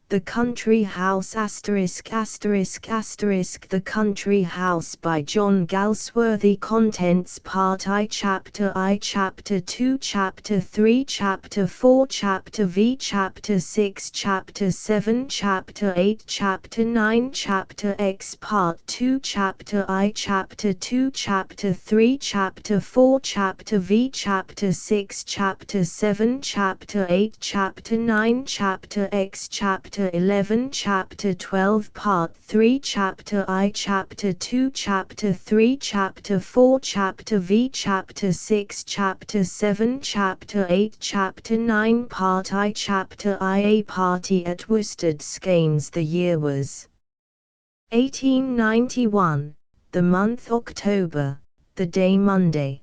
The Country House ******. The Country House by John Galsworthy. Contents Part I, Chapter 2, Chapter 3, Chapter 4, Chapter V, Chapter 6, Chapter 7, Chapter 8, Chapter 9, Chapter X, Part 2, Chapter I, Chapter 2, Chapter 3, Chapter 4, Chapter V, Chapter 6, Chapter 7, Chapter 8, Chapter 9, Chapter X, Chapter 11, Chapter 12, Part 3, Chapter I, Chapter 2, Chapter 3, Chapter 4, Chapter V, Chapter 6, Chapter 7, Chapter 8, Chapter 9, Part I, Chapter I. A party at Worsted Skeynes. The year was 1891, the month October, the day Monday.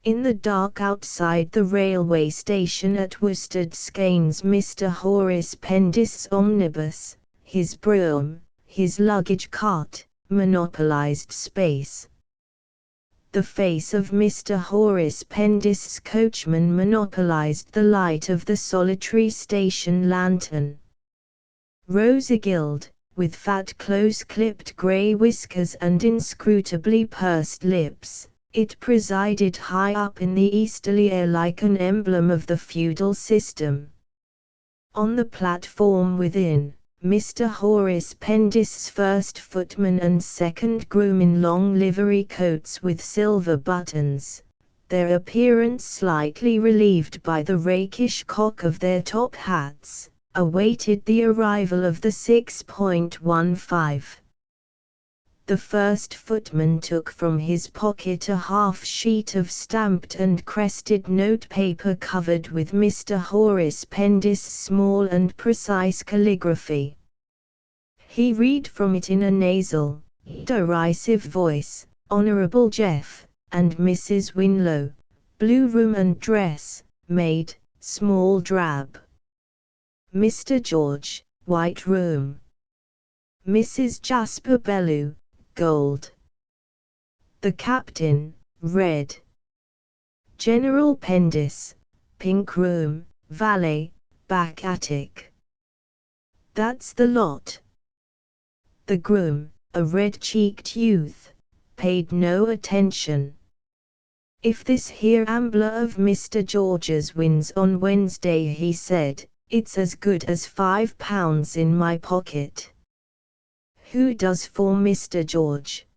In the dark outside the railway station at Worsted Skeynes, Mr. Horace Pendis's omnibus, his brougham, his luggage cart, monopolized space. The face of Mr. Horace Pendis's coachman monopolized the light of the solitary station lantern. Rose-gilled, with fat close-clipped grey whiskers and inscrutably pursed lips, it presided high up in the easterly air like an emblem of the feudal system. On the platform within, Mr. Horace Pendis's first footman and second groom in long livery coats with silver buttons, their appearance slightly relieved by the rakish cock of their top hats, awaited the arrival of the 6.15. The first footman took from his pocket a half-sheet of stamped and crested notepaper covered with Mr. Horace Pendis's small and precise calligraphy. He read from it in a nasal, derisive voice, "Honourable Jeff, and Mrs. Winlow, blue room and dress, maid, small drab. Mr. George, white room. Mrs. Jasper Bellew, gold. The captain, red. General Pendis, pink room, valet, back attic. That's the lot." The groom, a red-cheeked youth, paid no attention. "If this here Ambler of Mr. George's wins on Wednesday," he said, "it's as good as £5 in my pocket." "Who does for Mr. George?"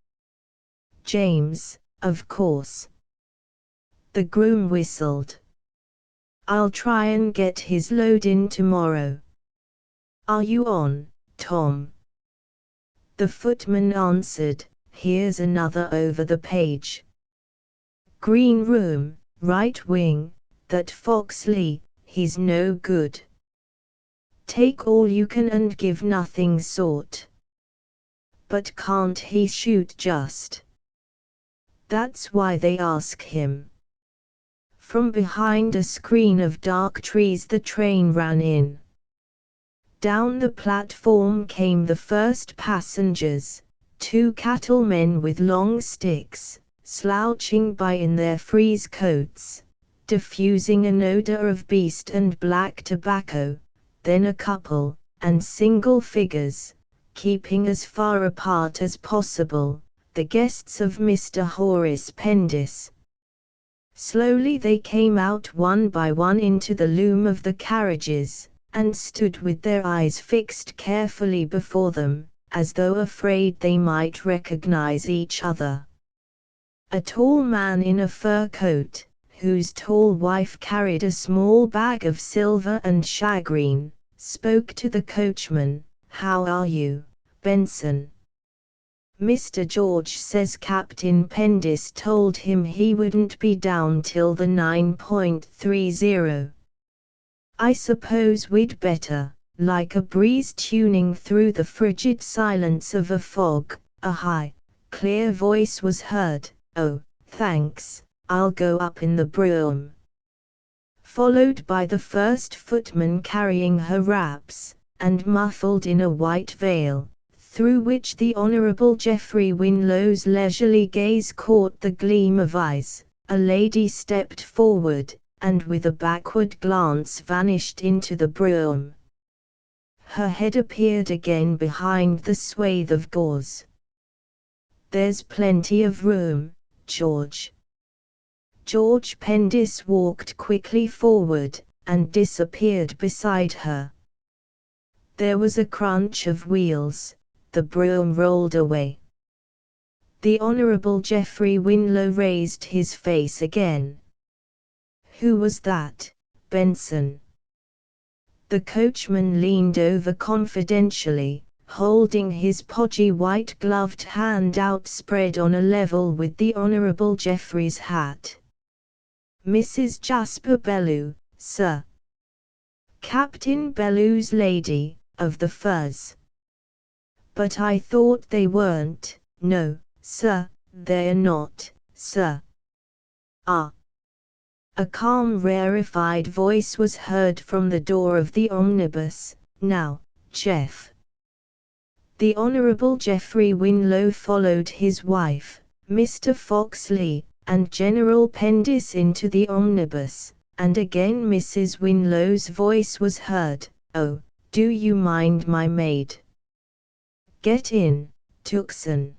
"James, of course." The groom whistled. "I'll try and get his load in tomorrow. Are you on, Tom?" The footman answered, "Here's another over the page. Green room, right wing, that Foxley, he's no good. Take all you can and give nothing sort. But can't he shoot just? That's why they ask him." From behind a screen of dark trees the train ran in. Down the platform came the first passengers, two cattlemen with long sticks, slouching by in their frieze coats, diffusing an odor of beast and black tobacco, then a couple, and single figures, keeping as far apart as possible, the guests of Mr. Horace Pendis. Slowly they came out one by one into the loom of the carriages, and stood with their eyes fixed carefully before them, as though afraid they might recognize each other. A tall man in a fur coat, whose tall wife carried a small bag of silver and shagreen, spoke to the coachman, "How are you, Benson?" "Mr. George says Captain Pendis told him he wouldn't be down till the 9.30. I suppose we'd better." Like a breeze tuning through the frigid silence of a fog, a high, clear voice was heard, "Oh, thanks, I'll go up in the brougham." Followed by the first footman carrying her wraps, and muffled in a white veil, through which the Honourable Geoffrey Winlow's leisurely gaze caught the gleam of eyes, a lady stepped forward, and with a backward glance vanished into the brougham. Her head appeared again behind the swathe of gauze. "There's plenty of room, George." George Pendis walked quickly forward, and disappeared beside her. There was a crunch of wheels, the brougham rolled away. The Honourable Geoffrey Winlow raised his face again. "Who was that, Benson?" The coachman leaned over confidentially, holding his podgy white-gloved hand outspread on a level with the Honourable Geoffrey's hat. "Mrs. Jasper Bellew, sir." "Captain Bellew's lady, of the Furs." "But I thought they weren't." "No, sir, they're not, sir." "Ah." A calm rarefied voice was heard from the door of the omnibus. "Now, Jeff." The Honourable Geoffrey Winlow followed his wife, Mr. Foxley, and General Pendis into the omnibus, and again Mrs. Winlow's voice was heard. "Oh, do you mind my maid?" "Get in, Tucson."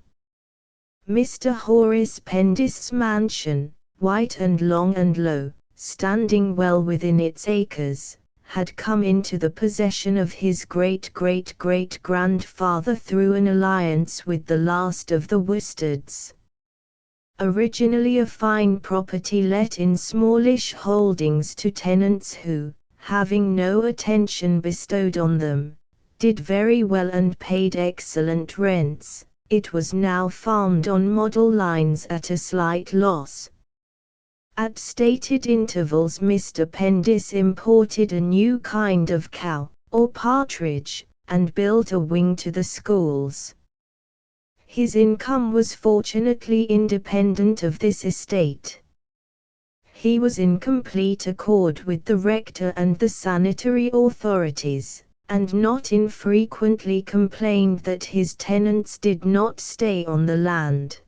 Mr. Horace Pendis's mansion, white and long and low, standing well within its acres, had come into the possession of his great-great-great-grandfather through an alliance with the last of the Worstards. Originally a fine property let in smallish holdings to tenants who, having no attention bestowed on them, did very well and paid excellent rents, it was now farmed on model lines at a slight loss. At stated intervals Mr. Pendis imported a new kind of cow, or partridge, and built a wing to the schools. His income was fortunately independent of this estate. He was in complete accord with the rector and the sanitary authorities, and not infrequently complained that his tenants did not stay on the land.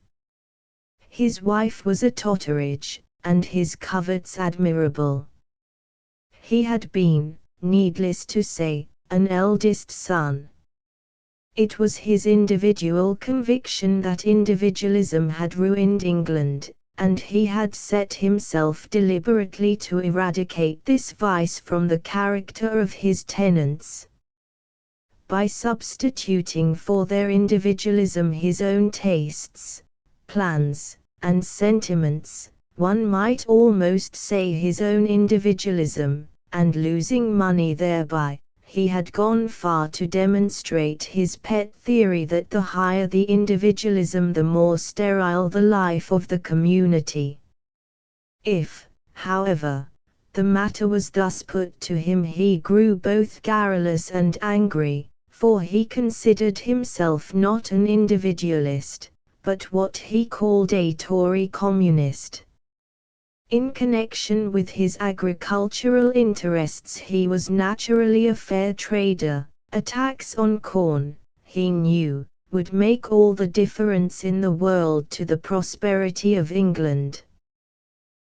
His wife was a Totteridge, and his coverts admirable. He had been, needless to say, an eldest son. It was his individual conviction that individualism had ruined England, and he had set himself deliberately to eradicate this vice from the character of his tenants. By substituting for their individualism his own tastes, plans, and sentiments, one might almost say his own individualism, and losing money thereby, he had gone far to demonstrate his pet theory that the higher the individualism the more sterile the life of the community. If, however, the matter was thus put to him he grew both garrulous and angry, for he considered himself not an individualist, but what he called a Tory communist. In connection with his agricultural interests he was naturally a fair trader. A tax on corn, he knew, would make all the difference in the world to the prosperity of England.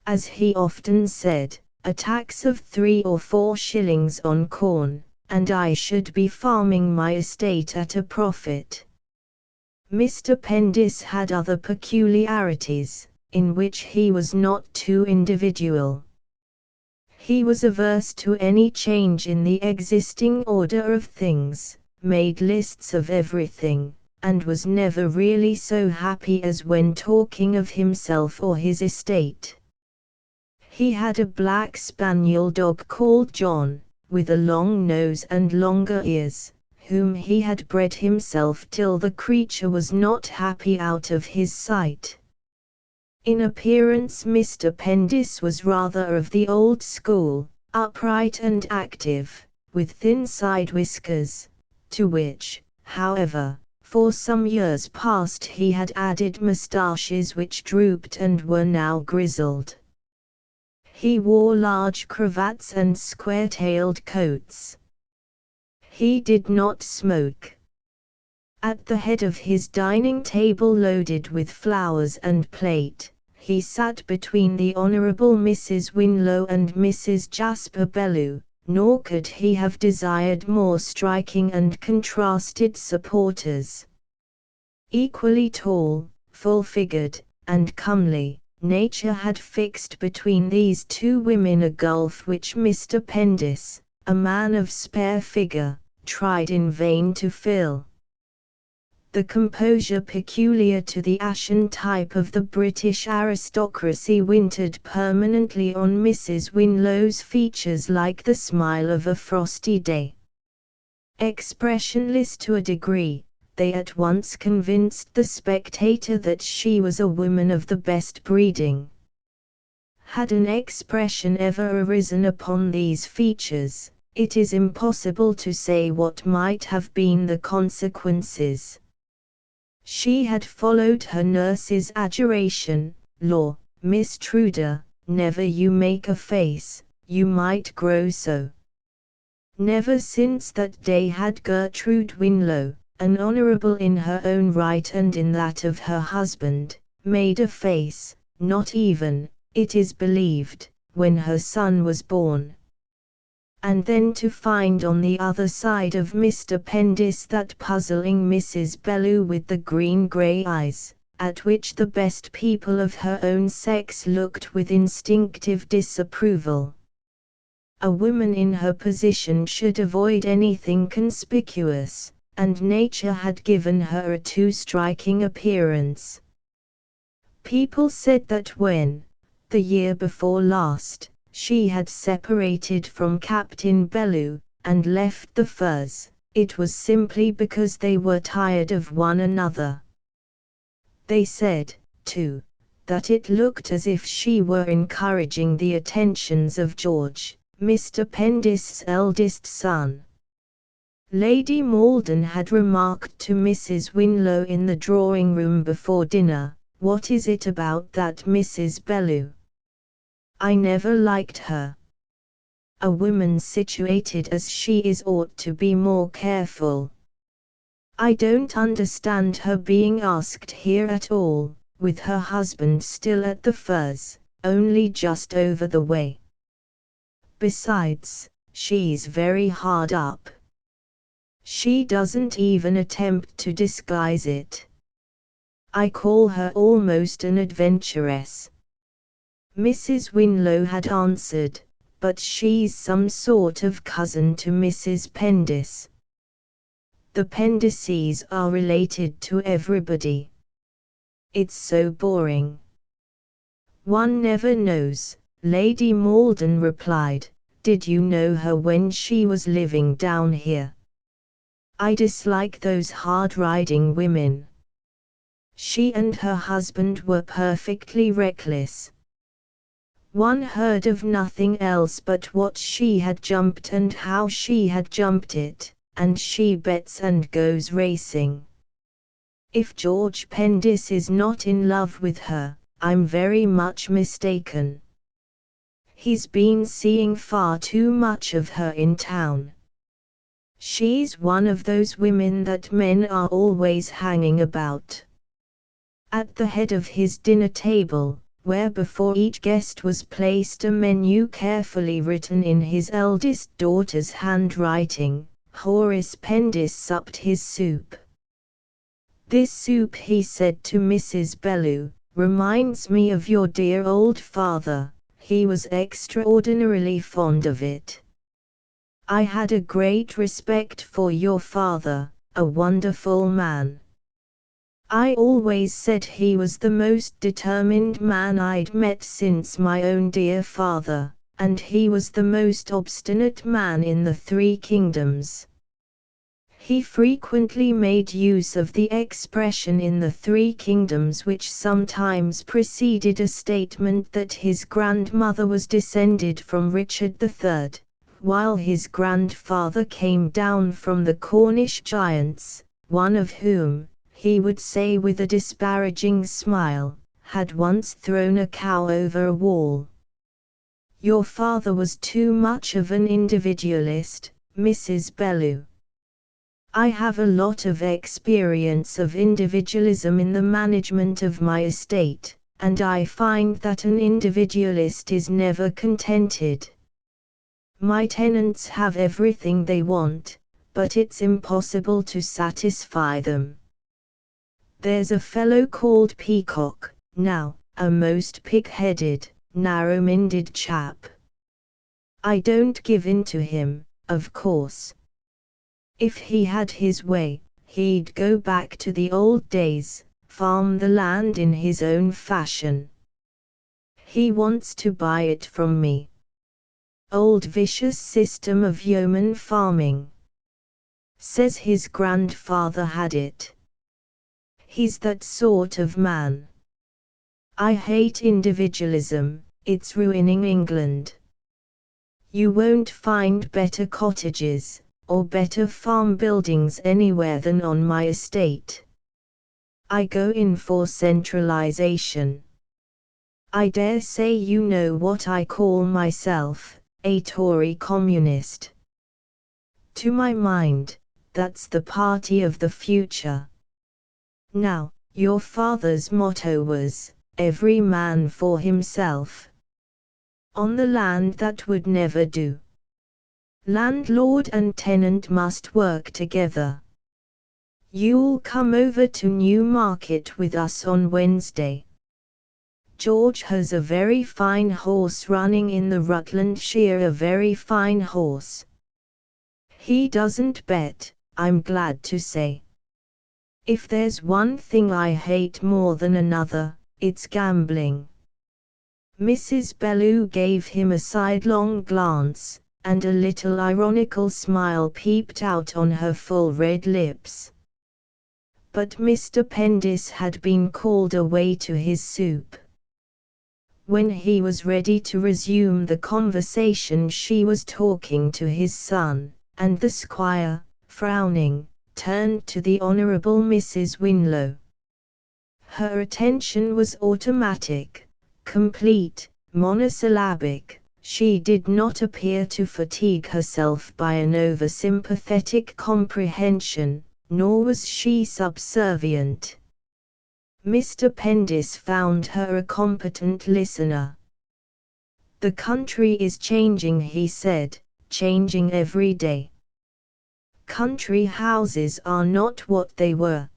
As he often said, a tax of 3 or 4 shillings on corn, and I should be farming my estate at a profit. Mr. Pendis had other peculiarities, in which he was not too individual. He was averse to any change in the existing order of things, made lists of everything, and was never really so happy as when talking of himself or his estate. He had a black spaniel dog called John, with a long nose and longer ears, whom he had bred himself till the creature was not happy out of his sight. In appearance Mr. Pendis was rather of the old school, upright and active, with thin side whiskers, to which, however, for some years past he had added moustaches which drooped and were now grizzled. He wore large cravats and square-tailed coats. He did not smoke. At the head of his dining table loaded with flowers and plate, he sat between the Honourable Mrs. Winlow and Mrs. Jasper Bellew, nor could he have desired more striking and contrasted supporters. Equally tall, full-figured, and comely, nature had fixed between these two women a gulf which Mr. Pendiss, a man of spare figure, tried in vain to fill. The composure peculiar to the ashen type of the British aristocracy wintered permanently on Mrs. Winlow's features like the smile of a frosty day. Expressionless to a degree, they at once convinced the spectator that she was a woman of the best breeding. Had an expression ever arisen upon these features, it is impossible to say what might have been the consequences. She had followed her nurse's adjuration, "Law, Miss Truda, never you make a face, you might grow so." Never since that day had Gertrude Winlow, an honorable in her own right and in that of her husband, made a face, not even, it is believed, when her son was born. And then to find on the other side of Mr. Pendiss that puzzling Mrs. Bellew with the green-grey eyes, at which the best people of her own sex looked with instinctive disapproval. A woman in her position should avoid anything conspicuous, and nature had given her a too striking appearance. People said that when, the year before last, she had separated from Captain Bellew, and left the Firs, it was simply because they were tired of one another. They said, too, that it looked as if she were encouraging the attentions of George, Mr. Pendiss's eldest son. Lady Malden had remarked to Mrs. Winlow in the drawing-room before dinner, "What is it about that Mrs. Bellew? I never liked her. A woman situated as she is ought to be more careful. I don't understand her being asked here at all, with her husband still at the Firs, only just over the way. Besides, she's very hard up. She doesn't even attempt to disguise it. I call her almost an adventuress." Mrs. Winlow had answered, "But she's some sort of cousin to Mrs. Pendiss. The Pendisses are related to everybody. It's so boring." "One never knows," Lady Malden replied. "Did you know her when she was living down here? I dislike those hard-riding women. She and her husband were perfectly reckless. One heard of nothing else but what she had jumped and how she had jumped it, and she bets and goes racing. If George Pendiss is not in love with her, I'm very much mistaken. He's been seeing far too much of her in town. She's one of those women that men are always hanging about." At the head of his dinner table, where before each guest was placed a menu carefully written in his eldest daughter's handwriting, Horace Pendiss supped his soup. "This soup," he said to Mrs. Bellew, "reminds me of your dear old father. He was extraordinarily fond of it. I had a great respect for your father, a wonderful man. I always said he was the most determined man I'd met since my own dear father, and he was the most obstinate man in the 3 kingdoms." He frequently made use of the expression "in the 3 kingdoms," which sometimes preceded a statement that his grandmother was descended from Richard III, while his grandfather came down from the Cornish giants, one of whom, he would say with a disparaging smile, had once thrown a cow over a wall. "Your father was too much of an individualist, Mrs. Bellew. I have a lot of experience of individualism in the management of my estate, and I find that an individualist is never contented. My tenants have everything they want, but it's impossible to satisfy them. There's a fellow called Peacock, now, a most pig-headed, narrow-minded chap. I don't give in to him, of course. If he had his way, he'd go back to the old days, farm the land in his own fashion. He wants to buy it from me. Old vicious system of yeoman farming. Says his grandfather had it. He's that sort of man. I hate individualism, it's ruining England. You won't find better cottages, or better farm buildings anywhere than on my estate. I go in for centralization. I dare say you know what I call myself, a Tory communist. To my mind, that's the party of the future. Now, your father's motto was, every man for himself. On the land that would never do. Landlord and tenant must work together. You'll come over to Newmarket with us on Wednesday. George has a very fine horse running in the Rutlandshire, a very fine horse. He doesn't bet, I'm glad to say. If there's one thing I hate more than another, it's gambling. Mrs. Bellew gave him a sidelong glance, and a little ironical smile peeped out on her full red lips. But Mr. Pendis had been called away to his soup. When he was ready to resume the conversation, she was talking to his son, and the squire, frowning, turned to the Honourable Mrs. Winlow. Her attention was automatic, complete, monosyllabic. She did not appear to fatigue herself by an over-sympathetic comprehension, nor was she subservient. Mr. Pendis found her a competent listener. The country is changing, he said, changing every day. Country houses are not what they were.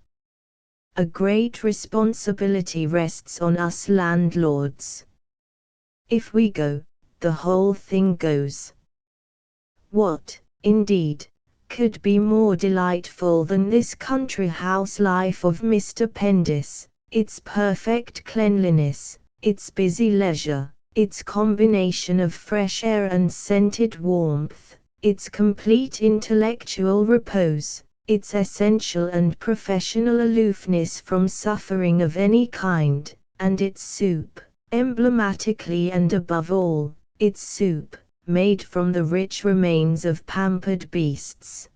A great responsibility rests on us landlords. If we go, the whole thing goes. What, indeed, could be more delightful than this country house life of Mr. Pendis, its perfect cleanliness, its busy leisure, its combination of fresh air and scented warmth, its complete intellectual repose, its essential and professional aloofness from suffering of any kind, and its soup, emblematically and above all, its soup, made from the rich remains of pampered beasts.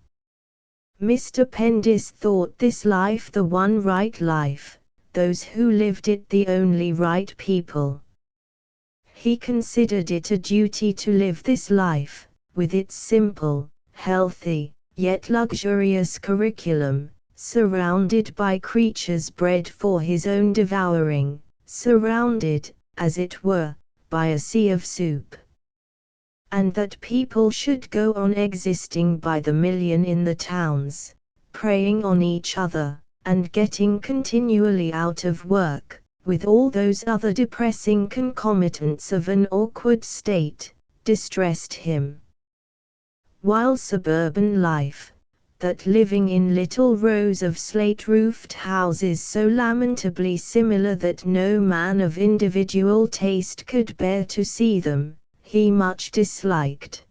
Mr. Pendis thought this life the one right life, those who lived it the only right people. He considered it a duty to live this life, with its simple, healthy, yet luxurious curriculum, surrounded by creatures bred for his own devouring, surrounded, as it were, by a sea of soup. And that people should go on existing by the million in the towns, preying on each other, and getting continually out of work, with all those other depressing concomitants of an awkward state, distressed him. While suburban life, that living in little rows of slate-roofed houses so lamentably similar that no man of individual taste could bear to see them, he much disliked.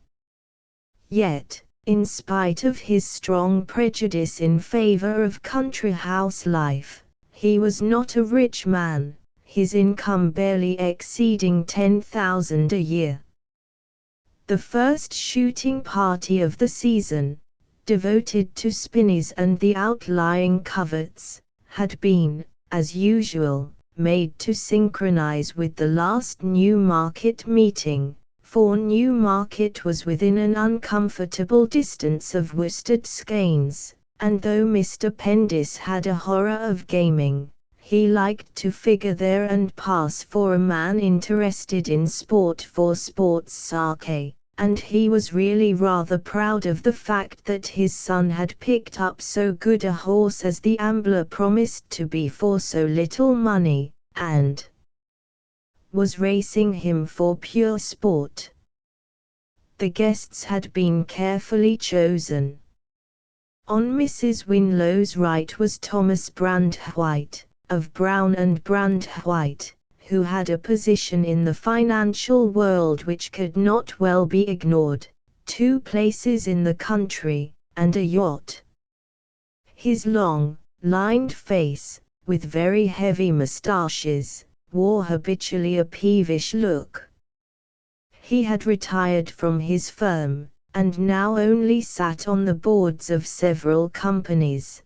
Yet, in spite of his strong prejudice in favor of country house life, he was not a rich man, his income barely exceeding 10,000 a year. The first shooting party of the season, devoted to spinneys and the outlying coverts, had been, as usual, made to synchronize with the last Newmarket meeting, for Newmarket was within an uncomfortable distance of Worsted Skeynes, and though Mr. Pendis had a horror of gaming, he liked to figure there and pass for a man interested in sport for sport's sake, and he was really rather proud of the fact that his son had picked up so good a horse as the Ambler promised to be for so little money, and was racing him for pure sport. The guests had been carefully chosen. On Mrs. Winlow's right was Thomas Brandwhite, of Brown and Brandwhite, who had a position in the financial world which could not well be ignored, 2 places in the country, and a yacht. His long, lined face, with very heavy moustaches, wore habitually a peevish look. He had retired from his firm, and now only sat on the boards of several companies.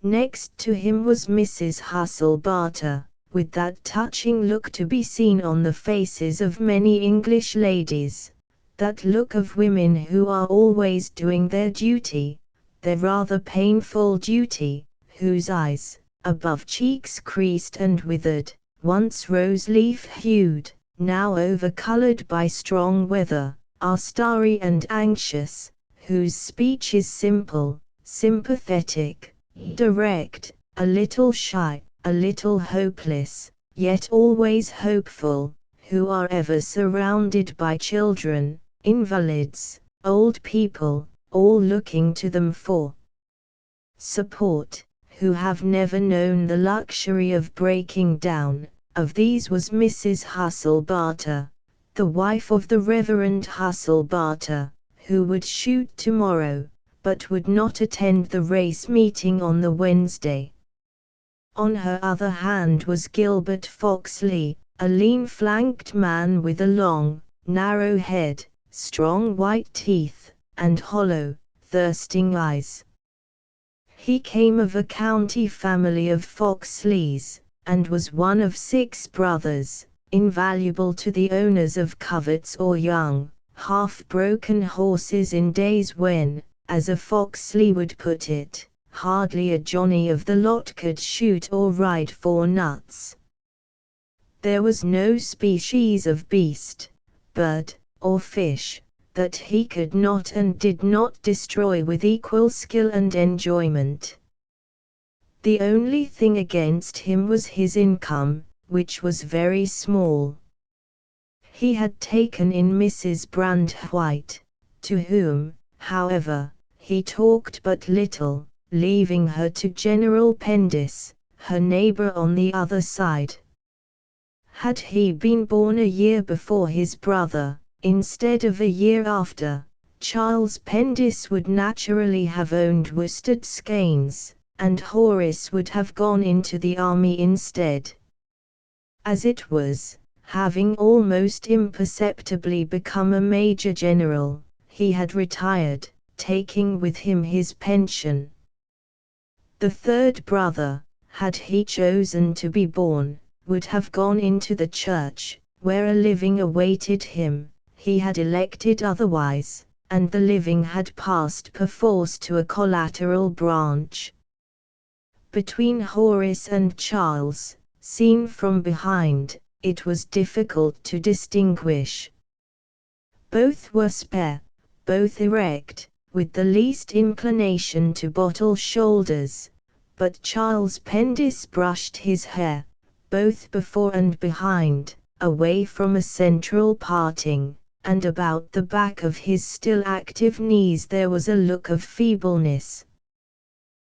Next to him was Mrs. Husselbarter, with that touching look to be seen on the faces of many English ladies, that look of women who are always doing their duty, their rather painful duty, whose eyes, above cheeks creased and withered, once rose-leaf-hued, now over-colored by strong weather, are starry and anxious, whose speech is simple, sympathetic, direct, a little shy, a little hopeless, yet always hopeful, who are ever surrounded by children, invalids, old people, all looking to them for support, who have never known the luxury of breaking down. Of these was Mrs. Husselbarter, the wife of the Reverend Husselbarter, who would shoot tomorrow, but would not attend the race meeting on the Wednesday. On her other hand was Gilbert Foxley, a lean-flanked man with a long, narrow head, strong white teeth, and hollow, thirsting eyes. He came of a county family of Foxleys, and was one of 6 brothers, invaluable to the owners of coverts or young, half-broken horses in days when, as a Foxley would put it, hardly a Johnny of the lot could shoot or ride for nuts. There was no species of beast, bird, or fish, that he could not and did not destroy with equal skill and enjoyment. The only thing against him was his income, which was very small. He had taken in Mrs. Brandwhite, to whom, however, he talked but little, leaving her to General Pendis, her neighbor on the other side. Had he been born a year before his brother, instead of a year after, Charles Pendis would naturally have owned Worsted Skeins, and Horace would have gone into the army instead. As it was, having almost imperceptibly become a major general, he had retired, taking with him his pension. The 3rd brother, had he chosen to be born, would have gone into the church, where a living awaited him. He had elected otherwise, and the living had passed perforce to a collateral branch. Between Horace and Charles, seen from behind, it was difficult to distinguish. Both were spare, both erect, with the least inclination to bottle shoulders, but Charles Pendis brushed his hair, both before and behind, away from a central parting, and about the back of his still active knees there was a look of feebleness.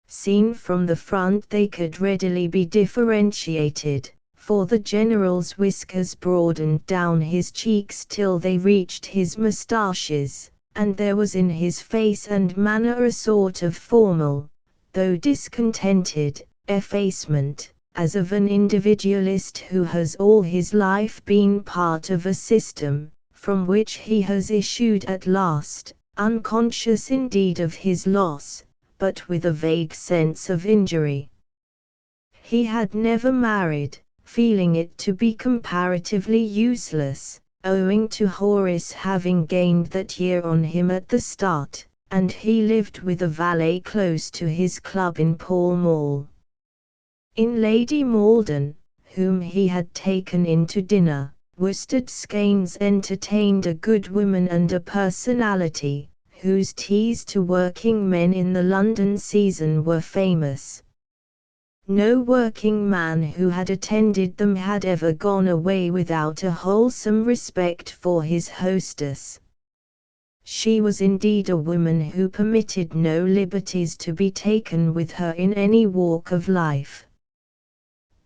Seen from the front they could readily be differentiated, for the general's whiskers broadened down his cheeks till they reached his moustaches, and there was in his face and manner a sort of formal, though discontented, effacement, as of an individualist who has all his life been part of a system, from which he has issued at last, unconscious indeed of his loss, but with a vague sense of injury. He had never married, feeling it to be comparatively useless, owing to Horace having gained that year on him at the start, and he lived with a valet close to his club in Pall Mall. In Lady Malden, whom he had taken in to dinner, Worsted Skeynes entertained a good woman and a personality, whose teas to working men in the London season were famous. No working man who had attended them had ever gone away without a wholesome respect for his hostess. She was indeed a woman who permitted no liberties to be taken with her in any walk of life.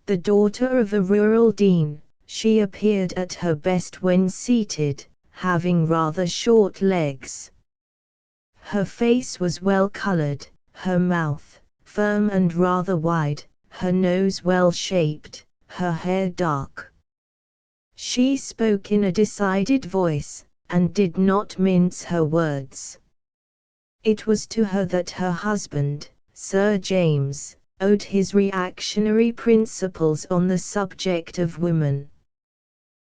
The daughter of a rural dean, she appeared at her best when seated, having rather short legs. Her face was well colored, her mouth, firm and rather wide, her nose well shaped, her hair dark. She spoke in a decided voice, and did not mince her words. It was to her that her husband, Sir James, owed his reactionary principles on the subject of women.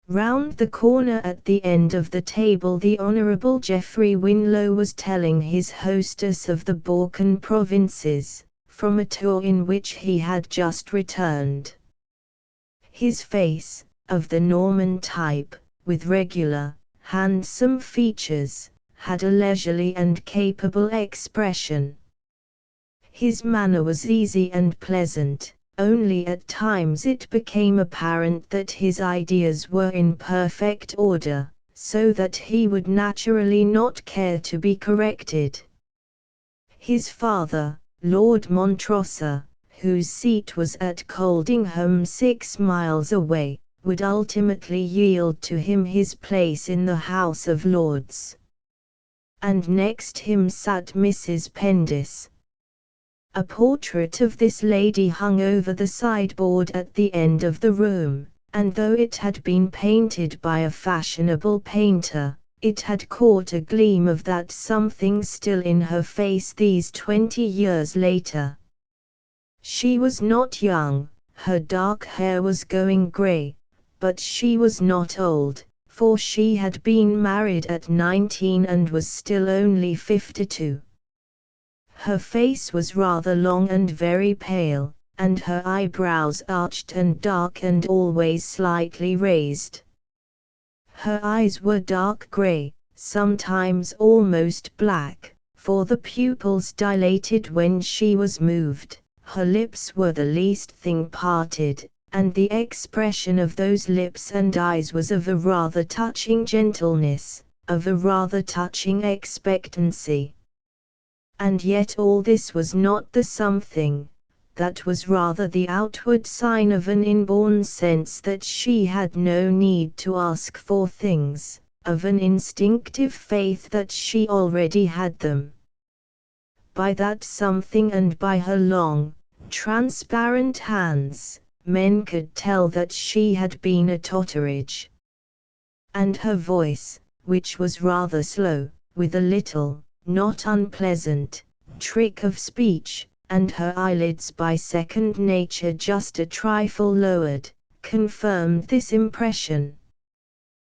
Round the corner at the end of the table the Honourable Geoffrey Winlow was telling his hostess of the Balkan provinces, from a tour in which he had just returned. His face, of the Norman type, with regular, handsome features, had a leisurely and capable expression. His manner was easy and pleasant, only at times it became apparent that his ideas were in perfect order, so that he would naturally not care to be corrected. His father, Lord Montrosor, whose seat was at Coldingham 6 miles away, would ultimately yield to him his place in the House of Lords. And next him sat Mrs. Pendiss. A portrait of this lady hung over the sideboard at the end of the room, and though it had been painted by a fashionable painter, it had caught a gleam of that something still in her face these 20 years later. She was not young, her dark hair was going grey, but she was not old, for she had been married at 19 and was still only 52. Her face was rather long and very pale, and her eyebrows arched and dark and always slightly raised. Her eyes were dark grey, sometimes almost black, for the pupils dilated when she was moved. Her lips were the least thing parted, and the expression of those lips and eyes was of a rather touching gentleness, of a rather touching expectancy. And yet all this was not the something, that was rather the outward sign of an inborn sense that she had no need to ask for things, of an instinctive faith that she already had them. By that something and by her long, transparent hands, men could tell that she had been a Totteridge. And her voice, which was rather slow, with a little, not unpleasant, trick of speech, and her eyelids by second nature just a trifle lowered, confirmed this impression.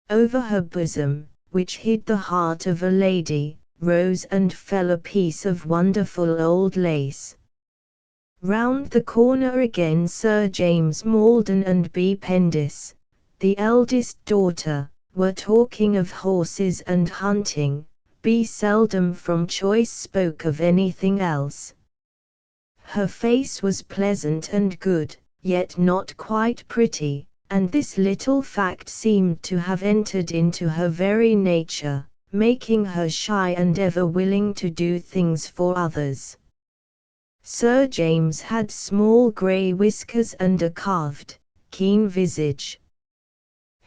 Over her bosom, which hid the heart of a lady, rose and fell a piece of wonderful old lace. Round the corner again Sir James Maldon and B. Pendiss, the eldest daughter, were talking of horses and hunting. B. seldom from choice spoke of anything else. Her face was pleasant and good, yet not quite pretty, and this little fact seemed to have entered into her very nature, making her shy and ever willing to do things for others. Sir James had small grey whiskers and a carved, keen visage.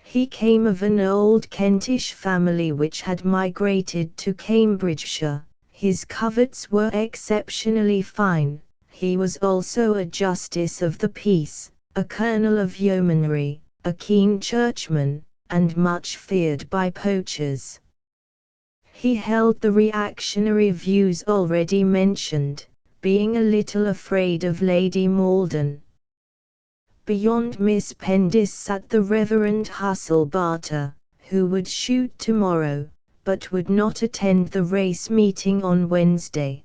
He came of an old Kentish family which had migrated to Cambridgeshire. His coverts were exceptionally fine. He was also a justice of the peace, a colonel of yeomanry, a keen churchman, and much feared by poachers. He held the reactionary views already mentioned, being a little afraid of Lady Maldon. Beyond Miss Pendiss sat the Reverend Hustle Barter, who would shoot tomorrow, but would not attend the race meeting on Wednesday.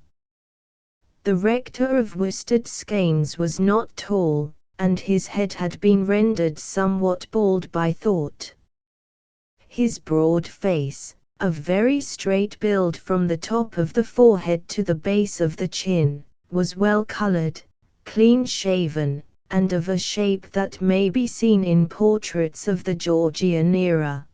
The rector of Worsted Skeynes was not tall, and his head had been rendered somewhat bald by thought. His broad face, of very straight build from the top of the forehead to the base of the chin, was well colored, clean-shaven, and of a shape that may be seen in portraits of the Georgian era.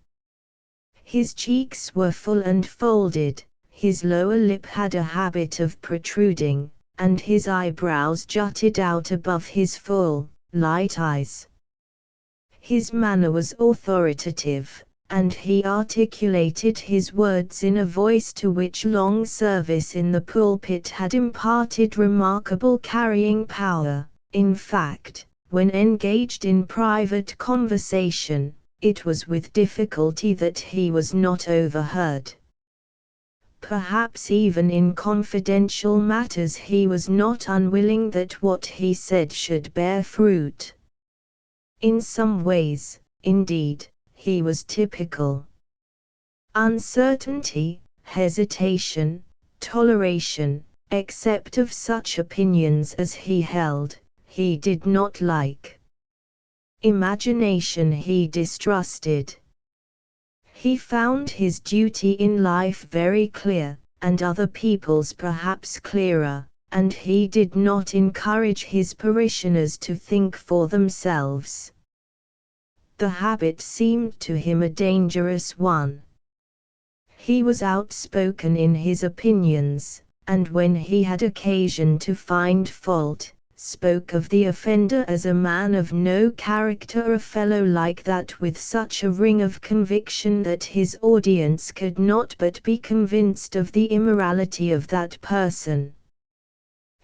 His cheeks were full and folded, his lower lip had a habit of protruding, and his eyebrows jutted out above his full, light eyes. His manner was authoritative, and he articulated his words in a voice to which long service in the pulpit had imparted remarkable carrying power. In fact, when engaged in private conversation, it was with difficulty that he was not overheard. Perhaps even in confidential matters he was not unwilling that what he said should bear fruit. In some ways, indeed, he was typical. Uncertainty, hesitation, toleration, except of such opinions as he held, he did not like. Imagination he distrusted. He found his duty in life very clear, and other people's perhaps clearer, and he did not encourage his parishioners to think for themselves. The habit seemed to him a dangerous one. He was outspoken in his opinions, and when he had occasion to find fault, spoke of the offender as a man of no character, a fellow like that with such a ring of conviction that his audience could not but be convinced of the immorality of that person.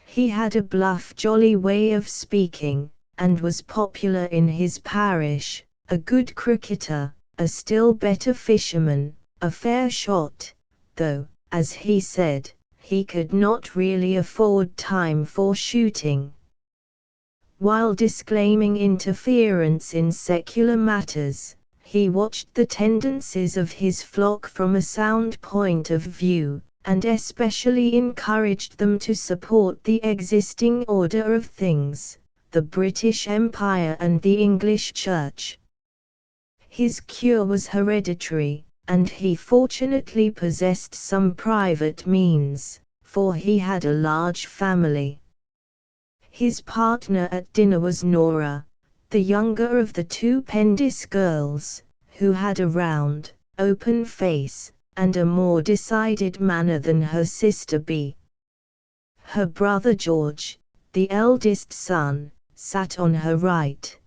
He had a bluff, jolly way of speaking, and was popular in his parish, a good cricketer, a still better fisherman, a fair shot, though, as he said, he could not really afford time for shooting. While disclaiming interference in secular matters, he watched the tendencies of his flock from a sound point of view, and especially encouraged them to support the existing order of things, the British Empire and the English Church. His cure was hereditary, and he fortunately possessed some private means, for he had a large family. His partner at dinner was Nora, the younger of the two Pendis girls, who had a round, open face, and a more decided manner than her sister B. Her brother George, the eldest son, sat on her right.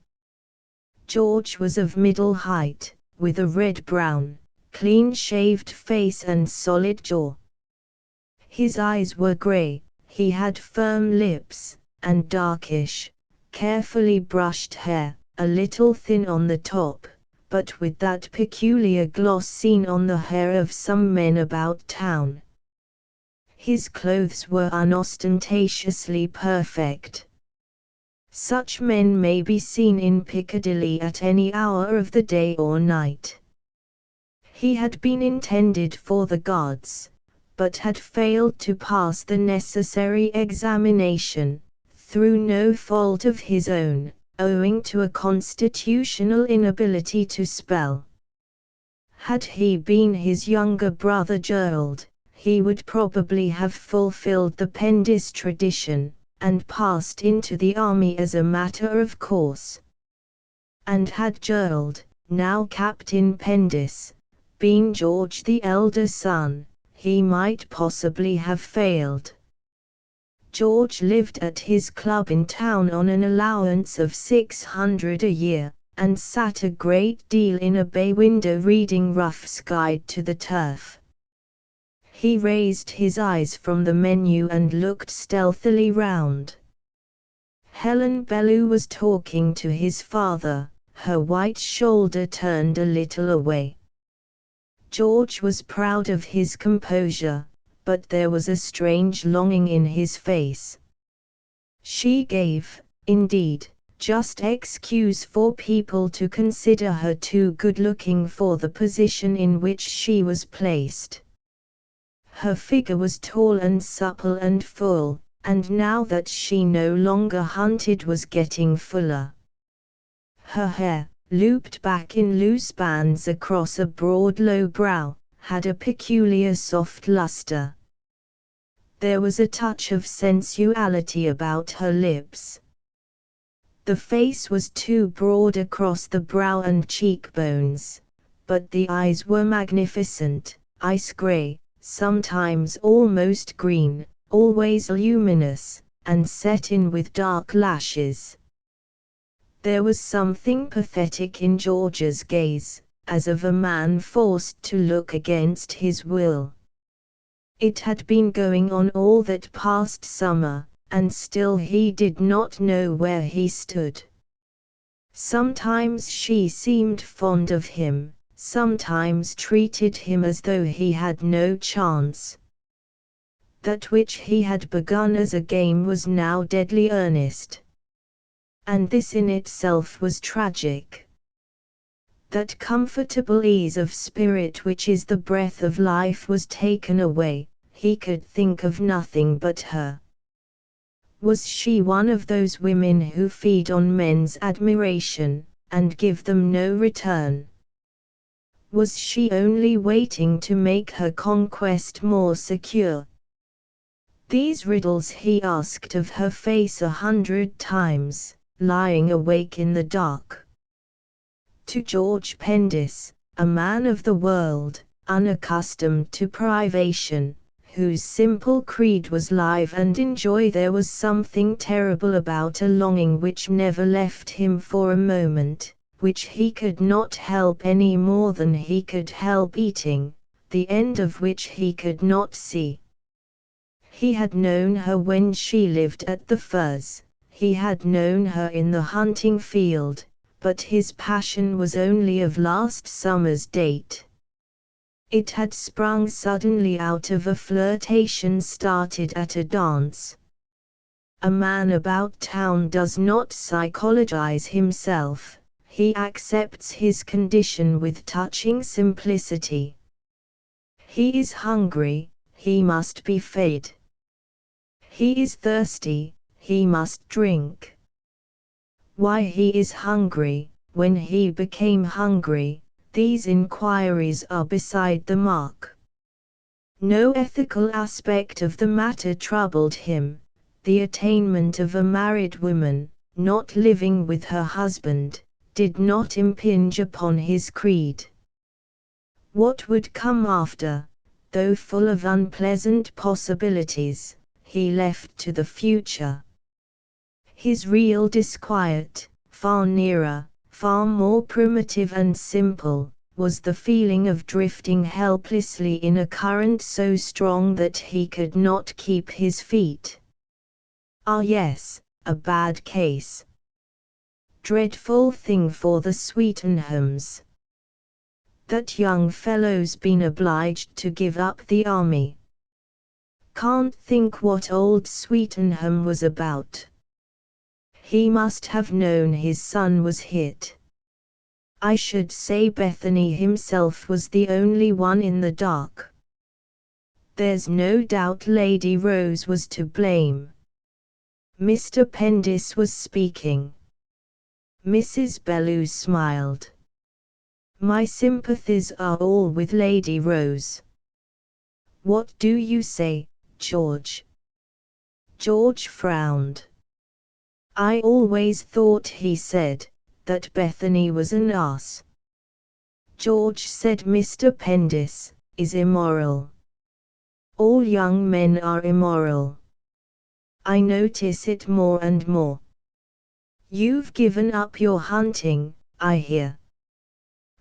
George was of middle height, with a red-brown, clean-shaved face and solid jaw. His eyes were grey, he had firm lips, and darkish, carefully brushed hair, a little thin on the top, but with that peculiar gloss seen on the hair of some men about town. His clothes were unostentatiously perfect. Such men may be seen in Piccadilly at any hour of the day or night. He had been intended for the Guards, but had failed to pass the necessary examination, through no fault of his own, owing to a constitutional inability to spell. Had he been his younger brother Gerald, he would probably have fulfilled the Pendis tradition, and passed into the army as a matter of course. And had Gerald, now Captain Pendis, been George the elder son, he might possibly have failed. George lived at his club in town on an allowance of £600 a year, and sat a great deal in a bay window reading Ruff's Guide to the Turf. He raised his eyes from the menu and looked stealthily round. Helen Bellew was talking to his father, her white shoulder turned a little away. George was proud of his composure, but there was a strange longing in his face. She gave, indeed, just excuse for people to consider her too good-looking for the position in which she was placed. Her figure was tall and supple and full, and now that she no longer hunted was getting fuller. Her hair, looped back in loose bands across a broad low brow, had a peculiar soft luster. There was a touch of sensuality about her lips. The face was too broad across the brow and cheekbones, but the eyes were magnificent, ice gray, sometimes almost green, always luminous, and set in with dark lashes. There was something pathetic in George's gaze, as of a man forced to look against his will. It had been going on all that past summer, and still he did not know where he stood. Sometimes she seemed fond of him, sometimes treated him as though he had no chance. That which he had begun as a game was now deadly earnest. And this in itself was tragic. That comfortable ease of spirit which is the breath of life was taken away, he could think of nothing but her. Was she one of those women who feed on men's admiration, and give them no return? Was she only waiting to make her conquest more secure? These riddles he asked of her face 100 times, lying awake in the dark. To George Pendis, a man of the world, unaccustomed to privation, whose simple creed was live and enjoy, there was something terrible about a longing which never left him for a moment, which he could not help any more than he could help eating, the end of which he could not see. He had known her when she lived at the Firs, he had known her in the hunting field, but his passion was only of last summer's date. It had sprung suddenly out of a flirtation started at a dance. A man about town does not psychologize himself, he accepts his condition with touching simplicity. He is hungry, he must be fed. He is thirsty, he must drink. Why he is hungry, when he became hungry, these inquiries are beside the mark. No ethical aspect of the matter troubled him. The attainment of a married woman, not living with her husband, did not impinge upon his creed. What would come after, though full of unpleasant possibilities, he left to the future. His real disquiet, far nearer, far more primitive and simple, was the feeling of drifting helplessly in a current so strong that he could not keep his feet. Ah yes, a bad case. Dreadful thing for the Sweetenhams. That young fellow's been obliged to give up the army. Can't think what old Sweetenham was about. He must have known his son was hit. I should say Bethany himself was the only one in the dark. There's no doubt Lady Rose was to blame. Mr. Pendis was speaking. Mrs. Bellew smiled. My sympathies are all with Lady Rose. What do you say, George? George frowned. I always thought, he said, that Bethany was an ass. George, said Mr. Pendis, is immoral. All young men are immoral. I notice it more and more. You've given up your hunting, I hear.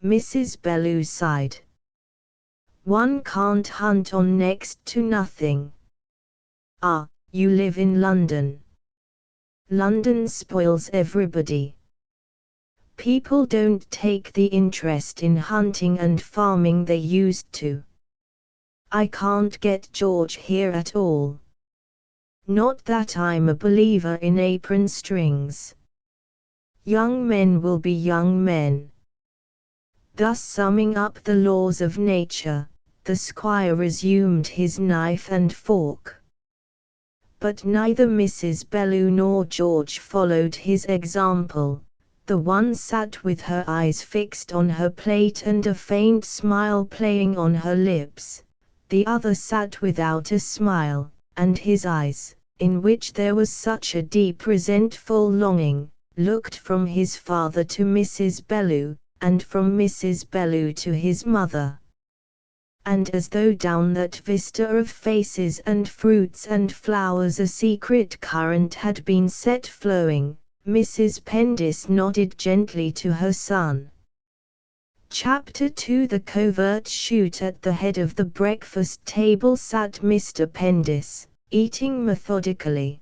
Mrs. Bellew sighed. One can't hunt on next to nothing. Ah, you live in London. London spoils everybody. People don't take the interest in hunting and farming they used to. I can't get George here at all. Not that I'm a believer in apron strings. Young men will be young men. Thus summing up the laws of nature, the squire resumed his knife and fork. But neither Mrs. Bellew nor George followed his example. The one sat with her eyes fixed on her plate and a faint smile playing on her lips. The other sat without a smile, and his eyes, in which there was such a deep resentful longing, looked from his father to Mrs. Bellew, and from Mrs. Bellew to his mother. And as though down that vista of faces and fruits and flowers a secret current had been set flowing, Mrs. Pendis nodded gently to her son. Chapter 2. The covert shoot. At the head of the breakfast table sat Mr. Pendis, eating methodically.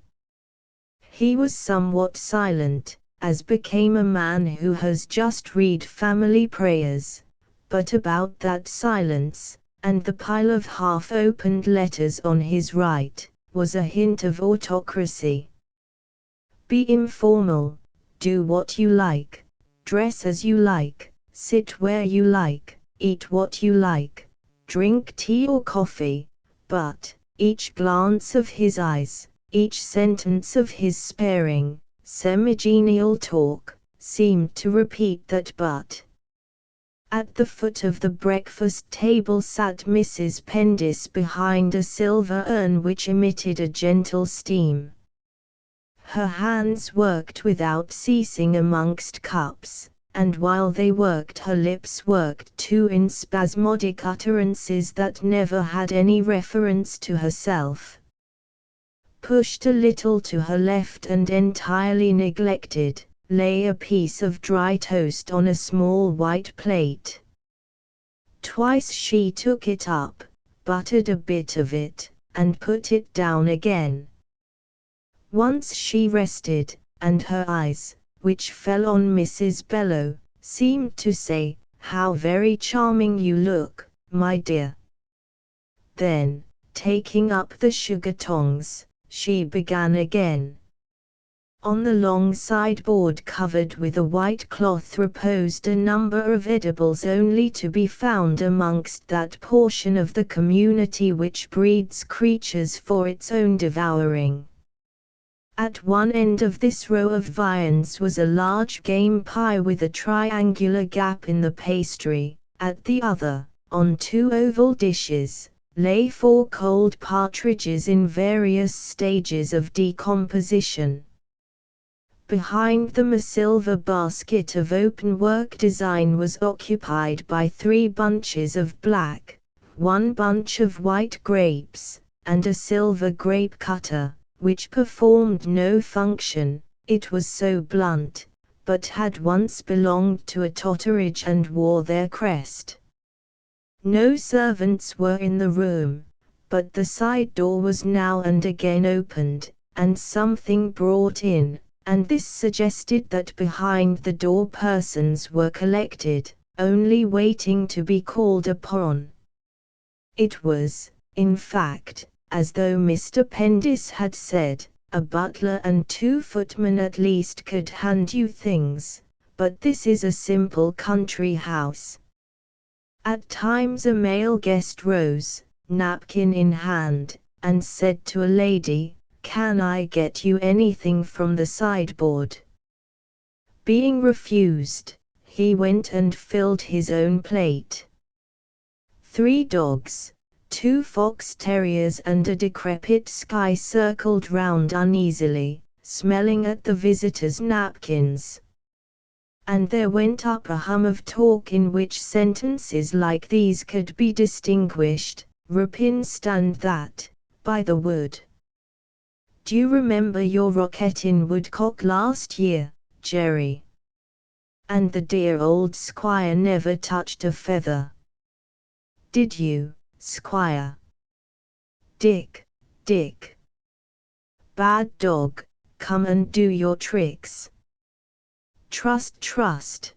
He was somewhat silent, as became a man who has just read family prayers, but about that silence, and the pile of half-opened letters on his right, was a hint of autocracy. Be informal, do what you like, dress as you like, sit where you like, eat what you like, drink tea or coffee, but each glance of his eyes, each sentence of his sparing, semi-genial talk, seemed to repeat that but. At the foot of the breakfast table sat Mrs. Pendis behind a silver urn which emitted a gentle steam. Her hands worked without ceasing amongst cups, and while they worked her lips worked too in spasmodic utterances that never had any reference to herself. Pushed a little to her left and entirely neglected, lay a piece of dry toast on a small white plate. Twice she took it up, buttered a bit of it, and put it down again. Once she rested, and her eyes, which fell on Mrs. Bellew, seemed to say, "How very charming you look, my dear." Then, taking up the sugar tongs, she began again. On the long sideboard covered with a white cloth reposed a number of edibles only to be found amongst that portion of the community which breeds creatures for its own devouring. At one end of this row of viands was a large game pie with a triangular gap in the pastry, at the other, on two oval dishes, lay 4 cold partridges in various stages of decomposition. Behind them a silver basket of open-work design was occupied by 3 bunches of black, 1 bunch of white grapes, and a silver grape cutter, which performed no function, it was so blunt, but had once belonged to a Totteridge and wore their crest. No servants were in the room, but the side door was now and again opened, and something brought in, and this suggested that behind the door persons were collected, only waiting to be called upon. It was, in fact, as though Mr. Pendis had said, a butler and 2 footmen at least could hand you things, but this is a simple country house. At times a male guest rose, napkin in hand, and said to a lady, "Can I get you anything from the sideboard?" Being refused, he went and filled his own plate. 3 dogs, 2 fox terriers and a decrepit Skye circled round uneasily, smelling at the visitors' napkins. And there went up a hum of talk in which sentences like these could be distinguished: "Rapin stand that, by the wood. Do you remember your rocket in Woodcock last year, Jerry? And the dear old squire never touched a feather. Did you, Squire? Dick, Dick. Bad dog, come and do your tricks. Trust, trust.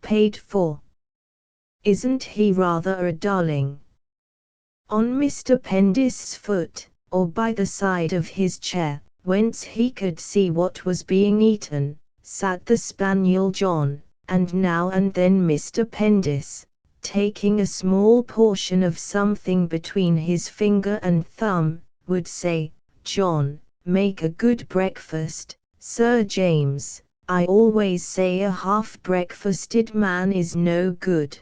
Paid for. Isn't he rather a darling?" On Mr. Pendis's foot, or by the side of his chair, whence he could see what was being eaten, sat the spaniel John, and now and then Mr. Pendis, taking a small portion of something between his finger and thumb, would say, "John, make a good breakfast, Sir James, I always say a half-breakfasted man is no good.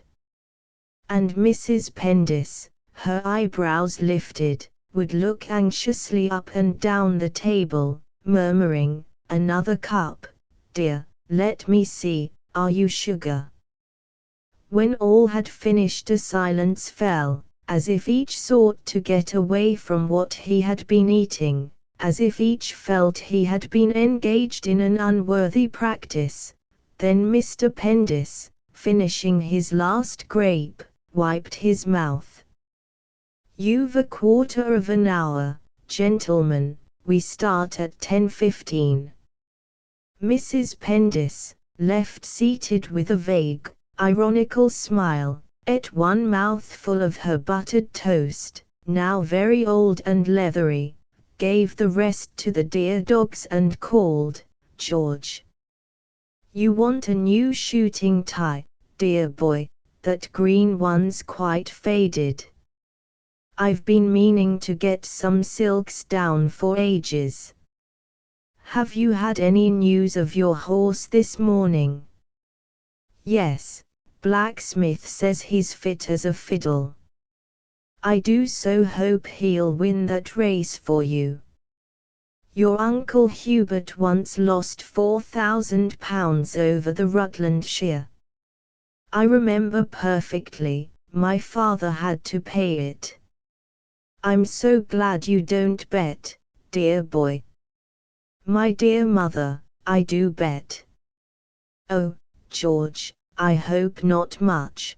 And Mrs. Pendis, her eyebrows lifted, would look anxiously up and down the table, murmuring, "Another cup, dear, let me see, are you sugar?" When all had finished, a silence fell, as if each sought to get away from what he had been eating, as if each felt he had been engaged in an unworthy practice. Then Mr. Pendis, finishing his last grape, wiped his mouth. "You've a quarter of an hour, gentlemen, we start at 10:15. Mrs. Pendis, left seated with a vague, ironical smile, ate one mouthful of her buttered toast, now very old and leathery, gave the rest to the dear dogs and called, "George, you want a new shooting tie, dear boy, that green one's quite faded. I've been meaning to get some silks down for ages. Have you had any news of your horse this morning?" "Yes, Blacksmith says he's fit as a fiddle. I do so hope he'll win that race for you. Your Uncle Hubert once lost £4,000 over the Rutlandshire. I remember perfectly, my father had to pay it. I'm so glad you don't bet, dear boy." "My dear mother, I do bet." "Oh, George, I hope not much.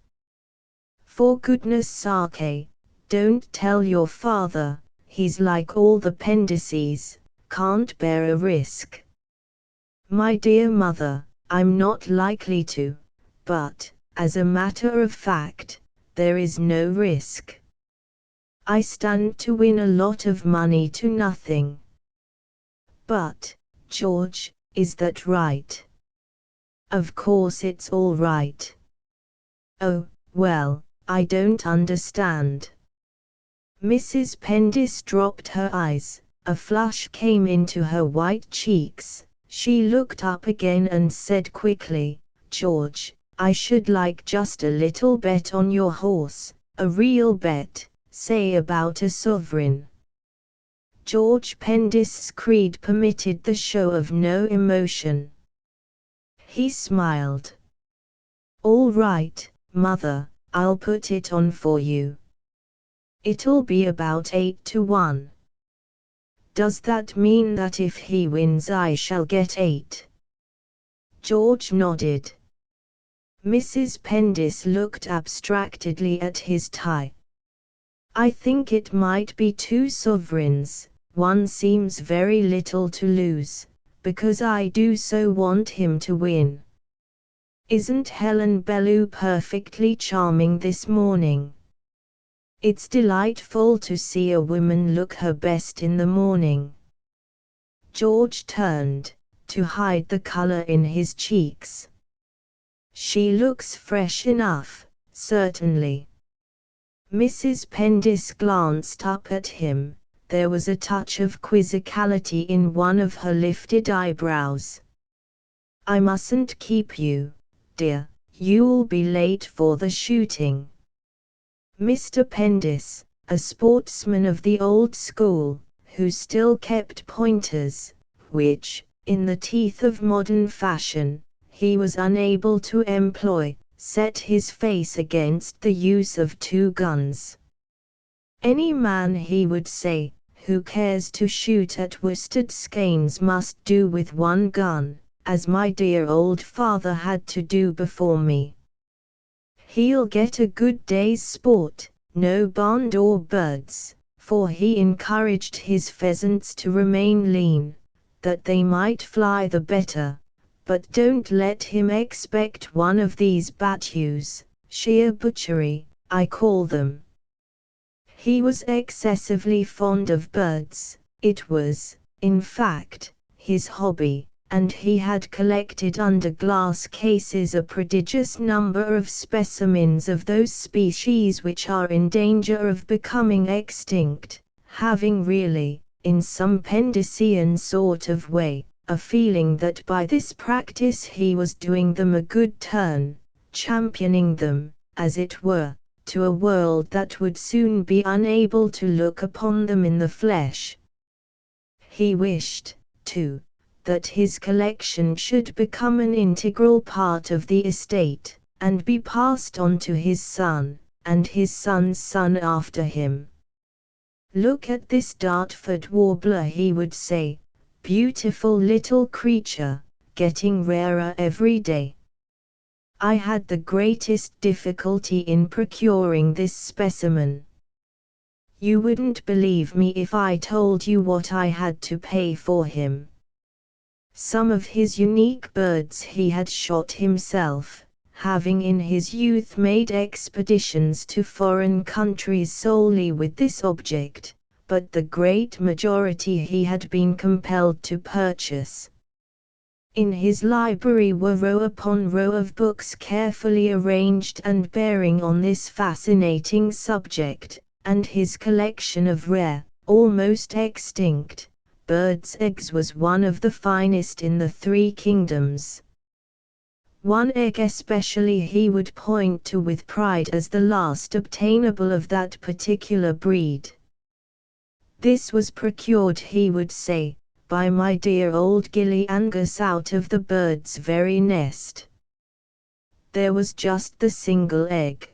For goodness sake, don't tell your father, he's like all the Pendises, can't bear a risk." "My dear mother, I'm not likely to, but, as a matter of fact, there is no risk. I stand to win a lot of money to nothing." "But, George, is that right?" "Of course it's all right." "Oh, well, I don't understand." Mrs. Pendis dropped her eyes, a flush came into her white cheeks, she looked up again and said quickly, "George, I should like just a little bet on your horse, a real bet, say about a sovereign." George Pendis' creed permitted the show of no emotion. He smiled. "All right, mother, I'll put it on for you. It'll be about 8-1. Does that mean that if he wins I shall get 8? George nodded. Mrs. Pendis looked abstractedly at his tie. "I think it might be 2 sovereigns, one seems very little to lose, because I do so want him to win. Isn't Helen Bellew perfectly charming this morning? It's delightful to see a woman look her best in the morning." George turned, to hide the color in his cheeks. "She looks fresh enough, certainly." Mrs. Pendis glanced up at him, there was a touch of quizzicality in one of her lifted eyebrows. "I mustn't keep you, dear, you'll be late for the shooting." Mr. Pendis, a sportsman of the old school, who still kept pointers, which, in the teeth of modern fashion, he was unable to employ, set his face against the use of 2 guns. "Any man," he would say, "who cares to shoot at worsted skeins must do with 1 gun, as my dear old father had to do before me. He'll get a good day's sport, no barn door birds, for he encouraged his pheasants to remain lean, that they might fly the better, but don't let him expect one of these battues, sheer butchery, I call them." He was excessively fond of birds, it was, in fact, his hobby, and he had collected under glass cases a prodigious number of specimens of those species which are in danger of becoming extinct, having really, in some Pendisian sort of way, a feeling that by this practice he was doing them a good turn, championing them, as it were, to a world that would soon be unable to look upon them in the flesh. He wished, too, that his collection should become an integral part of the estate, and be passed on to his son, and his son's son after him. "Look at this Dartford warbler," he would say, "beautiful little creature, getting rarer every day. I had the greatest difficulty in procuring this specimen. You wouldn't believe me if I told you what I had to pay for him." Some of his unique birds he had shot himself, having in his youth made expeditions to foreign countries solely with this object, but the great majority he had been compelled to purchase. In his library were row upon row of books carefully arranged and bearing on this fascinating subject, and his collection of rare, almost extinct, birds' eggs was one of the finest in the three kingdoms. One egg especially he would point to with pride as the last obtainable of that particular breed. "This was procured," he would say, "by my dear old Gilly Angus out of the bird's very nest. There was just the single egg.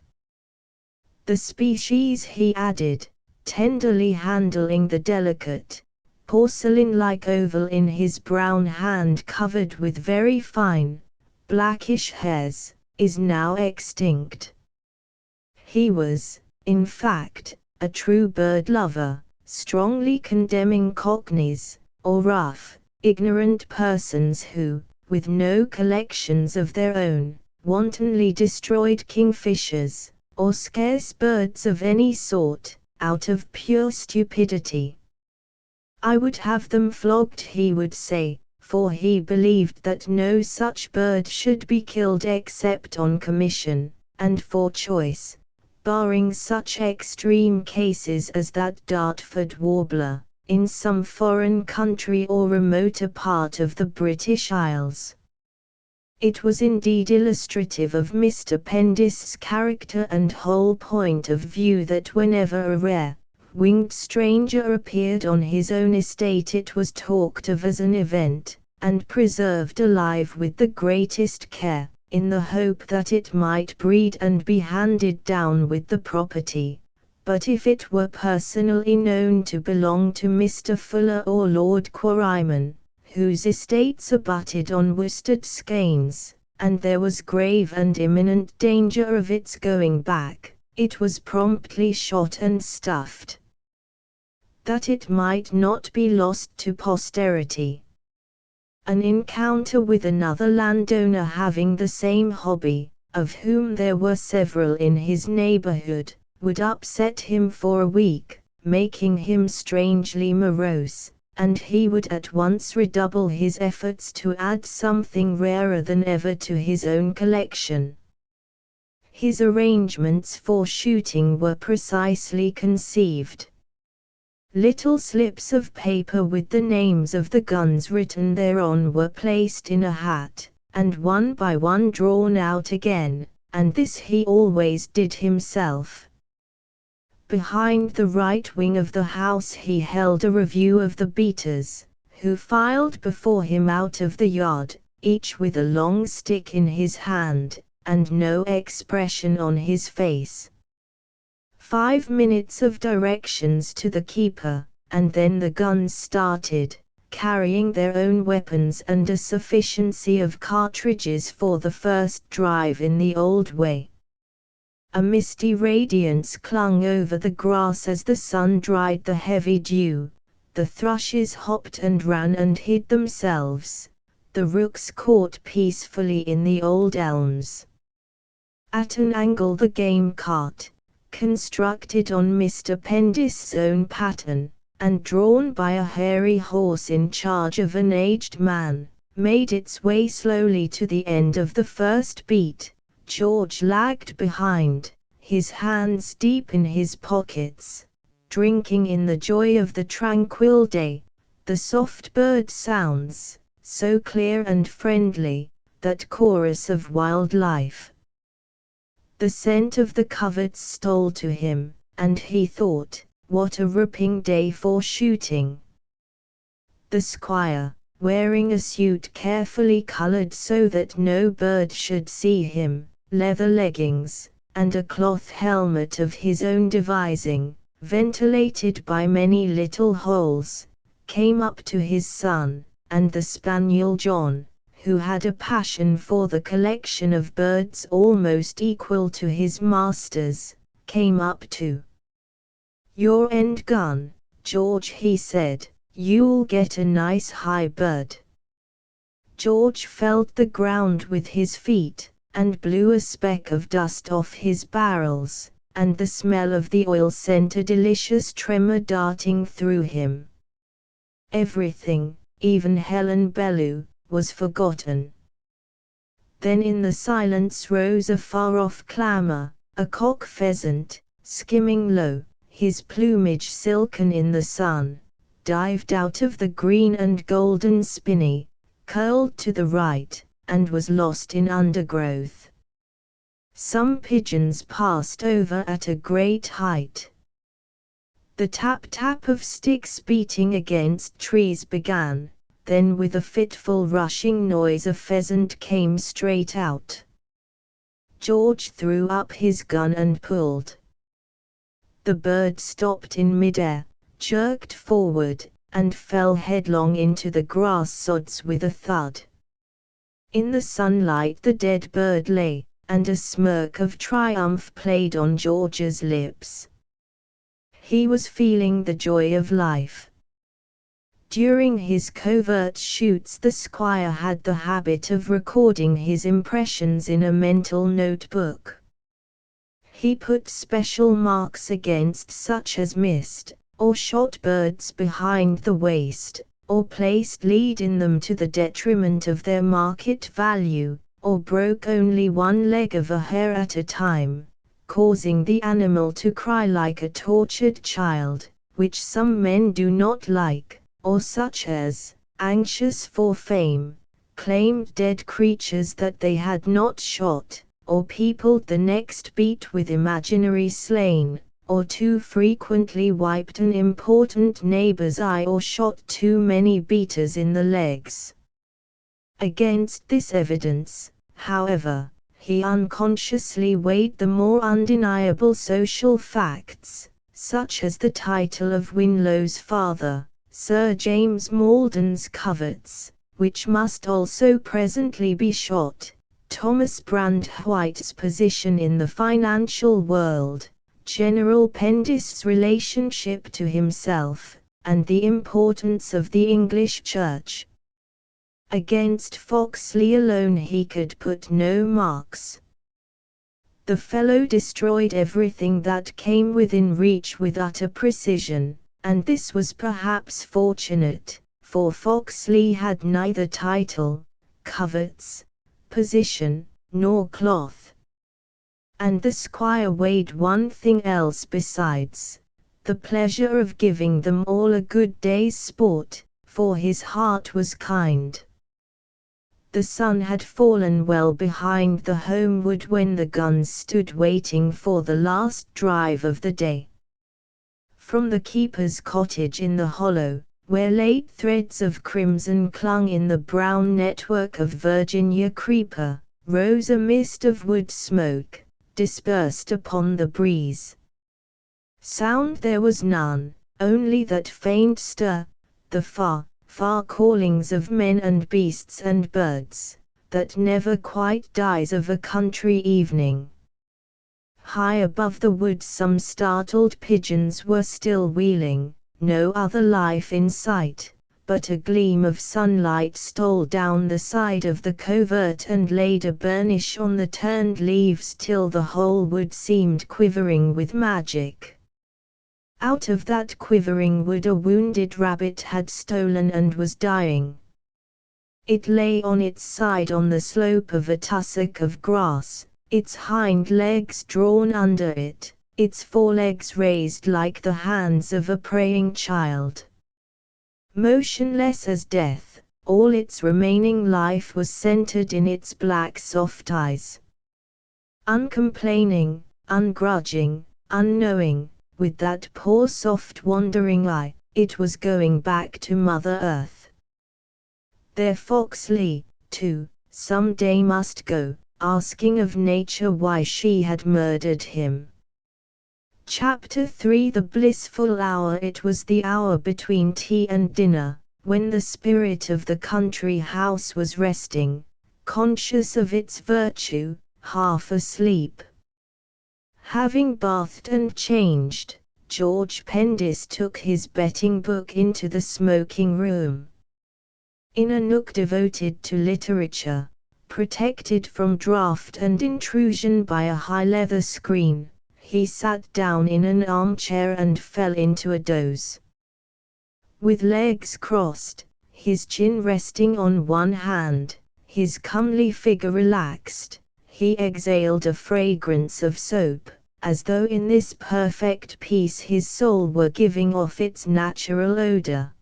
The species," he added, tenderly handling the delicate, porcelain-like oval in his brown hand covered with very fine, blackish hairs, "is now extinct." He was, in fact, a true bird lover, strongly condemning cockneys, or rough, ignorant persons who, with no collections of their own, wantonly destroyed kingfishers, or scarce birds of any sort, out of pure stupidity. "I would have them flogged," he would say, for he believed that no such bird should be killed except on commission, and for choice, barring such extreme cases as that Dartford warbler, in some foreign country or remoter part of the British Isles. It was indeed illustrative of Mr. Pendist's character and whole point of view that whenever a rare, winged stranger appeared on his own estate it was talked of as an event, and preserved alive with the greatest care, in the hope that it might breed and be handed down with the property. But if it were personally known to belong to Mr. Fuller or Lord Quarryman, whose estates abutted on Worstead skeins, and there was grave and imminent danger of its going back, it was promptly shot and stuffed, that it might not be lost to posterity. An encounter with another landowner having the same hobby, of whom there were several in his neighborhood, would upset him for a week, making him strangely morose, and he would at once redouble his efforts to add something rarer than ever to his own collection. His arrangements for shooting were precisely conceived. Little slips of paper with the names of the guns written thereon were placed in a hat, and one by one drawn out again, and this he always did himself. Behind the right wing of the house he held a review of the beaters, who filed before him out of the yard, each with a long stick in his hand, and no expression on his face. 5 minutes of directions to the keeper, and then the guns started, carrying their own weapons and a sufficiency of cartridges for the first drive in the old way. A misty radiance clung over the grass as the sun dried the heavy dew, the thrushes hopped and ran and hid themselves, the rooks caught peacefully in the old elms. At an angle the game cart, constructed on Mr. Pendist's own pattern, and drawn by a hairy horse in charge of an aged man, made its way slowly to the end of the first beat. George lagged behind, his hands deep in his pockets, drinking in the joy of the tranquil day, the soft bird sounds, so clear and friendly, that chorus of wildlife. The scent of the coverts stole to him, and he thought, what a ripping day for shooting. The squire, wearing a suit carefully colored so that no bird should see him, leather leggings, and a cloth helmet of his own devising, ventilated by many little holes, came up to his son, and the spaniel John, who had a passion for the collection of birds almost equal to his master's, came up too. "Your end gun, George," he said, "you'll get a nice high bird." George felt the ground with his feet, and blew a speck of dust off his barrels, and the smell of the oil sent a delicious tremor darting through him. Everything, even Helen Bellew, was forgotten. Then in the silence rose a far-off clamor, a cock pheasant, skimming low, his plumage silken in the sun, dived out of the green and golden spinney, curled to the right, and was lost in undergrowth. Some pigeons passed over at a great height. The tap-tap of sticks beating against trees began, then with a fitful rushing noise a pheasant came straight out. George threw up his gun and pulled. The bird stopped in midair, jerked forward, and fell headlong into the grass sods with a thud. In the sunlight the dead bird lay, and a smirk of triumph played on George's lips. He was feeling the joy of life. During his covert shoots the squire had the habit of recording his impressions in a mental notebook. He put special marks against such as missed, or shot birds behind the waist, or placed lead in them to the detriment of their market value, or broke only one leg of a hare at a time, causing the animal to cry like a tortured child, which some men do not like, or such as, anxious for fame, claimed dead creatures that they had not shot, or peopled the next beat with imaginary slain, or too frequently wiped an important neighbor's eye or shot too many beaters in the legs. Against this evidence, however, he unconsciously weighed the more undeniable social facts, such as the title of Winlow's father, Sir James Malden's coverts, which must also presently be shot, Thomas Brandwhite's position in the financial world, General Pendist's relationship to himself, and the importance of the English Church. Against Foxley alone he could put no marks. The fellow destroyed everything that came within reach with utter precision, and this was perhaps fortunate, for Foxley had neither title, coverts, position, nor cloth. And the squire weighed one thing else besides, the pleasure of giving them all a good day's sport, for his heart was kind. The sun had fallen well behind the homewood when the guns stood waiting for the last drive of the day. From the keeper's cottage in the hollow, where late threads of crimson clung in the brown network of Virginia creeper, rose a mist of wood smoke, dispersed upon the breeze. Sound there was none, only that faint stir, the far, far callings of men and beasts and birds, that never quite dies of a country evening. High above the woods some startled pigeons were still wheeling, no other life in sight, but a gleam of sunlight stole down the side of the covert and laid a burnish on the turned leaves till the whole wood seemed quivering with magic. Out of that quivering wood a wounded rabbit had stolen and was dying. It lay on its side on the slope of a tussock of grass, its hind legs drawn under it, its forelegs raised like the hands of a praying child. Motionless as death, all its remaining life was centered in its black soft eyes. Uncomplaining, ungrudging, unknowing, with that poor soft wandering eye, it was going back to Mother Earth. There Foxley, too, some day must go, asking of nature why she had murdered him. Chapter 3 The blissful hour. It was the hour between tea and dinner, when the spirit of the country house was resting, conscious of its virtue, half asleep. Having bathed and changed, George Pendis took his betting book into the smoking room. In a nook devoted to literature, protected from draught and intrusion by a high leather screen, he sat down in an armchair and fell into a doze. With legs crossed, his chin resting on one hand, his comely figure relaxed, he exhaled a fragrance of soap, as though in this perfect peace his soul were giving off its natural odor.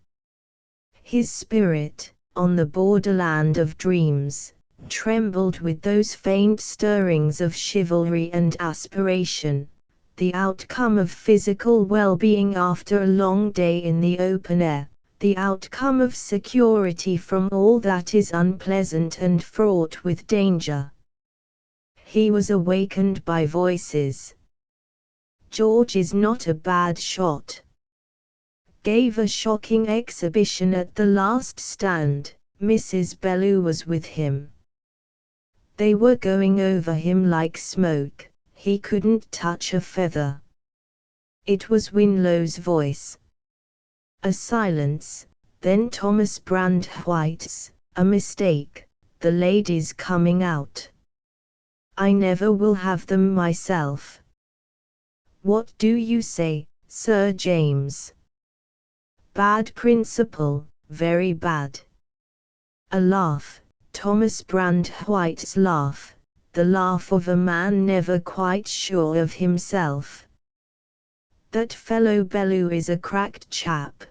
His spirit, on the borderland of dreams, trembled with those faint stirrings of chivalry and aspiration, the outcome of physical well-being after a long day in the open air, the outcome of security from all that is unpleasant and fraught with danger. He was awakened by voices. George is not a bad shot. Gave a shocking exhibition at the last stand. Mrs. Bellew was with him. They were going over him like smoke, he couldn't touch a feather. It was Winlow's voice. A silence, then Thomas Brandwhite's, a mistake, the ladies coming out. I never will have them myself. What do you say, Sir James? Bad principle, very bad. A laugh, Thomas Brandwhite's laugh, the laugh of a man never quite sure of himself. That fellow Bellew is a cracked chap.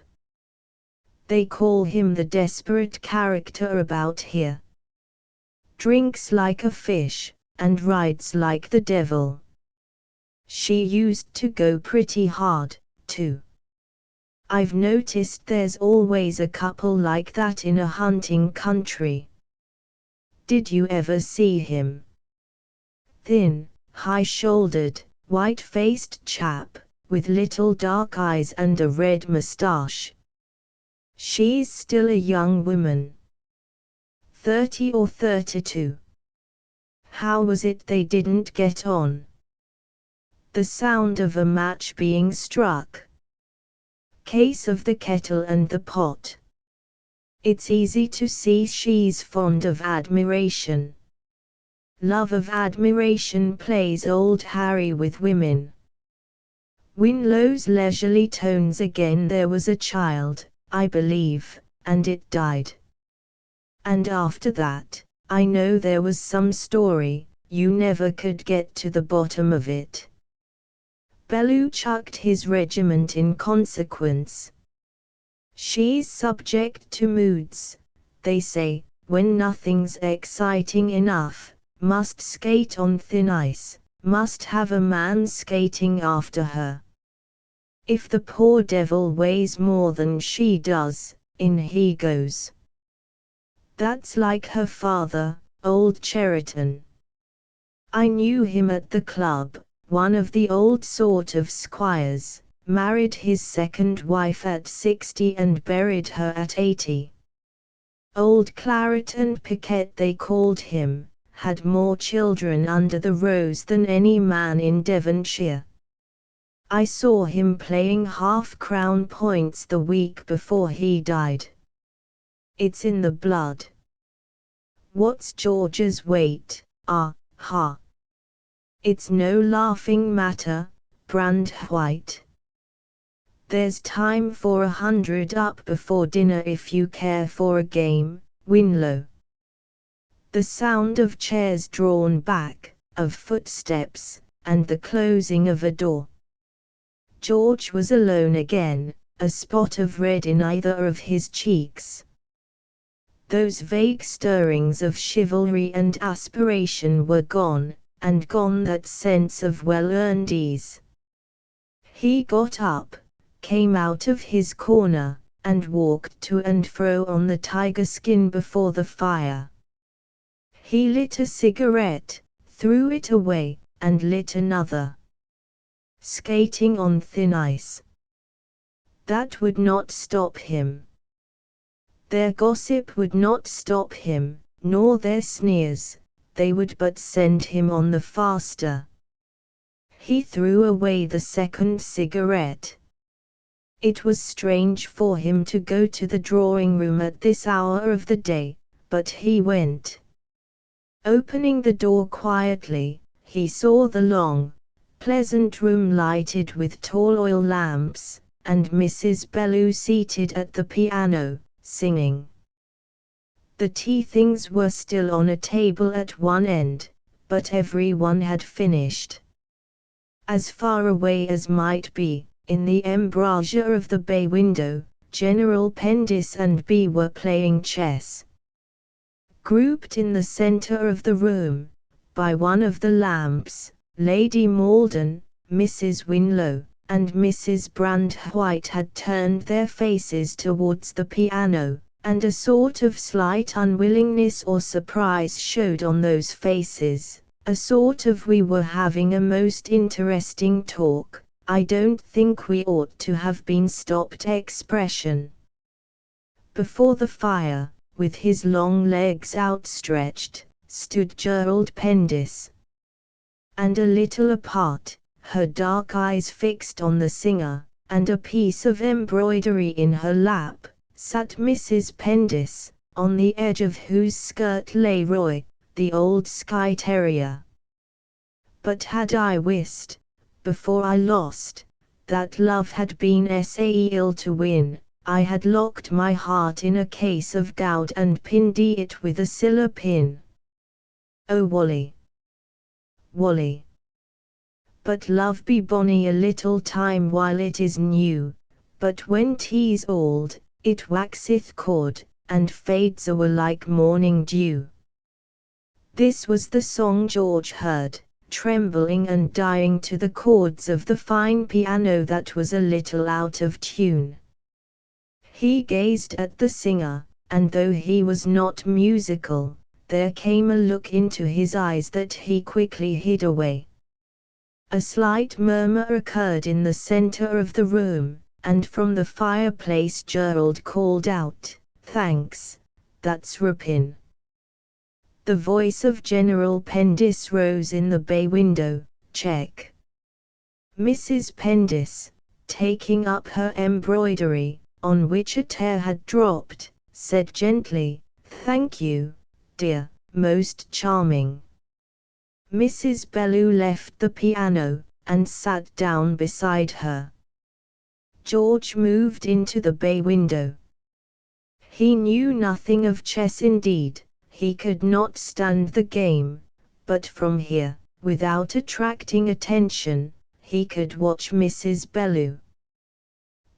They call him the desperate character about here. Drinks like a fish, and rides like the devil. She used to go pretty hard, too. I've noticed there's always a couple like that in a hunting country. Did you ever see him? Thin, high-shouldered, white-faced chap, with little dark eyes and a red moustache. She's still a young woman. 30 or 32. How was it they didn't get on? The sound of a match being struck. Case of the kettle and the pot. It's easy to see she's fond of admiration. Love of admiration plays old Harry with women. Winlow's leisurely tones again. There was a child, I believe, and it died. And after that, I know there was some story, you never could get to the bottom of it. Bellew chucked his regiment in consequence. She's subject to moods, they say, when nothing's exciting enough, must skate on thin ice, must have a man skating after her. If the poor devil weighs more than she does, in he goes. That's like her father, old Cheriton. I knew him at the club, one of the old sort of squires, married his second wife at 60 and buried her at 80. Old Claret and Piquet they called him, had more children under the rose than any man in Devonshire. I saw him playing half-crown points the week before he died. It's in the blood. What's George's weight? Ah, ha. It's no laughing matter, Brandwhite. There's time for 100 up before dinner if you care for a game, Winlow. The sound of chairs drawn back, of footsteps, and the closing of a door. George was alone again, a spot of red in either of his cheeks. Those vague stirrings of chivalry and aspiration were gone, and gone that sense of well-earned ease. He got up, came out of his corner, and walked to and fro on the tiger skin before the fire. He lit a cigarette, threw it away, and lit another. Skating on thin ice. That would not stop him. Their gossip would not stop him, nor their sneers, they would but send him on the faster. He threw away the second cigarette. It was strange for him to go to the drawing-room at this hour of the day, but he went. Opening the door quietly, he saw the long, pleasant room lighted with tall oil lamps, and Mrs. Bellew seated at the piano, singing. The tea things were still on a table at one end, but everyone had finished. As far away as might be, in the embrasure of the bay window, General Pendis and B were playing chess. Grouped in the center of the room, by one of the lamps, Lady Malden, Mrs. Winlow, and Mrs. Brandwhite had turned their faces towards the piano, and a sort of slight unwillingness or surprise showed on those faces, a sort of "we were having a most interesting talk, I don't think we ought to have been stopped" expression. Before the fire, with his long legs outstretched, stood Gerald Pendis. And a little apart, her dark eyes fixed on the singer, and a piece of embroidery in her lap, sat Mrs. Pendis, on the edge of whose skirt lay Roy, the old Skye terrier. But had I wist, before I lost, that love had been sae ill to win, I had locked my heart in a case of goud and pinned it with a siller pin. Oh Wally, Wally! But love be bonny a little time while it is new, but when 'tis old, it waxeth cold, and fades awa like morning dew. This was the song George heard, trembling and dying to the chords of the fine piano that was a little out of tune. He gazed at the singer, and though he was not musical, there came a look into his eyes that he quickly hid away. A slight murmur occurred in the center of the room, and from the fireplace Gerald called out, "Thanks, that's rapin." The voice of General Pendis rose in the bay window, "Check." Mrs. Pendis, taking up her embroidery, on which a tear had dropped, said gently, "Thank you, dear, most charming." Mrs. Bellew left the piano, and sat down beside her. George moved into the bay window. He knew nothing of chess indeed, he could not stand the game, but from here, without attracting attention, he could watch Mrs. Bellew.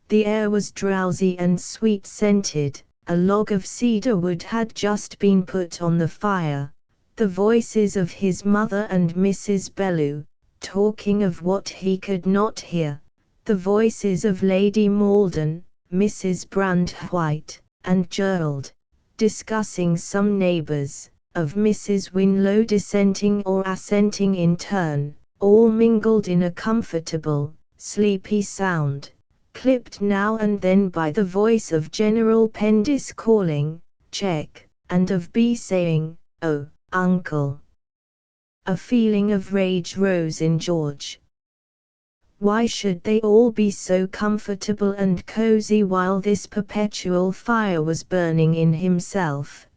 The air was drowsy and sweet-scented, a log of cedar wood had just been put on the fire. The voices of his mother and Mrs. Bellew, talking of what he could not hear, the voices of Lady Malden, Mrs. Brandwhite, and Gerald, discussing some neighbours, of Mrs. Winlow dissenting or assenting in turn, all mingled in a comfortable, sleepy sound, clipped now and then by the voice of General Pendis calling, "Check," and of B saying, "Oh, Uncle." A feeling of rage rose in George. Why should they all be so comfortable and cozy while this perpetual fire was burning in himself?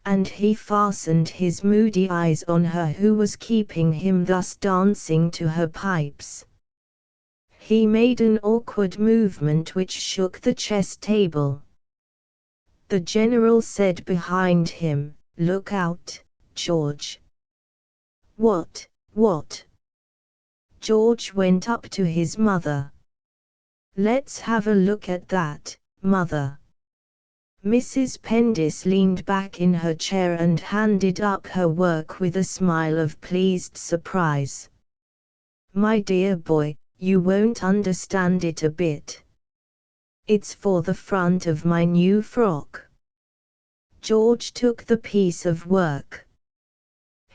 And he fastened his moody eyes on her who was keeping him thus dancing to her pipes. He made an awkward movement which shook the chess table. The general said behind him, "Look out, George." "What, what?" George went up to his mother. "Let's have a look at that, mother." Mrs. Pendis leaned back in her chair and handed up her work with a smile of pleased surprise. "My dear boy, you won't understand it a bit. It's for the front of my new frock." George took the piece of work.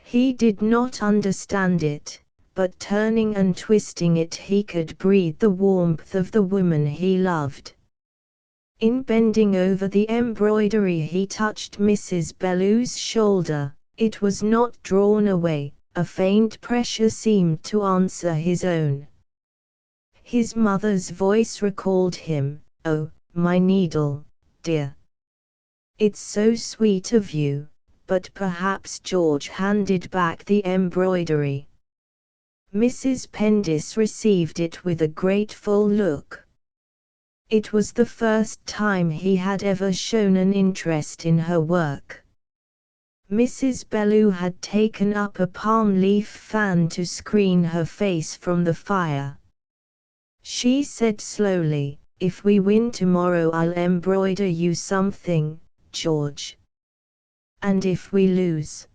He did not understand it, but turning and twisting it he could breathe the warmth of the woman he loved. In bending over the embroidery he touched Mrs. Bellew's shoulder. It was not drawn away, a faint pressure seemed to answer his own. His mother's voice recalled him. "Oh, my needle, dear. It's so sweet of you," but perhaps George handed back the embroidery. Mrs. Pendis received it with a grateful look. It was the first time he had ever shown an interest in her work. Mrs. Bellew had taken up a palm leaf fan to screen her face from the fire. She said slowly, "If we win tomorrow I'll embroider you something, George. And if we lose?"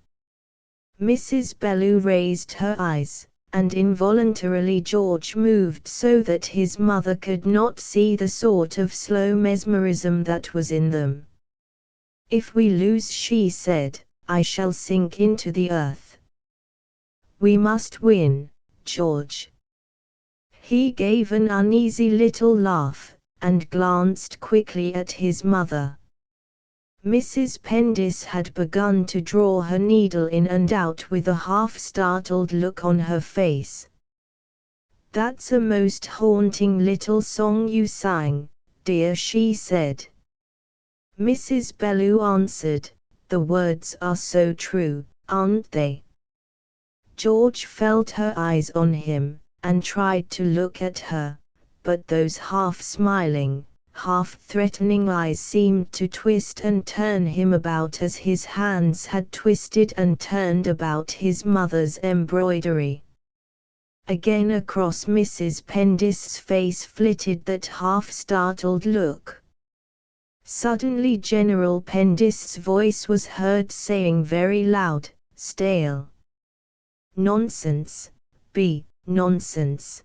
Mrs. Bellew raised her eyes, and involuntarily George moved so that his mother could not see the sort of slow mesmerism that was in them. "If we lose," she said, "I shall sink into the earth." "We must win, George." He gave an uneasy little laugh, and glanced quickly at his mother. Mrs. Pendis had begun to draw her needle in and out with a half-startled look on her face. "That's a most haunting little song you sang, dear," she said. Mrs. Bellew answered, "The words are so true, aren't they?" George felt her eyes on him, and tried to look at her, but those half-smiling, half-threatening eyes seemed to twist and turn him about as his hands had twisted and turned about his mother's embroidery. Again across Mrs. Pendis's face flitted that half-startled look. Suddenly General Pendis's voice was heard saying very loud, "Stale. Nonsense, nonsense.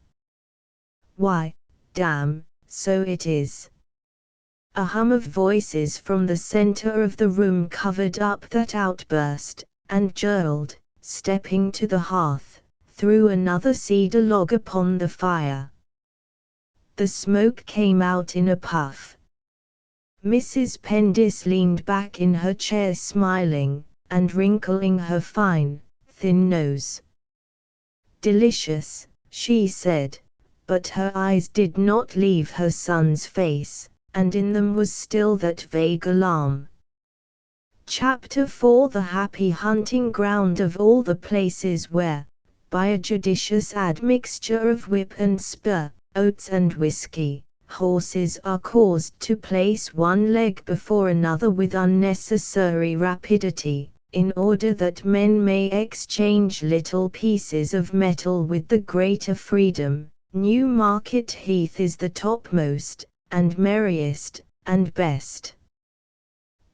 Why, damn, so it is." A hum of voices from the center of the room covered up that outburst, and Gerald, stepping to the hearth, threw another cedar log upon the fire. The smoke came out in a puff. Mrs. Pendis leaned back in her chair smiling, and wrinkling her fine, thin nose. "Delicious," she said, but her eyes did not leave her son's face, and in them was still that vague alarm. Chapter 4: The happy hunting ground of all the places where, by a judicious admixture of whip and spur, oats and whiskey, horses are caused to place one leg before another with unnecessary rapidity, in order that men may exchange little pieces of metal with the greater freedom, Newmarket Heath is the topmost, and merriest, and best.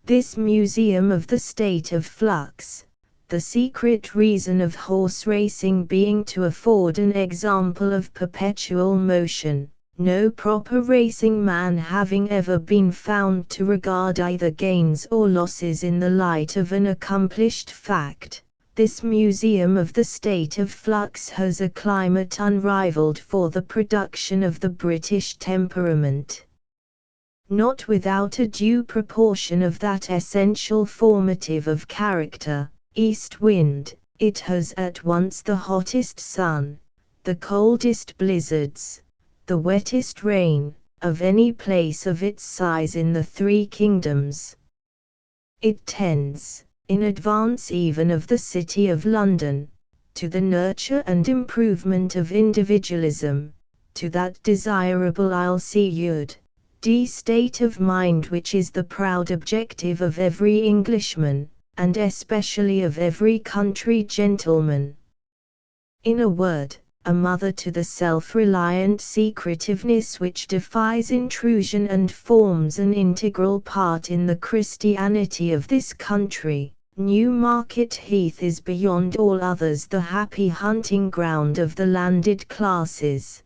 This museum of the state of flux, the secret reason of horse racing being to afford an example of perpetual motion, no proper racing man having ever been found to regard either gains or losses in the light of an accomplished fact, this museum of the state of flux has a climate unrivaled for the production of the British temperament. Not without a due proportion of that essential formative of character, east wind, it has at once the hottest sun, the coldest blizzards, the wettest rain, of any place of its size in the three kingdoms. It tends, in advance even of the City of London, to the nurture and improvement of individualism, to that desirable state of mind which is the proud objective of every Englishman, and especially of every country gentleman. In a word, a mother to the self-reliant secretiveness which defies intrusion and forms an integral part in the Christianity of this country. Newmarket Heath is beyond all others the happy hunting ground of the landed classes.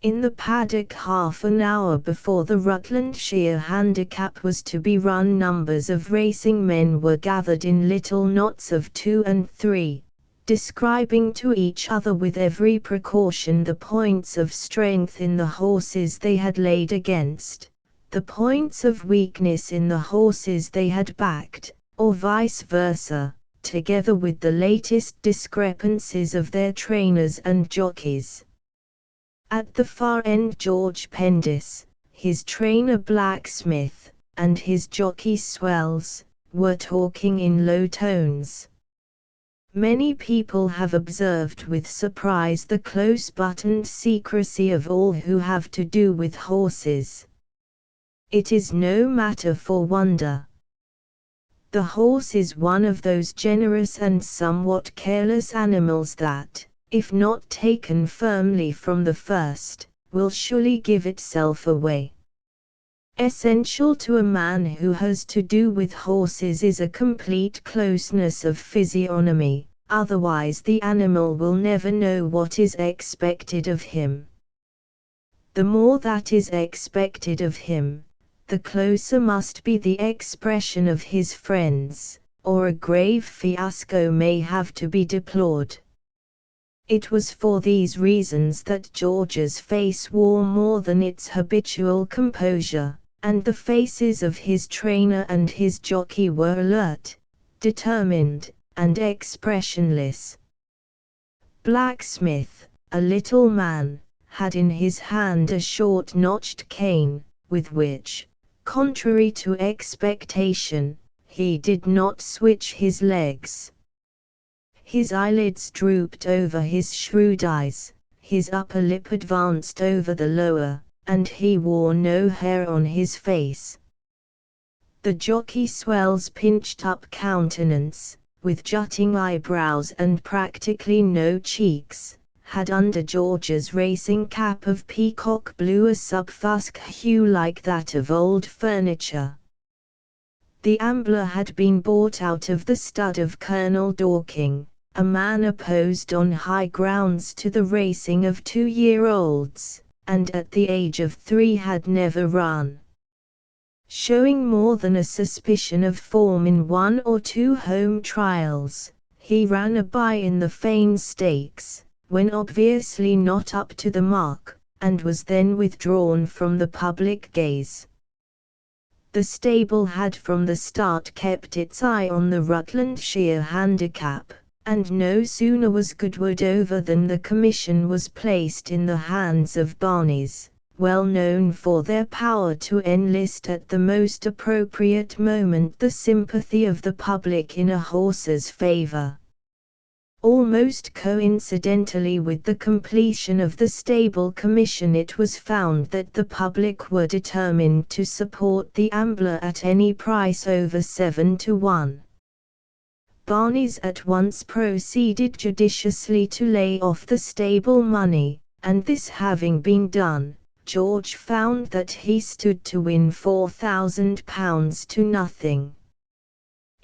In the paddock half an hour before the Rutlandshire Handicap was to be run, numbers of racing men were gathered in little knots of 2 and 3, describing to each other with every precaution the points of strength in the horses they had laid against, the points of weakness in the horses they had backed, or vice versa, together with the latest discrepancies of their trainers and jockeys. At the far end George Pendis, his trainer Blacksmith, and his jockey Swells, were talking in low tones. Many people have observed with surprise the close-buttoned secrecy of all who have to do with horses. It is no matter for wonder. The horse is one of those generous and somewhat careless animals that, if not taken firmly from the first, will surely give itself away. Essential to a man who has to do with horses is a complete closeness of physiognomy, otherwise the animal will never know what is expected of him. The more that is expected of him, the closer must be the expression of his friends, or a grave fiasco may have to be deplored. It was for these reasons that George's face wore more than its habitual composure, and the faces of his trainer and his jockey were alert, determined, and expressionless. Blacksmith, a little man, had in his hand a short notched cane, with which, contrary to expectation, he did not switch his legs. His eyelids drooped over his shrewd eyes, his upper lip advanced over the lower, and he wore no hair on his face. The jockey Swell's pinched-up countenance, with jutting eyebrows and practically no cheeks, had under George's racing cap of peacock blue a subfusc hue like that of old furniture. The Ambler had been bought out of the stud of Colonel Dorking, a man opposed on high grounds to the racing of 2-year-olds, and at the age of 3 had never run. Showing more than a suspicion of form in 1 or 2 home trials, he ran a bye in the Fane Stakes, when obviously not up to the mark, and was then withdrawn from the public gaze. The stable had from the start kept its eye on the Rutlandshire Handicap, and no sooner was Goodwood over than the commission was placed in the hands of Barneys, well known for their power to enlist at the most appropriate moment the sympathy of the public in a horse's favour. Almost coincidentally with the completion of the stable commission, it was found that the public were determined to support the Ambler at any price over 7 to 1. Barneys at once proceeded judiciously to lay off the stable money, and this having been done, George found that he stood to win £4,000 to nothing.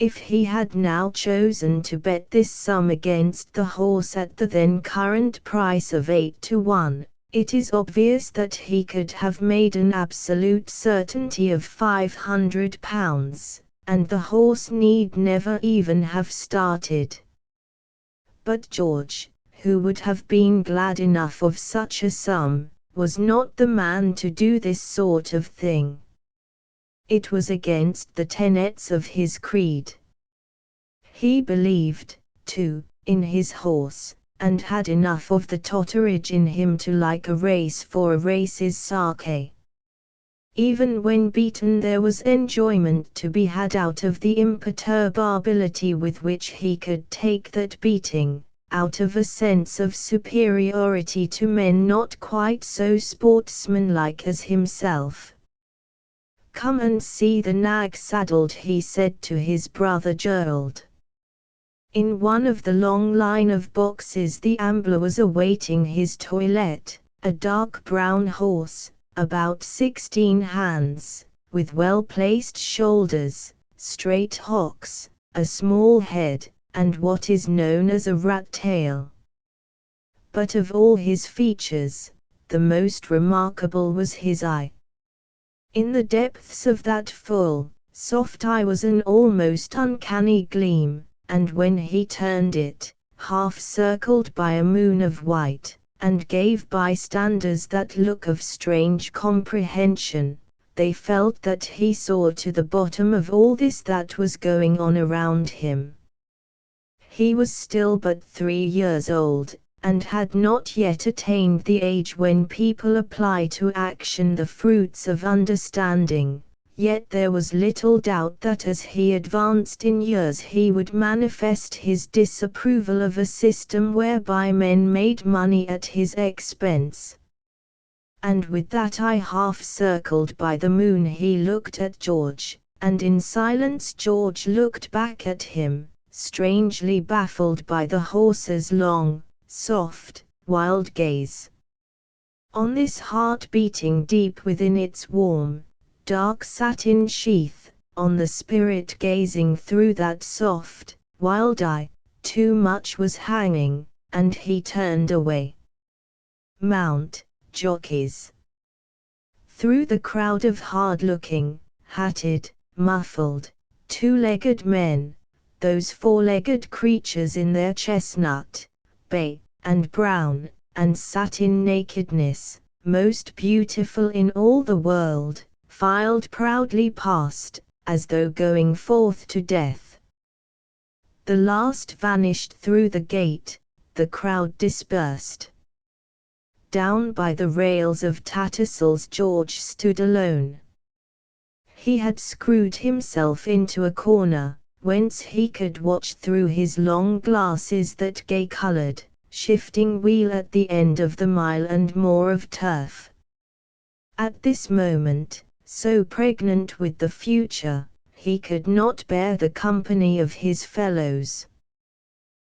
If he had now chosen to bet this sum against the horse at the then current price of 8 to 1, it is obvious that he could have made an absolute certainty of £500, and the horse need never even have started. But George, who would have been glad enough of such a sum, was not the man to do this sort of thing. It was against the tenets of his creed. He believed, too, in his horse, and had enough of the totterage in him to like a race for a race's sake. Even when beaten there was enjoyment to be had out of the imperturbability with which he could take that beating, out of a sense of superiority to men not quite so sportsmanlike as himself. "Come and see the nag saddled," he said to his brother Gerald. In one of the long line of boxes the ambler was awaiting his toilet, a dark brown horse, about 16 hands, with well-placed shoulders, straight hocks, a small head, and what is known as a rat tail. But of all his features, the most remarkable was his eye. In the depths of that full, soft eye was an almost uncanny gleam, and when he turned it, half circled by a moon of white, and gave bystanders that look of strange comprehension, they felt that he saw to the bottom of all this that was going on around him. He was still but 3 years old, and had not yet attained the age when people apply to action the fruits of understanding, yet there was little doubt that as he advanced in years he would manifest his disapproval of a system whereby men made money at his expense. And with that eye half circled by the moon he looked at George, and in silence George looked back at him, strangely baffled by the horse's long, soft, wild gaze. On this heart beating deep within its warm, dark satin sheath, on the spirit gazing through that soft, wild eye, too much was hanging, and he turned away. Mount, jockeys. Through the crowd of hard-looking, hatted, muffled, two-legged men, those four-legged creatures in their chestnut, bay, and brown, and satin nakedness, most beautiful in all the world, filed proudly past, as though going forth to death. The last vanished through the gate, the crowd dispersed. Down by the rails of Tattersall's George stood alone. He had screwed himself into a corner, whence he could watch through his long glasses that gay-coloured, shifting wheel at the end of the mile and more of turf. At this moment, so pregnant with the future, he could not bear the company of his fellows.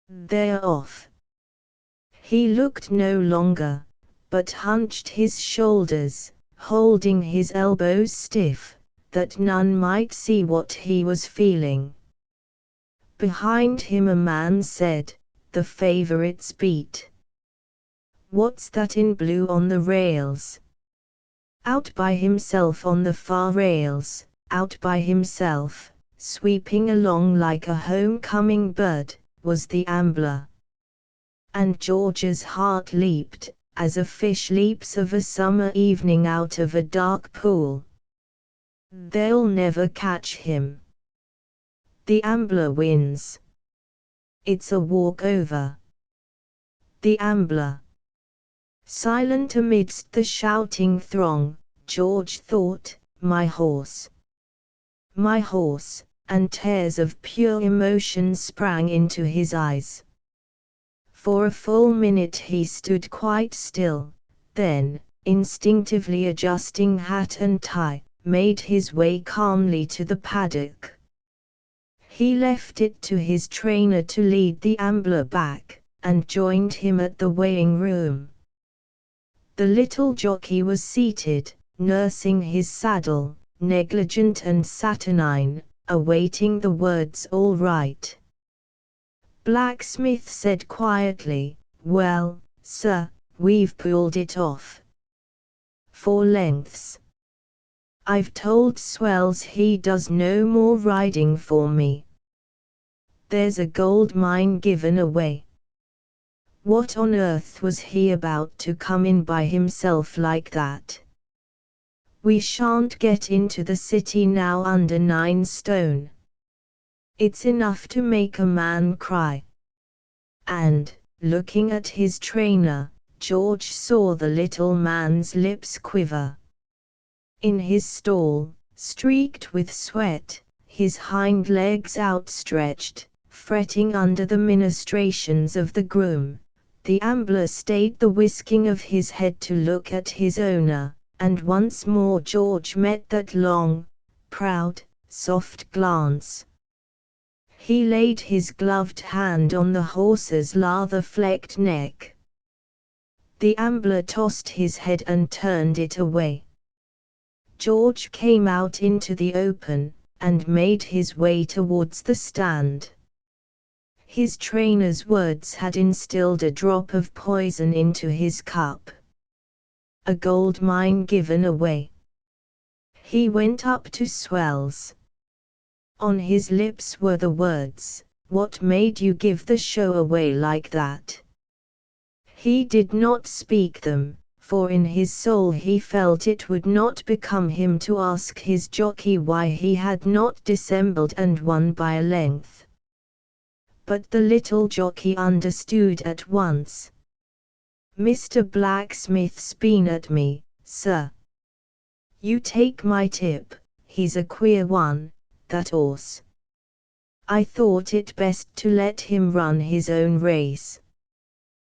They're off. He looked no longer, but hunched his shoulders, holding his elbows stiff, that none might see what he was feeling. Behind him a man said, "The favourites beat." "What's that in blue on the rails?" Out by himself on the far rails, out by himself, sweeping along like a home-coming bird, was the ambler. And George's heart leaped, as a fish leaps of a summer evening out of a dark pool. They'll never catch him. The ambler wins. It's a walk-over. The ambler. Silent amidst the shouting throng, George thought, my horse, and tears of pure emotion sprang into his eyes. For a full minute he stood quite still, then, instinctively adjusting hat and tie, made his way calmly to the paddock. He left it to his trainer to lead the ambler back, and joined him at the weighing room. The little jockey was seated, nursing his saddle, negligent and saturnine, awaiting the words "all right." Blacksmith said quietly, "Well, sir, we've pulled it off. 4 lengths. I've told Swells he does no more riding for me. There's a gold mine given away." What on earth was he about to come in by himself like that? "We shan't get into the city now under 9 stone. It's enough to make a man cry." And, looking at his trainer, George saw the little man's lips quiver. In his stall, streaked with sweat, his hind legs outstretched, fretting under the ministrations of the groom, the ambler stayed the whisking of his head to look at his owner, and once more George met that long, proud, soft glance. He laid his gloved hand on the horse's lather-flecked neck. The ambler tossed his head and turned it away. George came out into the open, and made his way towards the stand. His trainer's words had instilled a drop of poison into his cup. A gold mine given away. He went up to Swells. On his lips were the words, "What made you give the show away like that?" He did not speak them, for in his soul he felt it would not become him to ask his jockey why he had not dissembled and won by a length. But the little jockey understood at once. "Mr. Blacksmith's been at me, sir. You take my tip, he's a queer one, that 'orse. I thought it best to let him run his own race.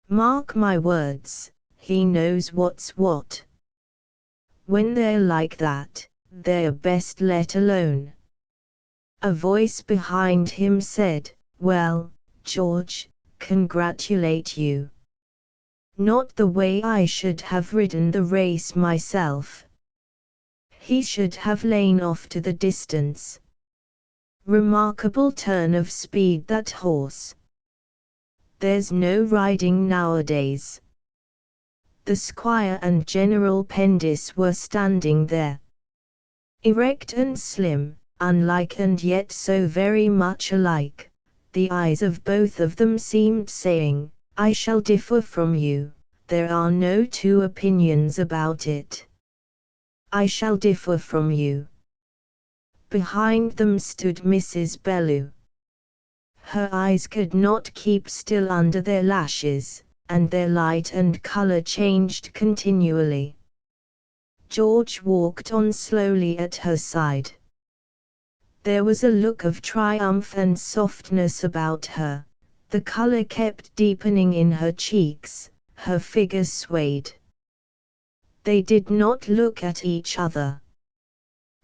Mark my words, he knows what's what. When they're like that, they're best let alone." A voice behind him said, "Well, George, congratulate you. Not the way I should have ridden the race myself. He should have lain off to the distance. Remarkable turn of speed that horse. There's no riding nowadays." The squire and General Pendis were standing there. Erect and slim, unlike and yet so very much alike. The eyes of both of them seemed saying, "I shall differ from you, there are no two opinions about it. I shall differ from you." Behind them stood Mrs. Bellew. Her eyes could not keep still under their lashes, and their light and color changed continually. George walked on slowly at her side. There was a look of triumph and softness about her, the color kept deepening in her cheeks, her figure swayed. They did not look at each other.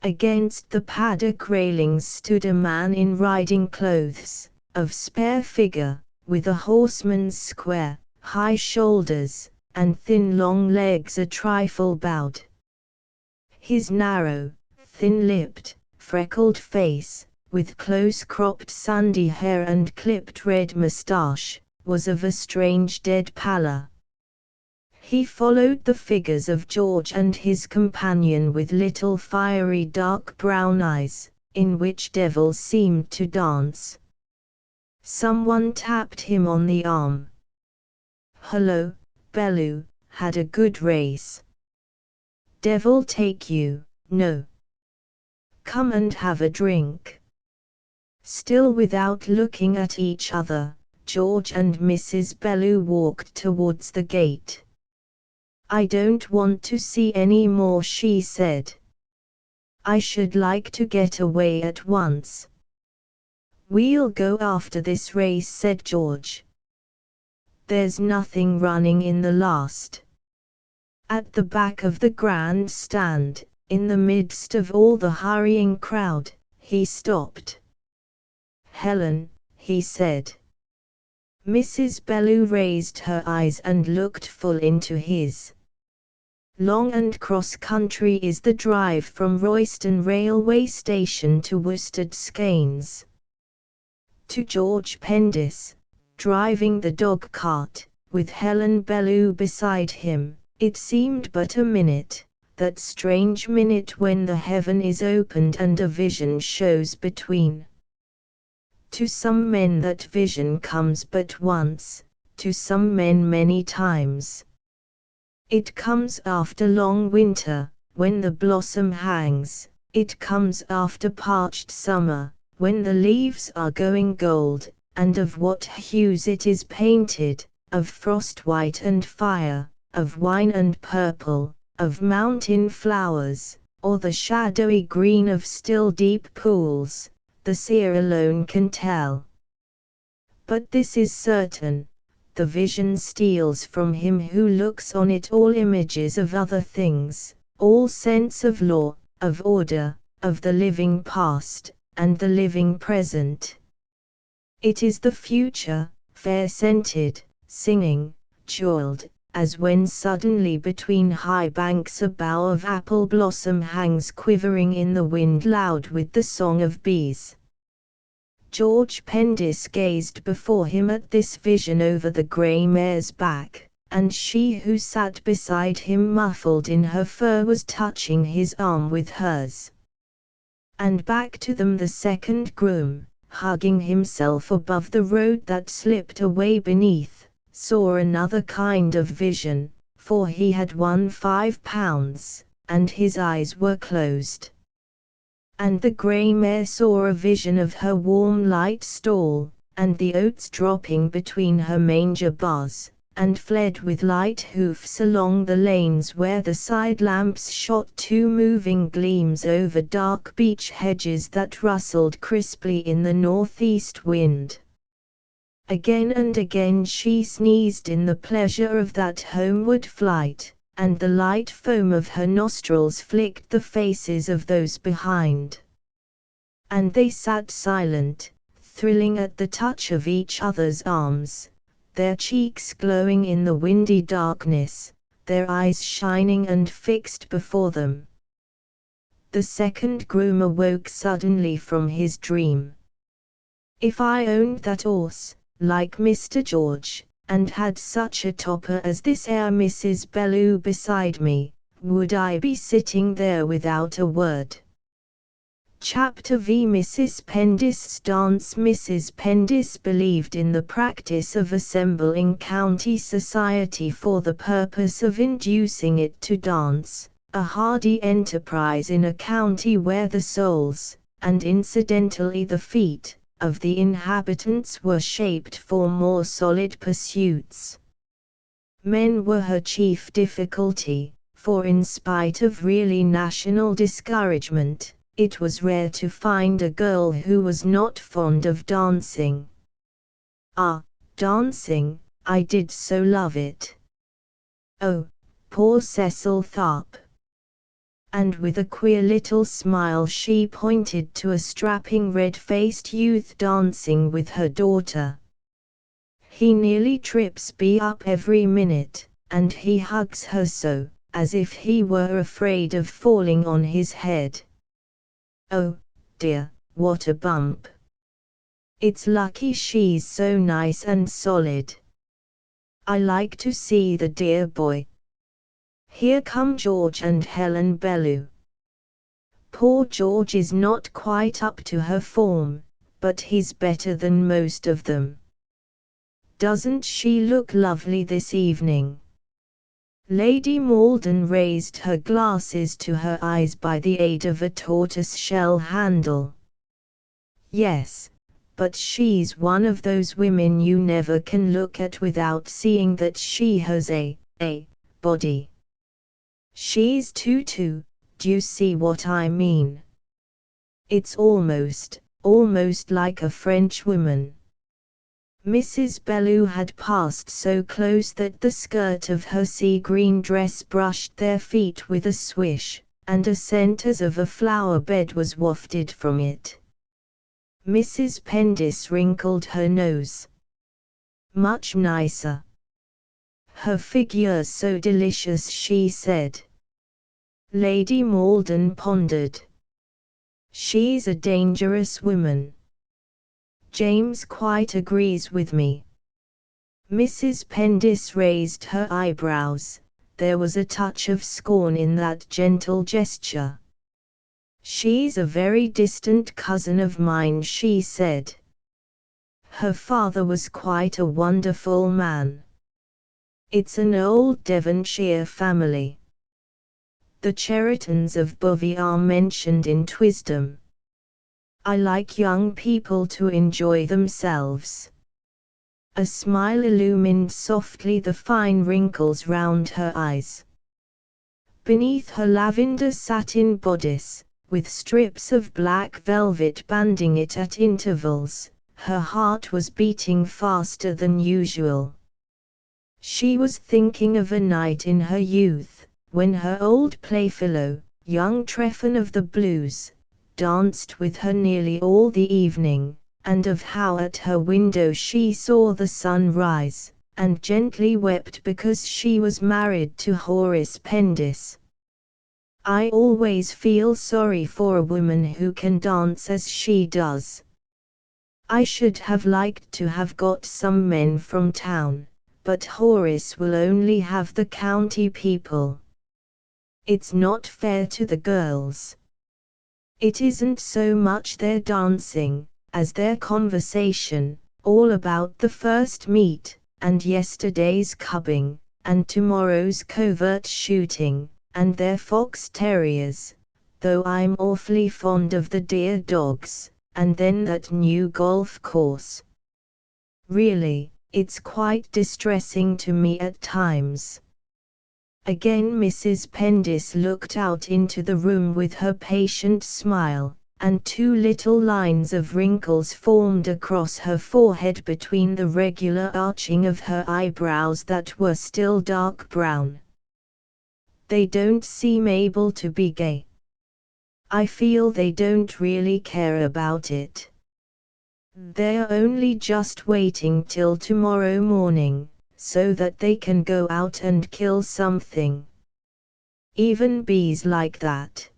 Against the paddock railings stood a man in riding clothes, of spare figure, with a horseman's square, high shoulders, and thin long legs a trifle bowed. His narrow, thin-lipped, freckled face, with close-cropped sandy hair and clipped red moustache, was of a strange dead pallor. He followed the figures of George and his companion with little fiery dark brown eyes, in which devils seemed to dance. Someone tapped him on the arm. "Hullo, Bellew, had a good race." "Devil take you, no. Come and have a drink." Still without looking at each other, George and Mrs. Bellew walked towards the gate. "I don't want to see any more," she said. "I should like to get away at once." "We'll go after this race," said George. "There's nothing running in the last." At the back of the grand stand, in the midst of all the hurrying crowd, he stopped. "Helen," he said. Mrs. Bellew raised her eyes and looked full into his. "Long and cross-country is the drive from Royston railway station to Worstead Skeins." To George Pendis, driving the dog-cart, with Helen Bellew beside him, it seemed but a minute, that strange minute when the heaven is opened and a vision shows between. To some men that vision comes but once, to some men many times. It comes after long winter, when the blossom hangs, it comes after parched summer, when the leaves are going gold, and of what hues it is painted, of frost white and fire, of wine and purple, of mountain flowers, or the shadowy green of still deep pools, the seer alone can tell. But this is certain, the vision steals from him who looks on it all images of other things, all sense of law, of order, of the living past, and the living present. It is the future, fair-scented, singing, jeweled, as when suddenly between high banks a bough of apple blossom hangs quivering in the wind loud with the song of bees. George Pendis gazed before him at this vision over the grey mare's back, and she who sat beside him muffled in her fur was touching his arm with hers. And back to them the second groom, hugging himself above the road that slipped away beneath, saw another kind of vision, for he had won £5, and his eyes were closed. And the grey mare saw a vision of her warm light stall, and the oats dropping between her manger bars, and fled with light hoofs along the lanes where the side lamps shot two moving gleams over dark beech hedges that rustled crisply in the northeast wind. Again and again she sneezed in the pleasure of that homeward flight, and the light foam of her nostrils flicked the faces of those behind. And they sat silent, thrilling at the touch of each other's arms, their cheeks glowing in the windy darkness, their eyes shining and fixed before them. The second groom awoke suddenly from his dream. "If I owned that horse, like Mr. George, and had such a topper as this 'ere Mrs. Bellew beside me, would I be sitting there without a word?" Chapter V. Mrs. Pendis's dance. Mrs. Pendis believed in the practice of assembling county society for the purpose of inducing it to dance, a hardy enterprise in a county where the souls, and incidentally the feet, of the inhabitants were shaped for more solid pursuits. Men were her chief difficulty, for in spite of really national discouragement, it was rare to find a girl who was not fond of dancing. Ah, dancing, I did so love it. Oh, poor Cecil Tharp. And with a queer little smile she pointed to a strapping red-faced youth dancing with her daughter. He nearly trips Bea up every minute, and he hugs her so, as if he were afraid of falling on his head. Oh, dear, what a bump. It's lucky she's so nice and solid. I like to see the dear boy. Here come George and Helen Bellew. Poor George is not quite up to her form, but he's better than most of them. Doesn't she look lovely this evening? Lady Malden raised her glasses to her eyes by the aid of a tortoise-shell handle. Yes, but she's one of those women you never can look at without seeing that she has a body. She's too, do you see what I mean? It's almost like a French woman. Mrs. Bellew had passed so close that the skirt of her sea-green dress brushed their feet with a swish, and a scent as of a flower bed was wafted from it. Mrs. Pendis wrinkled her nose. Much nicer. Her figure so delicious, she said. Lady Malden pondered. She's a dangerous woman. James quite agrees with me. Mrs. Pendis raised her eyebrows. There was a touch of scorn in that gentle gesture. She's a very distant cousin of mine, she said. Her father was quite a wonderful man. It's an old Devonshire family. The Cheritons of Bovey are mentioned in Twisdom. I like young people to enjoy themselves. A smile illumined softly the fine wrinkles round her eyes. Beneath her lavender satin bodice, with strips of black velvet banding it at intervals, her heart was beating faster than usual. She was thinking of a night in her youth, when her old playfellow, young Treffan of the Blues, danced with her nearly all the evening, and of how at her window she saw the sun rise, and gently wept because she was married to Horace Pendis. I always feel sorry for a woman who can dance as she does. I should have liked to have got some men from town, but Horace will only have the county people. It's not fair to the girls. It isn't so much their dancing, as their conversation, all about the first meet, and yesterday's cubbing, and tomorrow's covert shooting, and their fox terriers, though I'm awfully fond of the dear dogs, and then that new golf course. Really, it's quite distressing to me at times. Again Mrs. Pendis looked out into the room with her patient smile, and two little lines of wrinkles formed across her forehead between the regular arching of her eyebrows that were still dark brown. They don't seem able to be gay. I feel they don't really care about it. They're only just waiting till tomorrow morning, so that they can go out and kill something. Even bees like that.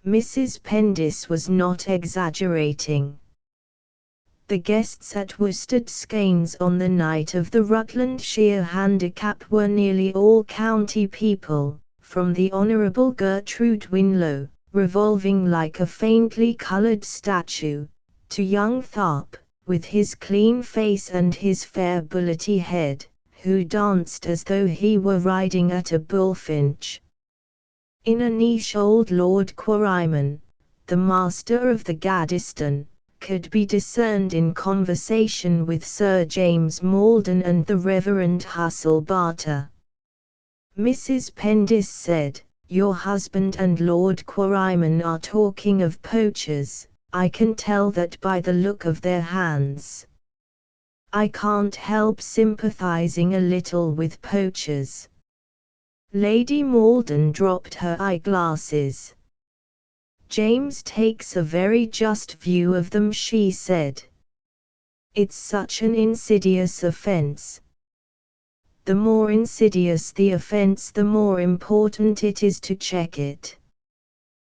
Mrs. Pendis was not exaggerating. The guests at Worsted Skeynes on the night of the Rutlandshire Handicap were nearly all county people, from the Honourable Gertrude Winlow, revolving like a faintly coloured statue, to young Tharp, with his clean face and his fair bullety head, who danced as though he were riding at a bullfinch. In a niche old Lord Quarryman, the master of the Gaddesden, could be discerned in conversation with Sir James Maldon and the Reverend Hussel Barter. Mrs. Pendis said, "Your husband and Lord Quarryman are talking of poachers. I can tell that by the look of their hands. I can't help sympathizing a little with poachers." Lady Maldon dropped her eyeglasses. "James takes a very just view of them," she said. "It's such an insidious offense. The more insidious the offense, the more important it is to check it.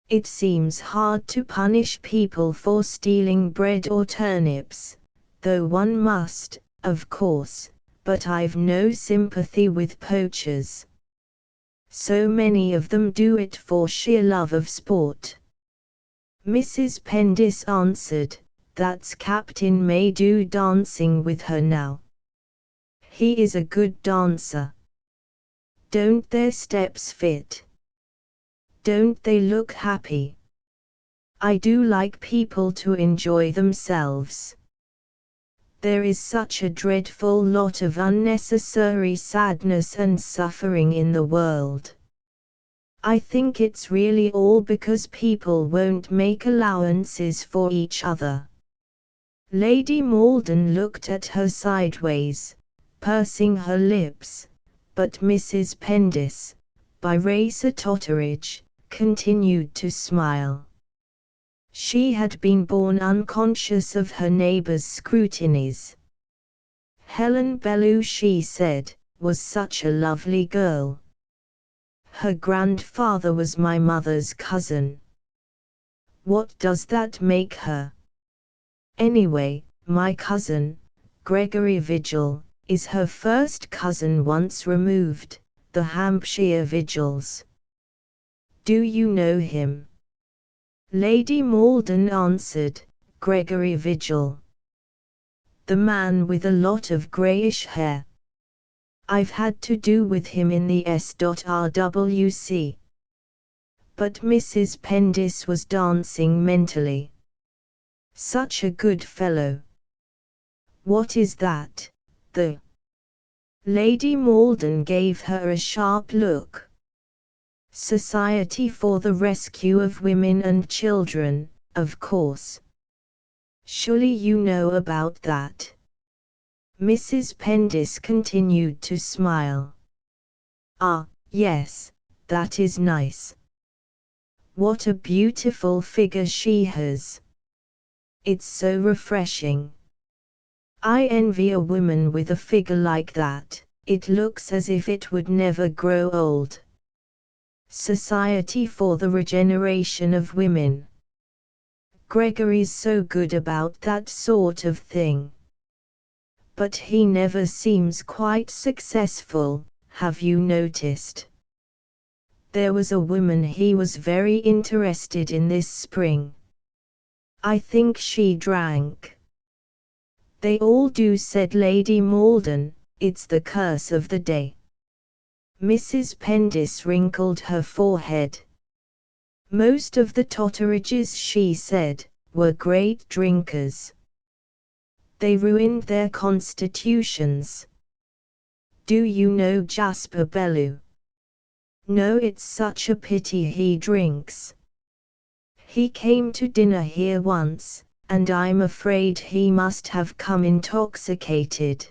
It seems hard to punish people for stealing bread or turnips, though one must, of course, but I've no sympathy with poachers. So many of them do it for sheer love of sport." Mrs. Pendis answered, "That's Captain Maydew dancing with her now. He is a good dancer. Don't their steps fit? Don't they look happy? I do like people to enjoy themselves. There is such a dreadful lot of unnecessary sadness and suffering in the world. I think it's really all because people won't make allowances for each other." Lady Maldon looked at her sideways, pursing her lips, but Mrs. Pendis, by race or totterage, continued to smile. She had been born unconscious of her neighbours' scrutinies. "Helen Bellew," she said, "was such a lovely girl. Her grandfather was my mother's cousin. What does that make her? Anyway, my cousin, Gregory Vigil, is her first cousin once removed, the Hampshire Vigils. Do you know him?" Lady Maldon answered, "Gregory Vigil. The man with a lot of greyish hair. I've had to do with him in the S.R.W.C. But Mrs. Pendis was dancing mentally. "Such a good fellow. What is that, the?" Lady Maldon gave her a sharp look. "Society for the Rescue of Women and Children, of course. Surely you know about that." Mrs. Pendis continued to smile. "Ah, yes, that is nice. What a beautiful figure she has. It's so refreshing. I envy a woman with a figure like that. It looks as if it would never grow old. Society for the Regeneration of Women. Gregory's so good about that sort of thing. But he never seems quite successful, have you noticed? There was a woman he was very interested in this spring. I think she drank. They all do, said Lady Malden. It's the curse of the day. Mrs. Pendis wrinkled her forehead. Most of the Totteridges, she said, were great drinkers. They ruined their constitutions. Do you know Jasper Bellew? No, it's such a pity he drinks. He came to dinner here once, and I'm afraid he must have come intoxicated.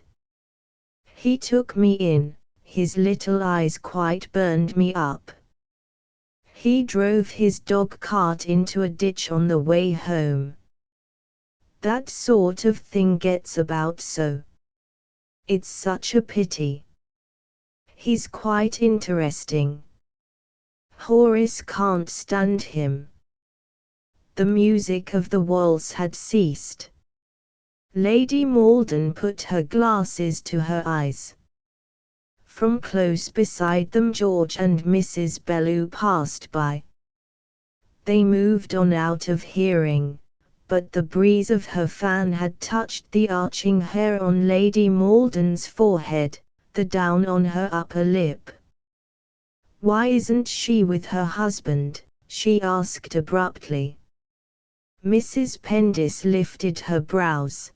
He took me in, his little eyes quite burned me up. He drove his dog cart into a ditch on the way home. That sort of thing gets about so. It's such a pity. He's quite interesting. Horace can't stand him. The music of the waltz had ceased. Lady Malden put her glasses to her eyes. From close beside them George and Mrs. Bellew passed by. They moved on out of hearing, but the breeze of her fan had touched the arching hair on Lady Malden's forehead, the down on her upper lip. Why isn't she with her husband? She asked abruptly. Mrs. Pendis lifted her brows.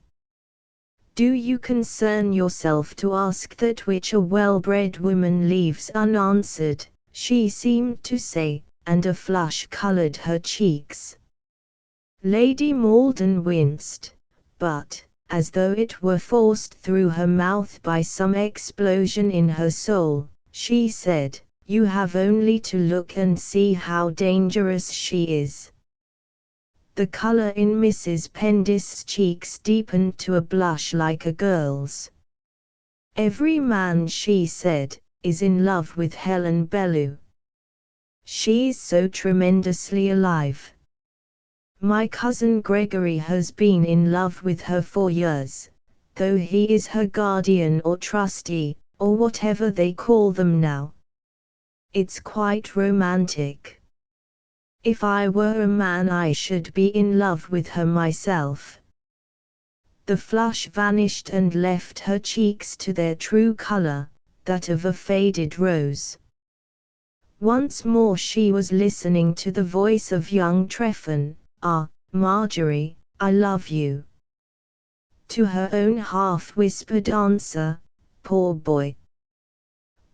Do you concern yourself to ask that which a well-bred woman leaves unanswered, she seemed to say, and a flush colored her cheeks. Lady Malden winced, but, as though it were forced through her mouth by some explosion in her soul, she said, you have only to look and see how dangerous she is. The color in Mrs. Pendis' cheeks deepened to a blush like a girl's. Every man, she said, is in love with Helen Bellew. She's so tremendously alive. My cousin Gregory has been in love with her for years, though he is her guardian or trustee, or whatever they call them now. It's quite romantic. If I were a man I should be in love with her myself. The flush vanished and left her cheeks to their true color, that of a faded rose. Once more she was listening to the voice of young Treffan. Ah, Marjorie, I love you. To her own half-whispered answer, poor boy.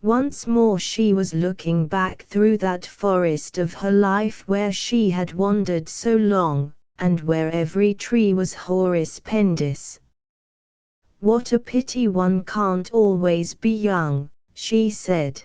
Once more she was looking back through that forest of her life where she had wandered so long, and where every tree was Horace Pendis. What a pity one can't always be young, she said.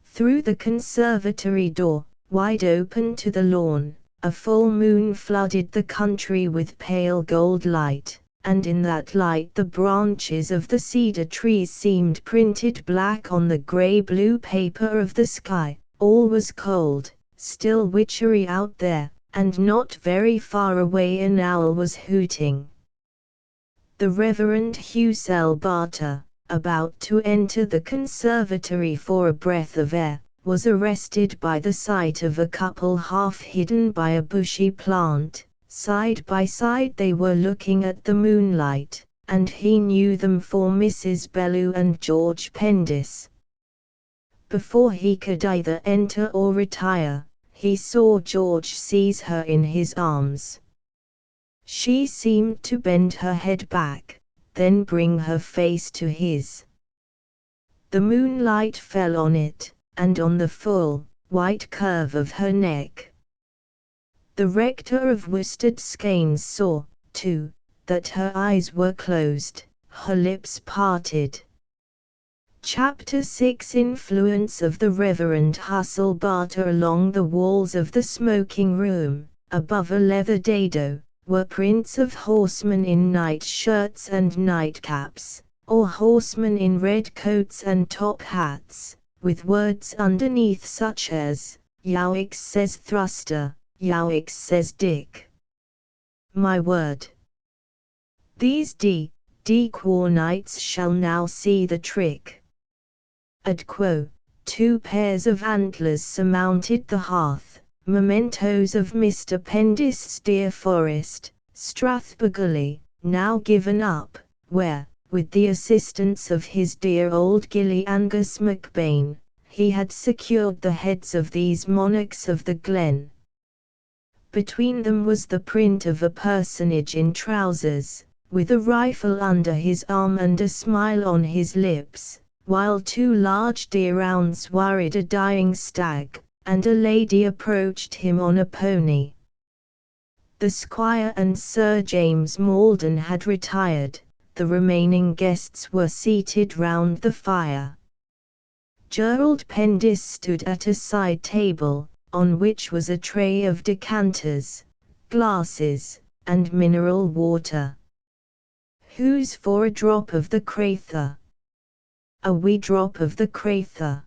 Through the conservatory door, wide open to the lawn, a full moon flooded the country with pale gold light, and in that light the branches of the cedar trees seemed printed black on the grey-blue paper of the sky. All was cold, still witchery out there, and not very far away an owl was hooting. The Reverend Hussell Barter, about to enter the conservatory for a breath of air, was arrested by the sight of a couple half hidden by a bushy plant. Side by side they were looking at the moonlight, and he knew them for Mrs. Bellew and George Pendis. Before he could either enter or retire, he saw George seize her in his arms. She seemed to bend her head back, then bring her face to his. The moonlight fell on it, and on the full, white curve of her neck. The rector of Worstead Skeins saw, too, that her eyes were closed, her lips parted. Chapter 6 Influence of the Reverend Hussell Barter. Along the walls of the smoking room, above a leather dado, were prints of horsemen in night-shirts and nightcaps, or horsemen in red coats and top hats, with words underneath such as, "Yowix says Thruster, Yowix says Dick." My word! These D-Quor knights shall now see the trick. Ad quo, 2 pairs of antlers surmounted the hearth, mementos of Mr. Pendist's dear forest, Strathbogaly, now given up, where, with the assistance of his dear old gilly Angus MacBain, he had secured the heads of these monarchs of the glen. Between them was the print of a personage in trousers, with a rifle under his arm and a smile on his lips, while 2 large deerhounds worried a dying stag, and a lady approached him on a pony. The squire and Sir James Maldon had retired, the remaining guests were seated round the fire. Gerald Pendis stood at a side table, on which was a tray of decanters, glasses, and mineral water. "Who's for a drop of the Crather?" "A wee drop of the Crather."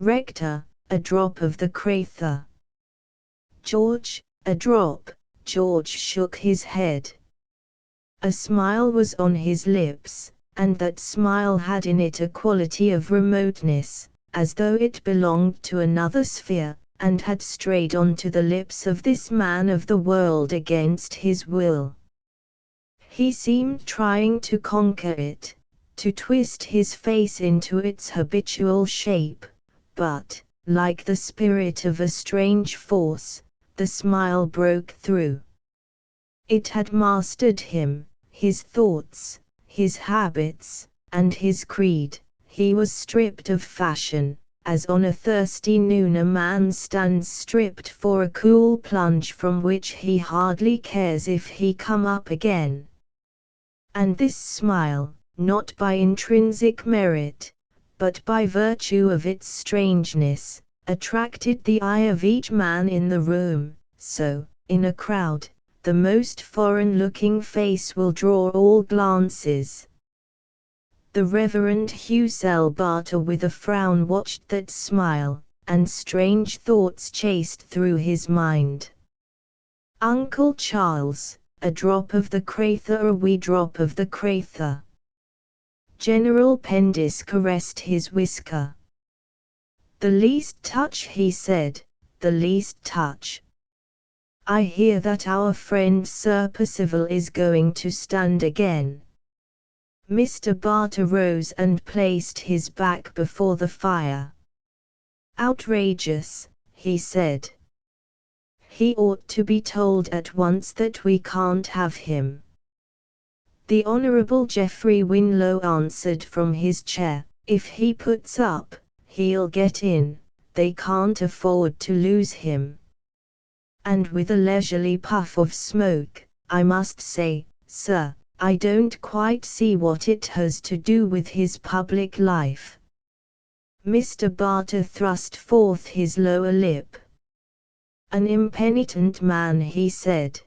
"Rector, a drop of the Crather." "George, a drop." George shook his head. A smile was on his lips, and that smile had in it a quality of remoteness, as though it belonged to another sphere, and had strayed onto the lips of this man of the world against his will. He seemed trying to conquer it, to twist his face into its habitual shape, but, like the spirit of a strange force, the smile broke through. It had mastered him, his thoughts, his habits, and his creed. He was stripped of fashion, as on a thirsty noon a man stands stripped for a cool plunge from which he hardly cares if he come up again. And this smile, not by intrinsic merit, but by virtue of its strangeness, attracted the eye of each man in the room. So, in a crowd, the most foreign-looking face will draw all glances. The Reverend Hussell Barter with a frown watched that smile, and strange thoughts chased through his mind. "Uncle Charles, a drop of the Crather, a wee drop of the Crather." General Pendis caressed his whisker. "The least touch," he said, "the least touch. I hear that our friend Sir Percival is going to stand again." Mr. Barter rose and placed his back before the fire. "Outrageous," he said. "He ought to be told at once that we can't have him." The Honourable Geoffrey Winlow answered from his chair, "If he puts up, he'll get in, they can't afford to lose him." And with a leisurely puff of smoke, "I must say, sir, I don't quite see what it has to do with his public life." Mr. Barter thrust forth his lower lip. "An impenitent man," he said.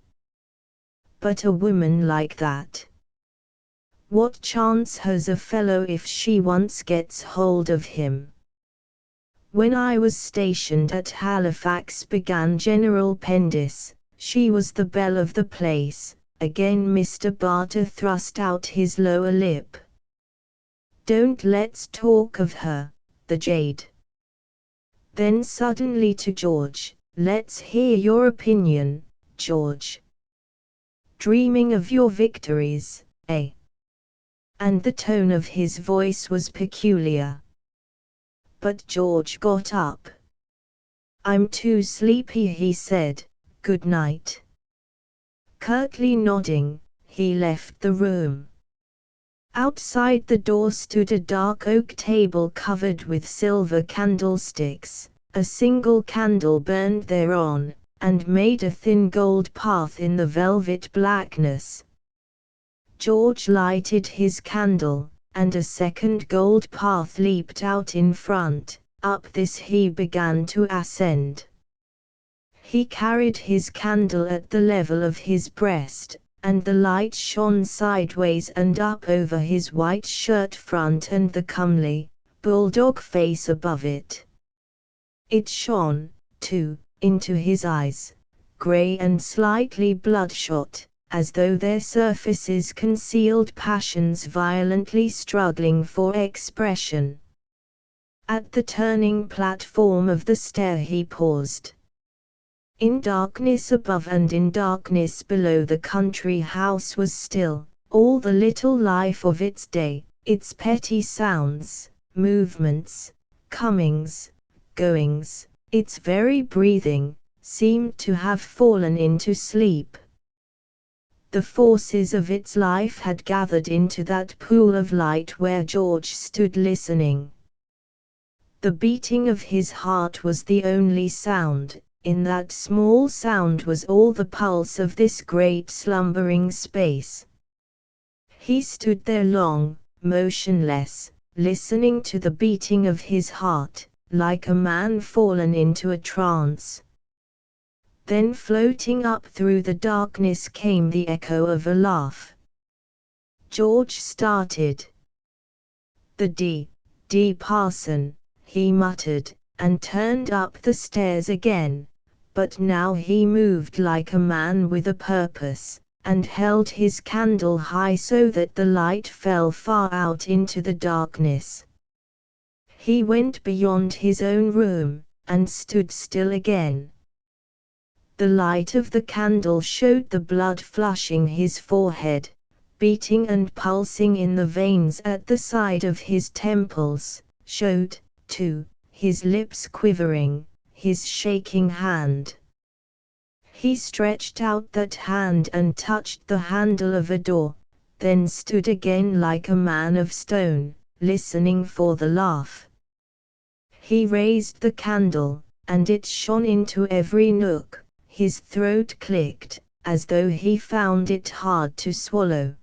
"But a woman like that. What chance has a fellow if she once gets hold of him?" "When I was stationed at Halifax," began General Pendis, "she was the belle of the place." Again Mr. Barter thrust out his lower lip. "Don't let's talk of her, the jade." Then suddenly to George, "Let's hear your opinion, George. Dreaming of your victories, eh?" And the tone of his voice was peculiar. But George got up. "I'm too sleepy," he said. "Good night." Curtly nodding, he left the room. Outside the door stood a dark oak table covered with silver candlesticks. A single candle burned thereon, and made a thin gold path in the velvet blackness. George lighted his candle, and a second gold path leaped out in front. Up this he began to ascend. He carried his candle at the level of his breast, and the light shone sideways and up over his white shirt front and the comely, bulldog face above it. It shone, too, into his eyes, grey and slightly bloodshot, as though their surfaces concealed passions violently struggling for expression. At the turning platform of the stair he paused. In darkness above and in darkness below, the country house was still, all the little life of its day, its petty sounds, movements, comings, goings, its very breathing, seemed to have fallen into sleep. The forces of its life had gathered into that pool of light where George stood listening. The beating of his heart was the only sound. In that small sound was all the pulse of this great slumbering space. He stood there long, motionless, listening to the beating of his heart, like a man fallen into a trance. Then floating up through the darkness came the echo of a laugh. George started. "The D. Parson," he muttered, and turned up the stairs again. But now he moved like a man with a purpose, and held his candle high so that the light fell far out into the darkness. He went beyond his own room, and stood still again. The light of the candle showed the blood flushing his forehead, beating and pulsing in the veins at the side of his temples, showed, too, his lips quivering, his shaking hand. He stretched out that hand and touched the handle of a door, then stood again like a man of stone, listening for the laugh. He raised the candle, and it shone into every nook. His throat clicked, as though he found it hard to swallow.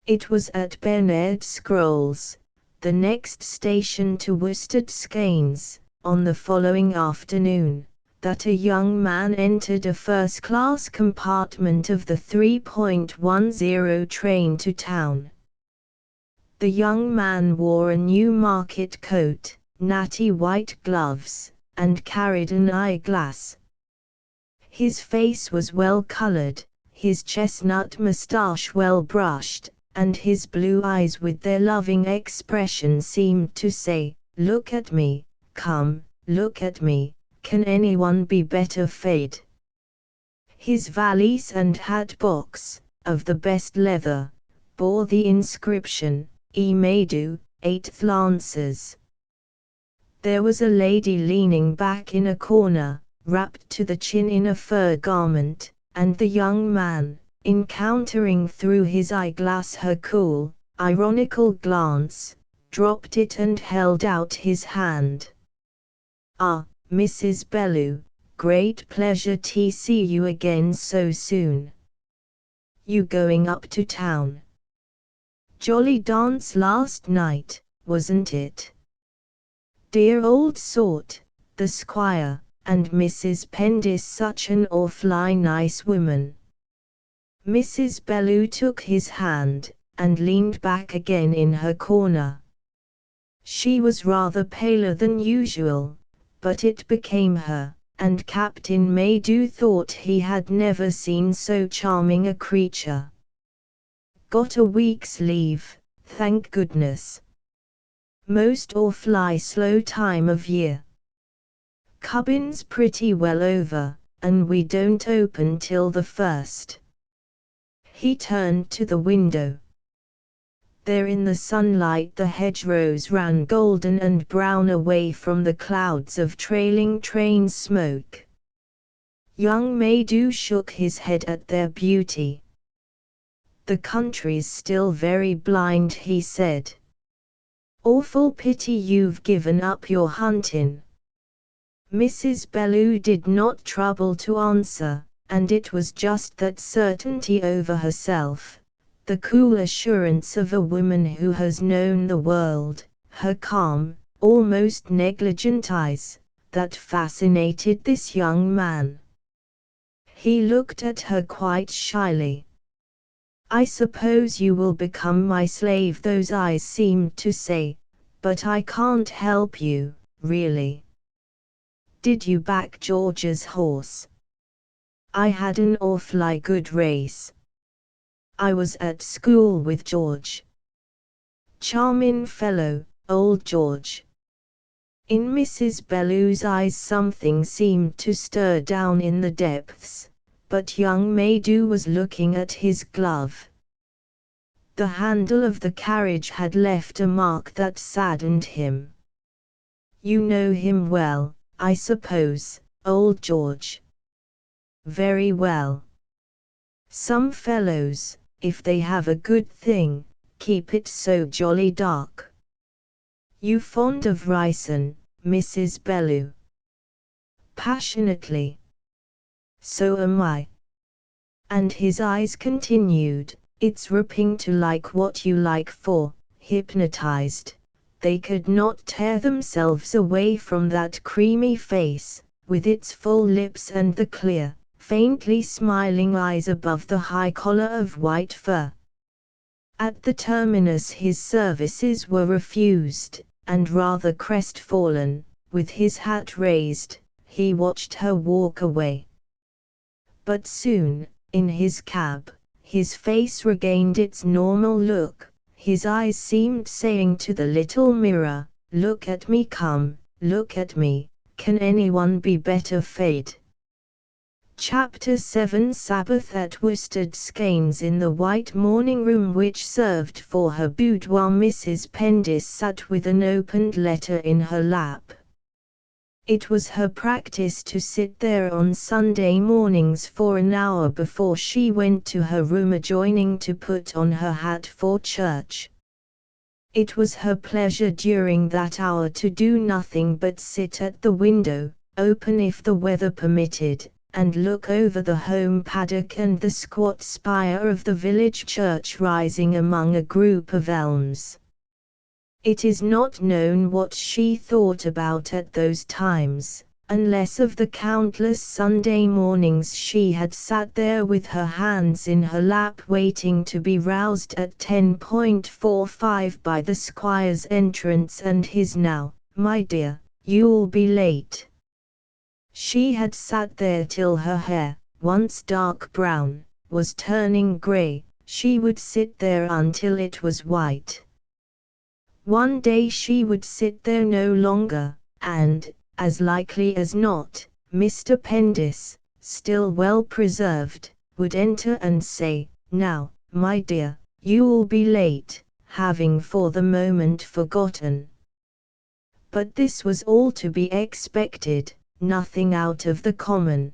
It was at Bernard Scrolls, the next station to Worsted Skeynes, on the following afternoon, that a young man entered a first-class compartment of the 3.10 train to town. The young man wore a new market coat, natty white gloves, and carried an eyeglass. His face was well colored, his chestnut mustache well brushed, and his blue eyes with their loving expression seemed to say, "Look at me, come, look at me, can anyone be better fed?" His valise and hat box, of the best leather, bore the inscription, "E may do, 8th Lancers." There was a lady leaning back in a corner, wrapped to the chin in a fur garment, and the young man, encountering through his eyeglass her cool, ironical glance, dropped it and held out his hand. "Ah, Mrs. Bellew, great pleasure to see you again so soon. You going up to town? Jolly dance last night, wasn't it? Dear old sort, the Squire, and Mrs. Pendis such an awfully nice woman." Mrs. Bellew took his hand, and leaned back again in her corner. She was rather paler than usual, but it became her, and Captain Maydew thought he had never seen so charming a creature. "Got a week's leave, thank goodness. Most awfully slow time of year. Cubbin's pretty well over, and we don't open till the 1st. He turned to the window. There in the sunlight the hedgerows ran golden and brown away from the clouds of trailing train smoke. Young Maydew shook his head at their beauty. "The country's still very blind," he said. "Awful pity you've given up your huntin'." Mrs. Bellew did not trouble to answer, and it was just that certainty over herself, the cool assurance of a woman who has known the world, her calm, almost negligent eyes, that fascinated this young man. He looked at her quite shyly. "I suppose you will become my slave," those eyes seemed to say, "but I can't help you, really." "Did you back George's horse?" "I had an awfully good race. I was at school with George. Charming fellow, old George." In Mrs. Bellew's eyes something seemed to stir down in the depths, but young Maydew was looking at his glove. The handle of the carriage had left a mark that saddened him. "You know him well, I suppose, old George?" "Very well. Some fellows, if they have a good thing, keep it so jolly dark." "You fond of ricin, Mrs. Bellew?" "Passionately." "So am I." And his eyes continued, "It's ripping to like what you like, for, hypnotized, they could not tear themselves away from that creamy face, with its full lips and the clear, faintly smiling eyes above the high collar of white fur." At the terminus his services were refused, and rather crestfallen, with his hat raised, he watched her walk away. But soon, in his cab, his face regained its normal look, his eyes seemed saying to the little mirror, "Look at me, come, look at me, can anyone be better fed?" Chapter 7 Sabbath at Worsted Skeins. In the white morning room which served for her boudoir, Mrs. Pendis sat with an opened letter in her lap. It was her practice to sit there on Sunday mornings for an hour before she went to her room adjoining to put on her hat for church. It was her pleasure during that hour to do nothing but sit at the window, open if the weather permitted, and look over the home paddock and the squat spire of the village church rising among a group of elms. It is not known what she thought about at those times, unless of the countless Sunday mornings she had sat there with her hands in her lap waiting to be roused at 10:45 by the squire's entrance and his "Now, my dear, you'll be late." She had sat there till her hair, once dark brown, was turning grey. She would sit there until it was white. One day she would sit there no longer, and, as likely as not, Mr. Pendis, still well preserved, would enter and say, "Now, my dear, you'll be late," having for the moment forgotten. But this was all to be expected, nothing out of the common.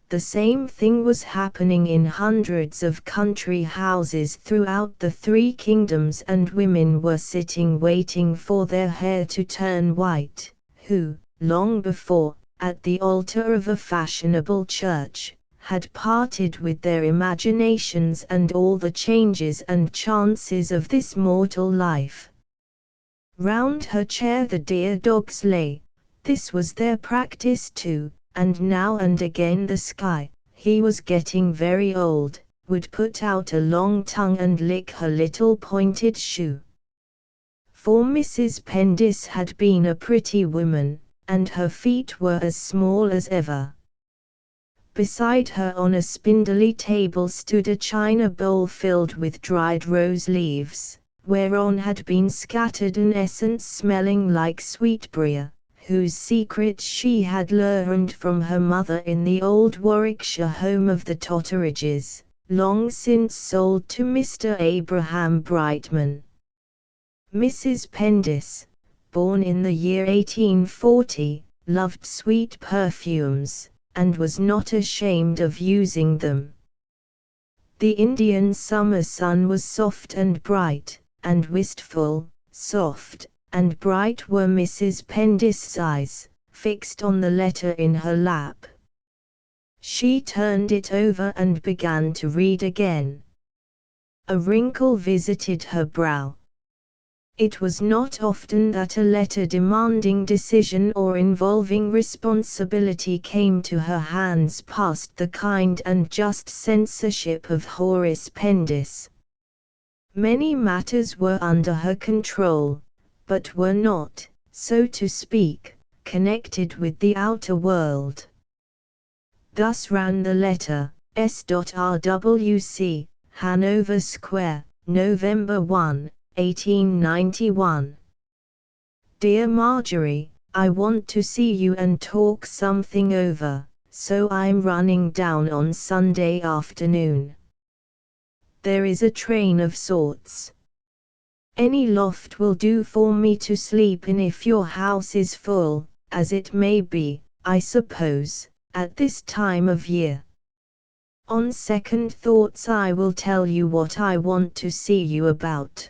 The same thing was happening in hundreds of country houses throughout the three kingdoms, and women were sitting waiting for their hair to turn white, who, long before, at the altar of a fashionable church, had parted with their imaginations and all the changes and chances of this mortal life. Round her chair the dear dogs lay. This was their practice too, and now and again the sky, he was getting very old, would put out a long tongue and lick her little pointed shoe. For Mrs. Pendis had been a pretty woman, and her feet were as small as ever. Beside her on a spindly table stood a china bowl filled with dried rose leaves, whereon had been scattered an essence smelling like sweetbriar, whose secret she had learned from her mother in the old Warwickshire home of the Totteridges, long since sold to Mr. Abraham Brightman. Mrs. Pendis, born in the year 1840, loved sweet perfumes, and was not ashamed of using them. The Indian summer sun was soft and bright, and wistful, soft, and bright were Mrs. Pendis's eyes, fixed on the letter in her lap. She turned it over and began to read again. A wrinkle visited her brow. It was not often that a letter demanding decision or involving responsibility came to her hands past the kind and just censorship of Horace Pendis. Many matters were under her control, but were not, so to speak, connected with the outer world. Thus ran the letter, S.R.W.C., Hanover Square, November 1, 1891. Dear Marjorie, I want to see you and talk something over, so I'm running down on Sunday afternoon. There is a train of sorts. Any loft will do for me to sleep in if your house is full, as it may be, I suppose, at this time of year. On second thoughts I will tell you what I want to see you about.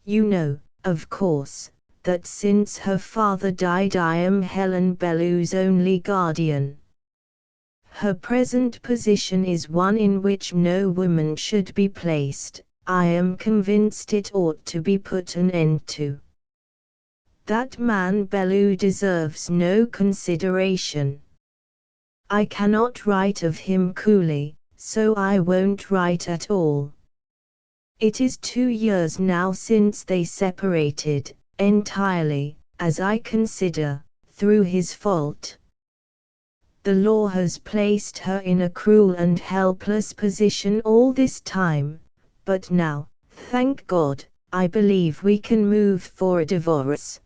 You know, of course, that since her father died I am Helen Bellew's only guardian. Her present position is one in which no woman should be placed. I am convinced it ought to be put an end to. That man Bellew deserves no consideration. I cannot write of him coolly, so I won't write at all. It is 2 years now since they separated, entirely, as I consider, through his fault. The law has placed her in a cruel and helpless position all this time, but now, thank God, I believe we can move for a divorce.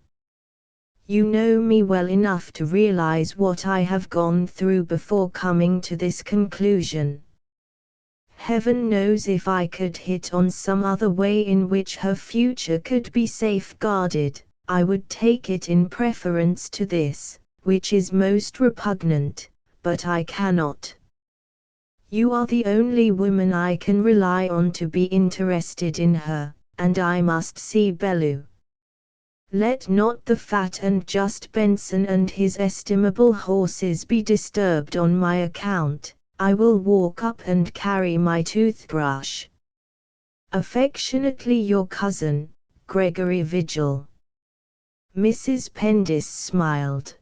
You know me well enough to realize what I have gone through before coming to this conclusion. Heaven knows if I could hit on some other way in which her future could be safeguarded, I would take it in preference to this, which is most repugnant, but I cannot. You are the only woman I can rely on to be interested in her, and I must see Bellew. Let not the fat and just Benson and his estimable horses be disturbed on my account. I will walk up and carry my toothbrush. Affectionately your cousin, Gregory Vigil. Mrs. Pendis smiled.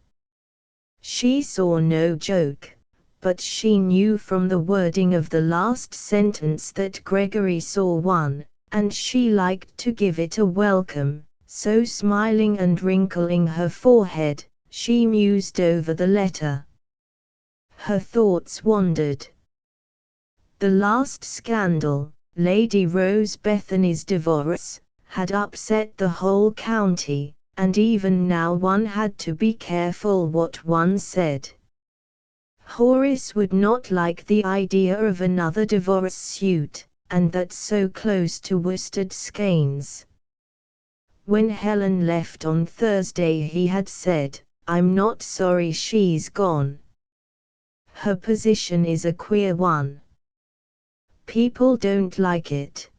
She saw no joke, but she knew from the wording of the last sentence that Gregory saw one, and she liked to give it a welcome, so smiling and wrinkling her forehead, she mused over the letter. Her thoughts wandered. The last scandal, Lady Rose Bethany's divorce, had upset the whole county, and even now one had to be careful what one said. Horace would not like the idea of another divorce suit, and that so close to Worsted Skeins. When Helen left on Thursday he had said, "I'm not sorry she's gone. Her position is a queer one. People don't like it."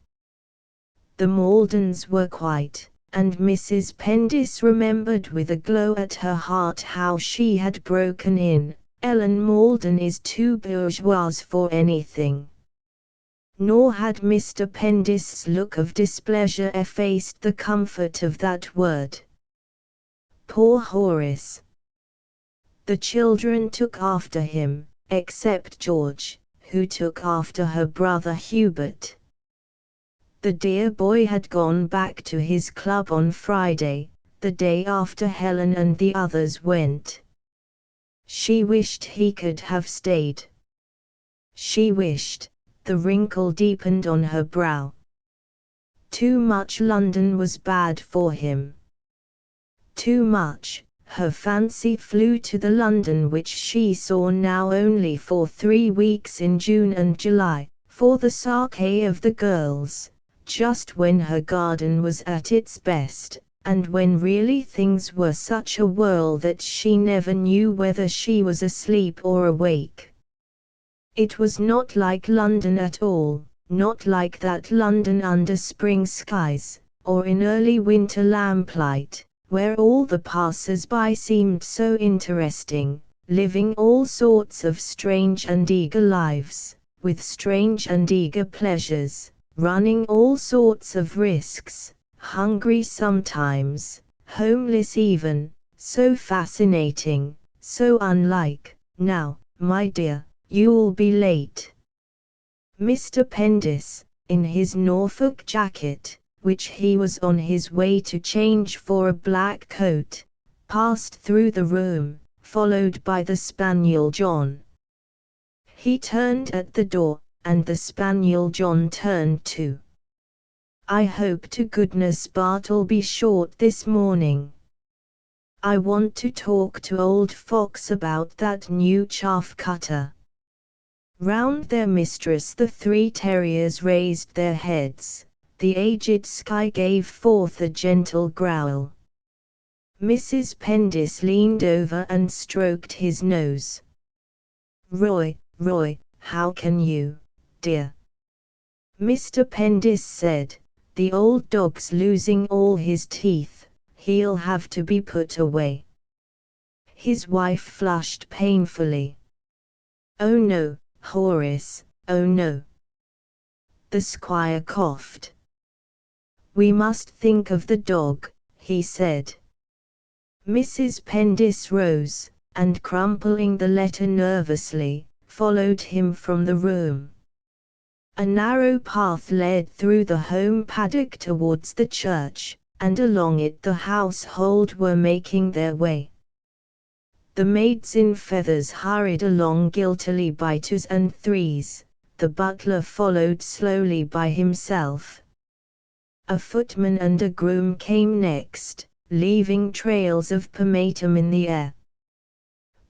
The Maldons were quite, and Mrs. Pendis remembered with a glow at her heart how she had broken in, "Ellen Maldon is too bourgeois for anything." Nor had Mr. Pendis's look of displeasure effaced the comfort of that word. Poor Horace. The children took after him, except George, who took after her brother Hubert. The dear boy had gone back to his club on Friday, the day after Helen and the others went. She wished he could have stayed. She wished, the wrinkle deepened on her brow. Too much London was bad for him. Too much. Her fancy flew to the London which she saw now only for 3 weeks in June and July, for the sake of the girls, just when her garden was at its best, and when really things were such a whirl that she never knew whether she was asleep or awake. It was not like London at all, not like that London under spring skies, or in early winter lamplight, where all the passers-by seemed so interesting, living all sorts of strange and eager lives, with strange and eager pleasures, running all sorts of risks, hungry sometimes, homeless even, so fascinating, so unlike. Now, my dear, you'll be late. Mr. Pendis, in his Norfolk jacket, which he was on his way to change for a black coat, passed through the room, followed by the spaniel John. He turned at the door, and the spaniel John turned too. I hope to goodness Bart'll be short this morning. I want to talk to old Fox about that new chaff cutter. Round their mistress the three terriers raised their heads. The aged Skye gave forth a gentle growl. Mrs. Pendis leaned over and stroked his nose. Roy, how can you, dear? Mr. Pendis said, the old dog's losing all his teeth, he'll have to be put away. His wife flushed painfully. Oh no, Horace, oh no. The squire coughed. We must think of the dog, he said. Mrs. Pendis rose, and crumpling the letter nervously, followed him from the room. A narrow path led through the home paddock towards the church, and along it the household were making their way. The maids in feathers hurried along guiltily by twos and threes, the butler followed slowly by himself. A footman and a groom came next, leaving trails of pomatum in the air.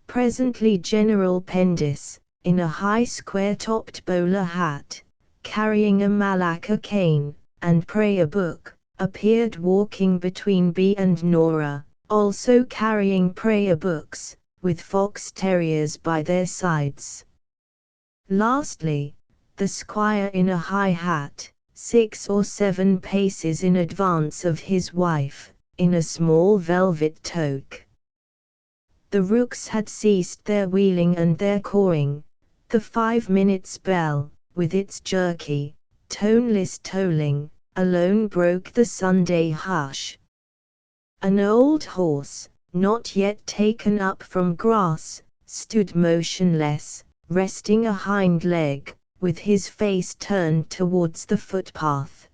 Presently General Pendis, in a high square-topped bowler hat, carrying a Malacca cane, and prayer book, appeared walking between Bee and Nora, also carrying prayer books, with fox terriers by their sides. Lastly, the squire in a high hat, 6 or 7 paces in advance of his wife, in a small velvet toque. The rooks had ceased their wheeling and their cawing. The 5 minutes bell, with its jerky, toneless tolling, alone broke the Sunday hush. An old horse, not yet taken up from grass, stood motionless, resting a hind leg, with his face turned towards the footpath.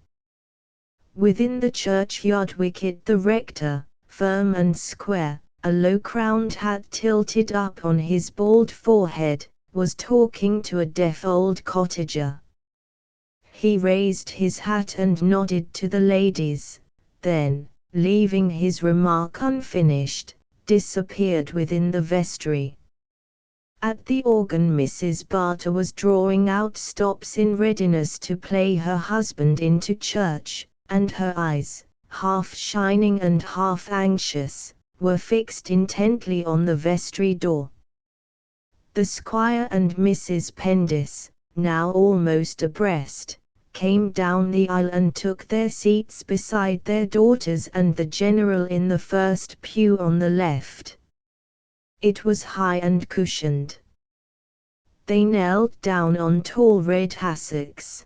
Within the churchyard wicket the rector, firm and square, a low-crowned hat tilted up on his bald forehead, was talking to a deaf old cottager. He raised his hat and nodded to the ladies, then, leaving his remark unfinished, disappeared within the vestry. At the organ Mrs. Barter was drawing out stops in readiness to play her husband into church, and her eyes, half shining and half anxious, were fixed intently on the vestry door. The squire and Mrs. Pendis, now almost abreast, came down the aisle and took their seats beside their daughters and the general in the first pew on the left. It was high and cushioned. They knelt down on tall red hassocks.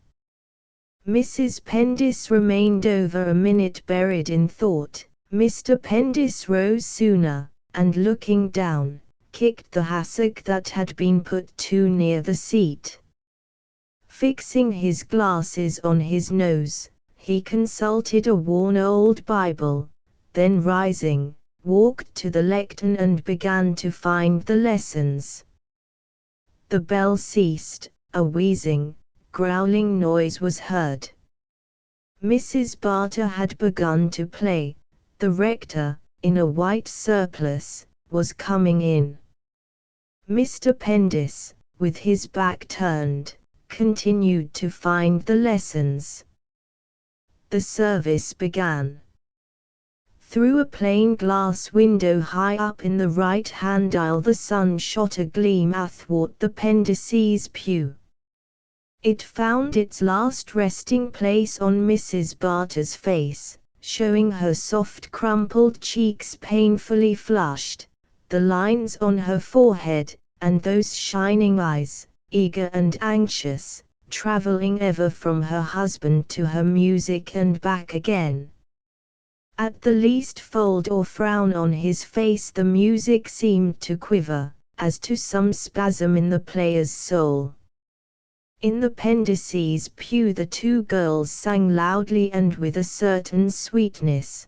Mrs. Pendis remained over a minute buried in thought. Mr. Pendis rose sooner, and looking down, kicked the hassock that had been put too near the seat. Fixing his glasses on his nose, he consulted a worn old Bible, then rising, walked to the lectern and began to find the lessons. The bell ceased, a wheezing, growling noise was heard. Mrs. Barter had begun to play. The rector, in a white surplice, was coming in. Mr. Pendis, with his back turned, continued to find the lessons. The service began. Through a plain glass window high up in the right-hand aisle the sun shot a gleam athwart the Pendises' pew. It found its last resting place on Mrs. Barter's face, showing her soft crumpled cheeks painfully flushed, the lines on her forehead, and those shining eyes, eager and anxious, traveling ever from her husband to her music and back again. At the least fold or frown on his face the music seemed to quiver, as to some spasm in the player's soul. In the Pendices pew the two girls sang loudly and with a certain sweetness.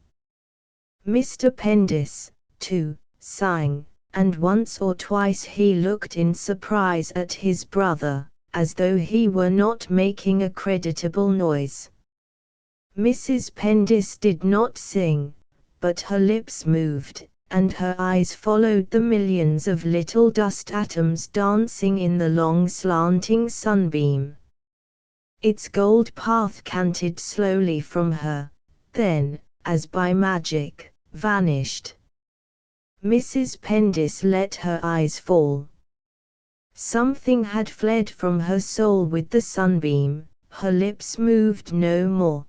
Mr. Pendis, too, sang, and once or twice he looked in surprise at his brother, as though he were not making a creditable noise. Mrs. Pendis did not sing, but her lips moved, and her eyes followed the millions of little dust atoms dancing in the long slanting sunbeam. Its gold path canted slowly from her, then, as by magic, vanished. Mrs. Pendis let her eyes fall. Something had fled from her soul with the sunbeam, her lips moved no more.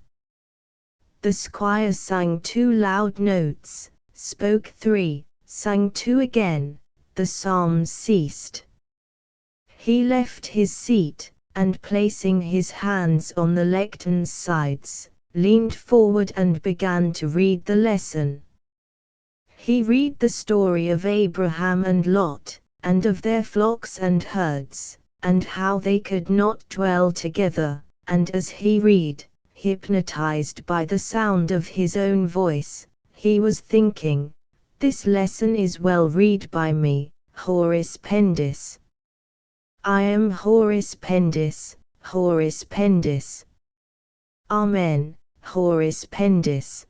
The squire sang 2 loud notes, spoke 3, sang 2 again, the psalms ceased. He left his seat, and placing his hands on the lectern's sides, leaned forward and began to read the lesson. He read the story of Abraham and Lot, and of their flocks and herds, and how they could not dwell together, and as he read, hypnotized by the sound of his own voice, he was thinking, "This lesson is well read by me, Horace Pendis. I am Horace Pendis, Horace Pendis. Amen, Horace Pendis."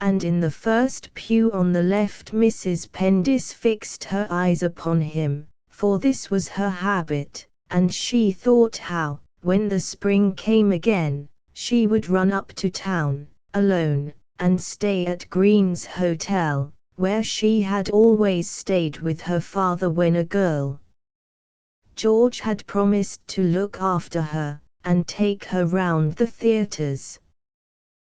And in the first pew on the left Mrs. Pendis fixed her eyes upon him, for this was her habit, and she thought how, when the spring came again, she would run up to town, alone, and stay at Green's Hotel, where she had always stayed with her father when a girl. George had promised to look after her, and take her round the theatres.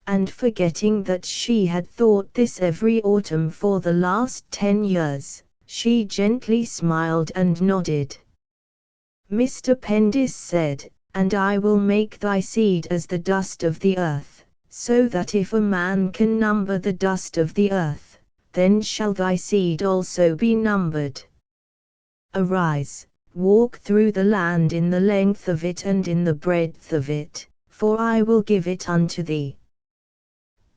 And forgetting that she had thought this every autumn for the last 10 years, she gently smiled and nodded. Mr. Pendis said, "And I will make thy seed as the dust of the earth, so that if a man can number the dust of the earth, then shall thy seed also be numbered. Arise, walk through the land in the length of it and in the breadth of it, for I will give it unto thee."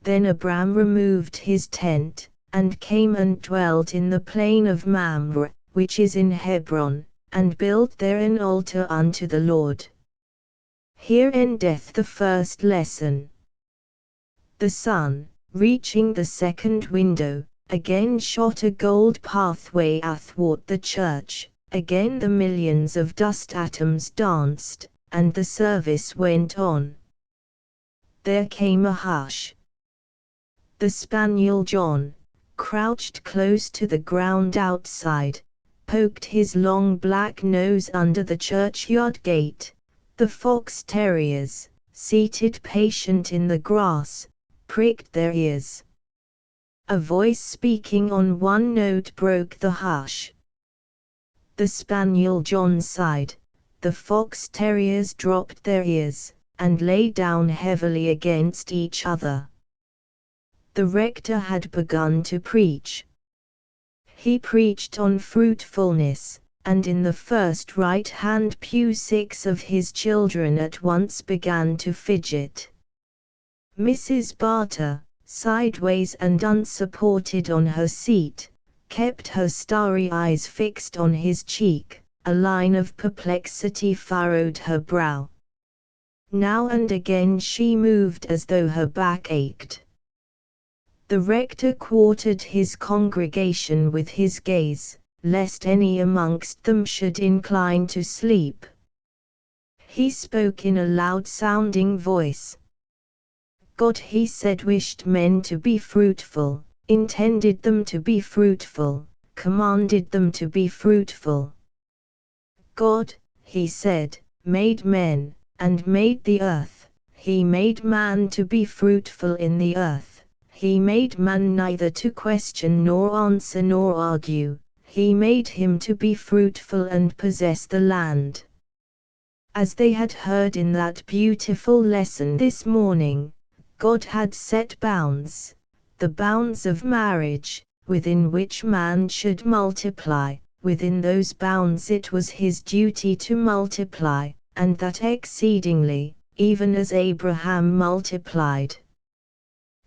Then Abram removed his tent, and came and dwelt in the plain of Mamre, which is in Hebron, and built there an altar unto the Lord. Here endeth the first lesson. The sun, reaching the second window, again shot a gold pathway athwart the church, again the millions of dust atoms danced, and the service went on. There came a hush. The spaniel John, crouched close to the ground outside, poked his long black nose under the churchyard gate. The fox terriers, seated patient in the grass, pricked their ears. A voice speaking on one note broke the hush. The spaniel John sighed, the fox terriers dropped their ears, and lay down heavily against each other. The rector had begun to preach. He preached on fruitfulness, and in the first right-hand pew 6 of his children at once began to fidget. Mrs. Barter, sideways and unsupported on her seat, kept her starry eyes fixed on his cheek, a line of perplexity furrowed her brow. Now and again she moved as though her back ached. The rector quartered his congregation with his gaze, lest any amongst them should incline to sleep. He spoke in a loud-sounding voice. God, he said, wished men to be fruitful, intended them to be fruitful, commanded them to be fruitful. God, he said, made men, and made the earth. He made man to be fruitful in the earth. He made man neither to question nor answer nor argue. He made him to be fruitful and possess the land. As they had heard in that beautiful lesson this morning, God had set bounds, the bounds of marriage, within which man should multiply. Within those bounds it was his duty to multiply, and that exceedingly, even as Abraham multiplied.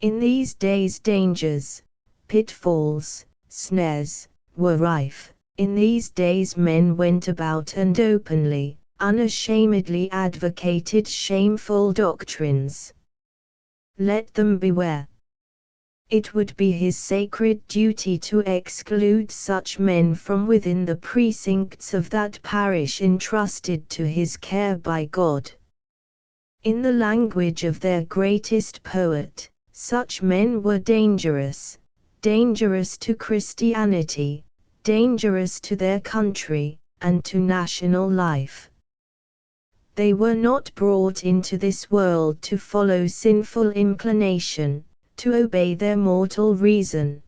In these days dangers, pitfalls, snares, were rife. In these days men went about and openly, unashamedly advocated shameful doctrines. Let them beware. It would be his sacred duty to exclude such men from within the precincts of that parish entrusted to his care by God. In the language of their greatest poet, such men were dangerous, dangerous to Christianity, dangerous to their country, and to national life. They were not brought into this world to follow sinful inclination, to obey their mortal reason.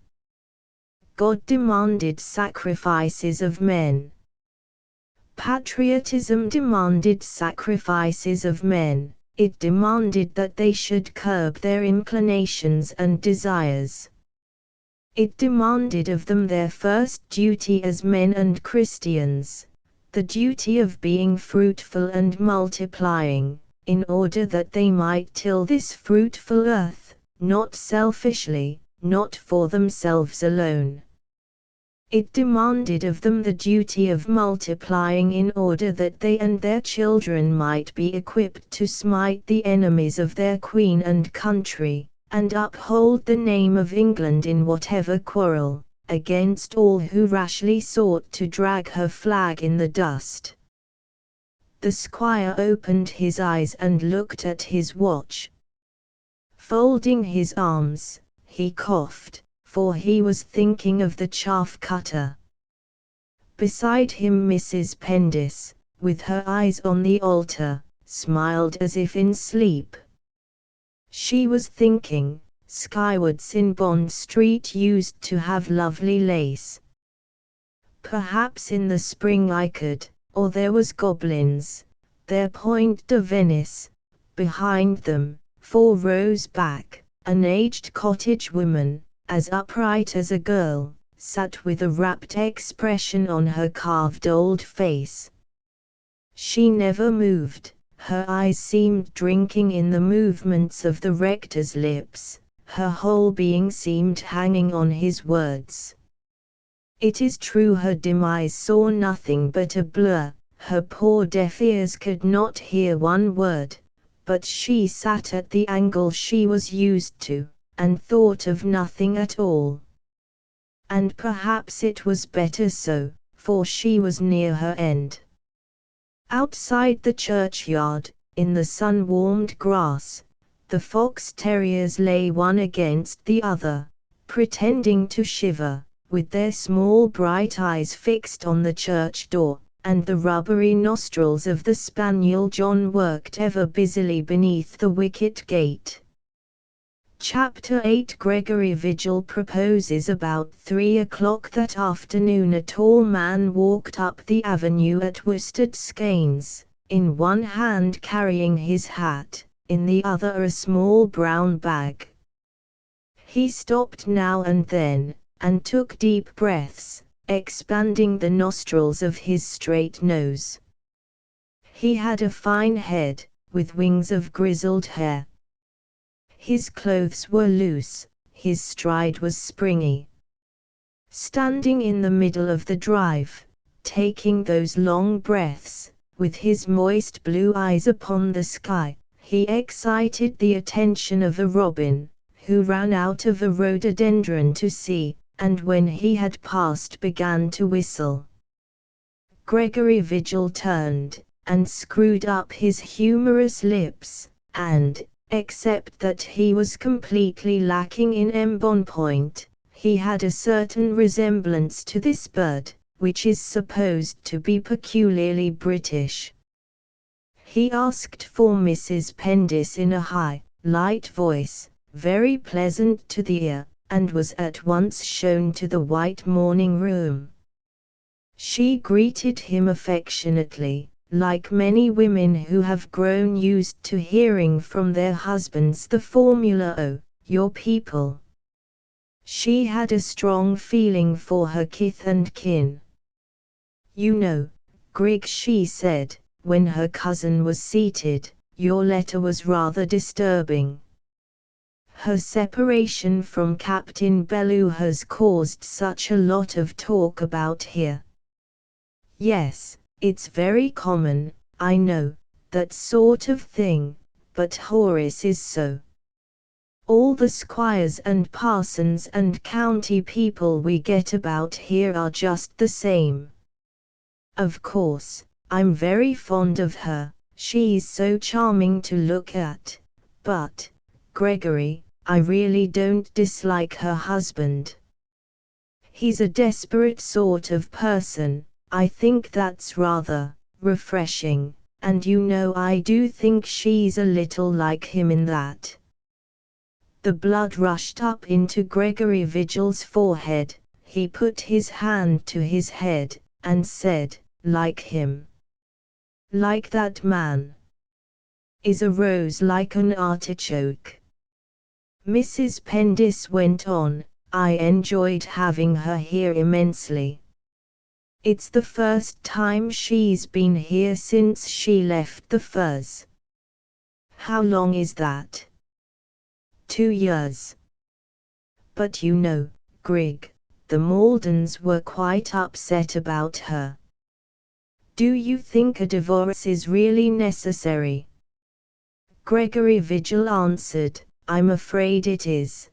God demanded sacrifices of men. Patriotism demanded sacrifices of men. It demanded that they should curb their inclinations and desires. It demanded of them their first duty as men and Christians, the duty of being fruitful and multiplying, in order that they might till this fruitful earth, not selfishly, not for themselves alone. It demanded of them the duty of multiplying in order that they and their children might be equipped to smite the enemies of their Queen and country, and uphold the name of England in whatever quarrel, against all who rashly sought to drag her flag in the dust. The squire opened his eyes and looked at his watch. Folding his arms, he coughed, for he was thinking of the chaff cutter. Beside him Mrs. Pendis, with her eyes on the altar, smiled as if in sleep. She was thinking, skywards in Bond Street used to have lovely lace. Perhaps in the spring I could, or there was Goblin's, their Point de Venice, behind them, 4 rows back, an aged cottage woman, as upright as a girl, sat with a rapt expression on her carved old face. She never moved, her eyes seemed drinking in the movements of the rector's lips, her whole being seemed hanging on his words. It is true her dim eyes saw nothing but a blur, her poor deaf ears could not hear one word, but she sat at the angle she was used to, and thought of nothing at all. And perhaps it was better so, for she was near her end. Outside the churchyard, in the sun-warmed grass, the fox terriers lay one against the other, pretending to shiver, with their small bright eyes fixed on the church door, and the rubbery nostrils of the spaniel John worked ever busily beneath the wicket gate. Chapter 8 Gregory Vigil proposes. About 3 o'clock that afternoon a tall man walked up the avenue at worsted skeins, in one hand carrying his hat, in the other a small brown bag. He stopped now and then, and took deep breaths, expanding the nostrils of his straight nose. He had a fine head, with wings of grizzled hair. His clothes were loose, his stride was springy. Standing in the middle of the drive, taking those long breaths, with his moist blue eyes upon the sky, he excited the attention of a robin, who ran out of a rhododendron to see, and when he had passed began to whistle. Gregory Vigil turned, and screwed up his humorous lips, and, except that he was completely lacking in embonpoint, he had a certain resemblance to this bird, which is supposed to be peculiarly British. He asked for Mrs. Pendis in a high, light voice, very pleasant to the ear, and was at once shown to the white morning room. She greeted him affectionately, like many women who have grown used to hearing from their husbands the formula, "Oh, your people." She had a strong feeling for her kith and kin. "You know, Grig," she said, when her cousin was seated, "your letter was rather disturbing. Her separation from Captain Bellew has caused such a lot of talk about here." "Yes, it's very common, I know, that sort of thing, but Horace is so. All the squires and parsons and county people we get about here are just the same. Of course, I'm very fond of her, she's so charming to look at, but, Gregory, I really don't dislike her husband. He's a desperate sort of person. I think that's rather refreshing, and you know I do think she's a little like him in that." The blood rushed up into Gregory Vigil's forehead. He put his hand to his head, and said, "Like him? Like that man? Is a rose like an artichoke?" Mrs. Pendis went on, "I enjoyed having her here immensely. It's the first time she's been here since she left the Firs." "How long is that?" "2 years. But you know, Grig, the Maldons were quite upset about her." "Do you think a divorce is really necessary?" Gregory Vigil answered, "I'm afraid it is."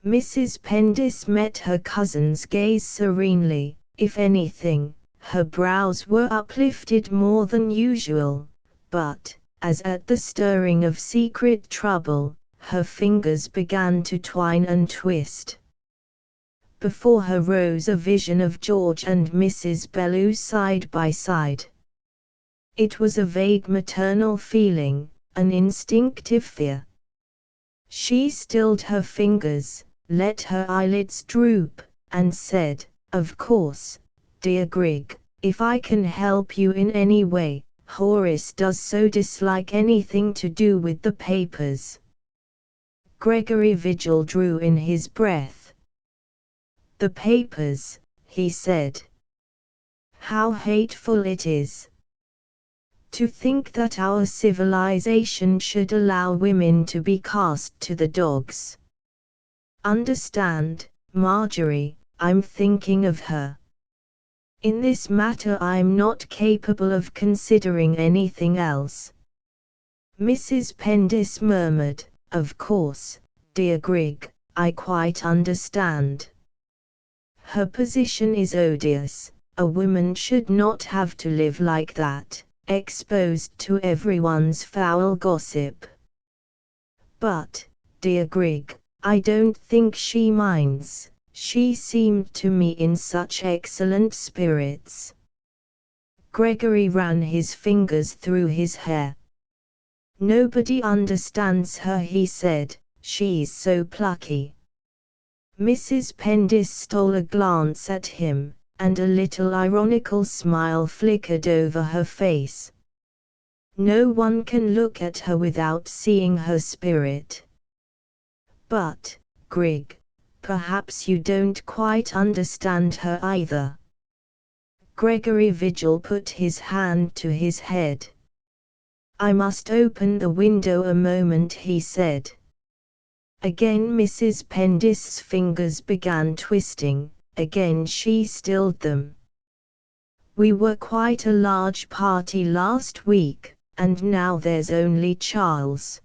Mrs. Pendis met her cousin's gaze serenely. If anything, her brows were uplifted more than usual, but, as at the stirring of secret trouble, her fingers began to twine and twist. Before her rose a vision of George and Mrs. Bellew side by side. It was a vague maternal feeling, an instinctive fear. She stilled her fingers, let her eyelids droop, and said, "Of course, dear Grig, if I can help you in any way. Horace does so dislike anything to do with the papers." Gregory Vigil drew in his breath. "The papers," he said. "How hateful it is. To think that our civilization should allow women to be cast to the dogs. Understand, Marjorie, I'm thinking of her. In this matter I'm not capable of considering anything else." Mrs. Pendis murmured, "Of course, dear Grig, I quite understand. Her position is odious. A woman should not have to live like that, exposed to everyone's foul gossip. But, dear Grig, I don't think she minds. She seemed to me in such excellent spirits." Gregory ran his fingers through his hair. "Nobody understands her," he said, "she's so plucky." Mrs. Pendis stole a glance at him, and a little ironical smile flickered over her face. "No one can look at her without seeing her spirit. But, Grig, perhaps you don't quite understand her either." Gregory Vigil put his hand to his head. "I must open the window a moment," he said. Again Mrs. Pendis's fingers began twisting, again she stilled them. "We were quite a large party last week, and now there's only Charles.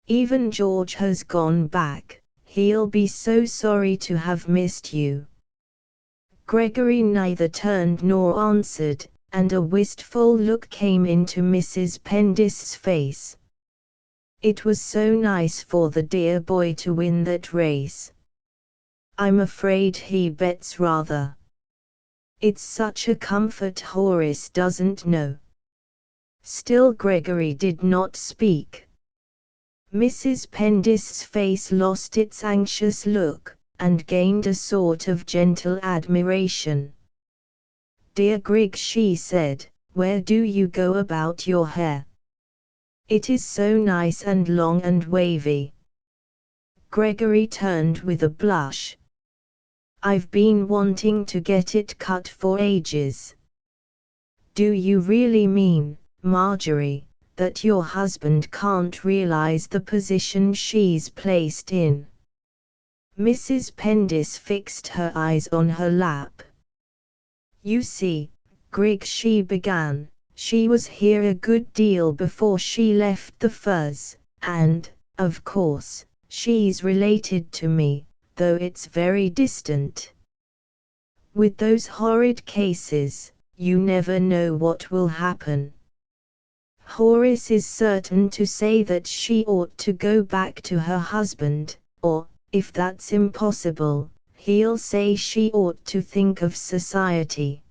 Even George has gone back. He'll be so sorry to have missed you." Gregory neither turned nor answered, and a wistful look came into Mrs. Pendis's face. "It was so nice for the dear boy to win that race. I'm afraid he bets rather. It's such a comfort Horace doesn't know." Still Gregory did not speak. Mrs. Pendis's face lost its anxious look, and gained a sort of gentle admiration. "Dear Grig," she said, "where do you go about your hair? It is so nice and long and wavy." Gregory turned with a blush. I've been wanting to get it cut for ages. Do you really mean, Marjorie, that your husband can't realize the position she's placed in? Mrs. Pendis fixed her eyes on her lap. You see, Greg, she began, she was here a good deal before she left the Firs, and, of course, she's related to me, though it's very distant. With those horrid cases, you never know what will happen. Horace is certain to say that she ought to go back to her husband, or, if that's impossible, he'll say she ought to think of society.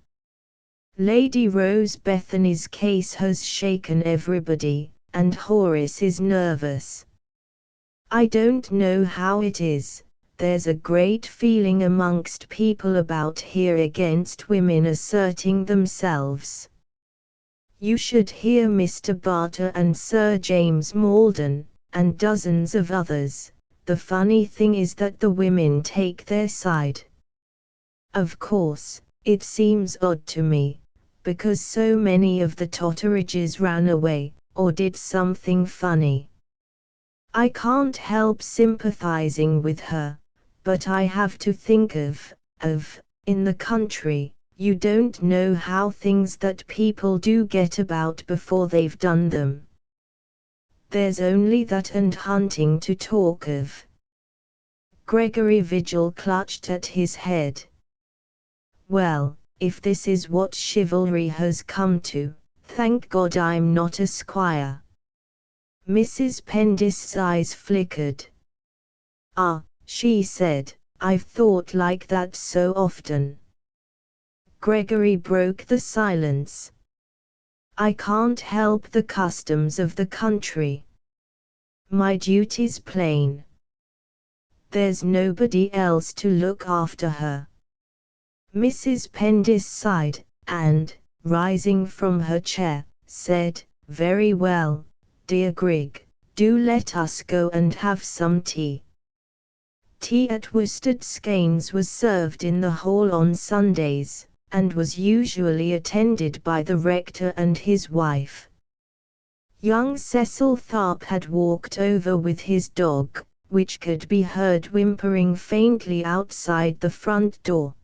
Lady Rose Bethany's case has shaken everybody, and Horace is nervous. I don't know how it is, there's a great feeling amongst people about here against women asserting themselves. You should hear Mr. Barter and Sir James Malden, and dozens of others. The funny thing is that the women take their side. Of course, it seems odd to me, because so many of the Totteridges ran away, or did something funny. I can't help sympathizing with her, but I have to think of, in the country, you don't know how things that people do get about before they've done them. There's only that and hunting to talk of. Gregory Vigil clutched at his head. Well, if this is what chivalry has come to, thank God I'm not a squire. Mrs. Pendis's eyes flickered. Ah, she said, I've thought like that so often. Gregory broke the silence. I can't help the customs of the country. My duty's plain. There's nobody else to look after her. Mrs. Pendis sighed, and, rising from her chair, said, Very well, dear Grigg, do let us go and have some tea. Tea at Worsted Skeynes was served in the hall on Sundays, and was usually attended by the rector and his wife. Young Cecil Tharp had walked over with his dog, which could be heard whimpering faintly outside the front door.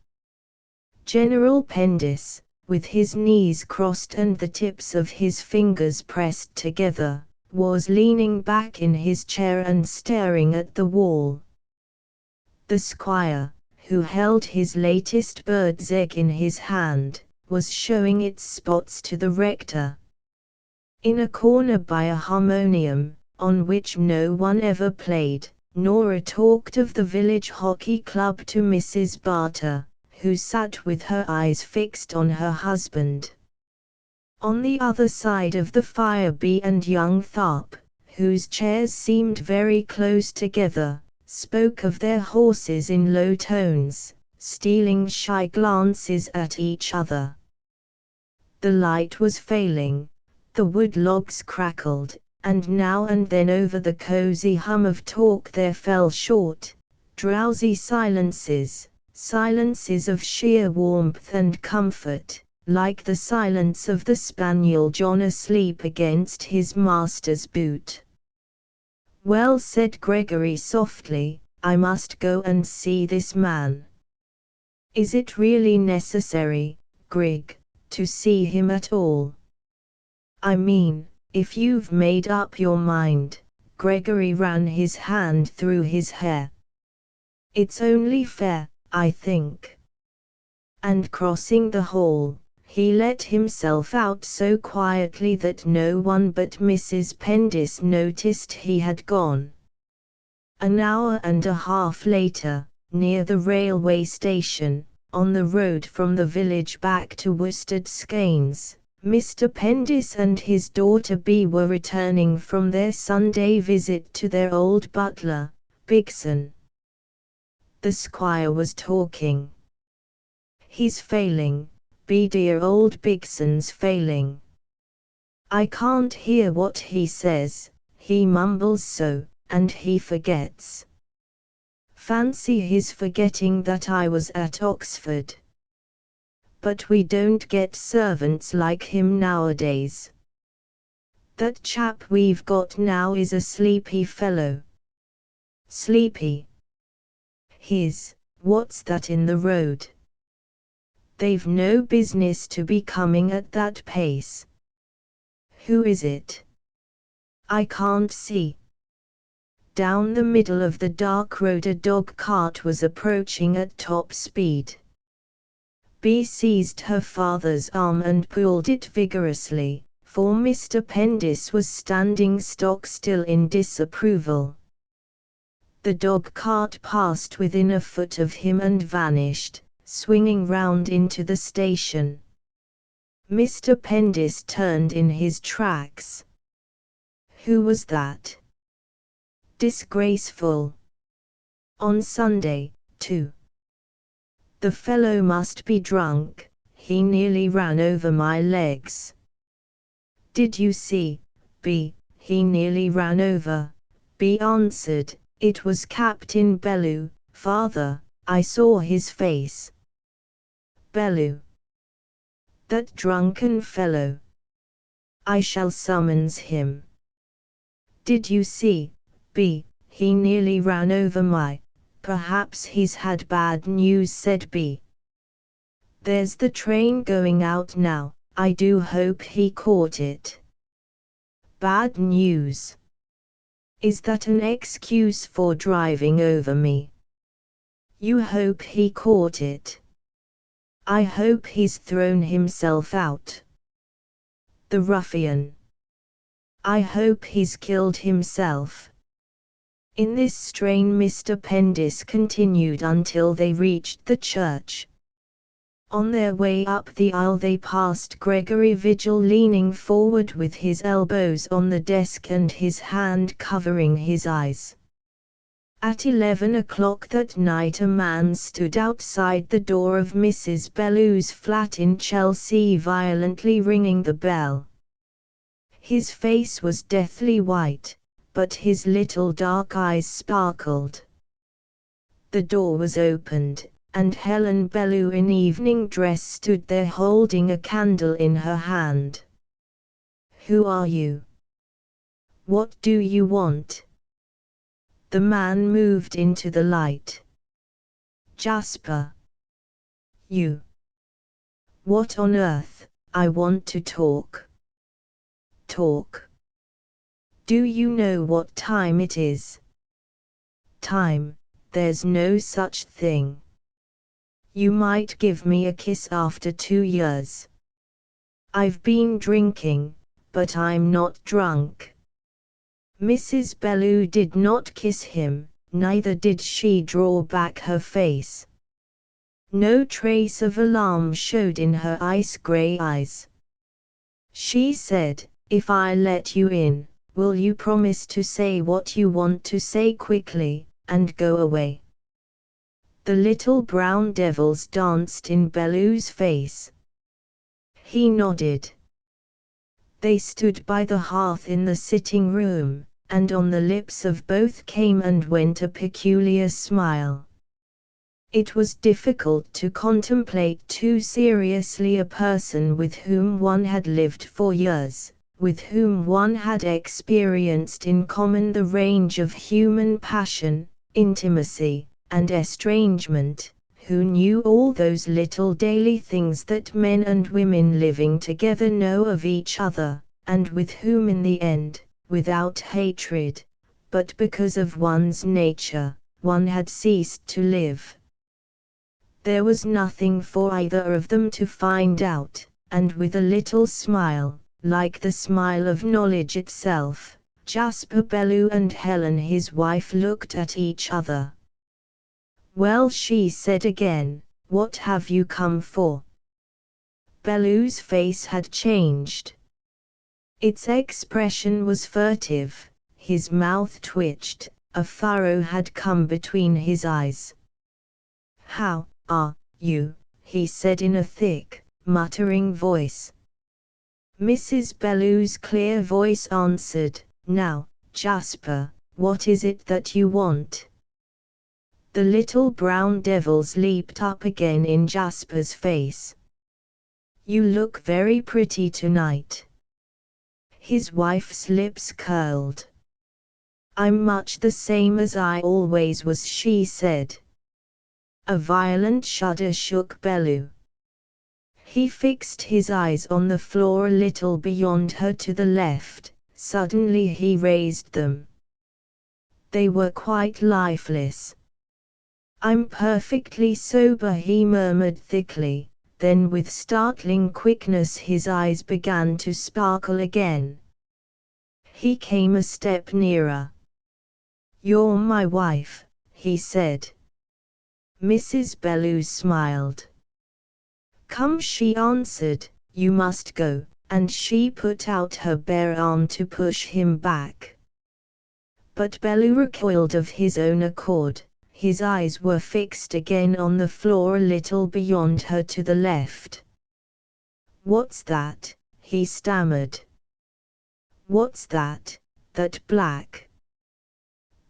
General Pendis, with his knees crossed and the tips of his fingers pressed together, was leaning back in his chair and staring at the wall. The squire, who held his latest bird's egg in his hand, was showing its spots to the rector. In a corner by a harmonium, on which no one ever played, Nora talked of the village hockey club to Mrs. Barter, who sat with her eyes fixed on her husband. On the other side of the fire Bee and young Tharp, whose chairs seemed very close together, spoke of their horses in low tones, stealing shy glances at each other. The light was failing, the wood logs crackled, and now and then over the cozy hum of talk there fell short, drowsy silences, silences of sheer warmth and comfort, like the silence of the spaniel John asleep against his master's boot. Well, said Gregory softly, I must go and see this man. Is it really necessary, Grigg, to see him at all? I mean, if you've made up your mind. Gregory ran his hand through his hair. It's only fair, I think. And crossing the hall, he let himself out so quietly that no one but Mrs. Pendis noticed he had gone. An hour and a half later, near the railway station, on the road from the village back to Worsted Skeynes, Mr. Pendis and his daughter Bee were returning from their Sunday visit to their old butler, Bigson. The squire was talking. He's failing, Bee dear, old Bigson's failing. I can't hear what he says, he mumbles so, and he forgets. Fancy his forgetting that I was at Oxford. But we don't get servants like him nowadays. That chap we've got now is a sleepy fellow. Sleepy. What's that in the road? They've no business to be coming at that pace. Who is it? I can't see. Down the middle of the dark road a dog cart was approaching at top speed. Bea seized her father's arm and pulled it vigorously, for Mr. Pendis was standing stock still in disapproval. The dog cart passed within a foot of him and vanished, swinging round into the station. Mr. Pendis turned in his tracks. Who was that? Disgraceful. On Sunday, too. The fellow must be drunk, he nearly ran over my legs. Did you see, Bea, he nearly ran over? Bea answered, it was Captain Bellew, father, I saw his face. Bellew. That drunken fellow. I shall summons him. Did you see, Bea, he nearly ran over my... Perhaps he's had bad news, said Bea. There's the train going out now, I do hope he caught it. Bad news. Is that an excuse for driving over me? You hope he caught it. I hope he's thrown himself out. The ruffian. I hope he's killed himself. In this strain Mr. Pendis continued until they reached the church. On their way up the aisle they passed Gregory Vigil leaning forward with his elbows on the desk and his hand covering his eyes. At 11 o'clock that night a man stood outside the door of Mrs. Bellew's flat in Chelsea violently ringing the bell. His face was deathly white, but his little dark eyes sparkled. The door was opened, and Helen Bellew in evening dress stood there holding a candle in her hand. Who are you? What do you want? The man moved into the light. Jasper. You. What on earth? I want to talk. Talk. Do you know what time it is? Time, there's no such thing. You might give me a kiss after 2 years. I've been drinking, but I'm not drunk. Mrs. Bellew did not kiss him, neither did she draw back her face. No trace of alarm showed in her ice-grey eyes. She said, if I let you in, will you promise to say what you want to say quickly, and go away? The little brown devils danced in Bellew's face. He nodded. They stood by the hearth in the sitting room, and on the lips of both came and went a peculiar smile. It was difficult to contemplate too seriously a person with whom one had lived for years, with whom one had experienced in common the range of human passion, intimacy, and estrangement, who knew all those little daily things that men and women living together know of each other, and with whom in the end, without hatred, but because of one's nature, one had ceased to live. There was nothing for either of them to find out, and with a little smile, like the smile of knowledge itself, Jasper Bellew and Helen his wife looked at each other. Well, she said again, what have you come for? Bellew's face had changed. Its expression was furtive, his mouth twitched, a furrow had come between his eyes. How are you? He said in a thick, muttering voice. Mrs. Bellew's clear voice answered, now, Jasper, what is it that you want? The little brown devils leaped up again in Jasper's face. "You look very pretty tonight." His wife's lips curled. "I'm much the same as I always was," she said. A violent shudder shook Bellew. He fixed his eyes on the floor a little beyond her to the left. Suddenly he raised them. They were quite lifeless. "I'm perfectly sober," he murmured thickly. Then with startling quickness his eyes began to sparkle again. He came a step nearer. "You're my wife," he said. Mrs. Bellew smiled. "Come," she answered, "you must go," and she put out her bare arm to push him back. But Bellew recoiled of his own accord. His eyes were fixed again on the floor a little beyond her to the left. "What's that?" he stammered. "What's that? That black?"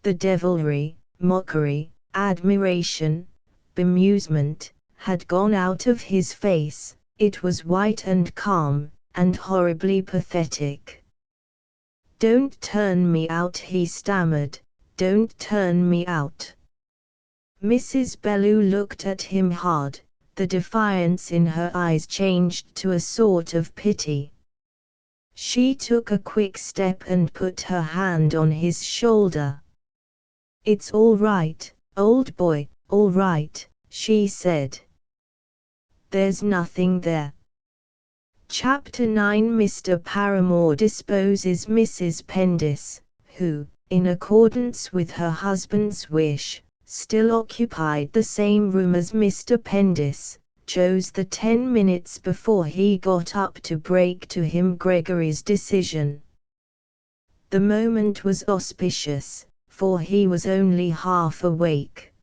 The devilry, mockery, admiration, bemusement, had gone out of his face. It was white and calm, and horribly pathetic. "Don't turn me out," he stammered. "Don't turn me out." Mrs. Bellew looked at him hard. The defiance in her eyes changed to a sort of pity. She took a quick step and put her hand on his shoulder. "It's all right, old boy, all right," she said. "There's nothing there." Chapter 9. Mr. Paramore disposes Mrs. Pendis, who, in accordance with her husband's wish, still occupied the same room as Mr. Pendis, chose the 10 minutes before he got up to break to him Gregory's decision. The moment was auspicious, for he was only half awake.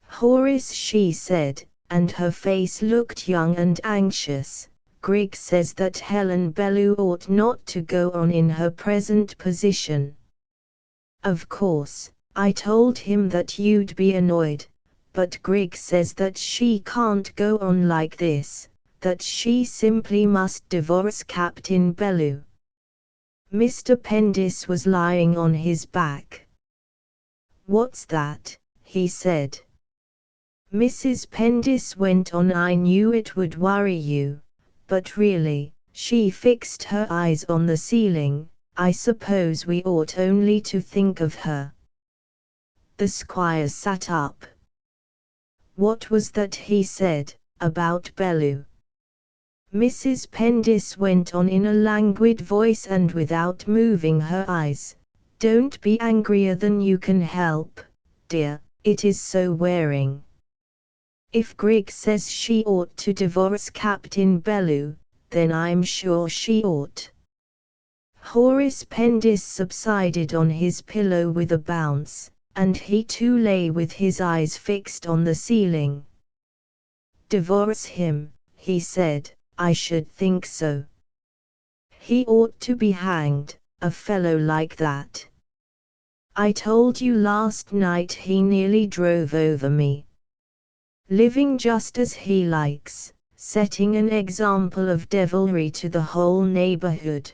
"Horace," she said, and her face looked young and anxious, "Grigg says that Helen Bellew ought not to go on in her present position. Of course, I told him that you'd be annoyed, but Grigg says that she can't go on like this, that she simply must divorce Captain Bellew." Mr. Pendis was lying on his back. "What's that?" he said. Mrs. Pendis went on. "I knew it would worry you, but really," she fixed her eyes on the ceiling, "I suppose we ought only to think of her." The squire sat up. "What was that," he said, "about Bellew?" Mrs. Pendis went on in a languid voice and without moving her eyes. "Don't be angrier than you can help, dear, it is so wearing. If Grigg says she ought to divorce Captain Bellew, then I'm sure she ought." Horace Pendis subsided on his pillow with a bounce, and he too lay with his eyes fixed on the ceiling. "Divorce him," he said, "I should think so. He ought to be hanged, a fellow like that. I told you last night he nearly drove over me. Living just as he likes, setting an example of devilry to the whole neighborhood.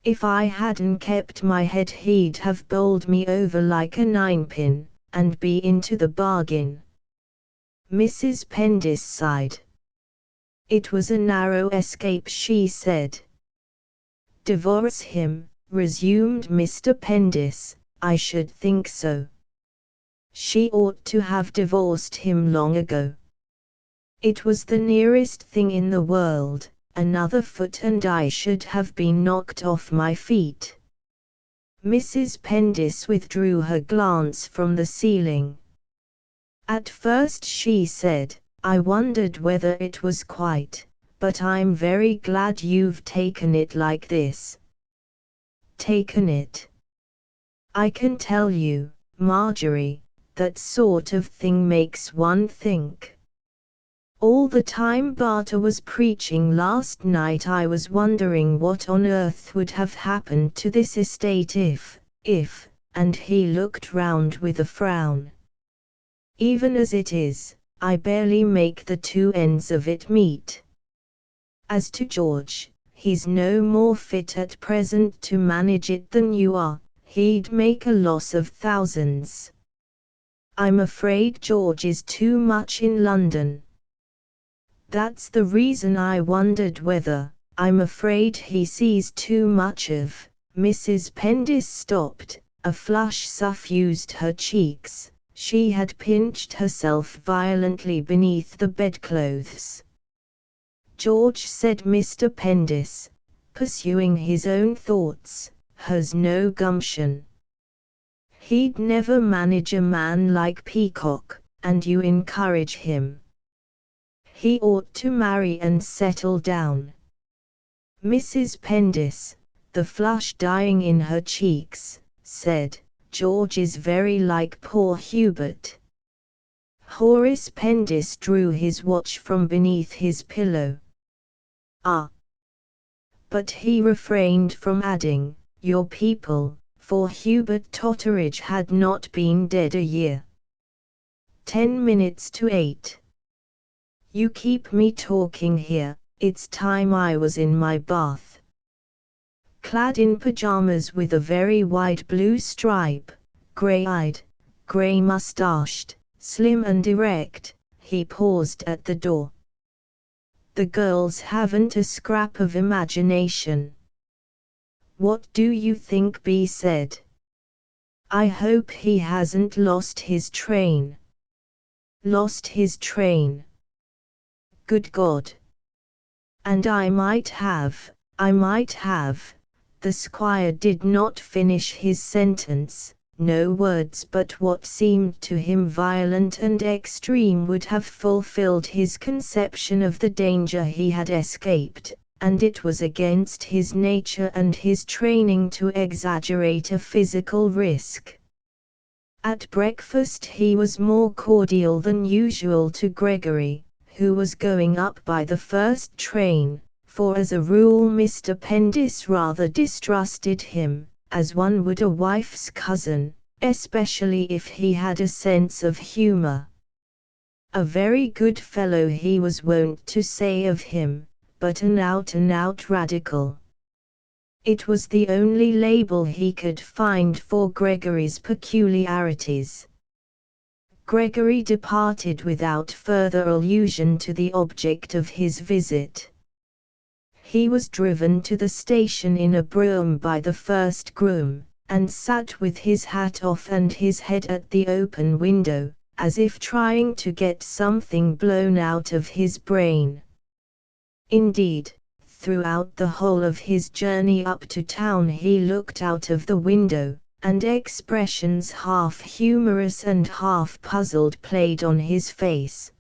If I hadn't kept my head he'd have bowled me over like a ninepin, and be into the bargain." Mrs. Pendis sighed. "It was a narrow escape," she said. "Divorce him," resumed Mr. Pendis, "I should think so. She ought to have divorced him long ago. It was the nearest thing in the world. Another foot and I should have been knocked off my feet." Mrs. Pendis withdrew her glance from the ceiling. "At first," she said, "I wondered whether it was quite, but I'm very glad you've taken it like this." "Taken it? I can tell you, Marjorie, that sort of thing makes one think. All the time Barter was preaching last night I was wondering what on earth would have happened to this estate if, and he looked round with a frown. Even as it is, I barely make the two ends of it meet. As to George, he's no more fit at present to manage it than you are. He'd make a loss of thousands. I'm afraid George is too much in London. That's the reason I wondered whether, I'm afraid he sees too much of. Mrs. Pendis stopped, a flush suffused her cheeks. She had pinched herself violently beneath the bedclothes. George, said Mr. Pendis, pursuing his own thoughts, has no gumption. He'd never manage a man like Peacock, and you encourage him. He ought to marry and settle down. Mrs. Pendis, the flush dying in her cheeks, said, George is very like poor Hubert. Horace Pendis drew his watch from beneath his pillow. Ah! But he refrained from adding, your people, for Hubert Totteridge had not been dead a year. 10 minutes to 8. You keep me talking here, it's time I was in my bath. Clad in pajamas with a very wide blue stripe, grey-eyed, grey-moustached, slim and erect, he paused at the door. The girls haven't a scrap of imagination. What do you think Bea said? I hope he hasn't lost his train. Lost his train. Good God. And I might have. The squire did not finish his sentence. No words but what seemed to him violent and extreme would have fulfilled his conception of the danger he had escaped, and it was against his nature and his training to exaggerate a physical risk. At breakfast he was more cordial than usual to Gregory, who was going up by the first train, for as a rule Mr. Pendis rather distrusted him, as one would a wife's cousin, especially if he had a sense of humor. A very good fellow he was wont to say of him, but an out-and-out radical. It was the only label he could find for Gregory's peculiarities. Gregory departed without further allusion to the object of his visit. He was driven to the station in a brougham by the first groom, and sat with his hat off and his head at the open window, as if trying to get something blown out of his brain. Indeed, throughout the whole of his journey up to town he looked out of the window, and expressions half humorous and half puzzled played on his face.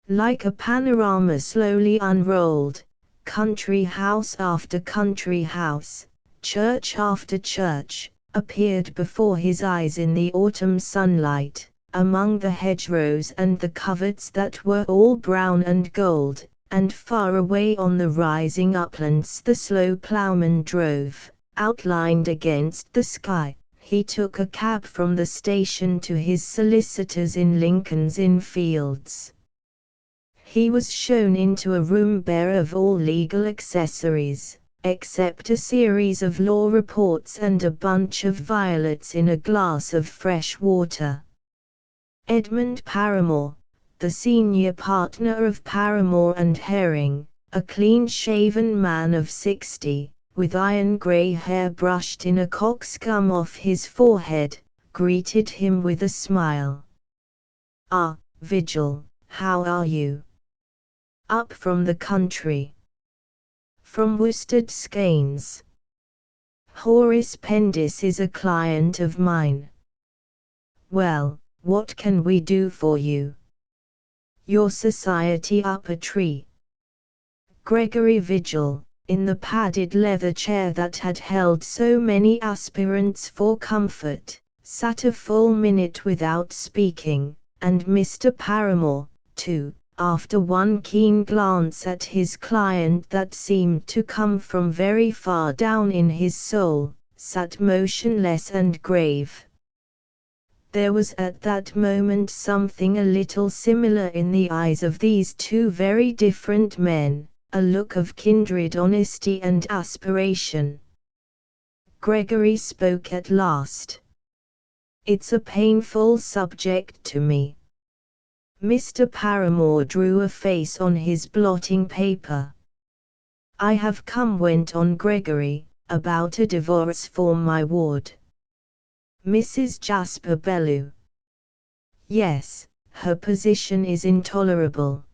Like a panorama slowly unrolled, country house after country house, church after church, appeared before his eyes in the autumn sunlight, among the hedgerows and the coverts that were all brown and gold, and far away on the rising uplands the slow ploughman drove, outlined against the sky. He took a cab from the station to his solicitor's in Lincoln's Inn Fields. He was shown into a room bare of all legal accessories, except a series of law reports and a bunch of violets in a glass of fresh water. Edmund Paramore, the senior partner of Paramore and Herring, a clean-shaven man of 60, with iron grey hair brushed in a cockscomb off his forehead, greeted him with a smile. "Ah, Vigil, how are you? Up from the country?" "From Worstead Skeins. Horace Pendis is a client of mine." "Well, what can we do for you? Your society up a tree?" Gregory Vigil, in the padded leather chair that had held so many aspirants for comfort, sat a full minute without speaking, and Mr. Paramore, too, after one keen glance at his client that seemed to come from very far down in his soul, sat motionless and grave. There was at that moment something a little similar in the eyes of these two very different men, a look of kindred honesty and aspiration. Gregory spoke at last. "It's a painful subject to me." Mr. Paramore drew a face on his blotting paper. "I have come," went on Gregory, "about a divorce for my ward, Mrs. Jasper Bellew. Yes, her position is intolerable."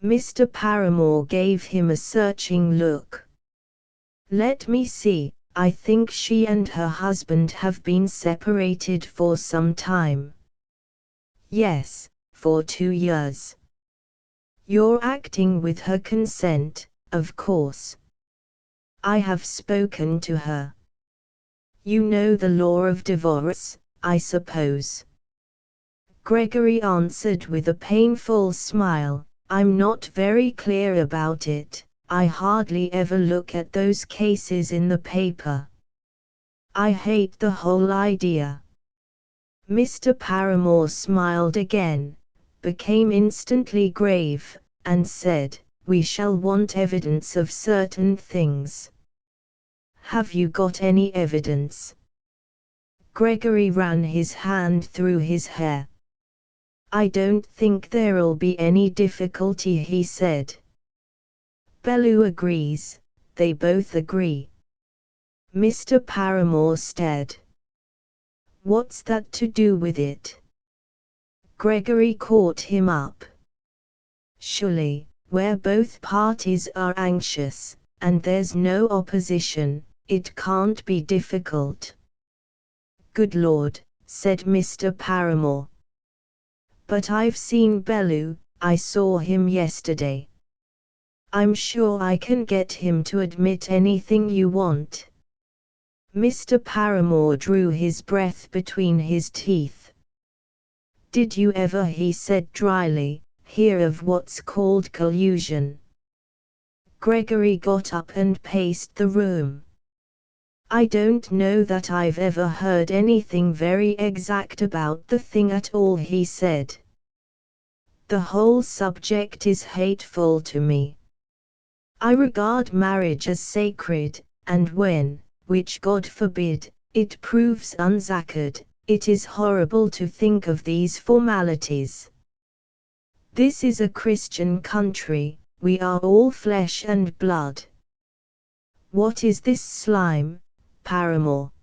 Mr. Paramore gave him a searching look. "Let me see, I think she and her husband have been separated for some time." "Yes, for 2 years. You're acting with her consent, of course." "I have spoken to her." "You know the law of divorce, I suppose?" Gregory answered with a painful smile, "I'm not very clear about it. I hardly ever look at those cases in the paper. I hate the whole idea." Mr. Paramore smiled again, became instantly grave, and said, "We shall want evidence of certain things." "Have you got any evidence?" Gregory ran his hand through his hair. "I don't think there'll be any difficulty," he said. "Bellew agrees, they both agree." Mr. Paramore stared. "What's that to do with it?" Gregory caught him up. "Surely, where both parties are anxious, and there's no opposition, it can't be difficult." "Good Lord," said Mr. Paramore. "But I've seen Bellew, I saw him yesterday. I'm sure I can get him to admit anything you want." Mr. Paramore drew his breath between his teeth. "Did you ever," he said dryly, "hear of what's called collusion?" Gregory got up and paced the room. "I don't know that I've ever heard anything very exact about the thing at all," he said. "The whole subject is hateful to me. I regard marriage as sacred, and when, which God forbid, it proves unsacred, it is horrible to think of these formalities. This is a Christian country, we are all flesh and blood. What is this slime, Paramore?"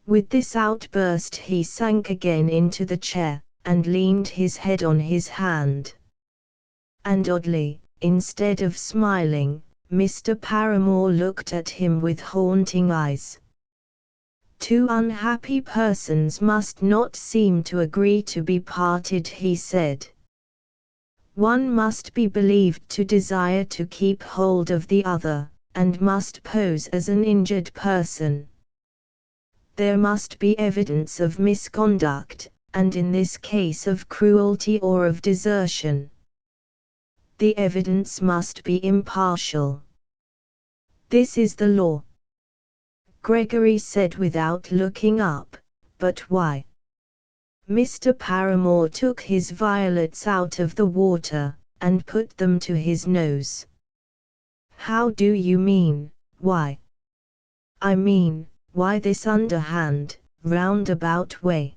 With this outburst he sank again into the chair, and leaned his head on his hand. And oddly, instead of smiling, Mr. Paramore looked at him with haunting eyes. "Two unhappy persons must not seem to agree to be parted," he said. "One must be believed to desire to keep hold of the other, and must pose as an injured person. There must be evidence of misconduct, and in this case of cruelty or of desertion. The evidence must be impartial. This is the law." Gregory said without looking up, "But why?" Mr. Paramore took his violets out of the water, and put them to his nose. "How do you mean, why?" "I mean, why this underhand, roundabout way?"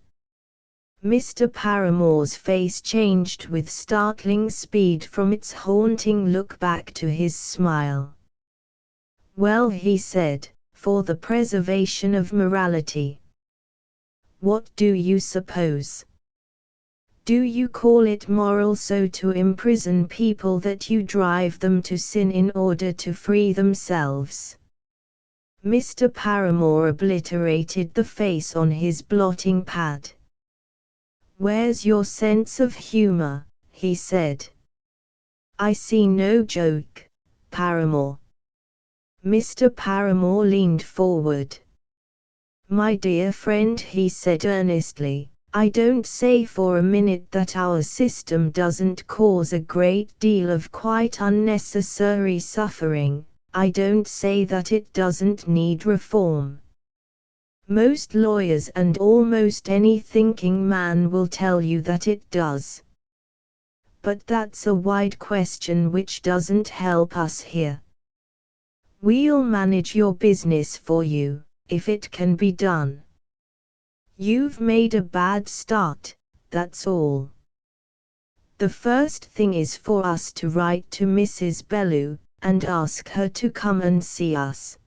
Mr. Paramore's face changed with startling speed from its haunting look back to his smile. "Well," he said, "for the preservation of morality." "What do you suppose? Do you call it moral so to imprison people that you drive them to sin in order to free themselves?" Mr. Paramore obliterated the face on his blotting pad. "Where's your sense of humor?" he said. "I see no joke, Paramore." Mr. Paramore leaned forward. "My dear friend," he said earnestly, "I don't say for a minute that our system doesn't cause a great deal of quite unnecessary suffering. I don't say that it doesn't need reform. Most lawyers and almost any thinking man will tell you that it does. But that's a wide question which doesn't help us here. We'll manage your business for you, if it can be done. You've made a bad start, that's all. The first thing is for us to write to Mrs. Bellew, and ask her to come and see us.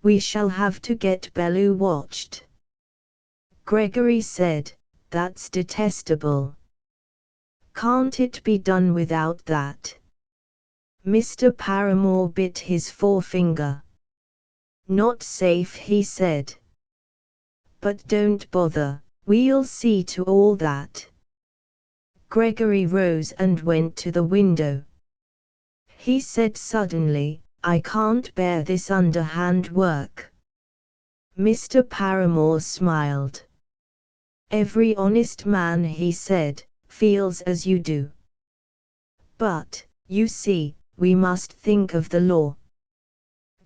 We shall have to get Bellew watched. Gregory said, that's detestable. Can't it be done without that? Mr. Paramore bit his forefinger. Not safe, he said. But don't bother, we'll see to all that. Gregory rose and went to the window. He said suddenly, I can't bear this underhand work. Mr. Paramore smiled. Every honest man, he said, feels as you do. But, you see, we must think of the law.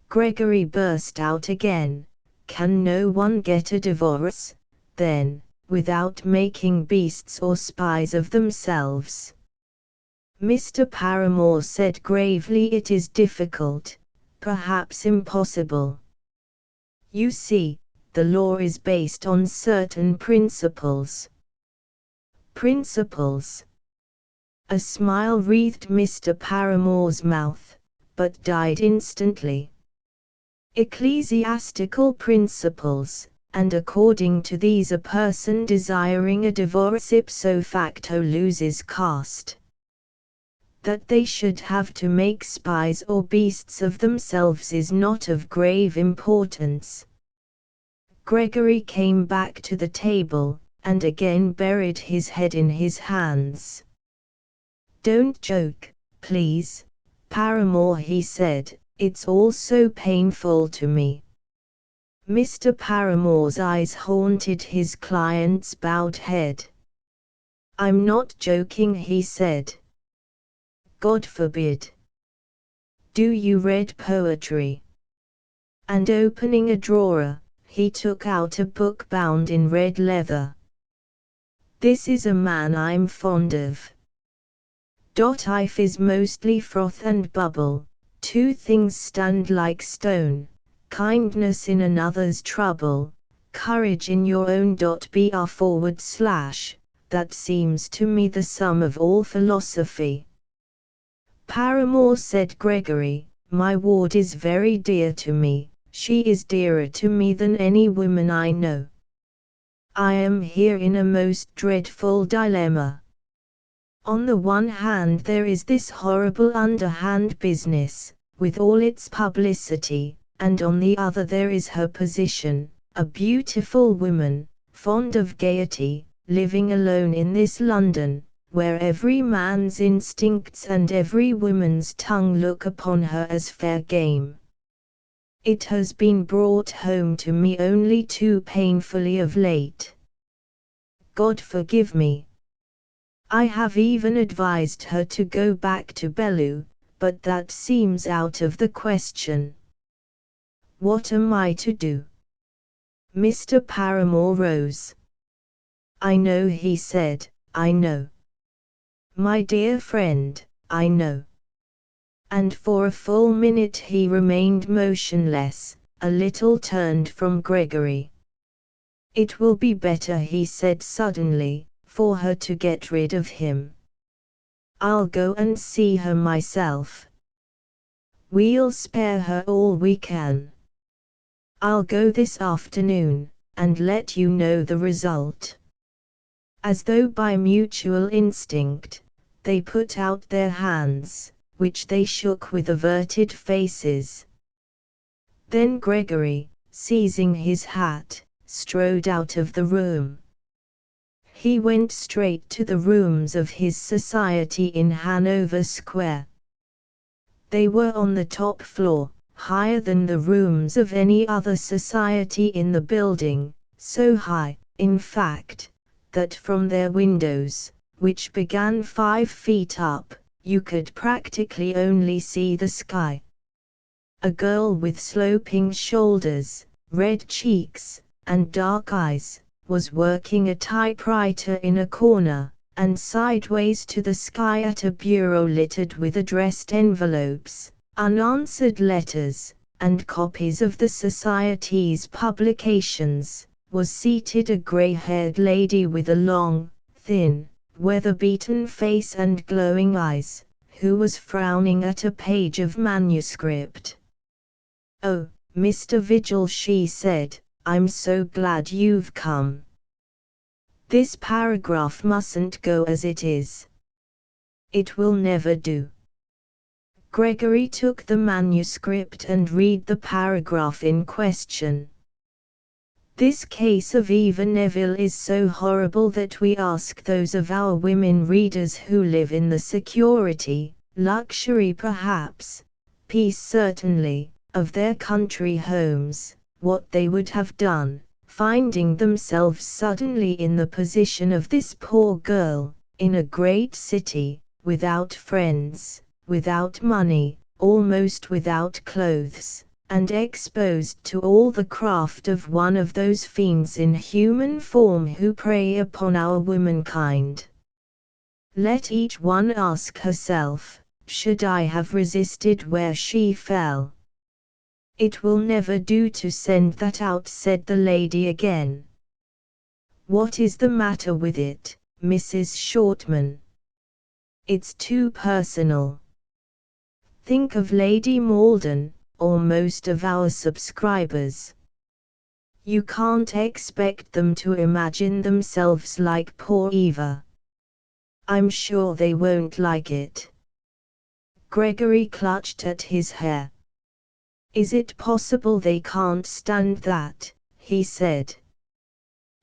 Gregory burst out again. Can no one get a divorce, then, without making beasts or spies of themselves? Mr. Paramore said gravely, it is difficult, perhaps impossible. You see, the law is based on certain principles. Principles? A smile wreathed Mr. Paramore's mouth, but died instantly. Ecclesiastical principles, and according to these a person desiring a divorce ipso facto loses caste. That they should have to make spies or beasts of themselves is not of grave importance. Gregory came back to the table, and again buried his head in his hands. Don't joke, please, Paramore, he said, it's all so painful to me. Mr. Paramore's eyes haunted his client's bowed head. I'm not joking, he said. God forbid. Do you read poetry? And opening a drawer, he took out a book bound in red leather. This is a man I'm fond of. If is mostly froth and bubble, two things stand like stone, kindness in another's trouble, courage in your own. Br/, that seems to me the sum of all philosophy. Paramore said Gregory, my ward is very dear to me, she is dearer to me than any woman I know. I am here in a most dreadful dilemma. On the one hand there is this horrible underhand business, with all its publicity, and on the other there is her position, a beautiful woman, fond of gaiety, living alone in this London, where every man's instincts and every woman's tongue look upon her as fair game. It has been brought home to me only too painfully of late. God forgive me. I have even advised her to go back to Bellew, but that seems out of the question. What am I to do? Mr. Paramore rose. I know, he said, I know. My dear friend, I know. And for a full minute he remained motionless, a little turned from Gregory. It will be better, he said suddenly, for her to get rid of him. I'll go and see her myself. We'll spare her all we can. I'll go this afternoon, and let you know the result. As though by mutual instinct, they put out their hands, which they shook with averted faces. Then Gregory, seizing his hat, strode out of the room. He went straight to the rooms of his society in Hanover Square. They were on the top floor, higher than the rooms of any other society in the building, so high, in fact, that from their windows, which began 5 feet up, you could practically only see the sky. A girl with sloping shoulders, red cheeks, and dark eyes, was working a typewriter in a corner, and sideways to the sky at a bureau littered with addressed envelopes, unanswered letters, and copies of the Society's publications, was seated a grey-haired lady with a long, thin, weather-beaten face and glowing eyes, who was frowning at a page of manuscript. "Oh, Mr. Vigil," she said, "I'm so glad you've come. This paragraph mustn't go as it is. It will never do." Gregory took the manuscript and read the paragraph in question. "This case of Eva Neville is so horrible that we ask those of our women readers who live in the security, luxury perhaps, peace certainly, of their country homes, what they would have done, finding themselves suddenly in the position of this poor girl, in a great city, without friends, without money, almost without clothes, and exposed to all the craft of one of those fiends in human form who prey upon our womankind. Let each one ask herself, should I have resisted where she fell?" "It will never do to send that out," said the lady again. "What is the matter with it, Mrs. Shortman?" "It's too personal. Think of Lady Malden, or most of our subscribers. You can't expect them to imagine themselves like poor Eva. I'm sure they won't like it." Gregory clutched at his hair. "Is it possible they can't stand that?" he said.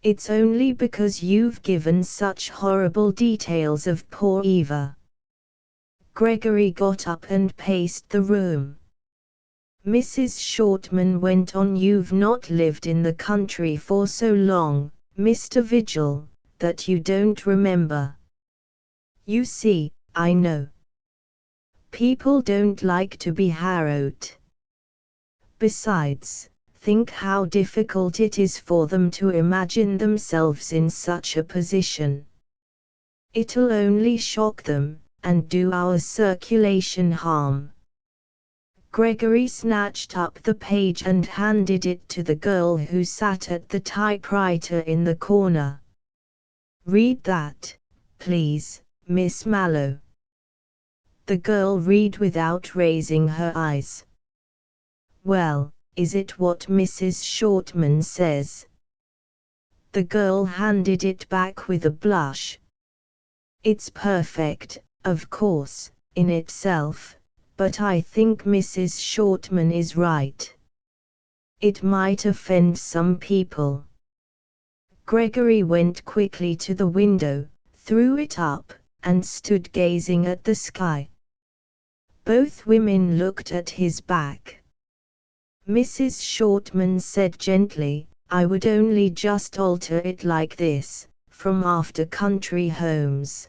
"It's only because you've given such horrible details of poor Eva." Gregory got up and paced the room. Mrs. Shortman went on, "You've not lived in the country for so long, Mr. Vigil, that you don't remember. You see, I know. People don't like to be harrowed. Besides, think how difficult it is for them to imagine themselves in such a position. It'll only shock them, and do our circulation harm." Gregory snatched up the page and handed it to the girl who sat at the typewriter in the corner. "Read that, please, Miss Mallow." The girl read without raising her eyes. "Well, is it what Mrs. Shortman says?" The girl handed it back with a blush. "It's perfect, of course, in itself, but I think Mrs. Shortman is right. It might offend some people." Gregory went quickly to the window, threw it up, and stood gazing at the sky. Both women looked at his back. Mrs. Shortman said gently, "I would only just alter it like this, from after country homes.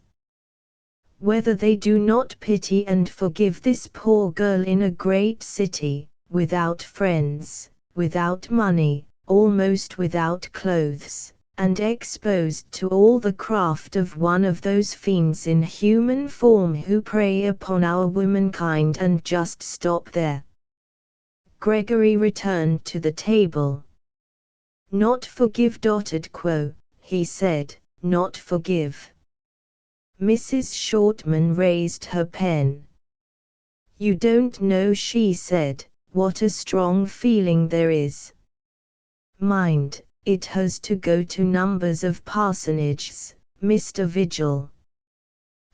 Whether they do not pity and forgive this poor girl in a great city, without friends, without money, almost without clothes, and exposed to all the craft of one of those fiends in human form who prey upon our womankind, and just stop there." Gregory returned to the table. "Not forgive. He said, "not forgive." Mrs. Shortman raised her pen. "You don't know," she said, "what a strong feeling there is. Mind, it has to go to numbers of parsonages, Mr. Vigil.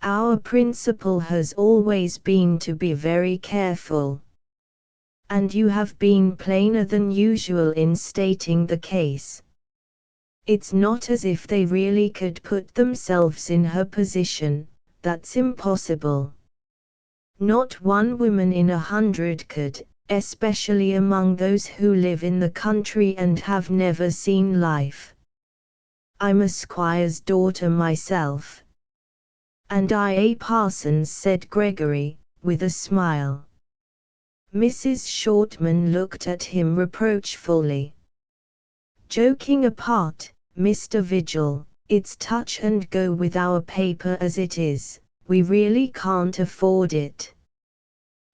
Our principle has always been to be very careful. And you have been plainer than usual in stating the case. It's not as if they really could put themselves in her position, that's impossible. Not one woman in 100 could, especially among those who live in the country and have never seen life. I'm a squire's daughter myself." "And I a parson's," said Gregory, with a smile. Mrs. Shortman looked at him reproachfully. Joking apart, Mr. Vigil, it's touch and go with our paper as it is. We really can't afford it.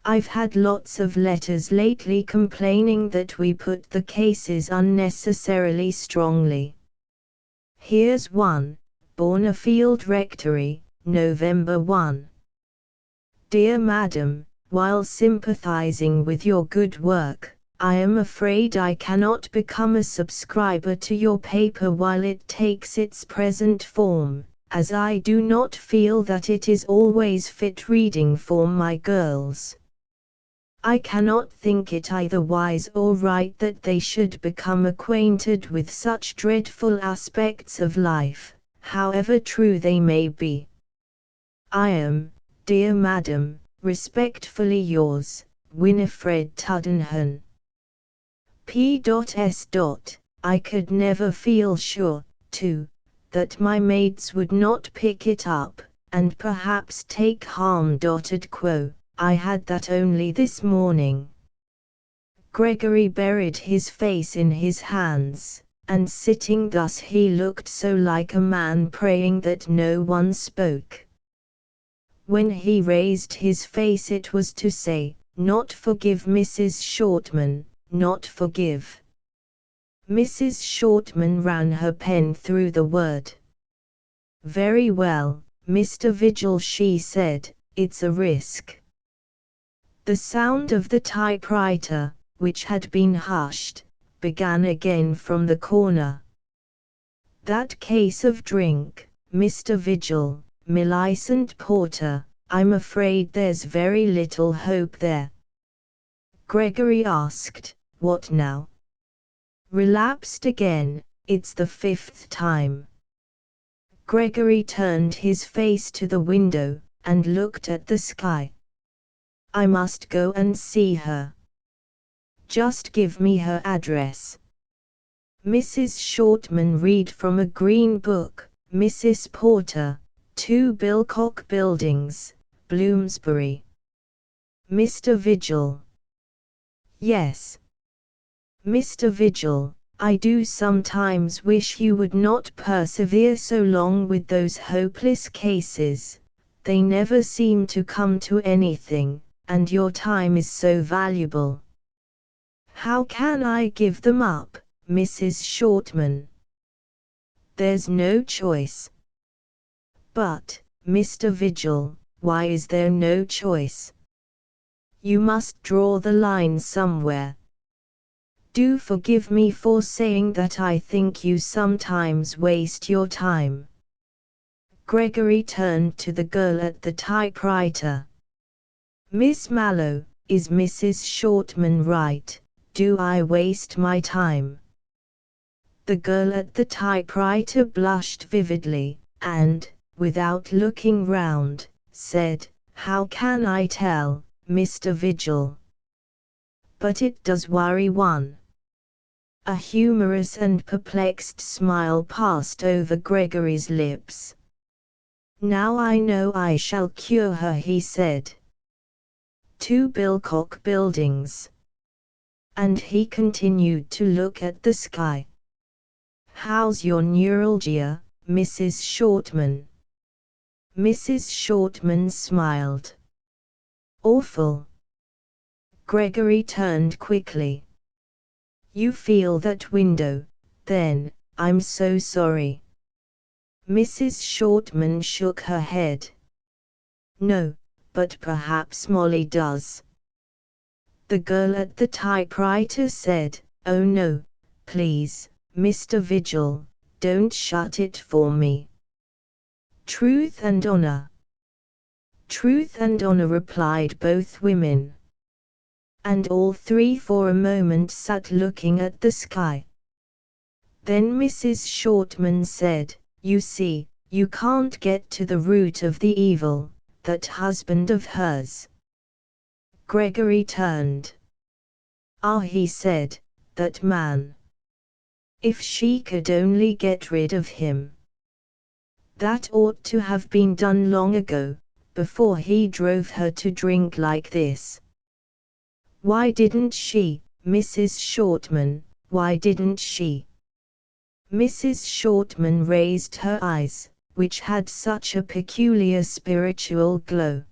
I've had lots of letters lately complaining that we put the cases unnecessarily strongly. Here's one, Bournefield Rectory, November 1. Dear Madam, while sympathizing with your good work, I am afraid I cannot become a subscriber to your paper while it takes its present form, as I do not feel that it is always fit reading for my girls. I cannot think it either wise or right that they should become acquainted with such dreadful aspects of life, however true they may be. I am, dear Madam, respectfully yours, Winifred Tuddenham. P.S. I could never feel sure, too, that my mates would not pick it up, and perhaps take harm. Quo. I had that only this morning. Gregory buried his face in his hands, and sitting thus he looked so like a man praying that no one spoke. When he raised his face it was to say, not forgive Mrs. Shortman, not forgive. Mrs. Shortman ran her pen through the word. Very well, Mr. Vigil, she said, it's a risk. The sound of the typewriter, which had been hushed, began again from the corner. That case of drink, Mr. Vigil, Millicent Porter, I'm afraid there's very little hope there. Gregory asked, what now? Relapsed again, it's the 5th time. Gregory turned his face to the window, and looked at the sky. I must go and see her. Just give me her address. Mrs. Shortman read from a green book, Mrs. Porter, 2 Bilcock Buildings, Bloomsbury. Mr. Vigil. Yes. Mr. Vigil, I do sometimes wish you would not persevere so long with those hopeless cases. They never seem to come to anything, and your time is so valuable. How can I give them up, Mrs. Shortman? There's no choice. But, Mr. Vigil, why is there no choice? You must draw the line somewhere. Do forgive me for saying that I think you sometimes waste your time. Gregory turned to the girl at the typewriter. Miss Mallow, is Mrs. Shortman right? Do I waste my time? The girl at the typewriter blushed vividly, and, without looking round, said, how can I tell, Mr. Vigil? But it does worry one. A humorous and perplexed smile passed over Gregory's lips. Now I know I shall cure her, he said. 2 Bilcock Buildings. And he continued to look at the sky. How's your neuralgia, Mrs. Shortman? Mrs. Shortman smiled. Awful. Gregory turned quickly. You feel that window, then, I'm so sorry. Mrs. Shortman shook her head. No, but perhaps Molly does. The girl at the typewriter said, oh no, please, Mr. Vigil, don't shut it for me. Truth and honor. Truth and honor, replied both women. And all three for a moment sat looking at the sky. Then Mrs. Shortman said, you see, you can't get to the root of the evil, that husband of hers. Gregory turned. Ah, he said, that man. If she could only get rid of him. That ought to have been done long ago, before he drove her to drink like this. Why didn't she, Mrs. Shortman, why didn't she? Mrs. Shortman raised her eyes, which had such a peculiar spiritual glow.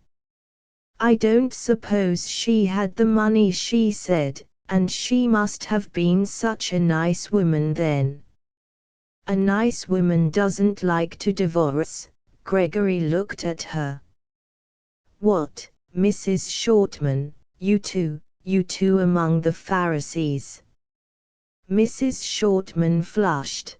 "I don't suppose she had the money," she said, "and she must have been such a nice woman then." "A nice woman doesn't like to divorce." Gregory looked at her. "What, Mrs. Shortman, you two among the Pharisees?" Mrs. Shortman flushed.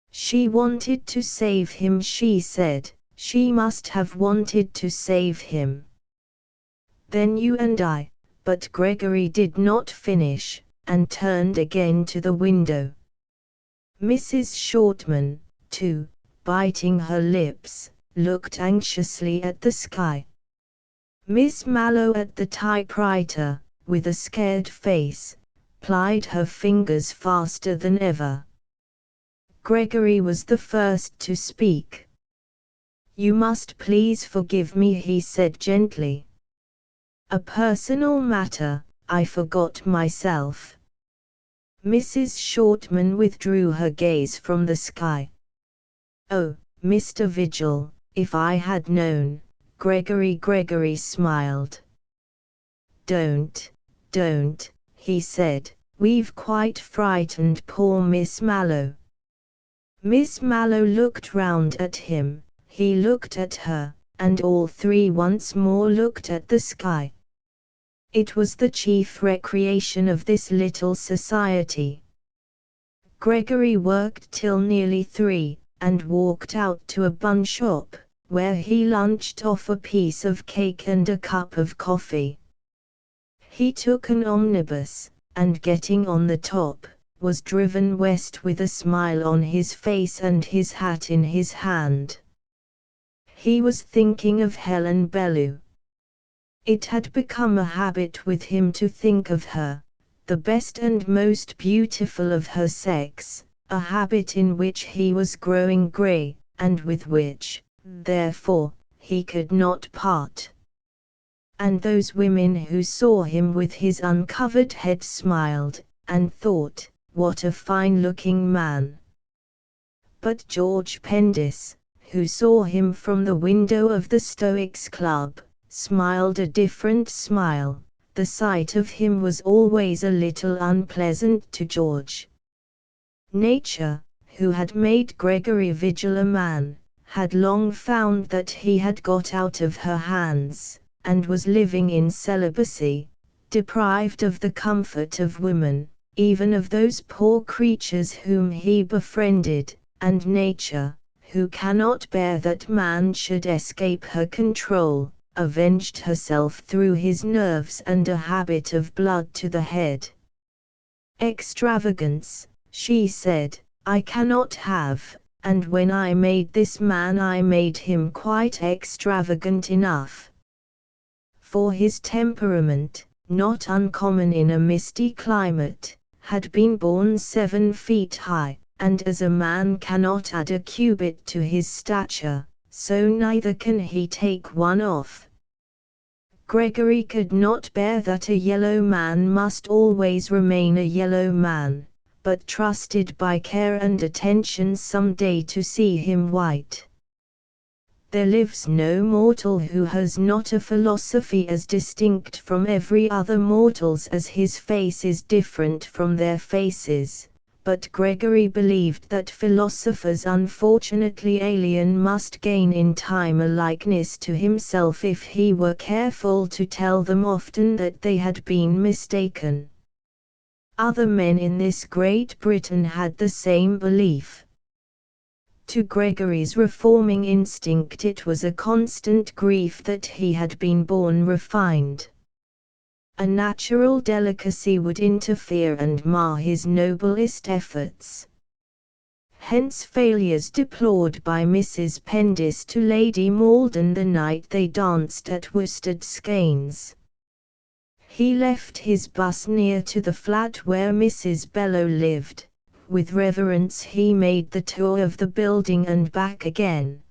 "She wanted to save him," she said. "She must have wanted to save him." "Then you and I," but Gregory did not finish, and turned again to the window. Mrs. Shortman, too, biting her lips, looked anxiously at the sky. Miss Mallow at the typewriter, with a scared face, plied her fingers faster than ever. Gregory was the first to speak. "You must please forgive me," he said gently. "A personal matter, I forgot myself." Mrs. Shortman withdrew her gaze from the sky. "Oh, Mr. Vigil, if I had known." Gregory smiled. Don't, he said, "we've quite frightened poor Miss Mallow." Miss Mallow looked round at him, he looked at her, and all three once more looked at the sky. It was the chief recreation of this little society. Gregory worked till nearly 3, and walked out to a bun shop, where he lunched off a piece of cake and a cup of coffee. He took an omnibus, and getting on the top, was driven west with a smile on his face and his hat in his hand. He was thinking of Helen Bellew. It had become a habit with him to think of her, the best and most beautiful of her sex, a habit in which he was growing grey, and with which, therefore, he could not part. And those women who saw him with his uncovered head smiled, and thought, "What a fine-looking man." But George Pendis, who saw him from the window of the Stoics Club, smiled a different smile. The sight of him was always a little unpleasant to George. Nature, who had made Gregory Vigil a man, had long found that he had got out of her hands, and was living in celibacy, deprived of the comfort of women, even of those poor creatures whom he befriended, and Nature, who cannot bear that man should escape her control, avenged herself through his nerves and a habit of blood to the head. "Extravagance," she said, "I cannot have, and when I made this man I made him quite extravagant enough." For his temperament, not uncommon in a misty climate, had been born 7 feet high, and as a man cannot add a cubit to his stature, so neither can he take one off. Gregory could not bear that a yellow man must always remain a yellow man, but trusted by care and attention some day to see him white. There lives no mortal who has not a philosophy as distinct from every other mortal's as his face is different from their faces, but Gregory believed that philosophers unfortunately alien must gain in time a likeness to himself if he were careful to tell them often that they had been mistaken. Other men in this Great Britain had the same belief. To Gregory's reforming instinct it was a constant grief that he had been born refined. A natural delicacy would interfere and mar his noblest efforts. Hence failures deplored by Mrs. Pendis to Lady Malden the night they danced at Worsted Skeynes. He left his bus near to the flat where Mrs. Bellew lived. With reverence he made the tour of the building and back again.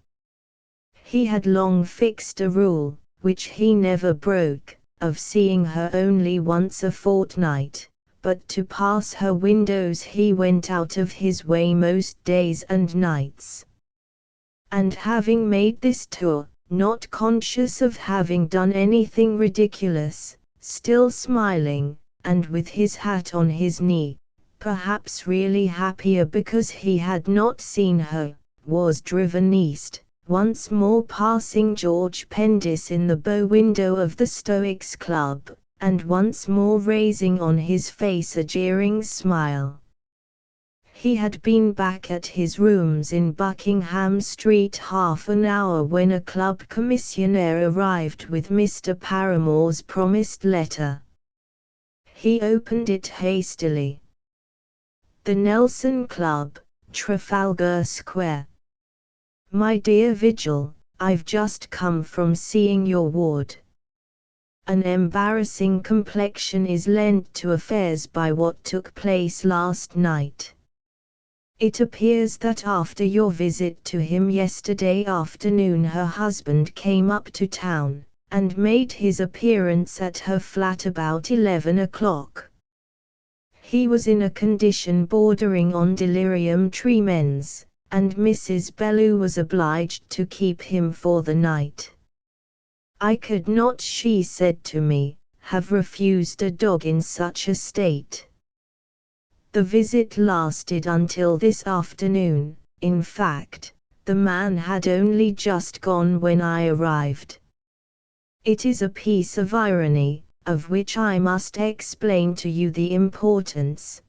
He had long fixed a rule, which he never broke, of seeing her only once a fortnight, but to pass her windows he went out of his way most days and nights. And having made this tour, not conscious of having done anything ridiculous, still smiling, and with his hat on his knee, perhaps really happier because he had not seen her, was driven east, once more passing George Pendis in the bow window of the Stoics Club, and once more raising on his face a jeering smile. He had been back at his rooms in Buckingham Street half an hour when a club commissionaire arrived with Mr. Paramore's promised letter. He opened it hastily. The Nelson Club, Trafalgar Square. My dear Vigil, I've just come from seeing your ward. An embarrassing complexion is lent to affairs by what took place last night. It appears that after your visit to him yesterday afternoon her husband came up to town, and made his appearance at her flat about 11 o'clock. He was in a condition bordering on delirium tremens, and Mrs. Bellew was obliged to keep him for the night. I could not, she said to me, have refused a dog in such a state. The visit lasted until this afternoon. In fact, the man had only just gone when I arrived. It is a piece of irony, of which I must explain to you the importance.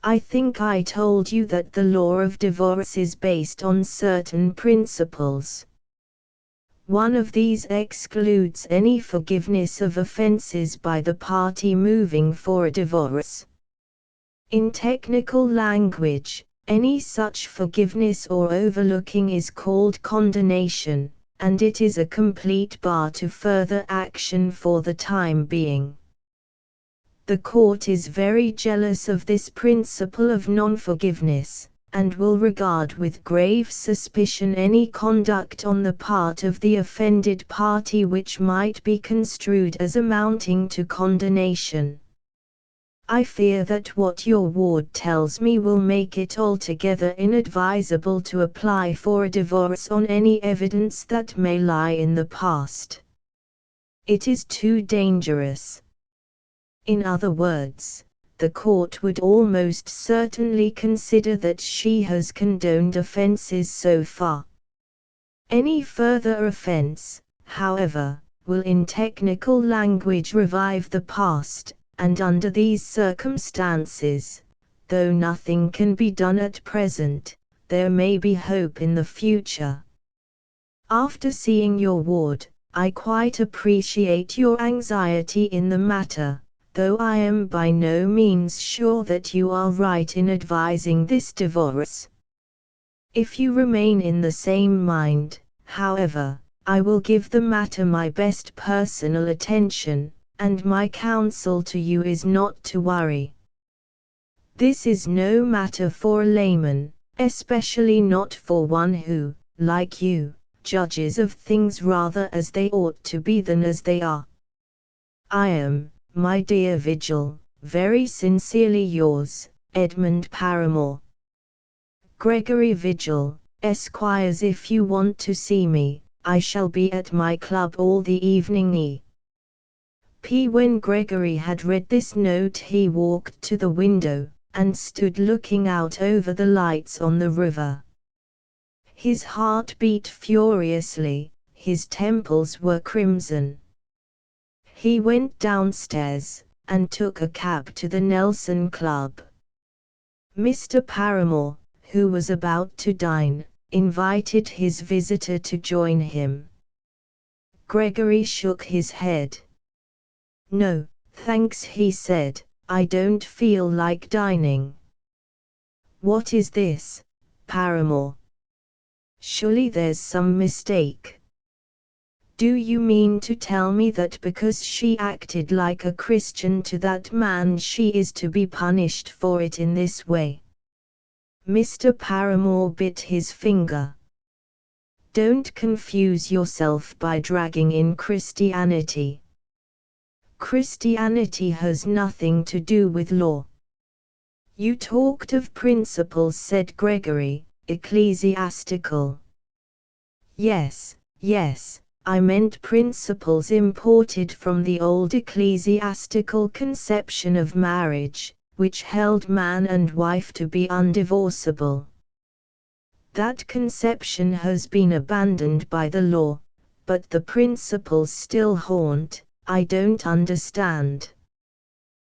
I think I told you that the law of divorce is based on certain principles. One of these excludes any forgiveness of offenses by the party moving for a divorce. In technical language, any such forgiveness or overlooking is called condonation, and it is a complete bar to further action for the time being. The court is very jealous of this principle of non-forgiveness, and will regard with grave suspicion any conduct on the part of the offended party which might be construed as amounting to condonation. I fear that what your ward tells me will make it altogether inadvisable to apply for a divorce on any evidence that may lie in the past. It is too dangerous. In other words, the court would almost certainly consider that she has condoned offenses so far. Any further offense, however, will in technical language revive the past, and under these circumstances, though nothing can be done at present, there may be hope in the future. After seeing your ward, I quite appreciate your anxiety in the matter, though I am by no means sure that you are right in advising this divorce. If you remain in the same mind, however, I will give the matter my best personal attention, and my counsel to you is not to worry. This is no matter for a layman, especially not for one who, like you, judges of things rather as they ought to be than as they are. I am, my dear Vigil, very sincerely yours, Edmund Paramore. Gregory Vigil, Esquires. If you want to see me, I shall be at my club all the evening. When Gregory had read this note he walked to the window, and stood looking out over the lights on the river. His heart beat furiously, his temples were crimson. He went downstairs, and took a cab to the Nelson Club. Mr. Paramore, who was about to dine, invited his visitor to join him. Gregory shook his head. No, thanks, he said, I don't feel like dining. What is this, Paramore? Surely there's some mistake. Do you mean to tell me that because she acted like a Christian to that man she is to be punished for it in this way? Mr. Paramore bit his finger. Don't confuse yourself by dragging in Christianity. Christianity has nothing to do with law. You talked of principles, said Gregory, ecclesiastical. Yes, I meant principles imported from the old ecclesiastical conception of marriage, which held man and wife to be undivorceable. That conception has been abandoned by the law, but the principles still haunt. I don't understand.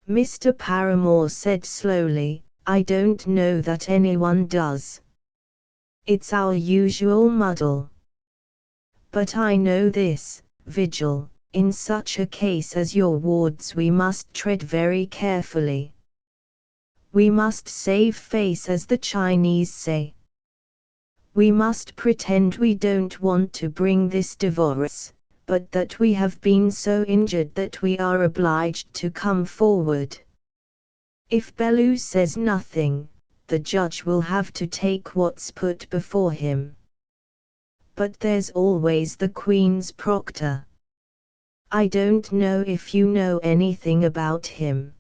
Mr. Paramore said slowly, I don't know that anyone does. It's our usual muddle. But I know this, Vigil, in such a case as your ward's we must tread very carefully. We must save face, as the Chinese say. We must pretend we don't want to bring this divorce, but that we have been so injured that we are obliged to come forward. If Bellew says nothing, the judge will have to take what's put before him. But there's always the Queen's proctor. I don't know if you know anything about him.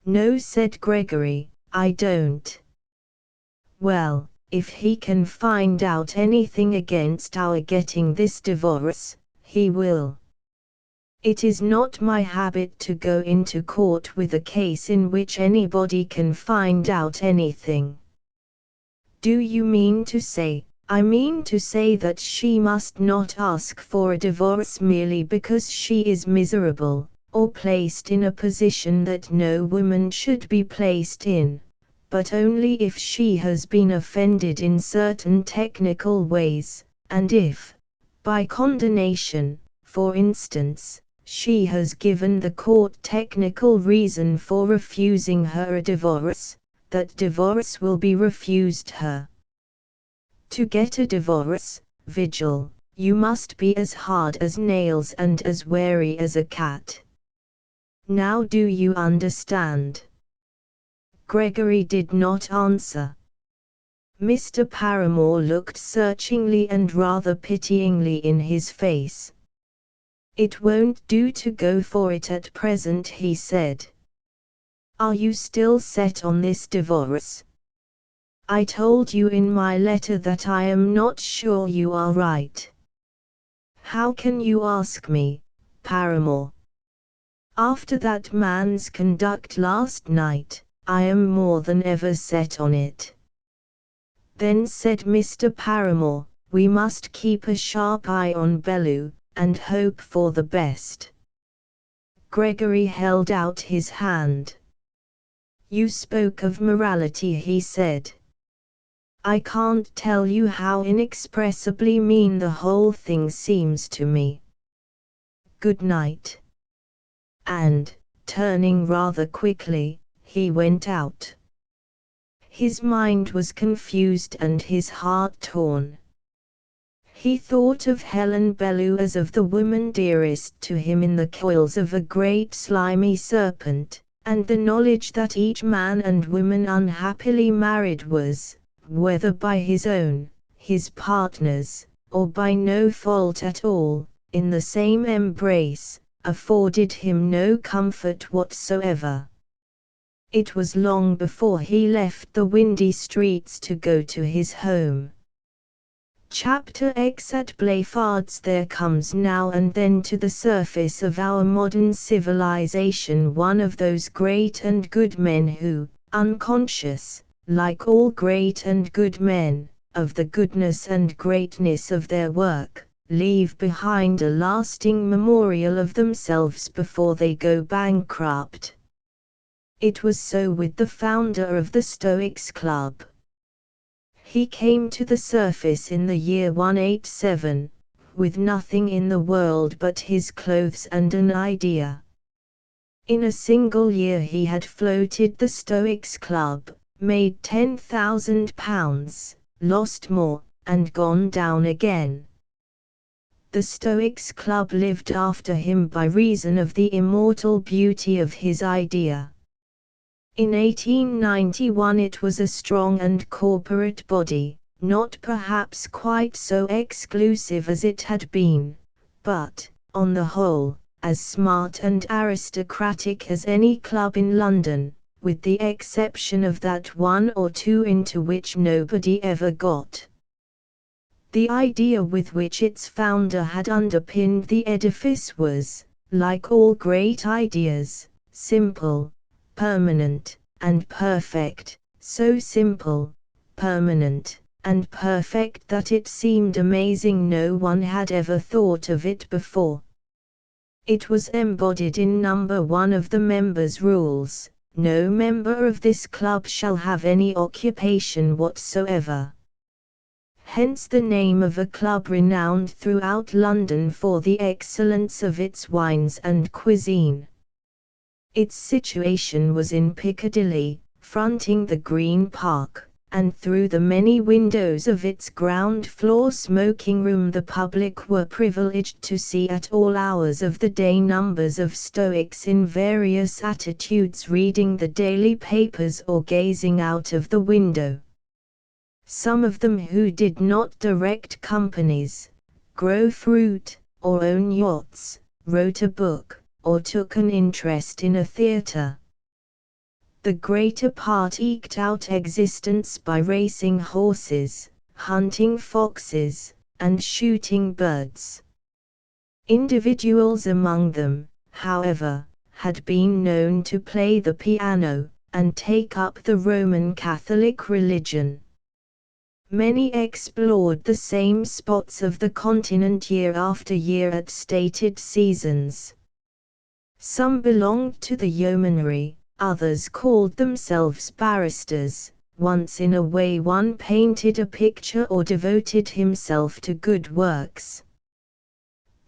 No, said Gregory, I don't. Well, if he can find out anything against our getting this divorce, he will. It is not my habit to go into court with a case in which anybody can find out anything. Do you mean to say? I mean to say that she must not ask for a divorce merely because she is miserable, or placed in a position that no woman should be placed in, but only if she has been offended in certain technical ways, and if, by condonation, for instance, she has given the court technical reason for refusing her a divorce, that divorce will be refused her. To get a divorce, Vigil, you must be as hard as nails and as wary as a cat. Now do you understand? Gregory did not answer. Mr. Paramore looked searchingly and rather pityingly in his face. It won't do to go for it at present, he said. Are you still set on this divorce? I told you in my letter that I am not sure you are right. How can you ask me, Paramore? After that man's conduct last night, I am more than ever set on it. Then said Mr. Paramore, we must keep a sharp eye on Bellew, and hope for the best. Gregory held out his hand. You spoke of morality, he said. I can't tell you how inexpressibly mean the whole thing seems to me. Good night. And, turning rather quickly, he went out. His mind was confused and his heart torn. He thought of Helen Bellew as of the woman dearest to him in the coils of a great slimy serpent, and the knowledge that each man and woman unhappily married was, whether by his own, his partner's, or by no fault at all, in the same embrace, afforded him no comfort whatsoever. It was long before he left the windy streets to go to his home. Chapter X. At Blayford's there comes now and then to the surface of our modern civilization one of those great and good men who, unconscious, like all great and good men, of the goodness and greatness of their work, leave behind a lasting memorial of themselves before they go bankrupt. It was so with the founder of the Stoics Club. He came to the surface in the year 187, with nothing in the world but his clothes and an idea. In a single year he had floated the Stoics Club, made £10,000, lost more, and gone down again. The Stoics Club lived after him by reason of the immortal beauty of his idea. In 1891 it was a strong and corporate body, not perhaps quite so exclusive as it had been, but, on the whole, as smart and aristocratic as any club in London, with the exception of that one or two into which nobody ever got. The idea with which its founder had underpinned the edifice was, like all great ideas, simple, permanent, and perfect, so simple, permanent, and perfect that it seemed amazing no one had ever thought of it before. It was embodied in number 1 of the members' rules: no member of this club shall have any occupation whatsoever. Hence the name of a club renowned throughout London for the excellence of its wines and cuisine. Its situation was in Piccadilly, fronting the Green Park, and through the many windows of its ground-floor smoking room the public were privileged to see at all hours of the day numbers of Stoics in various attitudes reading the daily papers or gazing out of the window. Some of them who did not direct companies, grow fruit, or own yachts, wrote a book, or took an interest in a theatre. The greater part eked out existence by racing horses, hunting foxes, and shooting birds. Individuals among them, however, had been known to play the piano, and take up the Roman Catholic religion. Many explored the same spots of the continent year after year at stated seasons. Some belonged to the yeomanry, others called themselves barristers. Once in a way one painted a picture or devoted himself to good works.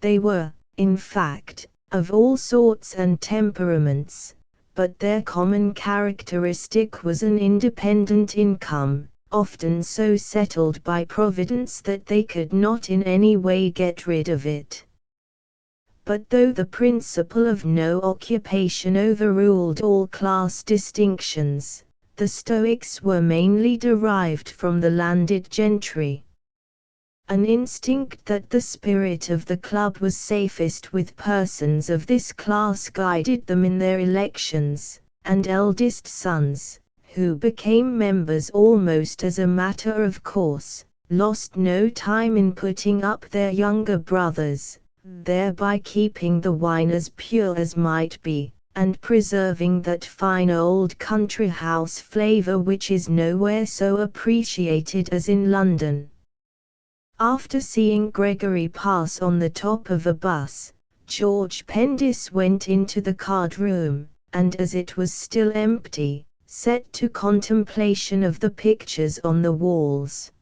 They were, in fact, of all sorts and temperaments, but their common characteristic was an independent income, often so settled by Providence that they could not in any way get rid of it. But though the principle of no occupation overruled all class distinctions, the Stoics were mainly derived from the landed gentry. An instinct that the spirit of the club was safest with persons of this class guided them in their elections, and eldest sons, who became members almost as a matter of course, lost no time in putting up their younger brothers, thereby keeping the wine as pure as might be, and preserving that fine old country house flavour which is nowhere so appreciated as in London. After seeing Gregory pass on the top of a bus, George Pendis went into the card-room, and as it was still empty, set to contemplation of the pictures on the walls.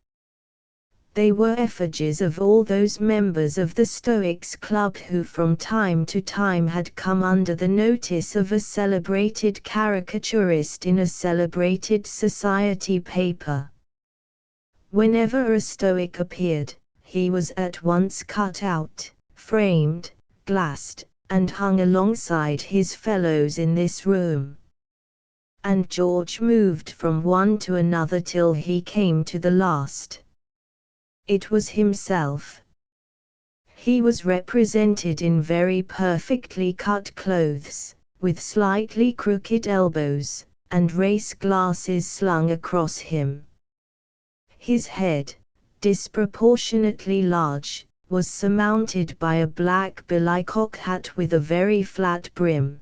They were effigies of all those members of the Stoics Club who from time to time had come under the notice of a celebrated caricaturist in a celebrated society paper. Whenever a Stoic appeared, he was at once cut out, framed, glassed, and hung alongside his fellows in this room. And George moved from one to another till he came to the last. It was himself. He was represented in very perfectly cut clothes, with slightly crooked elbows, and race glasses slung across him. His head, disproportionately large, was surmounted by a black billycock hat with a very flat brim.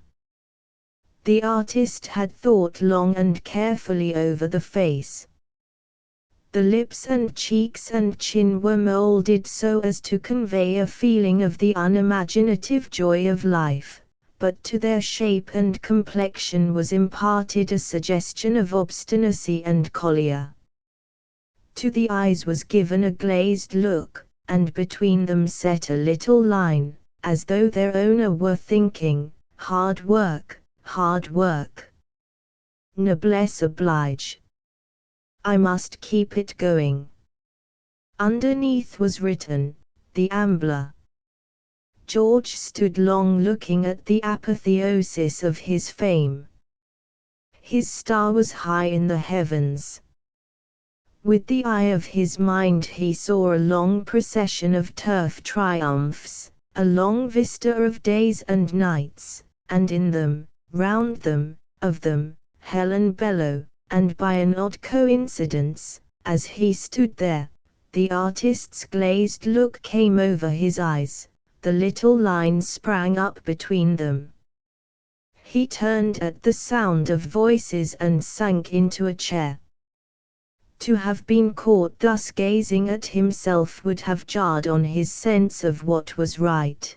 The artist had thought long and carefully over the face. The lips and cheeks and chin were molded so as to convey a feeling of the unimaginative joy of life, but to their shape and complexion was imparted a suggestion of obstinacy and choler. To the eyes was given a glazed look, and between them set a little line, as though their owner were thinking, hard work, hard work. Noblesse oblige. I must keep it going. Underneath was written, The Ambler. George stood long looking at the apotheosis of his fame. His star was high in the heavens. With the eye of his mind he saw a long procession of turf triumphs, a long vista of days and nights, and in them, round them, of them, Helen Bellow, and by an odd coincidence, as he stood there, the artist's glazed look came over his eyes, the little lines sprang up between them. He turned at the sound of voices and sank into a chair. To have been caught thus gazing at himself would have jarred on his sense of what was right.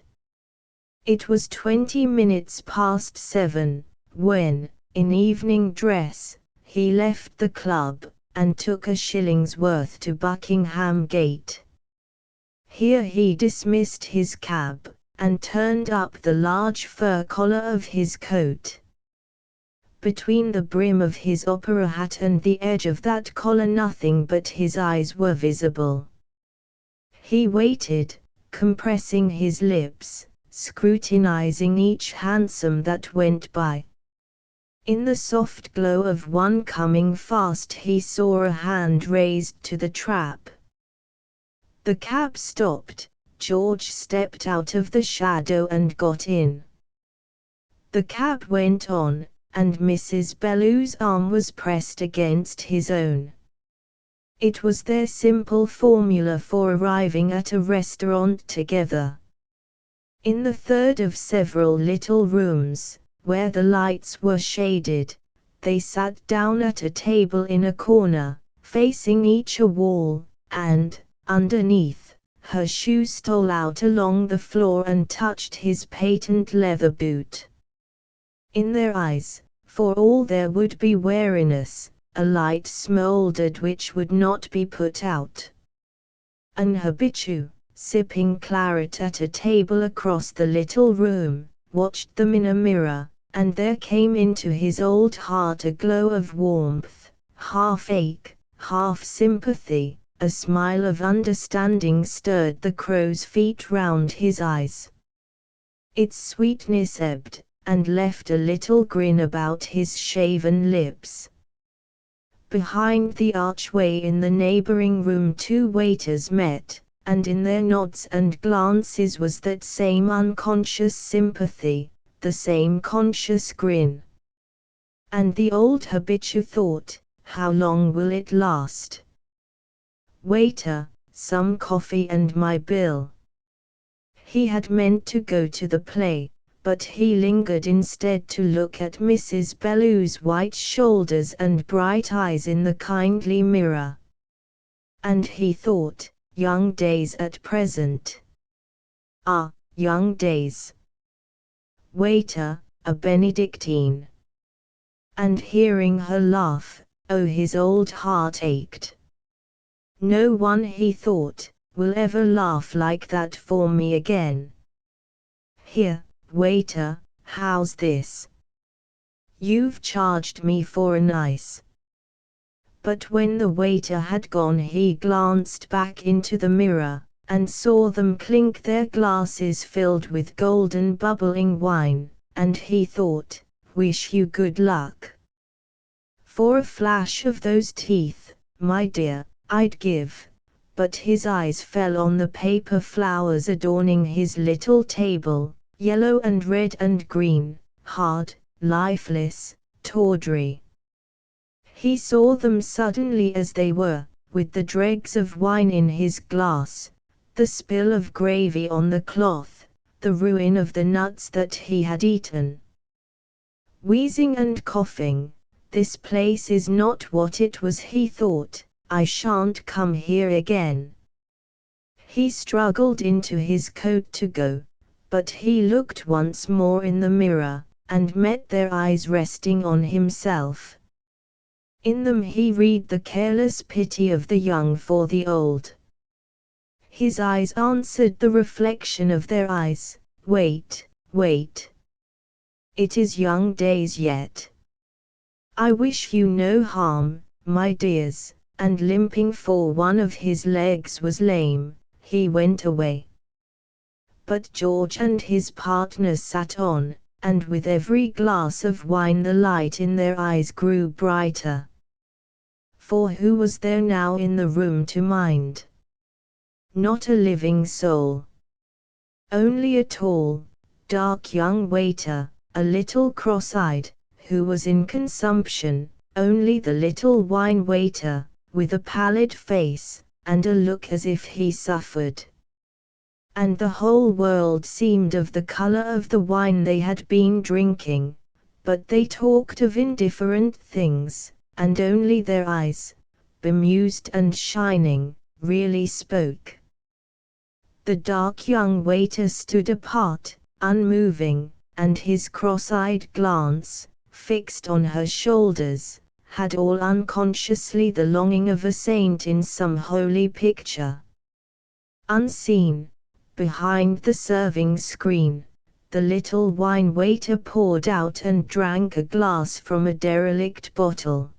It was 20 minutes past 7, when, in evening dress, he left the club, and took a shilling's worth to Buckingham Gate. Here he dismissed his cab, and turned up the large fur collar of his coat. Between the brim of his opera hat and the edge of that collar nothing but his eyes were visible. He waited, compressing his lips, scrutinizing each hansom that went by. In the soft glow of one coming fast he saw a hand raised to the trap. The cab stopped, George stepped out of the shadow and got in. The cab went on, and Mrs. Bellew's arm was pressed against his own. It was their simple formula for arriving at a restaurant together. In the third of several little rooms, where the lights were shaded, they sat down at a table in a corner, facing each a wall, and, underneath, her shoe stole out along the floor and touched his patent leather boot. In their eyes, for all their would-be wariness, a light smouldered which would not be put out. An habitué, sipping claret at a table across the little room, watched them in a mirror, and there came into his old heart a glow of warmth, half ache, half sympathy, a smile of understanding stirred the crow's feet round his eyes. Its sweetness ebbed, and left a little grin about his shaven lips. Behind the archway in the neighboring room two waiters met, and in their nods and glances was that same unconscious sympathy, the same conscious grin. And the old habitué thought, how long will it last? Waiter, some coffee and my bill. He had meant to go to the play, but he lingered instead to look at Mrs. Bellew's white shoulders and bright eyes in the kindly mirror. And he thought, young days at present. Ah, young days. Waiter, a Benedictine. And hearing her laugh, oh his old heart ached. No one, he thought, will ever laugh like that for me again. Here, waiter, how's this? You've charged me for an ice. But when the waiter had gone he glanced back into the mirror, and saw them clink their glasses filled with golden bubbling wine, and he thought, wish you good luck. For a flash of those teeth, my dear, I'd give. But his eyes fell on the paper flowers adorning his little table, yellow and red and green, hard, lifeless, tawdry. He saw them suddenly as they were, with the dregs of wine in his glass, the spill of gravy on the cloth, the ruin of the nuts that he had eaten. Wheezing and coughing, this place is not what it was, he thought. I shan't come here again. He struggled into his coat to go, but he looked once more in the mirror, and met their eyes resting on himself. In them he read the careless pity of the young for the old. His eyes answered the reflection of their eyes, wait, wait. It is young days yet. I wish you no harm, my dears. And limping, for one of his legs was lame, he went away. But George and his partner sat on, and with every glass of wine the light in their eyes grew brighter. For who was there now in the room to mind? Not a living soul. Only a tall, dark young waiter, a little cross-eyed, who was in consumption, only the little wine waiter, with a pallid face, and a look as if he suffered. And the whole world seemed of the color of the wine they had been drinking, but they talked of indifferent things, and only their eyes, bemused and shining, really spoke. The dark young waiter stood apart, unmoving, and his cross-eyed glance, fixed on her shoulders, had all unconsciously the longing of a saint in some holy picture. Unseen, behind the serving screen, the little wine waiter poured out and drank a glass from a derelict bottle.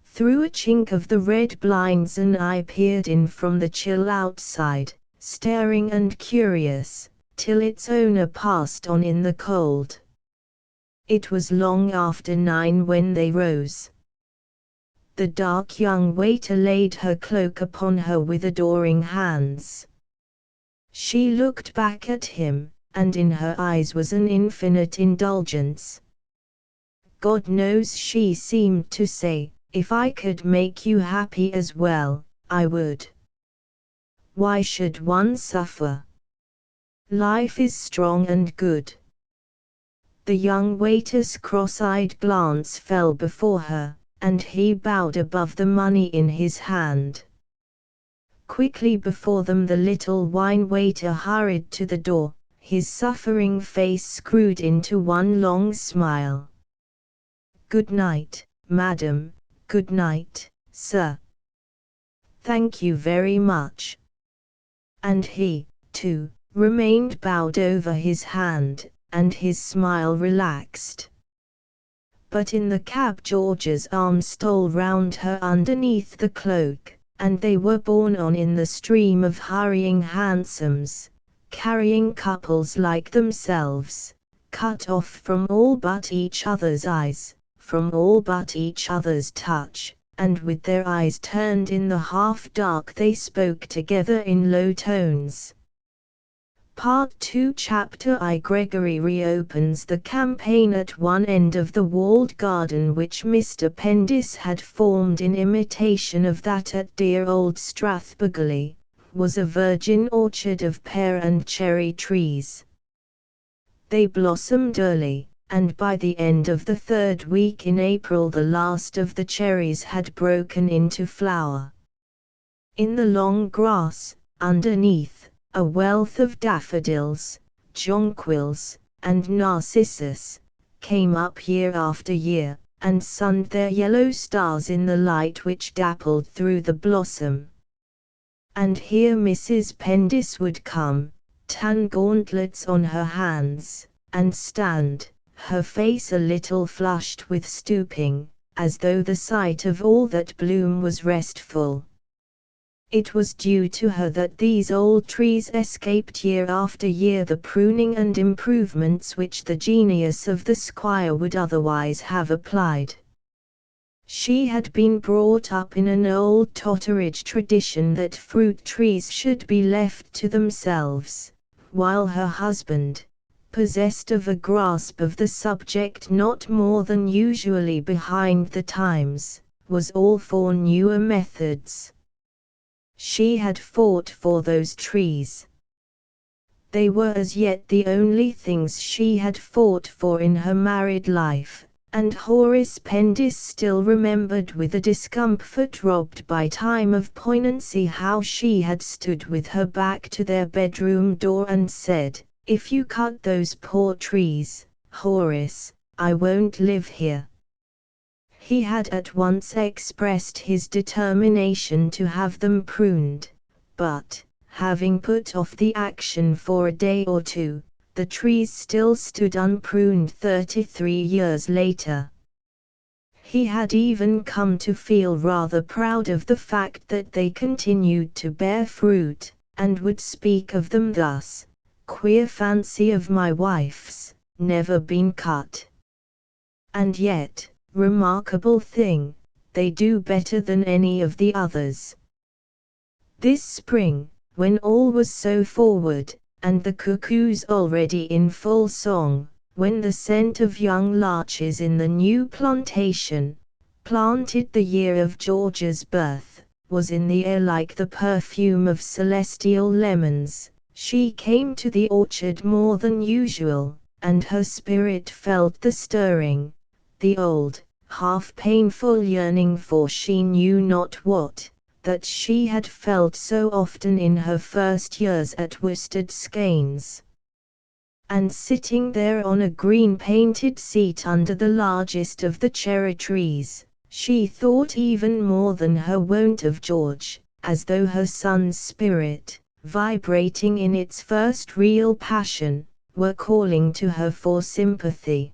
Through a chink of the red blinds an eye peered in from the chill outside, staring and curious, till its owner passed on in the cold. It was long after 9 when they rose. The dark young waiter laid her cloak upon her with adoring hands. She looked back at him, and in her eyes was an infinite indulgence. God knows, she seemed to say, if I could make you happy as well, I would. Why should one suffer? Life is strong and good. The young waiter's cross-eyed glance fell before her, and he bowed above the money in his hand. Quickly before them the little wine waiter hurried to the door, his suffering face screwed into one long smile. Good night, madam, good night, sir. Thank you very much. And he, too, remained bowed over his hand, and his smile relaxed. But in the cab George's arm stole round her underneath the cloak, and they were borne on in the stream of hurrying hansoms, carrying couples like themselves, cut off from all but each other's eyes, from all but each other's touch, and with their eyes turned in the half-dark they spoke together in low tones. Part 2 Chapter I Gregory reopens the campaign at one end of the walled garden which Mr. Pendis had formed in imitation of that at dear old Strathbogeley, was a virgin orchard of pear and cherry trees. They blossomed early, and by the end of the 3rd week in April the last of the cherries had broken into flower. In the long grass, underneath, a wealth of daffodils, jonquils, and narcissus, came up year after year, and sunned their yellow stars in the light which dappled through the blossom. And here Mrs. Pendis would come, tan gauntlets on her hands, and stand, her face a little flushed with stooping, as though the sight of all that bloom was restful. It was due to her that these old trees escaped year after year the pruning and improvements which the genius of the squire would otherwise have applied. She had been brought up in an old Totteridge tradition that fruit trees should be left to themselves, while her husband, possessed of a grasp of the subject not more than usually behind the times, was all for newer methods. She had fought for those trees. They were as yet the only things she had fought for in her married life, and Horace Pendis still remembered with a discomfort robbed by time of poignancy how she had stood with her back to their bedroom door and said, "If you cut those poor trees, Horace, I won't live here." He had at once expressed his determination to have them pruned, but, having put off the action for a day or two, the trees still stood unpruned 33 years later. He had even come to feel rather proud of the fact that they continued to bear fruit, and would speak of them thus, "Queer fancy of my wife's, never been cut." And yet, remarkable thing, they do better than any of the others. This spring, when all was so forward, and the cuckoos already in full song, when the scent of young larches in the new plantation, planted the year of George's birth, was in the air like the perfume of celestial lemons. She came to the orchard more than usual, and her spirit felt the stirring, the old, half-painful yearning for she knew not what, that she had felt so often in her first years at Worsted Skeynes. And sitting there on a green painted seat under the largest of the cherry trees, she thought even more than her wont of George, as though her son's spirit, vibrating in its first real passion, were calling to her for sympathy.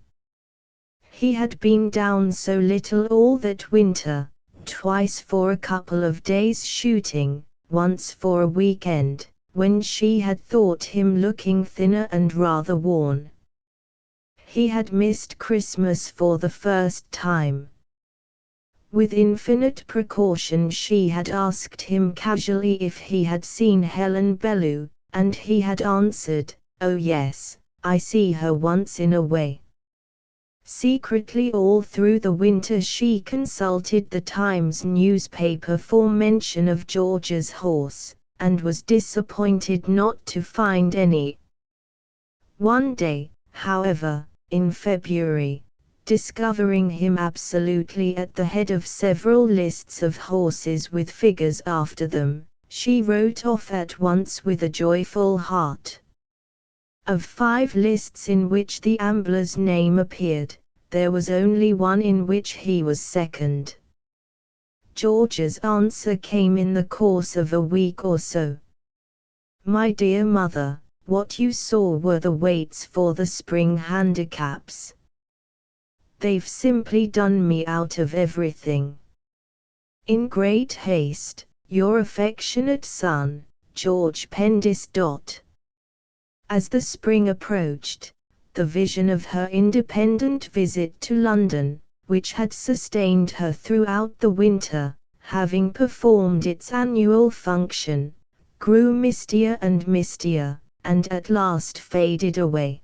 He had been down so little all that winter, twice for a couple of days shooting, once for a weekend, when she had thought him looking thinner and rather worn. He had missed Christmas for the first time. With infinite precaution she had asked him casually if he had seen Helen Bellew, and he had answered, "Oh yes, I see her once in a way." Secretly all through the winter she consulted the Times newspaper for mention of George's horse, and was disappointed not to find any. One day, however, in February, discovering him absolutely at the head of several lists of horses with figures after them, she wrote off at once with a joyful heart. Of 5 lists in which the Ambler's name appeared, there was only one in which he was second. George's answer came in the course of a week or so. "My dear mother, what you saw were the weights for the spring handicaps. They've simply done me out of everything. In great haste, your affectionate son, George Pendis. As the spring approached, the vision of her independent visit to London, which had sustained her throughout the winter, having performed its annual function, grew mistier and mistier, and at last faded away.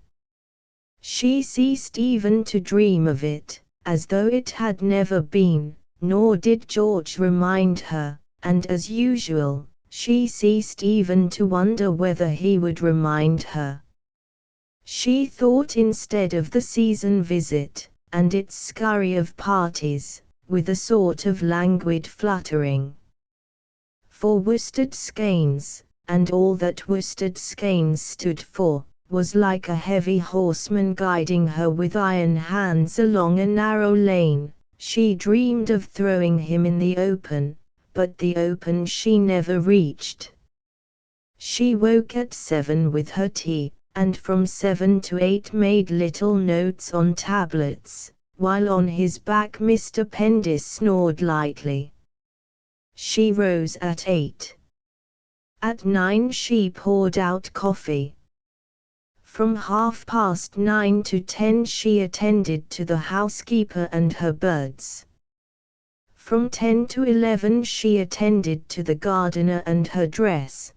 She ceased even to dream of it, as though it had never been, nor did George remind her, and as usual, she ceased even to wonder whether he would remind her. She thought instead of the season visit, and its scurry of parties, with a sort of languid fluttering. For Worsted Skeynes, and all that Worsted Skeynes stood for, was like a heavy horseman guiding her with iron hands along a narrow lane. She dreamed of throwing him in the open, but the open she never reached. She woke at 7 with her tea, and from 7 to 8 made little notes on tablets, while on his back Mr. Pendis snored lightly. She rose at 8. At 9 she poured out coffee. From 9:30 to 10 she attended to the housekeeper and her birds. From 10 to 11 she attended to the gardener and her dress.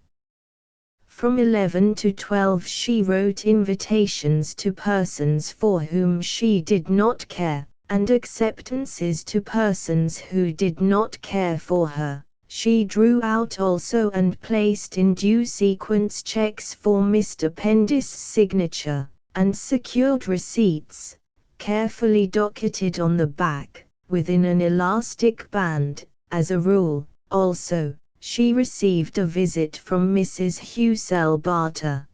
From 11 to 12 she wrote invitations to persons for whom she did not care, and acceptances to persons who did not care for her. She drew out also and placed in due sequence checks for Mr. Pendis' signature, and secured receipts, carefully docketed on the back, within an elastic band. As a rule, also, she received a visit from Mrs. Hussell Barter.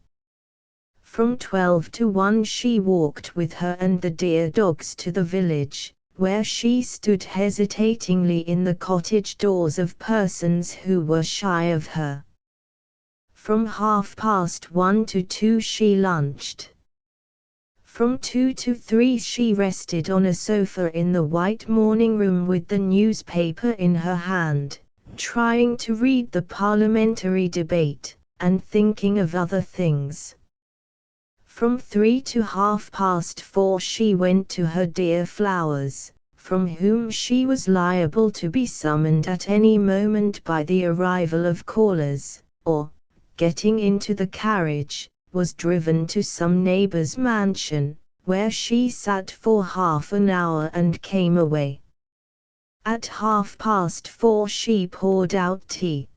From 12 to 1 she walked with her and the dear dogs to the village, where she stood hesitatingly in the cottage doors of persons who were shy of her. From 1:30 to 2 she lunched. From 2 to 3 she rested on a sofa in the white morning room with the newspaper in her hand, trying to read the parliamentary debate, and thinking of other things. From 3 to 4:30 she went to her dear flowers, from whom she was liable to be summoned at any moment by the arrival of callers, or, getting into the carriage, was driven to some neighbor's mansion, where she sat for half an hour and came away. At 4:30 she poured out tea.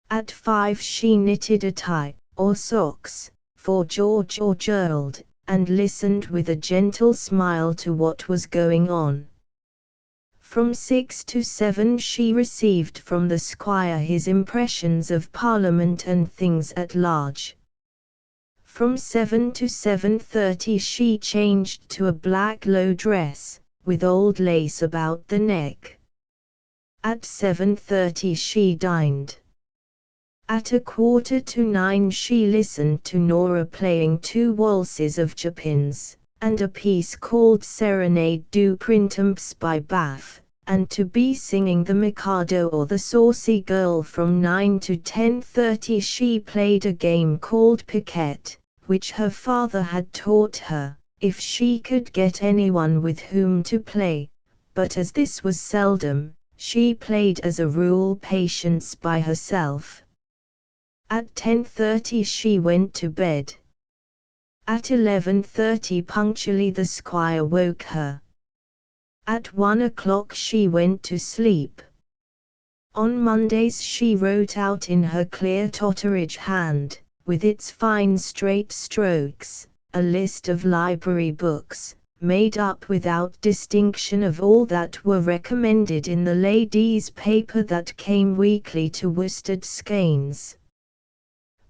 At 5 she knitted a tie, or socks, for George or Gerald, and listened with a gentle smile to what was going on. From 6 to 7 she received from the squire his impressions of Parliament and things at large. From 7 to 7:30 she changed to a black low dress, with old lace about the neck. At 7:30 she dined. At 8:45 she listened to Nora playing 2 waltzes of Chopin's, and a piece called Serenade du Printemps by Baff, and to be singing the Mikado or the Saucy Girl. From 9 to 10:30 she played a game called piquet, which her father had taught her, if she could get anyone with whom to play, but as this was seldom, she played as a rule Patience by herself. At 10:30 she went to bed. At 11:30 punctually the squire woke her. At 1 o'clock she went to sleep. On Mondays she wrote out in her clear Totteridge hand, with its fine straight strokes, a list of library books, made up without distinction of all that were recommended in the ladies' paper that came weekly to Worsted Skeins.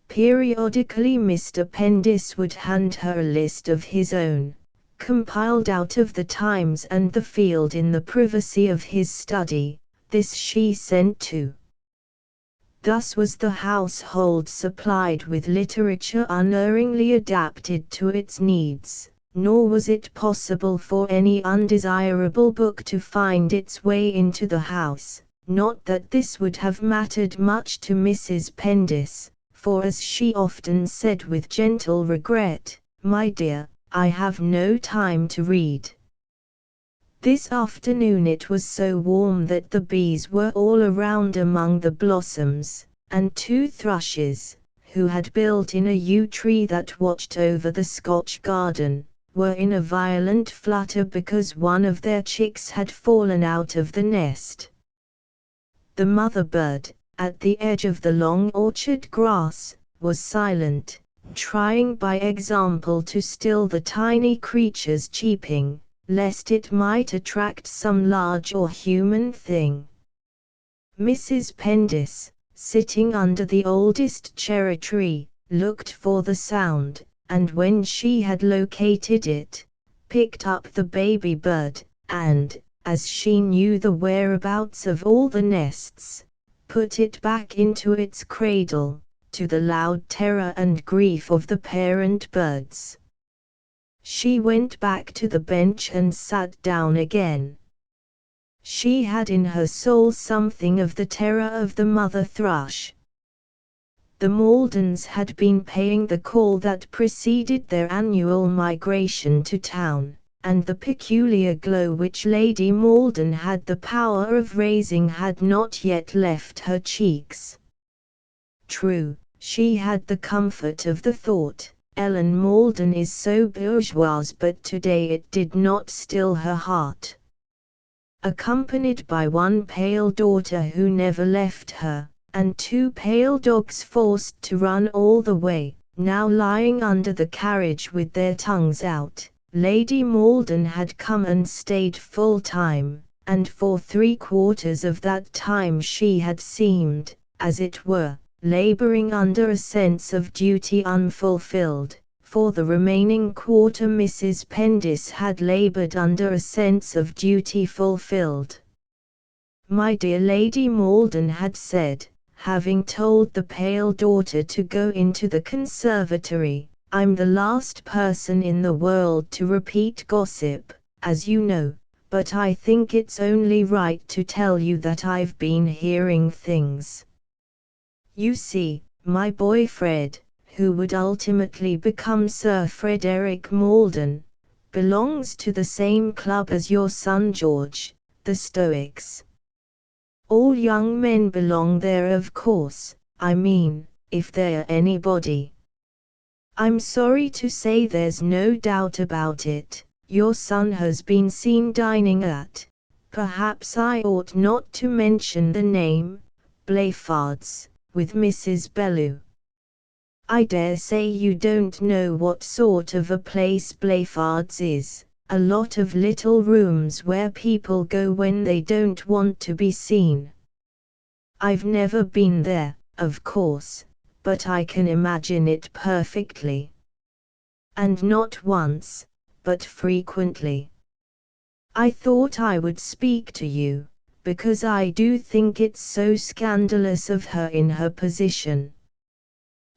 Periodically Mr. Pendis would hand her a list of his own, compiled out of the Times and the Field in the privacy of his study. This she sent to. Thus was the household supplied with literature unerringly adapted to its needs, nor was it possible for any undesirable book to find its way into the house, not that this would have mattered much to Mrs. Pendis, for as she often said with gentle regret, "My dear, I have no time to read." This afternoon it was so warm that the bees were all around among the blossoms, and 2 thrushes, who had built in a yew tree that watched over the Scotch garden, were in a violent flutter because one of their chicks had fallen out of the nest. The mother bird, at the edge of the long orchard grass, was silent, trying by example to still the tiny creatures cheeping, lest it might attract some large or human thing. Mrs. Pendis, sitting under the oldest cherry tree, looked for the sound, and when she had located it, picked up the baby bird, and, as she knew the whereabouts of all the nests, put it back into its cradle, to the loud terror and grief of the parent birds. She went back to the bench and sat down again. She had in her soul something of the terror of the mother thrush. The Maldons had been paying the call that preceded their annual migration to town, and the peculiar glow which Lady Maldon had the power of raising had not yet left her cheeks. True, she had the comfort of the thought, Ellen Maldon is so bourgeoise, but today it did not still her heart. Accompanied by 1 pale daughter who never left her, and 2 pale dogs forced to run all the way, now lying under the carriage with their tongues out, Lady Maldon had come and stayed full time, and for 3/4 of that time she had seemed, as it were, laboring under a sense of duty unfulfilled. For the remaining quarter Mrs. Pendis had labored under a sense of duty fulfilled. "My dear Lady Maldon," had said, having told the pale daughter to go into the conservatory, "I'm the last person in the world to repeat gossip, as you know, but I think it's only right to tell you that I've been hearing things. You see, my boy Fred, who would ultimately become Sir Frederick Maldon, belongs to the same club as your son George, the Stoics. All young men belong there, of course, I mean, if they're anybody. I'm sorry to say there's no doubt about it. Your son has been seen dining at, perhaps I ought not to mention the name, Blayford's, with Mrs. Bellew. I dare say you don't know what sort of a place Blayford's is, a lot of little rooms where people go when they don't want to be seen. I've never been there, of course, but I can imagine it perfectly. And not once, but frequently. I thought I would speak to you, because I do think it's so scandalous of her in her position.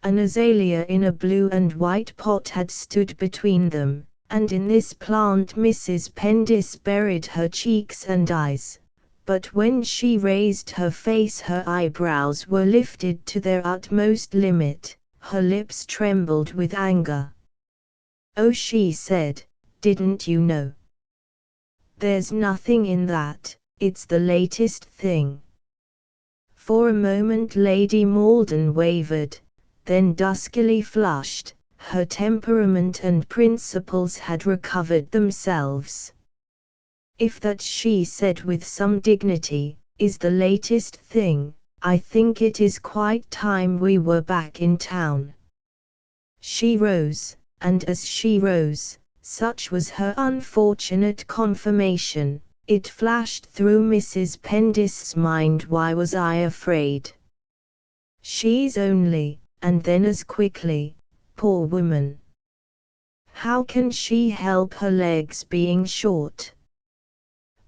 An azalea in a blue and white pot had stood between them, and in this plant Mrs. Pendis buried her cheeks and eyes, but when she raised her face her eyebrows were lifted to their utmost limit, her lips trembled with anger. "Oh," she said, "didn't you know? There's nothing in that, it's the latest thing." For a moment Lady Malden wavered, then duskily flushed. Her temperament and principles had recovered themselves. "If that," she said with some dignity, "is the latest thing, I think it is quite time we were back in town." She rose, and as she rose, such was her unfortunate conformation, it flashed through Mrs. Pendis's mind, "Why was I afraid? She's only," and then as quickly, "poor woman. How can she help her legs being short?"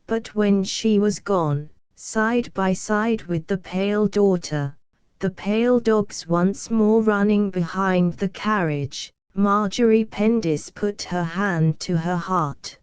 But when she was gone, side by side with the pale daughter, the pale dogs once more running behind the carriage, Marjorie Pendis put her hand to her heart.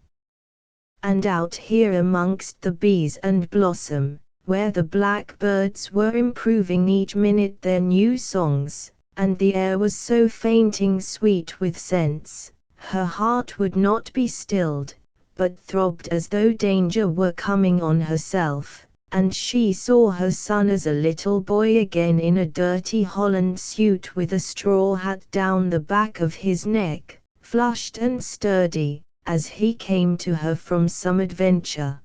And out here amongst the bees and blossom, where the blackbirds were improving each minute their new songs, and the air was so fainting sweet with scents, her heart would not be stilled, but throbbed as though danger were coming on herself, and she saw her son as a little boy again in a dirty holland suit with a straw hat down the back of his neck, flushed and sturdy, as he came to her from some adventure.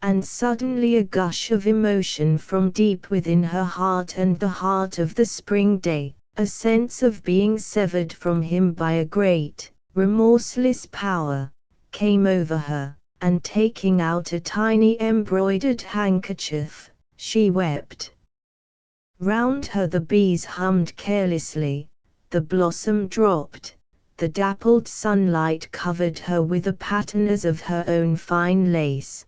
And suddenly a gush of emotion from deep within her heart and the heart of the spring day, a sense of being severed from him by a great, remorseless power, came over her, and taking out a tiny embroidered handkerchief, she wept. Round her the bees hummed carelessly, the blossom dropped, the dappled sunlight covered her with a pattern as of her own fine lace.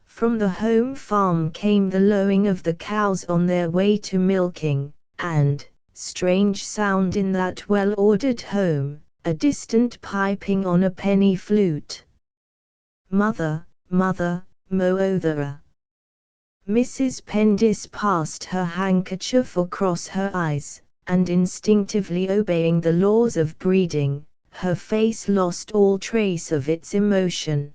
From the home farm came the lowing of the cows on their way to milking, and, strange sound in that well-ordered home, a distant piping on a penny flute. "Mother, mother, mo'other." Mrs. Pendis passed her handkerchief across her eyes, and instinctively obeying the laws of breeding, her face lost all trace of its emotion.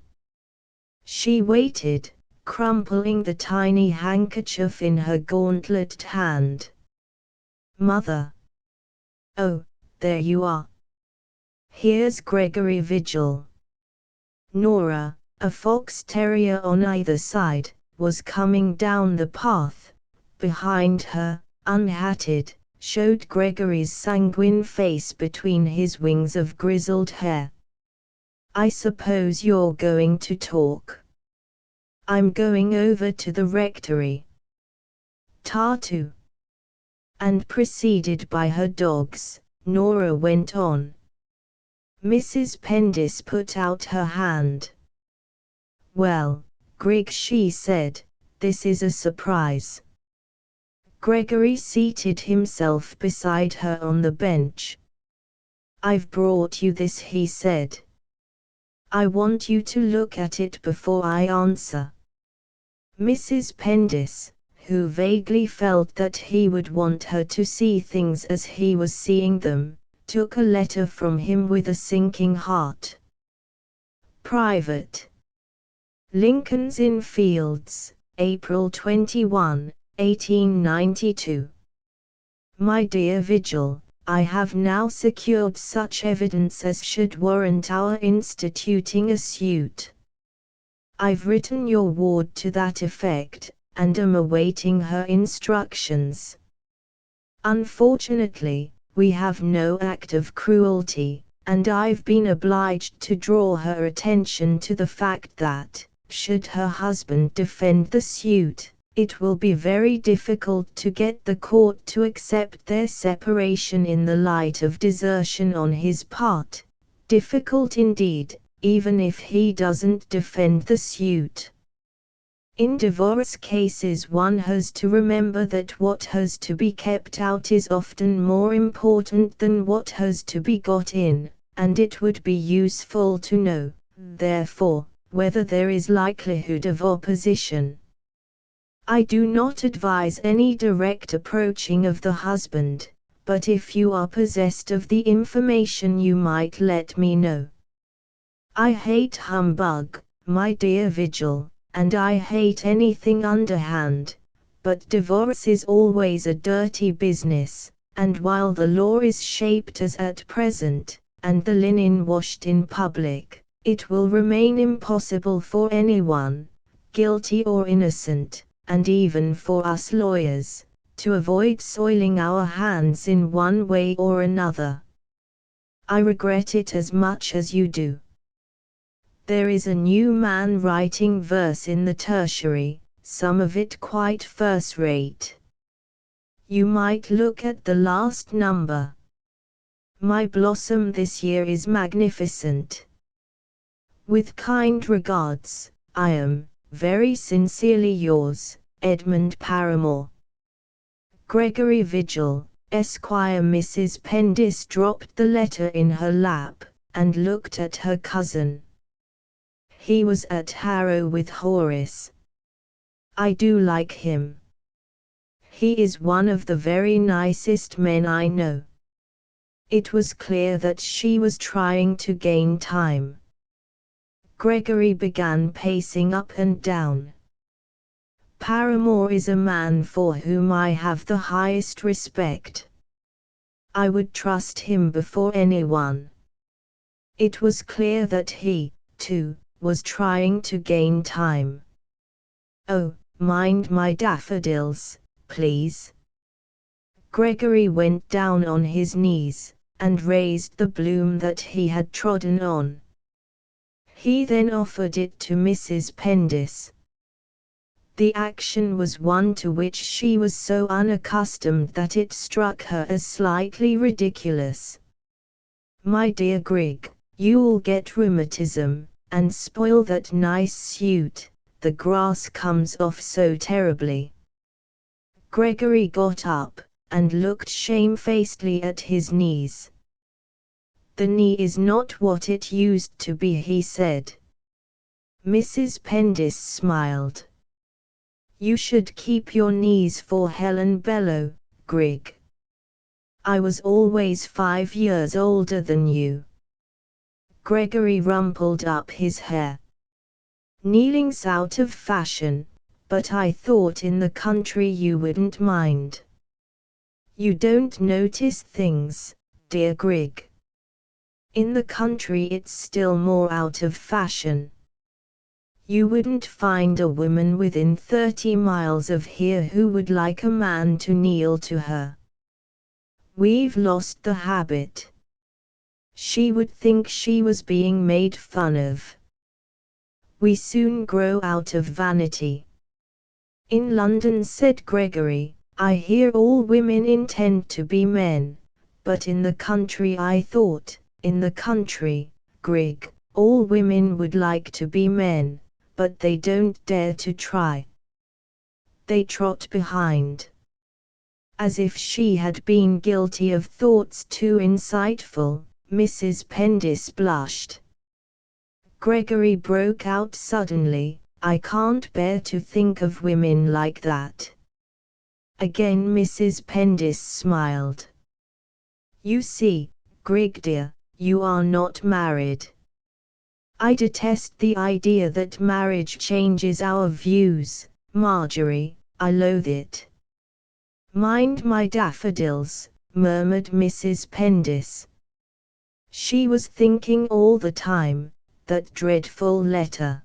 She waited, crumpling the tiny handkerchief in her gauntleted hand. "Mother. Oh, there you are. Here's Gregory Vigil." Nora, a fox terrier on either side, was coming down the path. Behind her, unhatted, showed Gregory's sanguine face between his wings of grizzled hair. "I suppose you're going to talk." "I'm going over to the rectory." "Tartu." And preceded by her dogs, Nora went on. Mrs. Pendis put out her hand. "Well, Greg," she said, "this is a surprise." Gregory seated himself beside her on the bench. "I've brought you this," he said. "I want you to look at it before I answer." Mrs. Pendis, who vaguely felt that he would want her to see things as he was seeing them, took a letter from him with a sinking heart. Private. Lincoln's Inn Fields, April 21, 1892. My dear Vigil, I have now secured such evidence as should warrant our instituting a suit. I've written your ward to that effect, and am awaiting her instructions. Unfortunately, we have no act of cruelty, and I've been obliged to draw her attention to the fact that, should her husband defend the suit, it will be very difficult to get the court to accept their separation in the light of desertion on his part. Difficult indeed, even if he doesn't defend the suit. In divorce cases, one has to remember that what has to be kept out is often more important than what has to be got in, and it would be useful to know, therefore, whether there is likelihood of opposition. I do not advise any direct approaching of the husband, but if you are possessed of the information you might let me know. I hate humbug, my dear Vigil, and I hate anything underhand, but divorce is always a dirty business, and while the law is shaped as at present, and the linen washed in public, it will remain impossible for anyone, guilty or innocent, and even for us lawyers, to avoid soiling our hands in one way or another. I regret it as much as you do. There is a new man writing verse in the tertiary, some of it quite first rate. You might look at the last number. My blossom this year is magnificent. With kind regards, I am, very sincerely yours, Edmund Paramore. Gregory Vigil, Esquire. Mrs. Pendis dropped the letter in her lap, and looked at her cousin. He was at Harrow with Horace. I do like him. He is one of the very nicest men I know. It was clear that she was trying to gain time. Gregory began pacing up and down. Paramore is a man for whom I have the highest respect. I would trust him before anyone. It was clear that he, too, was trying to gain time. Oh, mind my daffodils, please. Gregory went down on his knees, and raised the bloom that he had trodden on. He then offered it to Mrs. Pendis. The action was one to which she was so unaccustomed that it struck her as slightly ridiculous. My dear Grig, you'll get rheumatism, and spoil that nice suit, the grass comes off so terribly. Gregory got up, and looked shamefacedly at his knees. The knee is not what it used to be, he said. Mrs. Pendis smiled. You should keep your knees for Helen Bellow, Grig. I was always 5 years older than you. Gregory rumpled up his hair. Kneeling's out of fashion, but I thought in the country you wouldn't mind. You don't notice things, dear Grig. In the country it's still more out of fashion. You wouldn't find a woman within 30 miles of here who would like a man to kneel to her. We've lost the habit. She would think she was being made fun of. We soon grow out of vanity. In London, said Gregory, I hear all women intend to be men, but in the country I thought, in the country, Grig, all women would like to be men, but they don't dare to try. They trot behind. As if she had been guilty of thoughts too insightful, Mrs. Pendis blushed. Gregory broke out suddenly, I can't bear to think of women like that. Again Mrs. Pendis smiled. You see, Grig dear, you are not married. I detest the idea that marriage changes our views, Marjorie, I loathe it. Mind my daffodils, murmured Mrs. Pendis. She was thinking all the time, that dreadful letter.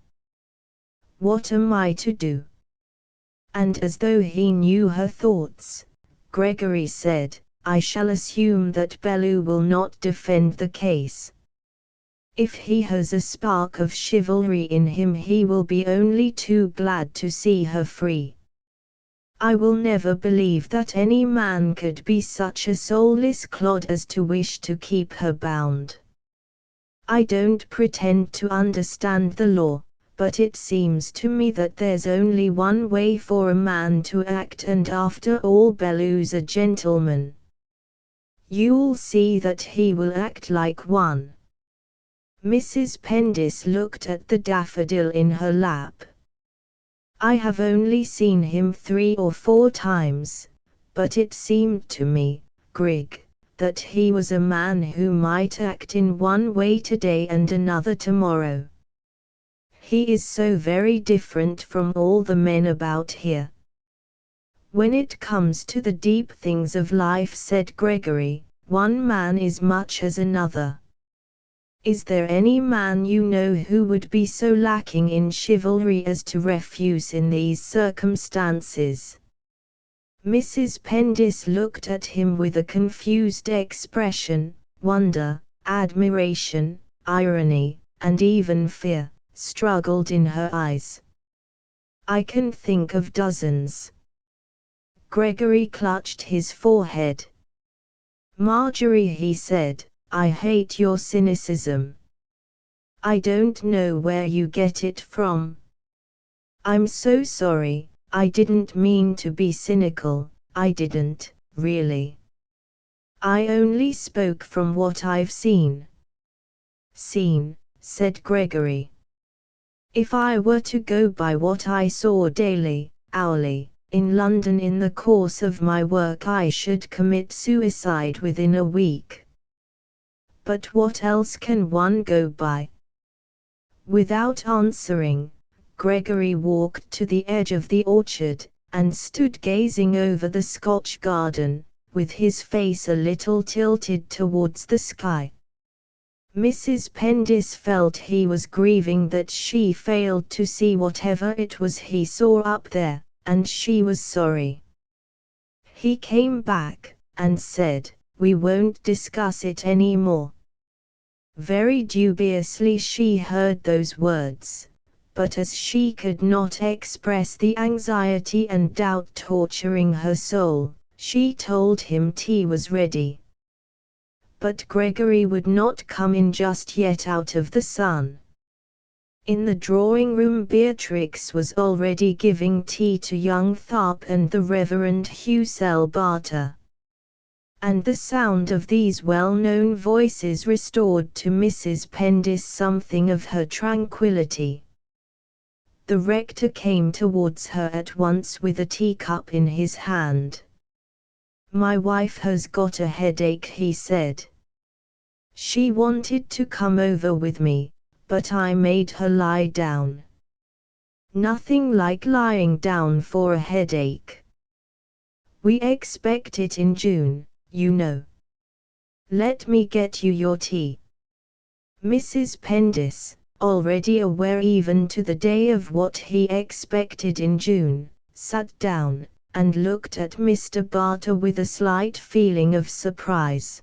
What am I to do? And as though he knew her thoughts, Gregory said, I shall assume that Bellew will not defend the case. If he has a spark of chivalry in him, he will be only too glad to see her free. I will never believe that any man could be such a soulless clod as to wish to keep her bound. I don't pretend to understand the law, but it seems to me that there's only one way for a man to act, and after all Bellew's a gentleman. You'll see that he will act like one. Mrs. Pendis looked at the daffodil in her lap. I have only seen him 3 or 4 times, but it seemed to me, Grig, that he was a man who might act in one way today and another tomorrow. He is so very different from all the men about here. When it comes to the deep things of life, said Gregory, one man is much as another. Is there any man you know who would be so lacking in chivalry as to refuse in these circumstances? Mrs. Pendis looked at him with a confused expression, wonder, admiration, irony, and even fear, struggled in her eyes. I can think of dozens. Gregory clutched his forehead. Marjorie, he said, I hate your cynicism. I don't know where you get it from. I'm so sorry, I didn't mean to be cynical, I didn't, really. I only spoke from what I've seen. Seen, said Gregory. If I were to go by what I saw daily, hourly, in London in the course of my work, I should commit suicide within a week. But what else can one go by? Without answering, Gregory walked to the edge of the orchard, and stood gazing over the Scotch garden, with his face a little tilted towards the sky. Mrs. Pendis felt he was grieving that she failed to see whatever it was he saw up there, and she was sorry. He came back, and said, we won't discuss it any more. Very dubiously she heard those words, but as she could not express the anxiety and doubt torturing her soul, she told him tea was ready. But Gregory would not come in just yet out of the sun. In the drawing-room Beatrix was already giving tea to young Tharp and the Reverend Hussell Barter. And the sound of these well-known voices restored to Mrs. Pendis something of her tranquillity. The rector came towards her at once with a teacup in his hand. My wife has got a headache, he said. She wanted to come over with me, but I made her lie down. Nothing like lying down for a headache. We expect it in June, you know. Let me get you your tea. Mrs. Pendis, already aware even to the day of what he expected in June, sat down, and looked at Mr. Barter with a slight feeling of surprise.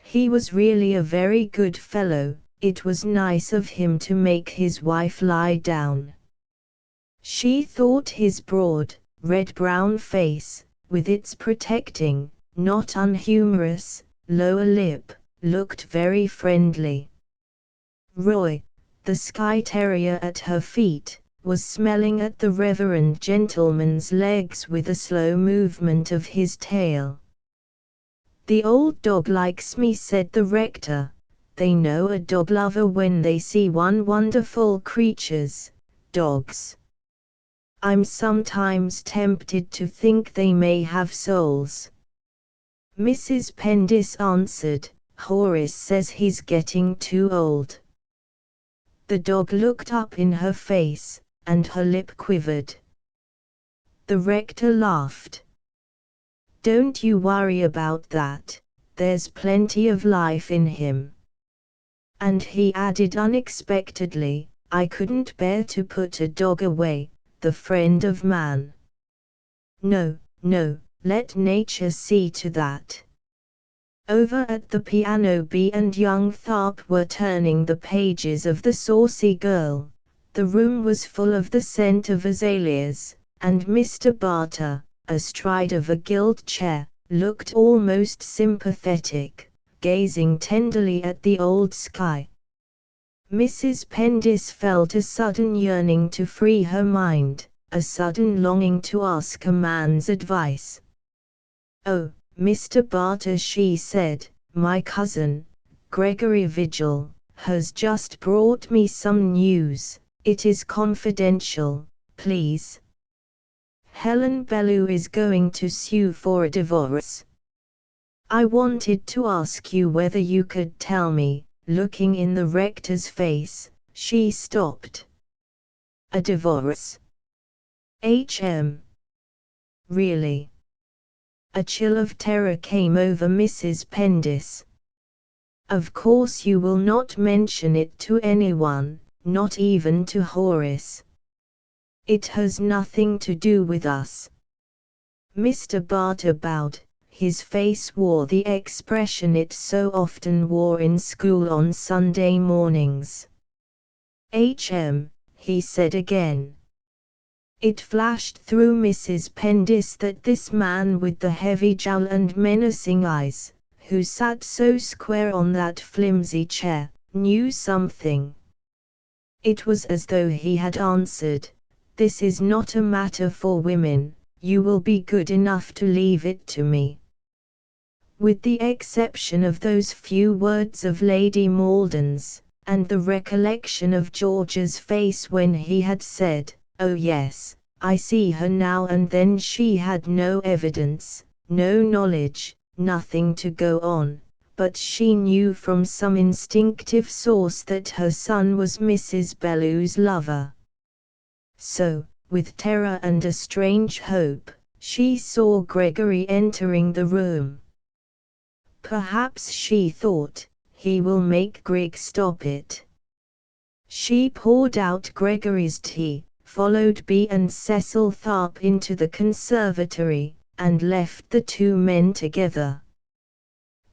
He was really a very good fellow, it was nice of him to make his wife lie down. She thought his broad, red-brown face, with its protecting, not unhumorous, lower lip, looked very friendly. Roy, the Skye Terrier at her feet, was smelling at the reverend gentleman's legs with a slow movement of his tail. The old dog likes me, said the rector. They know a dog lover when they see one. Wonderful creatures, dogs. I'm sometimes tempted to think they may have souls. Mrs. Pendis answered, Horace says he's getting too old. The dog looked up in her face, and her lip quivered. The rector laughed. Don't you worry about that, there's plenty of life in him. And he added unexpectedly, I couldn't bear to put a dog away, the friend of man. No, no, let nature see to that. Over at the piano Bea and young Tharp were turning the pages of The Saucy Girl. The room was full of the scent of azaleas, and Mr. Barter, astride of a gilt chair, looked almost sympathetic, gazing tenderly at the old sky. Mrs. Pendis felt a sudden yearning to free her mind, a sudden longing to ask a man's advice. "Oh, Mr. Barter," she said, "my cousin, Gregory Vigil, has just brought me some news. It is confidential, please. Helen Bellew is going to sue for a divorce. I wanted to ask you whether you could tell me." Looking in the rector's face, she stopped. "A divorce? Really?" A chill of terror came over Mrs. Pendis. "Of course you will not mention it to anyone, not even to Horace. It has nothing to do with us." Mr. Barter bowed. His face wore the expression it so often wore in school on Sunday mornings. He said again. It flashed through Mrs. Pendis that this man with the heavy jowl and menacing eyes, who sat so square on that flimsy chair, knew something. It was as though he had answered, "This is not a matter for women, you will be good enough to leave it to me." With the exception of those few words of Lady Malden's, and the recollection of George's face when he had said, "Oh yes, I see her now," and then she had no evidence, no knowledge, nothing to go on, but she knew from some instinctive source that her son was Mrs. Bellew's lover. So, with terror and a strange hope, she saw Gregory entering the room. Perhaps, she thought, he will make Greg stop it. She poured out Gregory's tea, followed Bea and Cecil Tharp into the conservatory, and left the two men together.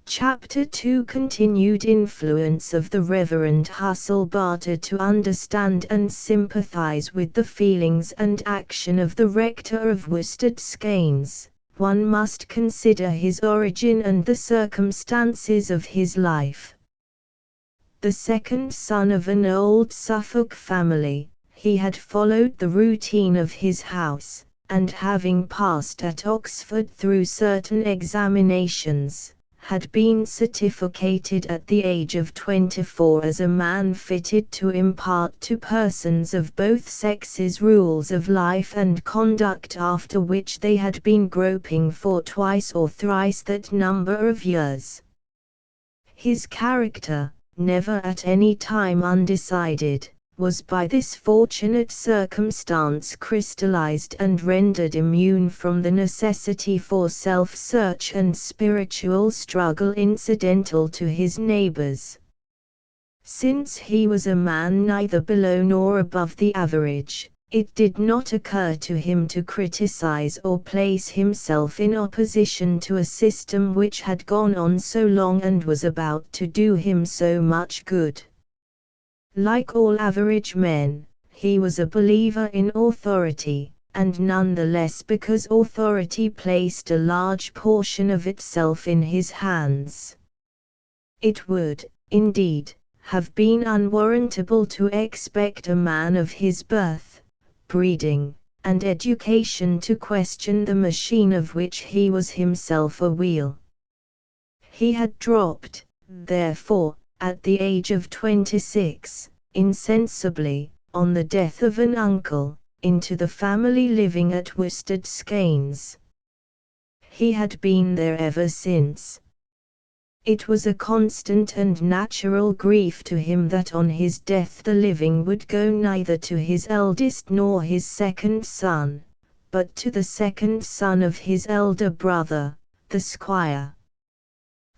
Chapter 2 Continued influence of the Reverend Hussel Barter. To understand and sympathize with the feelings and action of the rector of Worstead Skeynes, one must consider his origin and the circumstances of his life. The second son of an old Suffolk family, he had followed the routine of his house, and having passed at Oxford through certain examinations, had been certificated at the age of 24 as a man fitted to impart to persons of both sexes rules of life and conduct after which they had been groping for twice or thrice that number of years. His character, never at any time undecided, was by this fortunate circumstance crystallized and rendered immune from the necessity for self-search and spiritual struggle incidental to his neighbors. Since he was a man neither below nor above the average, it did not occur to him to criticize or place himself in opposition to a system which had gone on so long and was about to do him so much good. Like all average men, he was a believer in authority, and none the less because authority placed a large portion of itself in his hands. It would, indeed, have been unwarrantable to expect a man of his birth, breeding, and education to question the machine of which he was himself a wheel. He had dropped, therefore, at the age of 26, insensibly, on the death of an uncle, into the family living at Worstead Skeynes. He had been there ever since. It was a constant and natural grief to him that on his death the living would go neither to his eldest nor his second son, but to the second son of his elder brother, the squire.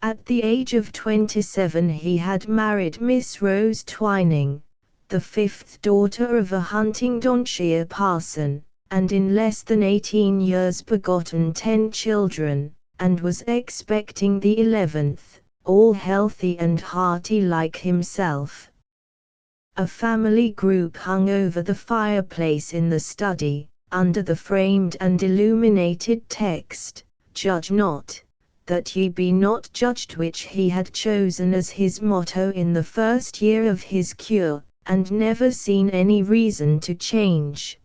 At the age of 27 he had married Miss Rose Twining, the fifth daughter of a Huntingdonshire parson, and in less than 18 years begotten 10 children, and was expecting the 11th, all healthy and hearty like himself. A family group hung over the fireplace in the study, under the framed and illuminated text, "Judge not, that ye be not judged," which he had chosen as his motto in the first year of his cure, and never seen any reason to change.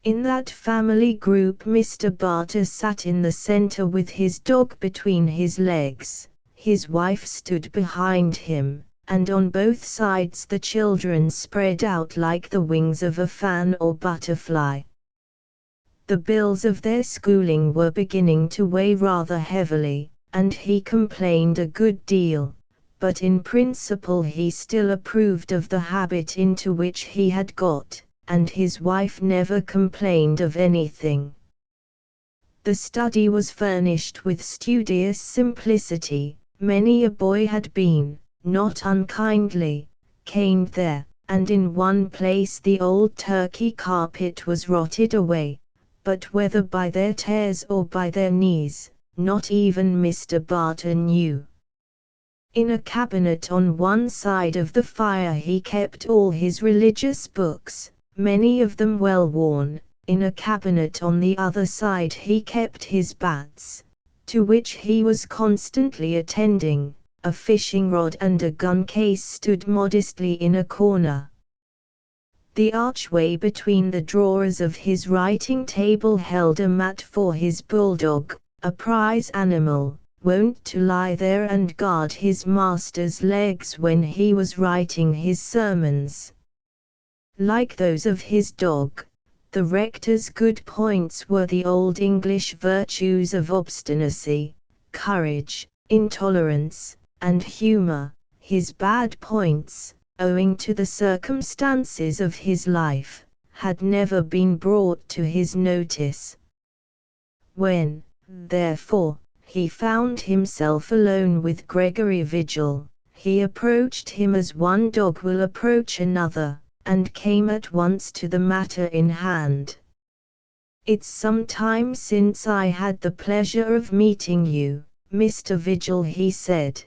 In that family group Mr. Barter sat in the center with his dog between his legs, his wife stood behind him, and on both sides the children spread out like the wings of a fan or butterfly. The bills of their schooling were beginning to weigh rather heavily, and he complained a good deal, but in principle he still approved of the habit into which he had got, and his wife never complained of anything. The study was furnished with studious simplicity. Many a boy had been, not unkindly, caned there, and in one place the old Turkey carpet was rotted away, but whether by their tears or by their knees, not even Mr. Barter knew. In a cabinet on one side of the fire he kept all his religious books, many of them well worn. In a cabinet on the other side he kept his bats, to which he was constantly attending. A fishing rod and a gun case stood modestly in a corner. The archway between the drawers of his writing table held a mat for his bulldog, a prize animal, wont to lie there and guard his master's legs when he was writing his sermons. Like those of his dog, the rector's good points were the old English virtues of obstinacy, courage, intolerance, and humor. His bad points, owing to the circumstances of his life, had never been brought to his notice. When, therefore, he found himself alone with Gregory Vigil, he approached him as one dog will approach another, and came at once to the matter in hand. "It's some time since I had the pleasure of meeting you, Mr. Vigil," he said.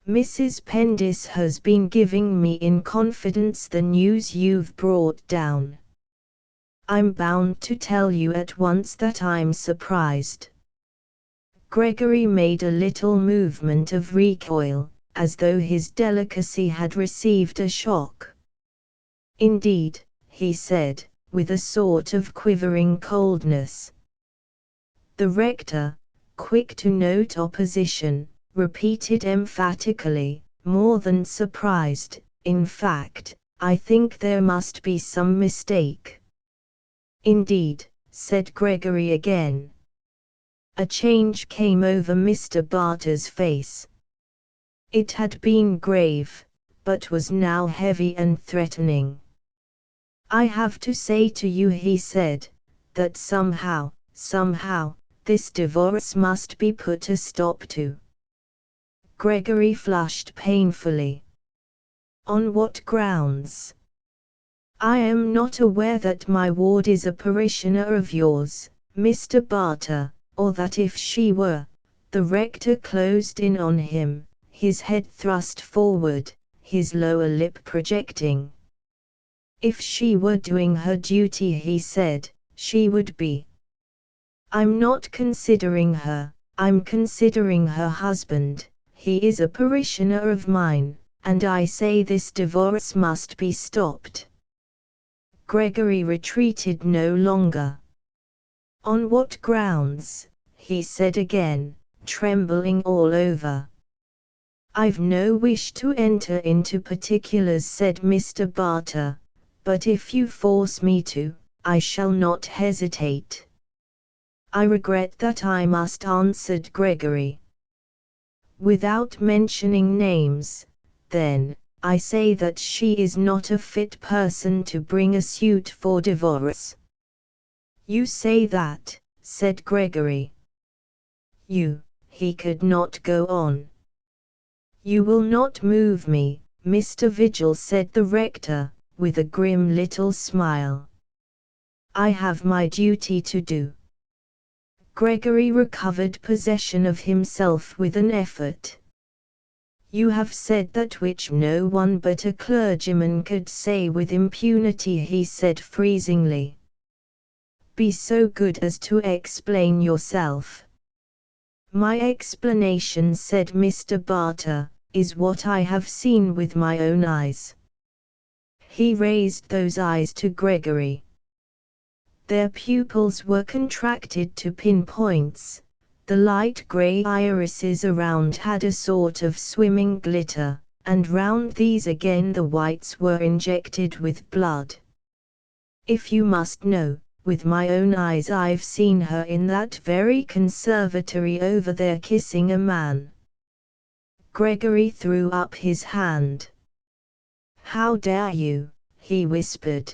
"Mrs. Pendis has been giving me in confidence the news you've brought down. I'm bound to tell you at once that I'm surprised." Gregory made a little movement of recoil, as though his delicacy had received a shock. "Indeed," he said, with a sort of quivering coldness. The rector, quick to note opposition, repeated emphatically, "More than surprised, in fact, I think there must be some mistake." "Indeed," said Gregory again. A change came over Mr. Barter's face. It had been grave, but was now heavy and threatening. "I have to say to you," he said, "that somehow, this divorce must be put a stop to." Gregory flushed painfully. "On what grounds?" "I am not aware that my ward is a parishioner of yours, Mr. Barter, or that if she were." The rector closed in on him, his head thrust forward, his lower lip projecting. "If she were doing her duty," he said, "she would be." "I'm not considering her, I'm considering her husband. He is a parishioner of mine, and I say this divorce must be stopped." Gregory retreated no longer. "On what grounds?" he said again, trembling all over. "I've no wish to enter into particulars," said Mr. Barter, "but if you force me to, I shall not hesitate." "I regret that I must," answered Gregory. "Without mentioning names, then, I say that she is not a fit person to bring a suit for divorce." "You say that," said Gregory. He could not go on. You will not move me, Mr. Vigil, said the rector, with a grim little smile. I have my duty to do. Gregory recovered possession of himself with an effort. You have said that which no one but a clergyman could say with impunity, he said freezingly. Be so good as to explain yourself. My explanation, said Mr. Barter, is what I have seen with my own eyes. He raised those eyes to Gregory. Their pupils were contracted to pinpoints. The light grey irises around had a sort of swimming glitter, and round these again the whites were injected with blood. If you must know, with my own eyes I've seen her in that very conservatory over there kissing a man. Gregory threw up his hand. How dare you, he whispered.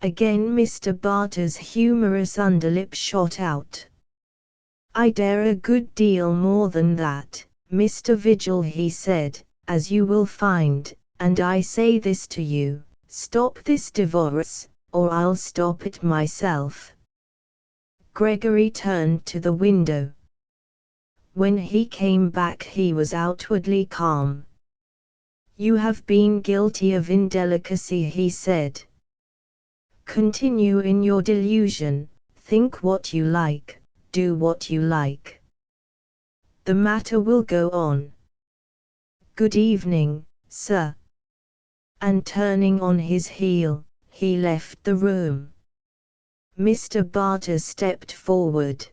Again Mr. Barter's humorous underlip shot out. I dare a good deal more than that, Mr. Vigil, he said, as you will find, and I say this to you, stop this divorce, or I'll stop it myself. Gregory turned to the window. When he came back he was outwardly calm. You have been guilty of indelicacy, he said. Continue in your delusion, think what you like. Do what you like. The matter will go on. Good evening, sir. And turning on his heel, he left the room. Mr. Barter stepped forward.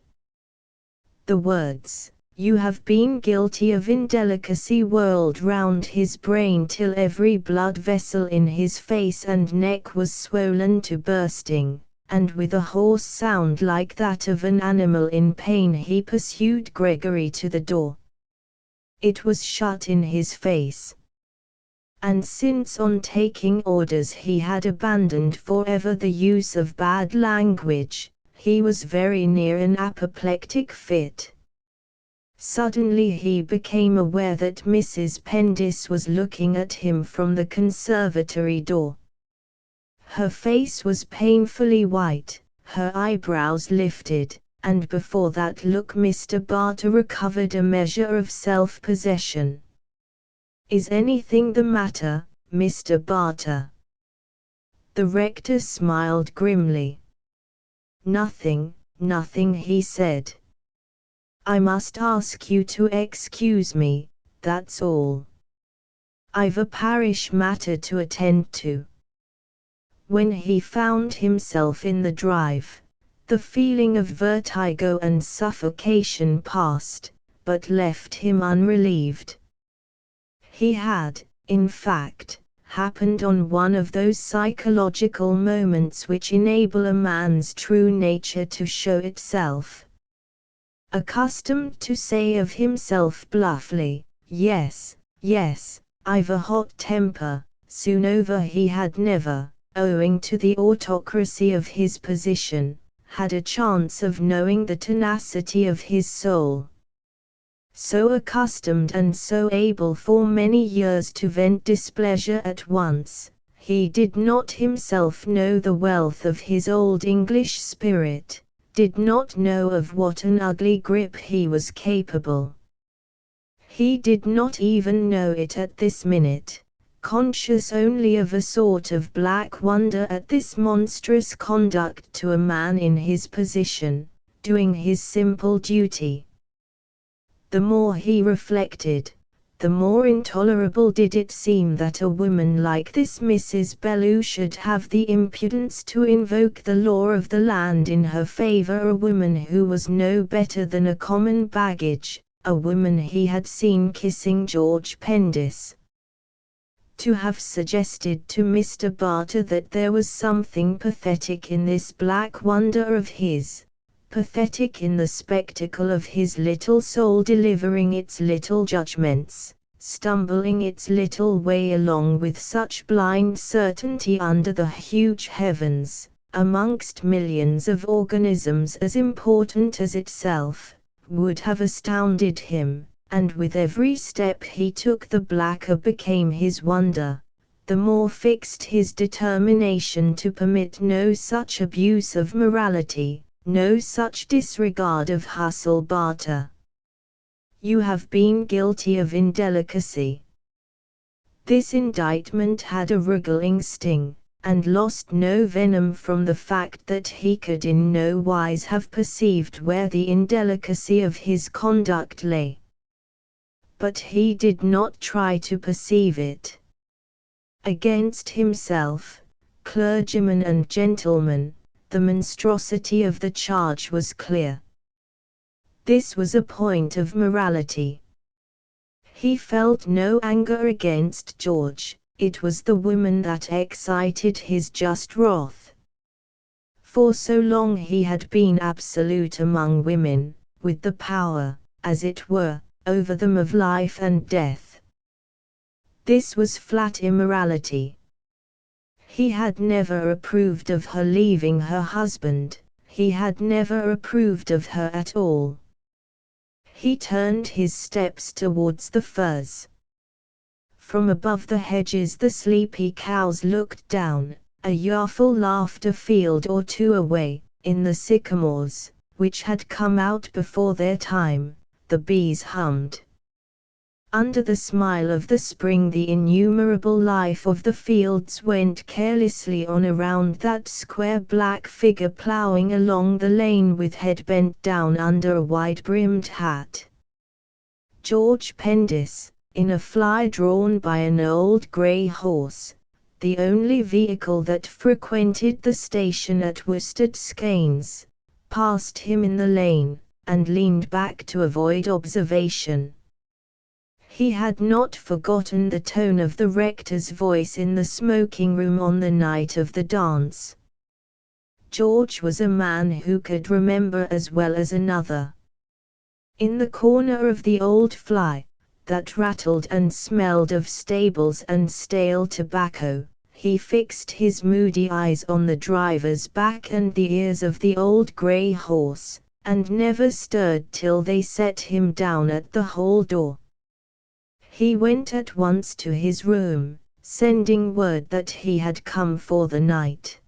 The words, "You have been guilty of indelicacy," whirled round his brain till every blood vessel in his face and neck was swollen to bursting. And with a hoarse sound like that of an animal in pain he pursued Gregory to the door. It was shut in his face. And since on taking orders he had abandoned forever the use of bad language, he was very near an apoplectic fit. Suddenly he became aware that Mrs. Pendis was looking at him from the conservatory door. Her face was painfully white, her eyebrows lifted, and before that look Mr. Barter recovered a measure of self-possession. Is anything the matter, Mr. Barter? The rector smiled grimly. Nothing, nothing, he said. I must ask you to excuse me, that's all. I've a parish matter to attend to. When he found himself in the drive, the feeling of vertigo and suffocation passed, but left him unrelieved. He had, in fact, happened on one of those psychological moments which enable a man's true nature to show itself. Accustomed to say of himself bluffly, "Yes, yes, I've a hot temper," soon over he had never, owing to the autocracy of his position, had a chance of knowing the tenacity of his soul. So accustomed and so able for many years to vent displeasure at once, he did not himself know the wealth of his old English spirit, did not know of what an ugly grip he was capable. He did not even know it at this minute, conscious only of a sort of black wonder at this monstrous conduct to a man in his position, doing his simple duty. The more he reflected, the more intolerable did it seem that a woman like this Mrs. Bellew should have the impudence to invoke the law of the land in her favor, a woman who was no better than a common baggage, a woman he had seen kissing George Pendis. To have suggested to Mr. Barter that there was something pathetic in this black wonder of his, pathetic in the spectacle of his little soul delivering its little judgments, stumbling its little way along with such blind certainty under the huge heavens, amongst millions of organisms as important as itself, would have astounded him, and with every step he took the blacker became his wonder, the more fixed his determination to permit no such abuse of morality, no such disregard of hustle barter. You have been guilty of indelicacy. This indictment had a wriggling sting, and lost no venom from the fact that he could in no wise have perceived where the indelicacy of his conduct lay. But he did not try to perceive it. Against himself, clergyman and gentleman, the monstrosity of the charge was clear. This was a point of morality. He felt no anger against George, it was the woman that excited his just wrath. For so long he had been absolute among women, with the power, as it were, over them of life and death. This was flat immorality. He had never approved of her leaving her husband, he had never approved of her at all. He turned his steps towards the firs. From above the hedges the sleepy cows looked down, a yearful laughed a field or two away, in the sycamores, which had come out before their time, the bees hummed. Under the smile of the spring the innumerable life of the fields went carelessly on around that square black figure ploughing along the lane with head bent down under a wide-brimmed hat. George Pendis, in a fly drawn by an old grey horse, the only vehicle that frequented the station at Worstead Skeins, passed him in the lane, and leaned back to avoid observation. He had not forgotten the tone of the rector's voice in the smoking room on the night of the dance. George was a man who could remember as well as another. In the corner of the old fly, that rattled and smelled of stables and stale tobacco, he fixed his moody eyes on the driver's back and the ears of the old grey horse, and never stirred till they set him down at the hall door. He went at once to his room, sending word that he had come for the night.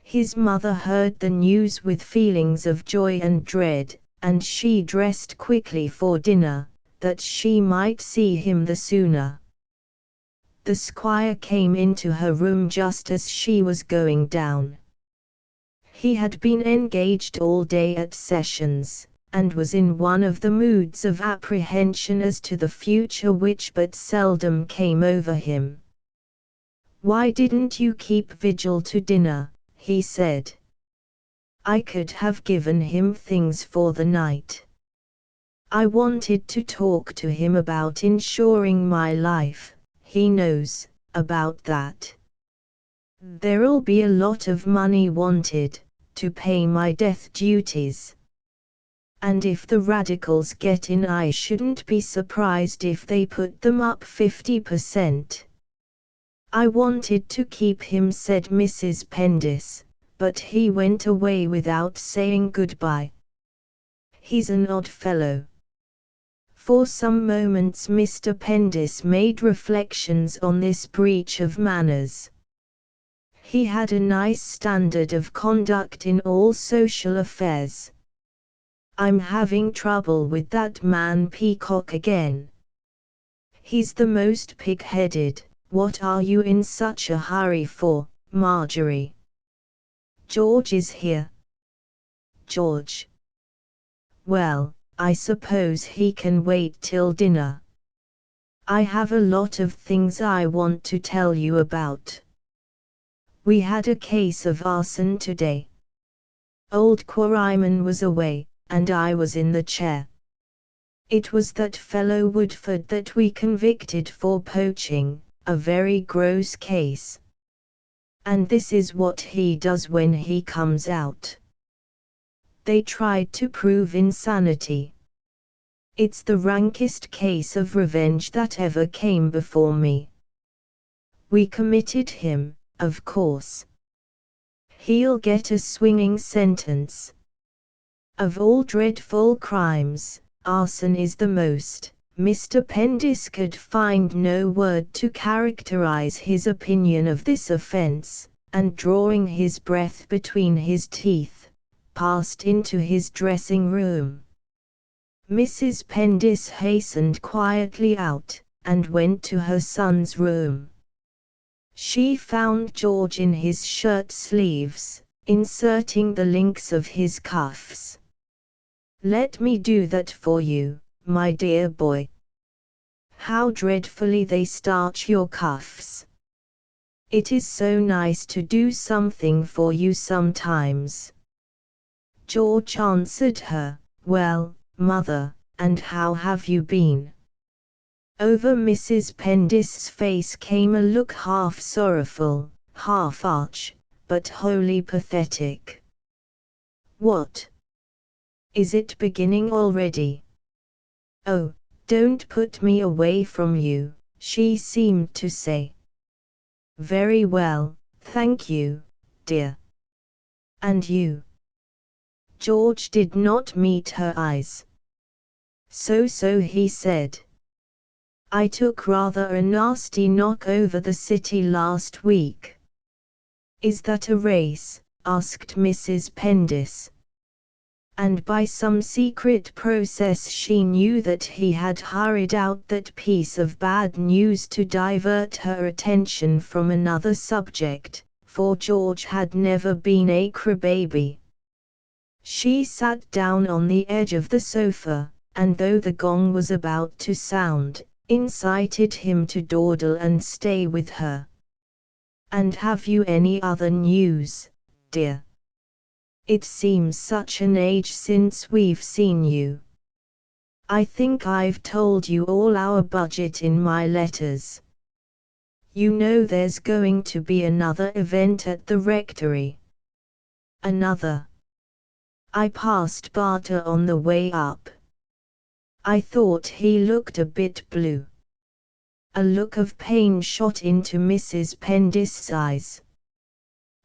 His mother heard the news with feelings of joy and dread, and she dressed quickly for dinner, that she might see him the sooner. The squire came into her room just as she was going down. He had been engaged all day at sessions, and was in one of the moods of apprehension as to the future which but seldom came over him. "Why didn't you keep vigil to dinner?" he said. "I could have given him things for the night. I wanted to talk to him about insuring my life, he knows about that. There'll be a lot of money wanted, to pay my death duties. And if the radicals get in I shouldn't be surprised if they put them up 50%. I wanted to keep him," said Mrs. Pendis, "but he went away without saying goodbye. He's an odd fellow." For some moments Mr. Pendis made reflections on this breach of manners. He had a nice standard of conduct in all social affairs. "I'm having trouble with that man Peacock again. He's the most pig-headed. What are you in such a hurry for, Marjorie? George is here." "George? Well, I suppose he can wait till dinner. I have a lot of things I want to tell you about. We had a case of arson today. Old Quarryman was away, and I was in the chair. It was that fellow Woodford that we convicted for poaching, a very gross case. And this is what he does when he comes out. They tried to prove insanity. It's the rankest case of revenge that ever came before me. We committed him, of course. He'll get a swinging sentence. Of all dreadful crimes, arson is the most. Mr. Pendis could find no word to characterize his opinion of this offense, and drawing his breath between his teeth, passed into his dressing room. Mrs. Pendis hastened quietly out, and went to her son's room. She found George in his shirt sleeves, inserting the links of his cuffs. "Let me do that for you, my dear boy. How dreadfully they starch your cuffs. It is so nice to do something for you sometimes." George answered her, "Well, mother, and how have you been?" Over Mrs. Pendis's face came a look half sorrowful, half arch, but wholly pathetic. "What? Is it beginning already? Oh, don't put me away from you," she seemed to say. "Very well, thank you, dear. And you?" George did not meet her eyes. So he said. "I took rather a nasty knock over the city last week." "Is that a race?" asked Mrs. Pendis. And by some secret process she knew that he had hurried out that piece of bad news to divert her attention from another subject, for George had never been a crybaby. She sat down on the edge of the sofa, and though the gong was about to sound, incited him to dawdle and stay with her. "And have you any other news, dear? It seems such an age since we've seen you. I think I've told you all our budget in my letters. You know there's going to be another event at the rectory." "Another?" I passed Barter on the way up. I thought he looked a bit blue. A look of pain shot into Mrs. Pendis's eyes.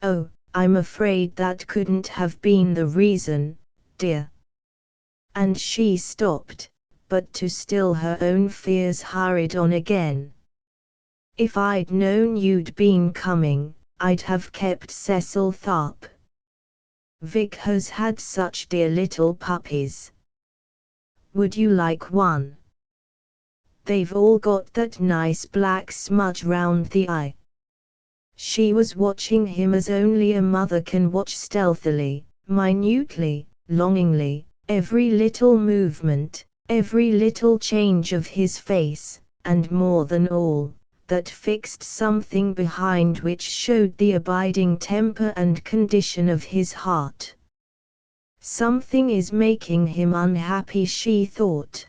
"Oh, I'm afraid that couldn't have been the reason, dear." And she stopped, but to still her own fears hurried on again. "If I'd known you'd been coming, I'd have kept Cecil Tharp. Vic has had such dear little puppies. Would you like one? They've all got that nice black smudge round the eye." She was watching him as only a mother can watch, stealthily, minutely, longingly, every little movement, every little change of his face, and more than all, that fixed something behind which showed the abiding temper and condition of his heart. "Something is making him unhappy," she thought.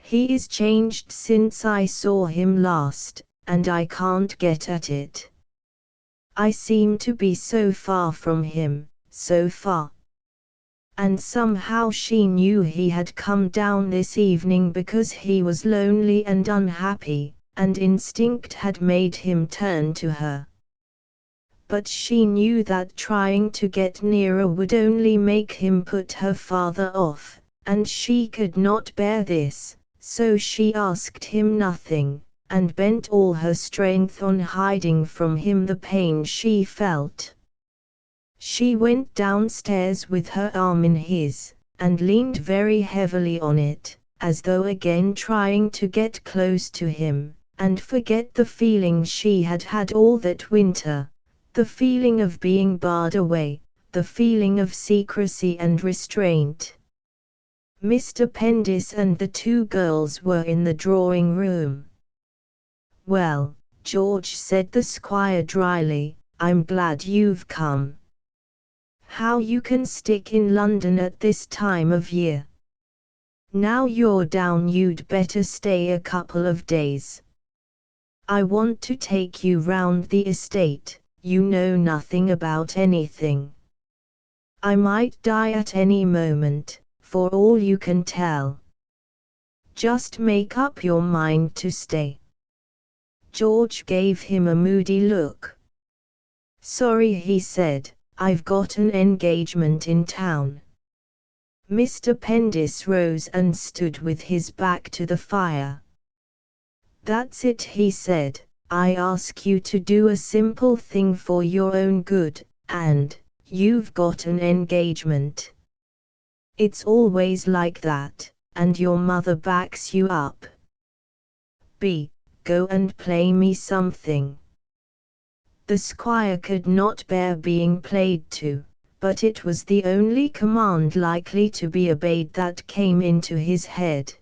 "He is changed since I saw him last, and I can't get at it. I seem to be so far from him, so far." And somehow she knew he had come down this evening because he was lonely and unhappy, and instinct had made him turn to her. But she knew that trying to get nearer would only make him put her farther off, and she could not bear this, so she asked him nothing, and bent all her strength on hiding from him the pain she felt. She went downstairs with her arm in his, and leaned very heavily on it, as though again trying to get close to him, and forget the feeling she had had all that winter, the feeling of being barred away, the feeling of secrecy and restraint. Mr. Pendis and the two girls were in the drawing-room. "Well, George," said the squire dryly, "I'm glad you've come. How you can stick in London at this time of year. Now you're down you'd better stay a couple of days. I want to take you round the estate. You know nothing about anything. I might die at any moment, for all you can tell. Just make up your mind to stay." George gave him a moody look. "Sorry," he said, "I've got an engagement in town." Mr. Pendis rose and stood with his back to the fire. "That's it," he said. "I ask you to do a simple thing for your own good, and you've got an engagement. It's always like that, and your mother backs you up. B. Go and play me something." The squire could not bear being played to, but it was the only command likely to be obeyed that came into his head.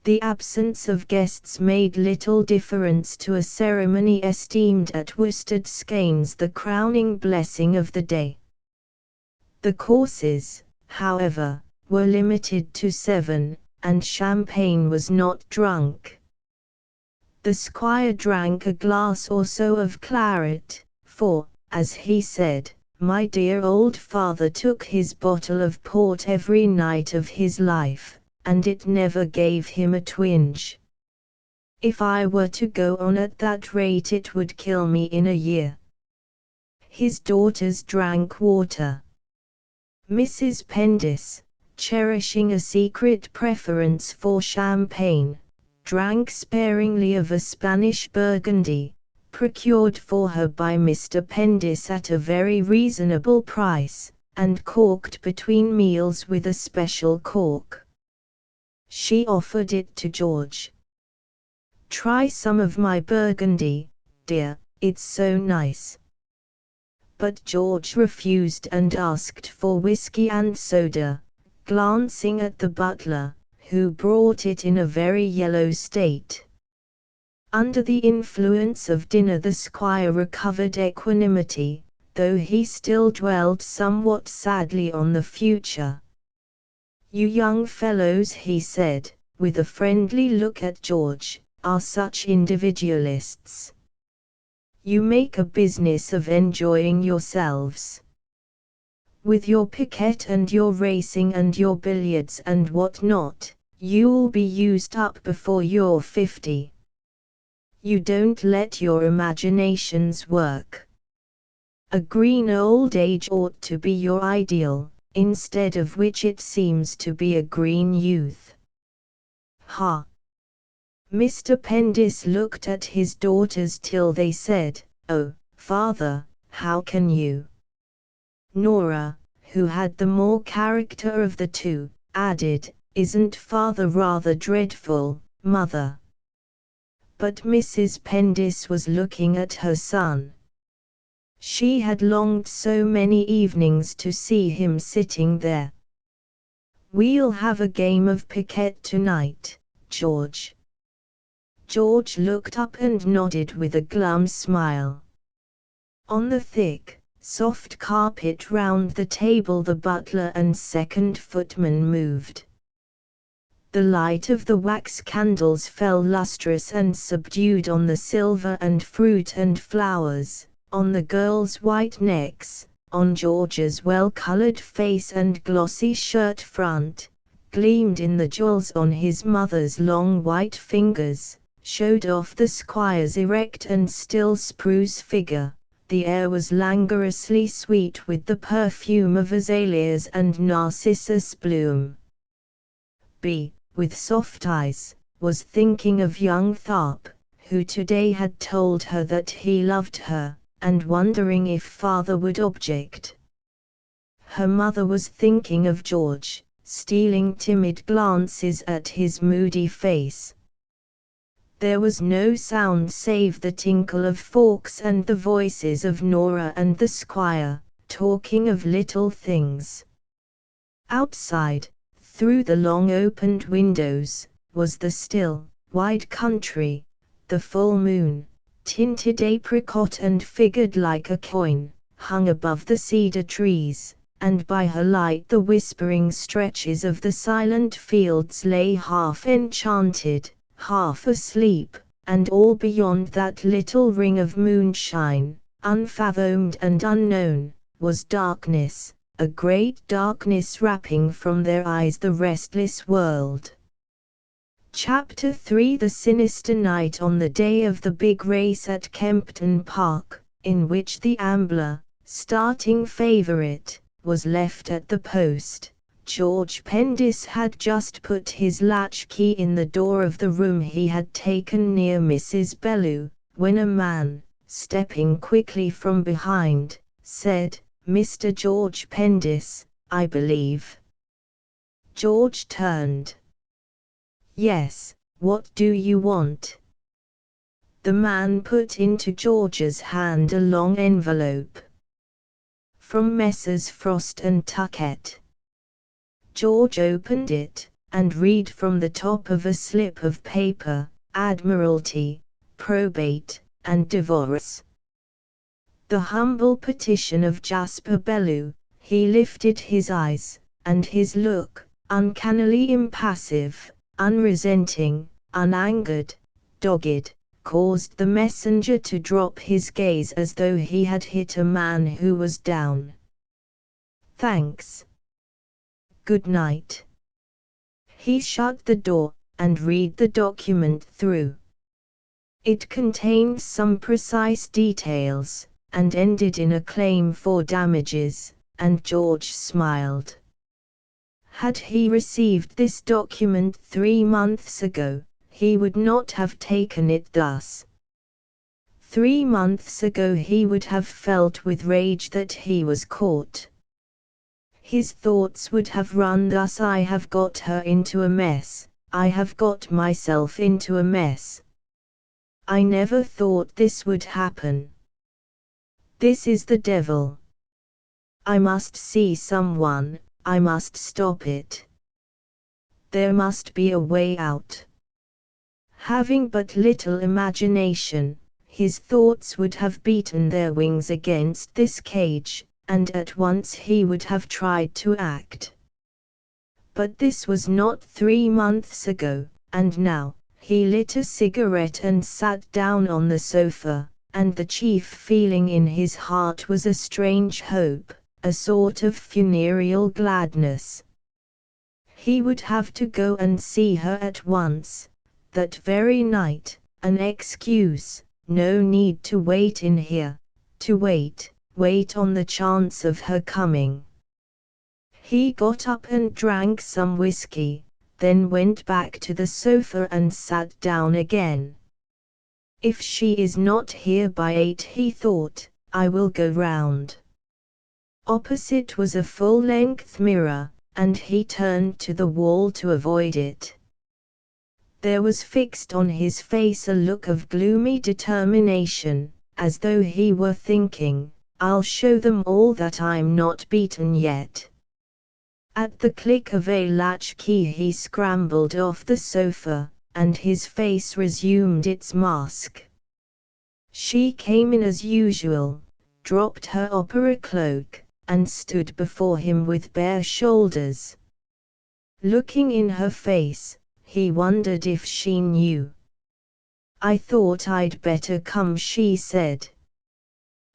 The absence of guests made little difference to a ceremony esteemed at worsted skeins the crowning blessing of the day. The courses, however, were limited to 7, and champagne was not drunk. The squire drank a glass or so of claret, for, as he said, "My dear old father took his bottle of port every night of his life, and it never gave him a twinge. If I were to go on at that rate it would kill me in a year." His daughters drank water. Mrs. Pendis, cherishing a secret preference for champagne, drank sparingly of a Spanish Burgundy, procured for her by Mr. Pendis at a very reasonable price, and corked between meals with a special cork. She offered it to George. "Try some of my Burgundy, dear, it's so nice." But George refused and asked for whiskey and soda, glancing at the butler, who brought it in a very yellow state. Under the influence of dinner the squire recovered equanimity, though he still dwelled somewhat sadly on the future. "You young fellows," he said, with a friendly look at George, "are such individualists. You make a business of enjoying yourselves. With your piquet and your racing and your billiards and what not, you'll be used up before you're 50. You don't let your imaginations work. A green old age ought to be your ideal, instead of which it seems to be a green youth." Ha! Mr. Pendis looked at his daughters till they said, "Oh, father, how can you?" Nora, who had the more character of the two, added, "Isn't father rather dreadful, mother?" But Mrs. Pendis was looking at her son. She had longed so many evenings to see him sitting there. "We'll have a game of piquet tonight, George." George looked up and nodded with a glum smile. On the thick, soft carpet round the table the butler and second footman moved. The light of the wax candles fell lustrous and subdued on the silver and fruit and flowers, on the girls' white necks, on George's well-colored face and glossy shirt front, gleamed in the jewels on his mother's long white fingers, showed off the squire's erect and still spruce figure. The air was languorously sweet with the perfume of azaleas and narcissus bloom. B, with soft eyes, was thinking of young Tharp, who today had told her that he loved her, and wondering if father would object. Her mother was thinking of George, stealing timid glances at his moody face. There was no sound save the tinkle of forks and the voices of Nora and the squire, talking of little things. Outside, through the long opened windows, was the still, wide country. The full moon, tinted apricot and figured like a coin, hung above the cedar trees, and by her light the whispering stretches of the silent fields lay half enchanted, half asleep, and all beyond that little ring of moonshine, unfathomed and unknown, was darkness, a great darkness wrapping from their eyes the restless world. Chapter 3 The sinister night on the day of the big race at Kempton Park, in which the Ambler, starting favourite, was left at the post, George Pendis had just put his latchkey in the door of the room he had taken near Mrs. Bellew, when a man, stepping quickly from behind, said, "Mr. George Pendis, I believe." George turned. "Yes, what do you want?" The man put into George's hand a long envelope. "From Messrs. Frost and Tuckett." George opened it, and read from the top of a slip of paper, "Admiralty, probate, and divorce." The humble petition of Jasper Bellew. He lifted his eyes, and his look, uncannily impassive, unresenting, unangered, dogged, caused the messenger to drop his gaze as though he had hit a man who was down. "Thanks. Good night." He shut the door, and read the document through. It contained some precise details, and ended in a claim for damages, and George smiled. Had he received this document 3 months ago, he would not have taken it thus. 3 months ago he would have felt with rage that he was caught. His thoughts would have run thus: I have got her into a mess, I have got myself into a mess. I never thought this would happen. This is the devil. I must see someone, I must stop it. There must be a way out. Having but little imagination, his thoughts would have beaten their wings against this cage, and at once he would have tried to act. But this was not 3 months ago, and now, he lit a cigarette and sat down on the sofa, and the chief feeling in his heart was a strange hope, a sort of funereal gladness. He would have to go and see her at once, that very night, an excuse, no need to wait in here, to wait on the chance of her coming. He got up and drank some whiskey, then went back to the sofa and sat down again. If she is not here by 8, he thought, I will go round. Opposite was a full-length mirror, and he turned to the wall to avoid it. There was fixed on his face a look of gloomy determination, as though he were thinking, I'll show them all that I'm not beaten yet. At the click of a latchkey he scrambled off the sofa, and his face resumed its mask. She came in as usual, dropped her opera cloak, and stood before him with bare shoulders. Looking in her face, he wondered if she knew. I thought I'd better come, she said.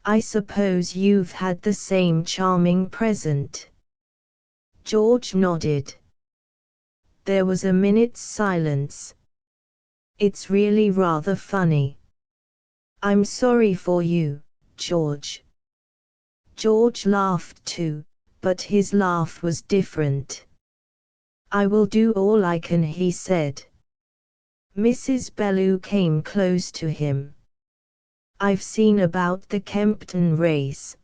I suppose you've had the same charming present. George nodded. There was a minute's silence. It's really rather funny. I'm sorry for you, George. George laughed too, but his laugh was different. I will do all I can, he said. Mrs. Bellew came close to him. I've seen about the Kempton race.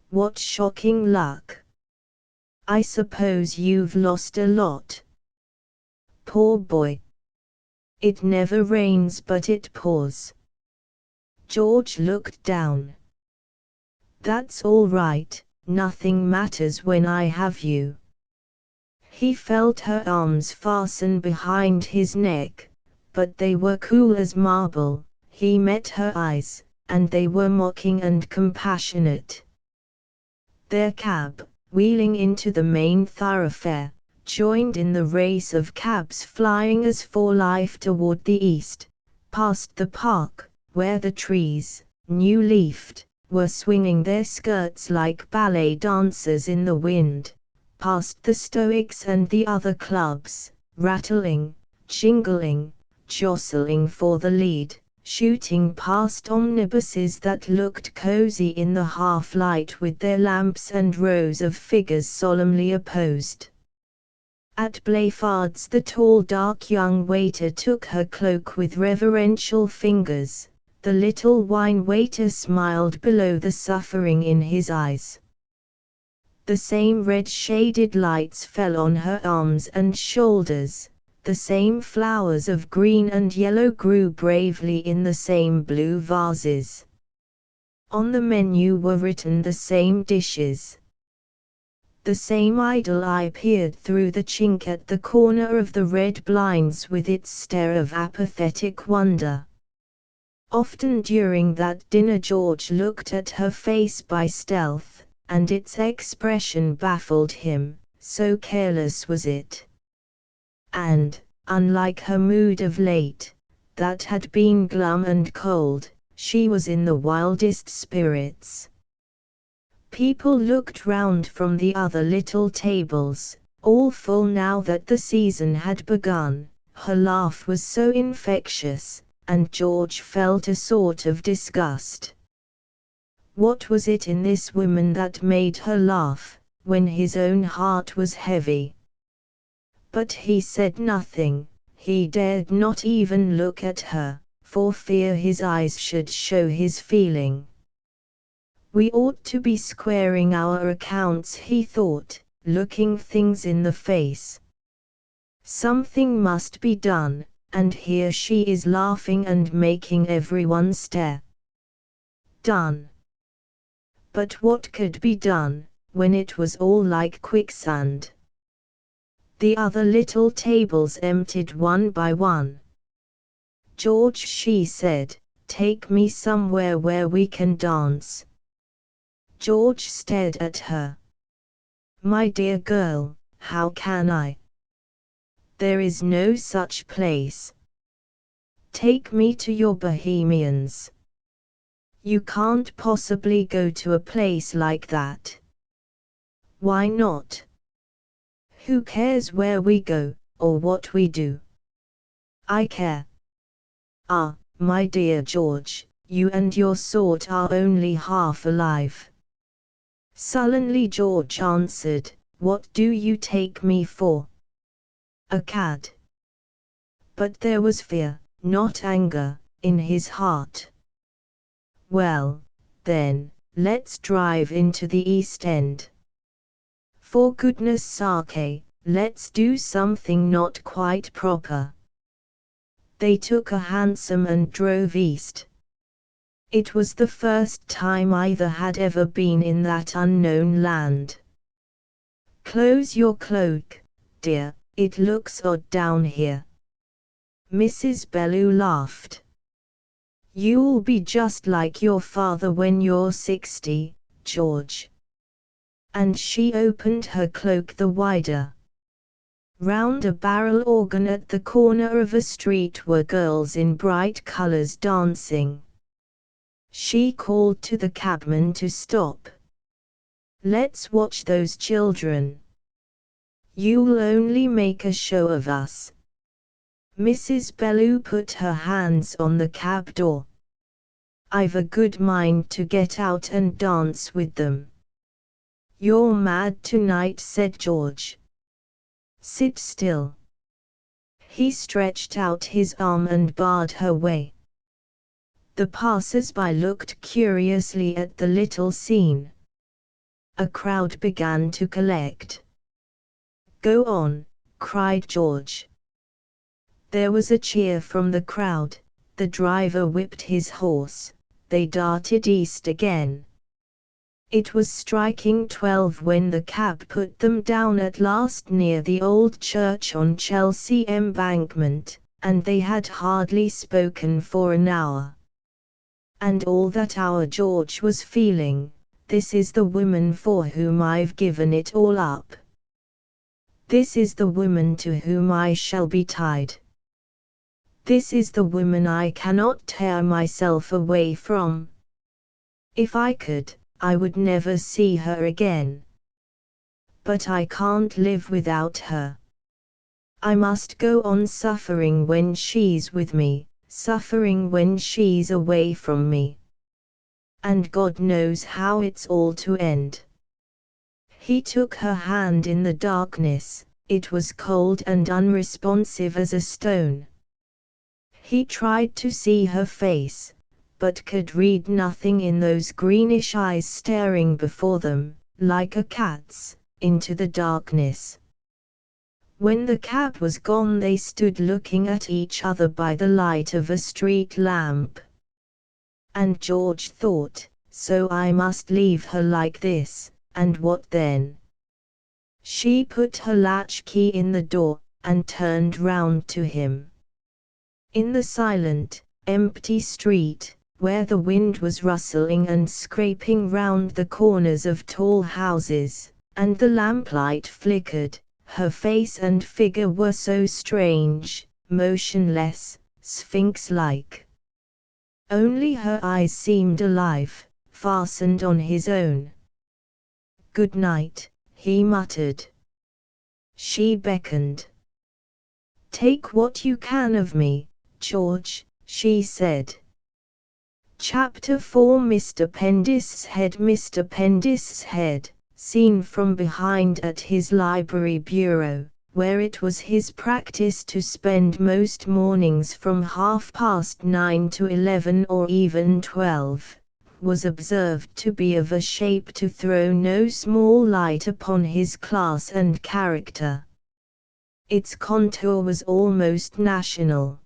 What shocking luck. I suppose you've lost a lot. Poor boy. It never rains but it pours. George looked down. That's all right, nothing matters when I have you. He felt her arms fasten behind his neck, but they were cool as marble. He met her eyes, and they were mocking and compassionate. Their cab, wheeling into the main thoroughfare, joined in the race of cabs flying as for life toward the east, past the park, where the trees, new-leafed, were swinging their skirts like ballet dancers in the wind, past the Stoics and the other clubs, rattling, jingling, jostling for the lead, shooting past omnibuses that looked cozy in the half-light with their lamps and rows of figures solemnly opposed. At Blayford's the tall dark young waiter took her cloak with reverential fingers. The little wine waiter smiled below the suffering in his eyes. The same red-shaded lights fell on her arms and shoulders. The same flowers of green and yellow grew bravely in the same blue vases. On the menu were written the same dishes. The same idle eye peered through the chink at the corner of the red blinds with its stare of apathetic wonder. Often during that dinner George looked at her face by stealth, and its expression baffled him, so careless was it. And, unlike her mood of late, that had been glum and cold, she was in the wildest spirits. People looked round from the other little tables, all full now that the season had begun. Her laugh was so infectious, and George felt a sort of disgust. What was it in this woman that made her laugh, when his own heart was heavy? But he said nothing. He dared not even look at her, for fear his eyes should show his feeling. We ought to be squaring our accounts, he thought, looking things in the face. Something must be done, and here she is laughing and making everyone stare. Done. But what could be done, when it was all like quicksand? The other little tables emptied one by one. George, she said, take me somewhere where we can dance. George stared at her. My dear girl, how can I? There is no such place. Take me to your Bohemians. You can't possibly go to a place like that. Why not? Who cares where we go, or what we do? I care. Ah, my dear George, you and your sort are only half alive. Sullenly George answered, what do you take me for? A cad. But there was fear, not anger, in his heart. Well, then, let's drive into the East End. For goodness sake, let's do something not quite proper. They took a hansom and drove east. It was the first time either had ever been in that unknown land. Close your cloak, dear, it looks odd down here. Mrs. Bellew laughed. You'll be just like your father when you're 60, George. And she opened her cloak the wider. Round a barrel organ at the corner of a street were girls in bright colours dancing. She called to the cabman to stop. Let's watch those children. You'll only make a show of us. Mrs. Bellew put her hands on the cab door. I've a good mind to get out and dance with them. You're mad tonight, said George. Sit still. He stretched out his arm and barred her way. The passers-by looked curiously at the little scene. A crowd began to collect. Go on, cried George. There was a cheer from the crowd. The driver whipped his horse. They darted east again. It was striking 12 when the cab put them down at last near the old church on Chelsea Embankment, and they had hardly spoken for an hour. And all that hour George was feeling, this is the woman for whom I've given it all up. This is the woman to whom I shall be tied. This is the woman I cannot tear myself away from. If I could, I would never see her again. But I can't live without her. I must go on suffering when she's with me, suffering when she's away from me. And God knows how it's all to end. He took her hand in the darkness. It was cold and unresponsive as a stone. He tried to see her face, but could read nothing in those greenish eyes staring before them, like a cat's, into the darkness. When the cab was gone, they stood looking at each other by the light of a street lamp. And George thought, so I must leave her like this, and what then? She put her latchkey in the door, and turned round to him. In the silent, empty street, where the wind was rustling and scraping round the corners of tall houses, and the lamplight flickered, her face and figure were so strange, motionless, sphinx-like. Only her eyes seemed alive, fastened on his own. "Good night," he muttered. She beckoned. "Take what you can of me, George," she said. Chapter 4 Mr. Pendist's head, seen from behind at his library bureau, where it was his practice to spend most mornings from 9:30 to 11 or even 12, was observed to be of a shape to throw no small light upon his class and character. Its contour was almost national.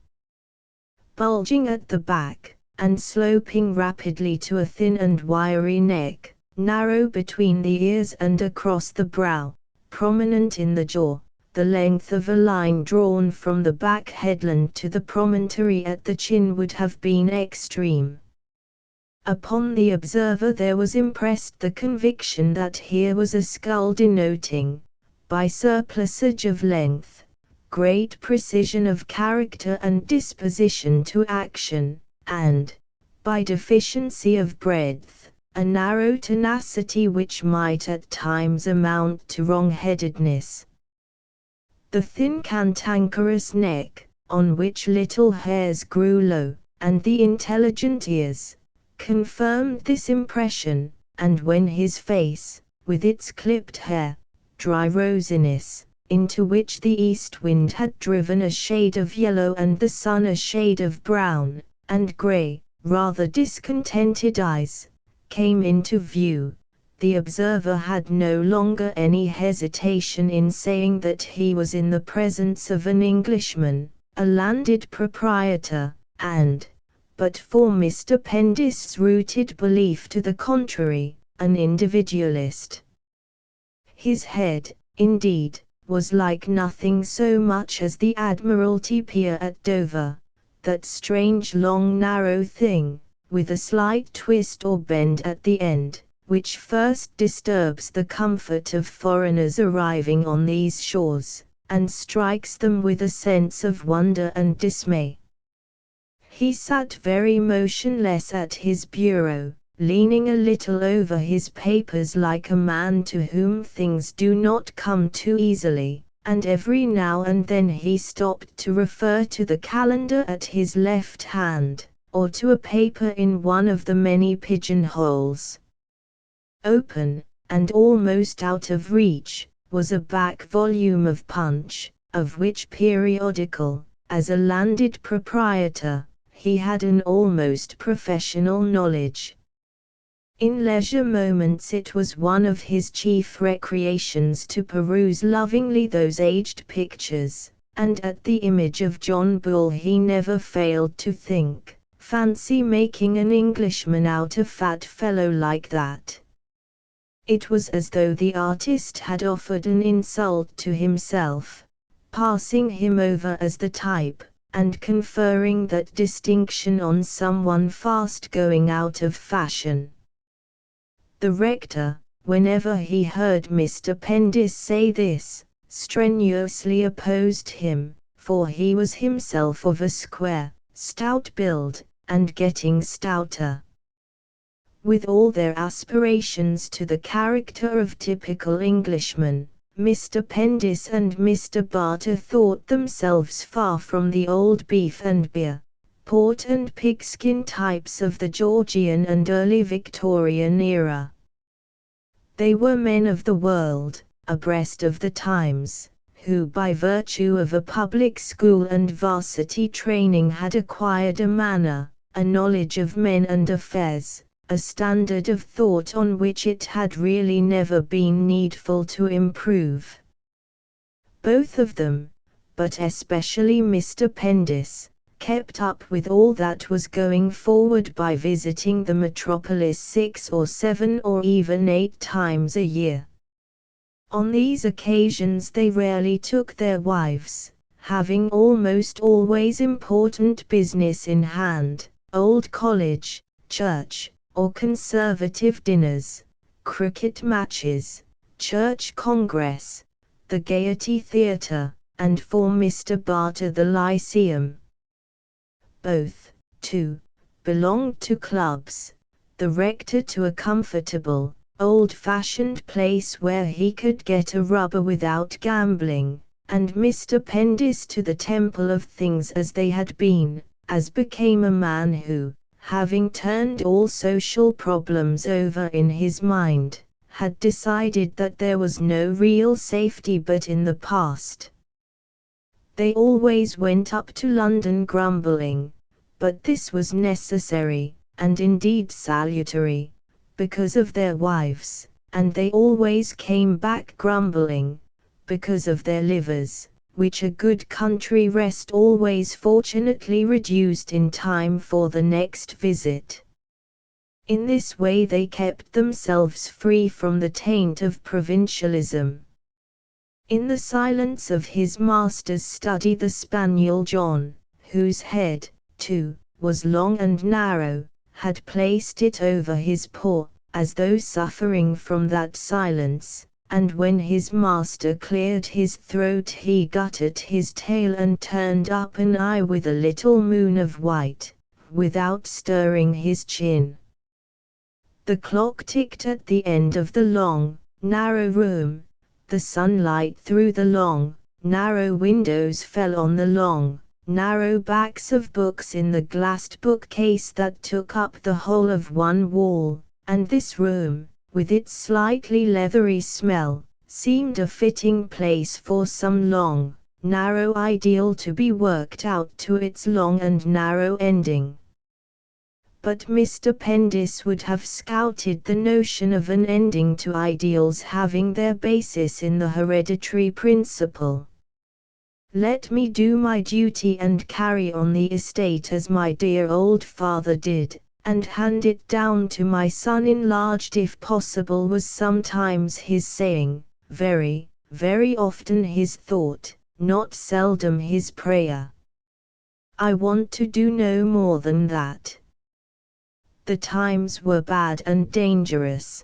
Bulging at the back, and sloping rapidly to a thin and wiry neck, narrow between the ears and across the brow, prominent in the jaw, the length of a line drawn from the back headland to the promontory at the chin would have been extreme. Upon the observer there was impressed the conviction that here was a skull denoting, by surplusage of length, great precision of character and disposition to action, and, by deficiency of breadth, a narrow tenacity which might at times amount to wrong-headedness. The thin cantankerous neck, on which little hairs grew low, and the intelligent ears, confirmed this impression, and when his face, with its clipped hair, dry rosiness, into which the east wind had driven a shade of yellow and the sun a shade of brown, and grey, rather discontented eyes, came into view, the observer had no longer any hesitation in saying that he was in the presence of an Englishman, a landed proprietor, and, but for Mr. Pendist's rooted belief to the contrary, an individualist. His head, indeed, was like nothing so much as the Admiralty Pier at Dover, that strange long narrow thing, with a slight twist or bend at the end, which first disturbs the comfort of foreigners arriving on these shores, and strikes them with a sense of wonder and dismay. He sat very motionless at his bureau, leaning a little over his papers like a man to whom things do not come too easily, and every now and then he stopped to refer to the calendar at his left hand, or to a paper in one of the many pigeonholes. Open, and almost out of reach, was a back volume of Punch, of which periodical, as a landed proprietor, he had an almost professional knowledge. In leisure moments it was one of his chief recreations to peruse lovingly those aged pictures, and at the image of John Bull he never failed to think, fancy making an Englishman out a fat fellow like that. It was as though the artist had offered an insult to himself, passing him over as the type, and conferring that distinction on someone fast going out of fashion. The rector, whenever he heard Mr. Pendist say this, strenuously opposed him, for he was himself of a square, stout build, and getting stouter. With all their aspirations to the character of typical Englishmen, Mr. Pendist and Mr. Barter thought themselves far from the old beef and beer, port and pigskin types of the Georgian and early Victorian era. They were men of the world, abreast of the times, who by virtue of a public school and varsity training had acquired a manner, a knowledge of men and affairs, a standard of thought on which it had really never been needful to improve. Both of them, but especially Mr. Pendis, kept up with all that was going forward by visiting the metropolis 6 or 7 or even 8 times a year. On these occasions they rarely took their wives, having almost always important business in hand, old college, church, or conservative dinners, cricket matches, church congress, the Gaiety Theatre, and for Mr. Barter the Lyceum. Both, too, belonged to clubs, the rector to a comfortable, old-fashioned place where he could get a rubber without gambling, and Mr. Pendis to the temple of things as they had been, as became a man who, having turned all social problems over in his mind, had decided that there was no real safety but in the past. They always went up to London grumbling, but this was necessary, and indeed salutary, because of their wives, and they always came back grumbling, because of their livers, which a good country rest always fortunately reduced in time for the next visit. In this way they kept themselves free from the taint of provincialism. In the silence of his master's study the spaniel John, whose head, too, was long and narrow, had placed it over his paw, as though suffering from that silence, and when his master cleared his throat he gutted his tail and turned up an eye with a little moon of white, without stirring his chin. The clock ticked at the end of the long, narrow room. The sunlight through the long, narrow windows fell on the long, narrow backs of books in the glassed bookcase that took up the whole of one wall, and this room, with its slightly leathery smell, seemed a fitting place for some long, narrow ideal to be worked out to its long and narrow ending. But Mr. Pendis would have scouted the notion of an ending to ideals having their basis in the hereditary principle. Let me do my duty and carry on the estate as my dear old father did, and hand it down to my son enlarged if possible was sometimes his saying, very, very often his thought, not seldom his prayer. I want to do no more than that. The times were bad and dangerous.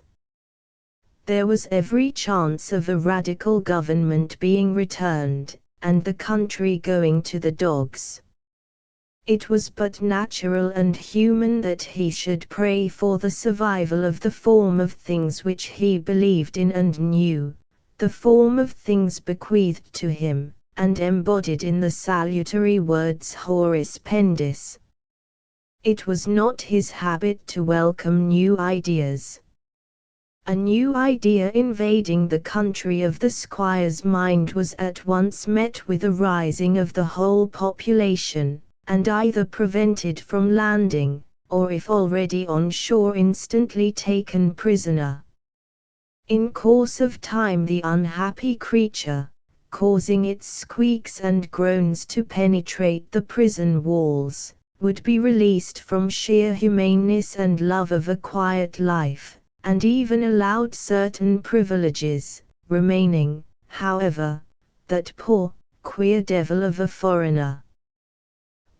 There was every chance of a radical government being returned, and the country going to the dogs. It was but natural and human that he should pray for the survival of the form of things which he believed in and knew, the form of things bequeathed to him, and embodied in the salutary words Horace Pendis. It was not his habit to welcome new ideas. A new idea invading the country of the squire's mind was at once met with a rising of the whole population, and either prevented from landing, or if already on shore instantly taken prisoner. In course of time the unhappy creature, causing its squeaks and groans to penetrate the prison walls, would be released from sheer humaneness and love of a quiet life, and even allowed certain privileges, remaining, however, that poor, queer devil of a foreigner.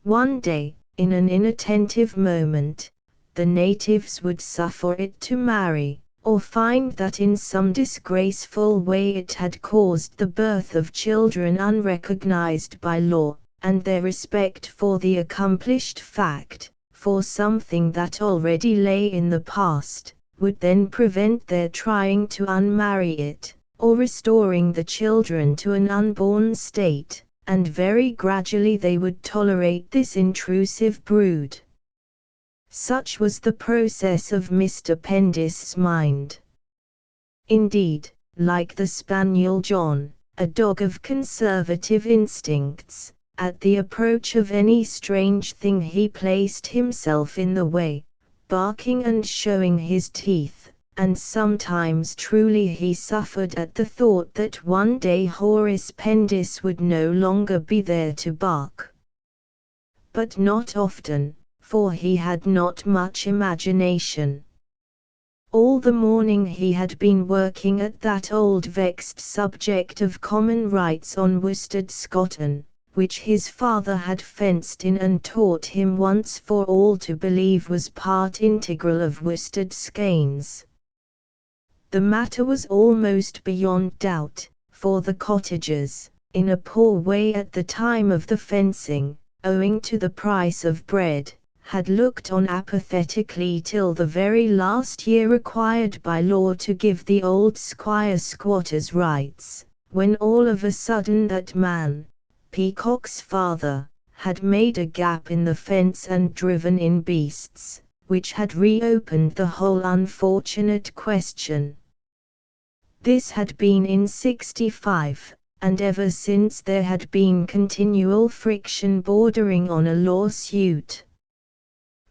One day, in an inattentive moment, the natives would suffer it to marry, or find that in some disgraceful way it had caused the birth of children unrecognized by law, and their respect for the accomplished fact, for something that already lay in the past, would then prevent their trying to unmarry it, or restoring the children to an unborn state, and very gradually they would tolerate this intrusive brood. Such was the process of Mr. Pendis's mind. Indeed, like the spaniel John, a dog of conservative instincts, at the approach of any strange thing he placed himself in the way, barking and showing his teeth, and sometimes truly he suffered at the thought that one day Horace Pendis would no longer be there to bark. But not often, for he had not much imagination. All the morning he had been working at that old vexed subject of common rights on worsted Scotton, which his father had fenced in and taught him once for all to believe was part integral of worsted skeins. The matter was almost beyond doubt, for the cottagers, in a poor way at the time of the fencing, owing to the price of bread, had looked on apathetically till the very last year required by law to give the old squire squatters' rights, when all of a sudden that man, Peacock's father, had made a gap in the fence and driven in beasts, which had reopened the whole unfortunate question. This had been in '65, and ever since there had been continual friction bordering on a lawsuit.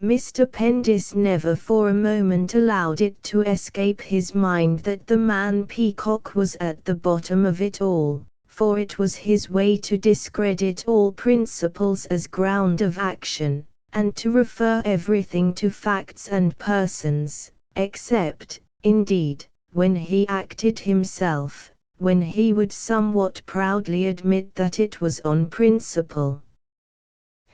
Mr. Pendis never for a moment allowed it to escape his mind that the man Peacock was at the bottom of it all, for it was his way to discredit all principles as ground of action, and to refer everything to facts and persons, except, indeed, when he acted himself, when he would somewhat proudly admit that it was on principle.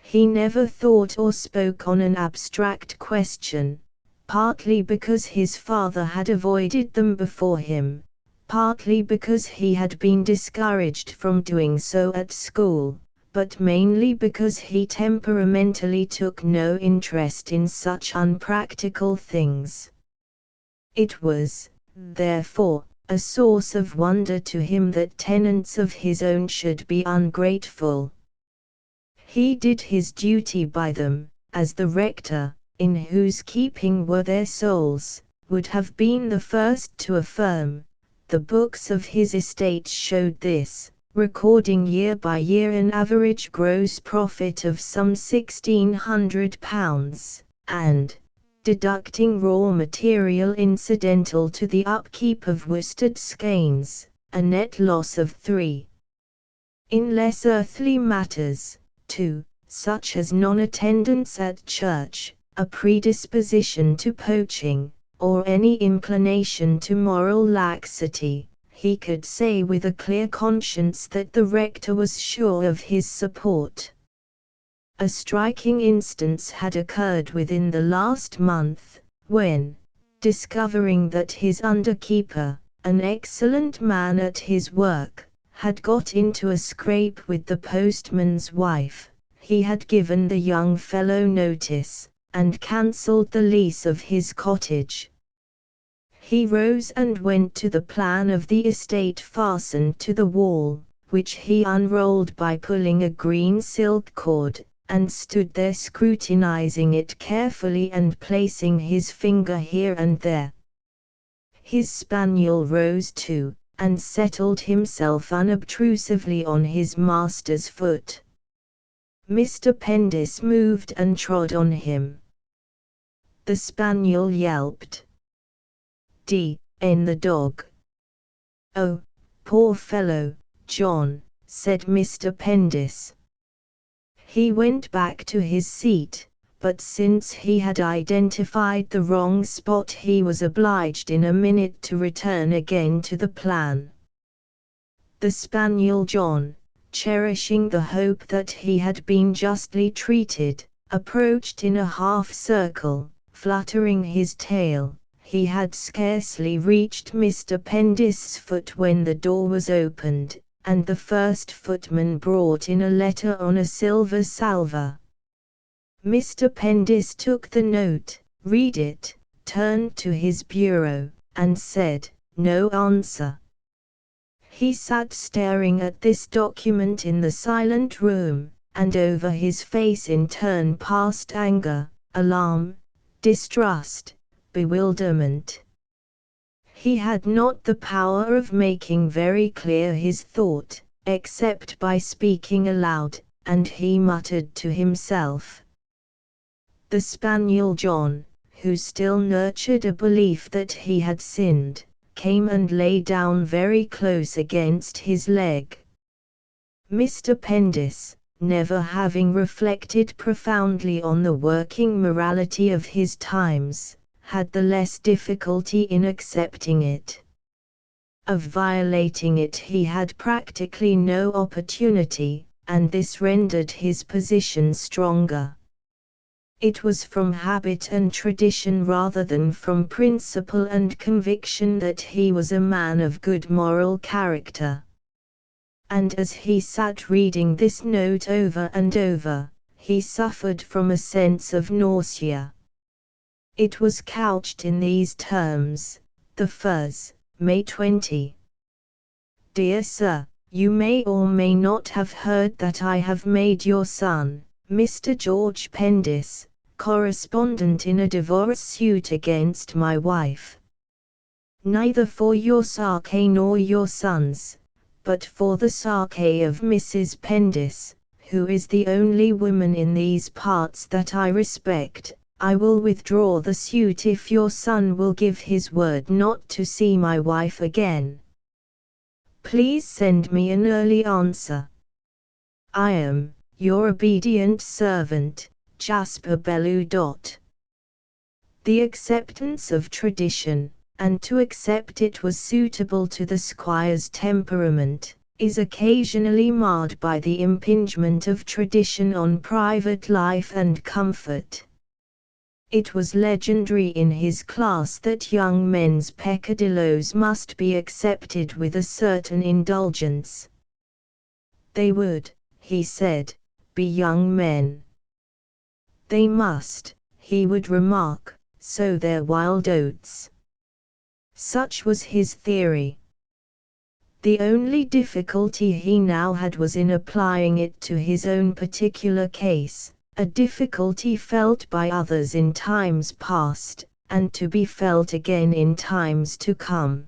He never thought or spoke on an abstract question, partly because his father had avoided them before him, partly because he had been discouraged from doing so at school, but mainly because he temperamentally took no interest in such unpractical things. It was, therefore, a source of wonder to him that tenants of his own should be ungrateful. He did his duty by them, as the rector, in whose keeping were their souls, would have been the first to affirm. The books of his estate showed this, recording year by year an average gross profit of some £1,600, and, deducting raw material incidental to the upkeep of worsted skeins, a net loss of £3. In less earthly matters, too, such as non-attendance at church, a predisposition to poaching, or any inclination to moral laxity, he could say with a clear conscience that the rector was sure of his support. A striking instance had occurred within the last month, when, discovering that his underkeeper, an excellent man at his work, had got into a scrape with the postman's wife, he had given the young fellow notice, and cancelled the lease of his cottage. He rose and went to the plan of the estate fastened to the wall, which he unrolled by pulling a green silk cord, and stood there scrutinizing it carefully and placing his finger here and there. His spaniel rose too, and settled himself unobtrusively on his master's foot. Mr. Pendis moved and trod on him. The spaniel yelped. D.N. the dog. "Oh, poor fellow, John," said Mr. Pendis. He went back to his seat, but since he had identified the wrong spot he was obliged in a minute to return again to the plan. The spaniel John, cherishing the hope that he had been justly treated, approached in a half-circle, fluttering his tail. He had scarcely reached Mr. Pendis's foot when the door was opened, and the first footman brought in a letter on a silver salver. Mr. Pendis took the note, read it, turned to his bureau, and said, "No answer." He sat staring at this document in the silent room, and over his face in turn passed anger, alarm, distrust, bewilderment. He had not the power of making very clear his thought, except by speaking aloud, and he muttered to himself. The spaniel John, who still nurtured a belief that he had sinned, came and lay down very close against his leg. Mr. Pendis, never having reflected profoundly on the working morality of his times, had the less difficulty in accepting it. Of violating it he had practically no opportunity, and this rendered his position stronger. It was from habit and tradition rather than from principle and conviction that he was a man of good moral character. And as he sat reading this note over and over, he suffered from a sense of nausea. It was couched in these terms: The Firs, May 20. Dear Sir, you may or may not have heard that I have made your son, Mr. George Pendis, correspondent in a divorce suit against my wife. Neither for your sake nor your son's, but for the sake of Mrs. Pendis, who is the only woman in these parts that I respect, I will withdraw the suit if your son will give his word not to see my wife again. Please send me an early answer. I am, your obedient servant, Jasper Bellew. The acceptance of tradition, and to accept it was suitable to the squire's temperament, is occasionally marred by the impingement of tradition on private life and comfort. It was legendary in his class that young men's peccadilloes must be accepted with a certain indulgence. They would, he said, be young men. They must, he would remark, sow their wild oats. Such was his theory. The only difficulty he now had was in applying it to his own particular case, a difficulty felt by others in times past, and to be felt again in times to come.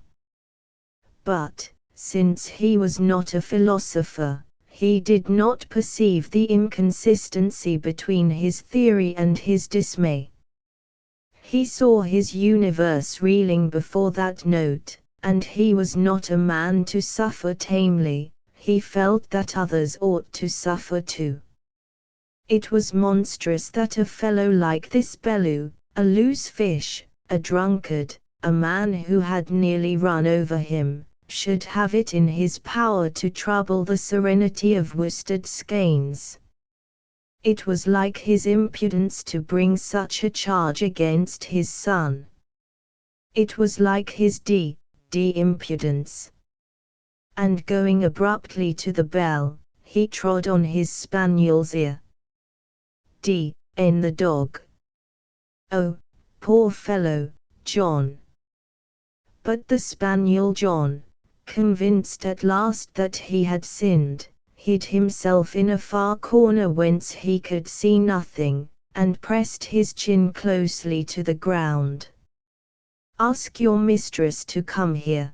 But, since he was not a philosopher, he did not perceive the inconsistency between his theory and his dismay. He saw his universe reeling before that note, and he was not a man to suffer tamely. He felt that others ought to suffer too. It was monstrous that a fellow like this Bellew, a loose fish, a drunkard, a man who had nearly run over him, should have it in his power to trouble the serenity of worsted skeins. It was like his impudence to bring such a charge against his son. It was like his impudence. And going abruptly to the bell, he trod on his spaniel's ear. The dog. Oh, poor fellow, John. But the spaniel John, convinced at last that he had sinned, hid himself in a far corner whence he could see nothing, and pressed his chin closely to the ground. Ask your mistress to come here.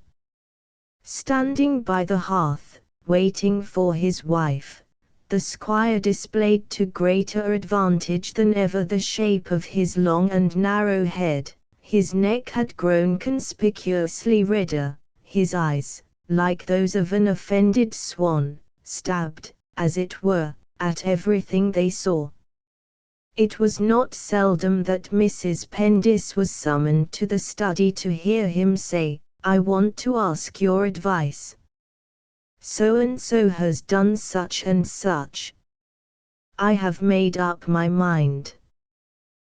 Standing by the hearth, waiting for his wife, the squire displayed to greater advantage than ever the shape of his long and narrow head. His neck had grown conspicuously redder, his eyes, like those of an offended swan, stabbed, as it were, at everything they saw. It was not seldom that Mrs. Pendis was summoned to the study to hear him say, I want to ask your advice. So-and-so has done such and such. I have made up my mind.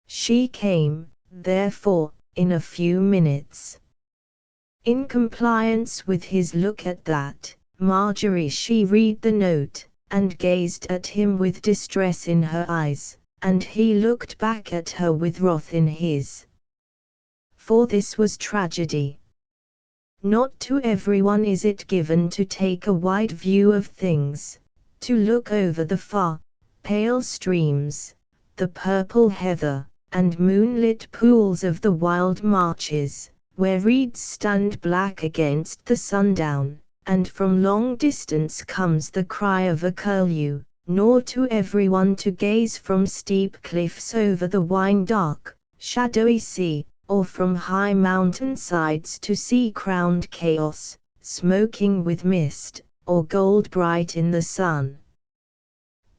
She came, therefore, in a few minutes. In compliance with his look at that, Marjorie she read the note, and gazed at him with distress in her eyes, and he looked back at her with wrath in his. For this was tragedy. Not to everyone is it given to take a wide view of things, to look over the far, pale streams, the purple heather, and moonlit pools of the wild marches, where reeds stand black against the sundown, and from long distance comes the cry of a curlew, nor to everyone to gaze from steep cliffs over the wine-dark, shadowy sea, or from high mountain sides to sea-crowned chaos, smoking with mist, or gold bright in the sun.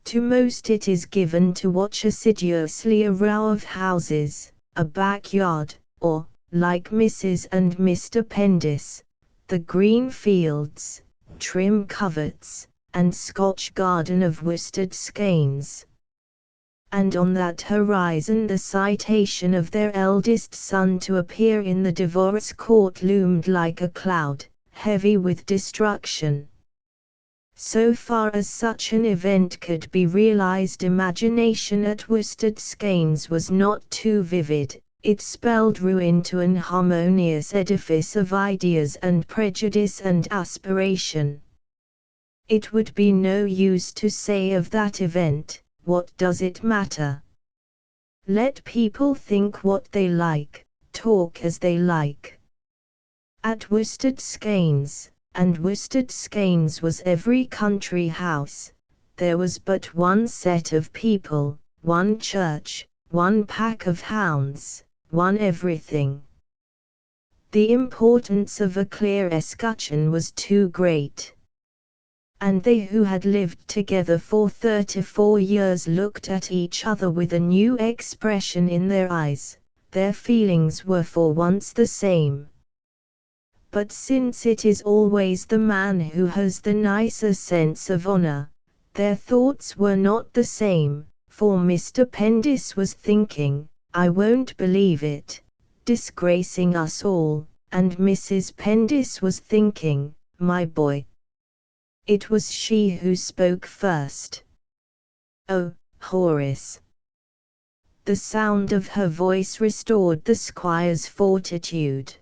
To most it is given to watch assiduously a row of houses, a backyard, or, like Mrs. and Mr. Pendis, the green fields, trim coverts, and Scotch garden of worsted skeins. And on that horizon the citation of their eldest son to appear in the divorce court loomed like a cloud, heavy with destruction. So far as such an event could be realized, imagination at worsted skeins was not too vivid. It spelled ruin to an harmonious edifice of ideas and prejudice and aspiration. It would be no use to say of that event, what does it matter? Let people think what they like, talk as they like. At worsted skeins, and worsted skeins was every country house, there was but one set of people, one church, one pack of hounds, one everything. The importance of a clear escutcheon was too great. And they who had lived together for 34 years looked at each other with a new expression in their eyes. Their feelings were for once the same. But since it is always the man who has the nicer sense of honor, their thoughts were not the same, for Mr. Pendis was thinking, I won't believe it, disgracing us all, and Mrs. Pendis was thinking, my boy. It was she who spoke first. Oh, Horace. The sound of her voice restored the squire's fortitude.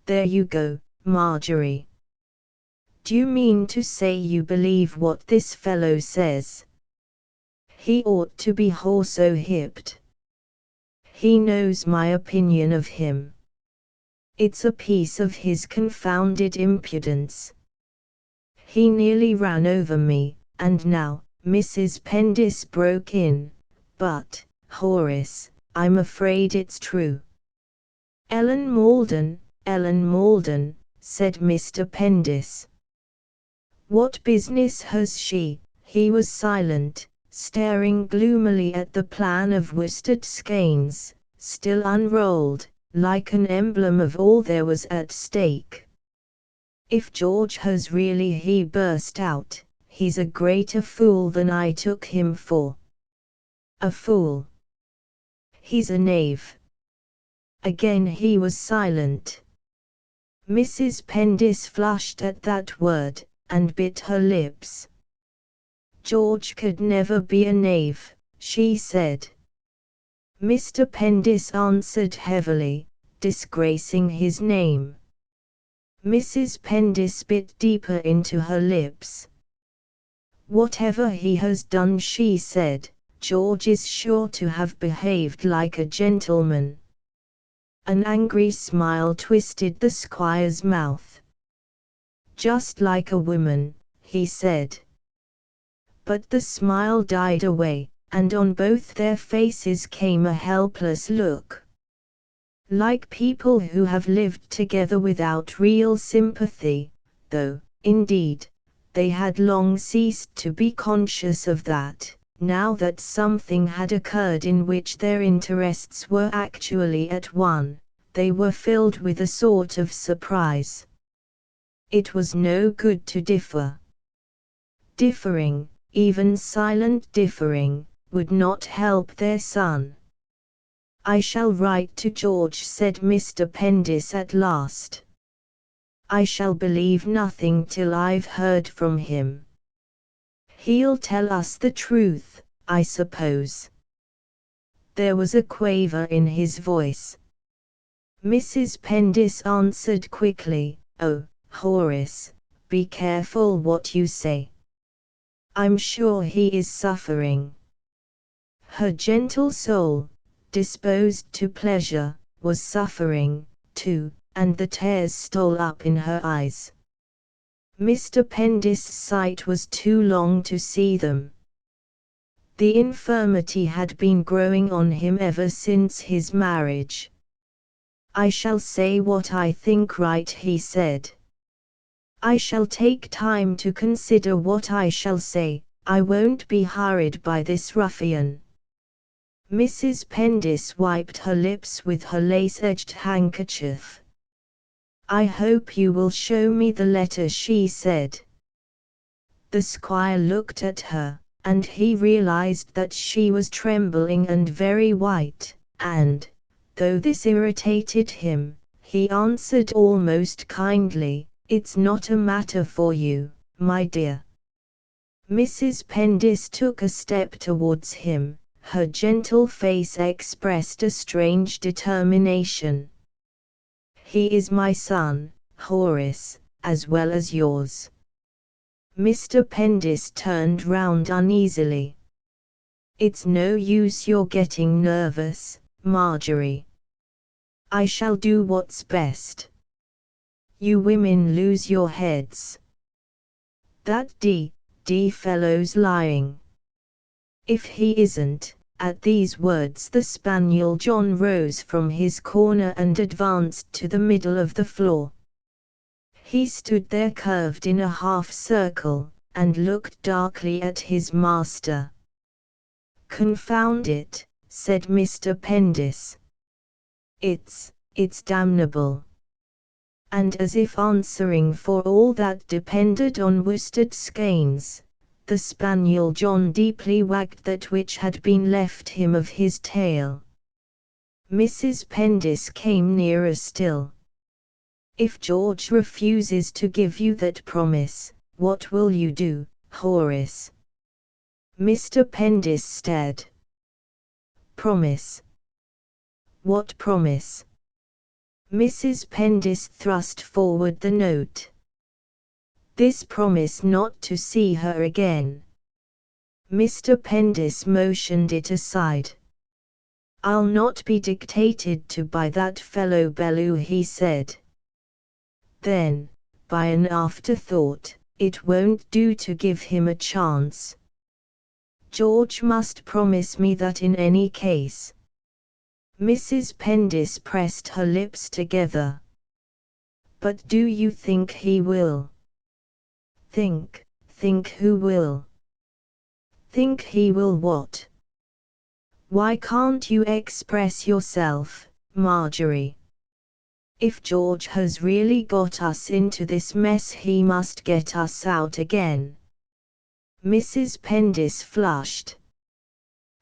There you go, Marjorie. Do you mean to say you believe what this fellow says? He ought to be horseo-hipped. He knows my opinion of him. It's a piece of his confounded impudence. He nearly ran over me, and now, Mrs. Pendis broke in, but, Horace, I'm afraid it's true. Ellen Maldon, said Mr. Pendis. What business has she? He was silent, staring gloomily at the plan of worsted skeins, still unrolled, like an emblem of all there was at stake. If George has really, he burst out, he's a greater fool than I took him for. A fool. He's a knave. Again he was silent. Mrs. Pendis flushed at that word, and bit her lips. George could never be a knave, she said. Mr. Pendis answered heavily, disgracing his name. Mrs. Pendis bit deeper into her lips. Whatever he has done, she said, George is sure to have behaved like a gentleman. An angry smile twisted the squire's mouth. Just like a woman, he said. But the smile died away, and on both their faces came a helpless look. Like people who have lived together without real sympathy, though, indeed, they had long ceased to be conscious of that, now that something had occurred in which their interests were actually at one, they were filled with a sort of surprise. It was no good to differ. Differing, even silent differing, would not help their son. I shall write to George, said Mr. Pendis at last. I shall believe nothing till I've heard from him. He'll tell us the truth, I suppose. There was a quaver in his voice. Mrs. Pendis answered quickly, "Oh, Horace, be careful what you say. I'm sure he is suffering." Her gentle soul, disposed to pleasure, was suffering, too, and the tears stole up in her eyes. Mr. Pendis' sight was too long to see them. The infirmity had been growing on him ever since his marriage. "I shall say what I think right," he said. "I shall take time to consider what I shall say. I won't be hurried by this ruffian." Mrs. Pendis wiped her lips with her lace-edged handkerchief. "I hope you will show me the letter," she said. The squire looked at her, and he realized that she was trembling and very white, and, though this irritated him, he answered almost kindly, "It's not a matter for you, my dear." Mrs. Pendis took a step towards him. Her gentle face expressed a strange determination. "He is my son, Horace, as well as yours." Mr. Pendis turned round uneasily. "It's no use your getting nervous, Marjorie. I shall do what's best. You women lose your heads. That D fellow's lying." "If he isn't." At these words the spaniel John rose from his corner and advanced to the middle of the floor. He stood there curved in a half-circle, and looked darkly at his master. "Confound it," said Mr. Pendis. It's damnable." And as if answering for all that depended on worsted skeins, the spaniel John deeply wagged that which had been left him of his tail. Mrs. Pendis came nearer still. "If George refuses to give you that promise, what will you do, Horace?" Mr. Pendis stared. "Promise? What promise?" Mrs. Pendis thrust forward the note. "This promise not to see her again." Mr. Pendis motioned it aside. "I'll not be dictated to by that fellow Bellew," he said. Then, by an afterthought, "It won't do to give him a chance. George must promise me that in any case." Mrs. Pendis pressed her lips together. "But do you think he will?" Think who will?" "Think he will what?" "Why can't you express yourself, Marjorie? If George has really got us into this mess, he must get us out again." Mrs. Pendis flushed.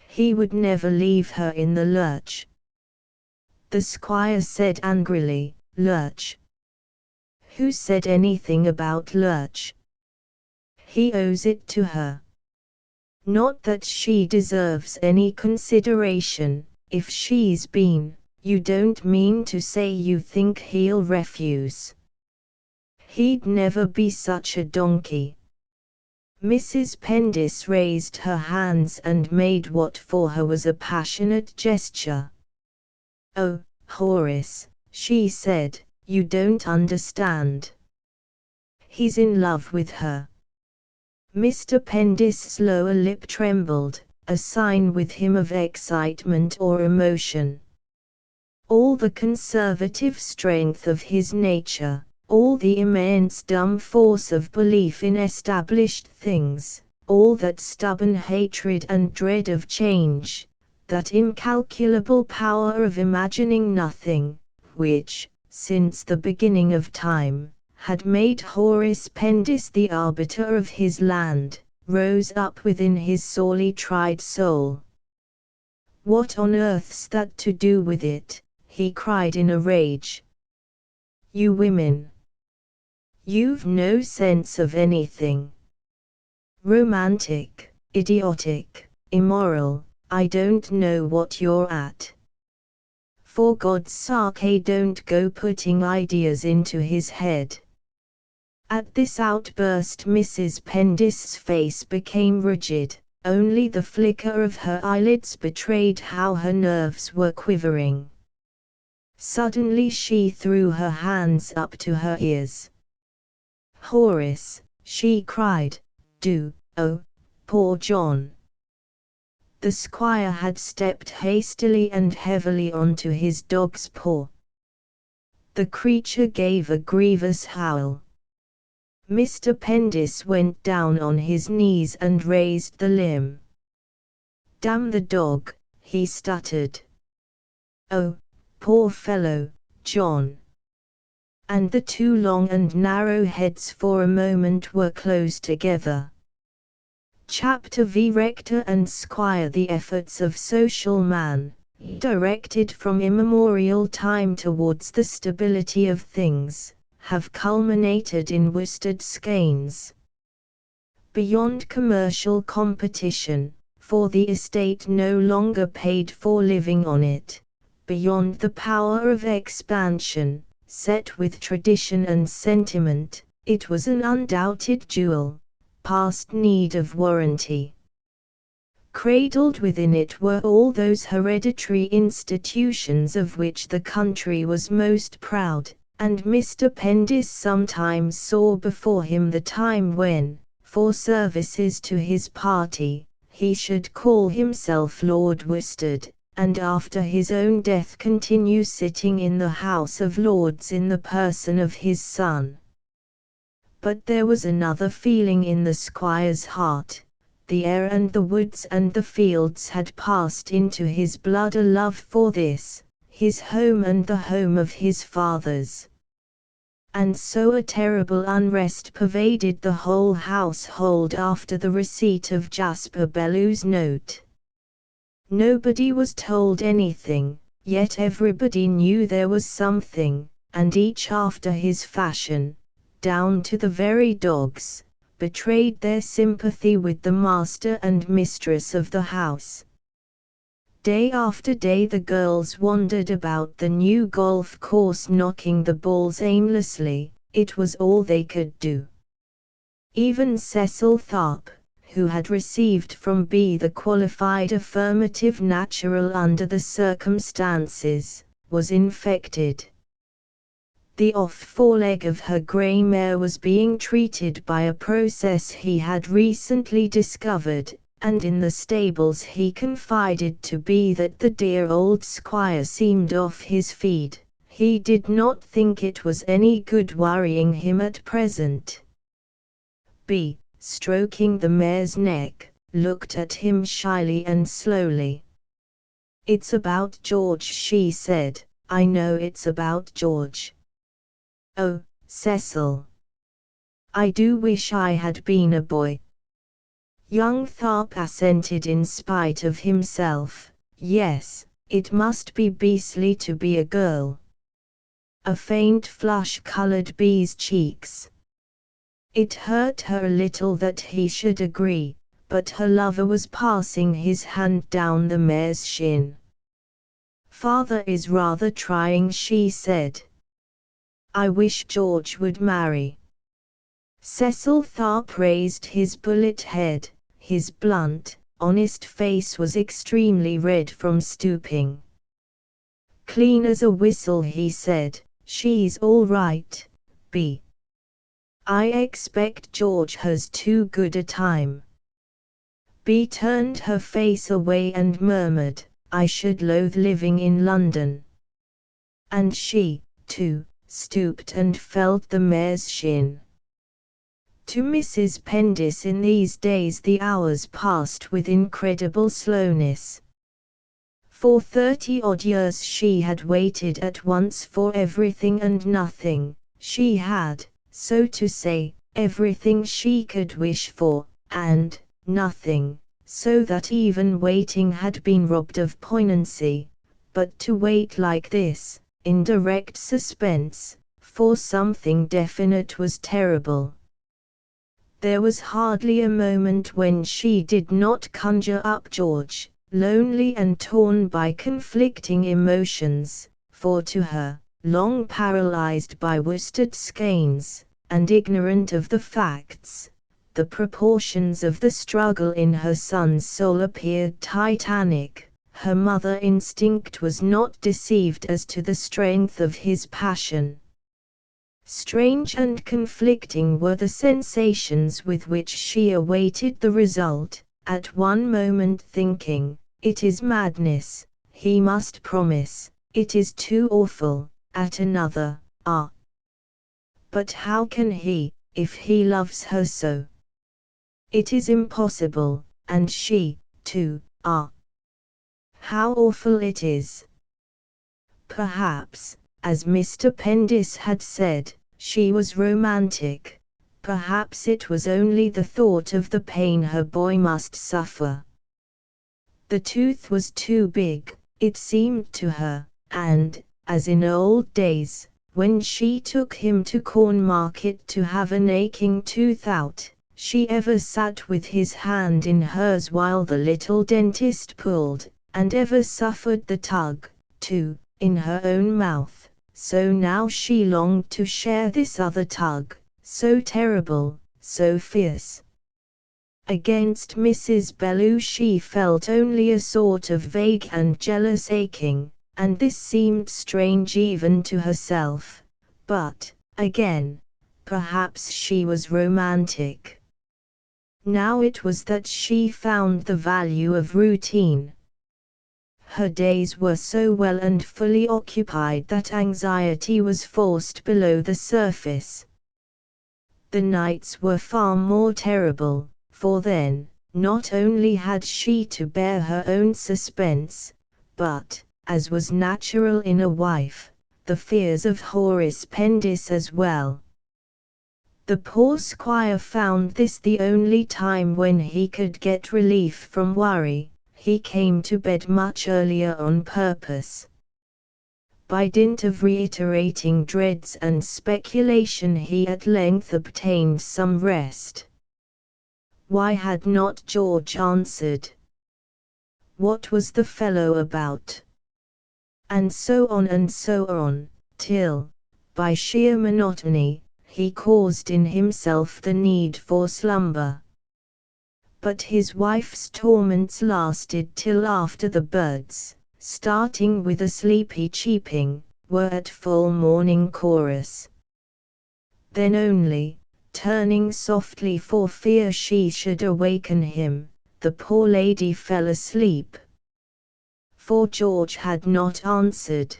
"He would never leave her in the lurch." The squire said angrily, "Lurch? Who said anything about lurch? He owes it to her. Not that she deserves any consideration. If she's been, you don't mean to say you think he'll refuse? He'd never be such a donkey." Mrs. Pendis raised her hands and made what for her was a passionate gesture. "Oh, Horace," she said, "you don't understand. He's in love with her." Mr. Pendis' lower lip trembled, a sign with him of excitement or emotion. All the conservative strength of his nature, all the immense dumb force of belief in established things, all that stubborn hatred and dread of change, that incalculable power of imagining nothing, which, since the beginning of time, had made Horace Pendis the arbiter of his land, rose up within his sorely tried soul. "What on earth's that to do with it?" he cried in a rage. "You women! You've no sense of anything. Romantic, idiotic, immoral, I don't know what you're at. for God's sake don't go putting ideas into his head." At this outburst Mrs. Pendis's face became rigid, only the flicker of her eyelids betrayed how her nerves were quivering. Suddenly she threw her hands up to her ears. "Horace," she cried, "do, oh, poor John." The squire had stepped hastily and heavily onto his dog's paw. The creature gave a grievous howl. Mr. Pendis went down on his knees and raised the limb. "Damn the dog," he stuttered. "Oh, poor fellow, John." And the two long and narrow heads for a moment were close together. Chapter V. Rector and Squire. The efforts of social man, directed from immemorial time towards the stability of things, have culminated in worsted skeins. Beyond commercial competition, for the estate no longer paid for living on it, beyond the power of expansion, set with tradition and sentiment, it was an undoubted jewel, past need of warranty. Cradled within it were all those hereditary institutions of which the country was most proud, and Mr. Pendis sometimes saw before him the time when, for services to his party, he should call himself Lord Worsted, and after his own death continue sitting in the House of Lords in the person of his son. But there was another feeling in the squire's heart. The air and the woods and the fields had passed into his blood, a love for this, his home and the home of his fathers. And so a terrible unrest pervaded the whole household after the receipt of Jasper Bellew's note. Nobody was told anything, yet everybody knew there was something, and each after his fashion, down to the very dogs, betrayed their sympathy with the master and mistress of the house. Day after day the girls wandered about the new golf course knocking the balls aimlessly. It was all they could do. Even Cecil Tharp, who had received from B the qualified affirmative natural under the circumstances, was infected. The off-foreleg of her grey mare was being treated by a process he had recently discovered, and in the stables he confided to B that the dear old squire seemed off his feed. He did not think it was any good worrying him at present. B, stroking the mare's neck, looked at him shyly and slowly. "It's about George," she said. "I know it's about George." "Oh, Cecil. I do wish I had been a boy." Young Tharp assented in spite of himself. "Yes, it must be beastly to be a girl." A faint flush colored Bee's cheeks. It hurt her a little that he should agree, but her lover was passing his hand down the mare's shin. "Father is rather trying," she said. "I wish George would marry." Cecil Tharp raised his bullet head. His blunt, honest face was extremely red from stooping. "Clean as a whistle," he said. "She's all right, B. I expect George has too good a time." B turned her face away and murmured, "I should loathe living in London." And she, too, stooped and felt the mare's shin. To Mrs. Pendis in these days the hours passed with incredible slowness. For 30-odd years she had waited at once for everything and nothing. She had, so to say, everything she could wish for, and nothing, so that even waiting had been robbed of poignancy. But to wait like this, in direct suspense, for something definite was terrible. There was hardly a moment when she did not conjure up George, lonely and torn by conflicting emotions, for to her, long paralyzed by worsted skeins, and ignorant of the facts, the proportions of the struggle in her son's soul appeared titanic. Her mother instinct was not deceived as to the strength of his passion. Strange and conflicting were the sensations with which she awaited the result, at one moment thinking, "It is madness, he must promise, it is too awful," at another, "Ah! But how can he, if he loves her so? It is impossible," and she, too, "Ah! How awful it is." Perhaps, as Mr. Pendis had said, she was romantic. Perhaps it was only the thought of the pain her boy must suffer. The tooth was too big, it seemed to her, and, as in old days, when she took him to Cornmarket to have an aching tooth out, she ever sat with his hand in hers while the little dentist pulled, and ever suffered the tug, too, in her own mouth. So now she longed to share this other tug, so terrible, so fierce. Against Mrs. Bellew she felt only a sort of vague and jealous aching, and this seemed strange even to herself. But, again, perhaps she was romantic. Now it was that she found the value of routine. Her days were so well and fully occupied that anxiety was forced below the surface. The nights were far more terrible, for then, not only had she to bear her own suspense, but, as was natural in a wife, the fears of Horace Pendis as well. The poor squire found this the only time when he could get relief from worry. He came to bed much earlier on purpose. By dint of reiterating dreads and speculation he at length obtained some rest. Why had not George answered? What was the fellow about? And so on, till, by sheer monotony, he caused in himself the need for slumber. But his wife's torments lasted till after the birds, starting with a sleepy cheeping, were at full morning chorus. Then only, turning softly for fear she should awaken him, the poor lady fell asleep. For George had not answered.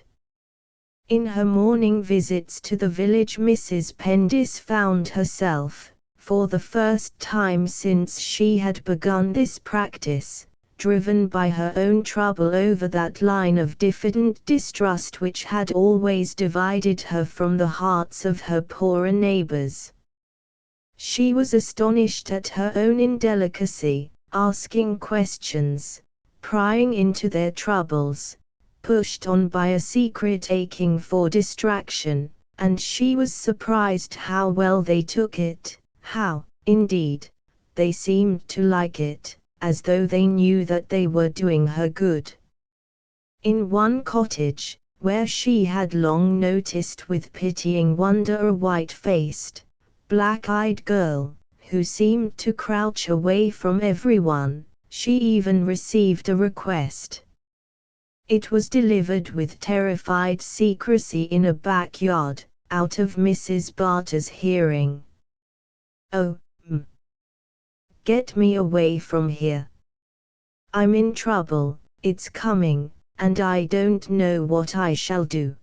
In her morning visits to the village Mrs. Pendis found herself, for the first time since she had begun this practice, driven by her own trouble over that line of diffident distrust which had always divided her from the hearts of her poorer neighbors. She was astonished at her own indelicacy, asking questions, prying into their troubles, pushed on by a secret aching for distraction, and she was surprised how well they took it. How, indeed, they seemed to like it, as though they knew that they were doing her good. In one cottage, where she had long noticed with pitying wonder a white-faced, black-eyed girl, who seemed to crouch away from everyone, she even received a request. It was delivered with terrified secrecy in a backyard, out of Mrs. Barter's hearing. "Oh, get me away from here. I'm in trouble, it's coming, and I don't know what I shall do."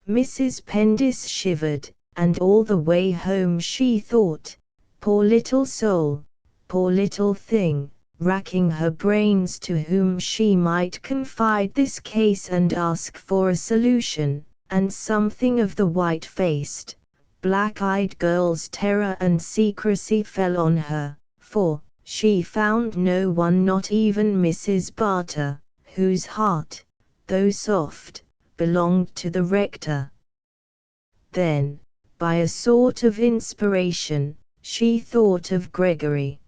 Mrs. Pendis shivered, and all the way home she thought, "Poor little soul, poor little thing," racking her brains to whom she might confide this case and ask for a solution, and something of the white-faced, black-eyed girl's terror and secrecy fell on her, for she found no one, not even Mrs. Barter, whose heart, though soft, belonged to the rector. Then, by a sort of inspiration, she thought of Gregory.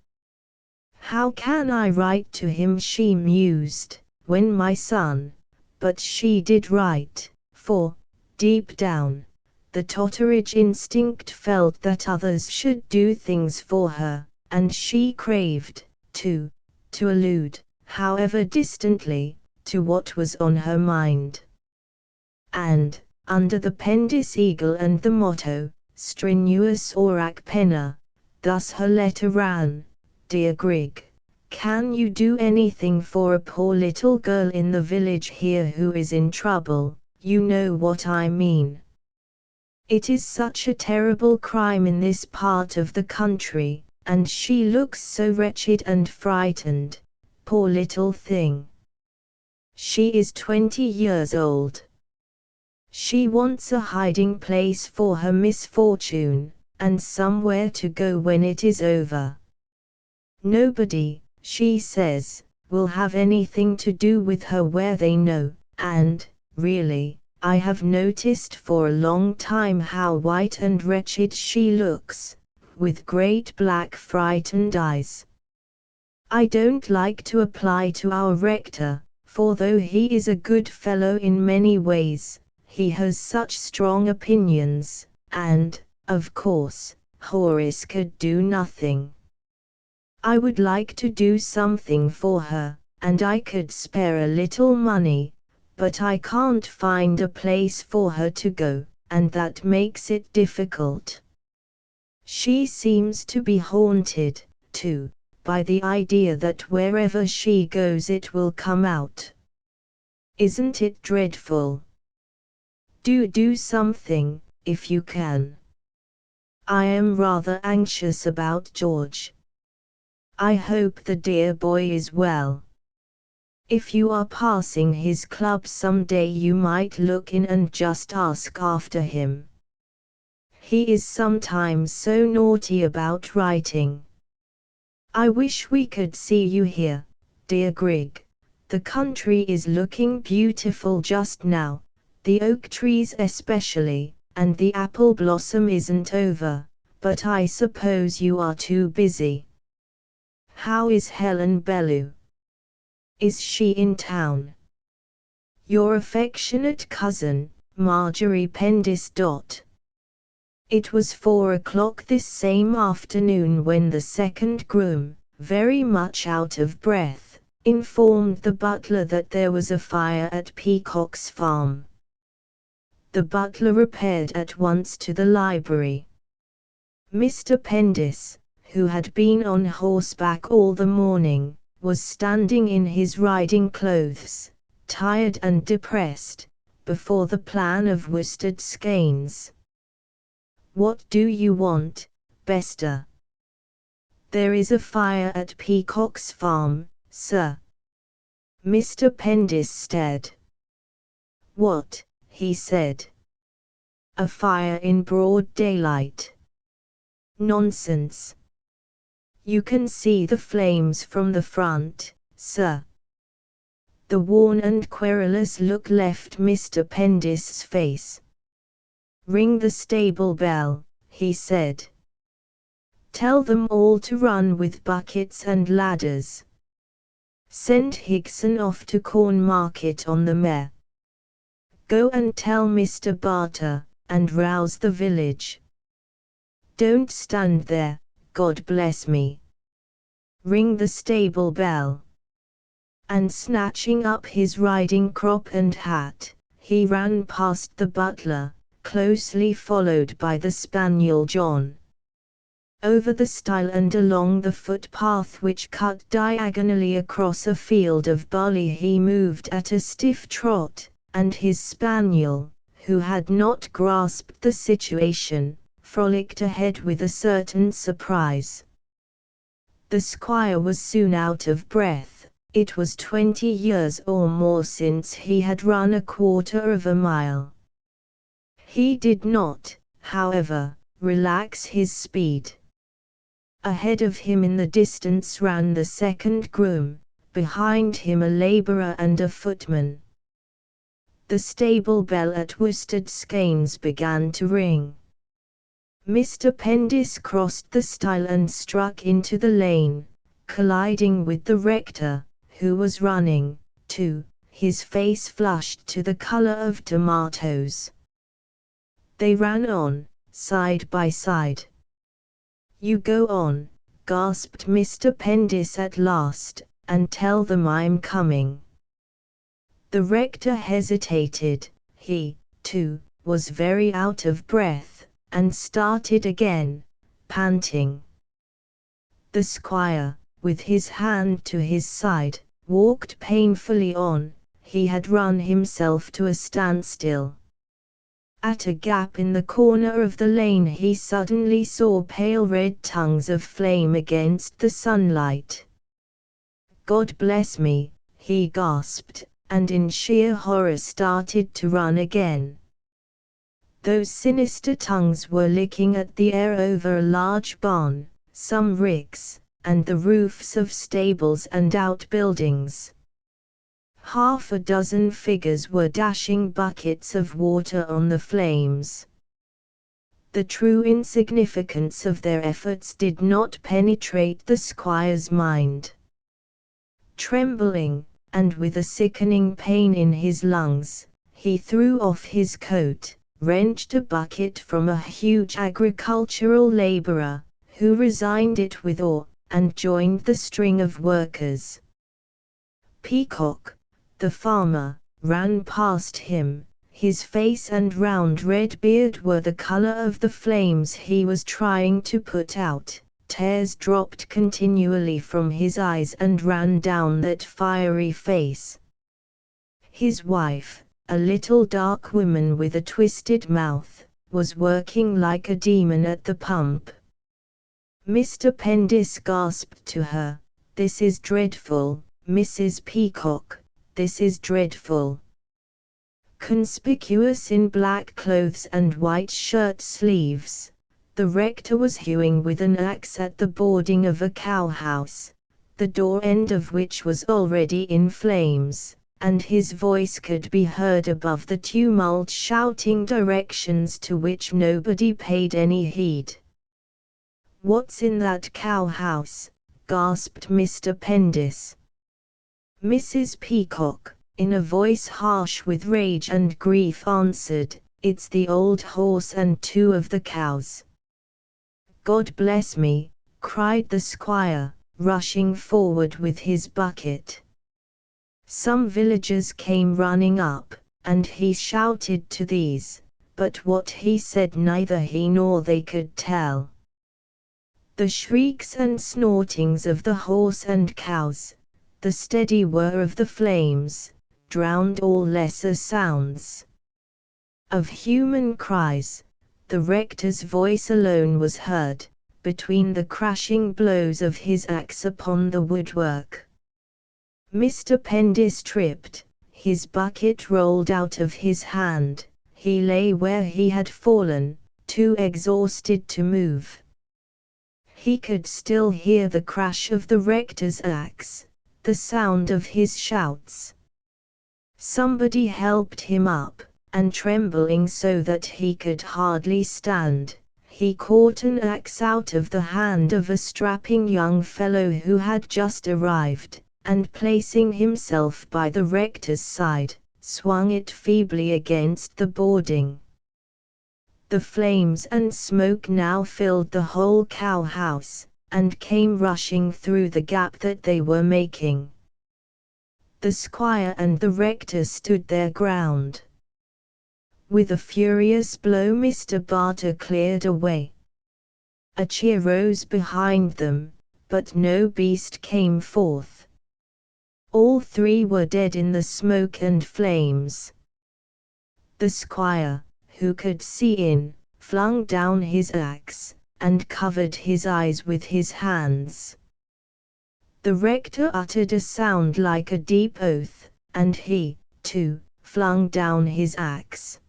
How can I write to him, she mused, when my son, but she did write, for, deep down, the Totteridge instinct felt that others should do things for her, and she craved, to allude, however distantly, to what was on her mind. And, under the Pendis eagle and the motto, Strenuus Orac Penna, thus her letter ran: Dear Grig, can you do anything for a poor little girl in the village here who is in trouble? You know what I mean. It is such a terrible crime in this part of the country, and she looks so wretched and frightened, poor little thing. She is 20 years old. She wants a hiding place for her misfortune, and somewhere to go when it is over. Nobody, she says, will have anything to do with her where they know, and, really, I have noticed for a long time how white and wretched she looks, with great black frightened eyes. I don't like to apply to our rector, for though he is a good fellow in many ways, he has such strong opinions, and, of course, Horace could do nothing. I would like to do something for her, and I could spare a little money, but I can't find a place for her to go, and that makes it difficult. She seems to be haunted, too, by the idea that wherever she goes it will come out. Isn't it dreadful? Do something, if you can. I am rather anxious about George. I hope the dear boy is well. If you are passing his club some day you might look in and just ask after him. He is sometimes so naughty about writing. I wish we could see you here, dear Grig. The country is looking beautiful just now, the oak trees especially, and the apple blossom isn't over, but I suppose you are too busy. How is Helen Bellew? Is she in town? Your affectionate cousin, Marjorie Pendis. It was 4 o'clock this same afternoon when the second groom, very much out of breath, informed the butler that there was a fire at Peacock's farm. The butler repaired at once to the library. Mr. Pendis, who had been on horseback all the morning, was standing in his riding clothes, tired and depressed, before the plan of worsted skeins. What do you want, Bester? There is a fire at Peacock's farm, sir. Mr. Pendis stared. What? He said. A fire in broad daylight. Nonsense. You can see the flames from the front, sir. The worn and querulous look left Mr. Pendis's face. Ring the stable bell, he said. Tell them all to run with buckets and ladders. Send Higson off to Cornmarket on the mare. Go and tell Mr. Barter, and rouse the village. Don't stand there, God bless me. Ring the stable bell. And snatching up his riding crop and hat, he ran past the butler, closely followed by the spaniel John. Over the stile and along the footpath which cut diagonally across a field of barley he moved at a stiff trot, and his spaniel, who had not grasped the situation, frolicked ahead with a certain surprise. The squire was soon out of breath. It was 20 years or more since he had run a quarter of a mile. He did not, however, relax his speed. Ahead of him in the distance ran the second groom, behind him a labourer and a footman. The stable bell at Worsted Skeins began to ring. Mr. Pendis crossed the stile and struck into the lane, colliding with the rector, who was running, too, his face flushed to the color of tomatoes. They ran on, side by side. "You go on," gasped Mr. Pendis at last, "and tell them I'm coming." The rector hesitated. He, too, was very out of breath, and started again, panting. The squire, with his hand to his side, walked painfully on. He had run himself to a standstill. At a gap in the corner of the lane he suddenly saw pale red tongues of flame against the sunlight. "God bless me," he gasped, and in sheer horror started to run again. Those sinister tongues were licking at the air over a large barn, some ricks, and the roofs of stables and outbuildings. Half a dozen figures were dashing buckets of water on the flames. The true insignificance of their efforts did not penetrate the squire's mind. Trembling, and with a sickening pain in his lungs, he threw off his coat, wrenched a bucket from a huge agricultural laborer, who resigned it with awe, and joined the string of workers. Peacock, the farmer, ran past him. His face and round red beard were the color of the flames he was trying to put out. Tears dropped continually from his eyes and ran down that fiery face. His wife, a little dark woman with a twisted mouth, was working like a demon at the pump. Mr. Pendis gasped to her, "This is dreadful, Mrs. Peacock, this is dreadful." Conspicuous in black clothes and white shirt sleeves, the rector was hewing with an axe at the boarding of a cowhouse, the door end of which was already in flames, and his voice could be heard above the tumult shouting directions to which nobody paid any heed. "What's in that cowhouse?" gasped Mr. Pendis. Mrs. Peacock, in a voice harsh with rage and grief, answered, "It's the old horse and 2 of the cows." "God bless me," cried the squire, rushing forward with his bucket. Some villagers came running up, and he shouted to these, but what he said neither he nor they could tell. The shrieks and snortings of the horse and cows, the steady whir of the flames, drowned all lesser sounds. Of human cries, the rector's voice alone was heard, between the crashing blows of his axe upon the woodwork. Mr. Pendis tripped, his bucket rolled out of his hand, he lay where he had fallen, too exhausted to move. He could still hear the crash of the rector's axe, the sound of his shouts. Somebody helped him up, and trembling so that he could hardly stand, he caught an axe out of the hand of a strapping young fellow who had just arrived, and placing himself by the rector's side, swung it feebly against the boarding. The flames and smoke now filled the whole cow-house, and came rushing through the gap that they were making. The squire and the rector stood their ground. With a furious blow Mr. Barter cleared a way. A cheer rose behind them, but no beast came forth. All 3 were dead in the smoke and flames. The squire, who could see in, flung down his axe, and covered his eyes with his hands. The rector uttered a sound like a deep oath, and he, too, flung down his axe.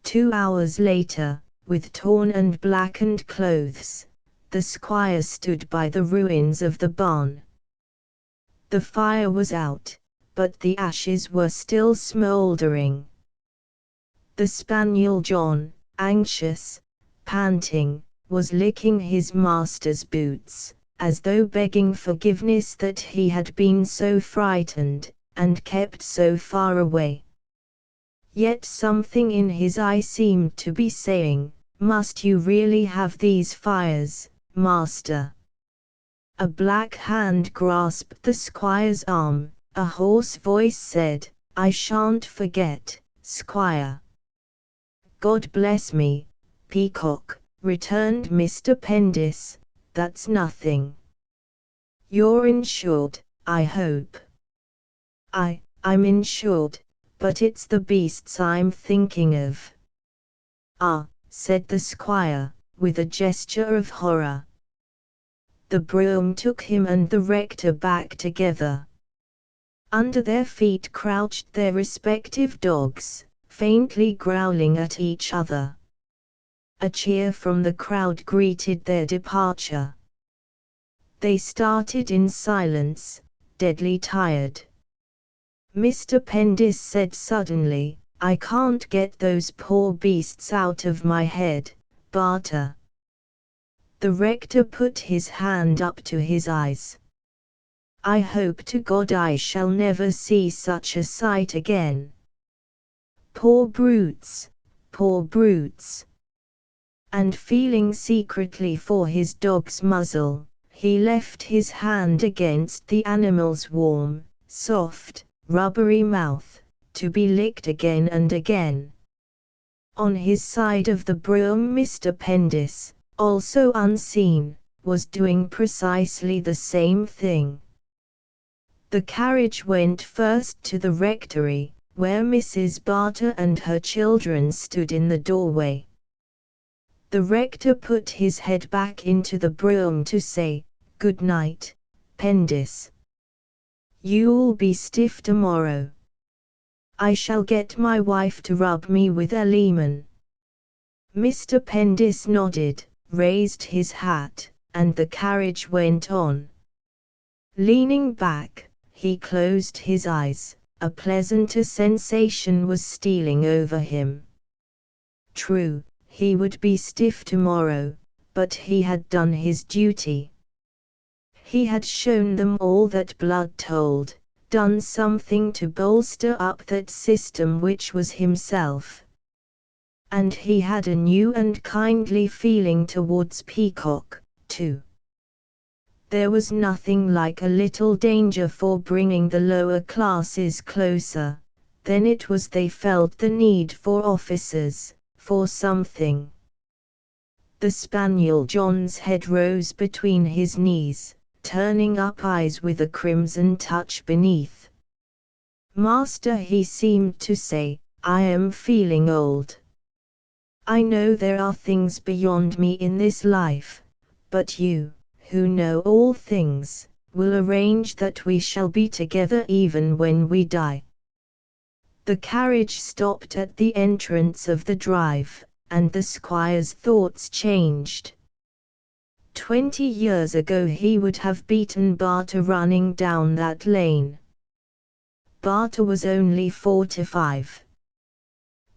2 hours later, with torn and blackened clothes, the squire stood by the ruins of the barn. The fire was out, but the ashes were still smouldering. The spaniel John, anxious, panting, was licking his master's boots, as though begging forgiveness that he had been so frightened, and kept so far away. Yet something in his eye seemed to be saying, "Must you really have these fires, master?" A black hand grasped the squire's arm, a hoarse voice said, "I shan't forget, squire." "God bless me, Peacock," returned Mr. Pendis, "that's nothing. You're insured, I hope." I'm insured, but it's the beasts I'm thinking of." "Ah," said the squire, with a gesture of horror. The brougham took him and the rector back together. Under their feet crouched their respective dogs, faintly growling at each other. A cheer from the crowd greeted their departure. They started in silence, deadly tired. Mr. Pendis said suddenly, "I can't get those poor beasts out of my head, Barter." The rector put his hand up to his eyes. "I hope to God I shall never see such a sight again. Poor brutes, poor brutes." And feeling secretly for his dog's muzzle, he left his hand against the animal's warm, soft, rubbery mouth, to be licked again and again. On his side of the brougham Mr. Pendis, also unseen, was doing precisely the same thing. The carriage went first to the rectory, where Mrs. Barter and her children stood in the doorway. The rector put his head back into the brougham to say, "Good night, Pendis. You'll be stiff tomorrow." "I shall get my wife to rub me with a lemon." Mr. Pendis nodded, raised his hat, and the carriage went on. Leaning back, he closed his eyes. A pleasanter sensation was stealing over him. True, he would be stiff tomorrow, but he had done his duty. He had shown them all that blood told, done something to bolster up that system which was himself. And he had a new and kindly feeling towards Peacock, too. There was nothing like a little danger for bringing the lower classes closer, then it was they felt the need for officers, for something. The spaniel John's head rose between his knees, turning up eyes with a crimson touch beneath. "Master," he seemed to say, "I am feeling old. I know there are things beyond me in this life, but you, who know all things, will arrange that we shall be together even when we die." The carriage stopped at the entrance of the drive, and the squire's thoughts changed. 20 years ago he would have beaten Barter running down that lane. Barter was only 45.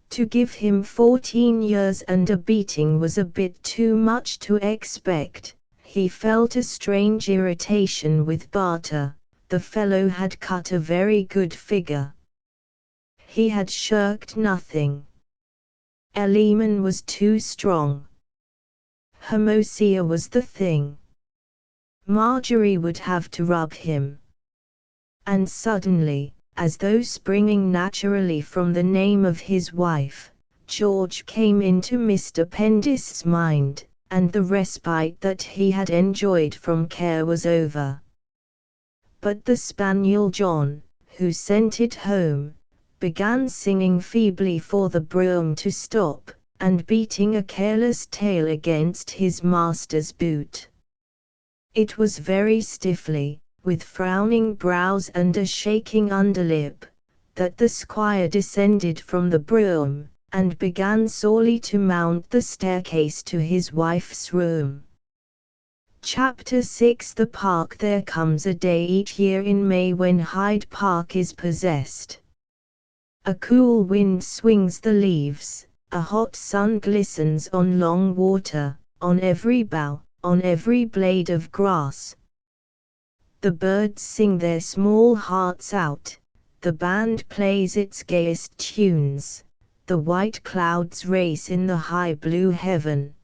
To give him 14 years and a beating was a bit too much to expect. He felt a strange irritation with Barter. The fellow had cut a very good figure. He had shirked nothing. Lehman was too strong. Hermosia was the thing. Marjorie would have to rub him. And suddenly, as though springing naturally from the name of his wife, George came into Mr. Pendis's mind, and the respite that he had enjoyed from care was over. But the spaniel John, who sent it home, began singing feebly for the brougham to stop, and beating a careless tail against his master's boot. It was very stiffly, with frowning brows and a shaking underlip, that the squire descended from the brougham, and began sorely to mount the staircase to his wife's room. Chapter 6 The Park. There comes a day each year in May when Hyde Park is possessed. A cool wind swings the leaves, a hot sun glistens on long water, on every bough, on every blade of grass. The birds sing their small hearts out, the band plays its gayest tunes, the white clouds race in the high blue heaven.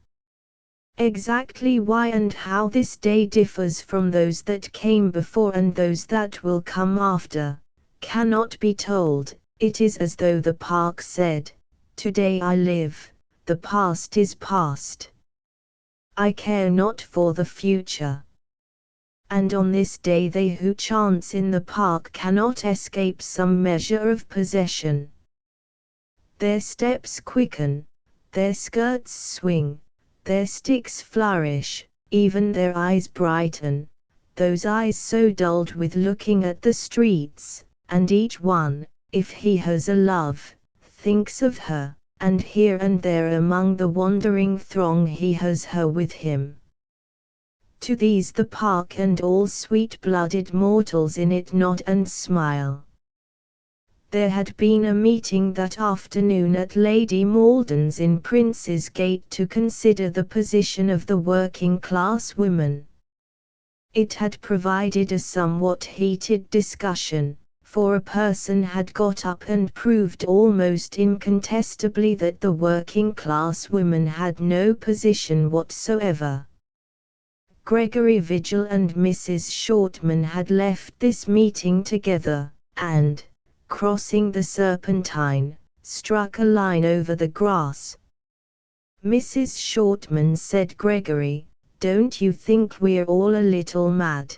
Exactly why and how this day differs from those that came before and those that will come after, cannot be told. It is as though the park said, "Today I live, the past is past. I care not for the future." And on this day they who chance in the park cannot escape some measure of possession. Their steps quicken, their skirts swing, their sticks flourish, even their eyes brighten, those eyes so dulled with looking at the streets, and each one, if he has a love, thinks of her, and here and there among the wandering throng he has her with him. To these the park and all sweet-blooded mortals in it nod and smile. There had been a meeting that afternoon at Lady Malden's in Prince's Gate to consider the position of the working-class women. It had provided a somewhat heated discussion, for a person had got up and proved almost incontestably that the working-class women had no position whatsoever. Gregory Vigil and Mrs. Shortman had left this meeting together, and, crossing the Serpentine, struck a line over the grass. Mrs. Shortman said, "Gregory, don't you think we're all a little mad?"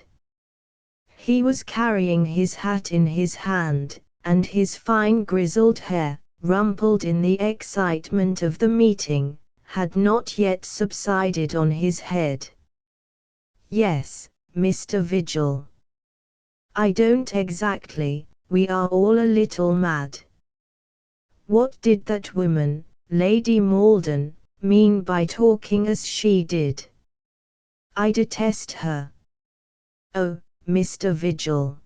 He was carrying his hat in his hand, and his fine grizzled hair, rumpled in the excitement of the meeting, had not yet subsided on his head. "Yes, Mr. Vigil. I don't exactly. We are all a little mad." What did that woman, Lady Malden, mean by talking as she did? I detest her. Oh, Mr. Vigil.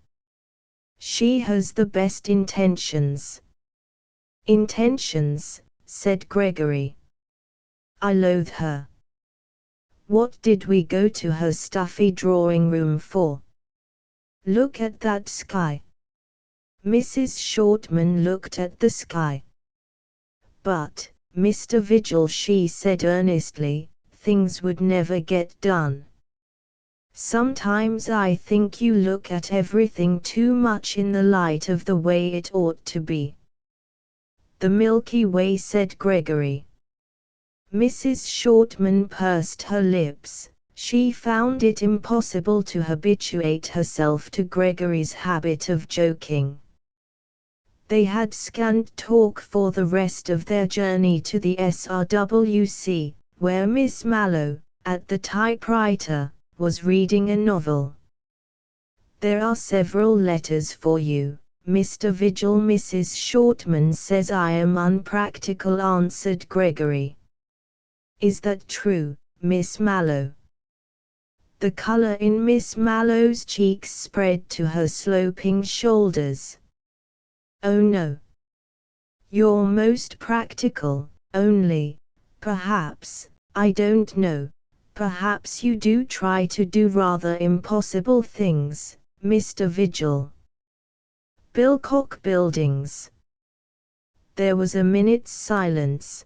She has the best intentions. Intentions, said Gregory. I loathe her. What did we go to her stuffy drawing room for? Look at that sky. Mrs. Shortman looked at the sky. But, Mr. Vigil, she said earnestly, things would never get done. Sometimes I think you look at everything too much in the light of the way it ought to be. The Milky Way, said Gregory. Mrs. Shortman pursed her lips. She found it impossible to habituate herself to Gregory's habit of joking. They had scant talk for the rest of their journey to the SRWC, where Miss Mallow, at the typewriter, was reading a novel. There are several letters for you, Mr. Vigil. Mrs. Shortman says I am unpractical, answered Gregory. Is that true, Miss Mallow? The color in Miss Mallow's cheeks spread to her sloping shoulders. Oh no. You're most practical, only, perhaps, I don't know, perhaps you do try to do rather impossible things, Mr. Vigil. Bilcock Buildings. There was a minute's silence.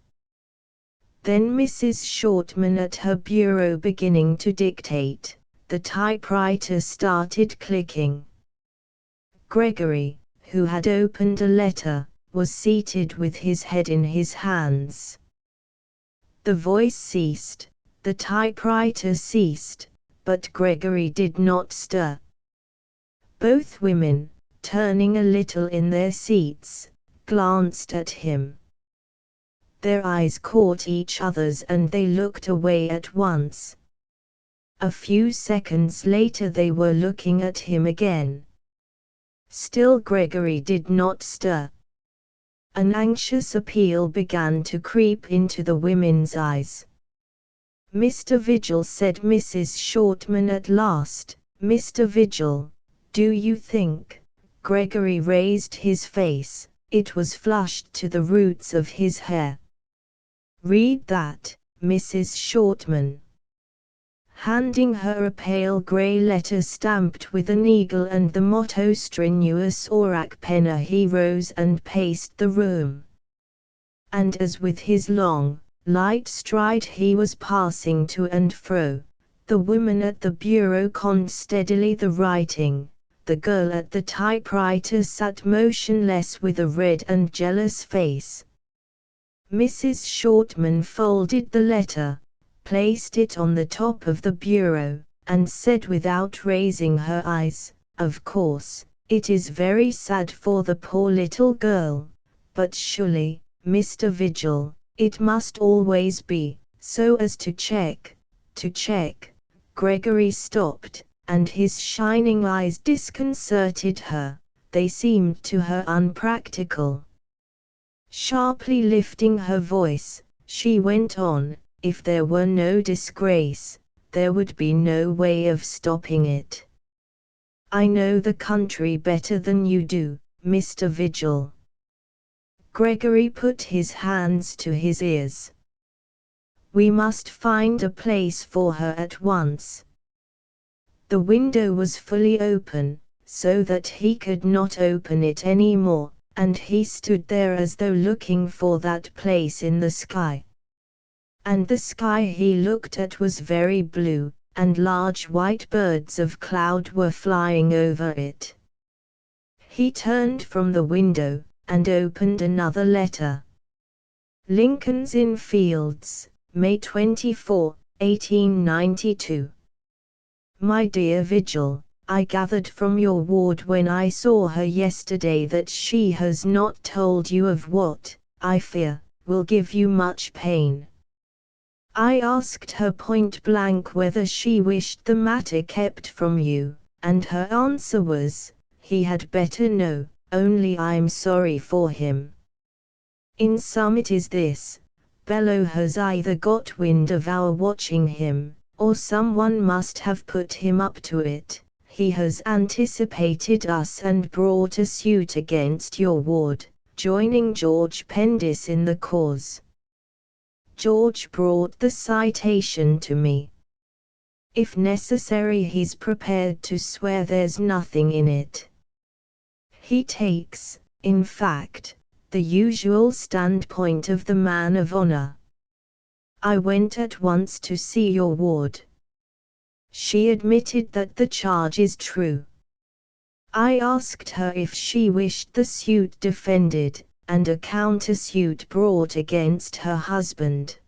Then Mrs. Shortman at her bureau beginning to dictate, the typewriter started clicking. Gregory, who had opened a letter, was seated with his head in his hands. The voice ceased, the typewriter ceased, but Gregory did not stir. Both women, turning a little in their seats, glanced at him. Their eyes caught each other's and they looked away at once. A few seconds later they were looking at him again. Still Gregory did not stir. An anxious appeal began to creep into the women's eyes. Mr. Vigil, said Mrs. Shortman at last, Mr. Vigil, do you think? Gregory raised his face, it was flushed to the roots of his hair. Read that, Mrs. Shortman. Handing her a pale grey letter stamped with an eagle and the motto Strenuus Aurak Penna, he rose and paced the room. And as with his long, light stride he was passing to and fro, the woman at the bureau conned steadily the writing, the girl at the typewriter sat motionless with a red and jealous face. Mrs. Shortman folded the letter, placed it on the top of the bureau, and said without raising her eyes, "Of course, it is very sad for the poor little girl, but surely, Mr. Vigil, it must always be, so as to check. Gregory stopped, and his shining eyes disconcerted her, they seemed to her unpractical. Sharply lifting her voice, she went on, "If there were no disgrace, there would be no way of stopping it. I know the country better than you do, Mr. Vigil." Gregory put his hands to his ears. "We must find a place for her at once." The window was fully open, so that he could not open it any more, and he stood there as though looking for that place in the sky. And the sky he looked at was very blue, and large white birds of cloud were flying over it. He turned from the window, and opened another letter. Lincoln's Inn Fields, May 24, 1892. My dear Vigil, I gathered from your ward when I saw her yesterday that she has not told you of what, I fear, will give you much pain. I asked her point blank whether she wished the matter kept from you, and her answer was, he had better know, only I'm sorry for him. In sum it is this, Bello has either got wind of our watching him, or someone must have put him up to it. He has anticipated us and brought a suit against your ward, joining George Pendis in the cause. George brought the citation to me. If necessary, he's prepared to swear there's nothing in it. He takes, in fact, the usual standpoint of the man of honor. I went at once to see your ward. She admitted that the charge is true. I asked her if she wished the suit defended, and a countersuit brought against her husband.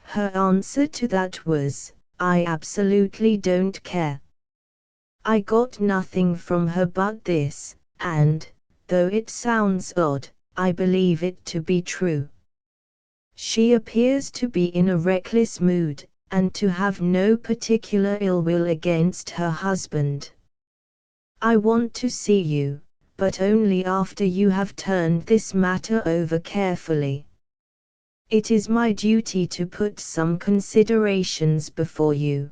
Her answer to that was, I absolutely don't care. I got nothing from her but this, and, though it sounds odd, I believe it to be true. She appears to be in a reckless mood, and to have no particular ill will against her husband. I want to see you, but only after you have turned this matter over carefully. It is my duty to put some considerations before you.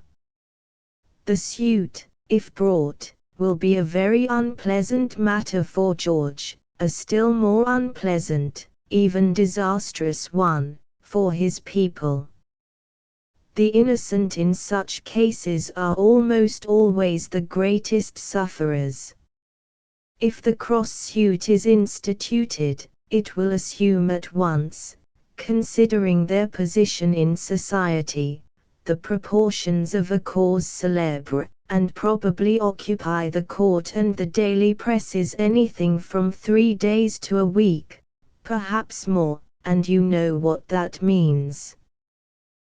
The suit, if brought, will be a very unpleasant matter for George, a still more unpleasant, even disastrous one, for his people. The innocent in such cases are almost always the greatest sufferers. If the cross suit is instituted, it will assume at once, considering their position in society, the proportions of a cause célèbre, and probably occupy the court and the daily presses anything from 3 days to a week, perhaps more, and you know what that means.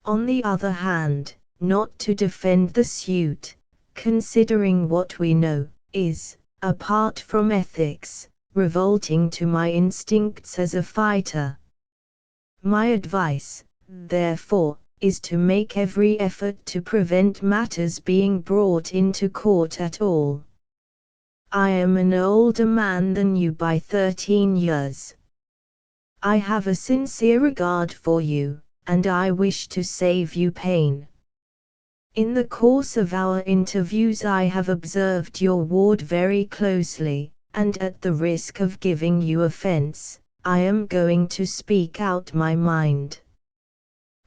On the other hand, not to defend the suit, considering what we know, is, apart from ethics, revolting to my instincts as a fighter. My advice, therefore, is to make every effort to prevent matters being brought into court at all. I am an older man than you by 13 years. I have a sincere regard for you, and I wish to save you pain. In the course of our interviews I have observed your ward very closely, and at the risk of giving you offense, I am going to speak out my mind.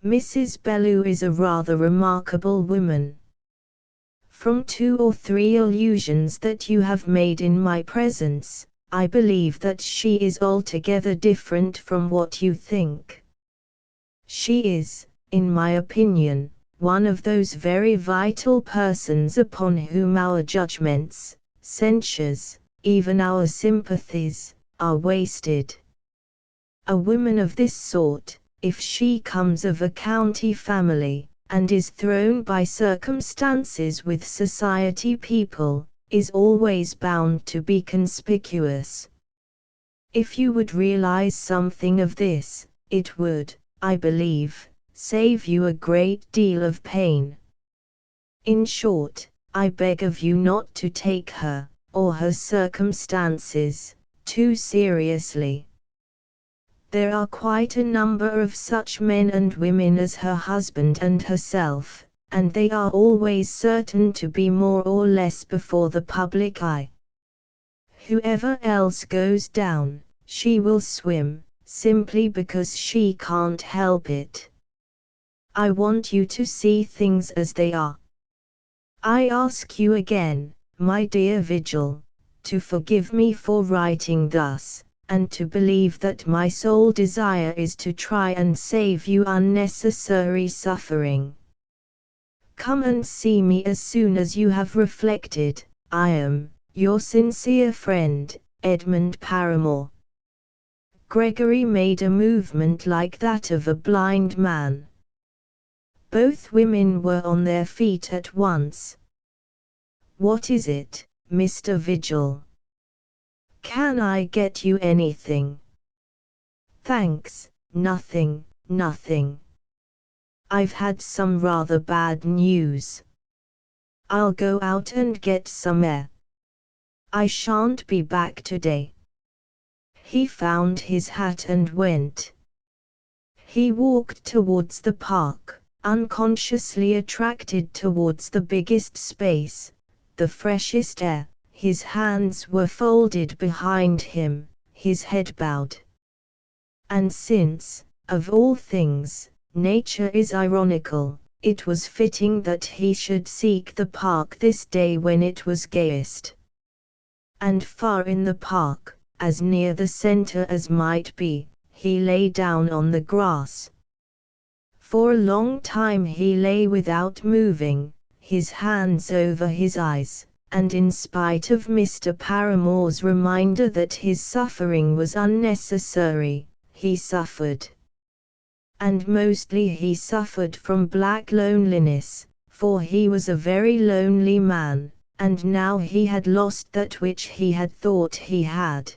Mrs. Bellew is a rather remarkable woman. From 2 or 3 allusions that you have made in my presence, I believe that she is altogether different from what you think. She is, in my opinion, one of those very vital persons upon whom our judgments, censures, even our sympathies, are wasted. A woman of this sort, if she comes of a county family, and is thrown by circumstances with society people, is always bound to be conspicuous. If you would realize something of this, it would, I believe, save you a great deal of pain. In short, I beg of you not to take her, or her circumstances, too seriously. There are quite a number of such men and women as her husband and herself, and they are always certain to be more or less before the public eye. Whoever else goes down, she will swim, simply because she can't help it. I want you to see things as they are. I ask you again, my dear Vigil, to forgive me for writing thus, and to believe that my sole desire is to try and save you unnecessary suffering. Come and see me as soon as you have reflected. I am, your sincere friend, Edmund Paramore. Gregory made a movement like that of a blind man. Both women were on their feet at once. What is it, Mr. Vigil? Can I get you anything? Thanks, nothing, nothing. I've had some rather bad news. I'll go out and get some air. I shan't be back today. He found his hat and went. He walked towards the park, unconsciously attracted towards the biggest space, the freshest air. His hands were folded behind him, his head bowed. And since, of all things, nature is ironical, it was fitting that he should seek the park this day when it was gayest. And far in the park, as near the center as might be, he lay down on the grass. For a long time he lay without moving, his hands over his eyes, and in spite of Mr. Paramore's reminder that his suffering was unnecessary, he suffered. And mostly he suffered from black loneliness, for he was a very lonely man, and now he had lost that which he had thought he had.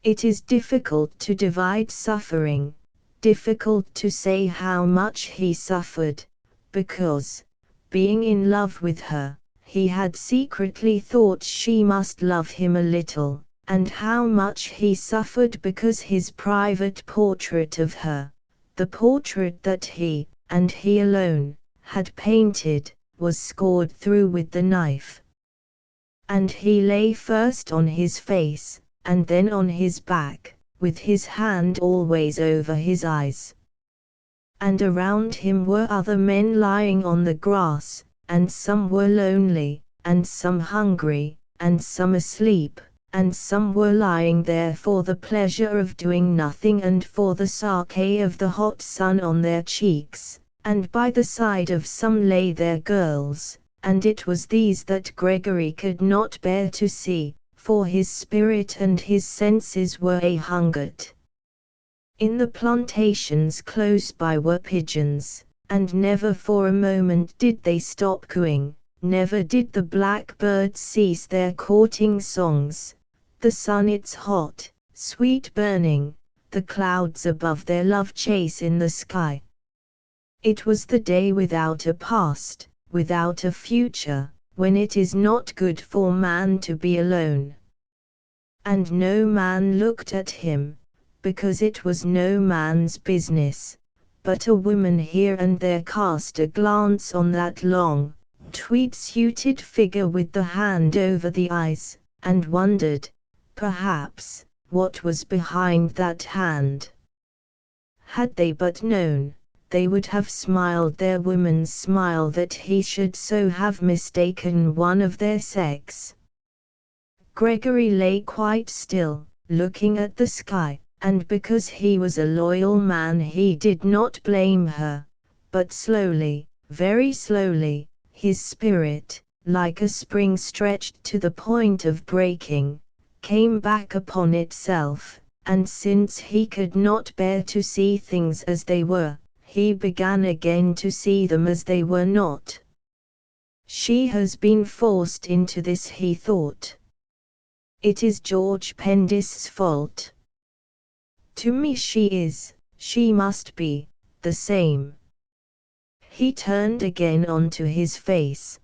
It is difficult to divide suffering, difficult to say how much he suffered, because, being in love with her, he had secretly thought she must love him a little, and how much he suffered because his private portrait of her, the portrait that he, and he alone, had painted, was scored through with the knife. And he lay first on his face, and then on his back, with his hand always over his eyes. And around him were other men lying on the grass, and some were lonely, and some hungry, and some asleep, and some were lying there for the pleasure of doing nothing and for the sake of the hot sun on their cheeks, and by the side of some lay their girls, and it was these that Gregory could not bear to see, for his spirit and his senses were a-hungered. In the plantations close by were pigeons, and never for a moment did they stop cooing, never did the blackbirds cease their courting songs. The sun it's hot, sweet burning, the clouds above their love chase in the sky. It was the day without a past, without a future, when it is not good for man to be alone. And no man looked at him, because it was no man's business, but a woman here and there cast a glance on that long, tweed-suited figure with the hand over the eyes, and wondered, perhaps, what was behind that hand. Had they but known, they would have smiled their woman's smile that he should so have mistaken one of their sex. Gregory lay quite still, looking at the sky, and because he was a loyal man he did not blame her, but slowly, very slowly, his spirit, like a spring stretched to the point of breaking, came back upon itself, and since he could not bear to see things as they were, he began again to see them as they were not. She has been forced into this, he thought. It is George Pendist's fault. To me she must be, the same. He turned again onto his face.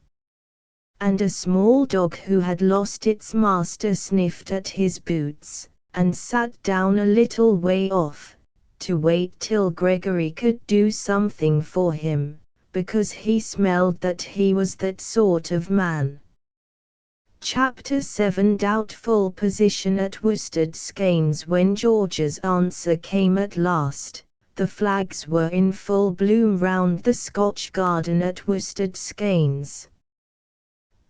And a small dog who had lost its master sniffed at his boots, and sat down a little way off, to wait till Gregory could do something for him, because he smelled that he was that sort of man. Chapter 7 Doubtful position at Worsted Skeynes. When George's answer came at last, the flags were in full bloom round the Scotch garden at Worsted Skeynes.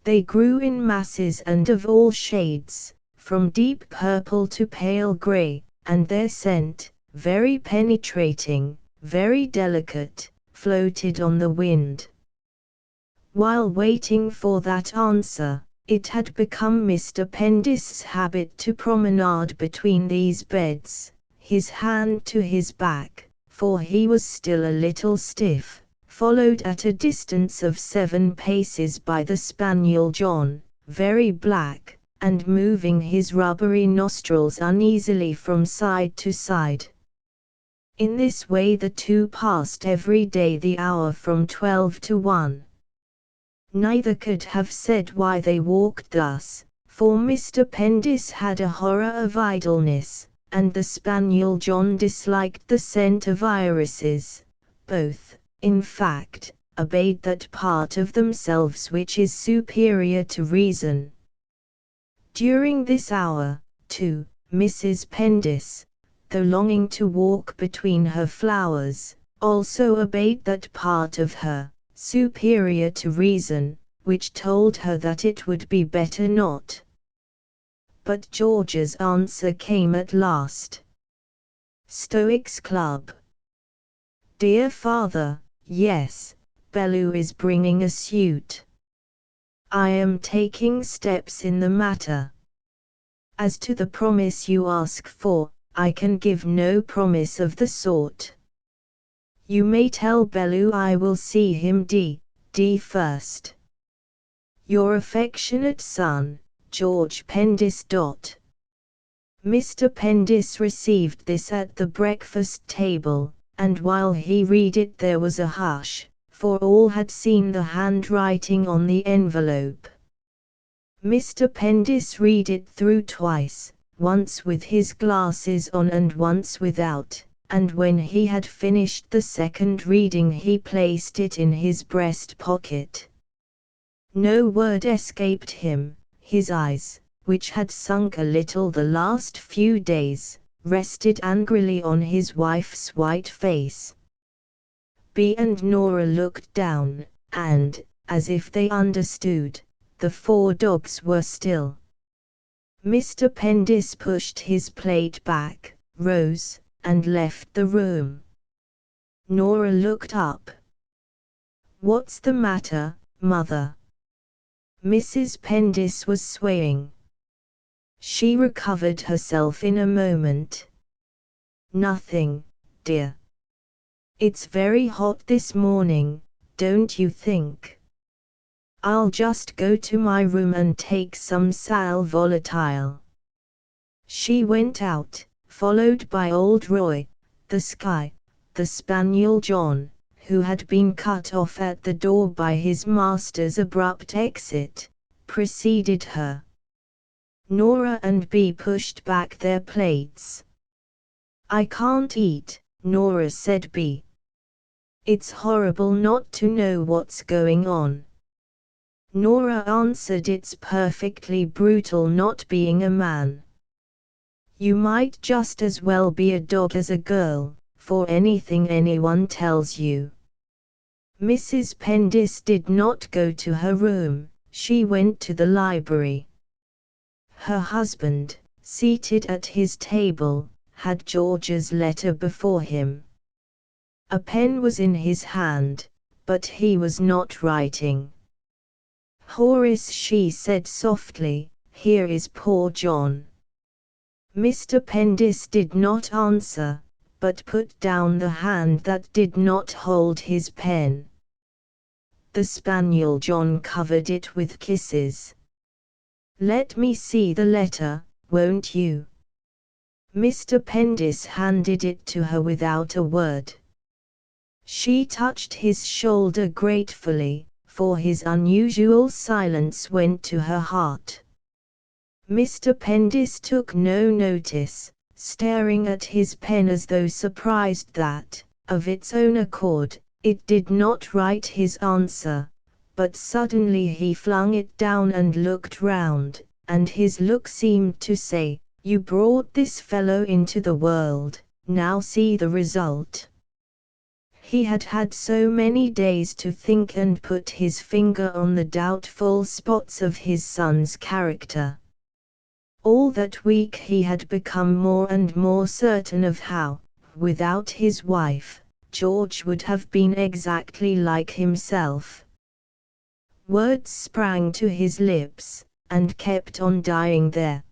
They grew in masses and of all shades, from deep purple to pale grey, and their scent, very penetrating, very delicate, floated on the wind. While waiting for that answer, it had become Mr. Pendist's habit to promenade between these beds, his hand to his back, for he was still a little stiff, followed at a distance of 7 paces by the spaniel John, very black, and moving his rubbery nostrils uneasily from side to side. In this way the two passed every day the hour from 12 to 1. Neither could have said why they walked thus, for Mr. Pendist had a horror of idleness, and the spaniel John disliked the scent of irises. Both, in fact, obeyed that part of themselves which is superior to reason. During this hour, too, Mrs. Pendist, though longing to walk between her flowers, also obeyed that part of her, superior to reason, which told her that it would be better not. But George's answer came at last. Stoics Club. Dear Father, yes, Bellew is bringing a suit. I am taking steps in the matter. As to the promise you ask for, I can give no promise of the sort. You may tell Bellew I will see him d. first. Your affectionate son, George Pendist. Mr. Pendist received this at the breakfast table, and while he read it there was a hush, for all had seen the handwriting on the envelope. Mr. Pendist read it through twice, once with his glasses on and once without, and when he had finished the second reading he placed it in his breast pocket. No word escaped him. His eyes, which had sunk a little the last few days, rested angrily on his wife's white face. Bea and Nora looked down, and, as if they understood, the 4 dogs were still. Mr. Pendist pushed his plate back, rose, and left the room. Nora looked up. What's the matter, Mother? Mrs. Pendist was swaying. She recovered herself in a moment. Nothing, dear. It's very hot this morning, don't you think? I'll just go to my room and take some sal volatile. She went out, followed by old Roy, the spaniel John, who had been cut off at the door by his master's abrupt exit, preceded her. Nora and Bea pushed back their plates. I can't eat, Nora said Bea. It's horrible not to know what's going on. Nora answered it's perfectly brutal not being a man. You might just as well be a dog as a girl, for anything anyone tells you." Mrs. Pendis did not go to her room, she went to the library. Her husband, seated at his table, had George's letter before him. A pen was in his hand, but he was not writing. "Horace," she said softly, "here is poor John." Mr. Pendis did not answer, but put down the hand that did not hold his pen. The spaniel John covered it with kisses. "Let me see the letter, won't you?" Mr. Pendis handed it to her without a word. She touched his shoulder gratefully, for his unusual silence went to her heart. Mr. Pendis took no notice, staring at his pen as though surprised that, of its own accord, it did not write his answer, but suddenly he flung it down and looked round, and his look seemed to say, "You brought this fellow into the world, now see the result." He had had so many days to think and put his finger on the doubtful spots of his son's character. All that week he had become more and more certain of how, without his wife, George would have been exactly like himself. Words sprang to his lips, and kept on dying there.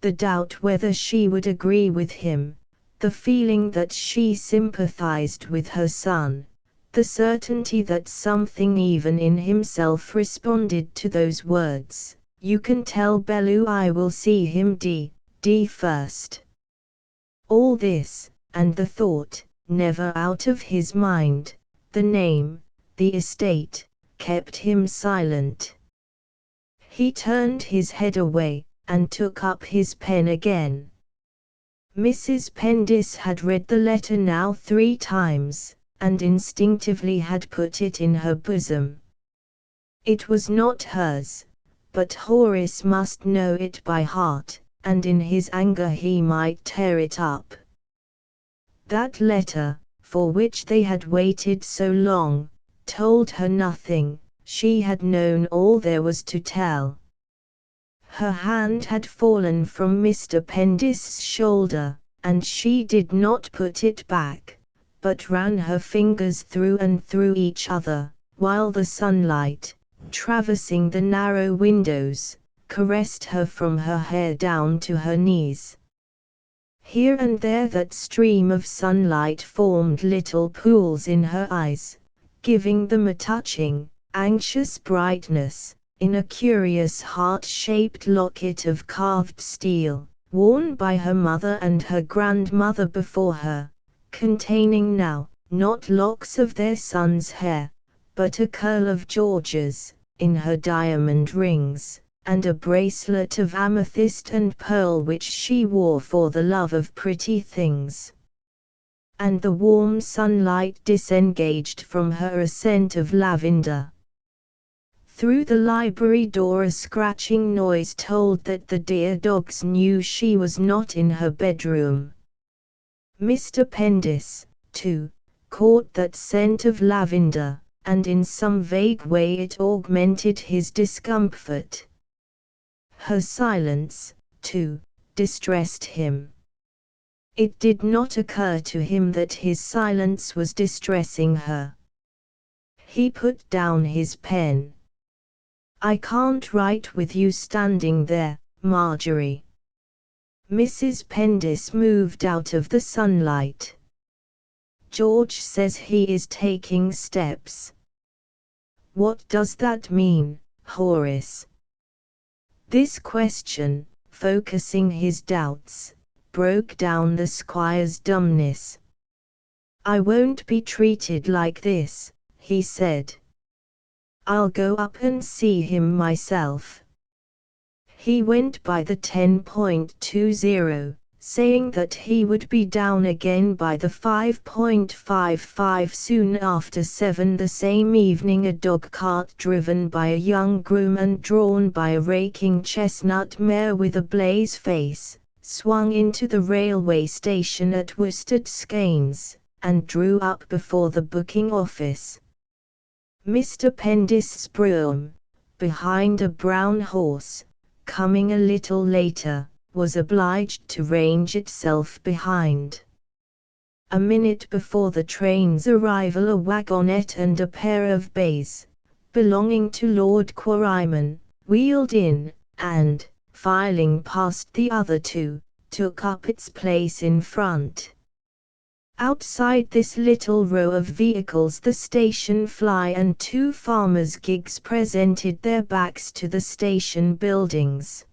The doubt whether she would agree with him, the feeling that she sympathized with her son, the certainty that something even in himself responded to those words, "You can tell Bellew I will see him d first." All this, and the thought, never out of his mind, the name, the estate, kept him silent. He turned his head away, and took up his pen again. Mrs. Pendis had read the letter now 3 times, and instinctively had put it in her bosom. It was not hers, but Horace must know it by heart, and in his anger he might tear it up. That letter, for which they had waited so long, told her nothing. She had known all there was to tell. Her hand had fallen from Mr. Pendis's shoulder, and she did not put it back, but ran her fingers through and through each other, while the sunlight, traversing the narrow windows, caressed her from her hair down to her knees. Here and there that stream of sunlight formed little pools in her eyes, giving them a touching, anxious brightness, in a curious heart-shaped locket of carved steel, worn by her mother and her grandmother before her, containing now, not locks of their son's hair, but a curl of George's, in her diamond rings, and a bracelet of amethyst and pearl which she wore for the love of pretty things. And the warm sunlight disengaged from her a scent of lavender. Through the library door a scratching noise told that the dear dogs knew she was not in her bedroom. Mr. Pendis, too, caught that scent of lavender, and in some vague way it augmented his discomfort. Her silence, too, distressed him. It did not occur to him that his silence was distressing her. He put down his pen. "I can't write with you standing there, Marjorie." Mrs. Pendis moved out of the sunlight. "George says he is taking steps." "What does that mean, Horace?" This question, focusing his doubts, broke down the squire's dumbness. "I won't be treated like this," he said. "I'll go up and see him myself." He went by the 10.20, saying that he would be down again by the 5.55 soon after 7 the same evening. A dog cart driven by a young groom and drawn by a raking chestnut mare with a blaze face, swung into the railway station at Worstead Skeins, and drew up before the booking office. Mr. Pendis's brougham, behind a brown horse, coming a little later, was obliged to range itself behind. A minute before the train's arrival a wagonette and a pair of bays, belonging to Lord Quarryman, wheeled in, and, filing past the other two, took up its place in front. Outside this little row of vehicles the station fly and two farmers' gigs presented their backs to the station buildings.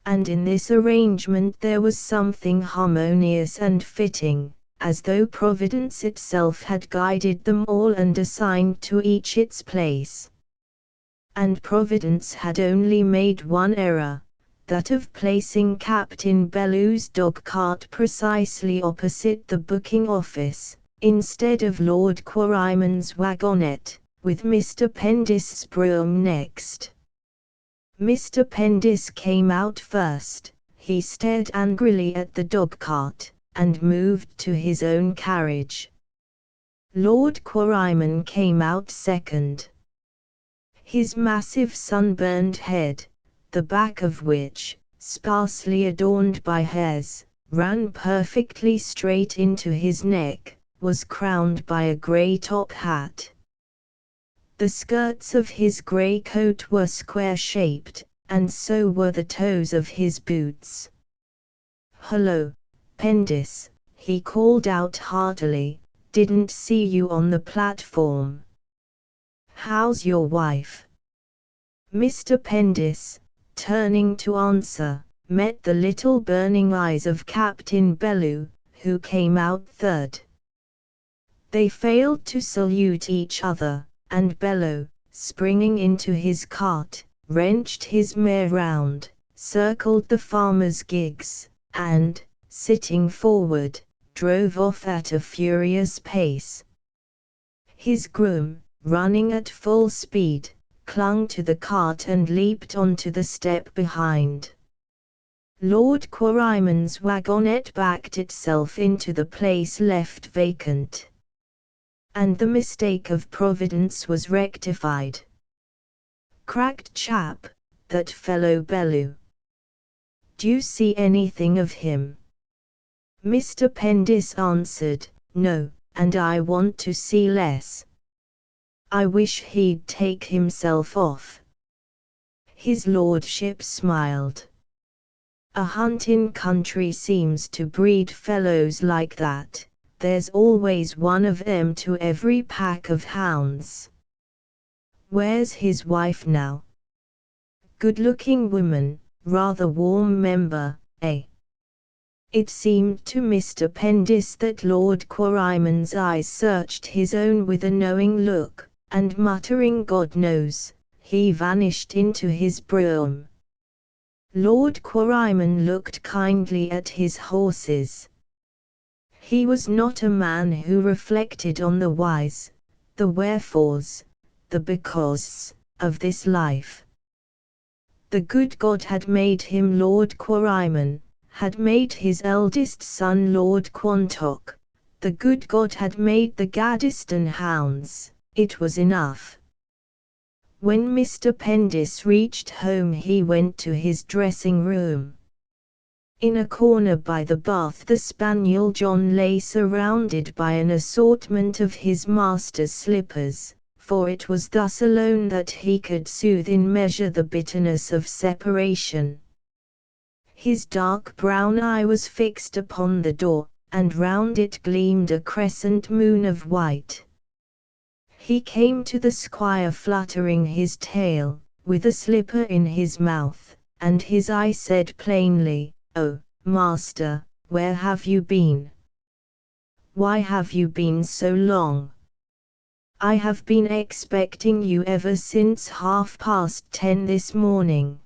And in this arrangement there was something harmonious and fitting, as though Providence itself had guided them all and assigned to each its place. And Providence had only made one error, that of placing Captain Bellew's dog-cart precisely opposite the booking office, instead of Lord Quarryman's wagonette, with Mr. Pendis's brougham next. Mr. Pendis came out first. He stared angrily at the dog-cart, and moved to his own carriage. Lord Quarryman came out second. His massive sunburned head, the back of which, sparsely adorned by hairs, ran perfectly straight into his neck, was crowned by a grey top hat. The skirts of his grey coat were square-shaped, and so were the toes of his boots. "Hullo, Pendis," he called out heartily, "didn't see you on the platform. How's your wife?" Mr. Pendis, turning to answer, met the little burning eyes of Captain Bellew, who came out third. They failed to salute each other, and Bellew, springing into his cart, wrenched his mare round, circled the farmers' gigs, and, sitting forward, drove off at a furious pace. His groom, running at full speed, clung to the cart and leaped onto the step behind. Lord Quarryman's wagonette backed itself into the place left vacant. And the mistake of Providence was rectified. "Cracked chap, that fellow Bellew. D'you see anything of him?" Mr. Pendis answered, "No, and I want to see less. I wish he'd take himself off." His lordship smiled. "A hunting country seems to breed fellows like that. There's always one of 'em to every pack of hounds. Where's his wife now?" "Good-looking woman, rather warm member, eh?" It seemed to Mr. Pendis that Lord Quarryman's eyes searched his own with a knowing look, and muttering "God knows," he vanished into his brougham. Lord Quarryman looked kindly at his horses. He was not a man who reflected on the whys, the wherefores, the becauses, of this life. The good God had made him Lord Quarryman, had made his eldest son Lord Quantock, the good God had made the Gaddesden hounds. It was enough. When Mr. Pendis reached home he went to his dressing-room. In a corner by the bath the spaniel John lay surrounded by an assortment of his master's slippers, for it was thus alone that he could soothe in measure the bitterness of separation. His dark brown eye was fixed upon the door, and round it gleamed a crescent moon of white. He came to the squire fluttering his tail, with a slipper in his mouth, and his eye said plainly, "Oh, master, where have you been? Why have you been so long? I have been expecting you ever since 10:30 this morning."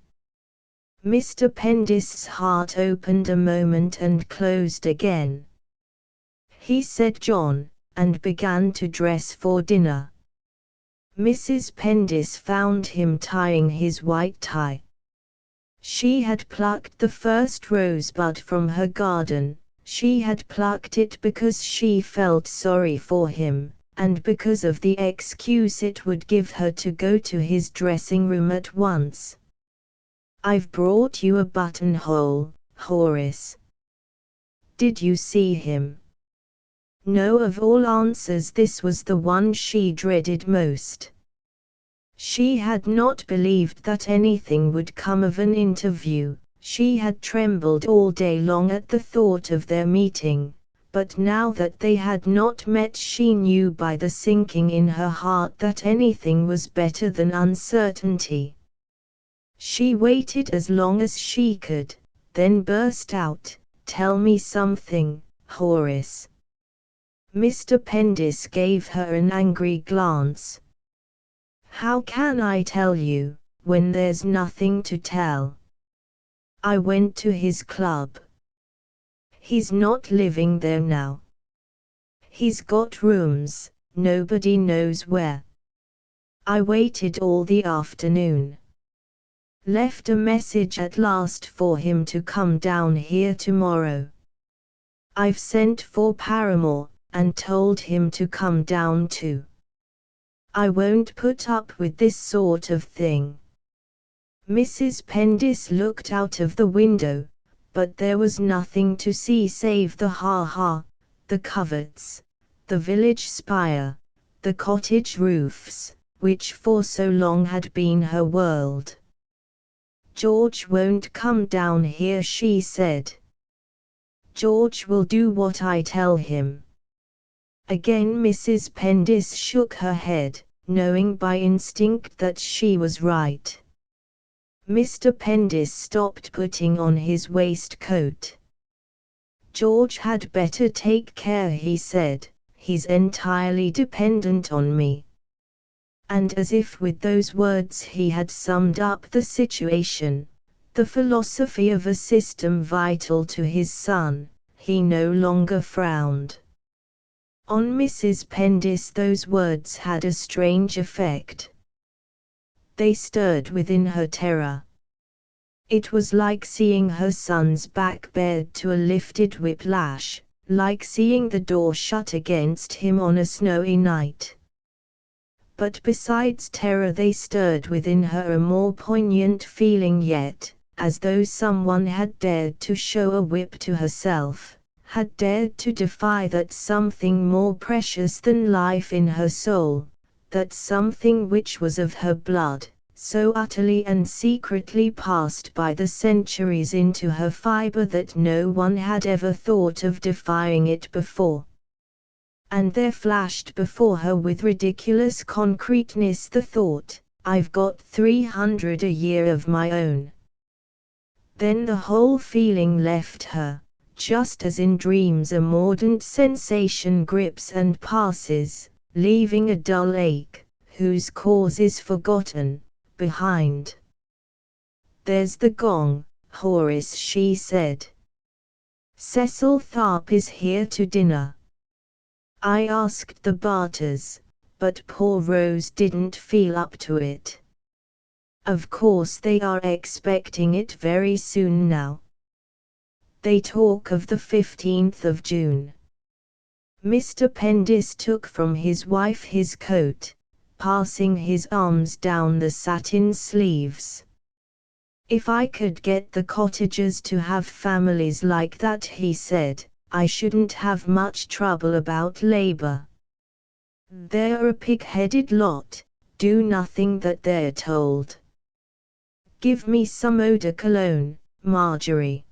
Mr. Pendis's heart opened a moment and closed again. He said "John," and began to dress for dinner. Mrs. Pendis found him tying his white tie. She had plucked the first rosebud from her garden. She had plucked it because she felt sorry for him, and because of the excuse it would give her to go to his dressing room at once. "I've brought you a buttonhole, Horace. Did you see him?" No, of all answers this was the one she dreaded most. She had not believed that anything would come of an interview. She had trembled all day long at the thought of their meeting, but now that they had not met she knew by the sinking in her heart that anything was better than uncertainty. She waited as long as she could, then burst out, "Tell me something, Horace." Mr. Pendis gave her an angry glance. "How can I tell you, when there's nothing to tell? I went to his club. He's not living there now. He's got rooms, nobody knows where. I waited all the afternoon. Left a message at last for him to come down here tomorrow. I've sent for Paramore, and told him to come down too. I won't put up with this sort of thing." Mrs. Pendis looked out of the window, but there was nothing to see save the ha-ha, the coverts, the village spire, the cottage roofs, which for so long had been her world. "George won't come down here," she said. "George will do what I tell him." Again Mrs. Pendis shook her head, knowing by instinct that she was right. Mr. Pendis stopped putting on his waistcoat. "George had better take care," he said. "He's entirely dependent on me." And as if with those words he had summed up the situation, the philosophy of a system vital to his son, he no longer frowned. On Mrs. Pendis those words had a strange effect. They stirred within her terror. It was like seeing her son's back bared to a lifted whiplash, like seeing the door shut against him on a snowy night. But besides terror they stirred within her a more poignant feeling yet, as though someone had dared to show a whip to herself, had dared to defy that something more precious than life in her soul, that something which was of her blood, so utterly and secretly passed by the centuries into her fiber that no one had ever thought of defying it before. And there flashed before her with ridiculous concreteness the thought, "I've got 300 a year of my own." Then the whole feeling left her, just as in dreams a mordant sensation grips and passes, leaving a dull ache, whose cause is forgotten, behind. "There's the gong, Horace," she said. "Cecil Tharp is here to dinner. I asked the Barters, but poor Rose didn't feel up to it. Of course they are expecting it very soon now. They talk of the 15th of June. Mr. Pendis took from his wife his coat, passing his arms down the satin sleeves. "If I could get the cottagers to have families like that," he said, "I shouldn't have much trouble about labor. They're a pig-headed lot, do nothing that they're told. Give me some eau de cologne, Marjorie."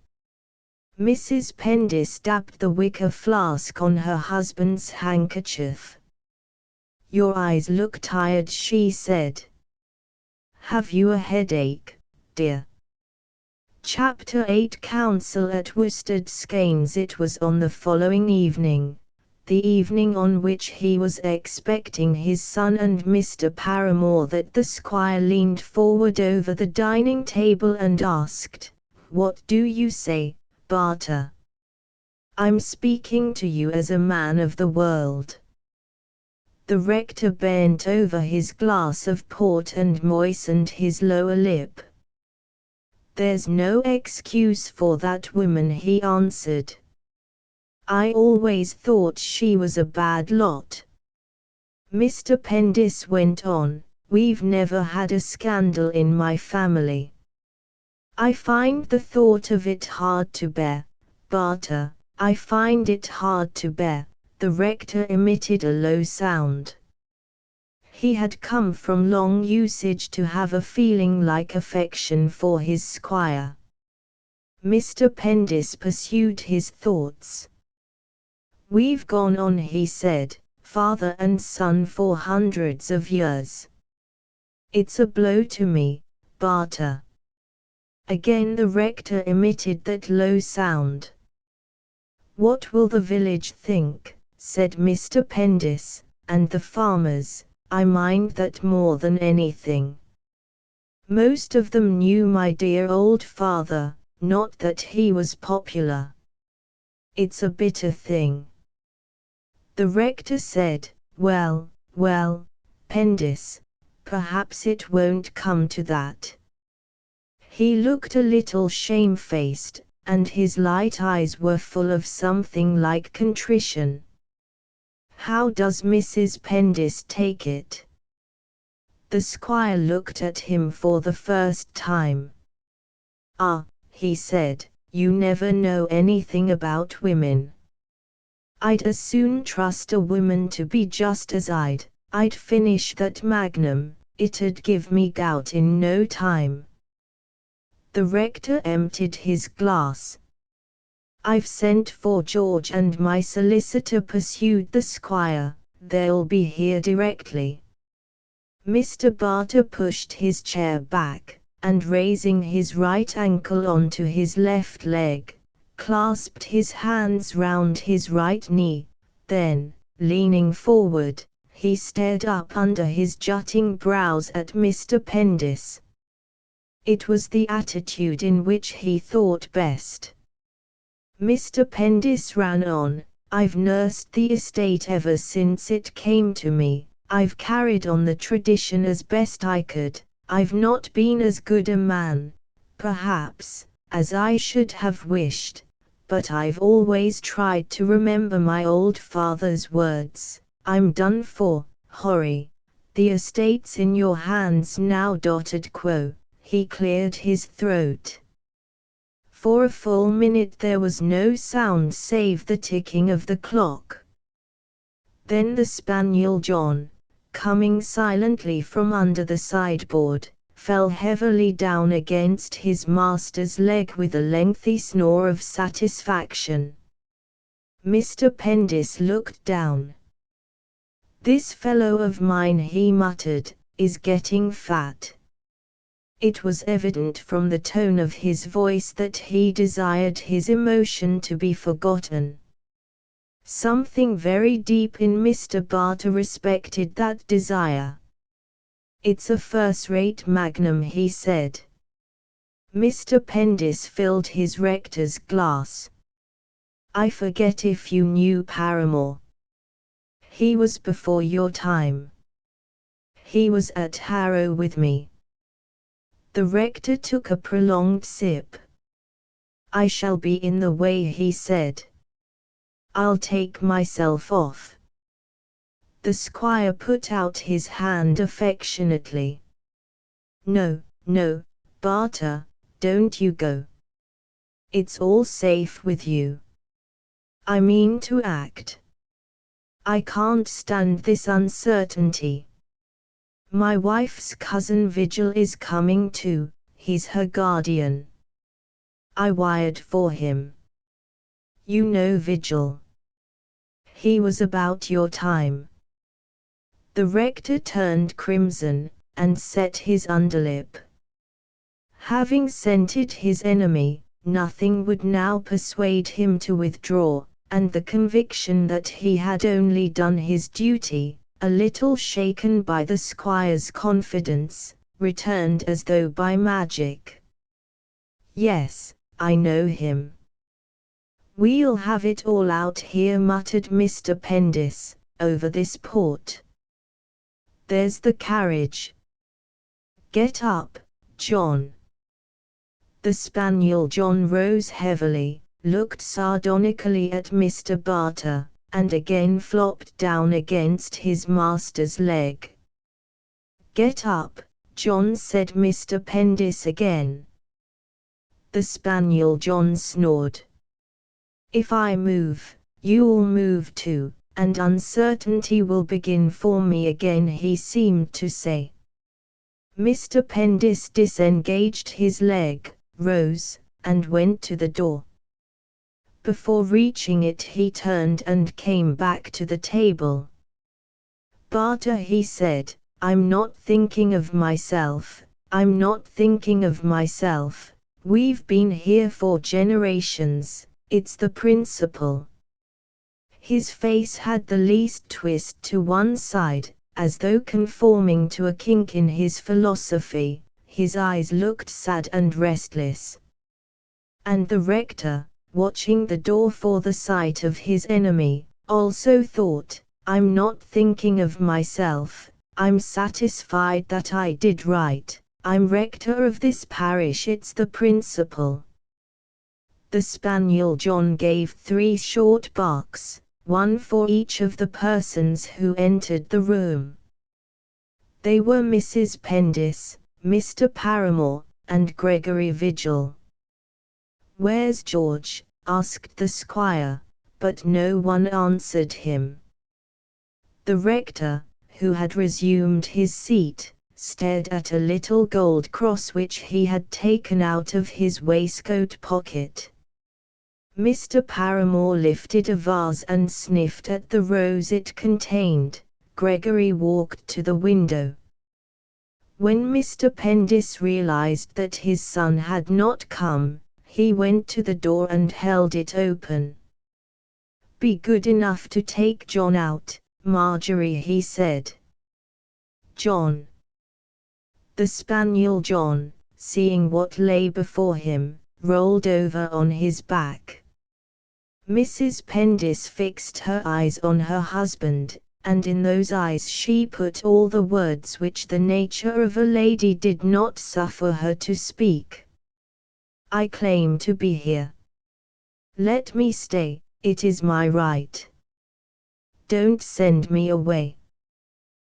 Mrs. Pendis dabbed the wicker flask on her husband's handkerchief. "Your eyes look tired," she said. "Have you a headache, dear?" Chapter 8 Council at Worsted Skeynes. It was on the following evening, the evening on which he was expecting his son and Mr. Paramore, that the squire leaned forward over the dining table and asked, "What do you say, Barter?" "I'm speaking to you as a man of the world." The rector bent over his glass of port and moistened his lower lip. "There's no excuse for that woman," he answered. "I always thought she was a bad lot." Mr. Pendis went on, "We've never had a scandal in my family. I find the thought of it hard to bear, Barter, I find it hard to bear." The rector emitted a low sound. He had come from long usage to have a feeling like affection for his squire. Mr. Pendis pursued his thoughts. "We've gone on," he said, "father and son for hundreds of years. It's a blow to me, Barter." Again the rector emitted that low sound. "What will the village think?" said Mr. Pendis, "and the farmers? I mind that more than anything. Most of them knew my dear old father, not that he was popular. It's a bitter thing." The rector said, Well, Pendis, perhaps it won't come to that." He looked a little shamefaced, and his light eyes were full of something like contrition. "How does Mrs. Pendis take it?" The squire looked at him for the first time. "Ah," he said, "you never know anything about women. I'd as soon trust a woman to be just as I'd finish that magnum, it'd give me gout in no time." The rector emptied his glass. "I've sent for George and my solicitor," pursued the squire, "they'll be here directly." Mr. Barter pushed his chair back, and raising his right ankle onto his left leg, clasped his hands round his right knee, then, leaning forward, he stared up under his jutting brows at Mr. Pendis. It was the attitude in which he thought best. Mr. Pendis ran on, "I've nursed the estate ever since it came to me, I've carried on the tradition as best I could, I've not been as good a man, perhaps, as I should have wished, but I've always tried to remember my old father's words, I'm done for, Horry, the estate's in your hands now. Quo." He cleared his throat. For a full minute there was no sound save the ticking of the clock. Then the spaniel John, coming silently from under the sideboard, fell heavily down against his master's leg with a lengthy snore of satisfaction. Mr. Pendis looked down. "This fellow of mine," he muttered, "is getting fat." It was evident from the tone of his voice that he desired his emotion to be forgotten. Something very deep in Mr. Barter respected that desire. "It's a first-rate magnum," he said. Mr. Pendis filled his rector's glass. "I forget if you knew Paramore. He was before your time. He was at Harrow with me." The rector took a prolonged sip. "I shall be in the way," he said. "I'll take myself off." The squire put out his hand affectionately. No, Barter, don't you go. It's all safe with you. I mean to act. I can't stand this uncertainty. My wife's cousin Vigil is coming too, he's her guardian. I wired for him. You know Vigil. He was about your time." The rector turned crimson, and set his underlip. Having scented his enemy, nothing would now persuade him to withdraw, and the conviction that he had only done his duty, a little shaken by the squire's confidence, returned as though by magic. "Yes, I know him." "We'll have it all out here," muttered Mr. Pendis, "over this port. There's the carriage. Get up, John." The spaniel John rose heavily, looked sardonically at Mr. Barter, and again flopped down against his master's leg. "Get up, John," said Mr. Pendis again. The spaniel John snored. "If I move, you'll move too, and uncertainty will begin for me again," he seemed to say. Mr. Pendis disengaged his leg, rose, and went to the door. Before reaching it he turned and came back to the table. "Barter," he said, "I'm not thinking of myself, I'm not thinking of myself. We've been here for generations, it's the principle." His face had the least twist to one side, as though conforming to a kink in his philosophy. His eyes looked sad and restless. And the rector, watching the door for the sight of his enemy, also thought, "I'm not thinking of myself, I'm satisfied that I did right, I'm rector of this parish, it's the principle." The spaniel John gave 3 short barks, one for each of the persons who entered the room. They were Mrs. Pendis, Mr. Paramore, and Gregory Vigil. "Where's George?" asked the squire, but no one answered him. The rector, who had resumed his seat, stared at a little gold cross which he had taken out of his waistcoat pocket. Mr. Paramore lifted a vase and sniffed at the rose it contained. Gregory walked to the window. When Mr. Pendis realized that his son had not come, he went to the door and held it open. "Be good enough to take John out, Marjorie," he said. "John." The spaniel John, seeing what lay before him, rolled over on his back. Mrs. Pendis fixed her eyes on her husband, and in those eyes she put all the words which the nature of a lady did not suffer her to speak. "I claim to be here. Let me stay, it is my right. Don't send me away."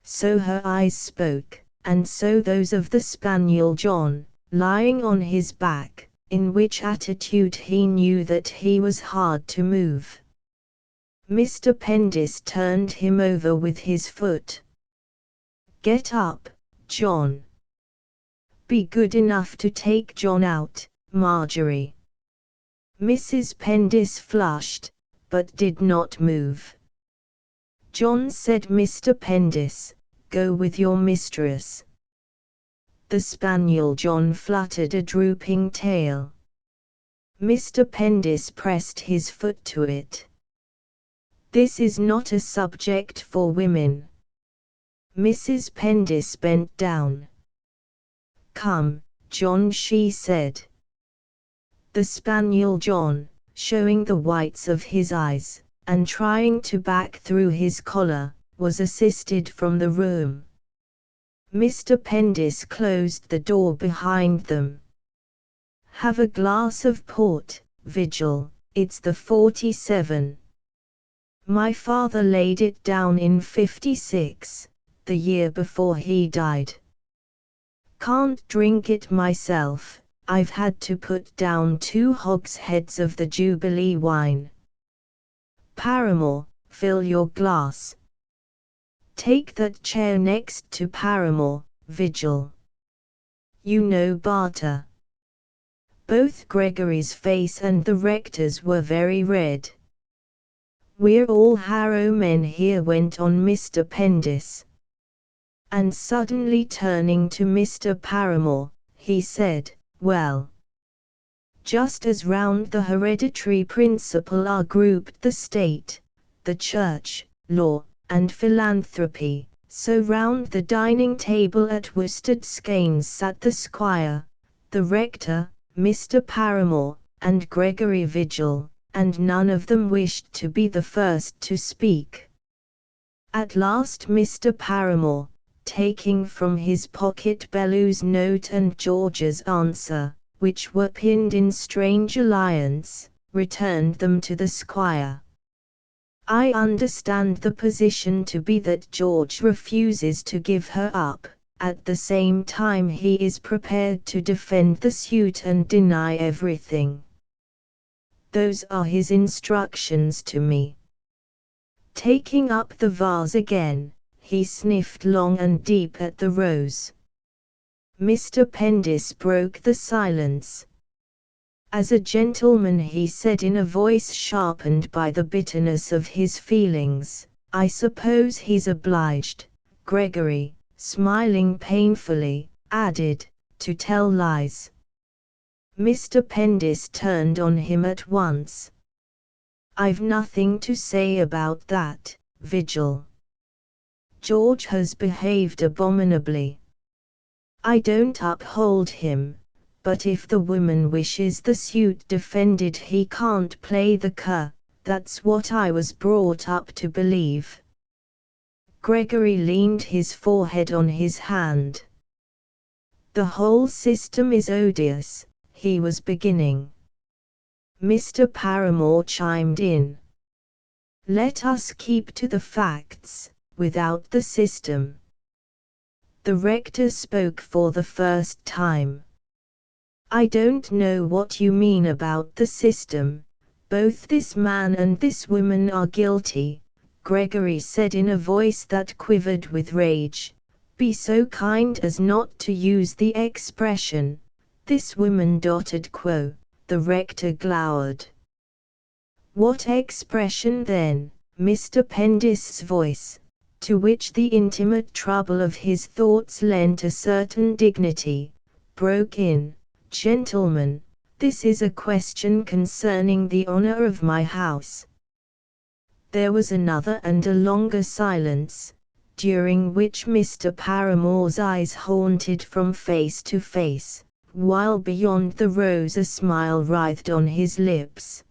So her eyes spoke, and so those of the spaniel John, lying on his back, in which attitude he knew that he was hard to move. Mr. Pendis turned him over with his foot. "Get up, John. Be good enough to take John out, Marjorie." Mrs. Pendis flushed, but did not move. "John," said Mr. Pendis, "go with your mistress." The spaniel John fluttered a drooping tail. Mr. Pendis pressed his foot to it. "This is not a subject for women." Mrs. Pendis bent down. "Come, John," she said. The spaniel John, showing the whites of his eyes, and trying to back through his collar, was assisted from the room. Mr. Pendis closed the door behind them. "Have a glass of port, Vigil, it's the 47. My father laid it down in 56, the year before he died. Can't drink it myself, I've had to put down 2 hogsheads of the Jubilee wine. Paramore, fill your glass. Take that chair next to Paramore, Vigil. You know Barter." Both Gregory's face and the rector's were very red. "We're all Harrow men here," went on Mr. Pendis. And suddenly turning to Mr. Paramore, he said, "Well, just as round the hereditary principle are grouped the state, the church, law, and philanthropy, so round the dining table at Worsted Skeynes sat the squire, the rector, Mr. Paramore, and Gregory Vigil, and none of them wished to be the first to speak. At last Mr. Paramore, taking from his pocket Bellew's note and George's answer, which were pinned in strange alliance, returned them to the squire. I understand the position to be that George refuses to give her up, at the same time he is prepared to defend the suit and deny everything. Those are his instructions to me. Taking up the vase again, he sniffed long and deep at the rose. Mr. Pendis broke the silence. As a gentleman, he said in a voice sharpened by the bitterness of his feelings, I suppose he's obliged. Gregory, smiling painfully, added, to tell lies. Mr. Pendis turned on him at once. I've nothing to say about that, Vigil. George has behaved abominably. I don't uphold him, but if the woman wishes the suit defended he can't play the cur, that's what I was brought up to believe. Gregory leaned his forehead on his hand. The whole system is odious, he was beginning. Mr. Paramore chimed in. Let us keep to the facts, without the system. The rector spoke for the first time. I don't know what you mean about the system. Both this man and this woman are guilty, Gregory said in a voice that quivered with rage. Be so kind as not to use the expression, this woman. Quo, the rector glowered. What expression then? Mr. Pendis's voice, to which the intimate trouble of his thoughts lent a certain dignity, broke in. Gentlemen, this is a question concerning the honor of my house. There was another and a longer silence, during which Mr. Paramore's eyes haunted from face to face, while beyond the rose a smile writhed on his lips.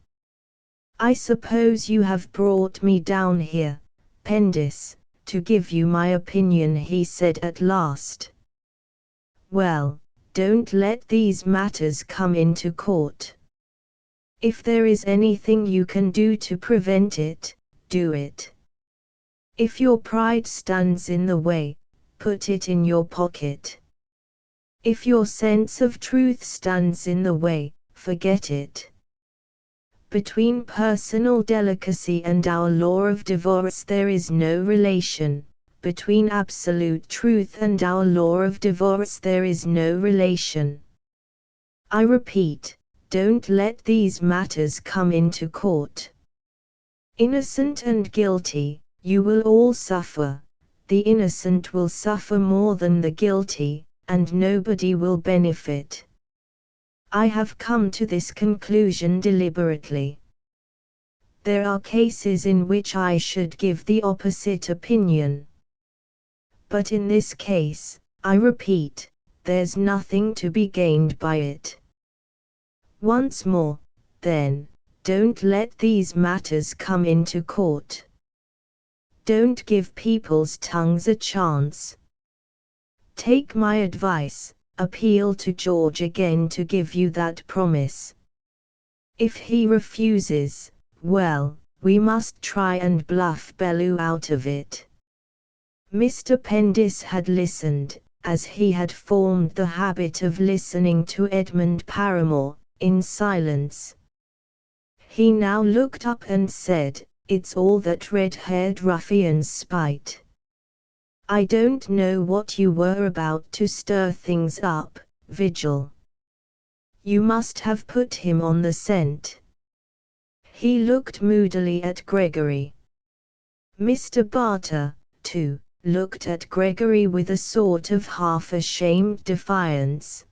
I suppose you have brought me down here, Pendis, to give you my opinion, he said at last. Well, don't let these matters come into court. If there is anything you can do to prevent it, do it. If your pride stands in the way, put it in your pocket. If your sense of truth stands in the way, forget it. Between personal delicacy and our law of divorce there is no relation. Between absolute truth and our law of divorce there is no relation. I repeat, don't let these matters come into court. Innocent and guilty, you will all suffer. The innocent will suffer more than the guilty, and nobody will benefit. I have come to this conclusion deliberately. There are cases in which I should give the opposite opinion. But in this case, I repeat, there's nothing to be gained by it. Once more, then, don't let these matters come into court. Don't give people's tongues a chance. Take my advice, appeal to George again to give you that promise. If he refuses, well, we must try and bluff Bellew out of it. Mr. Pendis had listened, as he had formed the habit of listening to Edmund Paramore, in silence. He now looked up and said, "It's all that red-haired ruffian's spite. I don't know what you were about to stir things up, Vigil. You must have put him on the scent." He looked moodily at Gregory. Mr. Barter, too, looked at Gregory with a sort of half-ashamed defiance.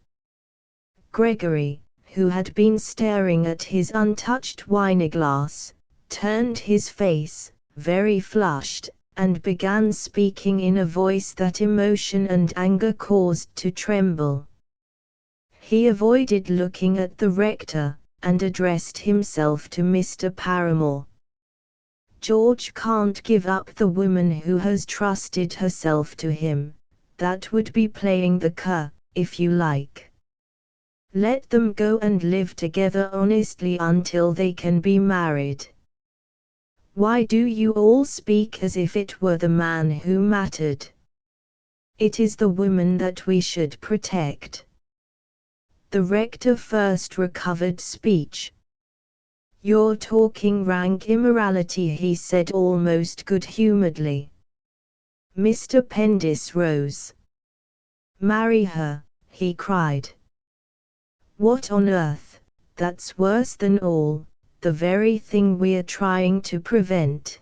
Gregory, who had been staring at his untouched wineglass, turned his face, very flushed, and began speaking in a voice that emotion and anger caused to tremble. He avoided looking at the rector, and addressed himself to Mr. Paramore. George can't give up the woman who has trusted herself to him. That would be playing the cur, if you like. Let them go and live together honestly until they can be married. Why do you all speak as if it were the man who mattered? It is the woman that we should protect. The rector first recovered speech. You're talking rank immorality, he said almost good-humoredly. Mr. Pendis rose. Marry her, he cried. What on earth? That's worse than all, the very thing we're trying to prevent.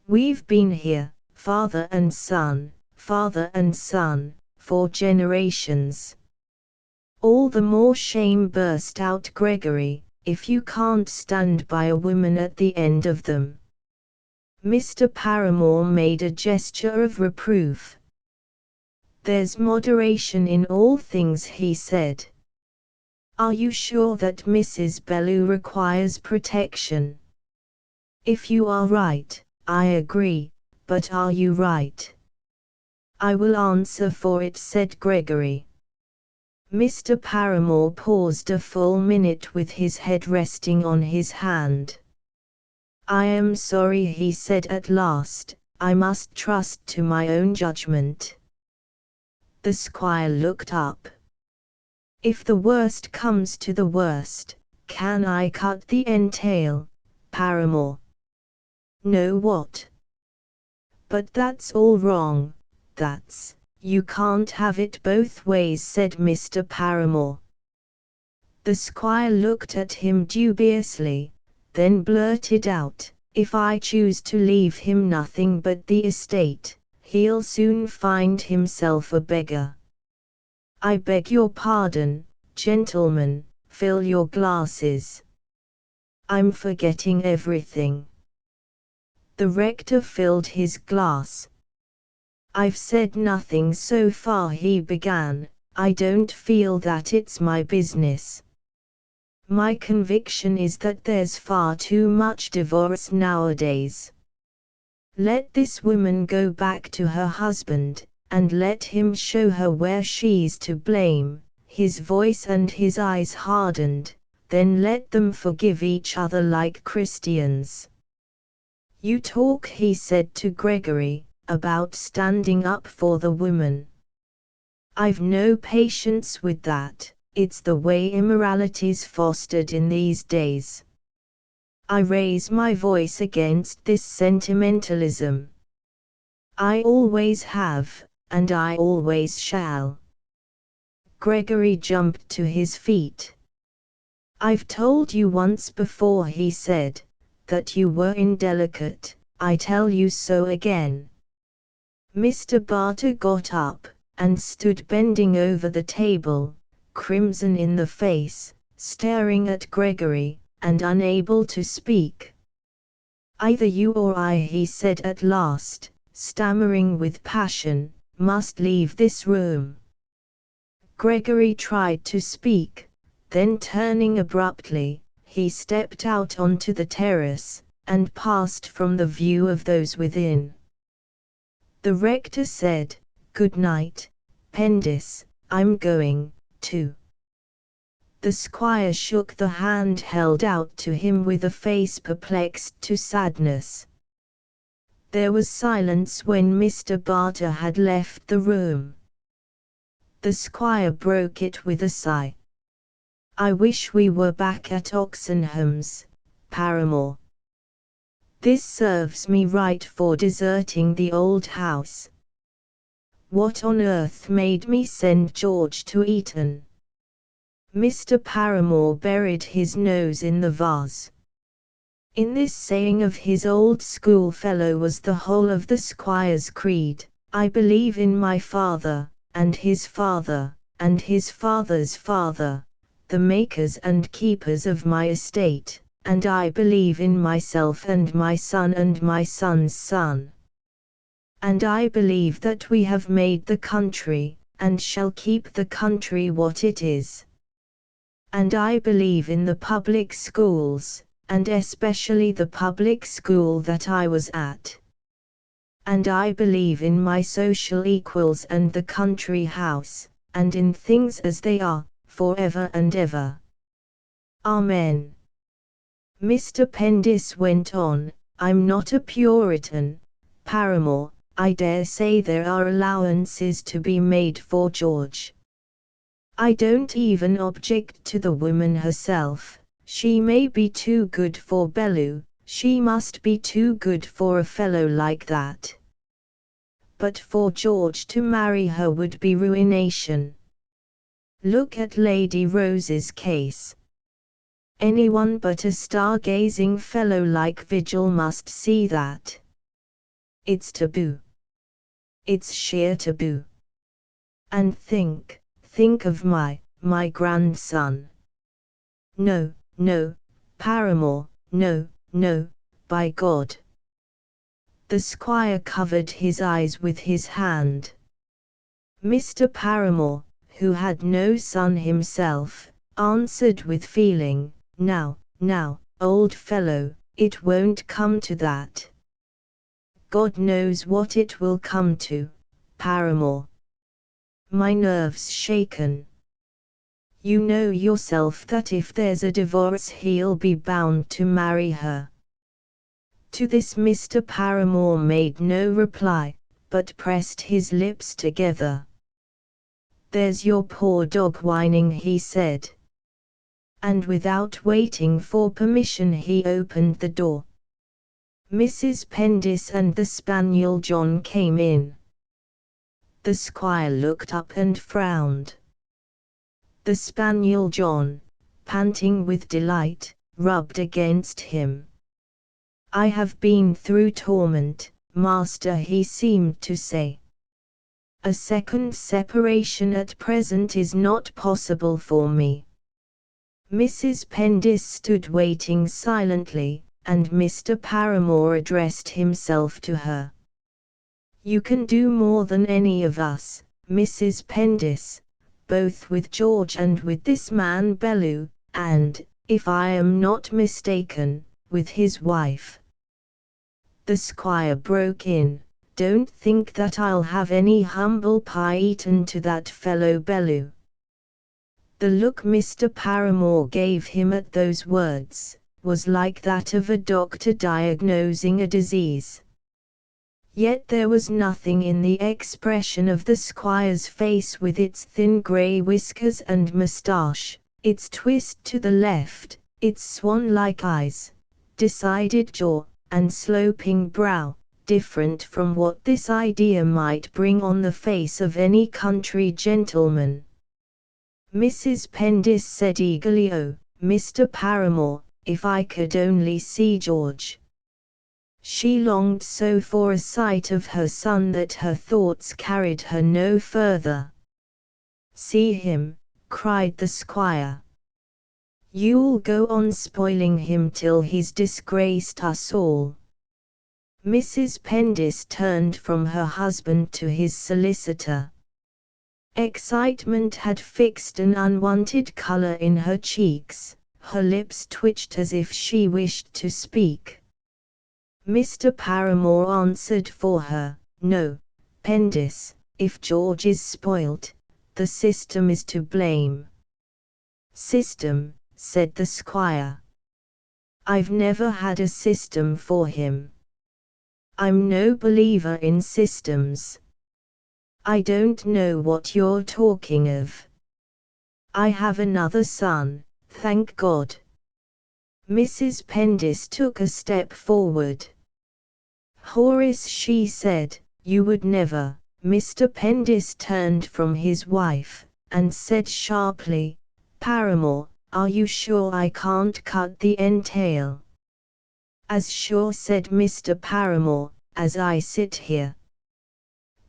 We've been here, father and son, for generations. All the more shame, burst out Gregory, if you can't stand by a woman at the end of them. Mr. Paramore made a gesture of reproof. There's moderation in all things, he said. Are you sure that Mrs. Bellew requires protection? If you are right, I agree, but are you right? I will answer for it, said Gregory. Mr. Paramore paused a full minute with his head resting on his hand. I am sorry, he said at last, I must trust to my own judgment. The squire looked up. If the worst comes to the worst, can I cut the entail, Paramore? No, what? But that's all wrong, you can't have it both ways, said Mr. Paramore. The squire looked at him dubiously, then blurted out, if I choose to leave him nothing but the estate, he'll soon find himself a beggar. I beg your pardon, gentlemen, fill your glasses. I'm forgetting everything. The rector filled his glass. I've said nothing so far, he began. I don't feel that it's my business. My conviction is that there's far too much divorce nowadays. Let this woman go back to her husband, and let him show her where she's to blame. His voice and his eyes hardened, then let them forgive each other like Christians. You talk, he said to Gregory, about standing up for the woman. I've no patience with that, it's the way immorality's fostered in these days. I raise my voice against this sentimentalism. I always have, and I always shall. Gregory jumped to his feet. I've told you once before, he said, that you were indelicate. I tell you so again. Mr. Barter got up, and stood bending over the table, crimson in the face, staring at Gregory, and unable to speak. Either you or I, he said at last, stammering with passion, must leave this room. Gregory tried to speak, then turning abruptly, he stepped out onto the terrace, and passed from the view of those within. The rector said, Good night, Pendis, I'm going, too. The squire shook the hand held out to him with a face perplexed to sadness. There was silence when Mr. Barter had left the room. The squire broke it with a sigh. I wish we were back at Oxenham's, Paramore. This serves me right for deserting the old house. What on earth made me send George to Eton? Mr. Paramore buried his nose in the vase. In this saying of his old schoolfellow was the whole of the squire's creed. I believe in my father, and his father, and his father's father, the makers and keepers of my estate, and I believe in myself and my son and my son's son. And I believe that we have made the country, and shall keep the country what it is. And I believe in the public schools, and especially the public school that I was at. And I believe in my social equals and the country house, and in things as they are, for ever and ever. Amen. Mr. Pendis went on, I'm not a Puritan, Paramore. I dare say there are allowances to be made for George. I don't even object to the woman herself. She may be too good for Bellew, she must be too good for a fellow like that. But for George to marry her would be ruination. Look at Lady Rose's case. Anyone but a stargazing fellow like Vigil must see that. It's taboo. It's sheer taboo. And think of my grandson. No, Paramore, no, by God. The squire covered his eyes with his hand. Mr. Paramore, who had no son himself, answered with feeling, Now, old fellow, it won't come to that. God knows what it will come to, Paramore. My nerves shaken. You know yourself that if there's a divorce he'll be bound to marry her. To this Mr. Paramore made no reply, but pressed his lips together. There's your poor dog whining, he said. And without waiting for permission he opened the door. Mrs. Pendis and the spaniel John came in. The squire looked up and frowned. The spaniel John, panting with delight, rubbed against him. I have been through torment, master, he seemed to say. A second separation at present is not possible for me. Mrs. Pendis stood waiting silently, and Mr. Paramore addressed himself to her. You can do more than any of us, Mrs. Pendis, both with George and with this man Bellew, and, if I am not mistaken, with his wife. The squire broke in, Don't think that I'll have any humble pie eaten to that fellow Bellew. The look Mr. Paramore gave him at those words was like that of a doctor diagnosing a disease. Yet there was nothing in the expression of the squire's face, with its thin grey whiskers and moustache, its twist to the left, its swan-like eyes, decided jaw, and sloping brow, different from what this idea might bring on the face of any country gentleman. Mrs. Pendis said eagerly, Oh, Mr. Paramore, if I could only see George. She longed so for a sight of her son that her thoughts carried her no further. See him, cried the squire. You'll go on spoiling him till he's disgraced us all. Mrs. Pendis turned from her husband to his solicitor. Excitement had fixed an unwanted color in her cheeks, her lips twitched as if she wished to speak. Mr. Paramore answered for her, No, Pendis, if George is spoilt, the system is to blame. System, said the squire. I've never had a system for him. I'm no believer in systems. I don't know what you're talking of. I have another son, thank God. Mrs. Pendis took a step forward. Horace, she said, you would never. Mr. Pendis turned from his wife, and said sharply, Paramore, are you sure I can't cut the entail? As sure, said Mr. Paramore, as I sit here.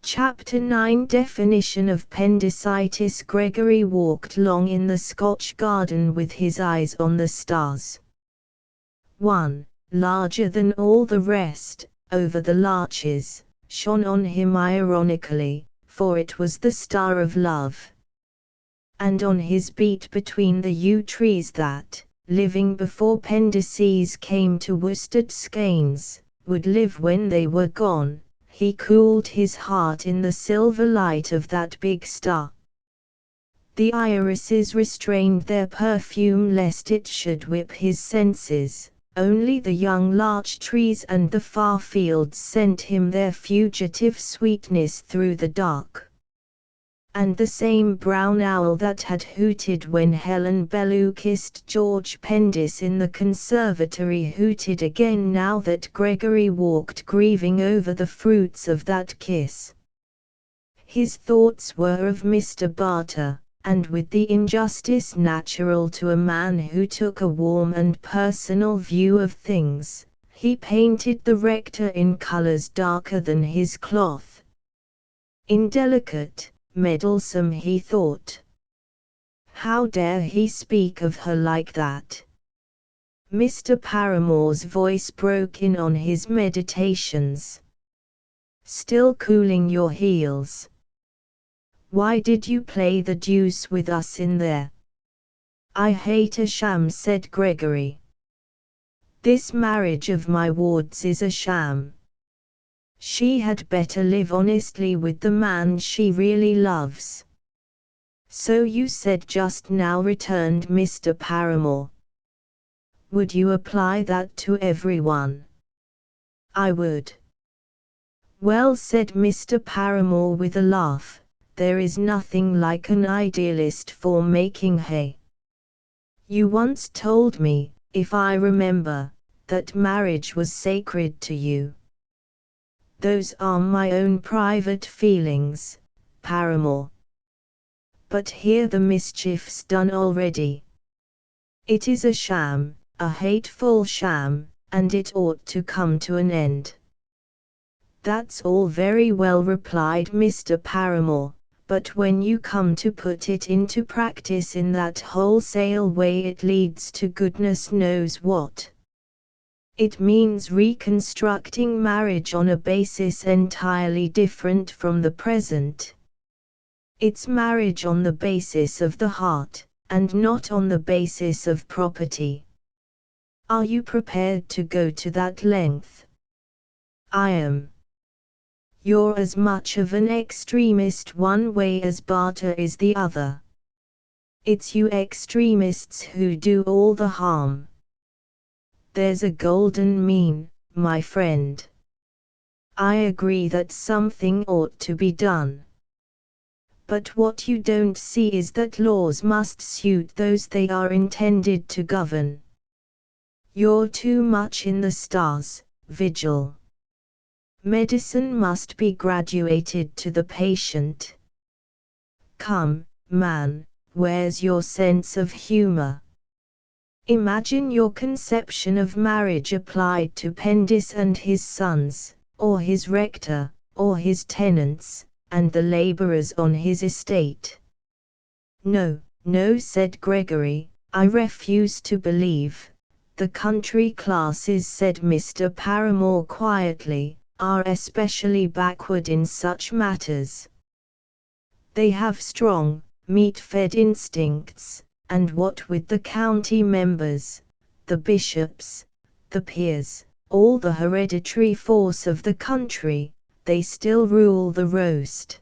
Chapter 9 Definition of Appendicitis. Gregory walked long in the Scotch garden with his eyes on the stars. One, larger than all the rest, over the larches, shone on him ironically, for it was the star of love. And on his beat between the yew trees that, living before Pendices came to Worsted Skeins, would live when they were gone, he cooled his heart in the silver light of that big star. The irises restrained their perfume lest it should whip his senses, only the young larch trees and the far fields sent him their fugitive sweetness through the dark. And the same brown owl that had hooted when Helen Bellew kissed George Pendis in the conservatory hooted again now that Gregory walked grieving over the fruits of that kiss. His thoughts were of Mr. Barter, and with the injustice natural to a man who took a warm and personal view of things, he painted the rector in colours darker than his cloth. Indelicate, meddlesome, he thought. How dare he speak of her like that? Mr. Paramore's voice broke in on his meditations. Still cooling your heels? Why did you play the deuce with us in there? I hate a sham, said Gregory. This marriage of my ward's is a sham. She had better live honestly with the man she really loves. So you said just now, returned Mr. Paramore. Would you apply that to everyone? I would. Well, said Mr. Paramore with a laugh, there is nothing like an idealist for making hay. You once told me, if I remember, that marriage was sacred to you. Those are my own private feelings, Paramore. But here the mischief's done already. It is a sham, a hateful sham, and it ought to come to an end. That's all very well, replied Mr. Paramore, but when you come to put it into practice in that wholesale way it leads to goodness knows what. It means reconstructing marriage on a basis entirely different from the present. It's marriage on the basis of the heart, and not on the basis of property. Are you prepared to go to that length? I am. You're as much of an extremist one way as Barter is the other. It's you extremists who do all the harm. There's a golden mean, my friend. I agree that something ought to be done. But what you don't see is that laws must suit those they are intended to govern. You're too much in the stars, Vigil. Medicine must be graduated to the patient. Come, man, where's your sense of humor? Imagine your conception of marriage applied to Pendis and his sons, or his rector, or his tenants, and the laborers on his estate. No, no, said Gregory, I refuse to believe. The country classes, said Mr. Paramore quietly, are especially backward in such matters. They have strong, meat-fed instincts, and what with the county members, the bishops, the peers, all the hereditary force of the country, they still rule the roast.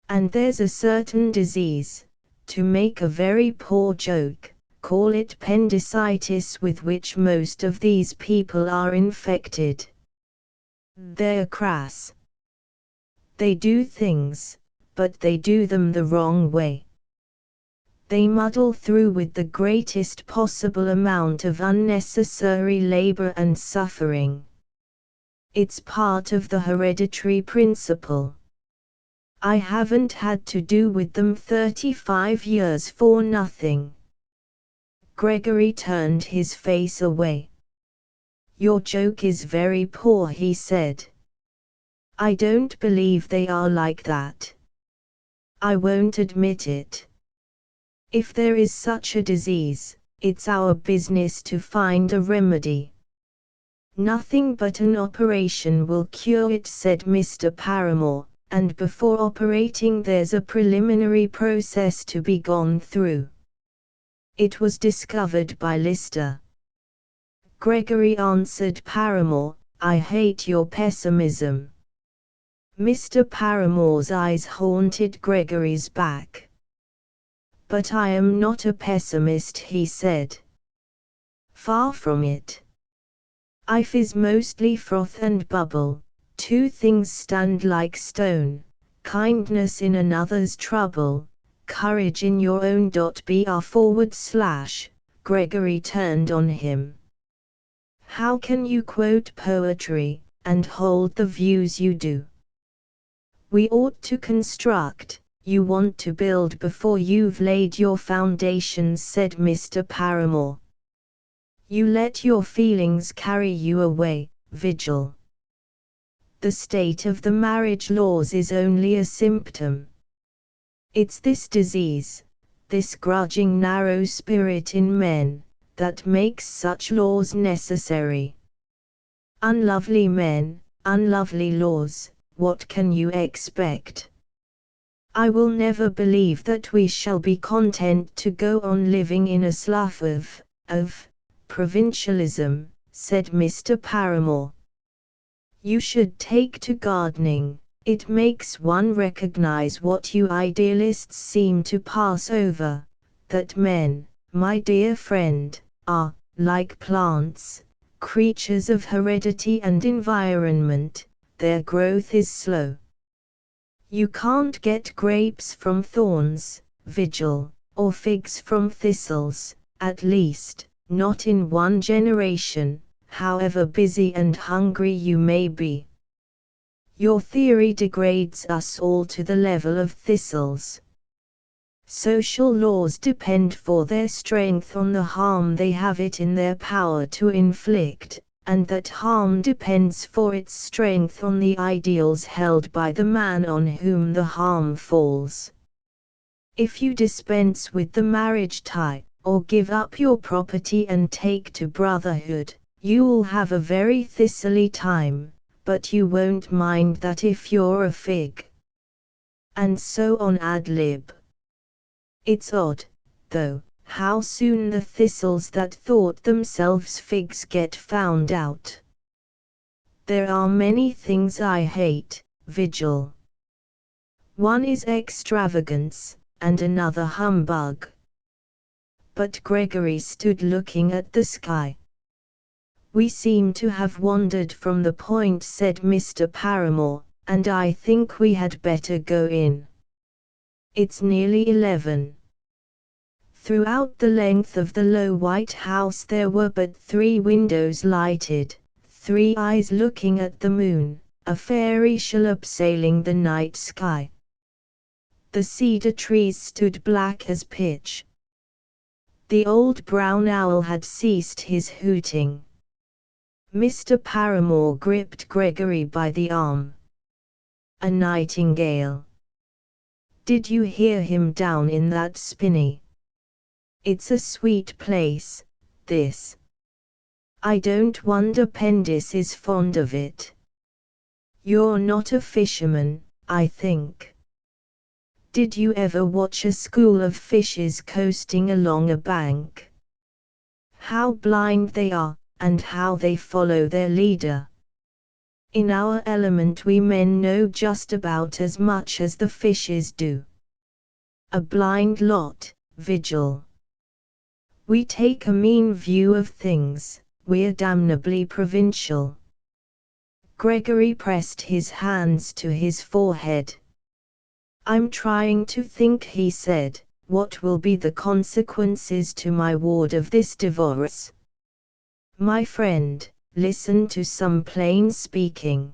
And there's a certain disease, to make a very poor joke, call it appendicitis, with which most of these people are infected. They're crass. They do things, but they do them the wrong way. They muddle through with the greatest possible amount of unnecessary labor and suffering. It's part of the hereditary principle. I haven't had to do with them 35 years for nothing. Gregory turned his face away. Your joke is very poor, he said. I don't believe they are like that. I won't admit it. If there is such a disease, it's our business to find a remedy. Nothing but an operation will cure it, said Mr. Paramore, and before operating there's a preliminary process to be gone through. It was discovered by Lister. Gregory answered Paramore, I hate your pessimism. Mr. Paramore's eyes haunted Gregory's back. But I am not a pessimist, he said. Far from it. Life is mostly froth and bubble. Two things stand like stone: kindness in another's trouble, courage in your own. // Gregory turned on him. How can you quote poetry, and hold the views you do? We ought to construct. You want to build before you've laid your foundations, said Mr. Paramore. You let your feelings carry you away, Vigil. The state of the marriage laws is only a symptom. It's this disease, this grudging narrow spirit in men, that makes such laws necessary. Unlovely men, unlovely laws, what can you expect? I will never believe that we shall be content to go on living in a slough of provincialism, said Mr. Paramore. You should take to gardening. It makes one recognize what you idealists seem to pass over, that men, my dear friend, are, like plants, creatures of heredity and environment. Their growth is slow. You can't get grapes from thorns, Vigil, or figs from thistles, at least, not in one generation, however busy and hungry you may be. Your theory degrades us all to the level of thistles. Social laws depend for their strength on the harm they have it in their power to inflict, and that harm depends for its strength on the ideals held by the man on whom the harm falls. If you dispense with the marriage tie, or give up your property and take to brotherhood, you'll have a very thistly time, but you won't mind that if you're a fig. And so on ad lib. It's odd, though, how soon the thistles that thought themselves figs get found out. There are many things I hate, Vigil. One is extravagance, and another humbug. But Gregory stood looking at the sky. We seem to have wandered from the point, said Mr. Paramore, and I think we had better go in. It's nearly 11. Throughout the length of the low white house there were but 3 windows lighted, 3 eyes looking at the moon, a fairy shallop sailing the night sky. The cedar trees stood black as pitch. The old brown owl had ceased his hooting. Mr. Paramore gripped Gregory by the arm. A nightingale. Did you hear him down in that spinney? It's a sweet place, this. I don't wonder Pendis is fond of it. You're not a fisherman, I think. Did you ever watch a school of fishes coasting along a bank? How blind they are, and how they follow their leader. In our element we men know just about as much as the fishes do. A blind lot, Vigil. We take a mean view of things, we're damnably provincial. Gregory pressed his hands to his forehead. I'm trying to think, he said, what will be the consequences to my ward of this divorce? My friend, listen to some plain speaking.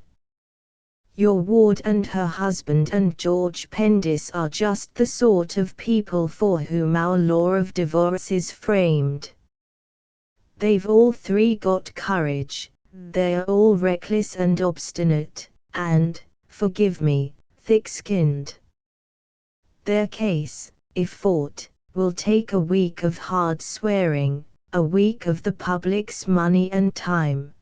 Your ward and her husband and George Pendis are just the sort of people for whom our law of divorce is framed. They've all 3 got courage, they're all reckless and obstinate, and, forgive me, thick-skinned. Their case, if fought, will take a week of hard swearing, a week of the public's money and time.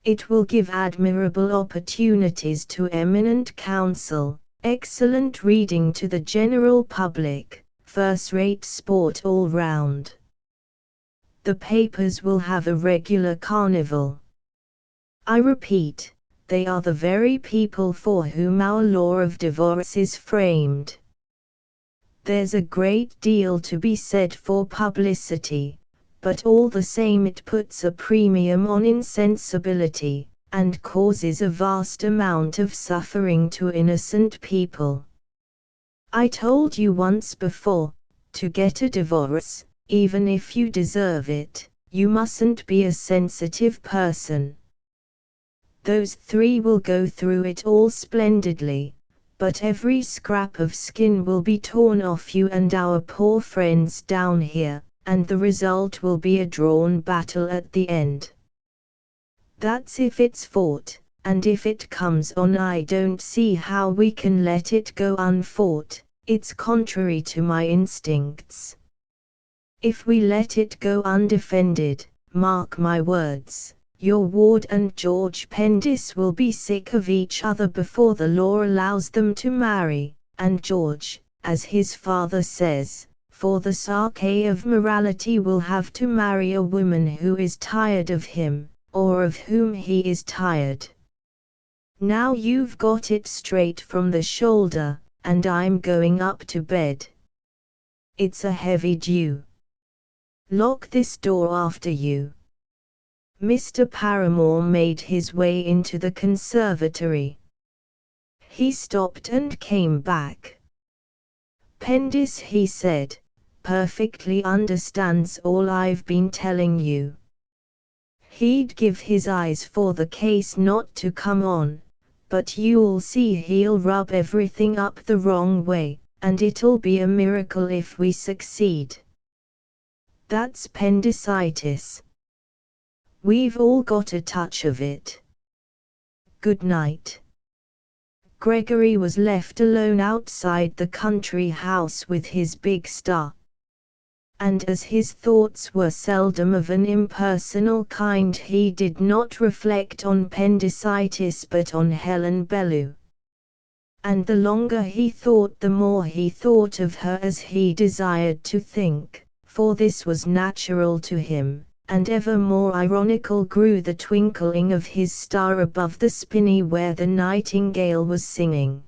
It will give admirable opportunities to eminent counsel, excellent reading to the general public, first-rate sport all round. The papers will have a regular carnival. I repeat, they are the very people for whom our law of divorce is framed. There's a great deal to be said for publicity, but all the same it puts a premium on insensibility, and causes a vast amount of suffering to innocent people. I told you once before, to get a divorce, even if you deserve it, you mustn't be a sensitive person. Those three will go through it all splendidly, but every scrap of skin will be torn off you and our poor friends down here, and the result will be a drawn battle at the end. That's if it's fought, and if it comes on I don't see how we can let it go unfought. It's contrary to my instincts. If we let it go undefended, mark my words, your ward and George Pendis will be sick of each other before the law allows them to marry, and George, as his father says, for the sake of morality will have to marry a woman who is tired of him, or of whom he is tired. Now you've got it straight from the shoulder, and I'm going up to bed. It's a heavy dew. Lock this door after you. Mr. Paramore made his way into the conservatory. He stopped and came back. Pendis, he said, perfectly understands all I've been telling you. He'd give his eyes for the case not to come on, but you'll see he'll rub everything up the wrong way, and it'll be a miracle if we succeed. That's appendicitis. We've all got a touch of it. Good night. Gregory was left alone outside the country house with his big star. And as his thoughts were seldom of an impersonal kind, he did not reflect on appendicitis but on Helen Bellew. And the longer he thought, the more he thought of her as he desired to think, for this was natural to him, and ever more ironical grew the twinkling of his star above the spinney where the nightingale was singing.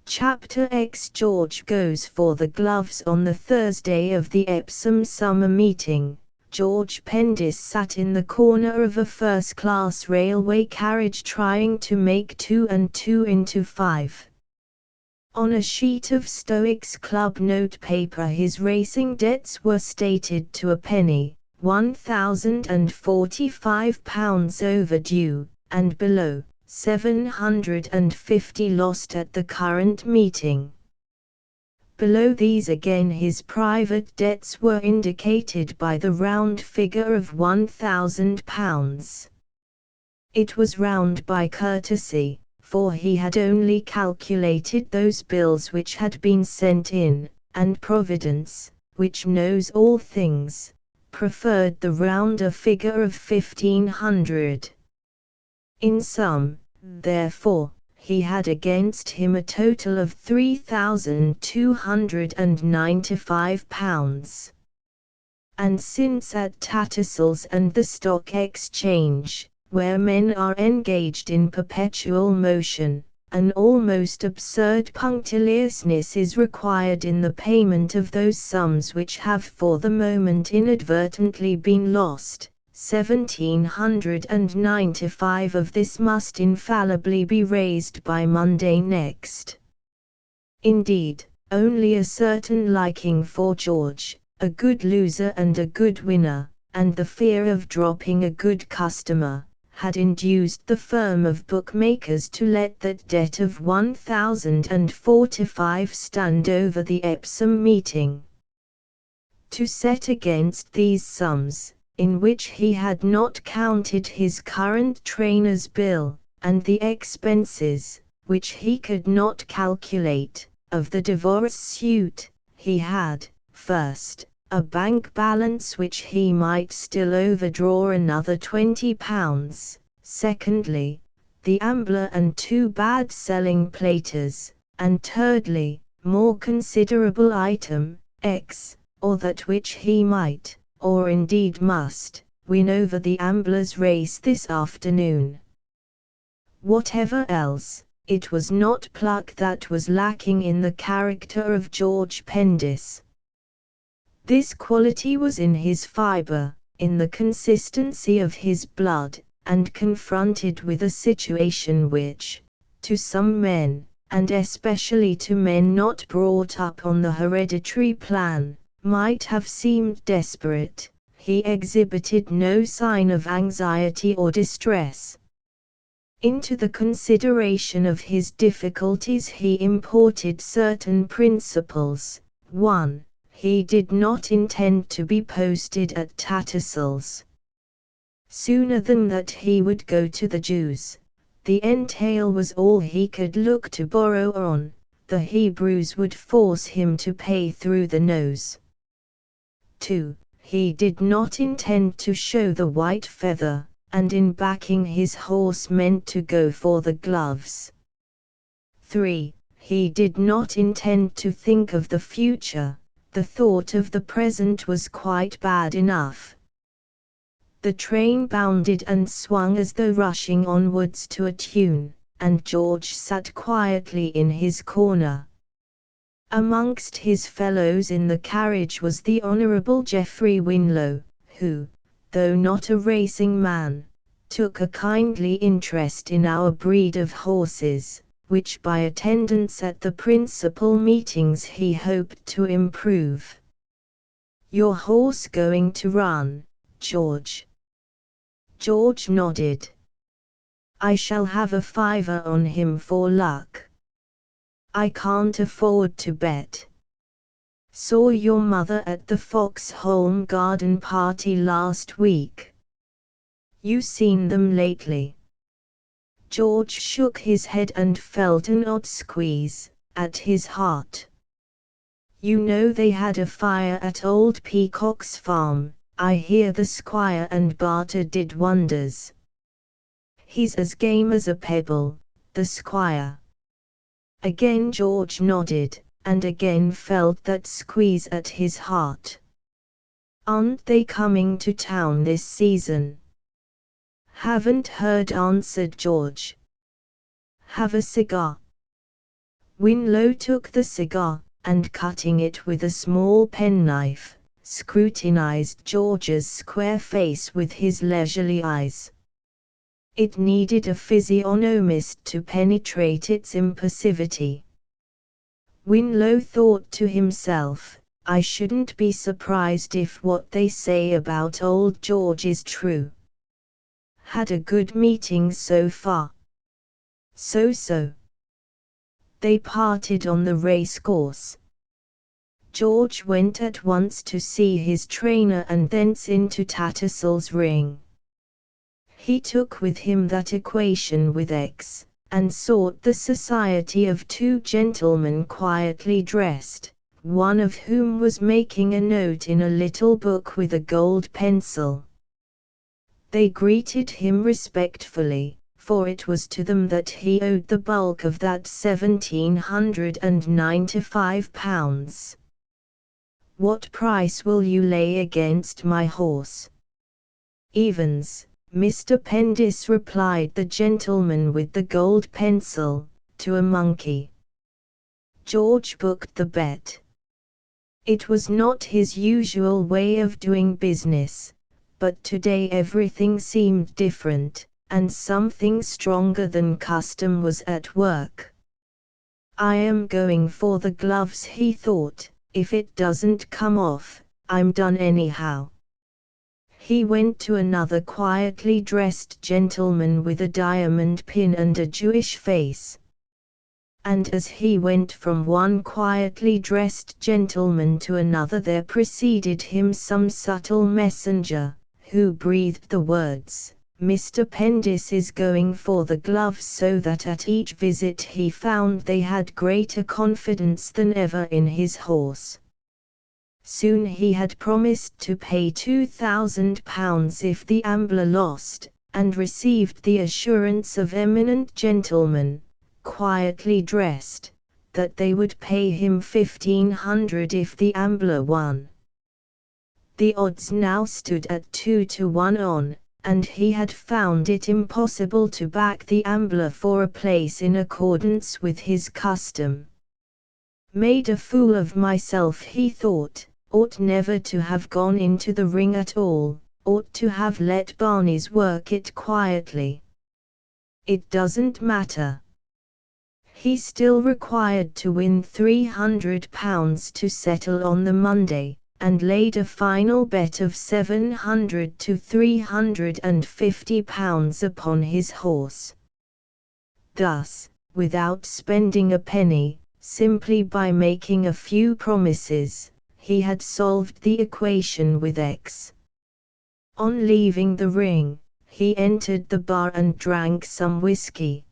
Chapter X. George goes for the gloves. On the Thursday of the Epsom summer meeting, George Pendis sat in the corner of a first-class railway carriage trying to make 2 and 2 into 5. On a sheet of Stoics Club notepaper his racing debts were stated to a penny, £1,045 overdue, and below, 750 lost at the current meeting. Below these again his private debts were indicated by the round figure of £1,000. It was round by courtesy, for he had only calculated those bills which had been sent in, and Providence, which knows all things, preferred the rounder figure of 1,500. In sum, therefore, he had against him a total of £3,295. And since at Tattersall's and the Stock Exchange, where men are engaged in perpetual motion, an almost absurd punctiliousness is required in the payment of those sums which have for the moment inadvertently been lost, 1,795 of this must infallibly be raised by Monday next. Indeed, only a certain liking for George, a good loser and a good winner, and the fear of dropping a good customer, had induced the firm of bookmakers to let that debt of £1,045 stand over the Epsom meeting. To set against these sums, in which he had not counted his current trainer's bill, and the expenses, which he could not calculate, of the divorce suit, he had, first, a bank balance which he might still overdraw another £20, secondly, the Ambler and 2 bad-selling platers, and thirdly, more considerable item, X, or that which he might, or indeed must, win over the Ambler's race this afternoon. Whatever else, it was not pluck that was lacking in the character of George Pendis. This quality was in his fiber, in the consistency of his blood, and confronted with a situation which, to some men, and especially to men not brought up on the hereditary plan, might have seemed desperate, he exhibited no sign of anxiety or distress. Into the consideration of his difficulties he imported certain principles. 1. He did not intend to be posted at Tattersall's. Sooner than that he would go to the Jews. The entail was all he could look to borrow on, the Hebrews would force him to pay through the nose. 2. He did not intend to show the white feather, and in backing his horse meant to go for the gloves. 3. He did not intend to think of the future, the thought of the present was quite bad enough. The train bounded and swung as though rushing onwards to a tune, and George sat quietly in his corner. Amongst his fellows in the carriage was the Honourable Geoffrey Winlow, who, though not a racing man, took a kindly interest in our breed of horses, which by attendance at the principal meetings he hoped to improve. "Your horse going to run, George?" George nodded. "I shall have a fiver on him for luck. I can't afford to bet. Saw your mother at the Foxholm garden party last week. You seen them lately?" George shook his head and felt an odd squeeze at his heart. "You know they had a fire at old Peacock's farm. I hear the squire and Barter did wonders. He's as game as a pebble, the squire." Again George nodded, and again felt that squeeze at his heart. "Aren't they coming to town this season?" "Haven't heard," answered George. "Have a cigar?" Winlow took the cigar, and cutting it with a small penknife, scrutinized George's square face with his leisurely eyes. It needed a physiognomist to penetrate its impassivity. Winlow thought to himself, "I shouldn't be surprised if what they say about old George is true. Had a good meeting so far?" "So-so." They parted on the racecourse. George went at once to see his trainer and thence into Tattersall's ring. He took with him that equation with X, and sought the society of two gentlemen quietly dressed, one of whom was making a note in a little book with a gold pencil. They greeted him respectfully, for it was to them that he owed the bulk of that £1795. "What price will you lay against my horse?" "Evens," Mr. Pendis replied the gentleman with the gold pencil, "to a monkey." George booked the bet. It was not his usual way of doing business, but today everything seemed different, and something stronger than custom was at work. "I am going for the gloves," he thought. "If it doesn't come off, I'm done anyhow." He went to another quietly dressed gentleman with a diamond pin and a Jewish face. And as he went from one quietly dressed gentleman to another there preceded him some subtle messenger, who breathed the words, "Mr. Pendis is going for the gloves," so that at each visit he found they had greater confidence than ever in his horse. Soon he had promised to pay £2,000 if the Ambler lost, and received the assurance of eminent gentlemen, quietly dressed, that they would pay him £1,500 if the Ambler won. The odds now stood at 2 to 1 on and he had found it impossible to back the ambler for a place in accordance with his custom. Made a fool of myself, he thought, ought never to have gone into the ring at all, ought to have let Barney's work it quietly. It doesn't matter. He still required to win £300 to settle on the Monday, and laid a final bet of £700 to £350 upon his horse. Thus, without spending a penny, simply by making a few promises, he had solved the equation with X. On leaving the ring, he entered the bar and drank some whiskey.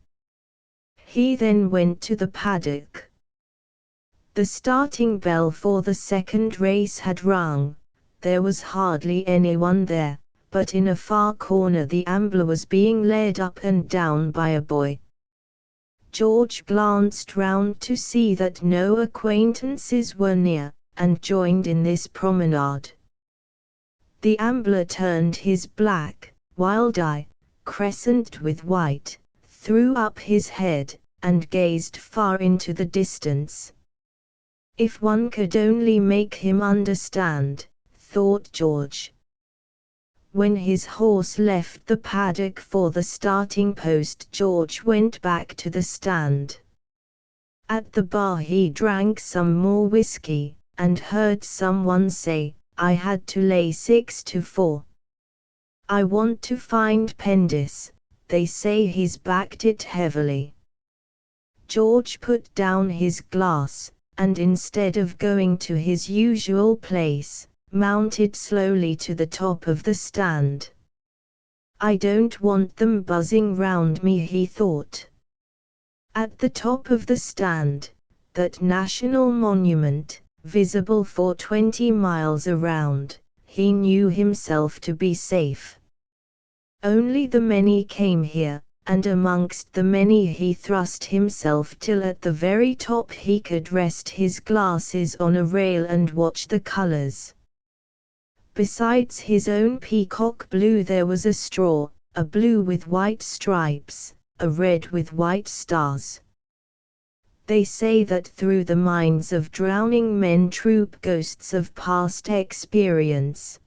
He then went to the paddock. The starting bell for the second race had rung. There was hardly anyone there, but in a far corner the ambler was being led up and down by a boy. George glanced round to see that no acquaintances were near, and joined in this promenade. The ambler turned his black, wild eye, crescent with white, threw up his head, and gazed far into the distance. If one could only make him understand, thought George. When his horse left the paddock for the starting post, George went back to the stand. At the bar he drank some more whiskey, and heard someone say, "I had to lay 6-4. I want to find Pendis, they say he's backed it heavily." George put down his glass, and instead of going to his usual place, mounted slowly to the top of the stand. "I don't want them buzzing round me," he thought. At the top of the stand, that national monument, visible for 20 miles around, he knew himself to be safe. Only the many came here, and amongst the many he thrust himself till at the very top he could rest his glasses on a rail and watch the colors. Besides his own peacock blue there was a straw, a blue with white stripes, a red with white stars. They say that through the minds of drowning men troop ghosts of past experience.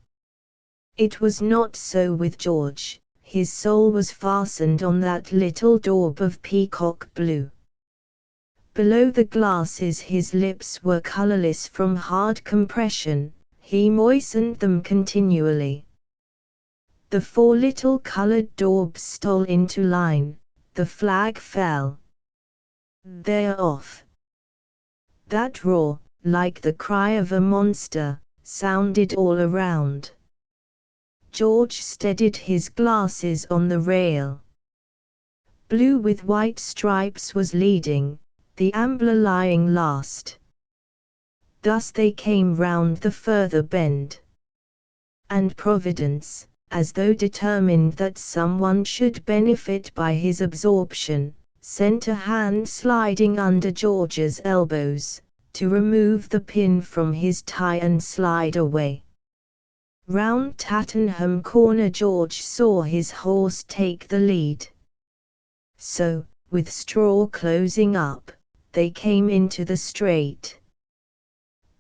It was not so with George. His soul was fastened on that little daub of peacock blue. Below the glasses his lips were colorless from hard compression, he moistened them continually. The 4 little colored daubs stole into line, the flag fell. "They're off." That roar, like the cry of a monster, sounded all around. George steadied his glasses on the rail. Blue with white stripes was leading, the ambler lying last. Thus they came round the further bend. And Providence, as though determined that someone should benefit by his absorption, sent a hand sliding under George's elbows, to remove the pin from his tie and slide away. Round Tattenham Corner George saw his horse take the lead. So, with straw closing up, they came into the straight.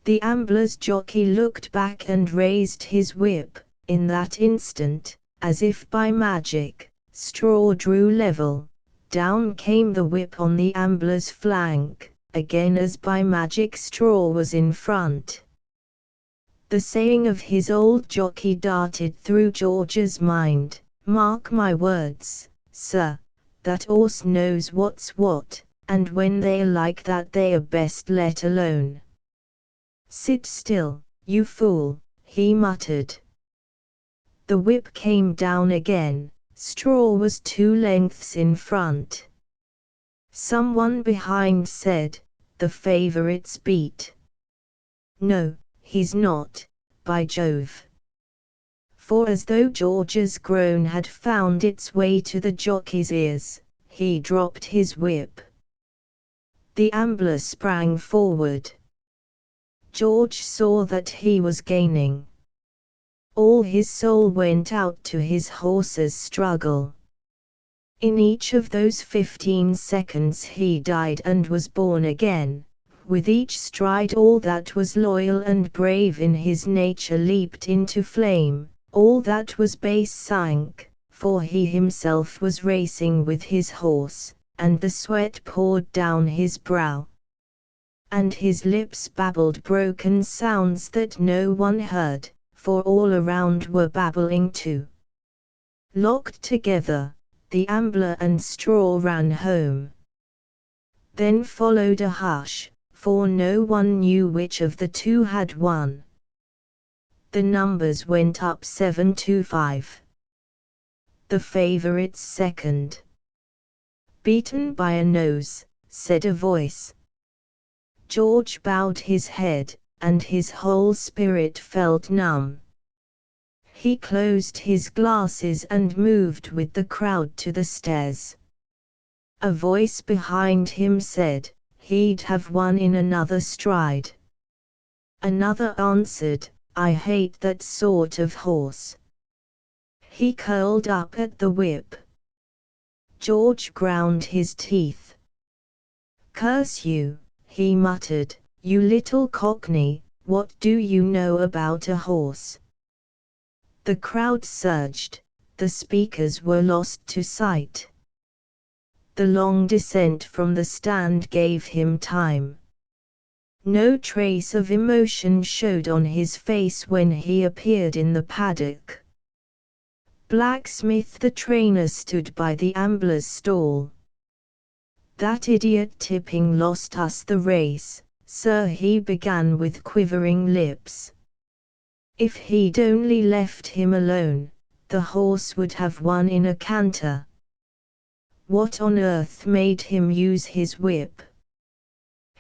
The ambler's jockey looked back and raised his whip. In that instant, as if by magic, straw drew level. Down came the whip on the ambler's flank, again as by magic straw was in front. The saying of his old jockey darted through George's mind, "Mark my words, sir, that 'orse knows what's what, and when they're like that they're best let alone." "Sit still, you fool," he muttered. The whip came down again. Straw was 2 lengths in front. Someone behind said, "The favourite's beat." "No, he's not, by Jove." For as though George's groan had found its way to the jockey's ears, he dropped his whip. The ambler sprang forward. George saw that he was gaining. All his soul went out to his horse's struggle. In each of those 15 seconds he died and was born again. With each stride all that was loyal and brave in his nature leaped into flame, all that was base sank, for he himself was racing with his horse, and the sweat poured down his brow. And his lips babbled broken sounds that no one heard, for all around were babbling too. Locked together, the ambler and straw ran home. Then followed a hush, for no one knew which of the two had won. The numbers went up 7-5. The favourite's second. Beaten by a nose, said a voice. George bowed his head, and his whole spirit felt numb. He closed his glasses and moved with the crowd to the stairs. A voice behind him said, he'd have won in another stride. Another answered, I hate that sort of horse. He curled up at the whip. George ground his teeth. Curse you, he muttered, you little cockney, what do you know about a horse? The crowd surged, the speakers were lost to sight. The long descent from the stand gave him time. No trace of emotion showed on his face when he appeared in the paddock. Blacksmith the trainer stood by the ambler's stall. That idiot Tipping lost us the race, sir, he began with quivering lips. If he'd only left him alone, the horse would have won in a canter. What on earth made him use his whip?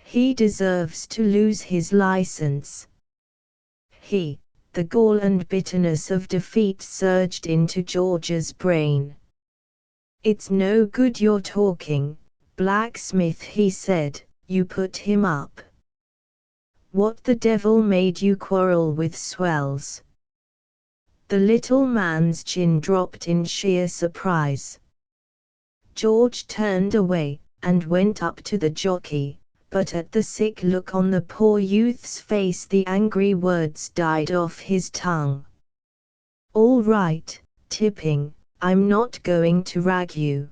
He deserves to lose his license. The gall and bitterness of defeat surged into George's brain. It's no good your talking, blacksmith, he said, you put him up. What the devil made you quarrel with swells? The little man's chin dropped in sheer surprise. George turned away, and went up to the jockey, but at the sick look on the poor youth's face the angry words died off his tongue. All right, Tipping, I'm not going to rag you.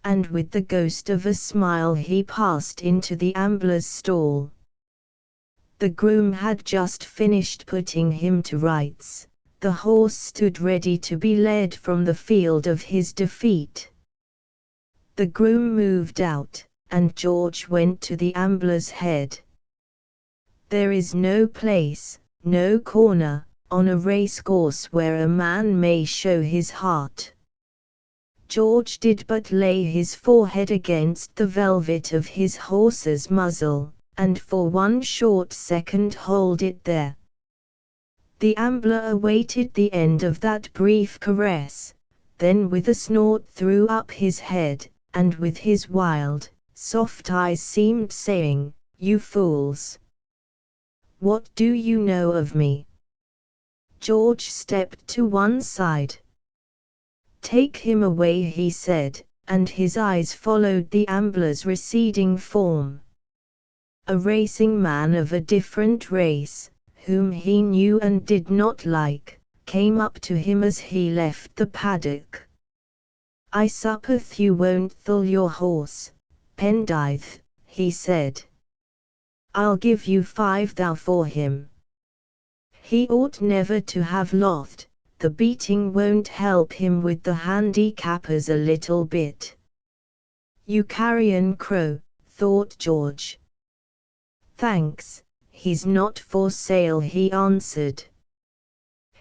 And with the ghost of a smile he passed into the ambler's stall. The groom had just finished putting him to rights. The horse stood ready to be led from the field of his defeat. The groom moved out, and George went to the ambler's head. There is no place, no corner, on a racecourse where a man may show his heart. George did but lay his forehead against the velvet of his horse's muzzle, and for one short second hold it there. The ambler awaited the end of that brief caress, then with a snort threw up his head, and with his wild, soft eyes seemed saying, you fools! What do you know of me? George stepped to one side. Take him away, he said, and his eyes followed the ambler's receding form. A racing man of a different race, whom he knew and did not like, came up to him as he left the paddock. I suppose you won't thull your horse, Pendythe, he said. I'll give you 5 thou for him. He ought never to have lost, the beating won't help him with the handicappers a little bit. You carrion crow, thought George. Thanks, he's not for sale, he answered.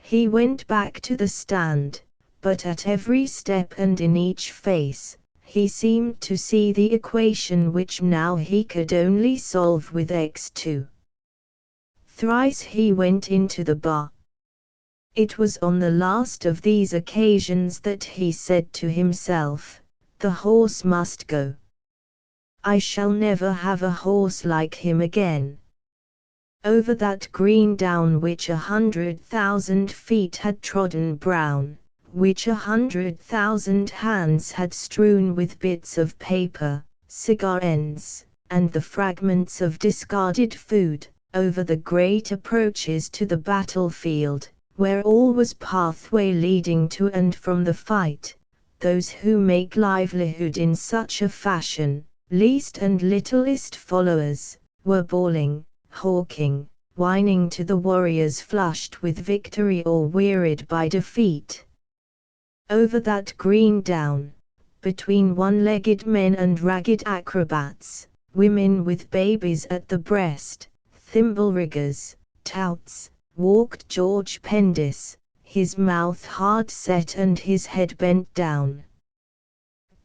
He went back to the stand, but at every step and in each face, he seemed to see the equation which now he could only solve with x2. Thrice he went into the bar. It was on the last of these occasions that he said to himself, the horse must go. I shall never have a horse like him again. Over that green down which 100,000 feet had trodden brown, which 100,000 hands had strewn with bits of paper, cigar ends, and the fragments of discarded food, over the great approaches to the battlefield, where all was pathway leading to and from the fight. Those who make livelihood in such a fashion, least and littlest followers, were bawling, hawking, whining to the warriors flushed with victory or wearied by defeat. Over that green down, between one-legged men and ragged acrobats, women with babies at the breast, thimble-riggers, touts, walked George Pendis, his mouth hard set and his head bent down.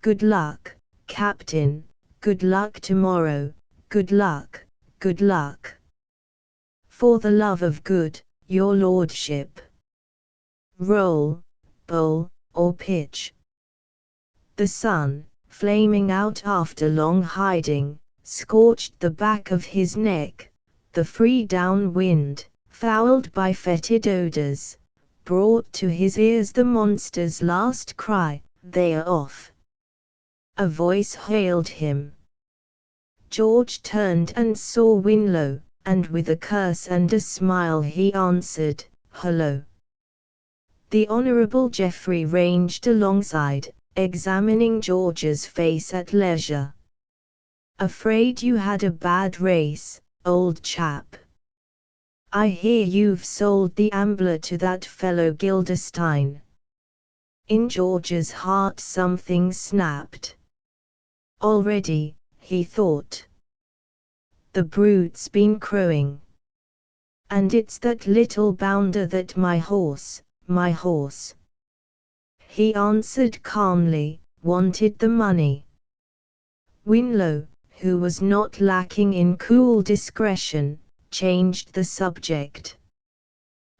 "Good luck, Captain, good luck tomorrow, good luck, good luck. For the love of good, your lordship." Roll, bowl, or pitch. The sun, flaming out after long hiding, scorched the back of his neck. The free down wind, fouled by fetid odors, brought to his ears the monster's last cry, "They are off." A voice hailed him. George turned and saw Winlow, and with a curse and a smile he answered, "Hello." The Honorable Geoffrey ranged alongside, examining George's face at leisure. "Afraid you had a bad race, old chap. I hear you've sold the Ambler to that fellow Gilderstein." In George's heart something snapped. Already, he thought. The brute's been crowing. "And it's that little bounder that my horse," he answered calmly, "wanted the money." Winlow, who was not lacking in cool discretion, changed the subject.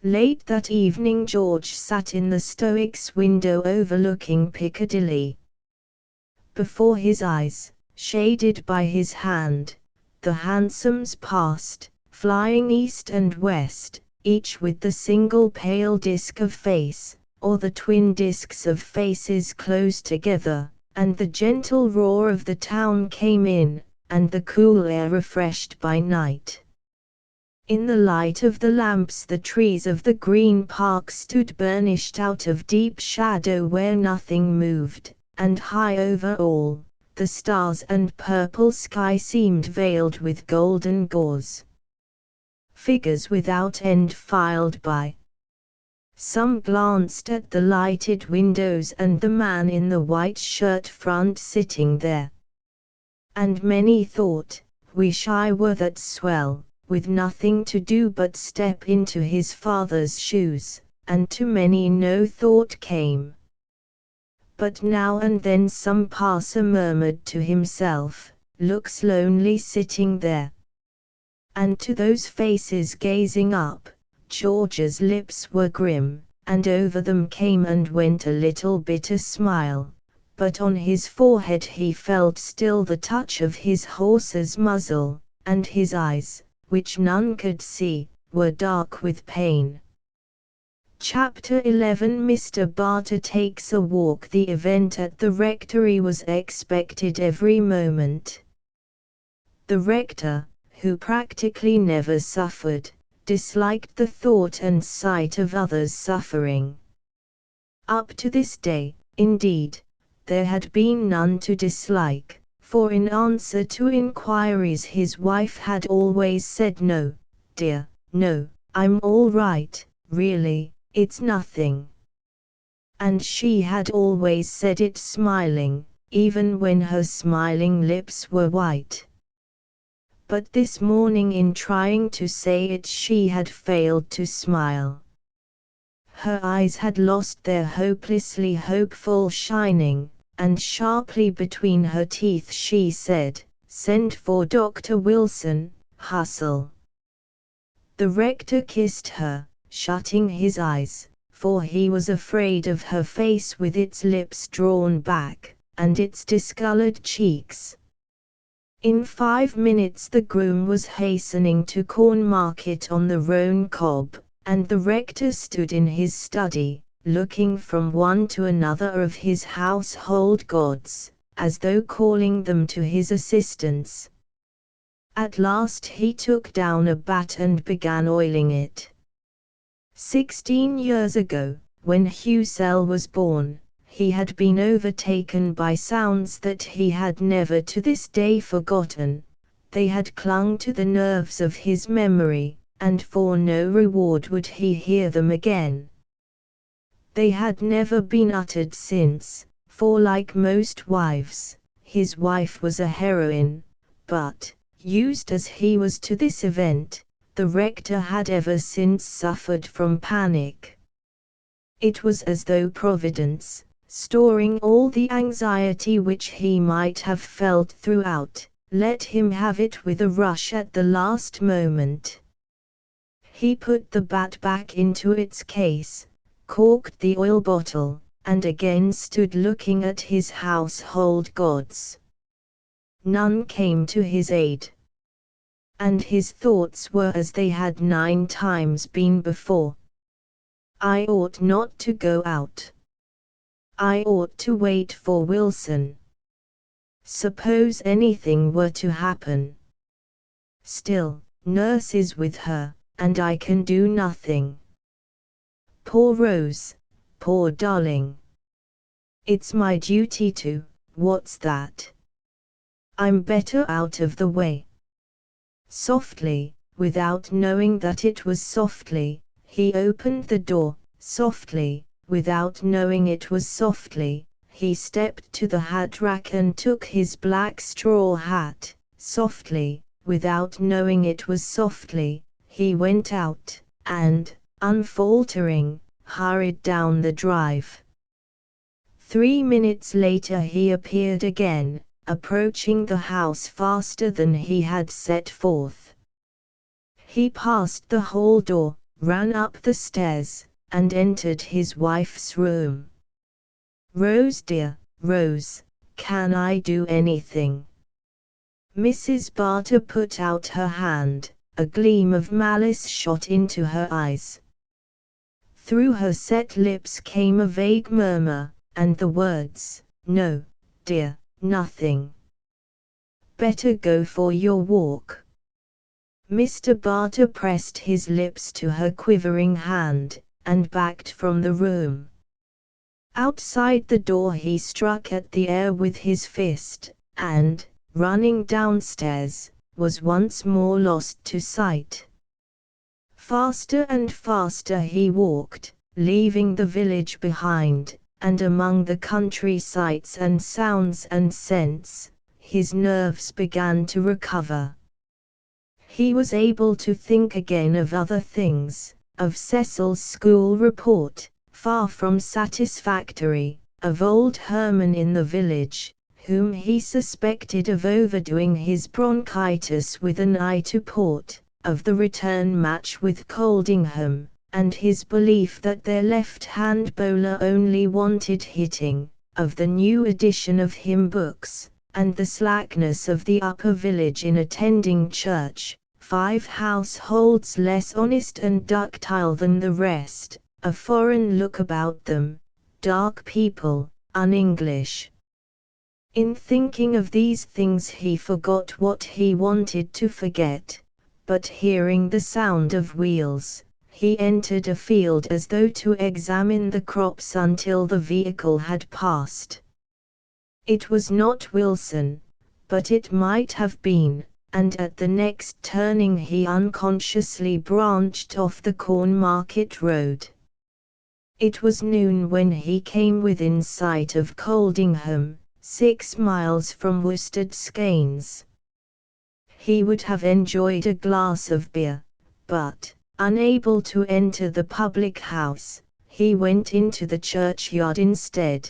Late that evening George sat in the Stoics' window overlooking Piccadilly. Before his eyes, shaded by his hand, the hansoms passed, flying east and west, each with the single pale disk of face, or the twin disks of faces close together, and the gentle roar of the town came in, and the cool air refreshed by night. In the light of the lamps the trees of the Green Park stood burnished out of deep shadow where nothing moved, and high over all, the stars and purple sky seemed veiled with golden gauze. Figures without end filed by. Some glanced at the lighted windows and the man in the white shirt front sitting there. And many thought, "Wish I were that swell, with nothing to do but step into his father's shoes," and to many no thought came. But now and then some passer murmured to himself, "Looks lonely sitting there." And to those faces gazing up, George's lips were grim, and over them came and went a little bitter smile, but on his forehead he felt still the touch of his horse's muzzle, and his eyes, which none could see, were dark with pain. Chapter 11 Mr. Barter takes a walk. The event at the rectory was expected every moment. The rector, who practically never suffered, disliked the thought and sight of others suffering. Up to this day, indeed, there had been none to dislike, for in answer to inquiries his wife had always said, "No, dear, no, I'm all right, really, it's nothing." And she had always said it smiling, even when her smiling lips were white. But this morning in trying to say it she had failed to smile. Her eyes had lost their hopelessly hopeful shining, and sharply between her teeth she said, "Send for Dr. Wilson, hustle." The rector kissed her, shutting his eyes, for he was afraid of her face with its lips drawn back, and its discolored cheeks. In 5 minutes the groom was hastening to Cornmarket on the roan cob, and the rector stood in his study, looking from one to another of his household gods, as though calling them to his assistance. At last he took down a bat and began oiling it. 16 years ago, when Husserl was born, he had been overtaken by sounds that he had never to this day forgotten. They had clung to the nerves of his memory, and for no reward would he hear them again. They had never been uttered since, for like most wives, his wife was a heroine, but, used as he was to this event, the rector had ever since suffered from panic. It was as though Providence, storing all the anxiety which he might have felt throughout, let him have it with a rush at the last moment. He put the bat back into its case, corked the oil bottle, and again stood looking at his household gods. None came to his aid. And his thoughts were as they had 9 times been before. I ought not to go out. I ought to wait for Wilson. Suppose anything were to happen. Still, nurse is with her, and I can do nothing. Poor Rose, poor darling. It's my duty to, what's that? I'm better out of the way. Softly, without knowing that it was softly, he opened the door. Softly, without knowing it was softly, he stepped to the hat rack and took his black straw hat. Softly, without knowing it was softly, he went out, and, unfaltering, hurried down the drive. 3 minutes later he appeared again, approaching the house faster than he had set forth. He passed the hall door, ran up the stairs, and entered his wife's room. Rose dear, Rose, can I do anything? Mrs. Barter put out her hand, a gleam of malice shot into her eyes. Through her set lips came a vague murmur, and the words, no, dear, nothing. Better go for your walk. Mr. Barter pressed his lips to her quivering hand, and backed from the room. Outside the door he struck at the air with his fist, and, running downstairs, was once more lost to sight. Faster and faster he walked, leaving the village behind, and among the country sights and sounds and scents, his nerves began to recover. He was able to think again of other things, of Cecil's school report, far from satisfactory, of old Herman in the village, whom he suspected of overdoing his bronchitis with an eye to port, of the return match with Coldingham, and his belief that their left-hand bowler only wanted hitting, of the new edition of hymn books, and the slackness of the upper village in attending church, 5 households less honest and ductile than the rest, a foreign look about them, dark people, un-English. In thinking of these things he forgot what he wanted to forget, but hearing the sound of wheels, he entered a field as though to examine the crops until the vehicle had passed. It was not Wilson, but it might have been, and at the next turning he unconsciously branched off the Cornmarket road. It was noon when he came within sight of Coldingham, 6 miles from Worstead Skeins. He would have enjoyed a glass of beer, but, unable to enter the public house, he went into the churchyard instead.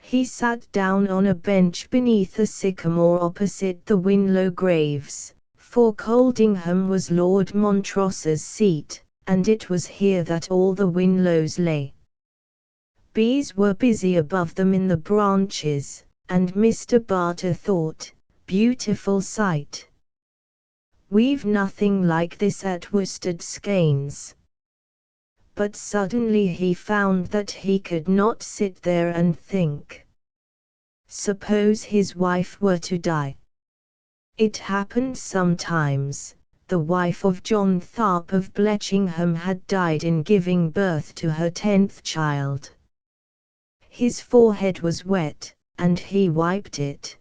He sat down on a bench beneath a sycamore opposite the Winlow graves, for Coldingham was Lord Montross's seat, and it was here that all the Winlows lay. Bees were busy above them in the branches, and Mr. Barter thought, beautiful sight. We've nothing like this at Worsted Skeins. But suddenly he found that he could not sit there and think. Suppose his wife were to die. It happened sometimes. The wife of John Tharp of Bletchingham had died in giving birth to her 10th child. His forehead was wet, and he wiped it.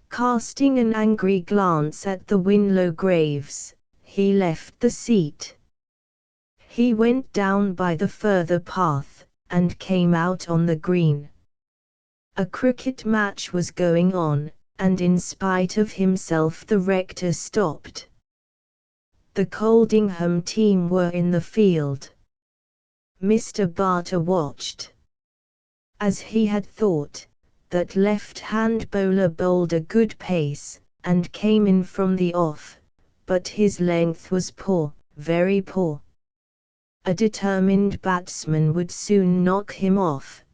Casting an angry glance at the Winlow graves, he left the seat. He went down by the further path, and came out on the green. A cricket match was going on, and in spite of himself the rector stopped. The Coldingham team were in the field. Mr. Barter watched. As he had thought, that left-hand bowler bowled a good pace, and came in from the off, but his length was poor, very poor. A determined batsman would soon knock him off.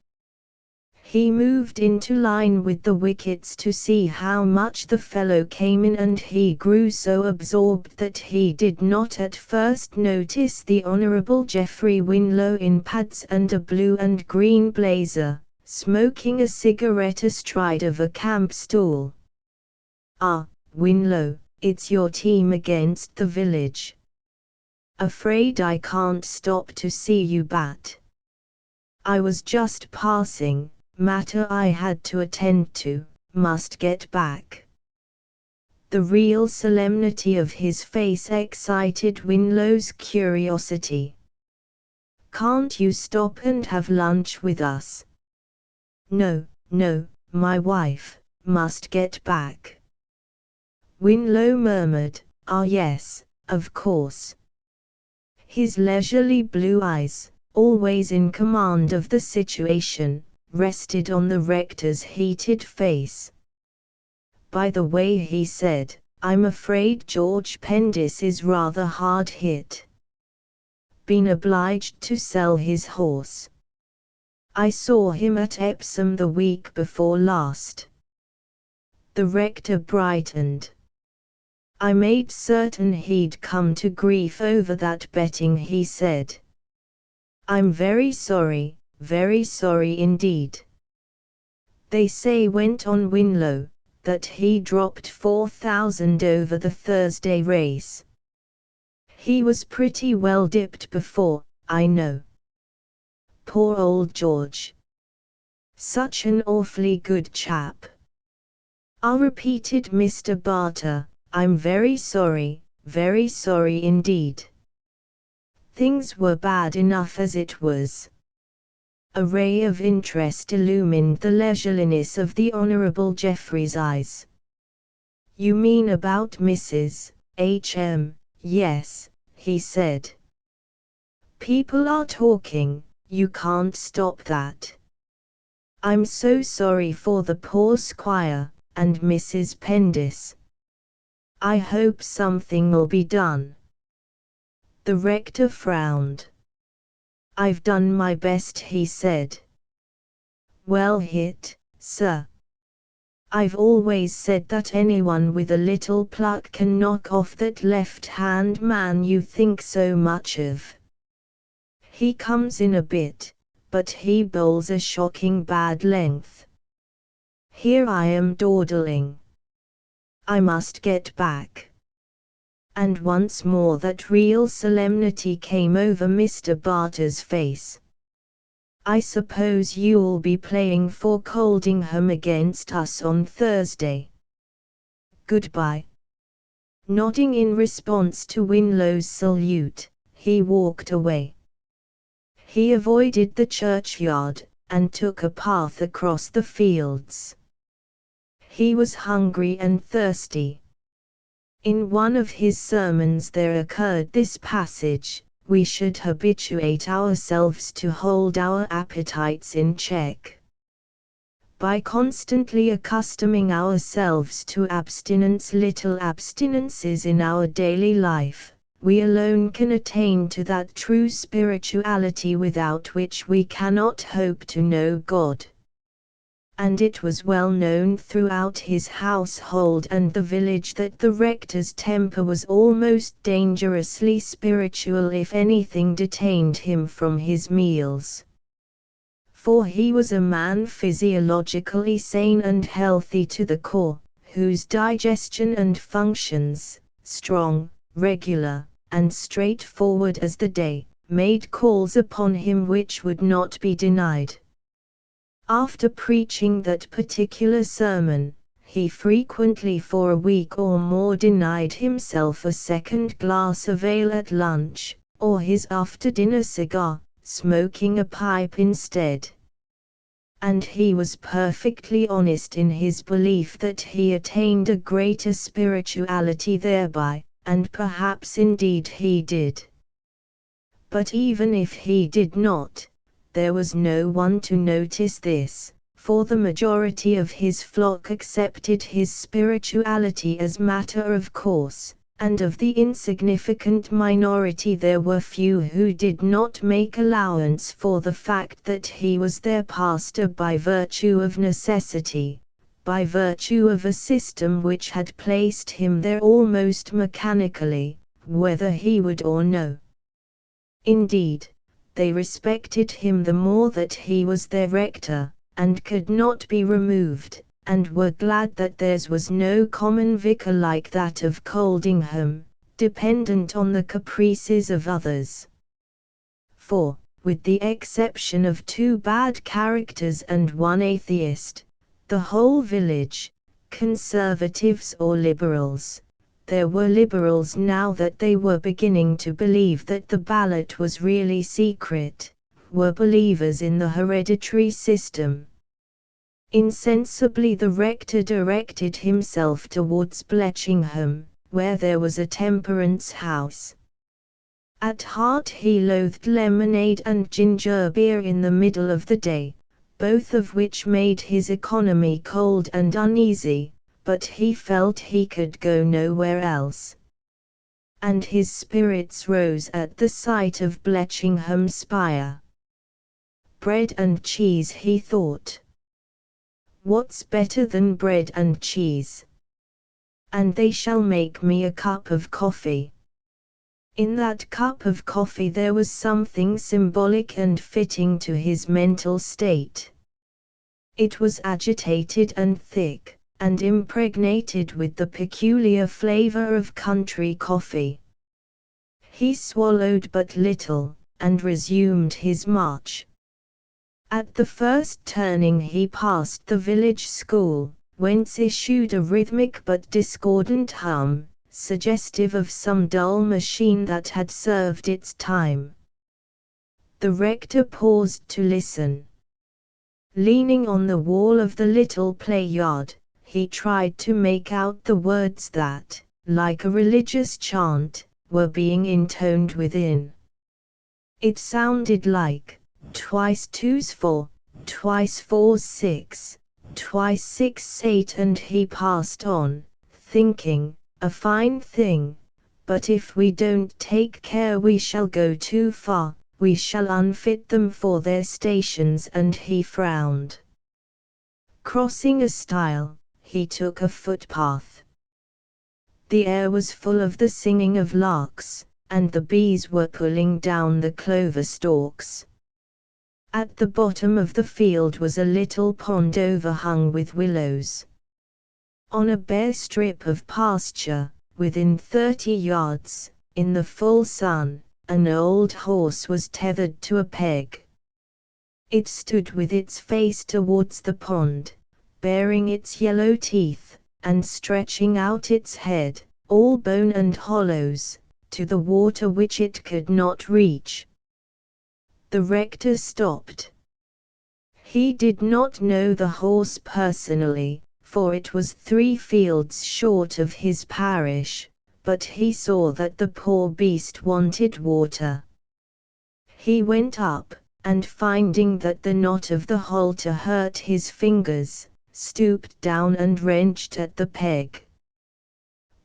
He moved into line with the wickets to see how much the fellow came in, and he grew so absorbed that he did not at first notice the Honourable Geoffrey Winlow in pads and a blue and green blazer, smoking a cigarette astride of a camp stool. "Ah, Winlow, it's your team against the village. Afraid I can't stop to see you bat. I was just passing. Matter I had to attend to, must get back." The real solemnity of his face excited Winlow's curiosity. "Can't you stop and have lunch with us?" "No, no, my wife must get back." Winlow murmured, "Ah yes, of course." His leisurely blue eyes, always in command of the situation, rested on the rector's heated face. "By the way," he said, "I'm afraid George Pendis is rather hard hit. Been obliged to sell his horse. I saw him at Epsom the week before last." The rector brightened. "I made certain he'd come to grief over that betting," he said. "I'm very sorry indeed." "They say," went on Winlow, "that he dropped 4,000 over the Thursday race. He was pretty well dipped before, I know. Poor old George. Such an awfully good chap." "Ah," repeated Mr. Barter, "I'm very sorry indeed. Things were bad enough as it was." A ray of interest illumined the leisureliness of the Honourable Geoffrey's eyes. "You mean about Mrs. H.M., yes," he said. "People are talking, you can't stop that. I'm so sorry for the poor squire, and Mrs. Pendis. I hope something'll be done." The rector frowned. "I've done my best," he said. "Well hit, sir. I've always said that anyone with a little pluck can knock off that left-hand man you think so much of. He comes in a bit, but he bowls a shocking bad length. Here I am dawdling. I must get back." And once more that real solemnity came over Mr. Barter's face. "I suppose you'll be playing for Coldingham against us on Thursday. Goodbye." Nodding in response to Winlow's salute, he walked away. He avoided the churchyard, and took a path across the fields. He was hungry and thirsty. In one of his sermons there occurred this passage: "We should habituate ourselves to hold our appetites in check. By constantly accustoming ourselves to little abstinences in our daily life, we alone can attain to that true spirituality without which we cannot hope to know God." and it was well known throughout his household and the village that the rector's temper was almost dangerously spiritual if anything detained him from his meals. For he was a man physiologically sane and healthy to the core, whose digestion and functions, strong, regular, and straightforward as the day, made calls upon him which would not be denied. After preaching that particular sermon, he frequently for a week or more denied himself a second glass of ale at lunch, or his after-dinner cigar, smoking a pipe instead. And he was perfectly honest in his belief that he attained a greater spirituality thereby, and perhaps indeed he did. But even if he did not, there was no one to notice this, for the majority of his flock accepted his spirituality as matter of course, and of the insignificant minority there were few who did not make allowance for the fact that he was their pastor by virtue of necessity, by virtue of a system which had placed him there almost mechanically, whether he would or no. Indeed, they respected him the more that he was their rector, and could not be removed, and were glad that theirs was no common vicar like that of Coldingham, dependent on the caprices of others. For, with the exception of 2 bad characters and 1 atheist, the whole village, conservatives or liberals, there were liberals now that they were beginning to believe that the ballot was really secret, were believers in the hereditary system. Insensibly the rector directed himself towards Bletchingham, where there was a temperance house. At heart he loathed lemonade and ginger beer in the middle of the day, both of which made his economy cold and uneasy, but he felt he could go nowhere else. And his spirits rose at the sight of Bletchingham spire. Bread and cheese, he thought. What's better than bread and cheese? And they shall make me a cup of coffee. In that cup of coffee there was something symbolic and fitting to his mental state. It was agitated and thick, and impregnated with the peculiar flavor of country coffee. He swallowed but little, and resumed his march. At the first turning he passed the village school, whence issued a rhythmic but discordant hum, suggestive of some dull machine that had served its time. The rector paused to listen. Leaning on the wall of the little play-yard, he tried to make out the words that, like a religious chant, were being intoned within. It sounded like, twice 2's 4, twice 4's 6, twice 6's 8, and he passed on, thinking, a fine thing, but if we don't take care we shall go too far, we shall unfit them for their stations, and he frowned. Crossing a stile, he took a footpath. The air was full of the singing of larks, and the bees were pulling down the clover stalks. At the bottom of the field was a little pond overhung with willows. On a bare strip of pasture, within 30 yards, in the full sun, an old horse was tethered to a peg. It stood with its face towards the pond, baring its yellow teeth, and stretching out its head, all bone and hollows, to the water which it could not reach. The rector stopped. He did not know the horse personally, for it was 3 fields short of his parish, but he saw that the poor beast wanted water. He went up, and finding that the knot of the halter hurt his fingers, stooped down and wrenched at the peg.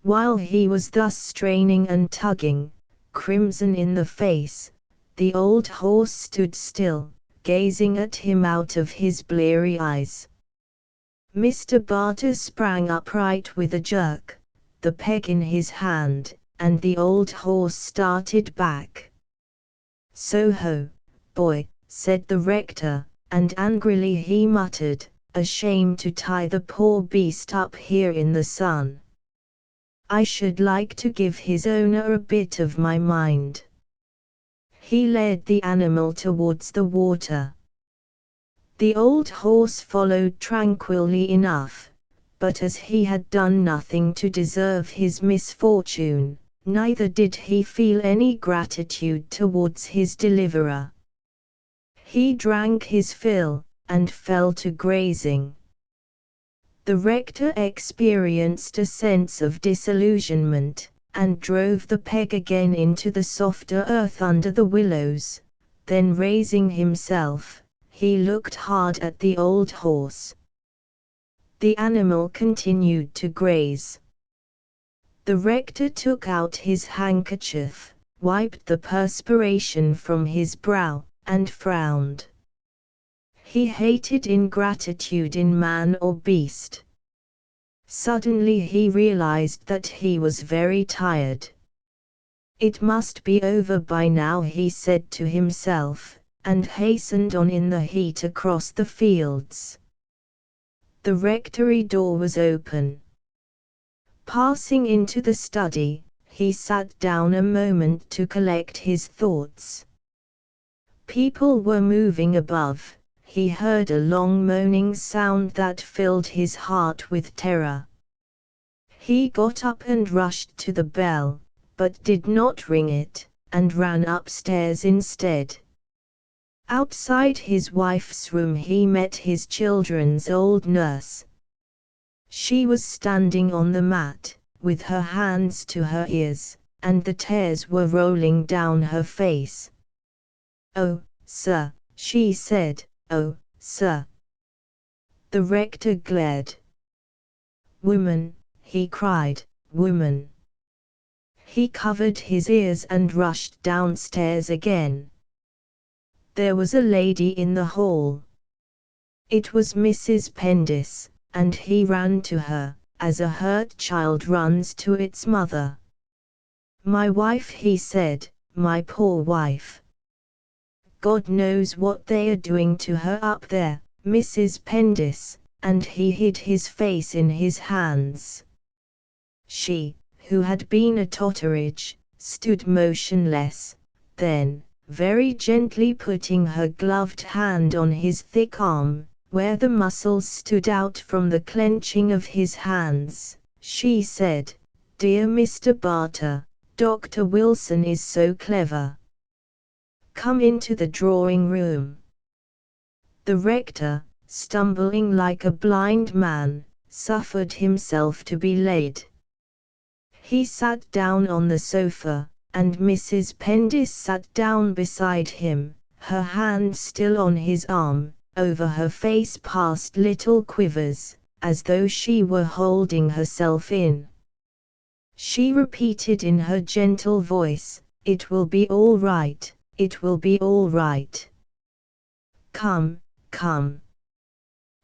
While he was thus straining and tugging, crimson in the face, the old horse stood still, gazing at him out of his bleary eyes. Mr. Barter sprang upright with a jerk, the peg in his hand, and the old horse started back. "So-ho, boy," said the rector, and angrily he muttered, "A shame to tie the poor beast up here in the sun. I should like to give his owner a bit of my mind." He led the animal towards the water. The old horse followed tranquilly enough, but as he had done nothing to deserve his misfortune, neither did he feel any gratitude towards his deliverer. He drank his fill, and fell to grazing. The rector experienced a sense of disillusionment, and drove the peg again into the softer earth under the willows. Then raising himself, he looked hard at the old horse. The animal continued to graze. The rector took out his handkerchief, wiped the perspiration from his brow, and frowned. He hated ingratitude in man or beast. Suddenly he realized that he was very tired. It must be over by now, he said to himself, and hastened on in the heat across the fields. The rectory door was open. Passing into the study, he sat down a moment to collect his thoughts. People were moving above. He heard a long moaning sound that filled his heart with terror. He got up and rushed to the bell, but did not ring it, and ran upstairs instead. Outside his wife's room he met his children's old nurse. She was standing on the mat, with her hands to her ears, and the tears were rolling down her face. "Oh, sir," she said, "oh, sir." The rector glared. "Woman," he cried, "woman." He covered his ears and rushed downstairs again. There was a lady in the hall. It was Mrs. Pendis, and he ran to her, as a hurt child runs to its mother. "My wife," he said, "my poor wife. God knows what they are doing to her up there, Mrs. Pendis," and he hid his face in his hands. She, who had been a Totteridge, stood motionless, then, very gently putting her gloved hand on his thick arm, where the muscles stood out from the clenching of his hands, she said, "Dear Mr. Barter, Dr. Wilson is so clever. Come into the drawing room." The rector, stumbling like a blind man, suffered himself to be led. He sat down on the sofa, and Mrs. Pendis sat down beside him, her hand still on his arm. Over her face passed little quivers, as though she were holding herself in. She repeated in her gentle voice, "It will be all right, it will be all right. Come, come."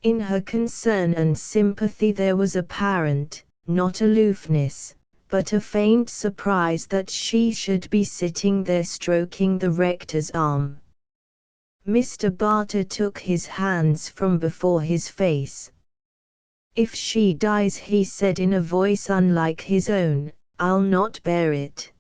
In her concern and sympathy there was apparent, not aloofness, but a faint surprise that she should be sitting there stroking the rector's arm. Mr. Barter took his hands from before his face. "If she dies," he said in a voice unlike his own, "I'll not bear it."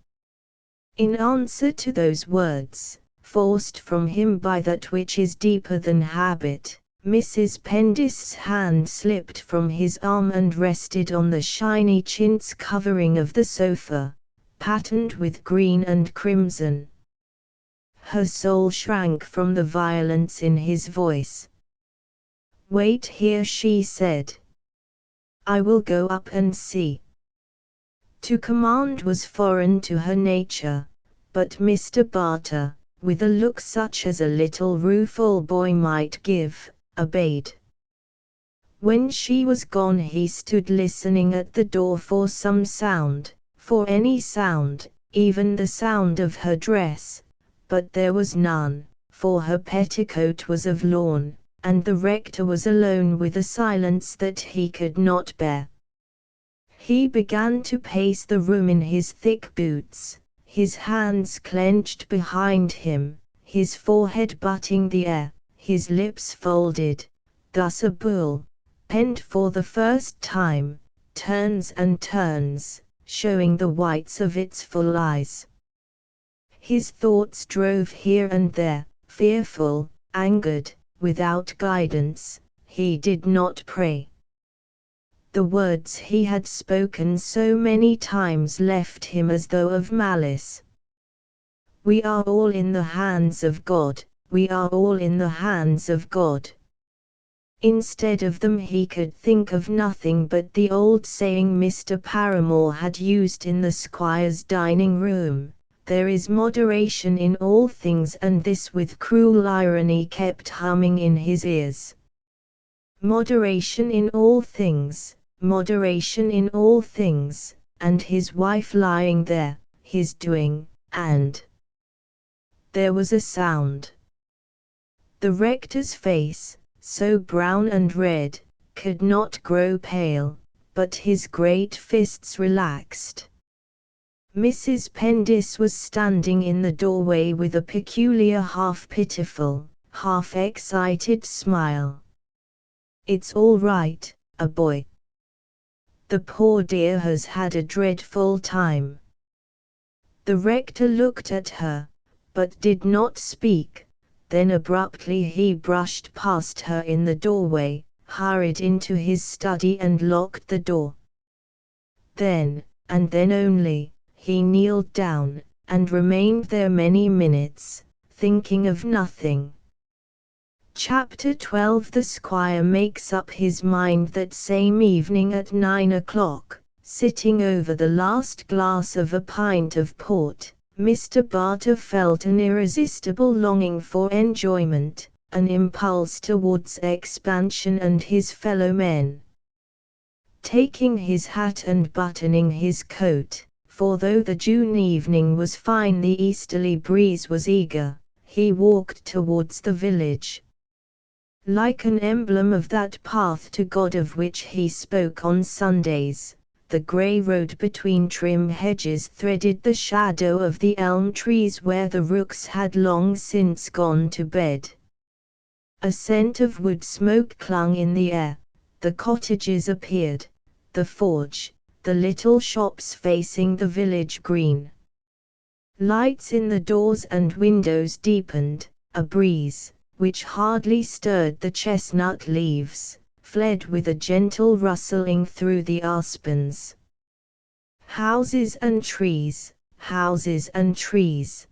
In answer to those words, forced from him by that which is deeper than habit, Mrs. Pendis's hand slipped from his arm and rested on the shiny chintz covering of the sofa, patterned with green and crimson. Her soul shrank from the violence in his voice. "Wait here," she said. "I will go up and see." To command was foreign to her nature, but Mr. Barter, with a look such as a little rueful boy might give, obeyed. When she was gone he stood listening at the door for some sound, for any sound, even the sound of her dress, but there was none, for her petticoat was of lawn, and the rector was alone with a silence that he could not bear. He began to pace the room in his thick boots, his hands clenched behind him, his forehead butting the air, his lips folded. Thus a bull, penned for the first time, turns and turns, showing the whites of its full eyes. His thoughts drove here and there, fearful, angered, without guidance. He did not pray. The words he had spoken so many times left him as though of malice. We are all in the hands of God, we are all in the hands of God. Instead of them he could think of nothing but the old saying Mr. Paramore had used in the squire's dining room, "There is moderation in all things," and this with cruel irony kept humming in his ears. Moderation in all things, moderation in all things, and his wife lying there, his doing, and there was a sound. The rector's face, so brown and red, could not grow pale, but his great fists relaxed. Mrs. Pendis was standing in the doorway with a peculiar half-pitiful, half-excited smile. "It's all right, a boy. The poor dear has had a dreadful time." The rector looked at her, but did not speak. Then abruptly he brushed past her in the doorway, hurried into his study and locked the door. Then, and then only, he kneeled down, and remained there many minutes, thinking of nothing. Chapter 12. The squire makes up his mind that same evening at 9 o'clock, sitting over the last glass of a pint of port. Mr. Barter felt an irresistible longing for enjoyment, an impulse towards expansion and his fellow men. Taking his hat and buttoning his coat, for though the June evening was fine the easterly breeze was eager, he walked towards the village. Like an emblem of that path to God of which he spoke on Sundays, the grey road between trim hedges threaded the shadow of the elm trees where the rooks had long since gone to bed. A scent of wood smoke clung in the air, the cottages appeared, the forge, the little shops facing the village green. Lights in the doors and windows deepened, a breeze, which hardly stirred the chestnut leaves, fled with a gentle rustling through the aspens. Houses and trees, houses and trees.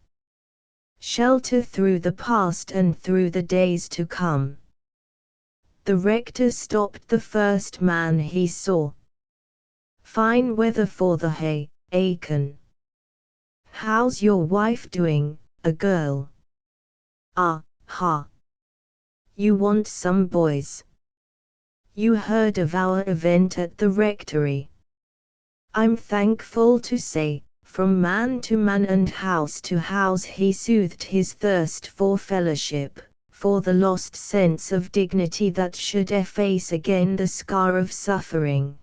Shelter through the past and through the days to come. The rector stopped the first man he saw. "Fine weather for the hay, Aiken. How's your wife doing, a girl? Ah, ha. You want some boys. You heard of our event at the rectory. I'm thankful to say, from man to man and house to house he soothed his thirst for fellowship, for the lost sense of dignity that should efface again the scar of suffering.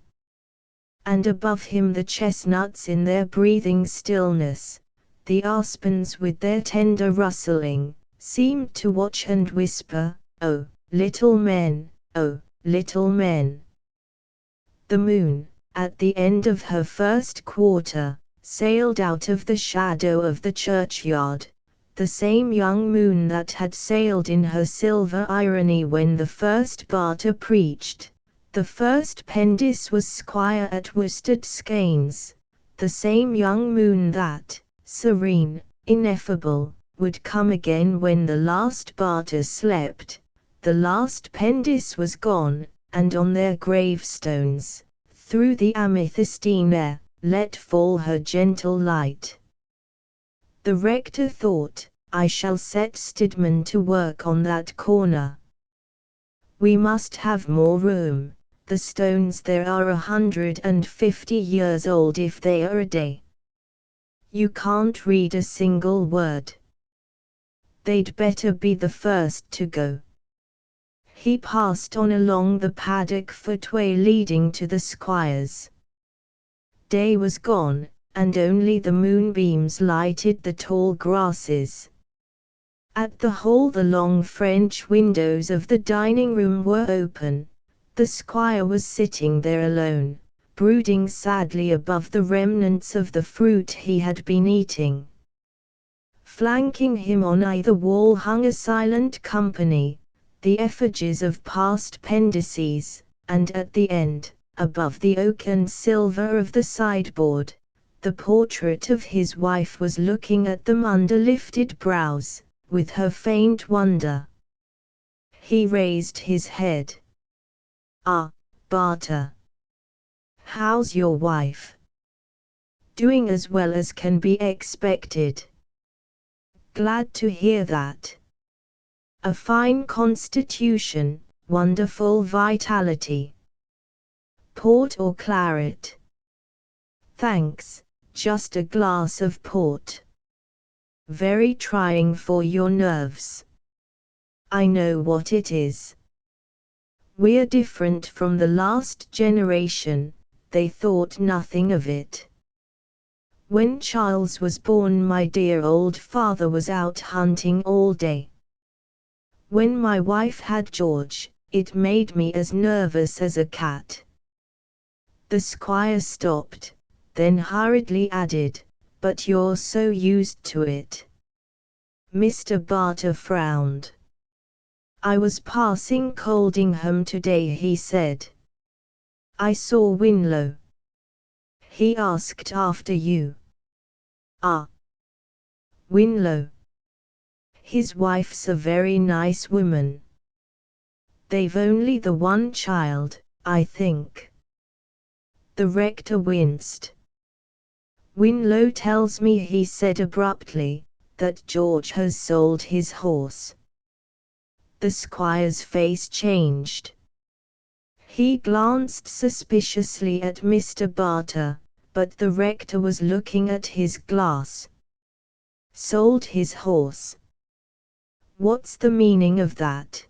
And above him the chestnuts in their breathing stillness, the aspens with their tender rustling, seemed to watch and whisper, 'Oh, little men, oh, little men.' The moon, at the end of her first quarter, sailed out of the shadow of the churchyard, the same young moon that had sailed in her silver irony when the first Barter preached, the first Pendis was squire at Worsted Skeins, the same young moon that, serene, ineffable, would come again when the last Barter slept, the last Pendis was gone, and on their gravestones, through the amethystine air, let fall her gentle light. The rector thought, "I shall set Stidman to work on that corner. We must have more room, the stones there are 150 years old if they are a day. You can't read a single word. They'd better be the first to go." He passed on along the paddock footway leading to the squire's. Day was gone, and only the moonbeams lighted the tall grasses. At the hall the long French windows of the dining room were open. The squire was sitting there alone, brooding sadly above the remnants of the fruit he had been eating. Flanking him on either wall hung a silent company, the effigies of past pendices, and at the end, above the oak and silver of the sideboard, the portrait of his wife was looking at them under lifted brows, with her faint wonder. He raised his head. "Ah, Barter. How's your wife?" "Doing as well as can be expected." "Glad to hear that. A fine constitution, wonderful vitality. Port or claret?" "Thanks, just a glass of port." "Very trying for your nerves." "I know what it is. We're different from the last generation, they thought nothing of it. When Charles was born my dear old father was out hunting all day. When my wife had George, it made me as nervous as a cat." The squire stopped, then hurriedly added, "But you're so used to it." Mr. Barter frowned. "I was passing Coldingham today," he said. "I saw Winlow. He asked after you." "Ah. Winlow. His wife's a very nice woman. They've only the one child, I think." The rector winced. "Winlow tells me," he said abruptly, "that George has sold his horse." The squire's face changed. He glanced suspiciously at Mr. Barter, but the rector was looking at his glass. "Sold his horse? What's the meaning of that?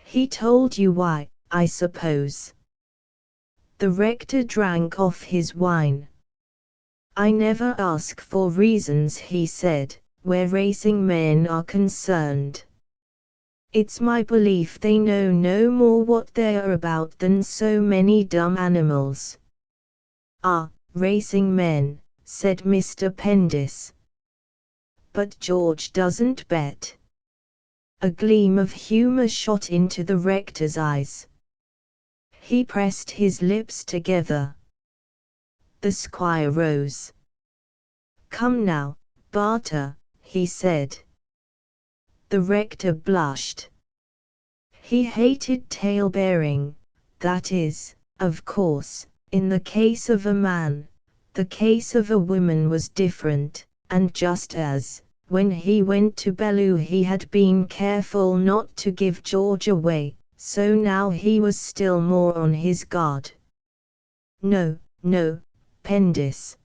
He told you why, I suppose." The rector drank off his wine. "I never ask for reasons," he said, "where racing men are concerned. It's my belief they know no more what they're about than so many dumb animals." "Ah, racing men," said Mr. Pendis. "But George doesn't bet." A gleam of humor shot into the rector's eyes. He pressed his lips together. The squire rose. "Come now, Barter," he said. The rector blushed. He hated tale-bearing, that is, of course, in the case of a man. The case of a woman was different, and just as, when he went to Bellew he had been careful not to give George away, so now he was still more on his guard. "No, no, Pendis."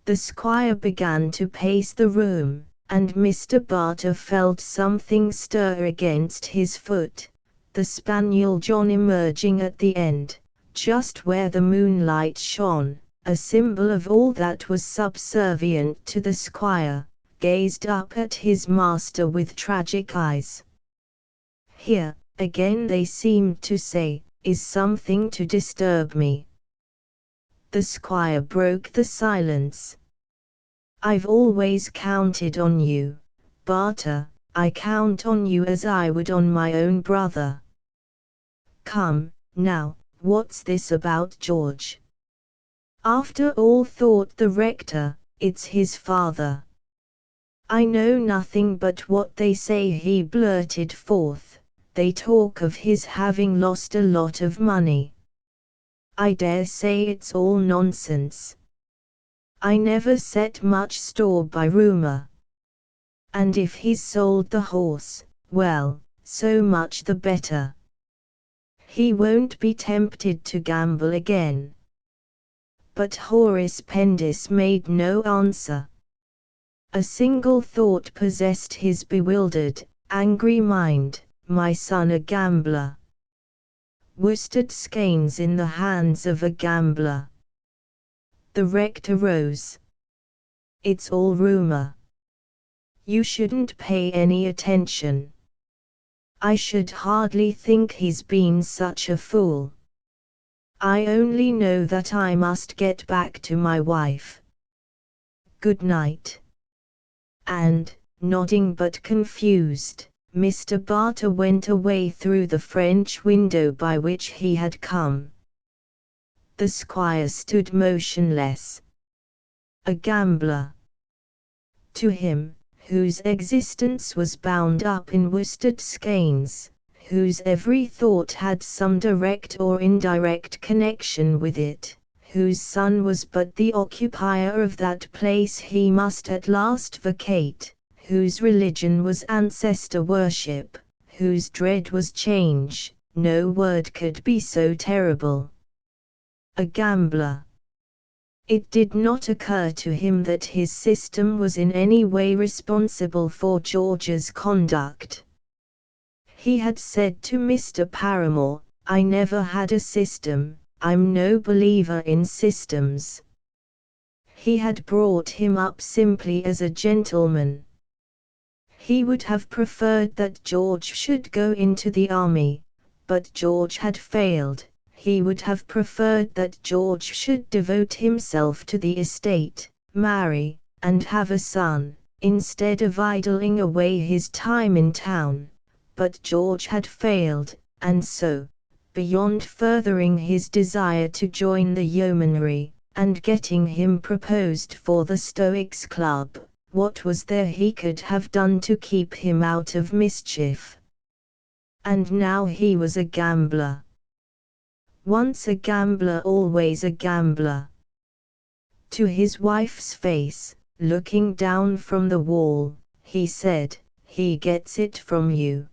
The squire began to pace the room, and Mr. Barter felt something stir against his foot, the spaniel John emerging at the end, just where the moonlight shone, a symbol of all that was subservient to the squire, gazed up at his master with tragic eyes. "Here, again," they seemed to say, "is something to disturb me." The squire broke the silence. "I've always counted on you, Barter. I count on you as I would on my own brother. Come, now, what's this about George?" "After all," thought the rector, "it's his father." "I know nothing but what they say," he blurted forth. "They talk of his having lost a lot of money. I dare say it's all nonsense. I never set much store by rumor. And if he's sold the horse, well, so much the better. He won't be tempted to gamble again." But Horace Pendis made no answer. A single thought possessed his bewildered, angry mind: my son a gambler. Worsted skeins in the hands of a gambler. The rector rose. It's all rumor. You shouldn't pay any attention. I should hardly think he's been such a fool. I only know that I must get back to my wife. Good night. And, nodding but confused, Mr. Barter went away through the French window by which he had come. The squire stood motionless. A gambler. To him, whose existence was bound up in worsted skeins, whose every thought had some direct or indirect connection with it, whose son was but the occupier of that place he must at last vacate, whose religion was ancestor worship, whose dread was change, no word could be so terrible. A gambler. It did not occur to him that his system was in any way responsible for George's conduct. He had said to Mr. Paramore, "I never had a system, I'm no believer in systems." He had brought him up simply as a gentleman. He would have preferred that George should go into the army, but George had failed. He would have preferred that George should devote himself to the estate, marry, and have a son, instead of idling away his time in town, but George had failed, and so, beyond furthering his desire to join the yeomanry, and getting him proposed for the Stoics Club, what was there he could have done to keep him out of mischief? And now he was a gambler. Once a gambler, always a gambler. To his wife's face, looking down from the wall, he said, "He gets it from you."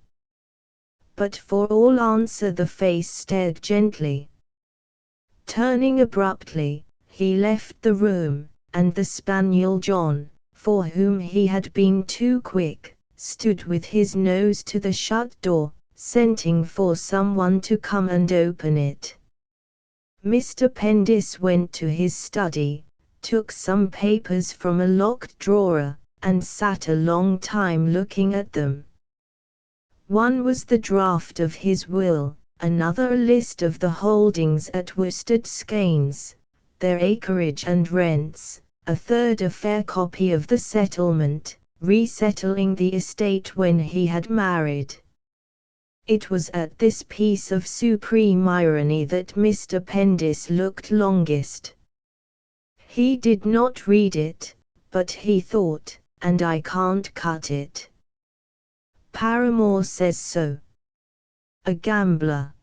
But for all answer the face stared gently. Turning abruptly, he left the room, and the spaniel John, for whom he had been too quick, stood with his nose to the shut door, scenting for someone to come and open it. Mr. Pendis went to his study, took some papers from a locked drawer, and sat a long time looking at them. One was the draft of his will, another a list of the holdings at Worsted Skeins, their acreage and rents, a third a fair copy of the settlement, resettling the estate when he had married. It was at this piece of supreme irony that Mr. Pendis looked longest. He did not read it, but he thought, "And I can't cut it. Paramore says so." A gambler.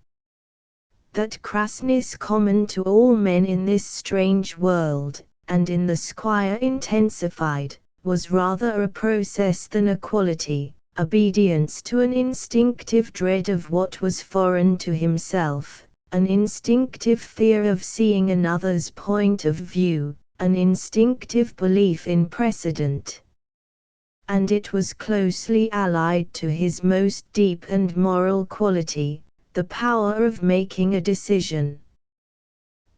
That crassness common to all men in this strange world, and in the squire intensified, was rather a process than a quality. Obedience to an instinctive dread of what was foreign to himself, an instinctive fear of seeing another's point of view, an instinctive belief in precedent. And it was closely allied to his most deep and moral quality, the power of making a decision.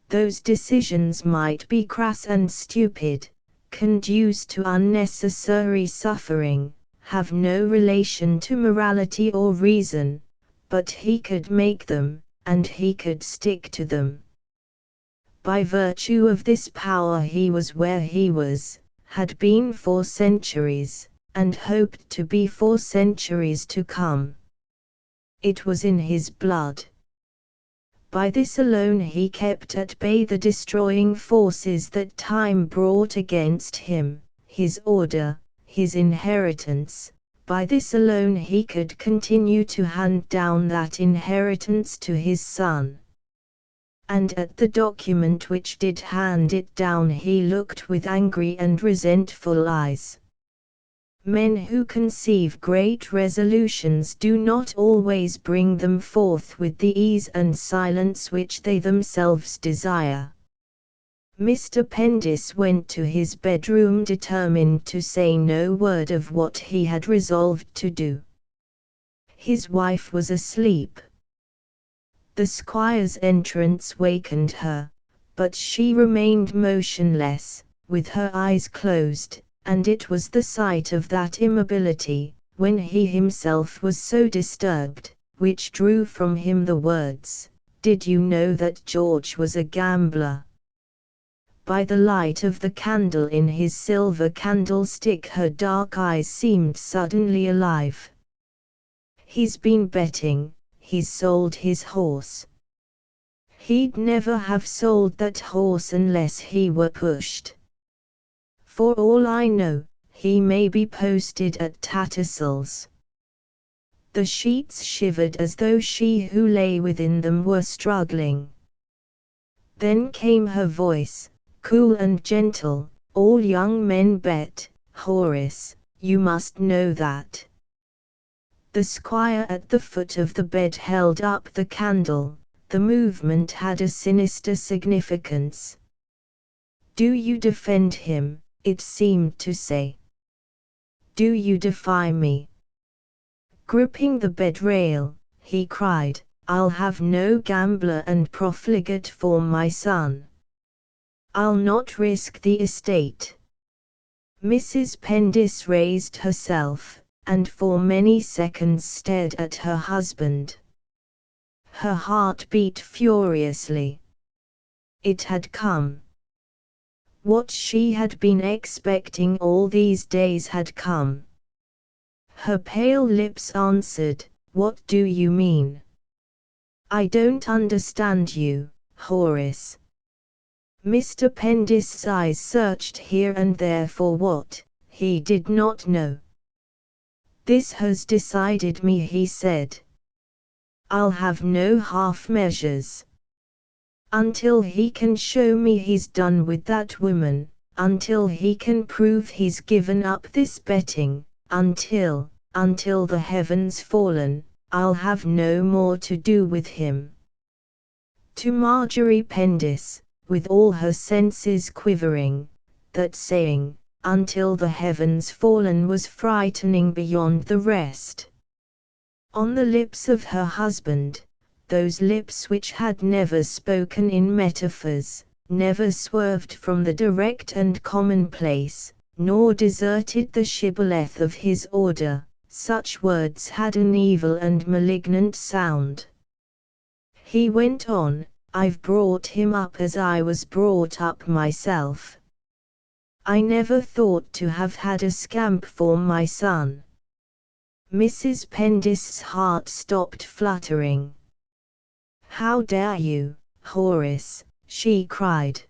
Those decisions might be crass and stupid, conduce to unnecessary suffering, have no relation to morality or reason, but he could make them, and he could stick to them. By virtue of this power he was where he was, had been for centuries, and hoped to be for centuries to come. It was in his blood. By this alone he kept at bay the destroying forces that time brought against him, his order, his inheritance. By this alone he could continue to hand down that inheritance to his son. And at the document which did hand it down he looked with angry and resentful eyes. Men who conceive great resolutions do not always bring them forth with the ease and silence which they themselves desire. Mr. Pendis went to his bedroom determined to say no word of what he had resolved to do. His wife was asleep. The squire's entrance wakened her, but she remained motionless, with her eyes closed, and it was the sight of that immobility, when he himself was so disturbed, which drew from him the words, "Did you know that George was a gambler?" By the light of the candle in his silver candlestick her dark eyes seemed suddenly alive. "He's been betting, he's sold his horse." "He'd never have sold that horse unless he were pushed. For all I know, he may be posted at Tattersall's." The sheets shivered as though she who lay within them were struggling. Then came her voice, cool and gentle, "All young men bet, Horace, you must know that." The squire at the foot of the bed held up the candle. The movement had a sinister significance. "Do you defend him?" it seemed to say. "Do you defy me?" Gripping the bed rail, he cried, "I'll have no gambler and profligate for my son. I'll not risk the estate." Mrs. Pendis raised herself, and for many seconds stared at her husband. Her heart beat furiously. It had come. What she had been expecting all these days had come. Her pale lips answered, "What do you mean?" "I don't understand you, Horace." Mr. Pendis's eyes searched here and there for what, he did not know. "This has decided me," he said. "I'll have no half measures. Until he can show me he's done with that woman, until he can prove he's given up this betting, until the heavens fallen, I'll have no more to do with him." To Marjorie Pendis, with all her senses quivering, that saying, "until the heavens fallen," was frightening beyond the rest. On the lips of her husband, those lips which had never spoken in metaphors, never swerved from the direct and commonplace, nor deserted the shibboleth of his order, such words had an evil and malignant sound. He went on, "I've brought him up as I was brought up myself. I never thought to have had a scamp for my son." Mrs. Pendis's heart stopped fluttering. "How dare you, Horace!" she cried.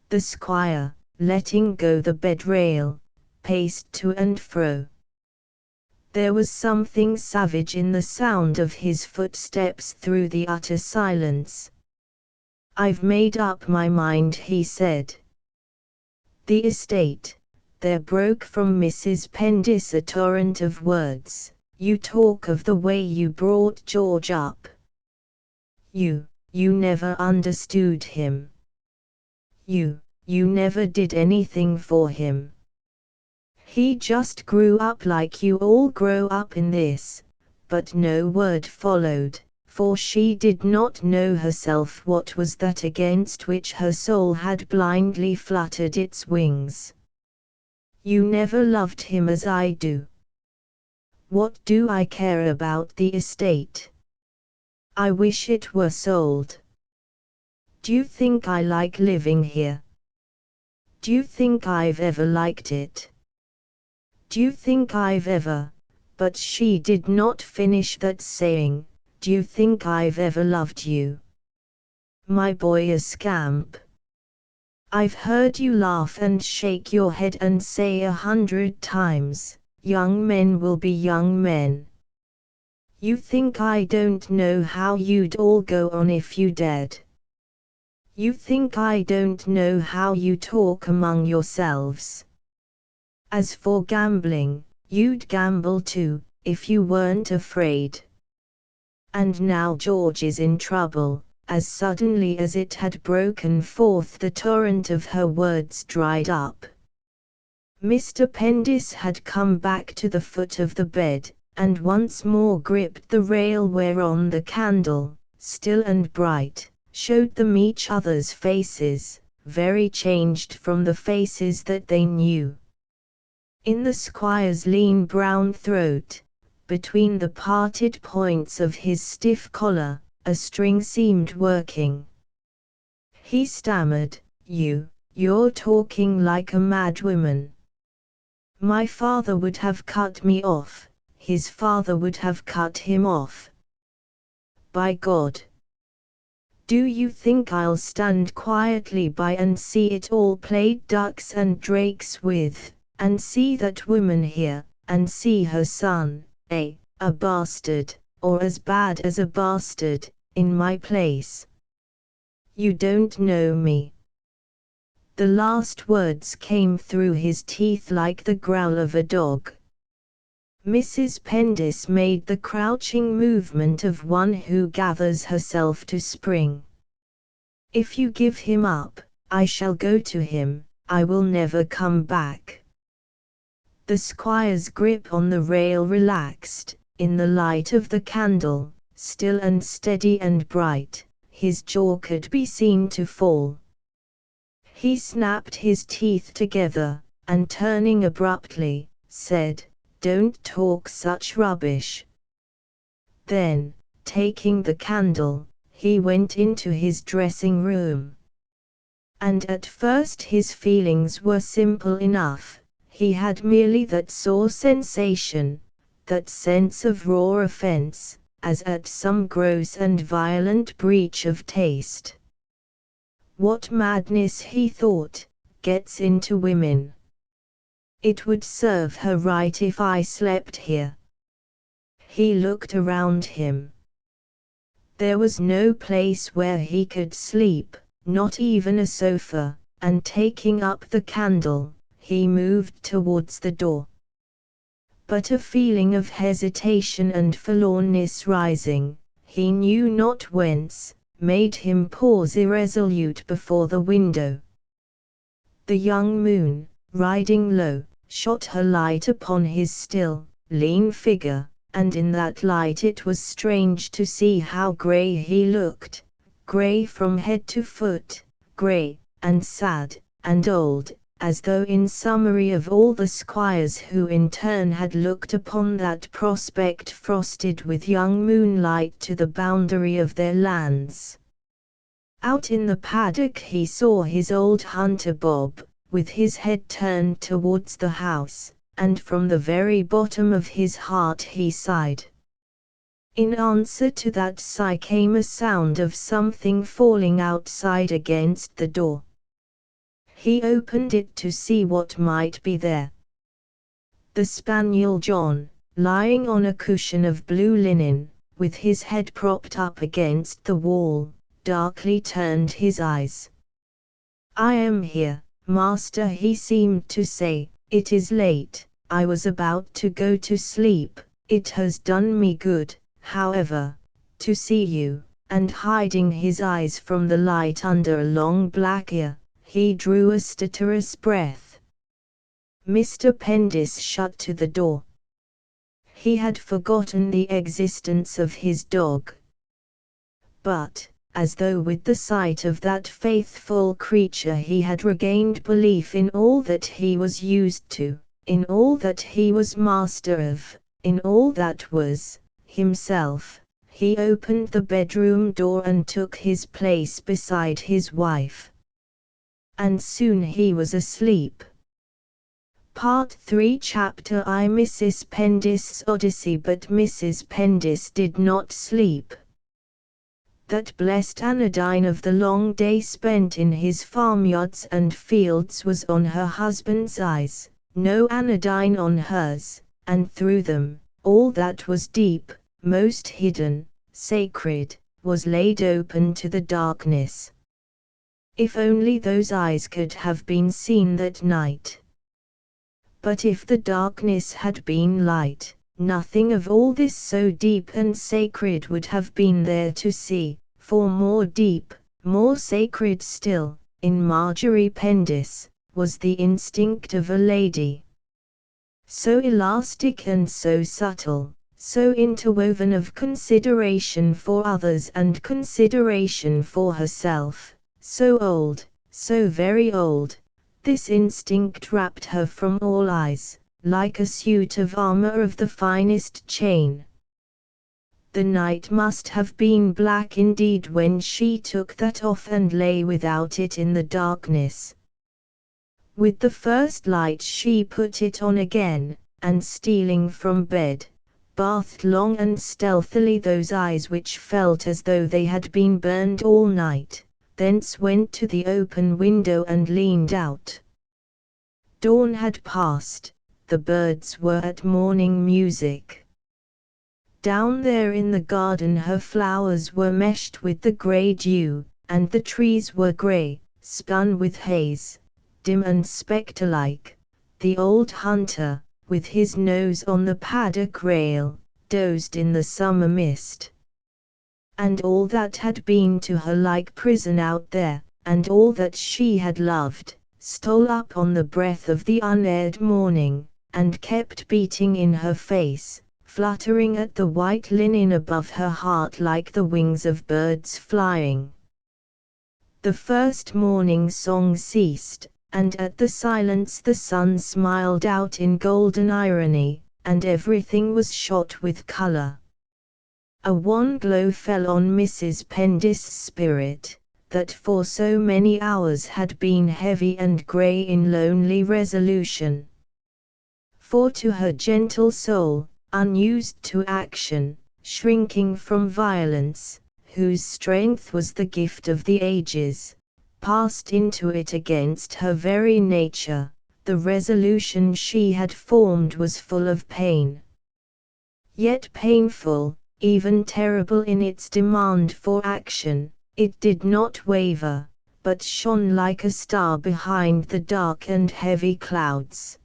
The squire, letting go the bed rail, paced to and fro. There was something savage in the sound of his footsteps through the utter silence. "I've made up my mind," he said. "The estate." There broke from Mrs. Pendis a torrent of words. "You talk of the way you brought George up. You never understood him. You never did anything for him. He just grew up like you all grow up in this." But no word followed, for she did not know herself what was that against which her soul had blindly fluttered its wings. "You never loved him as I do. What do I care about the estate? I wish it were sold. Do you think I like living here? Do you think I've ever liked it? Do you think I've ever—" But she did not finish that saying, "Do you think I've ever loved you? My boy, a scamp? I've heard you laugh and shake your head and say 100 times, 'Young men will be young men.' You think I don't know how you'd all go on if you dared. You think I don't know how you talk among yourselves. As for gambling, you'd gamble too, if you weren't afraid. And now George is in trouble." As suddenly as it had broken forth, the torrent of her words dried up. Mr. Pendis had come back to the foot of the bed, and once more gripped the rail whereon the candle, still and bright, showed them each other's faces, very changed from the faces that they knew. In the squire's lean brown throat, between the parted points of his stiff collar, a string seemed working. He stammered, You're talking like a madwoman. My father would have cut me off, his father would have cut him off. By God! Do you think I'll stand quietly by and see it all played ducks and drakes with, and see that woman here, and see her son, a bastard, or as bad as a bastard, in my place? You don't know me. The last words came through his teeth like the growl of a dog. Mrs. Pendis made the crouching movement of one who gathers herself to spring. If you give him up, I shall go to him, I will never come back. The squire's grip on the rail relaxed, in the light of the candle, still and steady and bright, his jaw could be seen to fall. He snapped his teeth together, and turning abruptly, said, Don't talk such rubbish. Then, taking the candle, he went into his dressing room. And at first his feelings were simple enough. He had merely that sore sensation, that sense of raw offense, as at some gross and violent breach of taste. What madness, he thought, gets into women. It would serve her right if I slept here. He looked around him. There was no place where he could sleep, not even a sofa, and taking up the candle, he moved towards the door. But a feeling of hesitation and forlornness rising, he knew not whence, made him pause irresolute before the window. The young moon, riding low, shot her light upon his still, lean figure, and in that light it was strange to see how grey he looked, grey from head to foot, grey, and sad, and old, as though in summary of all the squires who in turn had looked upon that prospect frosted with young moonlight to the boundary of their lands. Out in the paddock he saw his old hunter Bob, with his head turned towards the house, and from the very bottom of his heart he sighed. In answer to that sigh came a sound of something falling outside against the door. He opened it to see what might be there. The spaniel John, lying on a cushion of blue linen, with his head propped up against the wall, darkly turned his eyes. I am here, master, he seemed to say. It is late, I was about to go to sleep. It has done me good, however, to see you, and hiding his eyes from the light under a long black ear, he drew a stertorous breath. Mr. Pendis shut to the door. He had forgotten the existence of his dog. But, as though with the sight of that faithful creature he had regained belief in all that he was used to, in all that he was master of, in all that was himself, he opened the bedroom door and took his place beside his wife. And soon he was asleep. Part 3 Chapter I Mrs. Pendis' Odyssey. But Mrs. Pendis did not sleep. That blessed anodyne of the long day spent in his farmyards and fields was on her husband's eyes, no anodyne on hers, and through them, all that was deep, most hidden, sacred, was laid open to the darkness. If only those eyes could have been seen that night. But if the darkness had been light, nothing of all this so deep and sacred would have been there to see, for more deep, more sacred still, in Marjorie Pendis, was the instinct of a lady. So elastic and so subtle, so interwoven of consideration for others and consideration for herself, so old, so very old. This instinct wrapped her from all eyes, like a suit of armor of the finest chain. The night must have been black indeed when she took that off and lay without it in the darkness. With the first light she put it on again, and stealing from bed, bathed long and stealthily those eyes which felt as though they had been burned all night, thence went to the open window and leaned out. Dawn had passed, the birds were at morning music. Down there in the garden her flowers were meshed with the grey dew, and the trees were grey, spun with haze, dim and spectre-like. The old hunter, with his nose on the paddock rail, dozed in the summer mist. And all that had been to her like prison out there, and all that she had loved, stole up on the breath of the unaired morning, and kept beating in her face, fluttering at the white linen above her heart like the wings of birds flying. The first morning song ceased, and at the silence the sun smiled out in golden irony, and everything was shot with color. A wan glow fell on Mrs. Pendis's spirit, that for so many hours had been heavy and grey in lonely resolution. For to her gentle soul, unused to action, shrinking from violence, whose strength was the gift of the ages, passed into it against her very nature, the resolution she had formed was full of pain. Yet painful, even terrible in its demand for action, it did not waver, but shone like a star behind the dark and heavy clouds.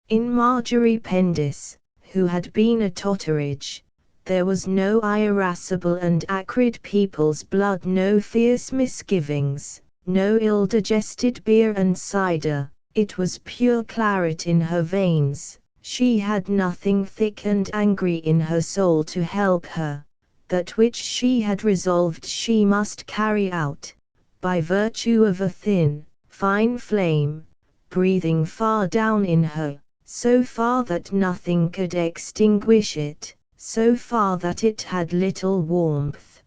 In Marjorie Pendis, who had been a Totteridge, there was no irascible and acrid people's blood, no fierce misgivings, no ill-digested beer and cider. It was pure claret in her veins. She had nothing thick and angry in her soul to help her. That which she had resolved she must carry out, by virtue of a thin, fine flame, breathing far down in her, so far that nothing could extinguish it, so far that it had little warmth.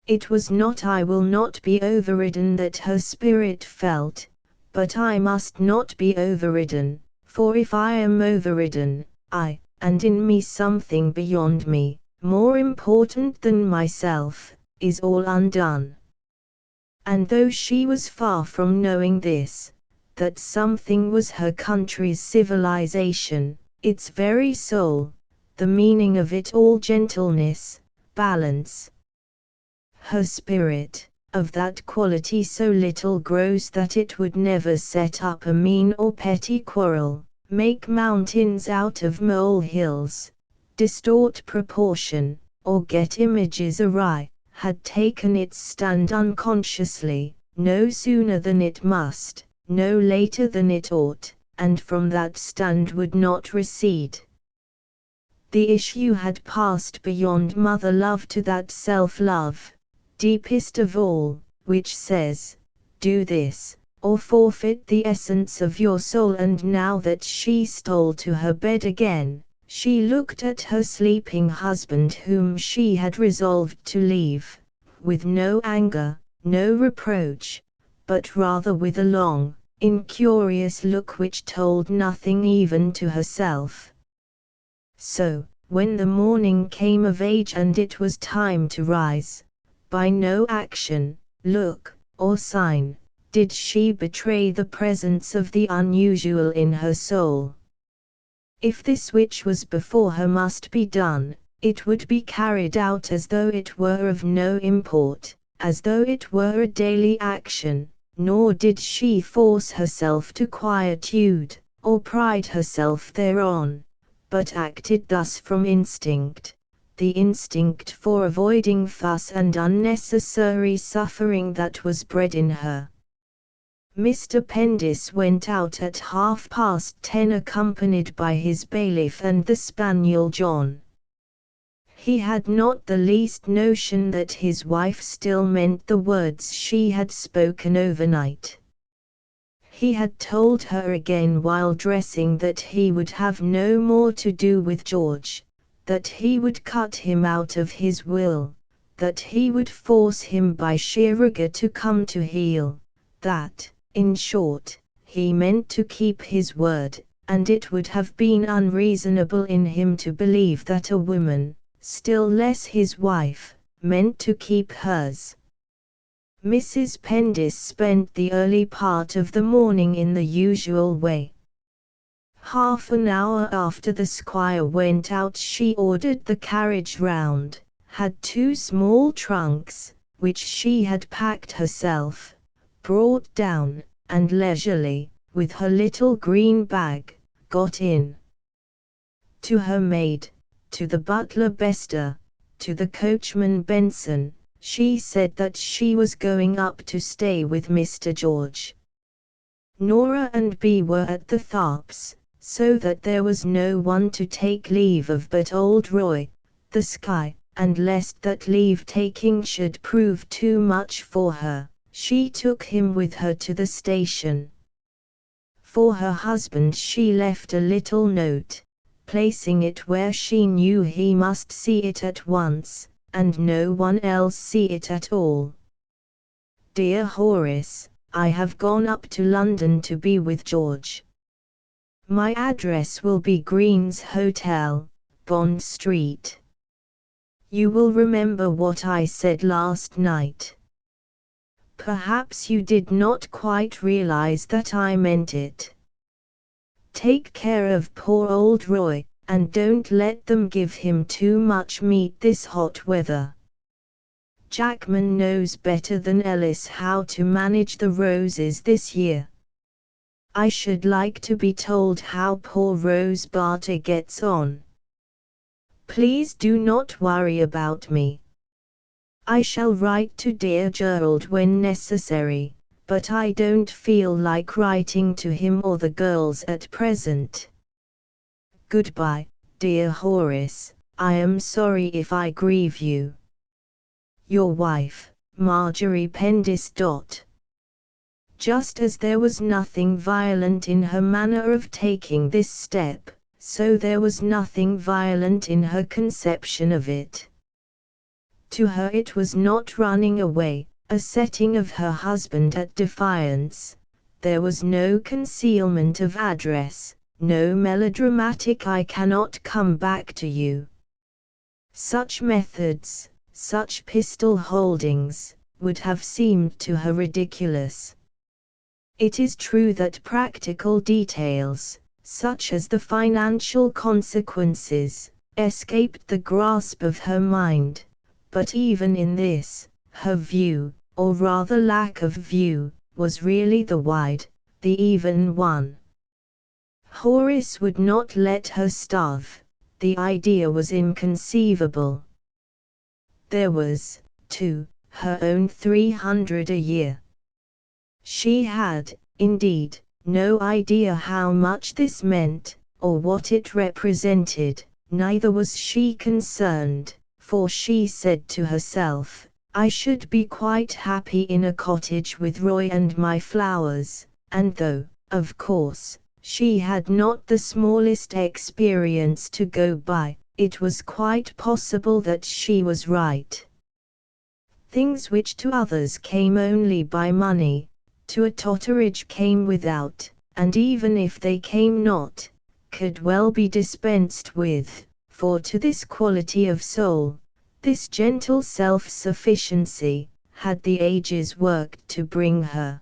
It was not "I will not be overridden" that her spirit felt, but "I must not be overridden, for if I am overridden, I, and in me something beyond me, more important than myself, is all undone." And though she was far from knowing this, that something was her country's civilization, its very soul, the meaning of it all gentleness, balance. Her spirit, of that quality so little gross that it would never set up a mean or petty quarrel, make mountains out of molehills, distort proportion, or get images awry, had taken its stand unconsciously, no sooner than it must, no later than it ought, and from that stand would not recede. The issue had passed beyond mother-love to that self-love, deepest of all, which says, "Do this, or forfeit the essence of your soul." And now that she stole to her bed again, she looked at her sleeping husband whom she had resolved to leave, with no anger, no reproach, but rather with a long, incurious look which told nothing even to herself. So, when the morning came of age and it was time to rise, by no action, look, or sign, did she betray the presence of the unusual in her soul. If this which was before her must be done, it would be carried out as though it were of no import, as though it were a daily action, nor did she force herself to quietude, or pride herself thereon, but acted thus from instinct, the instinct for avoiding fuss and unnecessary suffering that was bred in her. Mr. Pendis went out at 10:30 accompanied by his bailiff and the spaniel John. He had not the least notion that his wife still meant the words she had spoken overnight. He had told her again while dressing that he would have no more to do with George, that he would cut him out of his will, that he would force him by sheer rigor to come to heel, that, in short, he meant to keep his word, and it would have been unreasonable in him to believe that a woman, still less his wife, meant to keep hers. Mrs. Pendis spent the early part of the morning in the usual way. Half an hour after the squire went out she ordered the carriage round, had 2 small trunks, which she had packed herself, brought down, and leisurely, with her little green bag, got in. To her maid, to the butler Bester, to the coachman Benson, she said that she was going up to stay with Mr. George. Nora and Bee were at the Tharps, so that there was no one to take leave of but old Roy, the Sky, and lest that leave-taking should prove too much for her, she took him with her to the station. For her husband she left a little note, placing it where she knew he must see it at once, and no one else see it at all. Dear Horace, I have gone up to London to be with George. My address will be Green's Hotel, Bond Street. You will remember what I said last night. Perhaps you did not quite realize that I meant it. Take care of poor old Roy, and don't let them give him too much meat this hot weather. Jackman knows better than Ellis how to manage the roses this year. I should like to be told how poor Rose Barter gets on. Please do not worry about me. I shall write to dear Gerald when necessary, but I don't feel like writing to him or the girls at present. Goodbye, dear Horace, I am sorry if I grieve you. Your wife, Marjorie Pendis. Just as there was nothing violent in her manner of taking this step, so there was nothing violent in her conception of it. To her it was not running away, a setting of her husband at defiance. There was no concealment of address, no melodramatic "I cannot come back to you." Such methods, such pistol holdings, would have seemed to her ridiculous. It is true that practical details, such as the financial consequences, escaped the grasp of her mind, but even in this, her view, or rather lack of view, was really the wide, the even one. Horace would not let her starve. The idea was inconceivable. There was, too, her own 300 a year. She had, indeed, no idea how much this meant, or what it represented, neither was she concerned, for she said to herself, I should be quite happy in a cottage with Roy and my flowers, and though, of course, she had not the smallest experience to go by, it was quite possible that she was right. Things which to others came only by money, to a Totteridge came without, and even if they came not, could well be dispensed with, for to this quality of soul, this gentle self-sufficiency, had the ages worked to bring her.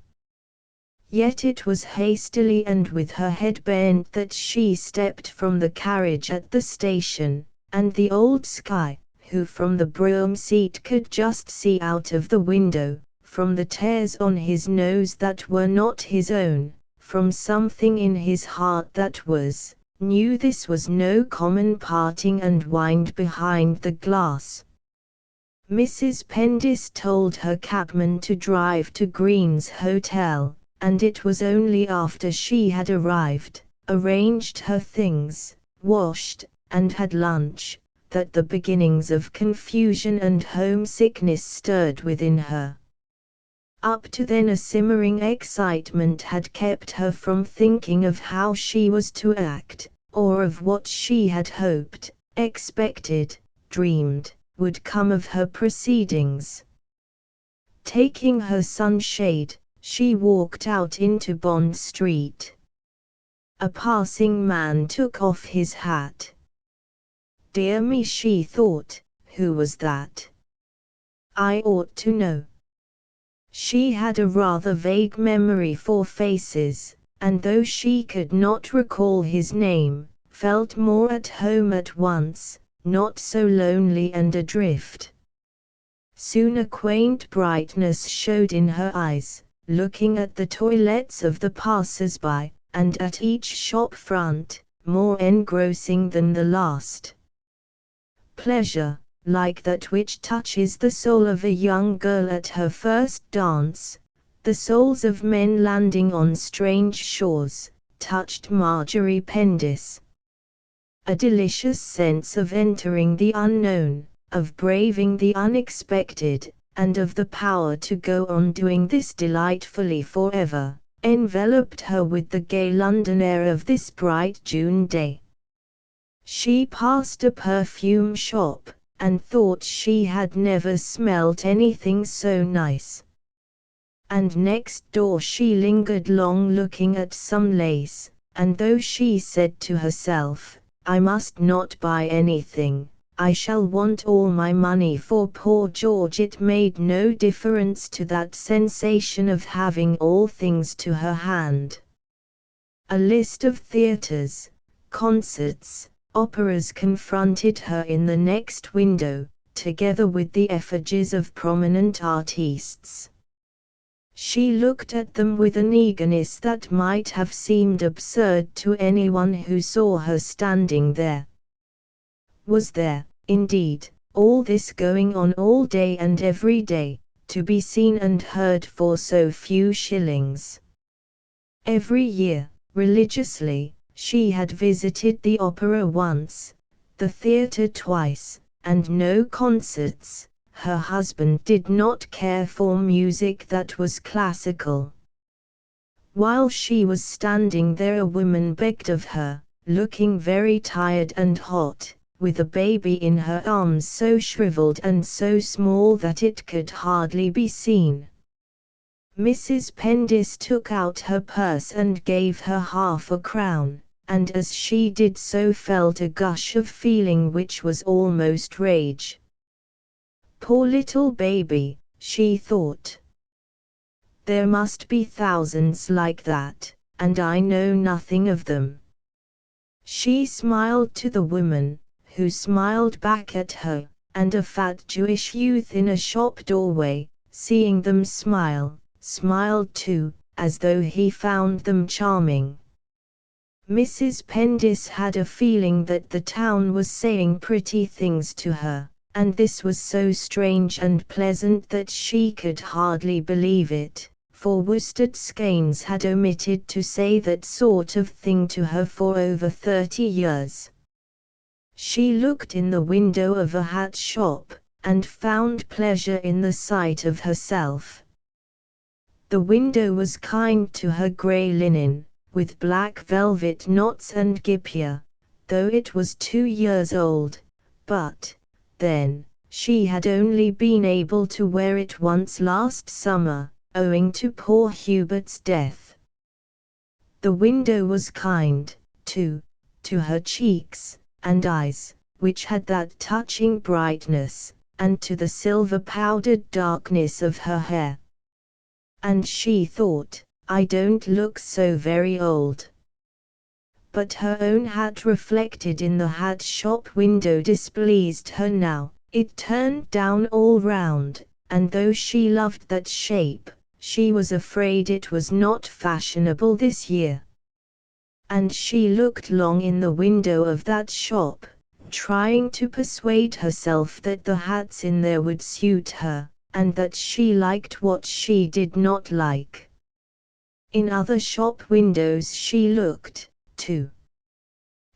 Yet it was hastily and with her head bent that she stepped from the carriage at the station, and the old Sky, who from the brougham seat could just see out of the window, from the tears on his nose that were not his own, from something in his heart that was, knew this was no common parting and whined behind the glass. Mrs. Pendis told her cabman to drive to Green's Hotel, and it was only after she had arrived, arranged her things, washed, and had lunch, that the beginnings of confusion and homesickness stirred within her. Up to then a simmering excitement had kept her from thinking of how she was to act, or of what she had hoped, expected, dreamed, would come of her proceedings. Taking her sunshade, she walked out into Bond Street. A passing man took off his hat. Dear me, she thought, who was that? I ought to know. She had a rather vague memory for faces, and though she could not recall his name, felt more at home at once, not so lonely and adrift. Soon a quaint brightness showed in her eyes, looking at the toilettes of the passers-by, and at each shop front, more engrossing than the last. Pleasure, like that which touches the soul of a young girl at her first dance, the souls of men landing on strange shores, touched Marjorie Pendiss. A delicious sense of entering the unknown, of braving the unexpected, and of the power to go on doing this delightfully forever, enveloped her with the gay London air of this bright June day. She passed a perfume shop, and thought she had never smelt anything so nice. And next door she lingered long looking at some lace, and though she said to herself, I must not buy anything, I shall want all my money for poor George, it made no difference to that sensation of having all things to her hand. A list of theatres, concerts, operas confronted her in the next window, together with the effigies of prominent artistes. She looked at them with an eagerness that might have seemed absurd to anyone who saw her standing there. Was there, indeed, all this going on all day and every day, to be seen and heard for so few shillings? Every year, religiously, she had visited the opera once, the theatre twice, and no concerts. Her husband did not care for music that was classical. While she was standing there a woman begged of her, looking very tired and hot, with a baby in her arms so shriveled and so small that it could hardly be seen. Mrs. Pendiss took out her purse and gave her half-a-crown, and as she did so felt a gush of feeling which was almost rage. Poor little baby, she thought. There must be thousands like that, and I know nothing of them. She smiled to the woman, who smiled back at her, and a fat Jewish youth in a shop doorway, seeing them smile, smiled too, as though he found them charming. Mrs. Pendiss had a feeling that the town was saying pretty things to her, and this was so strange and pleasant that she could hardly believe it, for Worsted Skeins had omitted to say that sort of thing to her for over 30 years. She looked in the window of a hat shop, and found pleasure in the sight of herself. The window was kind to her grey linen, with black velvet knots and guipure, though it was 2 years old, but, then, she had only been able to wear it once last summer, owing to poor Hubert's death. The window was kind, too, to her cheeks and eyes, which had that touching brightness, and to the silver-powdered darkness of her hair. And she thought, I don't look so very old. But her own hat reflected in the hat shop window displeased her now. It turned down all round, and though she loved that shape, she was afraid it was not fashionable this year. And she looked long in the window of that shop, trying to persuade herself that the hats in there would suit her, and that she liked what she did not like. In other shop windows she looked, too.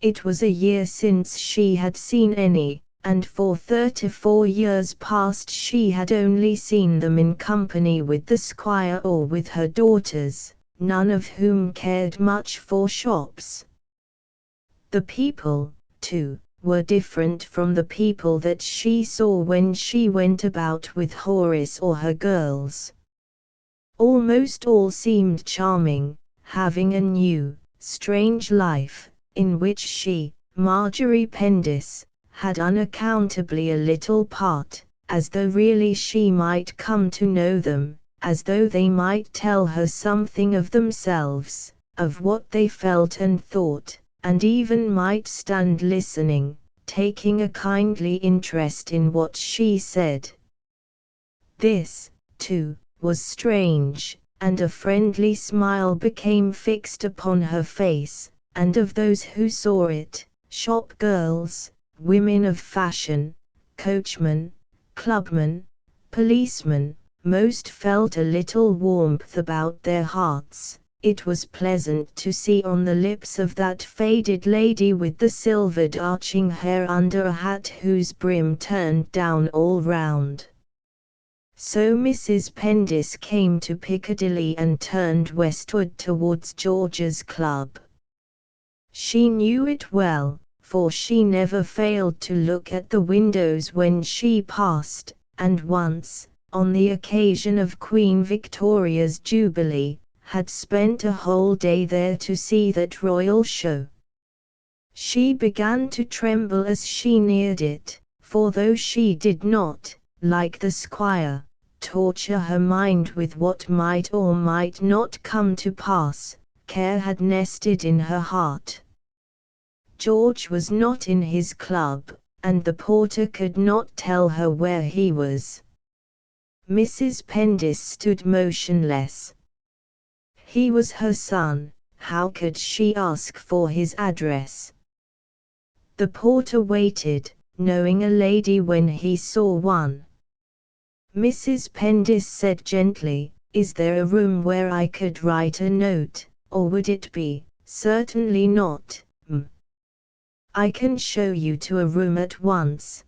It was a year since she had seen any, and for 34 years past she had only seen them in company with the squire or with her daughters, none of whom cared much for shops. The people, too, were different from the people that she saw when she went about with Horace or her girls. Almost all seemed charming, having a new, strange life, in which she, Marjorie Pendis, had unaccountably a little part, as though really she might come to know them, as though they might tell her something of themselves, of what they felt and thought, and even might stand listening, taking a kindly interest in what she said. This, too, was strange, and a friendly smile became fixed upon her face, and of those who saw it, shop girls, women of fashion, coachmen, clubmen, policemen, most felt a little warmth about their hearts. It was pleasant to see on the lips of that faded lady with the silvered arching hair under a hat whose brim turned down all round. So Mrs. Pendis came to Piccadilly and turned westward towards George's Club. She knew it well, for she never failed to look at the windows when she passed, and once, on the occasion of Queen Victoria's Jubilee, had spent a whole day there to see that royal show. She began to tremble as she neared it, for though she did not, like the squire, torture her mind with what might or might not come to pass, care had nested in her heart. George was not in his club, and the porter could not tell her where he was. Mrs. Pendis stood motionless. He was her son, how could she ask for his address? The porter waited, knowing a lady when he saw one. Mrs. Pendis said gently, "Is there a room where I could write a note, or would it be, certainly not, I can show you to a room at once."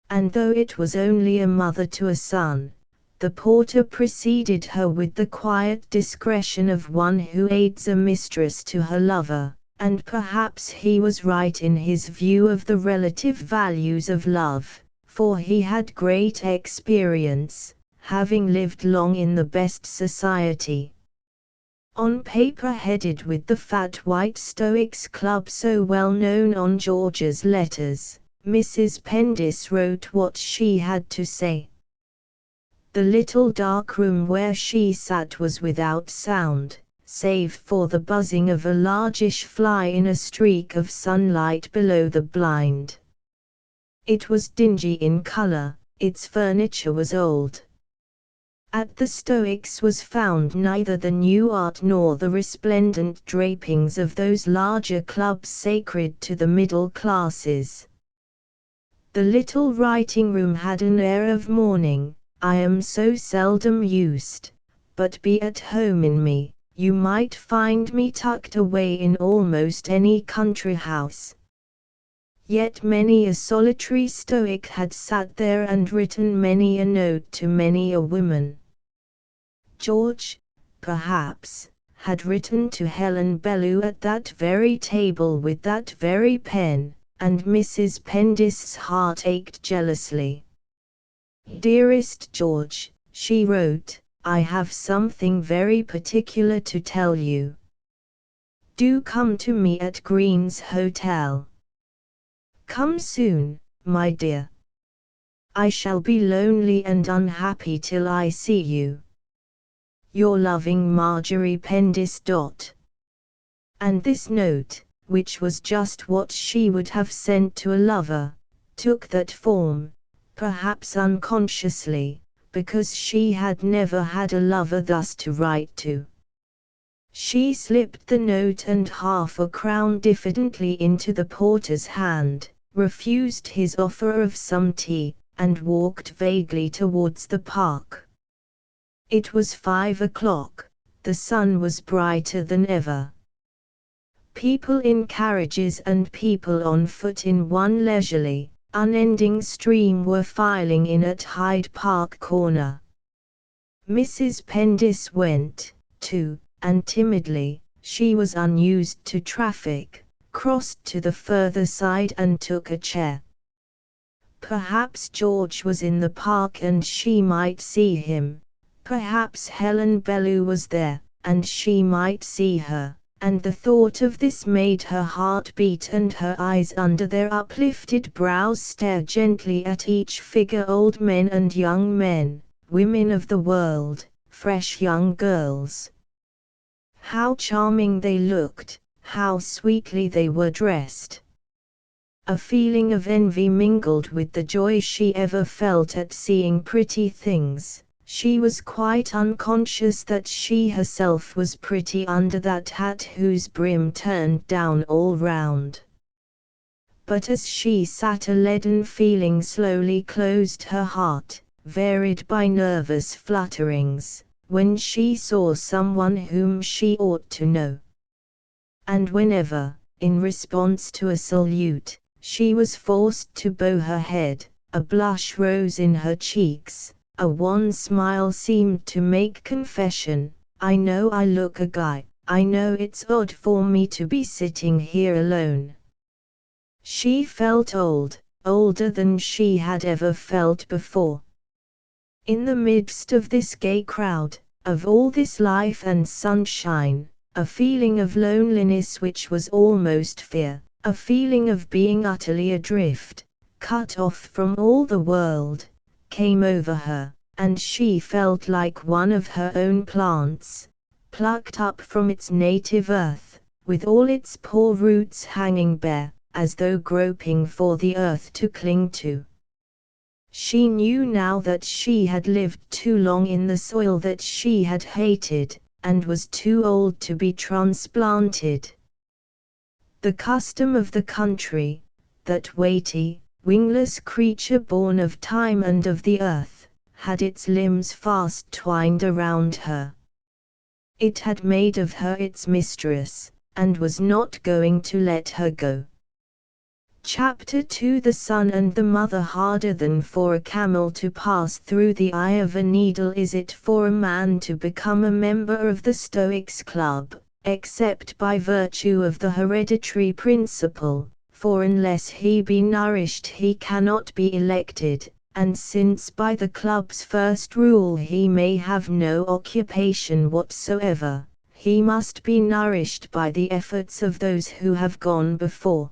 And though it was only a mother to a son, the porter preceded her with the quiet discretion of one who aids a mistress to her lover, and perhaps he was right in his view of the relative values of love, for he had great experience, having lived long in the best society. On paper headed with the fat white Stoics Club so well known on George's letters, Mrs. Pendis wrote what she had to say. The little dark room where she sat was without sound, save for the buzzing of a largish fly in a streak of sunlight below the blind. It was dingy in color, its furniture was old. At the Stoics was found neither the new art nor the resplendent drapings of those larger clubs sacred to the middle classes. The little writing room had an air of mourning. "I am so seldom used, but be at home in me, you might find me tucked away in almost any country house." Yet many a solitary Stoic had sat there and written many a note to many a woman. George, perhaps, had written to Helen Bellew at that very table with that very pen, and Mrs. Pendis's heart ached jealously. "Dearest George," she wrote, "I have something very particular to tell you. Do come to me at Green's Hotel. Come soon, my dear. I shall be lonely and unhappy till I see you. Your loving Marjorie Pendis. And this note, which was just what she would have sent to a lover, took that form, perhaps unconsciously, because she had never had a lover thus to write to. She slipped the note and half a crown diffidently into the porter's hand, refused his offer of some tea, and walked vaguely towards the park. It was 5 o'clock, the sun was brighter than ever. People in carriages and people on foot in one leisurely, unending stream were filing in at Hyde Park Corner. Mrs. Pendis went, too, and timidly, she was unused to traffic, crossed to the further side and took a chair. Perhaps George was in the park and she might see him. Perhaps Helen Bellew was there, and she might see her, and the thought of this made her heart beat and her eyes under their uplifted brows stare gently at each figure, old men and young men, women of the world, fresh young girls. How charming they looked, how sweetly they were dressed. A feeling of envy mingled with the joy she ever felt at seeing pretty things. She was quite unconscious that she herself was pretty under that hat whose brim turned down all round. But as she sat, a leaden feeling slowly closed her heart, varied by nervous flutterings, when she saw someone whom she ought to know. And whenever, in response to a salute, she was forced to bow her head, a blush rose in her cheeks. A wan smile seemed to make confession. I know I look a guy, I know it's odd for me to be sitting here alone. She felt old, older than she had ever felt before. In the midst of this gay crowd, of all this life and sunshine, a feeling of loneliness which was almost fear, a feeling of being utterly adrift, cut off from all the world, came over her, and she felt like one of her own plants, plucked up from its native earth, with all its poor roots hanging bare, as though groping for the earth to cling to. She knew now that she had lived too long in the soil that she had hated, and was too old to be transplanted. The custom of the country, that weighty, wingless creature born of time and of the earth, had its limbs fast twined around her. It had made of her its mistress, and was not going to let her go. Chapter 2 The son and the mother. Harder than for a camel to pass through the eye of a needle is it for a man to become a member of the Stoics Club, except by virtue of the hereditary principle, for unless he be nourished he cannot be elected, and since by the club's first rule he may have no occupation whatsoever, he must be nourished by the efforts of those who have gone before.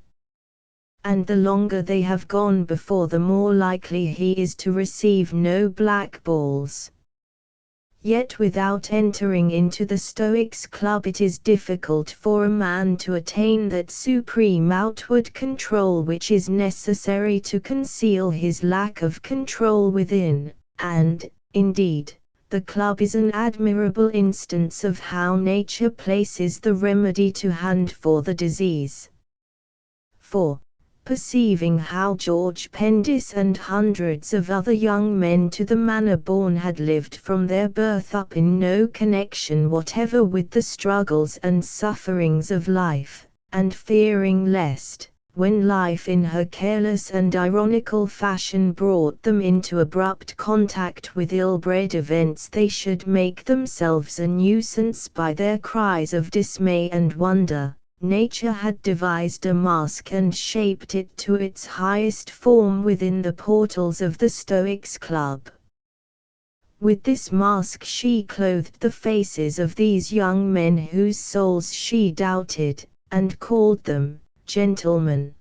And the longer they have gone before, the more likely he is to receive no blackballs. Yet without entering into the Stoics Club it is difficult for a man to attain that supreme outward control which is necessary to conceal his lack of control within, and, indeed, the club is an admirable instance of how nature places the remedy to hand for the disease. 4. Perceiving how George Pendis and hundreds of other young men to the manner born had lived from their birth up in no connection whatever with the struggles and sufferings of life, and fearing lest, when life in her careless and ironical fashion brought them into abrupt contact with ill-bred events, they should make themselves a nuisance by their cries of dismay and wonder, Nature had devised a mask and shaped it to its highest form within the portals of the Stoics Club. With this mask she clothed the faces of these young men whose souls she doubted, and called them gentlemen.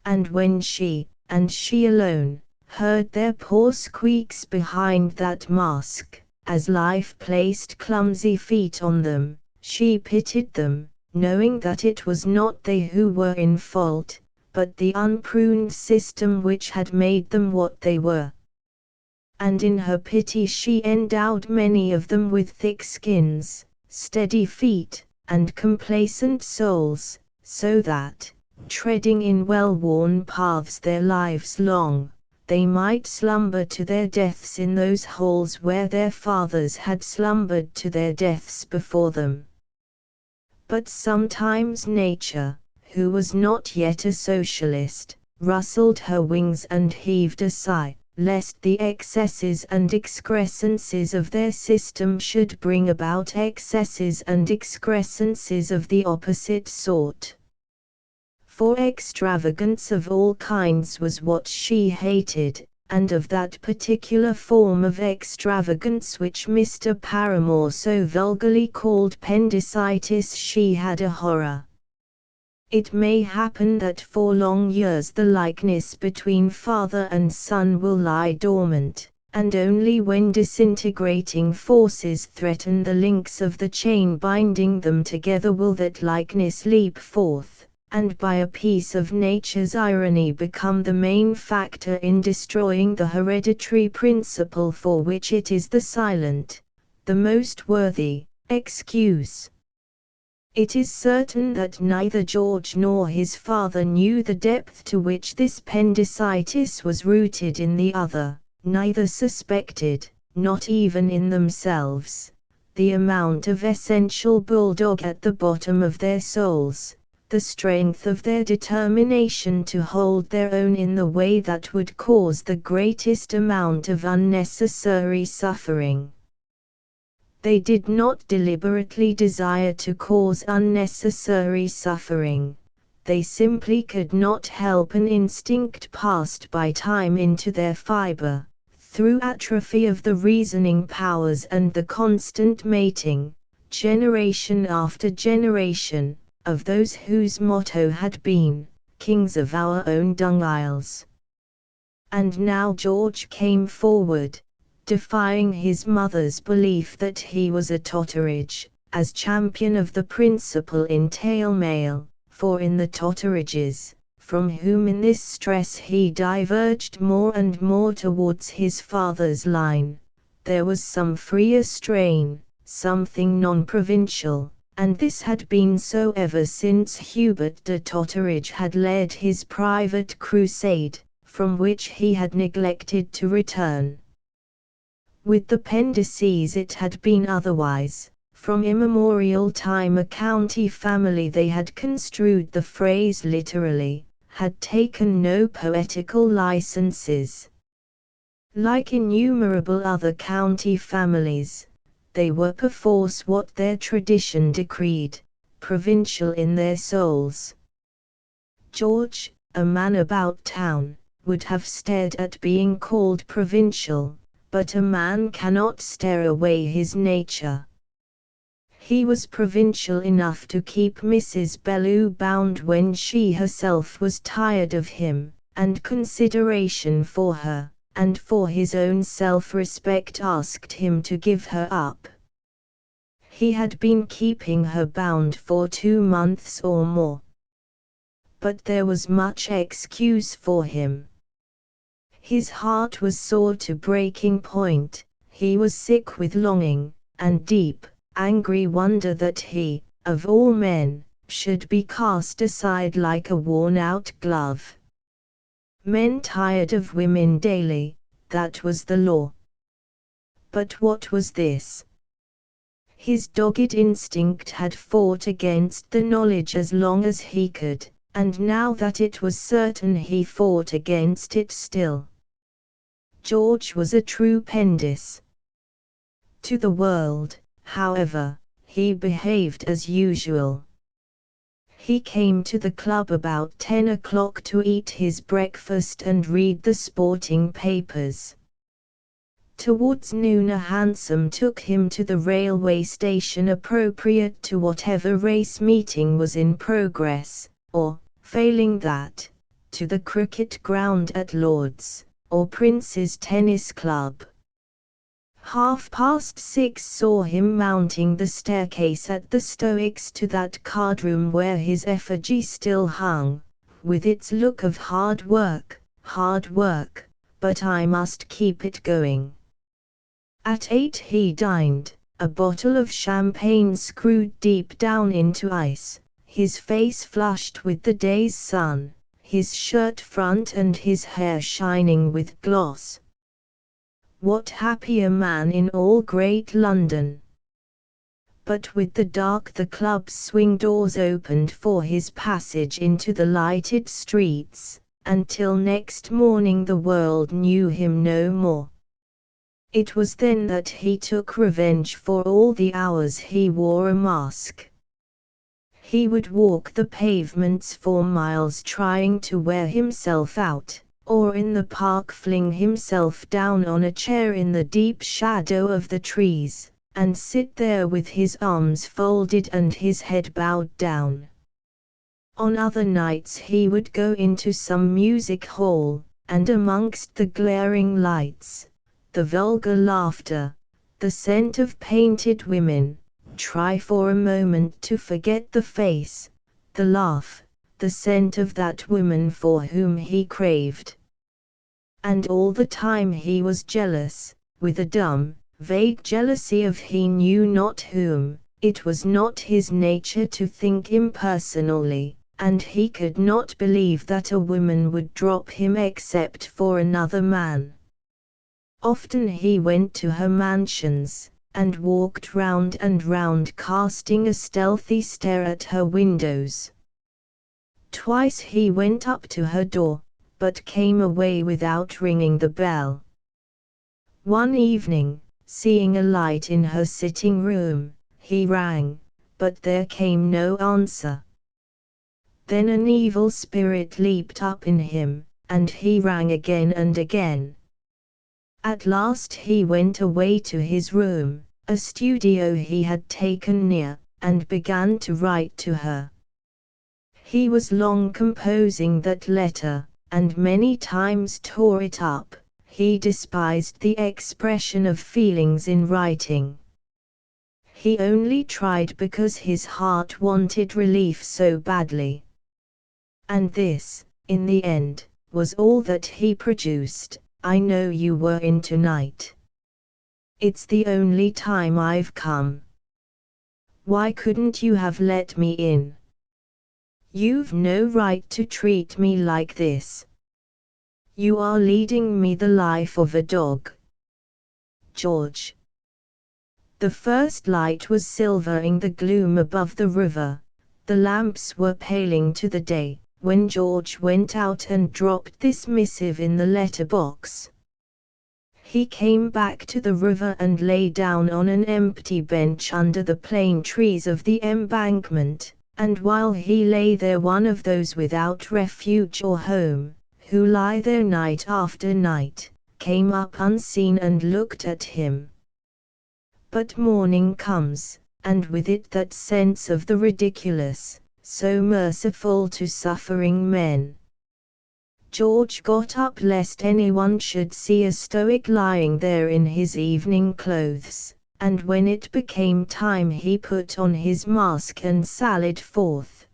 And when she, and she alone, heard their poor squeaks behind that mask, as life placed clumsy feet on them, she pitied them, knowing that it was not they who were in fault, but the unpruned system which had made them what they were. And in her pity she endowed many of them with thick skins, steady feet, and complacent souls, so that, treading in well-worn paths their lives long, they might slumber to their deaths in those holes where their fathers had slumbered to their deaths before them. But sometimes nature, who was not yet a socialist, rustled her wings and heaved a sigh, lest the excesses and excrescences of their system should bring about excesses and excrescences of the opposite sort. For extravagance of all kinds was what she hated, and of that particular form of extravagance which Mr. Paramore so vulgarly called pendicitis she had a horror. It may happen that for long years the likeness between father and son will lie dormant, and only when disintegrating forces threaten the links of the chain binding them together will that likeness leap forth, and by a piece of nature's irony become the main factor in destroying the hereditary principle for which it is the silent, the most worthy, excuse. It is certain that neither George nor his father knew the depth to which this pendicitis was rooted in the other, neither suspected, not even in themselves, the amount of essential bulldog at the bottom of their souls, the strength of their determination to hold their own in the way that would cause the greatest amount of unnecessary suffering. They did not deliberately desire to cause unnecessary suffering, they simply could not help an instinct passed by time into their fiber, through atrophy of the reasoning powers and the constant mating, generation after generation, of those whose motto had been, "Kings of our own dung isles." And now George came forward, defying his mother's belief that he was a Totteridge, as champion of the principle in tail mail, for in the Totteridges, from whom in this stress he diverged more and more towards his father's line, there was some freer strain, something non-provincial, and this had been so ever since Hubert de Totteridge had led his private crusade, from which he had neglected to return. With the Pendices it had been otherwise. From immemorial time a county family they had construed the phrase literally, had taken no poetical licenses. Like innumerable other county families, they were perforce what their tradition decreed, provincial in their souls. George, a man about town, would have stared at being called provincial, but a man cannot stare away his nature. He was provincial enough to keep Mrs. Bellew bound when she herself was tired of him, and consideration for her, and for his own self-respect asked him to give her up. He had been keeping her bound for 2 months or more. But there was much excuse for him. His heart was sore to breaking point, he was sick with longing, and deep, angry wonder that he, of all men, should be cast aside like a worn-out glove. Men tired of women daily, that was the law. But what was this? His dogged instinct had fought against the knowledge as long as he could, and now that it was certain he fought against it still. George was a true Pendice. To the world, however, he behaved as usual. He came to the club about 10 o'clock to eat his breakfast and read the sporting papers. Towards noon a hansom took him to the railway station appropriate to whatever race meeting was in progress, or, failing that, to the cricket ground at Lord's, or Prince's Tennis Club. 6:30 saw him mounting the staircase at the Stoics to that cardroom where his effigy still hung, with its look of hard work, but I must keep it going. At 8 he dined, a bottle of champagne screwed deep down into ice, his face flushed with the day's sun, his shirt front and his hair shining with gloss. What happier man in all great London? But with the dark the club's swing doors opened for his passage into the lighted streets, and till next morning the world knew him no more. It was then that he took revenge for all the hours he wore a mask. He would walk the pavements for miles trying to wear himself out, or in the park fling himself down on a chair in the deep shadow of the trees, and sit there with his arms folded and his head bowed down. On other nights he would go into some music hall, and amongst the glaring lights, the vulgar laughter, the scent of painted women, try for a moment to forget the face, the laugh, the scent of that woman for whom he craved. And all the time he was jealous, with a dumb, vague jealousy of he knew not whom. It was not his nature to think impersonally, and he could not believe that a woman would drop him except for another man. Often he went to her mansions, and walked round and round casting a stealthy stare at her windows. Twice he went up to her door, but came away without ringing the bell. One evening, seeing a light in her sitting room, he rang, but there came no answer. Then an evil spirit leaped up in him, and he rang again and again. At last he went away to his room, a studio he had taken near, and began to write to her. He was long composing that letter, and many times tore it up. He despised the expression of feelings in writing. He only tried because his heart wanted relief so badly. And this, in the end, was all that he produced. I know you were in tonight. It's the only time I've come. Why couldn't you have let me in? You've no right to treat me like this. You are leading me the life of a dog. George. The first light was silvering the gloom above the river. The lamps were paling to the day, when George went out and dropped this missive in the letter-box. He came back to the river and lay down on an empty bench under the plane trees of the embankment, and while he lay there one of those without refuge or home, who lie there night after night, came up unseen and looked at him. But morning comes, and with it that sense of the ridiculous, so merciful to suffering men. George got up lest anyone should see a stoic lying there in his evening clothes, and when it became time he put on his mask and sallied forth.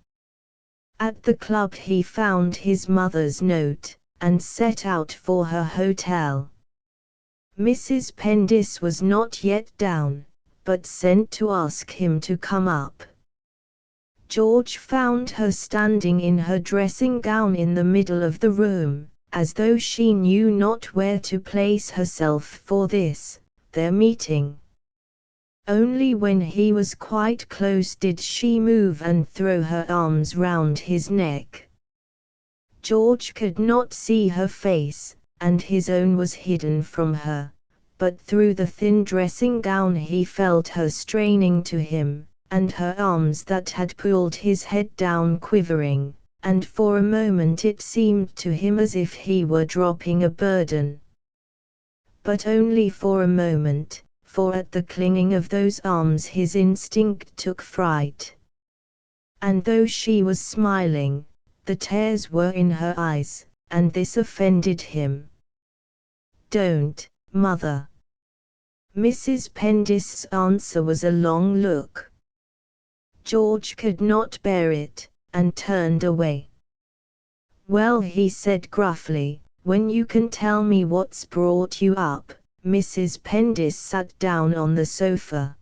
At the club he found his mother's note, and set out for her hotel. Mrs. Pendis was not yet down, but sent to ask him to come up. George found her standing in her dressing gown in the middle of the room, as though she knew not where to place herself for this, their meeting. Only when he was quite close did she move and throw her arms round his neck. George could not see her face, and his own was hidden from her, but through the thin dressing gown he felt her straining to him, and her arms that had pulled his head down quivering, and for a moment it seemed to him as if he were dropping a burden. But only for a moment, for at the clinging of those arms his instinct took fright. And though she was smiling, the tears were in her eyes, and this offended him. "Don't, mother." Mrs. Pendis's answer was a long look. George could not bear it, and turned away. "Well," he said gruffly, "when you can tell me what's brought you up." Mrs. Pendis sat down on the sofa.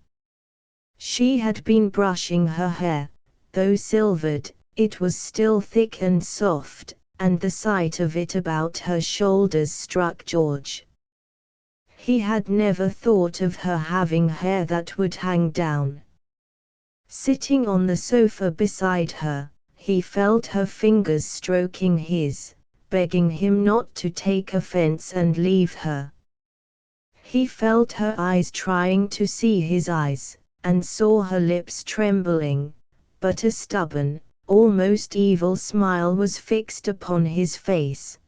She had been brushing her hair. Though silvered, it was still thick and soft, and the sight of it about her shoulders struck George. He had never thought of her having hair that would hang down. Sitting on the sofa beside her, he felt her fingers stroking his, begging him not to take offense and leave her. He felt her eyes trying to see his eyes, and saw her lips trembling, but a stubborn, almost evil smile was fixed upon his face.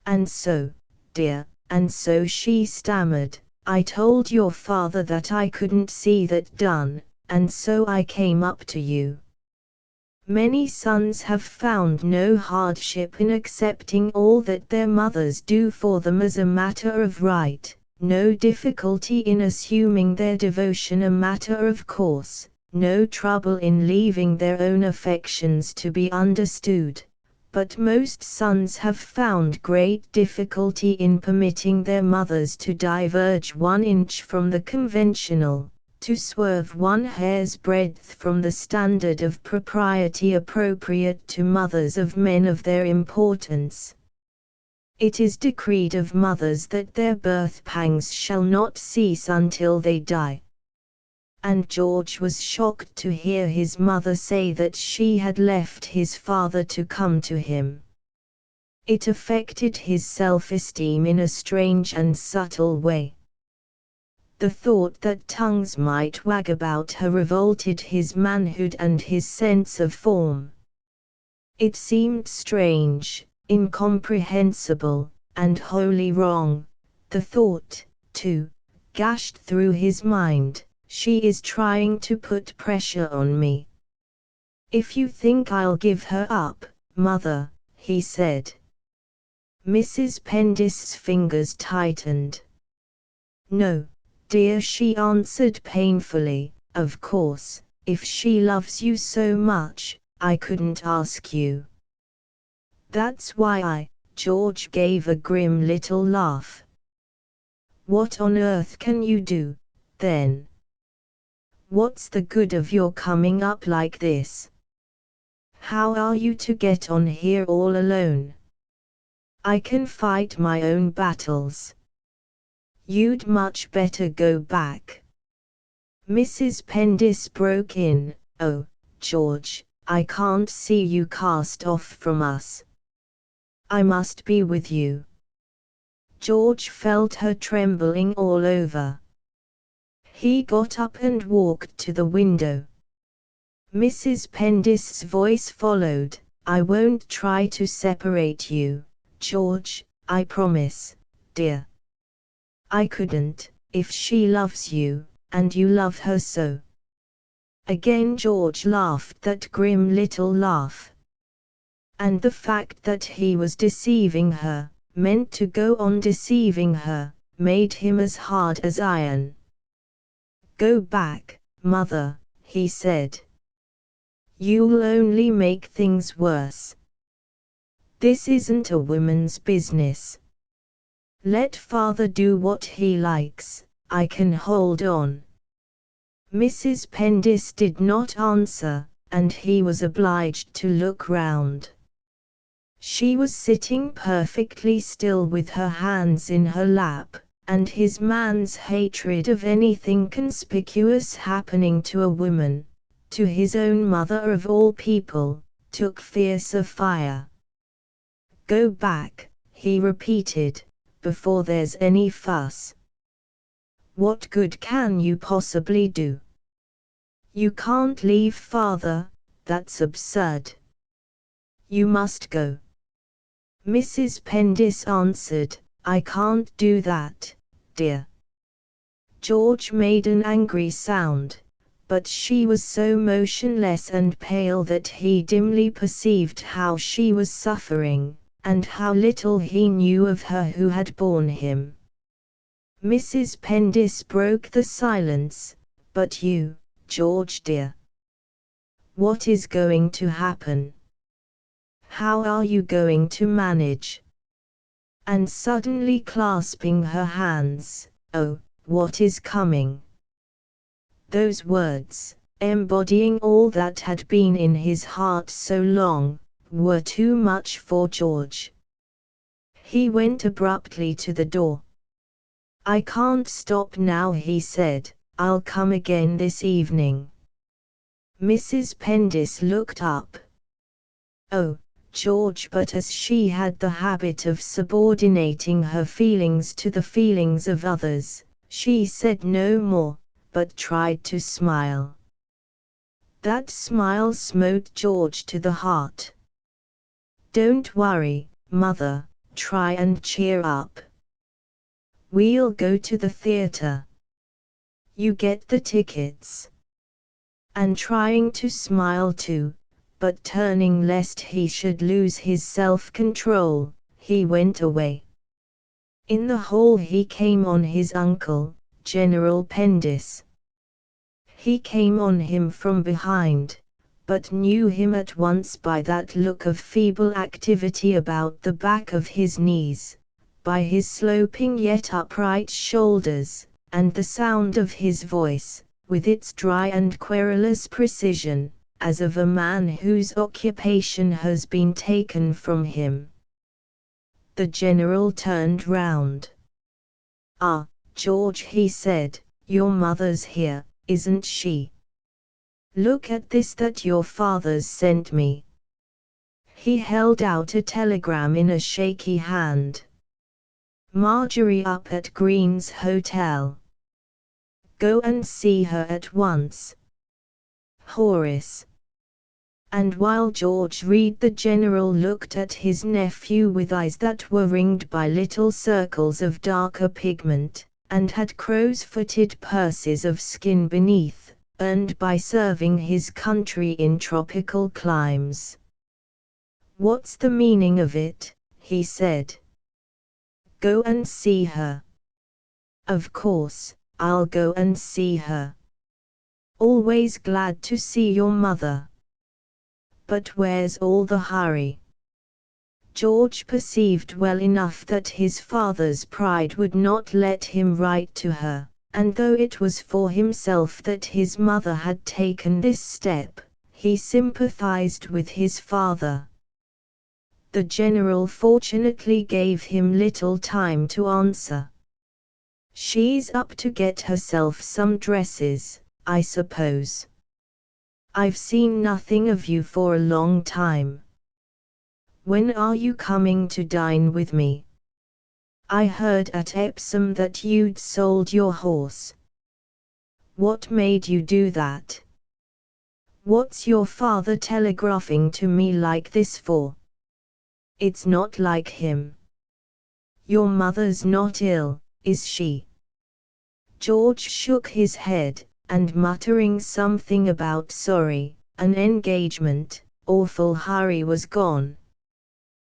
"And so, dear," and so she stammered, "I told your father that I couldn't see that done, and so I came up to you." Many sons have found no hardship in accepting all that their mothers do for them as a matter of right, no difficulty in assuming their devotion a matter of course, no trouble in leaving their own affections to be understood. But most sons have found great difficulty in permitting their mothers to diverge 1 inch from the conventional, to swerve 1 hair's breadth from the standard of propriety appropriate to mothers of men of their importance. It is decreed of mothers that their birth pangs shall not cease until they die. And George was shocked to hear his mother say that she had left his father to come to him. It affected his self-esteem in a strange and subtle way. The thought that tongues might wag about her revolted his manhood and his sense of form. It seemed strange, incomprehensible, and wholly wrong. The thought, too, gashed through his mind, "She is trying to put pressure on me." "If you think I'll give her up, Mother," he said. Mrs. Pendist's fingers tightened. "No, dear," she answered painfully, "of course, if she loves you so much, I couldn't ask you." "That's why George gave a grim little laugh. "What on earth can you do, then? What's the good of your coming up like this? How are you to get on here all alone? I can fight my own battles. You'd much better go back." Mrs. Pendis broke in, "Oh, George, I can't see you cast off from us. I must be with you." George felt her trembling all over. He got up and walked to the window. Mrs. Pendist's voice followed, "I won't try to separate you, George, I promise, dear. I couldn't, if she loves you, and you love her so." Again George laughed that grim little laugh. And the fact that he was deceiving her, meant to go on deceiving her, made him as hard as iron. "Go back, Mother," he said. "You'll only make things worse. This isn't a woman's business. Let Father do what he likes, I can hold on." Mrs. Pendis did not answer, and he was obliged to look round. She was sitting perfectly still with her hands in her lap, and his man's hatred of anything conspicuous happening to a woman, to his own mother of all people, took fiercer fire. "Go back," he repeated, "before there's any fuss. What good can you possibly do? You can't leave Father, that's absurd. You must go." Mrs. Pendis answered, "I can't do that, dear." George made an angry sound, but she was so motionless and pale that he dimly perceived how she was suffering, and how little he knew of her who had borne him. Mrs. Pendis broke the silence, "But you, George dear. What is going to happen? How are you going to manage?" And suddenly clasping her hands, "Oh, what is coming?" Those words, embodying all that had been in his heart so long, were too much for George. He went abruptly to the door. "I can't stop now," he said. "I'll come again this evening." Mrs. Pendis looked up. "Oh, George," but as she had the habit of subordinating her feelings to the feelings of others, she said no more, but tried to smile. That smile smote George to the heart. "Don't worry, Mother, try and cheer up. We'll go to the theater. You get the tickets." And trying to smile too, but turning lest he should lose his self-control, he went away. In the hall he came on his uncle, General Pendis. He came on him from behind, but knew him at once by that look of feeble activity about the back of his knees, by his sloping yet upright shoulders, and the sound of his voice, with its dry and querulous precision, as of a man whose occupation has been taken from him. The general turned round. "Ah, George," he said, "your mother's here, isn't she? Look at this that your father's sent me." He held out a telegram in a shaky hand. "Marjorie up at Green's Hotel. Go and see her at once. Horace." And while George read, the general looked at his nephew with eyes that were ringed by little circles of darker pigment, and had crow's-footed purses of skin beneath, earned by serving his country in tropical climes. "What's the meaning of it?" he said. "Go and see her." "Of course, I'll go and see her. Always glad to see your mother. But where's all the hurry?" George perceived well enough that his father's pride would not let him write to her, and though it was for himself that his mother had taken this step, he sympathized with his father. The general fortunately gave him little time to answer. "She's up to get herself some dresses, I suppose. I've seen nothing of you for a long time. When are you coming to dine with me? I heard at Epsom that you'd sold your horse. What made you do that? What's your father telegraphing to me like this for? It's not like him. Your mother's not ill, is she?" George shook his head, and muttering something about sorry, an engagement, awful hurry, was gone.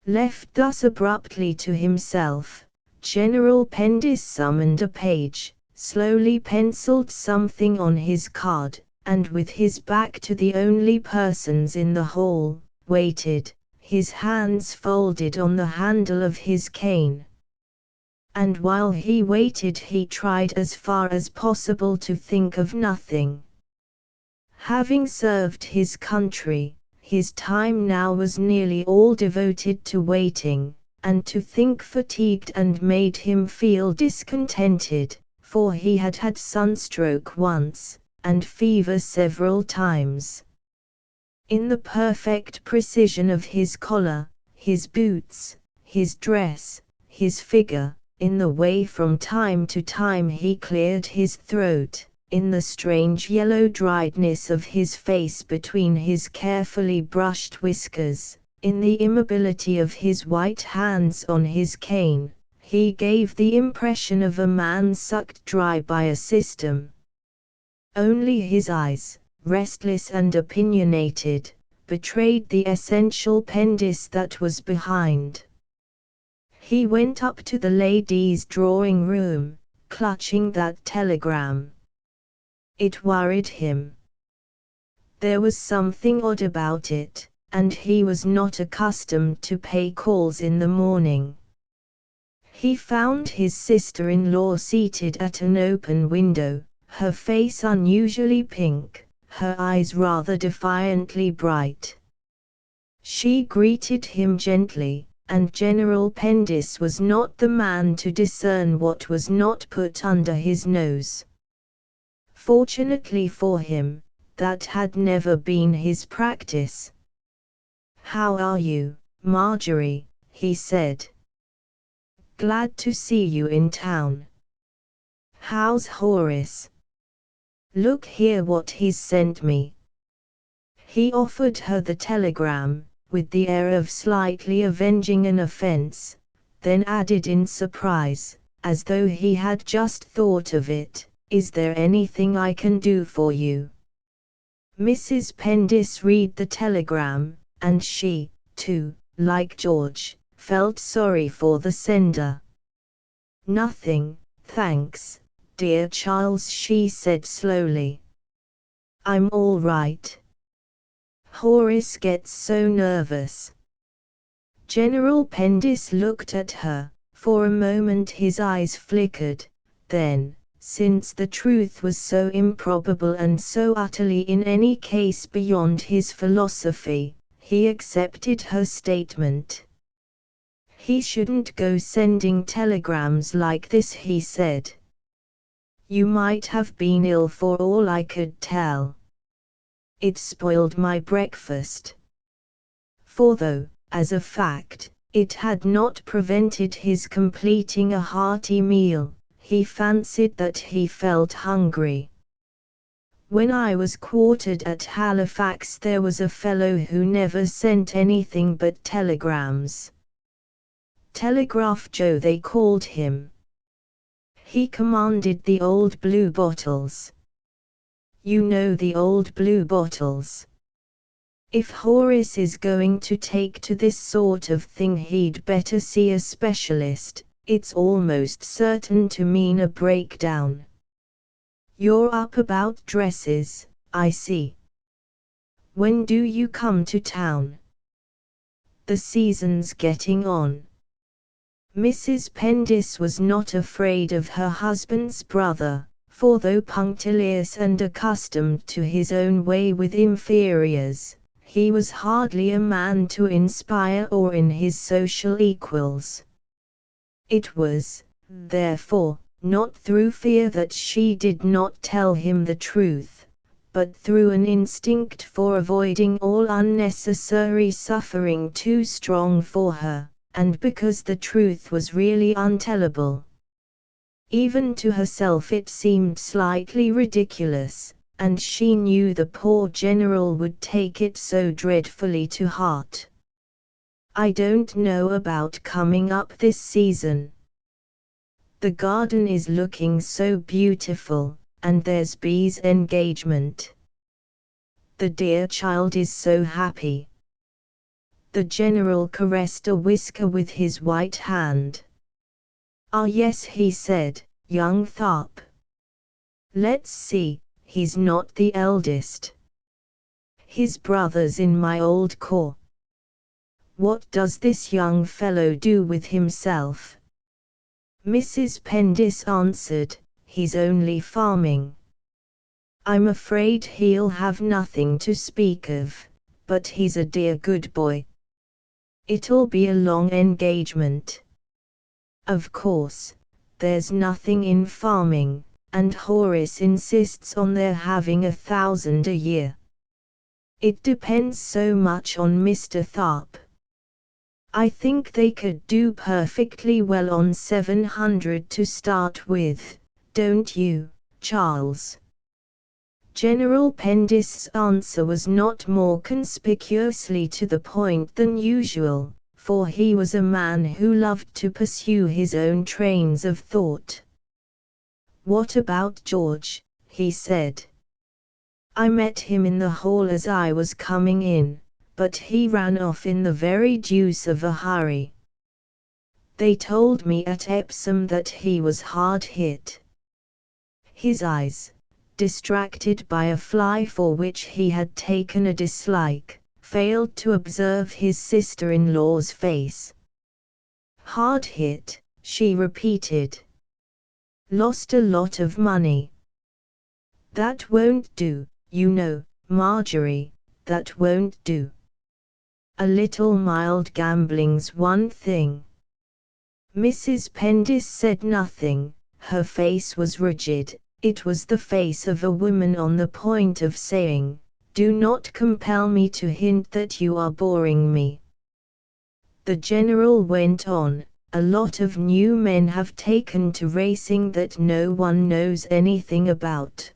Left thus abruptly to himself, General Pendis summoned a page, slowly penciled something on his card, and with his back to the only persons in the hall, waited, his hands folded on the handle of his cane. And while he waited he tried as far as possible to think of nothing. Having served his country, his time now was nearly all devoted to waiting, and to think fatigued and made him feel discontented, for he had had sunstroke once, and fever several times. In the perfect precision of his collar, his boots, his dress, his figure, in the way from time to time he cleared his throat, in the strange yellow driedness of his face between his carefully brushed whiskers, in the immobility of his white hands on his cane, he gave the impression of a man sucked dry by a system. Only his eyes, restless and opinionated, betrayed the essential Pendis that was behind. He went up to the ladies' drawing room, clutching that telegram. It worried him. There was something odd about it, and he was not accustomed to pay calls in the morning. He found his sister-in-law seated at an open window, her face unusually pink, her eyes rather defiantly bright. She greeted him gently, and General Pendis was not the man to discern what was not put under his nose. Fortunately for him, that had never been his practice. "How are you, Marjorie?" he said. "Glad to see you in town. How's Horace? Look here what he's sent me." He offered her the telegram, with the air of slightly avenging an offense, then added in surprise, as though he had just thought of it, "Is there anything I can do for you?" Mrs. Pendis read the telegram, and she, too, like George, felt sorry for the sender. "Nothing, thanks, dear Charles," she said slowly. "I'm all right. Horace gets so nervous." General Pendis looked at her. For a moment his eyes flickered, then, since the truth was so improbable and so utterly in any case beyond his philosophy, he accepted her statement. "He shouldn't go sending telegrams like this," he said. "You might have been ill for all I could tell. It spoiled my breakfast." For though, as a fact, it had not prevented his completing a hearty meal, he fancied that he felt hungry. "When I was quartered at Halifax there was a fellow who never sent anything but telegrams. Telegraph Joe they called him. He commanded the old blue bottles. You know the old blue bottles. If Horace is going to take to this sort of thing he'd better see a specialist. It's almost certain to mean a breakdown. You're up about dresses, I see. When do you come to town? The season's getting on." Mrs. Pendis was not afraid of her husband's brother, for though punctilious and accustomed to his own way with inferiors, he was hardly a man to inspire awe in his social equals. It was, therefore, not through fear that she did not tell him the truth, but through an instinct for avoiding all unnecessary suffering too strong for her, and because the truth was really untellable. Even to herself it seemed slightly ridiculous, and she knew the poor general would take it so dreadfully to heart. "I don't know about coming up this season. The garden is looking so beautiful, and there's Bee's engagement. The dear child is so happy." The general caressed a whisker with his white hand. "Ah yes," he said, "young Tharp. Let's see, he's not the eldest. His brother's in my old corps. What does this young fellow do with himself?" Mrs. Pendis answered, "He's only farming. I'm afraid he'll have nothing to speak of, but he's a dear good boy. It'll be a long engagement. Of course, there's nothing in farming, and Horace insists on their having 1,000 a year. It depends so much on Mr. Tharp. I think they could do perfectly well on 700 to start with, don't you, Charles?" General Pendis' answer was not more conspicuously to the point than usual, for he was a man who loved to pursue his own trains of thought. "What about George?" he said. "I met him in the hall as I was coming in, but he ran off in the very deuce of a hurry. They told me at Epsom that he was hard hit." His eyes, distracted by a fly for which he had taken a dislike, failed to observe his sister-in-law's face. "Hard hit," she repeated. "Lost a lot of money. That won't do, you know, Marjorie, that won't do. A little mild gambling's one thing. Mrs. Pendis said nothing. Her face was rigid. It was the face of a woman on the point of saying, "Do not compel me to hint that you are boring me." The general went on, "A lot of new men have taken to racing that no one knows anything about.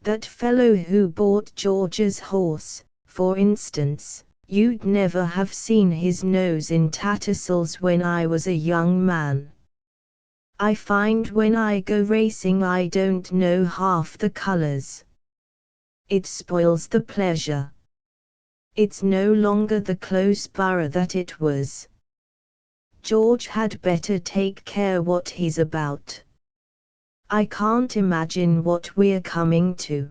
That fellow who bought George's horse, for instance, you'd never have seen his nose in Tattersall's when I was a young man. I find when I go racing I don't know half the colors. It spoils the pleasure. It's no longer the close borough that it was. George had better take care what he's about. I can't imagine what we're coming to."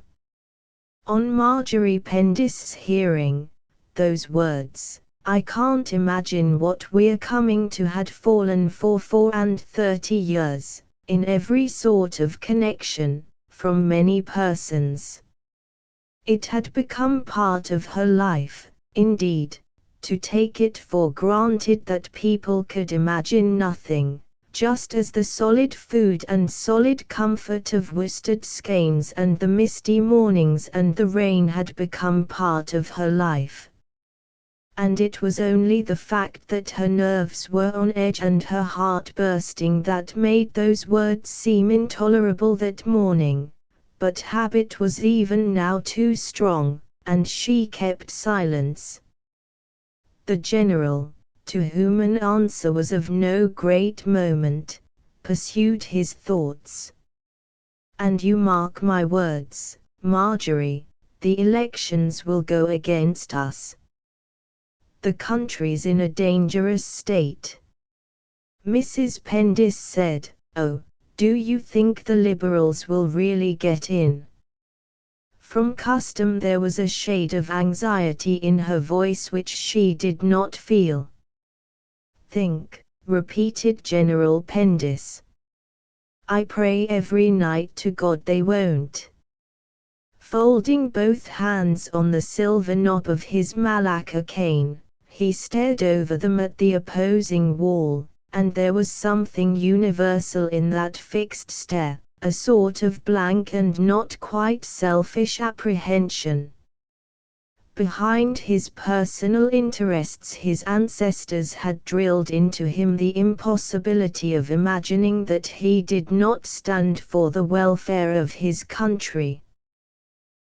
On Marjorie Pendis's hearing, those words, "I can't imagine what we're coming to," had fallen for 34 years, in every sort of connection, from many persons. It had become part of her life, indeed, to take it for granted that people could imagine nothing, just as the solid food and solid comfort of worsted skeins and the misty mornings and the rain had become part of her life. And it was only the fact that her nerves were on edge and her heart bursting that made those words seem intolerable that morning. But habit was even now too strong, and she kept silence. The general, to whom an answer was of no great moment, pursued his thoughts. "And you mark my words, Marjorie, the elections will go against us. The country's in a dangerous state." Mrs. Pendis said, "Oh, do you think the Liberals will really get in?" From custom there was a shade of anxiety in her voice which she did not feel. "Think," repeated General Pendis. "I pray every night to God they won't." Folding both hands on the silver knob of his malacca cane, he stared over them at the opposing wall, and there was something universal in that fixed stare, a sort of blank and not quite selfish apprehension. Behind his personal interests his ancestors had drilled into him the impossibility of imagining that he did not stand for the welfare of his country.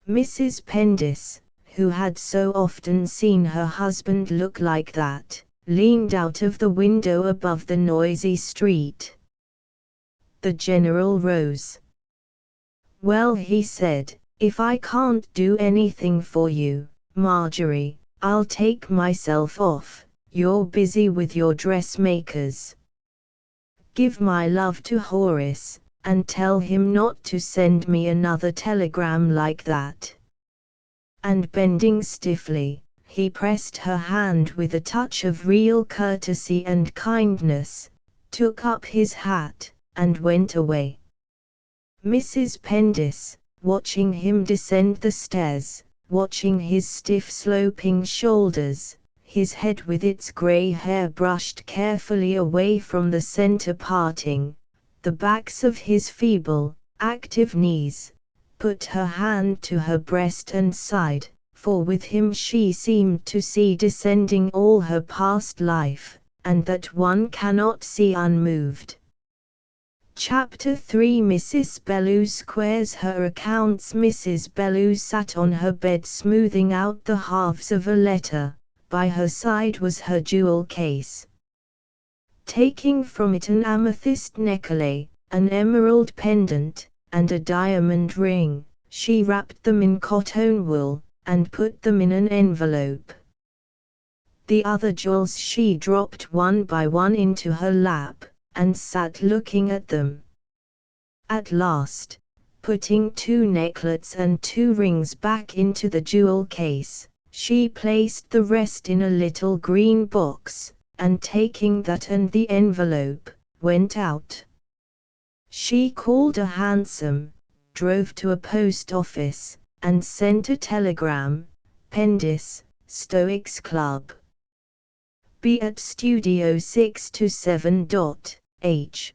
Mrs. Pendis, who had so often seen her husband look like that, leaned out of the window above the noisy street. The general rose. "Well," he said, "if I can't do anything for you, Marjorie, I'll take myself off. You're busy with your dressmakers. Give my love to Horace, and tell him not to send me another telegram like that." And bending stiffly, he pressed her hand with a touch of real courtesy and kindness, took up his hat, and went away. Mrs. Pendis, watching him descend the stairs, watching his stiff sloping shoulders, his head with its grey hair brushed carefully away from the center parting, the backs of his feeble, active knees, put her hand to her breast and sighed, for with him she seemed to see descending all her past life, and that one cannot see unmoved. Chapter 3 Mrs. Bellew squares her accounts. Mrs. Bellew sat on her bed smoothing out the halves of a letter. By her side was her jewel case. Taking from it an amethyst necklace, an emerald pendant, and a diamond ring, she wrapped them in cotton wool, and put them in an envelope. The other jewels she dropped one by one into her lap, and sat looking at them. At last, putting 2 necklets and 2 rings back into the jewel case, she placed the rest in a little green box, and taking that and the envelope, went out. She called a hansom, drove to a post office, and sent a telegram, "Pendis, Stoics Club. Be at Studio 6 to 7.h.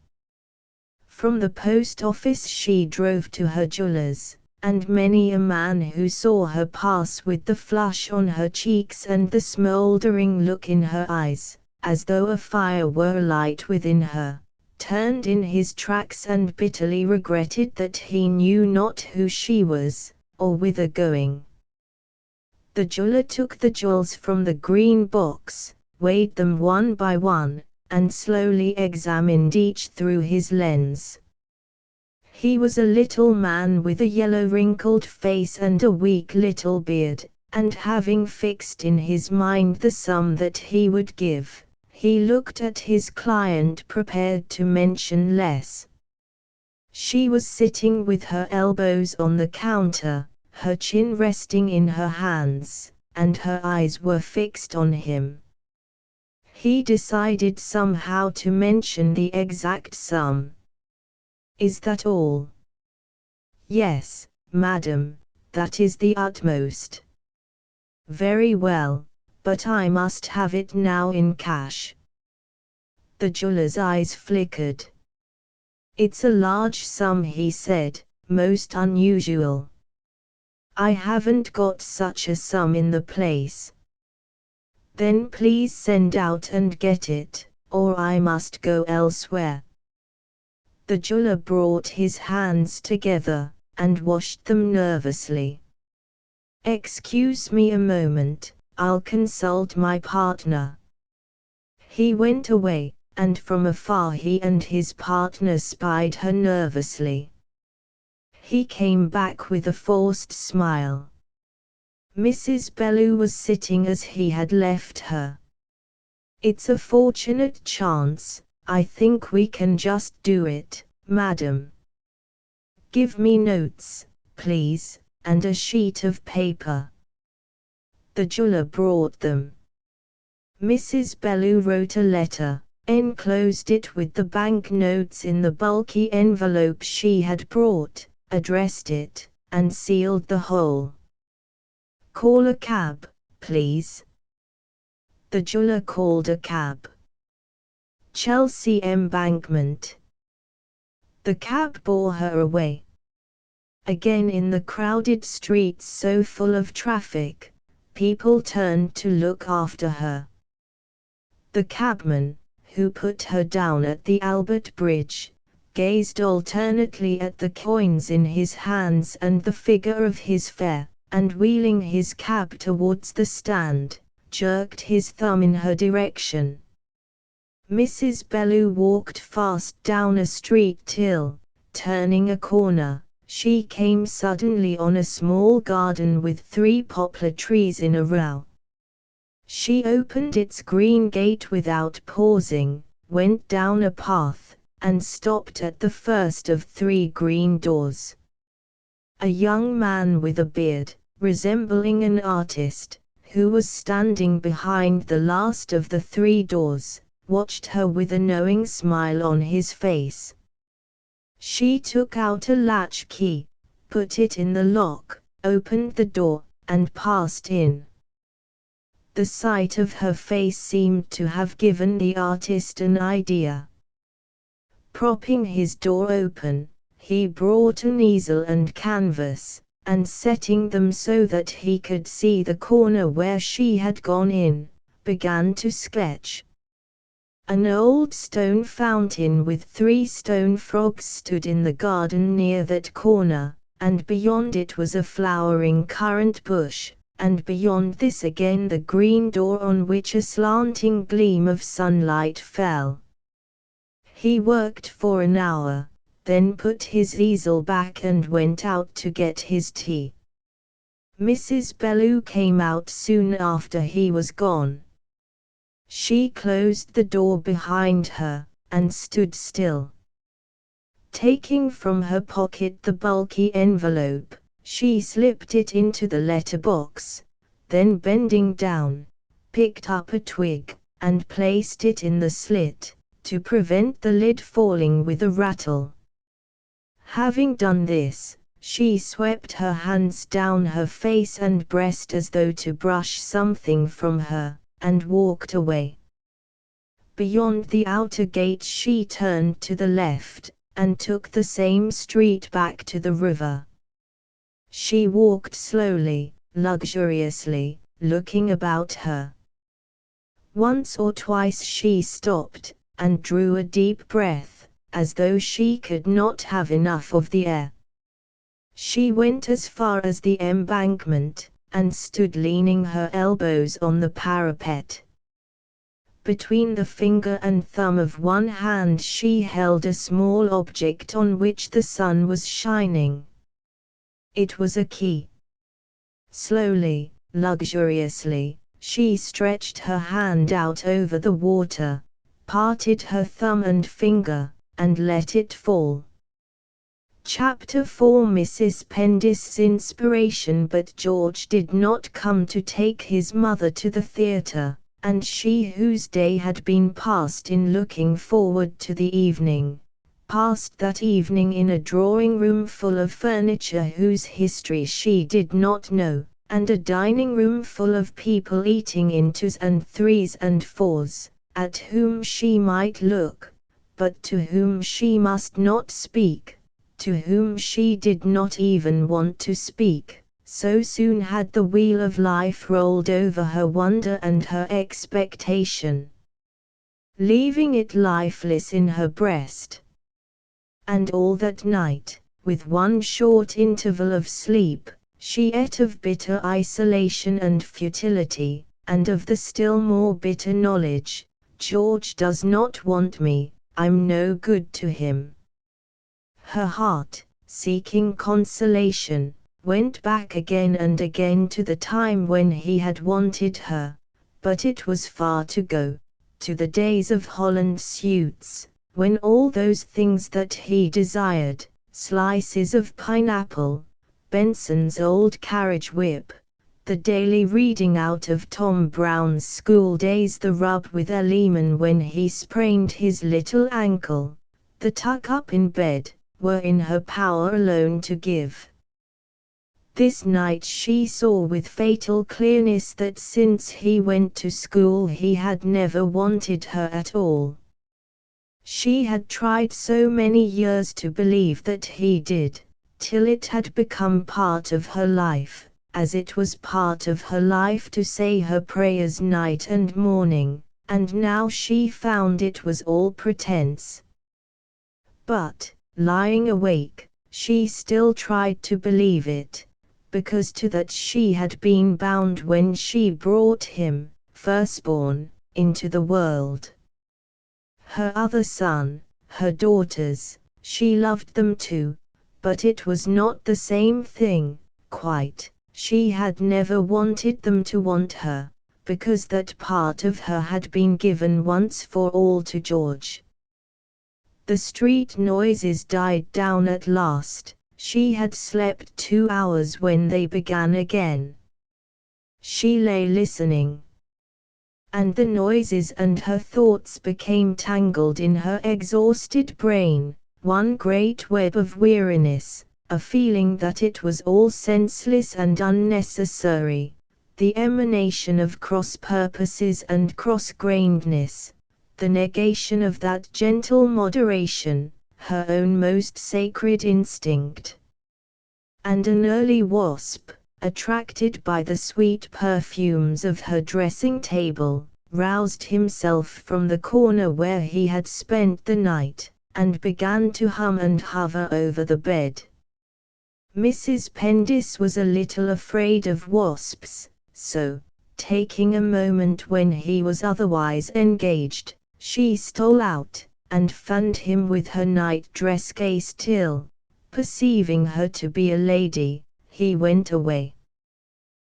From the post office she drove to her jeweller's, and many a man who saw her pass with the flush on her cheeks and the smouldering look in her eyes, as though a fire were alight within her, turned in his tracks and bitterly regretted that he knew not who she was, or whither going. The jeweller took the jewels from the green box, weighed them one by one, and slowly examined each through his lens. He was a little man with a yellow wrinkled face and a weak little beard, and having fixed in his mind the sum that he would give, he looked at his client prepared to mention less. She was sitting with her elbows on the counter, her chin resting in her hands, and her eyes were fixed on him. He decided somehow to mention the exact sum. "Is that all?" "Yes, madam, that is the utmost." "Very well, but I must have it now in cash." The jeweller's eyes flickered. "It's a large sum," he said, "most unusual. I haven't got such a sum in the place." "Then please send out and get it, or I must go elsewhere." The jeweller brought his hands together, and washed them nervously. "Excuse me a moment, I'll consult my partner." He went away, and from afar he and his partner spied her nervously. He came back with a forced smile. Mrs. Bellew was sitting as he had left her. "It's a fortunate chance, I think we can just do it, madam." "Give me notes, please, and a sheet of paper." The jeweller brought them. Mrs. Bellew wrote a letter, enclosed it with the bank notes in the bulky envelope she had brought, addressed it, and sealed the whole. "Call a cab, please." The jeweller called a cab. "Chelsea Embankment." The cab bore her away. Again in the crowded streets so full of traffic, people turned to look after her. The cabman, who put her down at the Albert Bridge, gazed alternately at the coins in his hands and the figure of his fare, and wheeling his cab towards the stand, jerked his thumb in her direction. Mrs. Bellew walked fast down a street till, turning a corner, she came suddenly on a small garden with 3 poplar trees in a row. She opened its green gate without pausing, went down a path, and stopped at the first of 3 green doors. A young man with a beard, resembling an artist, who was standing behind the last of the 3 doors, watched her with a knowing smile on his face. She took out a latch key, put it in the lock, opened the door, and passed in. The sight of her face seemed to have given the artist an idea. Propping his door open, he brought an easel and canvas, and setting them so that he could see the corner where she had gone in, began to sketch. An old stone fountain with 3 stone frogs stood in the garden near that corner, and beyond it was a flowering currant bush, and beyond this again the green door on which a slanting gleam of sunlight fell. He worked for an hour, then put his easel back and went out to get his tea. Mrs. Bellew came out soon after he was gone. She closed the door behind her, and stood still. Taking from her pocket the bulky envelope, she slipped it into the letterbox, then bending down, picked up a twig, and placed it in the slit, to prevent the lid falling with a rattle. Having done this, She swept her hands down her face and breast as though to brush something from her, and walked away. Beyond the outer gate she turned to the left, and took the same street back to the river. She walked slowly, luxuriously, looking about her. Once or twice she stopped, and drew a deep breath, as though she could not have enough of the air. She went as far as the embankment, and stood leaning her elbows on the parapet. Between the finger and thumb of one hand she held a small object on which the sun was shining. It was a key. Slowly, luxuriously, she stretched her hand out over the water, parted her thumb and finger, and let it fall. Chapter 4 Mrs. Pendis's inspiration. But George did not come to take his mother to the theatre, and she, whose day had been passed in looking forward to the evening, passed that evening in a drawing-room full of furniture whose history she did not know, and a dining-room full of people eating in twos and threes and fours, at whom she might look, but to whom she must not speak, to whom she did not even want to speak. So soon had the wheel of life rolled over her wonder and her expectation, leaving it lifeless in her breast. And all that night, with one short interval of sleep, she ate of bitter isolation and futility, and of the still more bitter knowledge, George does not want me, I'm no good to him. Her heart, seeking consolation, went back again and again to the time when he had wanted her, but it was far to go, to the days of Holland suits, when all those things that he desired, slices of pineapple, Benson's old carriage whip, the daily reading out of Tom Brown's school days, the rub with a Lehman when he sprained his little ankle, the tuck up in bed, were in her power alone to give. This night she saw with fatal clearness that since he went to school he had never wanted her at all. She had tried so many years to believe that he did, till it had become part of her life, as it was part of her life to say her prayers night and morning, and now she found it was all pretense. But, lying awake, she still tried to believe it, because to that she had been bound when she brought him, firstborn, into the world. Her other son, her daughters, she loved them too, but it was not the same thing, quite. She had never wanted them to want her, because that part of her had been given once for all to George. The street noises died down at last. She had slept 2 hours when they began again. She lay listening, and the noises and her thoughts became tangled in her exhausted brain, one great web of weariness, a feeling that it was all senseless and unnecessary, the emanation of cross-purposes and cross-grainedness, the negation of that gentle moderation, her own most sacred instinct. And an early wasp, attracted by the sweet perfumes of her dressing table, roused himself from the corner where he had spent the night, and began to hum and hover over the bed. Mrs. Pendis was a little afraid of wasps, so, taking a moment when he was otherwise engaged, she stole out, and fanned him with her night-dress case till, perceiving her to be a lady, he went away.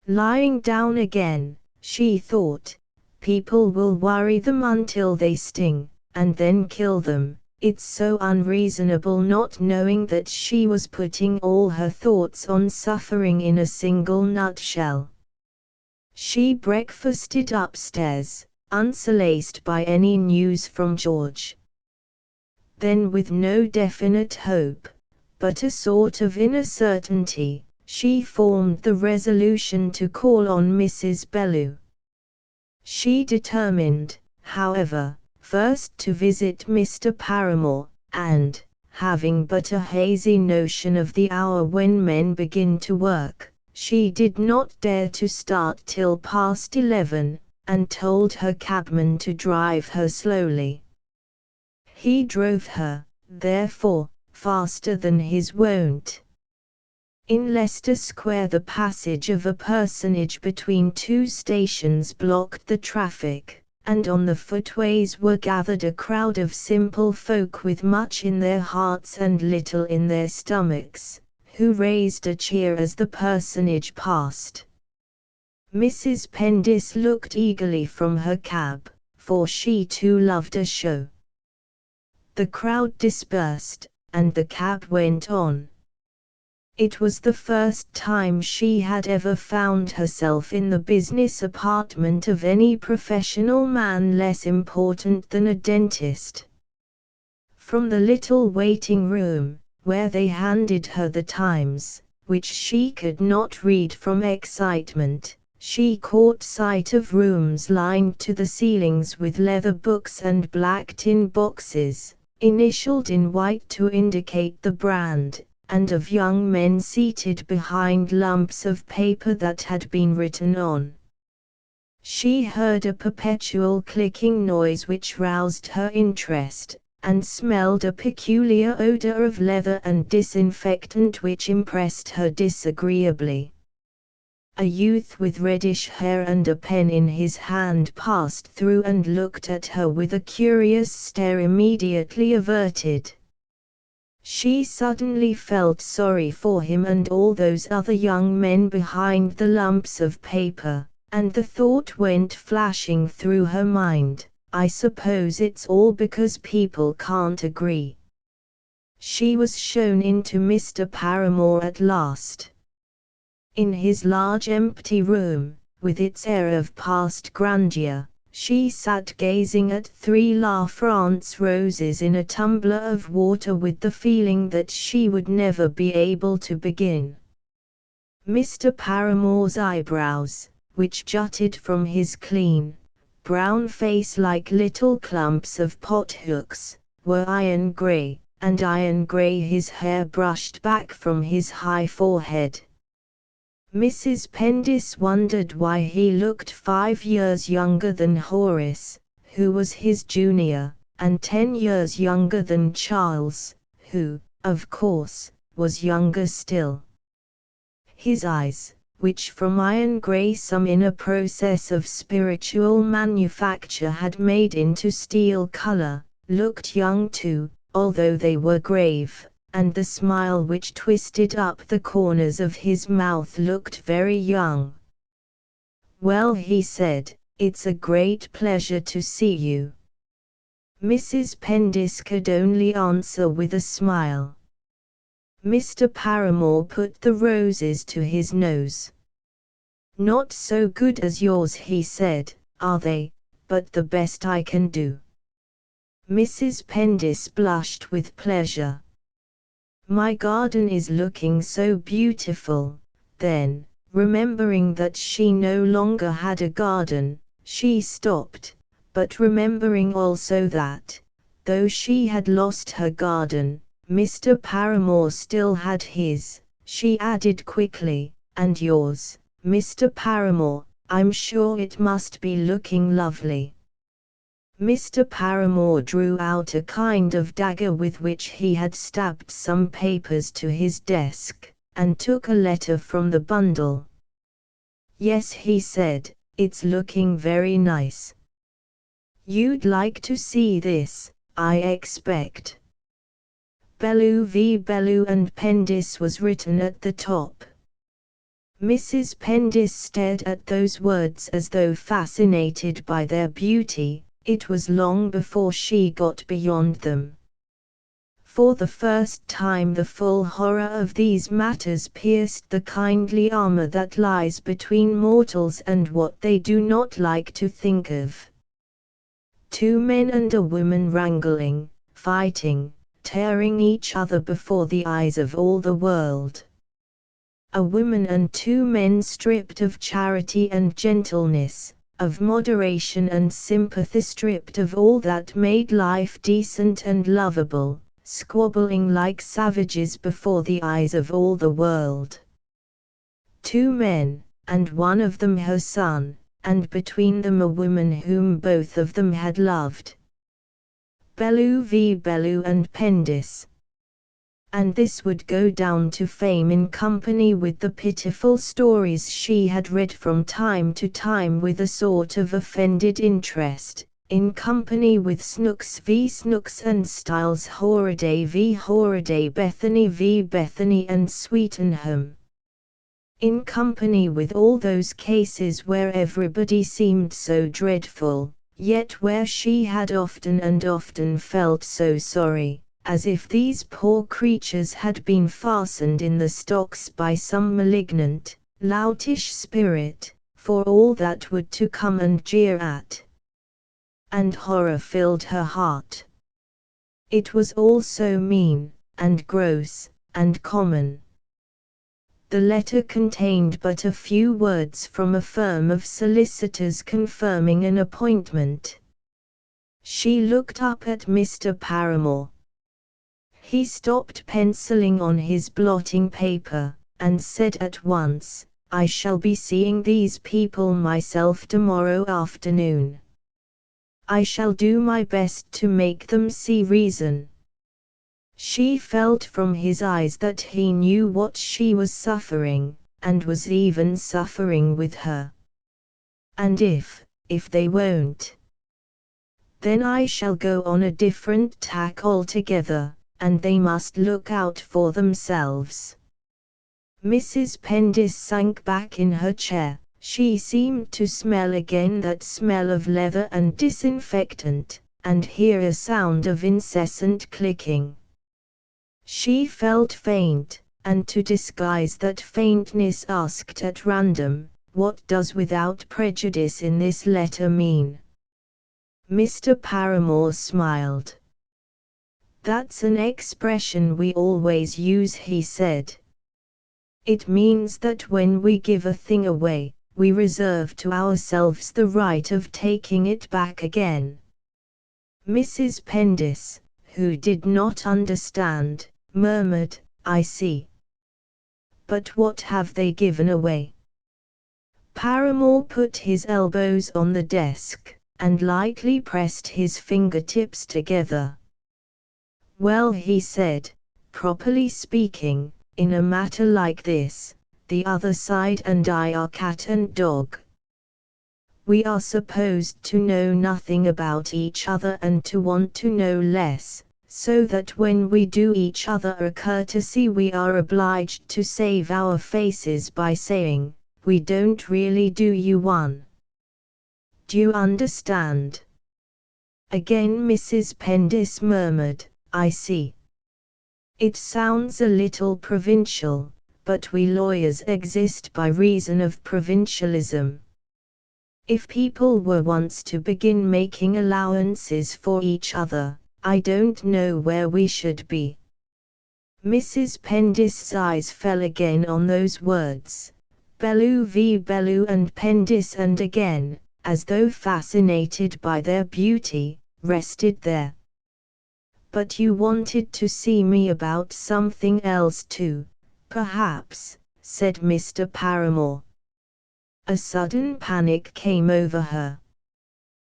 Lying down again, she thought, people will worry them until they sting, and then kill them. It's so unreasonable not knowing that she was putting all her thoughts on suffering in a single nutshell. She breakfasted upstairs, unsolaced by any news from George. Then with no definite hope, but a sort of inner certainty, she formed the resolution to call on Mrs. Bellew. She determined, however, first to visit Mr. Paramore, and, having but a hazy notion of the hour when men begin to work, she did not dare to start till past 11, and told her cabman to drive her slowly. He drove her, therefore, faster than his wont. In Leicester Square the passage of a personage between two stations blocked the traffic, and on the footways were gathered a crowd of simple folk with much in their hearts and little in their stomachs, who raised a cheer as the personage passed. Mrs. Pendis looked eagerly from her cab, for she too loved a show. The crowd dispersed, and the cab went on. It was the first time she had ever found herself in the business apartment of any professional man less important than a dentist. From the little waiting room, where they handed her the Times, which she could not read from excitement, she caught sight of rooms lined to the ceilings with leather books and black tin boxes, initialed in white to indicate the brand, and of young men seated behind lumps of paper that had been written on. She heard a perpetual clicking noise which roused her interest, and smelled a peculiar odor of leather and disinfectant which impressed her disagreeably. A youth with reddish hair and a pen in his hand passed through and looked at her with a curious stare immediately averted. She suddenly felt sorry for him and all those other young men behind the lumps of paper, and the thought went flashing through her mind, I suppose it's all because people can't agree. She was shown into Mr. Paramore at last. In his large empty room, with its air of past grandeur, she sat gazing at 3 La France roses in a tumbler of water with the feeling that she would never be able to begin. Mr. Paramore's eyebrows, which jutted from his clean, brown face like little clumps of pothooks, were iron grey, and iron grey his hair brushed back from his high forehead. Mrs. Pendis wondered why he looked 5 years younger than Horace, who was his junior, and 10 years younger than Charles, who, of course, was younger still. His eyes, which from iron grey some inner process of spiritual manufacture had made into steel color, looked young too, although they were grave, and the smile which twisted up the corners of his mouth looked very young. "Well," he said, "it's a great pleasure to see you." Mrs. Pendis could only answer with a smile. Mr. Paramore put the roses to his nose. "Not so good as yours," he said, "are they? But the best I can do." Mrs. Pendis blushed with pleasure. "My garden is looking so beautiful." Then, remembering that she no longer had a garden, she stopped, but remembering also that, though she had lost her garden, Mr. Paramore still had his, she added quickly, "And yours, Mr. Paramore, I'm sure it must be looking lovely." Mr. Paramore drew out a kind of dagger with which he had stabbed some papers to his desk, and took a letter from the bundle. "Yes," he said, "it's looking very nice. You'd like to see this, I expect." Bellew v. Bellew and Pendis was written at the top. Mrs. Pendis stared at those words as though fascinated by their beauty. It was long before she got beyond them. For the first time the full horror of these matters pierced the kindly armor that lies between mortals and what they do not like to think of. 2 men and a woman wrangling, fighting, tearing each other before the eyes of all the world. A woman and two men stripped of charity and gentleness, of moderation and sympathy, stripped of all that made life decent and lovable, squabbling like savages before the eyes of all the world. Two men, and one of them her son, and between them a woman whom both of them had loved. Bellew v. Bellew and Pendis. And this would go down to fame in company with the pitiful stories she had read from time to time with a sort of offended interest, in company with Snooks v. Snooks and Styles, Horriday v. Horriday, Bethany v. Bethany and Sweetenham. In company with all those cases where everybody seemed so dreadful, yet where she had often and often felt so sorry, as if these poor creatures had been fastened in the stocks by some malignant, loutish spirit, for all that would to come and jeer at. And horror filled her heart. It was all so mean, and gross, and common. The letter contained but a few words from a firm of solicitors confirming an appointment. She looked up at Mr. Paramore. He stopped penciling on his blotting paper, and said at once, "I shall be seeing these people myself tomorrow afternoon. I shall do my best to make them see reason." She felt from his eyes that he knew what she was suffering, and was even suffering with her. "And if they won't, then I shall go on a different tack altogether, and they must look out for themselves." Mrs. Pendis sank back in her chair. She seemed to smell again that smell of leather and disinfectant, and hear a sound of incessant clicking. She felt faint, and to disguise that faintness asked at random, "What does 'without prejudice' in this letter mean?" Mr. Paramore smiled. "That's an expression we always use," he said. "It means that when we give a thing away, we reserve to ourselves the right of taking it back again." Mrs. Pendis, who did not understand, murmured, "I see. But what have they given away?" Paramore put his elbows on the desk, and lightly pressed his fingertips together. "Well," he said, "properly speaking, in a matter like this, the other side and I are cat and dog. We are supposed to know nothing about each other and to want to know less, so that when we do each other a courtesy we are obliged to save our faces by saying, 'We don't really do you one.' Do you understand?" Again Mrs. Pendis murmured, "I see. It sounds a little provincial, but we lawyers exist by reason of provincialism. If people were once to begin making allowances for each other, I don't know where we should be." Mrs. Pendis' eyes fell again on those words, Bellew v. Bellew and Pendis, and again, as though fascinated by their beauty, rested there. "But you wanted to see me about something else too, perhaps," said Mr. Paramore. A sudden panic came over her.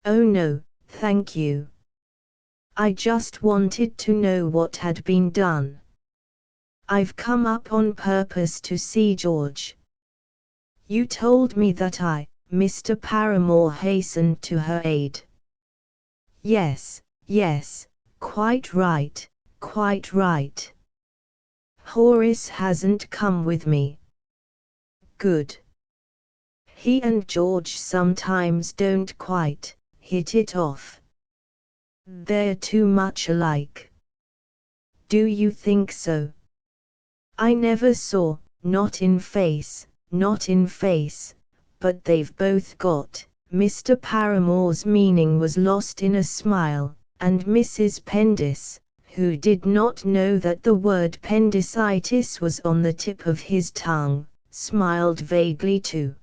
"Oh no, thank you. I just wanted to know what had been done. I've come up on purpose to see George." "You told me that Mr. Paramore hastened to her aid. "Yes, yes. Quite right, quite right. Horace hasn't come with me." "Good. He and George sometimes don't quite hit it off. They're too much alike." "Do you think so?" "I never saw, not in face, but they've both got." Mr. Paramore's meaning was lost in a smile, and Mrs. Pendis, who did not know that the word appendicitis was on the tip of his tongue, smiled vaguely too.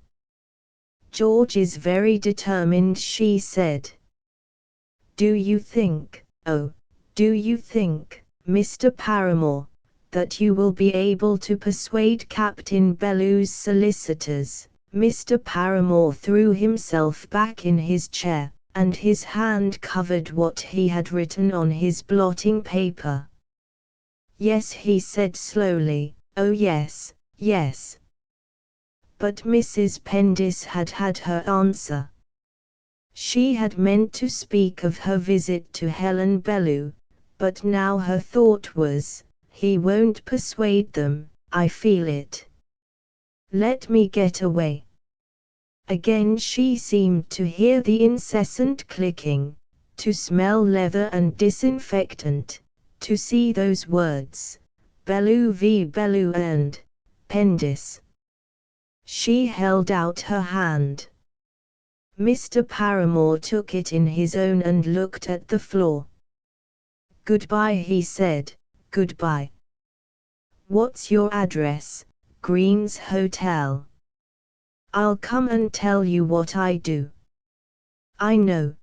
"George is very determined," she said. Do you think, Mr. Paramore, that you will be able to persuade Captain Bellew's solicitors?" Mr. Paramore threw himself back in his chair, and his hand covered what he had written on his blotting paper. "Yes," he said slowly, "oh yes, yes." But Mrs. Pendis had had her answer. She had meant to speak of her visit to Helen Bellew, but now her thought was, "He won't persuade them, I feel it. Let me get away." Again she seemed to hear the incessant clicking, to smell leather and disinfectant, to see those words, Bellew v. Bellew and Pendis. She held out her hand. Mr. Paramore took it in his own and looked at the floor. "Goodbye," he said, "goodbye. What's your address?" "Green's Hotel." "I'll come and tell you what I do." I know."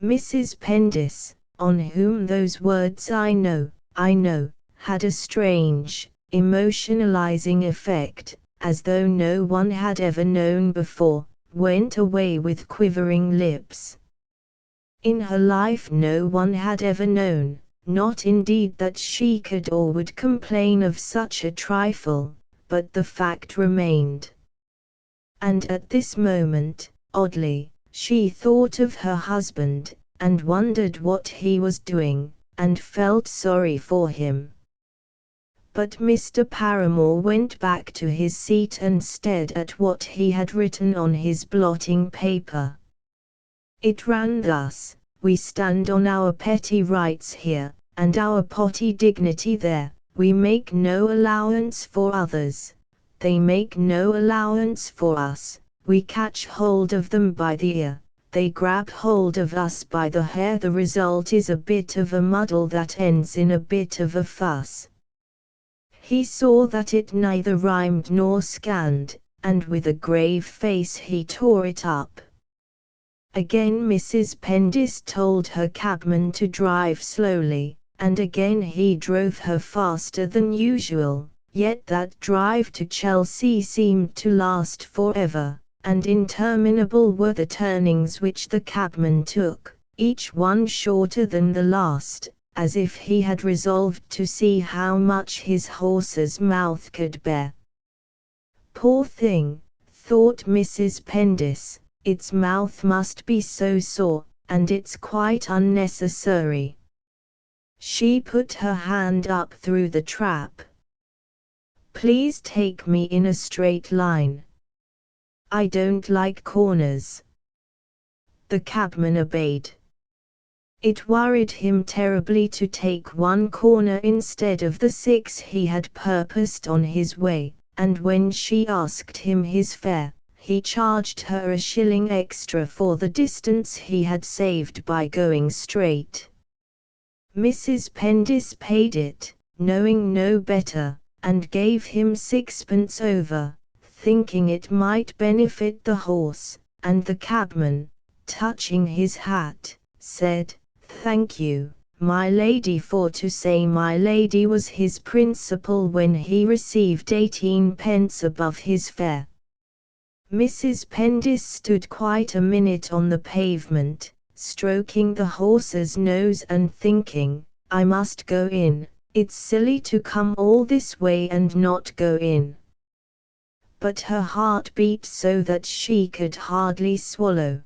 Mrs. Pendis, on whom those words "I know," had a strange, emotionalizing effect, as though no one had ever known before, went away with quivering lips. In her life no one had ever known, not indeed that she could or would complain of such a trifle, but the fact remained. And at this moment, oddly, she thought of her husband, and wondered what he was doing, and felt sorry for him. But Mr. Paramore went back to his seat and stared at what he had written on his blotting paper. It ran thus: "We stand on our petty rights here, and our potty dignity there. We make no allowance for others. They make no allowance for us. We catch hold of them by the ear. They grab hold of us by the hair. The result is a bit of a muddle that ends in a bit of a fuss." He saw that it neither rhymed nor scanned, and with a grave face he tore it up. Again Mrs. Pendis told her cabman to drive slowly, and again he drove her faster than usual, yet that drive to Chelsea seemed to last forever, and interminable were the turnings which the cabman took, each one shorter than the last, as if he had resolved to see how much his horse's mouth could bear. "Poor thing," thought Mrs. Pendis, "its mouth must be so sore, and it's quite unnecessary." She put her hand up through the trap. "Please take me in a straight line. I don't like corners." The cabman obeyed. It worried him terribly to take one corner instead of the 6 he had purposed on his way, and when she asked him his fare, he charged her a shilling extra for the distance he had saved by going straight. Mrs. Pendis paid it, knowing no better, and gave him 6pence over, thinking it might benefit the horse, and the cabman, touching his hat, said, "Thank you, my lady," for to say "my lady" was his principle when he received 18pence above his fare. Mrs. Pendis stood quite a minute on the pavement, stroking the horse's nose and thinking, "I must go in, it's silly to come all this way and not go in." But her heart beat so that she could hardly swallow.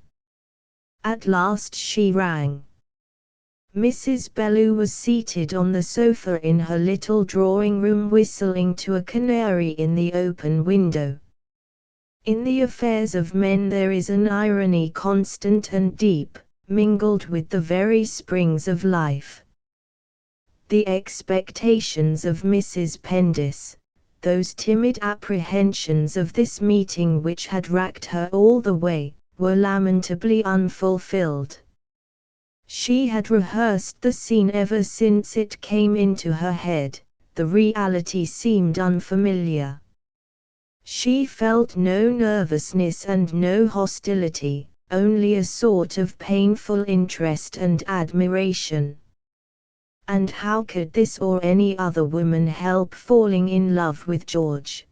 At last she rang. Mrs. Bellew was seated on the sofa in her little drawing-room whistling to a canary in the open window. In the affairs of men there is an irony constant and deep, mingled with the very springs of life. The expectations of Mrs. Pendis, those timid apprehensions of this meeting which had racked her all the way, were lamentably unfulfilled. She had rehearsed the scene ever since it came into her head. The reality seemed unfamiliar. She felt no nervousness and no hostility, only a sort of painful interest and admiration. And how could this or any other woman help falling in love with George?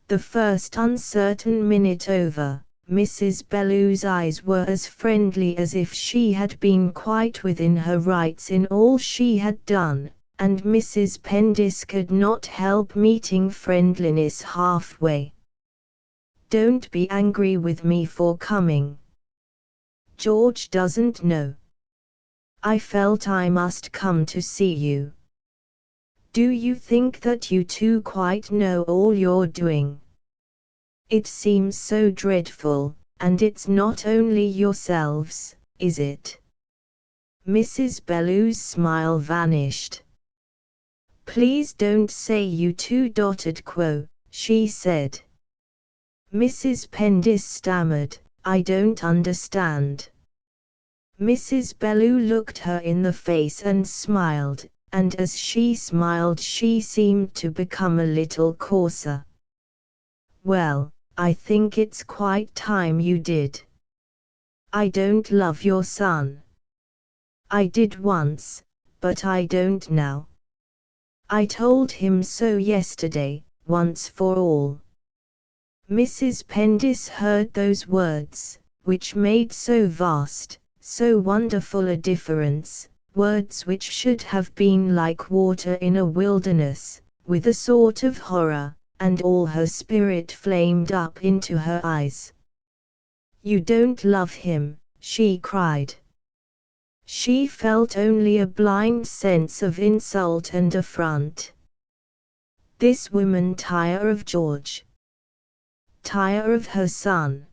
The first uncertain minute over, Mrs. Bellew's eyes were as friendly as if she had been quite within her rights in all she had done, and Mrs. Pendis could not help meeting friendliness halfway. "Don't be angry with me for coming. George doesn't know. I felt I must come to see you. Do you think that you two quite know all you're doing? It seems so dreadful, and it's not only yourselves, is it?" Mrs. Bellew's smile vanished. "Please don't say you two. She said. Mrs. Pendis stammered, "I don't understand." Mrs. Bellew looked her in the face and smiled, and as she smiled she seemed to become a little coarser. "Well, I think it's quite time you did. I don't love your son. I did once, but I don't now. I told him so yesterday, once for all." Mrs. Pendis heard those words, which made so vast, so wonderful a difference, words which should have been like water in a wilderness, with a sort of horror, and all her spirit flamed up into her eyes. "You don't love him," she cried. She felt only a blind sense of insult and affront. This woman tire of George? Tire of her son?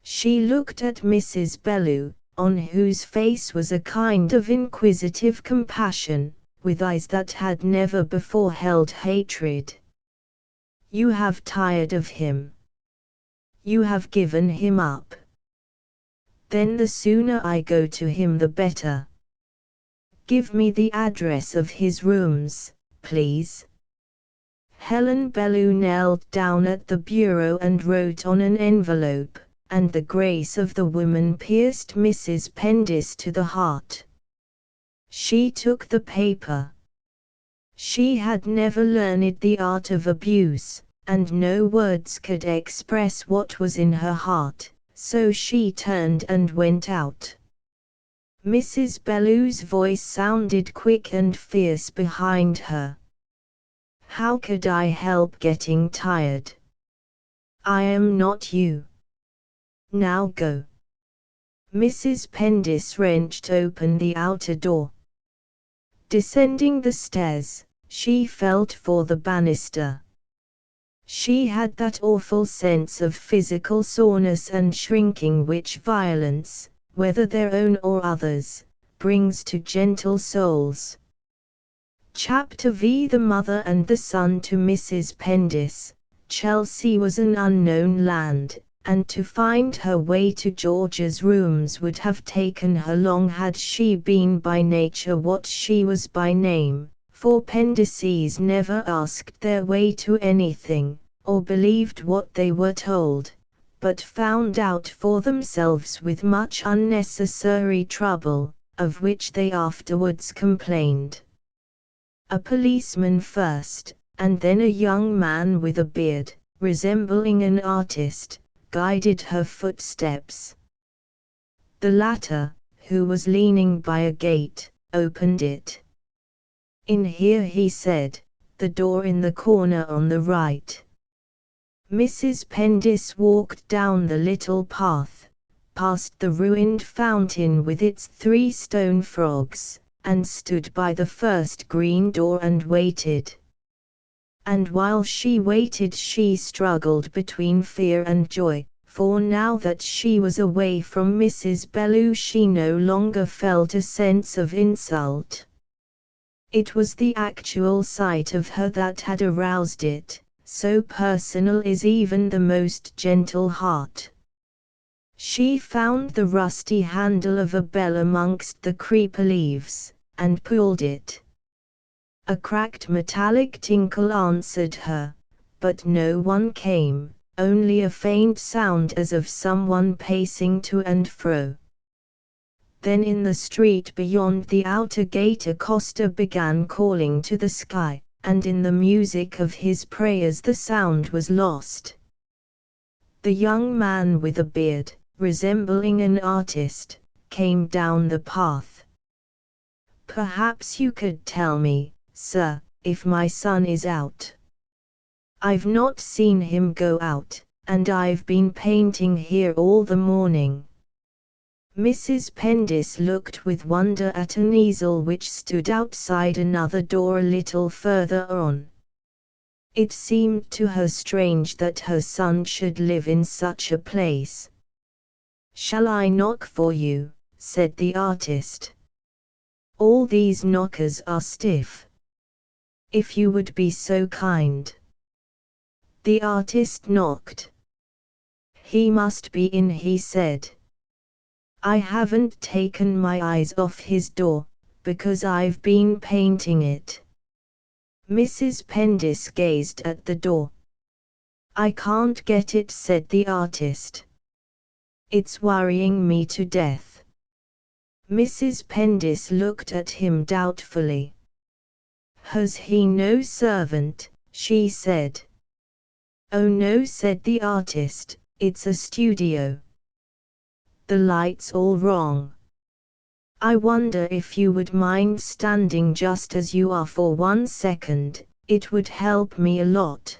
She looked at Mrs. Bellew, on whose face was a kind of inquisitive compassion, with eyes that had never before held hatred. "You have tired of him. You have given him up. Then the sooner I go to him the better. Give me the address of his rooms, please." Helen Bellew knelt down at the bureau and wrote on an envelope, and the grace of the woman pierced Mrs. Pendis to the heart. She took the paper. She had never learned the art of abuse, and no words could express what was in her heart, so she turned and went out. Mrs. Bellew's voice sounded quick and fierce behind her. "How could I help getting tired? I am not you. Now go." Mrs. Pendis wrenched open the outer door. Descending the stairs, she felt for the banister. She had that awful sense of physical soreness and shrinking which violence, whether their own or others, brings to gentle souls. Chapter V. The mother and the son. To Mrs. Pendis, Chelsea was an unknown land, and to find her way to George's rooms would have taken her long had she been by nature what she was by name, for Pendises never asked their way to anything, or believed what they were told, but found out for themselves with much unnecessary trouble, of which they afterwards complained. A policeman first, and then a young man with a beard, resembling an artist, guided her footsteps. The latter, who was leaning by a gate, opened it. "In here," he said, "the door in the corner on the right." Mrs. Pendis walked down the little path, past the ruined fountain with its 3 stone frogs, and stood by the first green door and waited. And while she waited she struggled between fear and joy, for now that she was away from Mrs. Bellew she no longer felt a sense of insult. It was the actual sight of her that had aroused it, so personal is even the most gentle heart. She found the rusty handle of a bell amongst the creeper leaves, and pulled it. A cracked metallic tinkle answered her, but no one came, only a faint sound as of someone pacing to and fro. Then in the street beyond the outer gate a coster began calling to the sky, and in the music of his prayers the sound was lost. The young man with a beard, resembling an artist, came down the path. "Perhaps you could tell me, sir, if my son is out. I've not seen him go out, and I've been painting here all the morning." Mrs. Pendis looked with wonder at an easel which stood outside another door a little further on. It seemed to her strange that her son should live in such a place. "Shall I knock for you?" said the artist. "All these knockers are stiff. If you would be so kind." The artist knocked. "He must be in," he said. "I haven't taken my eyes off his door, because I've been painting it." Mrs. Pendis gazed at the door. "I can't get it," said the artist. "It's worrying me to death." Mrs. Pendis looked at him doubtfully. "Has he no servant?" she said. "Oh no," said the artist, "it's a studio. The light's all wrong. I wonder if you would mind standing just as you are for 1 second, it would help me a lot."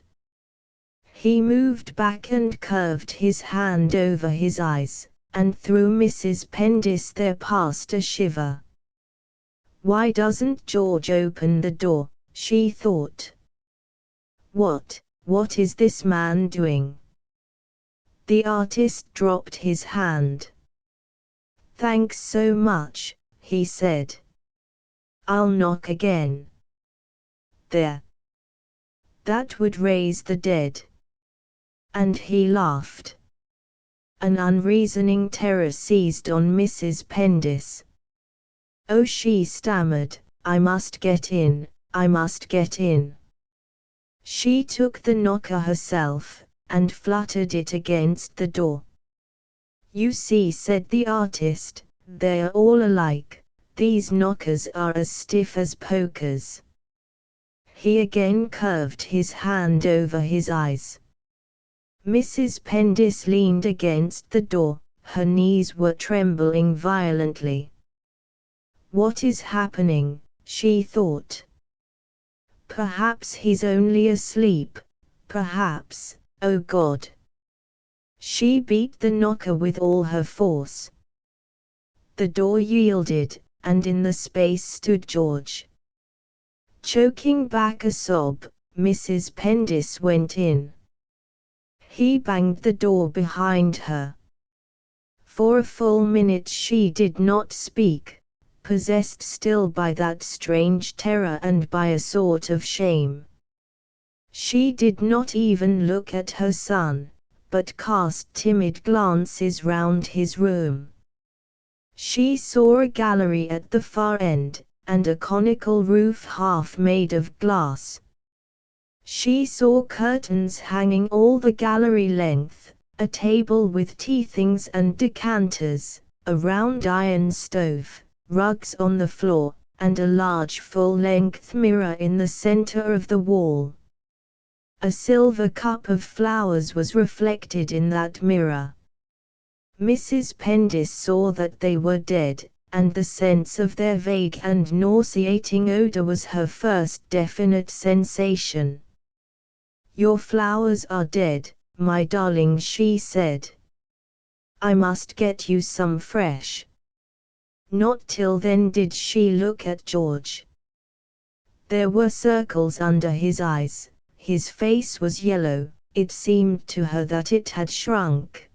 He moved back and curved his hand over his eyes, and through Mrs. Pendis there passed a shiver. "Why doesn't George open the door?" she thought. What is this man doing?" The artist dropped his hand. "Thanks so much," he said. "I'll knock again. There. That would raise the dead." And he laughed. An unreasoning terror seized on Mrs. Pendis. "Oh," she stammered, "I must get in, I must get in." She took the knocker herself, and fluttered it against the door. "You see," said the artist, "they're all alike, these knockers are as stiff as pokers." He again curved his hand over his eyes. Mrs. Pendis leaned against the door, her knees were trembling violently. "What is happening?" she thought. "Perhaps he's only asleep, perhaps, oh God." She beat the knocker with all her force. The door yielded, and in the space stood George. Choking back a sob, Mrs. Pendis went in. He banged the door behind her. For a full minute she did not speak, possessed still by that strange terror and by a sort of shame. She did not even look at her son, but cast timid glances round his room. She saw a gallery at the far end, and a conical roof half made of glass. She saw curtains hanging all the gallery length, a table with tea things and decanters, a round iron stove, rugs on the floor, and a large full-length mirror in the center of the wall. A silver cup of flowers was reflected in that mirror. Mrs. Pendis saw that they were dead, and the sense of their vague and nauseating odor was her first definite sensation. "Your flowers are dead, my darling," she said. "I must get you some fresh." Not till then did she look at George. There were circles under his eyes. His face was yellow, it seemed to her that it had shrunk.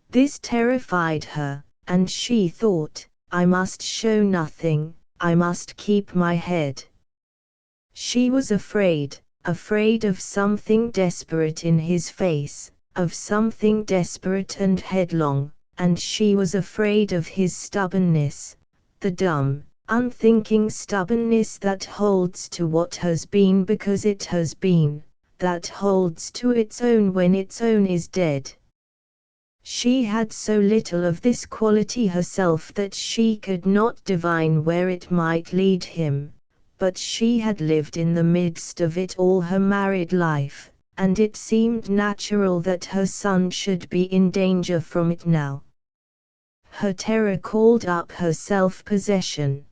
This terrified her, and she thought, "I must show nothing, I must keep my head." She was afraid of something desperate in his face, of something desperate and headlong, and she was afraid of his stubbornness, the dumb, unthinking stubbornness that holds to what has been because it has been, that holds to its own when its own is dead. She had so little of this quality herself that she could not divine where it might lead him, but she had lived in the midst of it all her married life, and it seemed natural that her son should be in danger from it now. Her terror called up her self-possession.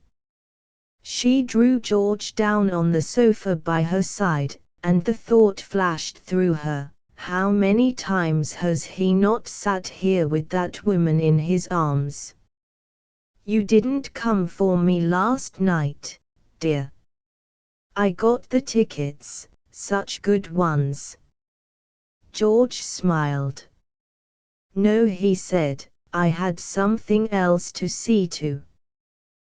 She drew George down on the sofa by her side, and the thought flashed through her, how many times has he not sat here with that woman in his arms? "You didn't come for me last night, dear. I got the tickets, such good ones." George smiled. "No," he said, "I had something else to see to."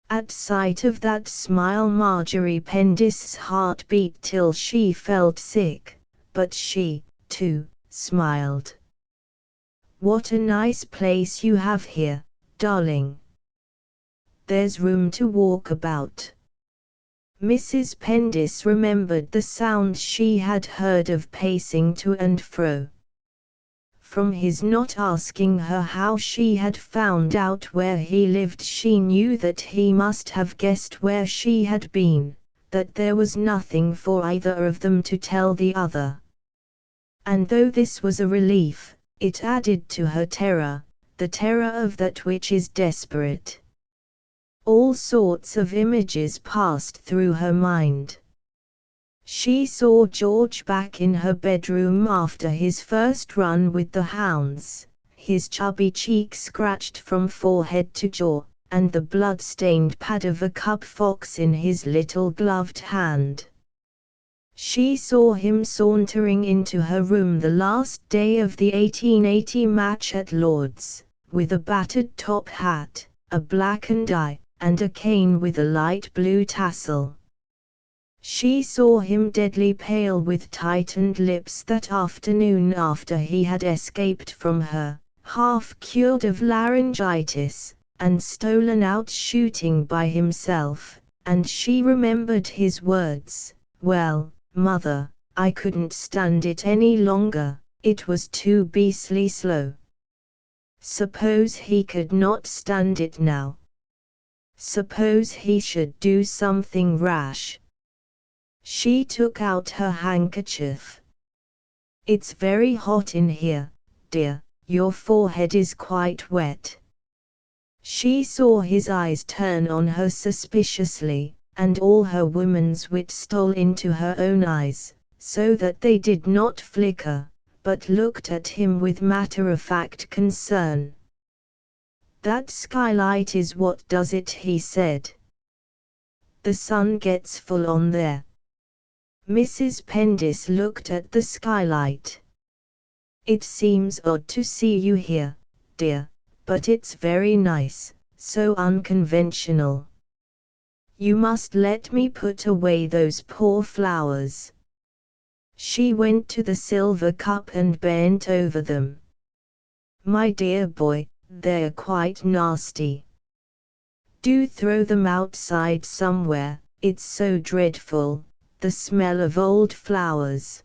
At sight of that smile Marjorie Pendis's heart beat till she felt sick, but she, too, smiled. "What a nice place you have here, darling. There's room to walk about." Mrs. Pendis remembered the sound she had heard of pacing to and fro. From his not asking her how she had found out where he lived, she knew that he must have guessed where she had been, that there was nothing for either of them to tell the other. And though this was a relief, it added to her terror, the terror of that which is desperate. All sorts of images passed through her mind. She saw George back in her bedroom after his first run with the hounds, his chubby cheek scratched from forehead to jaw, and the blood-stained pad of a cub fox in his little gloved hand. She saw him sauntering into her room the last day of the 1880 match at Lord's, with a battered top hat, a blackened eye, and a cane with a light blue tassel. She saw him deadly pale with tightened lips that afternoon after he had escaped from her, half cured of laryngitis, and stolen out shooting by himself, and she remembered his words, "Well, Mother, I couldn't stand it any longer, it was too beastly slow." Suppose he could not stand it now? Suppose he should do something rash? She took out her handkerchief. "It's very hot in here, dear, your forehead is quite wet." She saw his eyes turn on her suspiciously, and all her woman's wit stole into her own eyes, so that they did not flicker, but looked at him with matter-of-fact concern. "That skylight is what does it," he said. "The sun gets full on there." Mrs. Pendis looked at the skylight. "It seems odd to see you here, dear, but it's very nice, so unconventional. You must let me put away those poor flowers." She went to the silver cup and bent over them. "My dear boy, they're quite nasty. Do throw them outside somewhere, it's so dreadful, the smell of old flowers."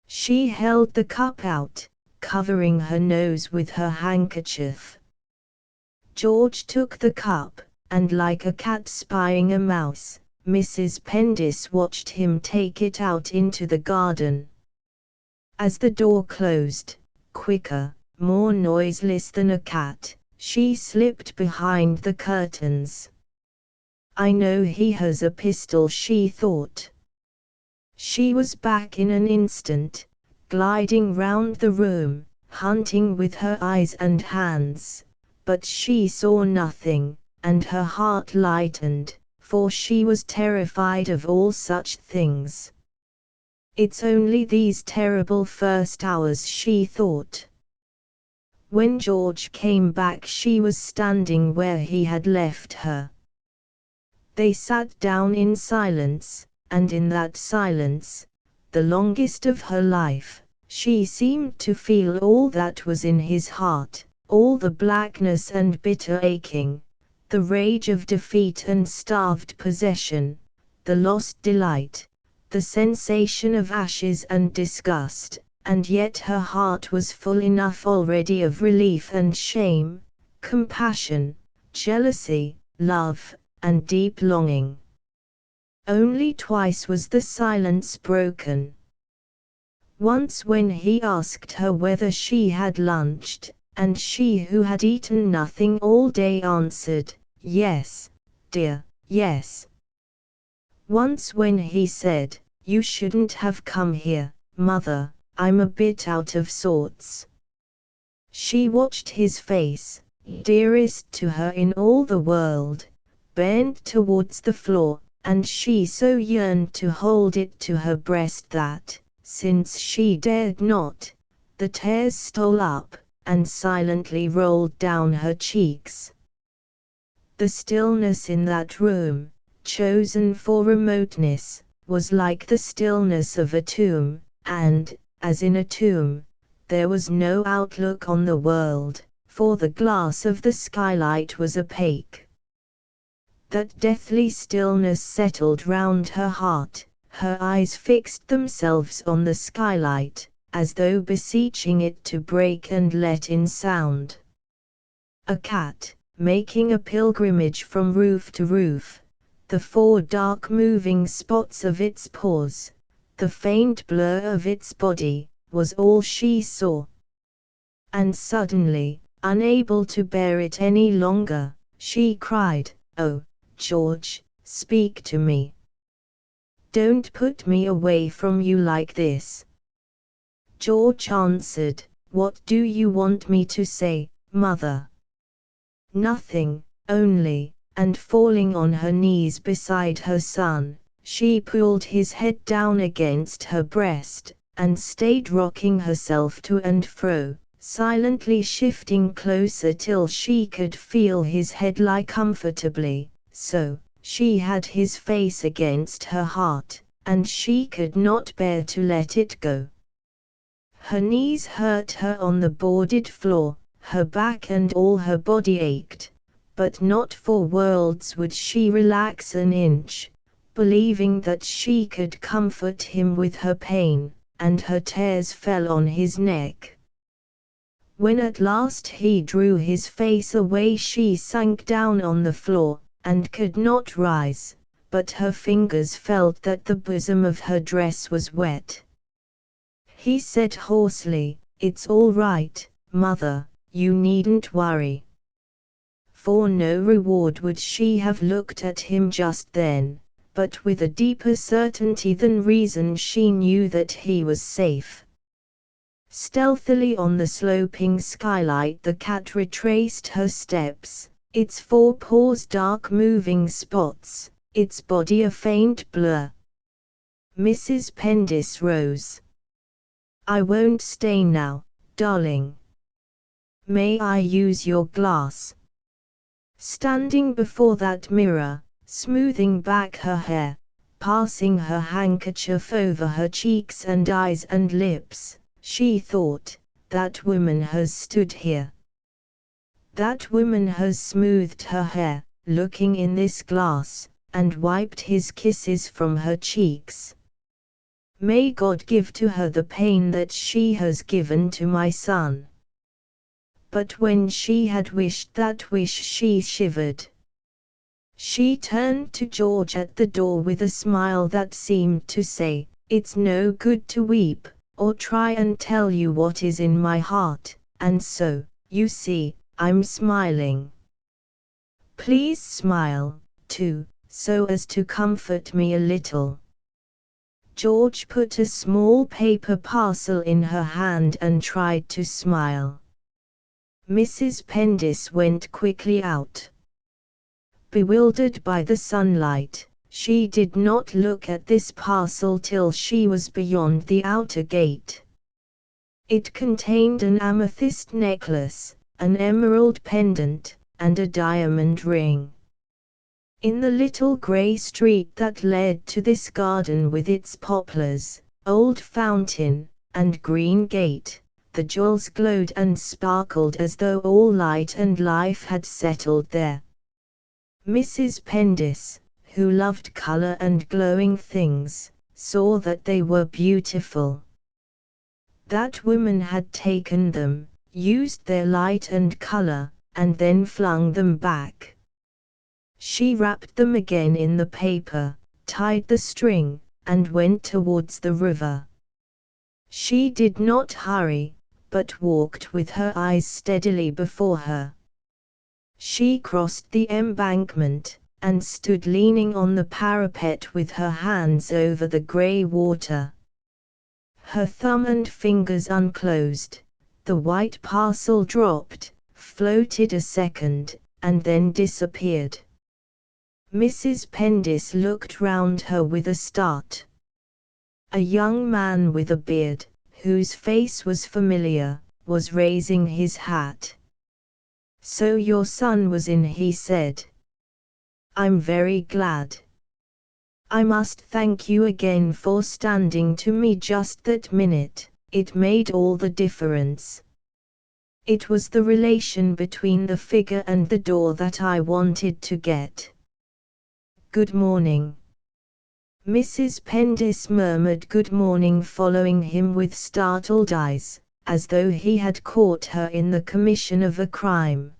She held the cup out, covering her nose with her handkerchief. George took the cup, and like a cat spying a mouse, Mrs. Pendis watched him take it out into the garden. As the door closed, quicker, more noiseless than a cat, she slipped behind the curtains. "I know he has a pistol," she thought. She was back in an instant, gliding round the room, hunting with her eyes and hands, but she saw nothing, and her heart lightened, for she was terrified of all such things. "It's only these terrible first hours," she thought. When George came back she was standing where he had left her. They sat down in silence, and in that silence, the longest of her life, She seemed to feel all that was in his heart, all the blackness and bitter aching, the rage of defeat and starved possession, the lost delight, the sensation of ashes and disgust, and yet her heart was full enough already of relief and shame, compassion, jealousy, love, and deep longing. Only twice was the silence broken. Once when he asked her whether she had lunched, and she who had eaten nothing all day answered, "Yes, dear, yes." Once when he said, "You shouldn't have come here, Mother, I'm a bit out of sorts." She watched his face, dearest to her in all the world, bent towards the floor, and she so yearned to hold it to her breast that, since she dared not, the tears stole up, and silently rolled down her cheeks. The stillness in that room, chosen for remoteness, was like the stillness of a tomb, and, as in a tomb, there was no outlook on the world, for the glass of the skylight was opaque. That deathly stillness settled round her heart, her eyes fixed themselves on the skylight, as though beseeching it to break and let in sound. A cat, making a pilgrimage from roof to roof, the 4 dark moving spots of its paws, the faint blur of its body, was all she saw. And suddenly, unable to bear it any longer, she cried, "Oh, George, speak to me. Don't put me away from you like this." George answered, "What do you want me to say, Mother?" "Nothing, only," and falling on her knees beside her son, she pulled his head down against her breast, and stayed rocking herself to and fro, silently shifting closer till she could feel his head lie comfortably, so, she had his face against her heart, and she could not bear to let it go. Her knees hurt her on the boarded floor, her back and all her body ached, but not for worlds would she relax an inch, believing that she could comfort him with her pain, and her tears fell on his neck. When at last he drew his face away, she sank down on the floor, and could not rise, but her fingers felt that the bosom of her dress was wet. He said hoarsely, "It's all right, Mother, you needn't worry." For no reward would she have looked at him just then, but with a deeper certainty than reason she knew that he was safe. Stealthily on the sloping skylight the cat retraced her steps, its 4 paws dark moving spots, its body a faint blur. Mrs. Pendis rose. "I won't stay now, darling. May I use your glass?" Standing before that mirror, smoothing back her hair, passing her handkerchief over her cheeks and eyes and lips, she thought, "That woman has stood here. That woman has smoothed her hair, looking in this glass, and wiped his kisses from her cheeks. May God give to her the pain that she has given to my son." But when she had wished that wish she shivered. She turned to George at the door with a smile that seemed to say, "It's no good to weep, or try and tell you what is in my heart, and so, you see, I'm smiling. Please smile, too, so as to comfort me a little." George put a small paper parcel in her hand and tried to smile. Mrs. Pendis went quickly out. Bewildered by the sunlight, she did not look at this parcel till she was beyond the outer gate. It contained an amethyst necklace, an emerald pendant, and a diamond ring. In the little grey street that led to this garden with its poplars, old fountain, and green gate, the jewels glowed and sparkled as though all light and life had settled there. Mrs. Pendis, who loved color and glowing things, saw that they were beautiful. That woman had taken them, used their light and color, and then flung them back. She wrapped them again in the paper, tied the string, and went towards the river. She did not hurry, but walked with her eyes steadily before her. She crossed the embankment, and stood leaning on the parapet with her hands over the grey water. Her thumb and fingers unclosed, the white parcel dropped, floated a second, and then disappeared. Mrs. Pendis looked round her with a start. A young man with a beard, whose face was familiar, was raising his hat. "So your son was in," he said. "I'm very glad. I must thank you again for standing to me just that minute, it made all the difference. It was the relation between the figure and the door that I wanted to get. Good morning." Mrs. Pendis murmured good morning, following him with startled eyes, as though he had caught her in the commission of a crime.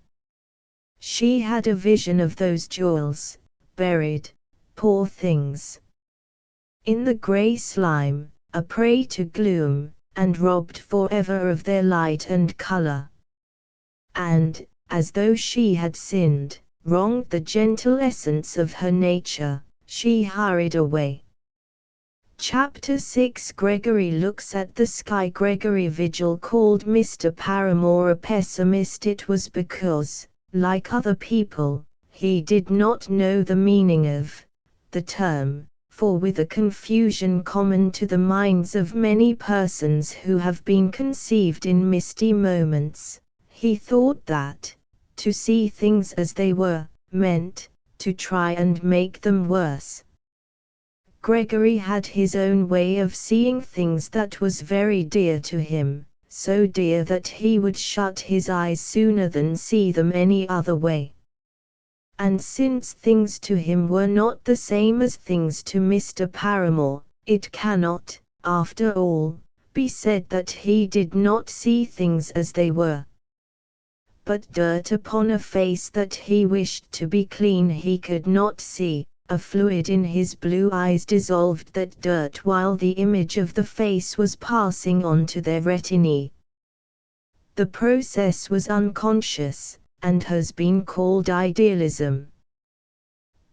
She had a vision of those jewels, buried, poor things, in the grey slime, a prey to gloom, and robbed forever of their light and color. And, as though she had sinned, wronged the gentle essence of her nature, she hurried away. Chapter 6 Gregory looks at the sky. Gregory Vigil called Mr. Paramore a pessimist. It was because, like other people, he did not know the meaning of the term, for with a confusion common to the minds of many persons who have been conceived in misty moments, he thought that, to see things as they were, meant, to try and make them worse. Gregory had his own way of seeing things that was very dear to him, so dear that he would shut his eyes sooner than see them any other way. And since things to him were not the same as things to Mr. Paramore, it cannot, after all, be said that he did not see things as they were. But dirt upon a face that he wished to be clean he could not see. A fluid in his blue eyes dissolved that dirt while the image of the face was passing on to their retinae. The process was unconscious, and has been called idealism.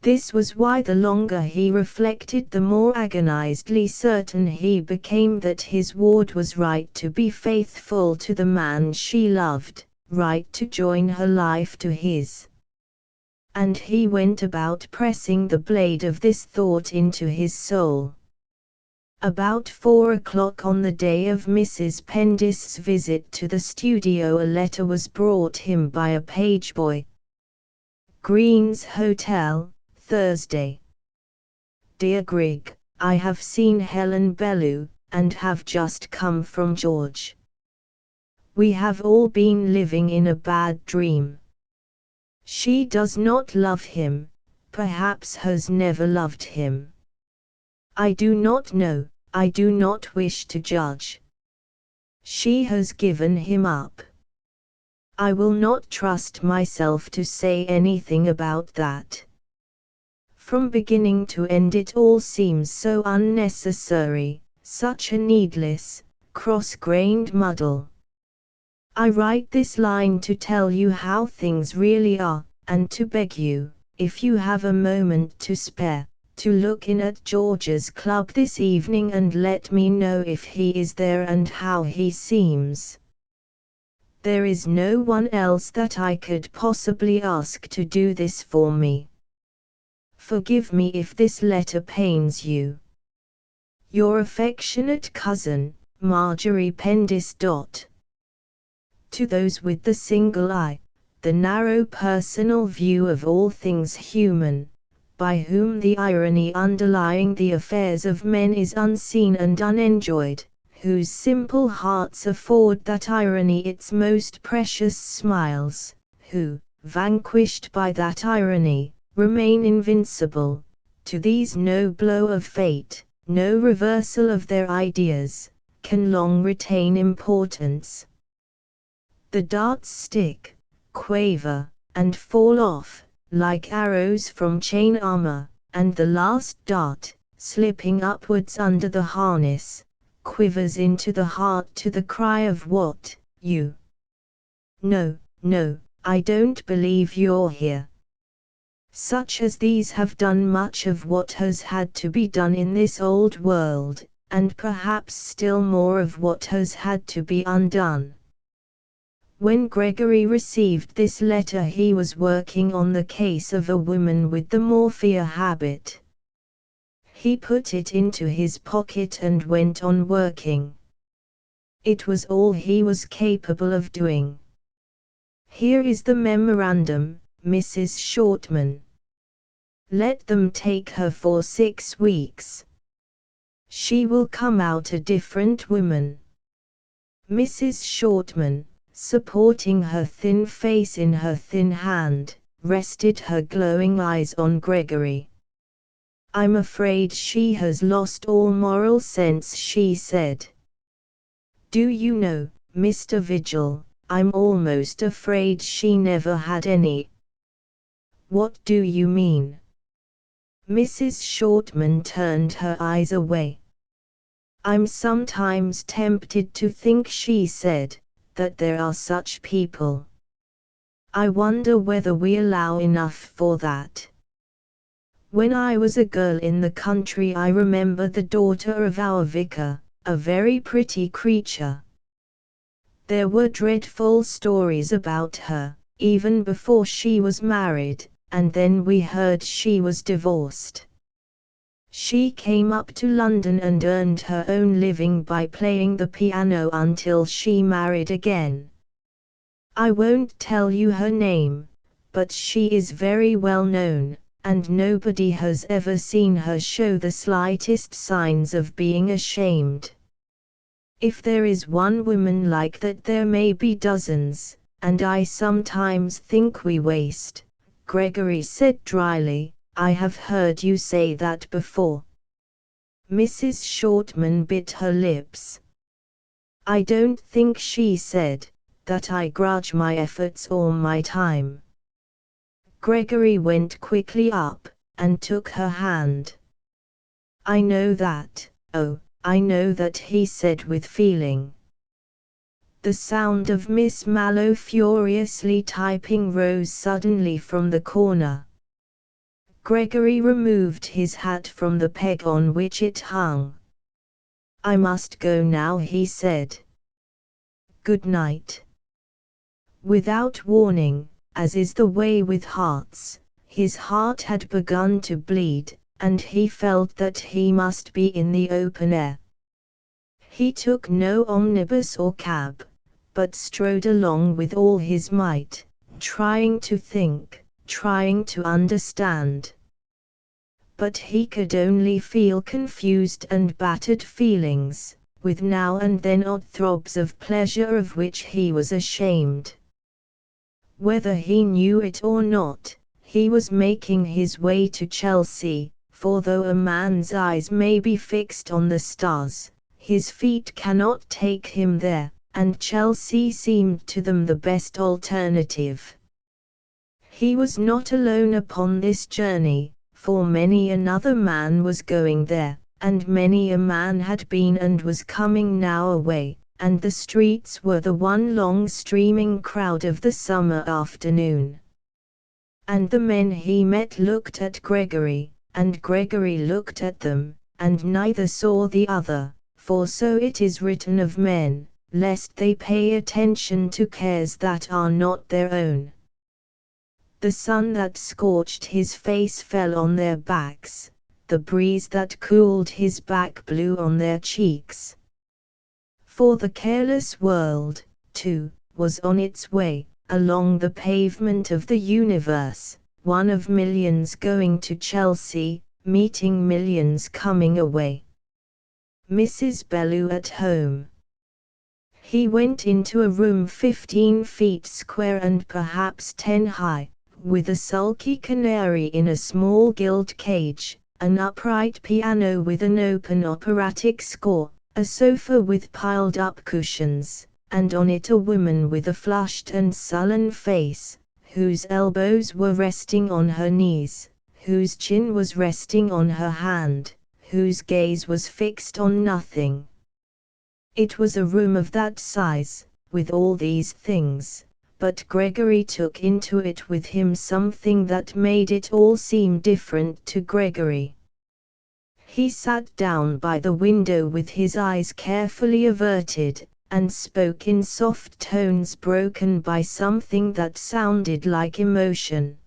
This was why the longer he reflected, the more agonizedly certain he became that his ward was right to be faithful to the man she loved, right to join her life to his. And he went about pressing the blade of this thought into his soul. About 4 o'clock on the day of Mrs. Pendis's visit to the studio, a letter was brought him by a page boy. Green's Hotel, Thursday. Dear Grig, I have seen Helen Bellew, and have just come from George. We have all been living in a bad dream. She does not love him, perhaps has never loved him. I do not know, I do not wish to judge. She has given him up. I will not trust myself to say anything about that. From beginning to end it all seems so unnecessary, such a needless, cross-grained muddle. I write this line to tell you how things really are, and to beg you, if you have a moment to spare, to look in at George's club this evening and let me know if he is there and how he seems. There is no one else that I could possibly ask to do this for me. Forgive me if this letter pains you. Your affectionate cousin, Marjorie Pendis. To those with the single eye, the narrow personal view of all things human, by whom the irony underlying the affairs of men is unseen and unenjoyed, whose simple hearts afford that irony its most precious smiles, who, vanquished by that irony, remain invincible. To these no blow of fate, no reversal of their ideas, can long retain importance. The darts stick, quaver, and fall off, like arrows from chain armor, and the last dart, slipping upwards under the harness, quivers into the heart to the cry of what, you? No, no, I don't believe you're here. Such as these have done much of what has had to be done in this old world, and perhaps still more of what has had to be undone. When Gregory received this letter he was working on the case of a woman with the morphia habit. He put it into his pocket and went on working. It was all he was capable of doing. Here is the memorandum, Mrs. Shortman. Let them take her for 6 weeks. She will come out a different woman. Mrs. Shortman, supporting her thin face in her thin hand, rested her glowing eyes on Gregory. I'm afraid she has lost all moral sense, she said. Do you know, Mr. Vigil, I'm almost afraid she never had any. What do you mean? Mrs. Shortman turned her eyes away. I'm sometimes tempted to think, she said, that there are such people. I wonder whether we allow enough for that. When I was a girl in the country I remember the daughter of our vicar, a very pretty creature. There were dreadful stories about her, even before she was married, and then we heard she was divorced. She came up to London and earned her own living by playing the piano until she married again. I won't tell you her name, but she is very well known, and nobody has ever seen her show the slightest signs of being ashamed. If there is one woman like that there may be dozens, and I sometimes think we waste, Gregory said dryly. I have heard you say that before. Mrs. Shortman bit her lips. I don't think, she said, that I grudge my efforts or my time. Gregory went quickly up, and took her hand. I know that, oh, I know that, he said with feeling. The sound of Miss Mallow furiously typing rose suddenly from the corner. Gregory removed his hat from the peg on which it hung. I must go now, he said. Good night. Without warning, as is the way with hearts, his heart had begun to bleed, and he felt that he must be in the open air. He took no omnibus or cab, but strode along with all his might, trying to think, trying to understand. But he could only feel confused and battered feelings, with now and then odd throbs of pleasure of which he was ashamed. Whether he knew it or not, he was making his way to Chelsea, for though a man's eyes may be fixed on the stars, his feet cannot take him there, and Chelsea seemed to them the best alternative. He was not alone upon this journey, for many another man was going there, and many a man had been and was coming now away, and the streets were the one long streaming crowd of the summer afternoon. And the men he met looked at Gregory, and Gregory looked at them, and neither saw the other, for so it is written of men, lest they pay attention to cares that are not their own. The sun that scorched his face fell on their backs, the breeze that cooled his back blew on their cheeks. For the careless world, too, was on its way, along the pavement of the universe, one of millions going to Chelsea, meeting millions coming away. Mrs. Bellew at home. He went into a room 15 feet square and perhaps 10 high, with a sulky canary in a small gilt cage, an upright piano with an open operatic score, a sofa with piled-up cushions, and on it a woman with a flushed and sullen face, whose elbows were resting on her knees, whose chin was resting on her hand, whose gaze was fixed on nothing. It was a room of that size, with all these things, but Gregory took into it with him something that made it all seem different to Gregory. He sat down by the window with his eyes carefully averted, and spoke in soft tones broken by something that sounded like emotion.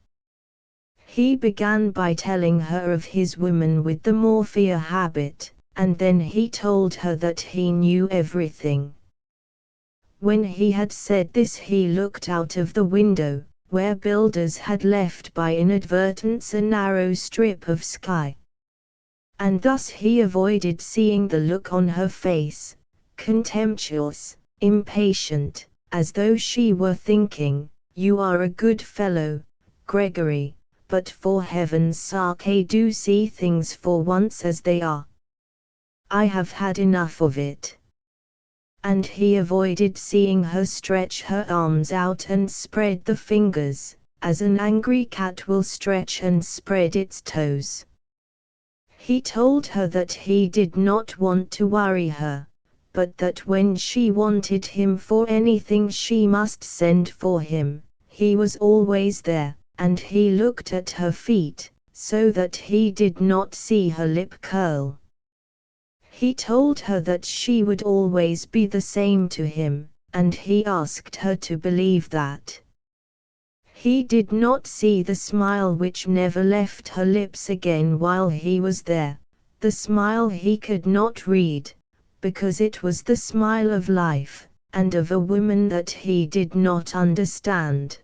He began by telling her of his woman with the morphia habit, and then he told her that he knew everything. When he had said this he looked out of the window, where builders had left by inadvertence a narrow strip of sky. And thus he avoided seeing the look on her face, contemptuous, impatient, as though she were thinking, "You are a good fellow, Gregory, but for heaven's sake do see things for once as they are. I have had enough of it." And he avoided seeing her stretch her arms out and spread the fingers, as an angry cat will stretch and spread its toes. He told her that he did not want to worry her, but that when she wanted him for anything she must send for him. He was always there, and he looked at her feet, so that he did not see her lip curl. He told her that she would always be the same to him, and he asked her to believe that. He did not see the smile which never left her lips again while he was there, the smile he could not read, because it was the smile of life, and of a woman that he did not understand.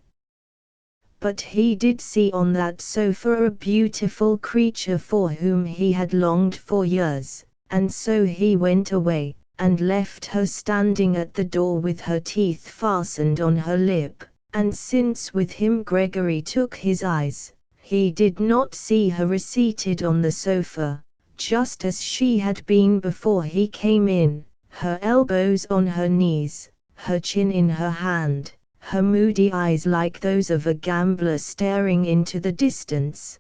But he did see on that sofa a beautiful creature for whom he had longed for years, and so he went away, and left her standing at the door with her teeth fastened on her lip. And since with him Gregory took his eyes, he did not see her reseated on the sofa, just as she had been before he came in, her elbows on her knees, her chin in her hand, her moody eyes like those of a gambler staring into the distance.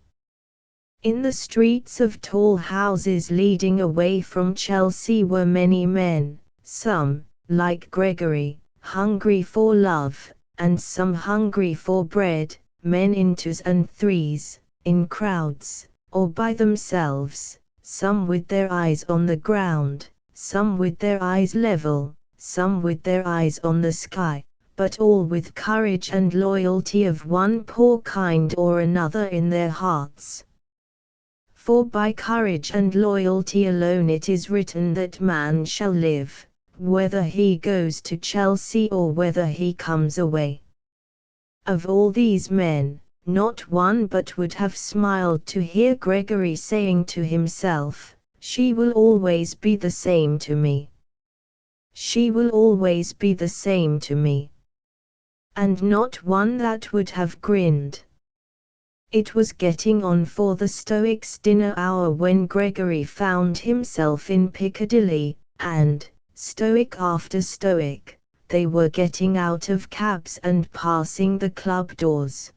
In the streets of tall houses leading away from Chelsea were many men, some, like Gregory, hungry for love, and some hungry for bread, men in twos and threes, in crowds, or by themselves, some with their eyes on the ground, some with their eyes level, some with their eyes on the sky, but all with courage and loyalty of one poor kind or another in their hearts. For by courage and loyalty alone it is written that man shall live, whether he goes to Chelsea or whether he comes away. Of all these men, not one but would have smiled to hear Gregory saying to himself, "She will always be the same to me. She will always be the same to me." And not one that would have grinned. It was getting on for the Stoics' dinner hour when Gregory found himself in Piccadilly, and, Stoic after Stoic, they were getting out of cabs and passing the club doors.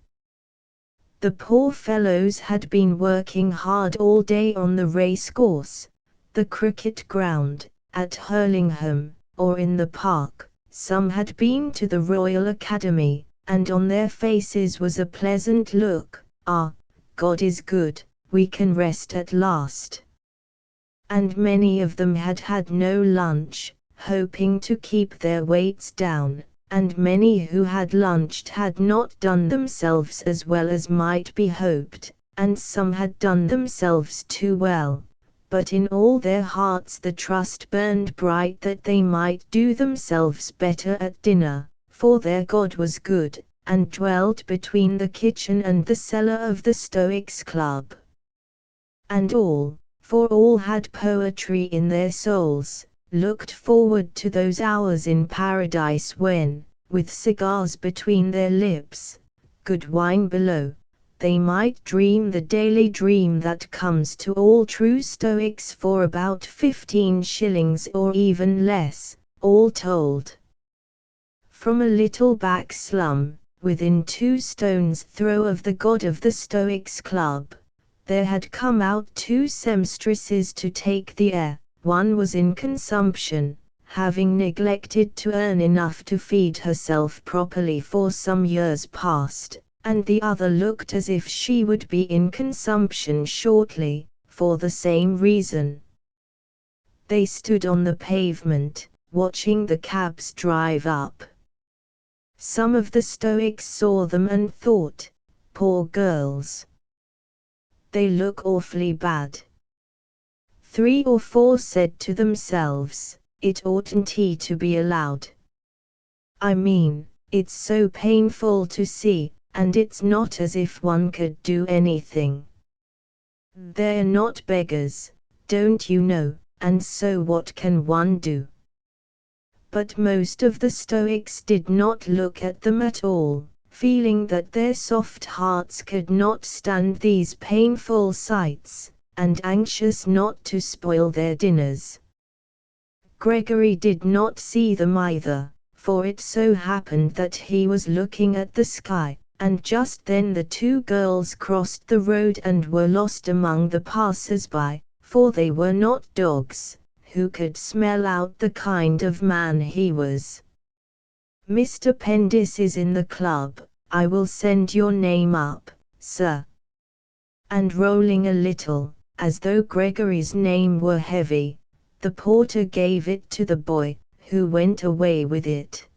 The poor fellows had been working hard all day on the racecourse, the cricket ground, at Hurlingham, or in the park. Some had been to the Royal Academy, and on their faces was a pleasant look. "Ah, God is good, we can rest at last." And many of them had had no lunch, hoping to keep their weights down, and many who had lunched had not done themselves as well as might be hoped, and some had done themselves too well, but in all their hearts the trust burned bright that they might do themselves better at dinner, for their God was good, and dwelt between the kitchen and the cellar of the Stoics' Club. And all, for all had poetry in their souls, looked forward to those hours in paradise when, with cigars between their lips, good wine below, they might dream the daily dream that comes to all true Stoics for about 15 shillings or even less, all told. From a little back slum, within 2 stones' throw of the god of the Stoics Club, there had come out 2 seamstresses to take the air. One was in consumption, having neglected to earn enough to feed herself properly for some years past, and the other looked as if she would be in consumption shortly, for the same reason. They stood on the pavement, watching the cabs drive up. Some of the Stoics saw them and thought, poor girls. They look awfully bad. 3 or 4 said to themselves, it oughtn't he to be allowed. I mean, it's so painful to see, and it's not as if one could do anything. They're not beggars, don't you know, and so what can one do? But most of the Stoics did not look at them at all, feeling that their soft hearts could not stand these painful sights, and anxious not to spoil their dinners. Gregory did not see them either, for it so happened that he was looking at the sky, and just then the 2 girls crossed the road and were lost among the passers-by, for they were not dogs, who could smell out the kind of man he was. Mr. Pendis is in the club, I will send your name up, sir. And rolling a little, as though Gregory's name were heavy, the porter gave it to the boy, who went away with it.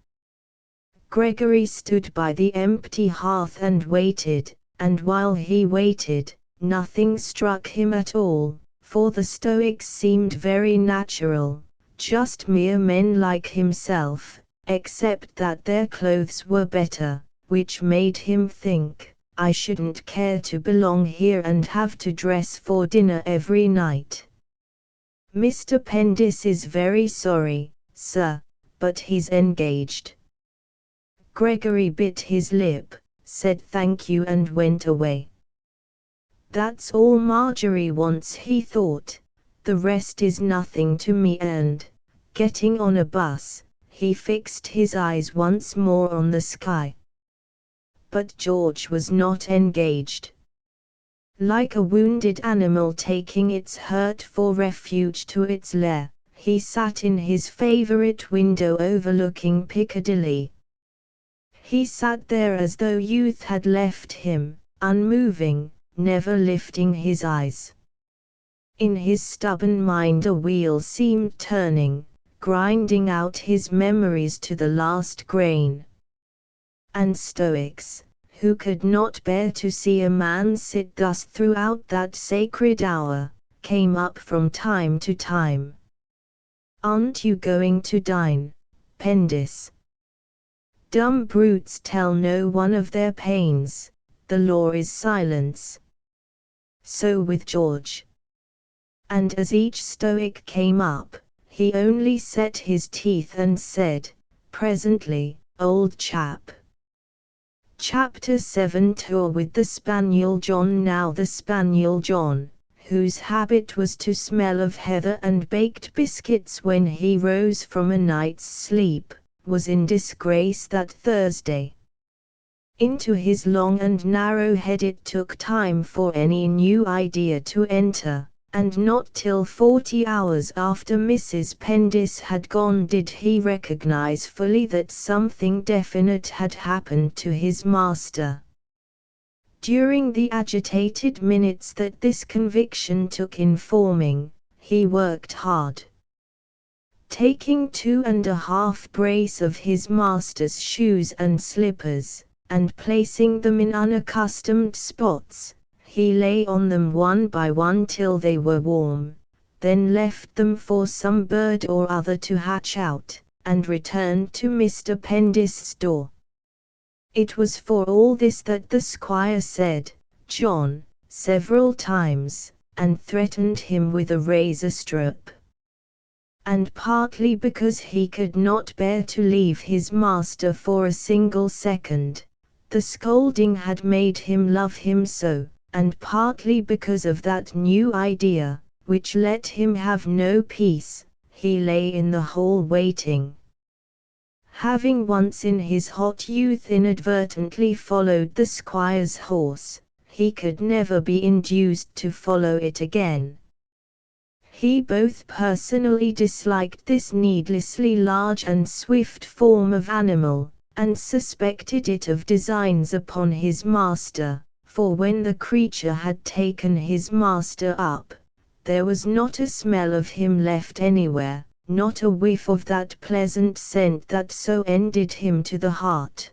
Gregory stood by the empty hearth and waited, and while he waited, nothing struck him at all, for the Stoics seemed very natural, just mere men like himself, except that their clothes were better, which made him think, I shouldn't care to belong here and have to dress for dinner every night. Mr. Pendis is very sorry, sir, but he's engaged. Gregory bit his lip, said thank you and went away. That's all Marjorie wants, he thought, the rest is nothing to me, and, getting on a bus, he fixed his eyes once more on the sky. But George was not engaged. Like a wounded animal taking its hurt for refuge to its lair, he sat in his favorite window overlooking Piccadilly. He sat there as though youth had left him, unmoving, never lifting his eyes. In his stubborn mind a wheel seemed turning, grinding out his memories to the last grain. And Stoics, who could not bear to see a man sit thus throughout that sacred hour, came up from time to time. Aren't you going to dine, Pendis? Dumb brutes tell no one of their pains, the law is silence. So with George. And as each Stoic came up, he only set his teeth and said, presently, old chap. Chapter 7 Tour with the Spaniel John. Now the Spaniel John, whose habit was to smell of heather and baked biscuits when he rose from a night's sleep, was in disgrace that Thursday. Into his long and narrow head it took time for any new idea to enter, and not till 40 hours after Mrs. Pendis had gone did he recognize fully that something definite had happened to his master. During the agitated minutes that this conviction took in forming, he worked hard. Taking 2.5 brace of his master's shoes and slippers, and placing them in unaccustomed spots, he lay on them one by one till they were warm, then left them for some bird or other to hatch out, and returned to Mr. Pendis's door. It was for all this that the squire said, John, several times, and threatened him with a razor strap. And partly because he could not bear to leave his master for a single second, the scolding had made him love him so, and partly because of that new idea, which let him have no peace, he lay in the hall waiting. Having once in his hot youth inadvertently followed the squire's horse, he could never be induced to follow it again. He both personally disliked this needlessly large and swift form of animal, and suspected it of designs upon his master, for when the creature had taken his master up, there was not a smell of him left anywhere, not a whiff of that pleasant scent that so ended him to the heart.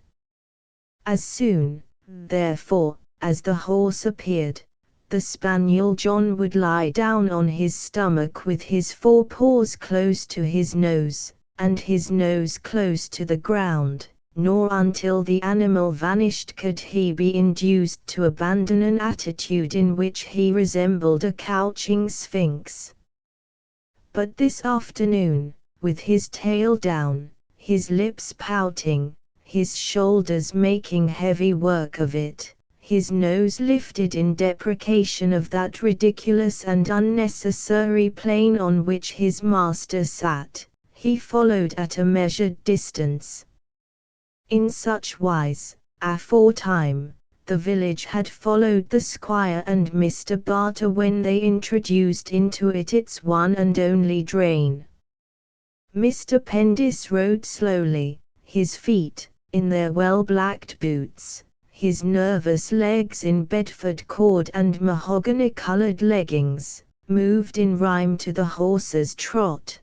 As soon, therefore, as the horse appeared, the spaniel John would lie down on his stomach with his forepaws close to his nose, and his nose close to the ground, nor until the animal vanished could he be induced to abandon an attitude in which he resembled a couching sphinx. But this afternoon, with his tail down, his lips pouting, his shoulders making heavy work of it, his nose lifted in deprecation of that ridiculous and unnecessary plane on which his master sat, he followed at a measured distance. In such wise, aforetime, the village had followed the squire and Mr. Barter when they introduced into it its one and only drain. Mr. Pendis rode slowly, his feet, in their well-blacked boots, his nervous legs in Bedford cord and mahogany-colored leggings, moved in rhyme to the horse's trot.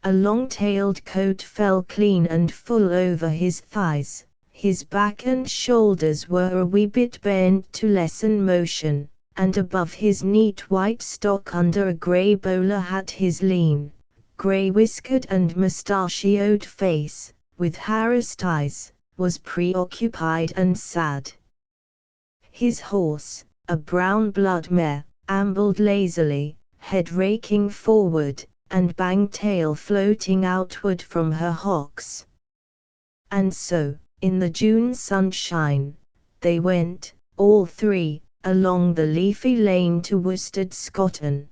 A long-tailed coat fell clean and full over his thighs. His back and shoulders were a wee bit bent to lessen motion, and above his neat white stock under a grey bowler hat his lean, grey-whiskered and mustachioed face, with harassed eyes, was preoccupied and sad. His horse, a brown blood mare, ambled lazily, head raking forward, and bang-tail floating outward from her hocks. And so, in the June sunshine, they went, all three, along the leafy lane to Worsted Scotton.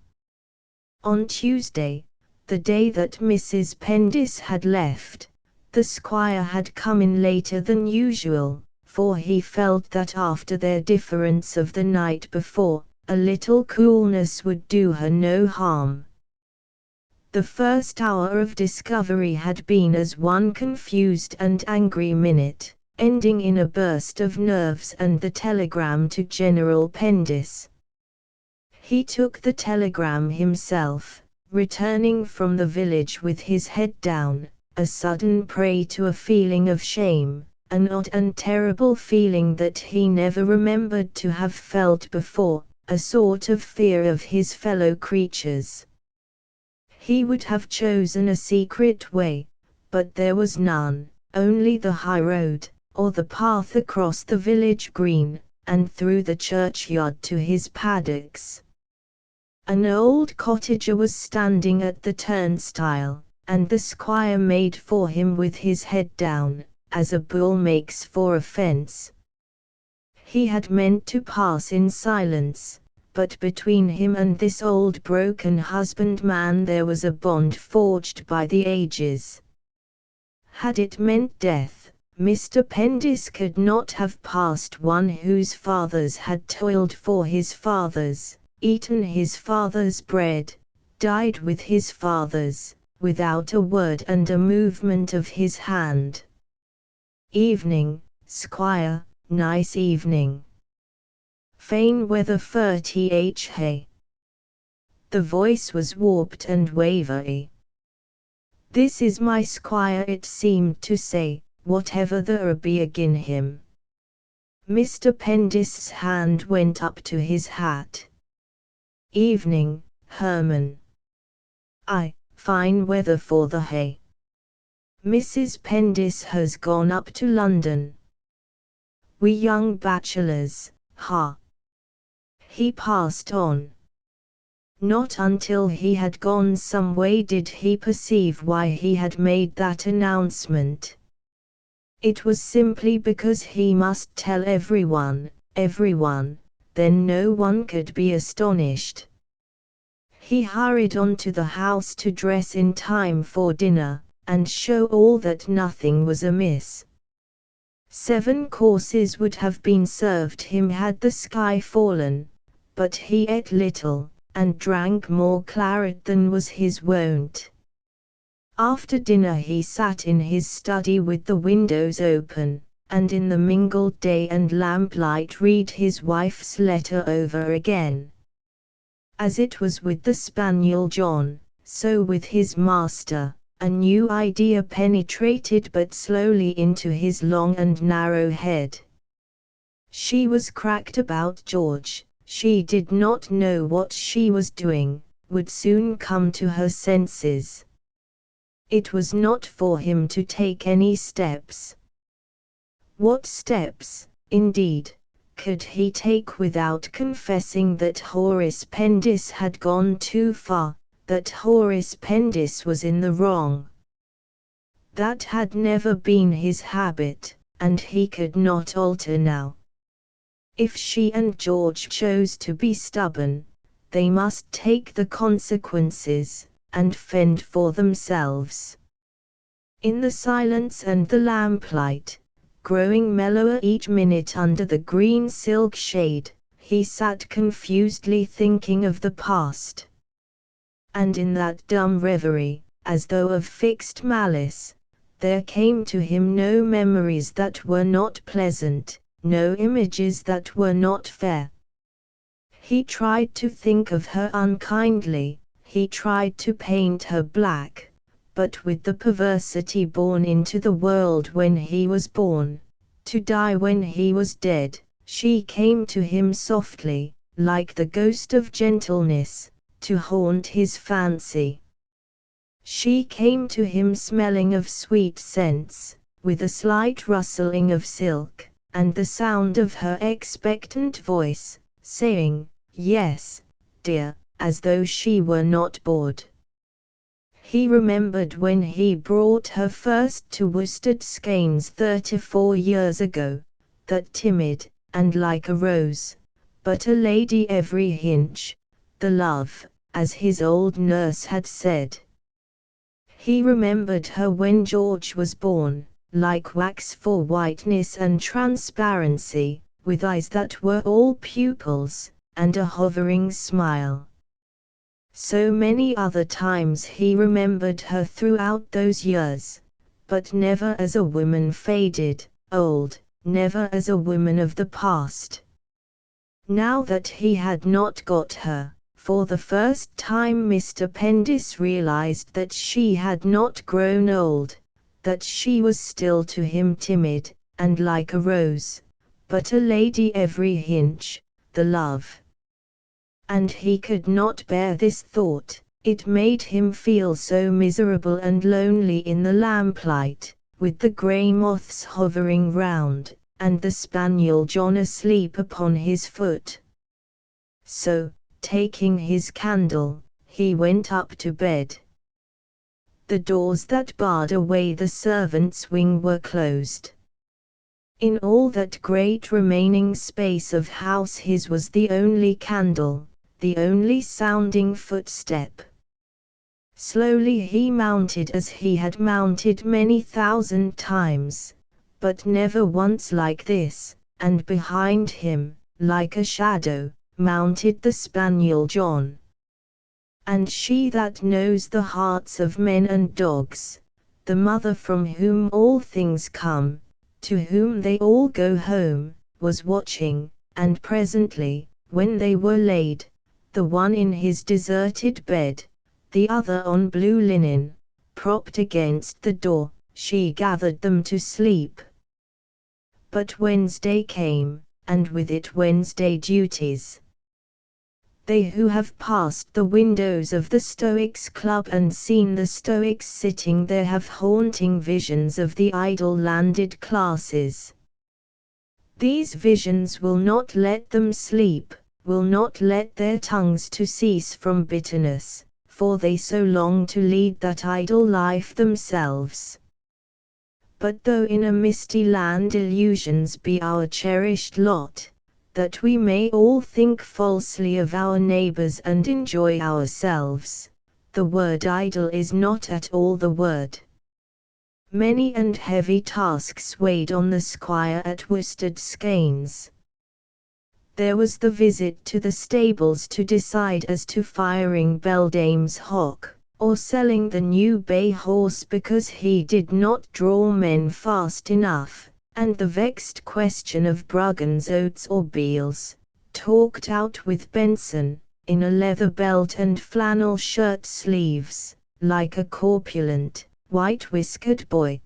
On Tuesday, the day that Mrs. Pendis had left, the squire had come in later than usual, for he felt that after their difference of the night before, a little coolness would do her no harm. The first hour of discovery had been as one confused and angry minute, ending in a burst of nerves and the telegram to General Pendis. He took the telegram himself, returning from the village with his head down, a sudden prey to a feeling of shame, an odd and terrible feeling that he never remembered to have felt before, a sort of fear of his fellow creatures. He would have chosen a secret way, but there was none, only the high road, or the path across the village green, and through the churchyard to his paddocks. An old cottager was standing at the turnstile, and the squire made for him with his head down, as a bull makes for a fence. He had meant to pass in silence, but between him and this old broken husbandman there was a bond forged by the ages. Had it meant death, Mr. Pendis could not have passed one whose fathers had toiled for his fathers, eaten his father's bread, died with his fathers, without a word and a movement of his hand. Evening, squire, nice evening. Fain weather 30h hay. The voice was warped and wavery. This is my squire, it seemed to say, whatever there be agin him. Mr. Pendis's hand went up to his hat. Evening, Herman. Aye, fine weather for the hay. Mrs. Pendis has gone up to London. We young bachelors, ha. He passed on. Not until he had gone some way did he perceive why he had made that announcement. It was simply because he must tell everyone, then no one could be astonished. He hurried on to the house to dress in time for dinner, and show all that nothing was amiss. 7 courses would have been served him had the sky fallen, but he ate little, and drank more claret than was his wont. After dinner he sat in his study with the windows open, and in the mingled day and lamplight read his wife's letter over again. As it was with the spaniel John, so with his master, a new idea penetrated but slowly into his long and narrow head. She was cracked about George, she did not know what she was doing, would soon come to her senses. It was not for him to take any steps. What steps, indeed, could he take without confessing that Horace Pendis had gone too far, that Horace Pendis was in the wrong? That had never been his habit, and he could not alter now. If she and George chose to be stubborn, they must take the consequences, and fend for themselves. In the silence and the lamplight, growing mellower each minute under the green silk shade, he sat confusedly thinking of the past. And in that dumb reverie, as though of fixed malice, there came to him no memories that were not pleasant, no images that were not fair. He tried to think of her unkindly, he tried to paint her black, but with the perversity born into the world when he was born, to die when he was dead, she came to him softly, like the ghost of gentleness, to haunt his fancy. She came to him smelling of sweet scents, with a slight rustling of silk, and the sound of her expectant voice, saying, "Yes, dear," as though she were not bored. He remembered when he brought her first to Worstead Skeynes 34 years ago, that timid, and like a rose, but a lady every inch, the love, as his old nurse had said. He remembered her when George was born, like wax for whiteness and transparency, with eyes that were all pupils, and a hovering smile. So many other times he remembered her throughout those years, but never as a woman faded, old, never as a woman of the past. Now that he had not got her, for the first time Mr. Pendis realized that she had not grown old, that she was still to him timid, and like a rose, but a lady every inch, the love. And he could not bear this thought, it made him feel so miserable and lonely in the lamplight, with the grey moths hovering round, and the spaniel John asleep upon his foot. So, taking his candle, he went up to bed. The doors that barred away the servants' wing were closed. In all that great remaining space of house his was the only candle, the only sounding footstep. Slowly he mounted as he had mounted many thousand times, but never once like this, and behind him, like a shadow, mounted the spaniel John. And she that knows the hearts of men and dogs, the mother from whom all things come, to whom they all go home, was watching, and presently, when they were laid, the one in his deserted bed, the other on blue linen, propped against the door, she gathered them to sleep. But Wednesday came, and with it Wednesday duties. They who have passed the windows of the Stoics' Club and seen the Stoics sitting there have haunting visions of the idle landed classes. These visions will not let them sleep, will not let their tongues to cease from bitterness, for they so long to lead that idle life themselves. But though in a misty land illusions be our cherished lot, that we may all think falsely of our neighbors and enjoy ourselves, the word idle is not at all the word. Many and heavy tasks weighed on the squire at Worsted Skeins. There was the visit to the stables to decide as to firing Beldame's hock, or selling the new bay horse because he did not draw men fast enough, and the vexed question of Bruggan's oats or Beals, talked out with Benson, in a leather belt and flannel shirt sleeves, like a corpulent, white-whiskered boy.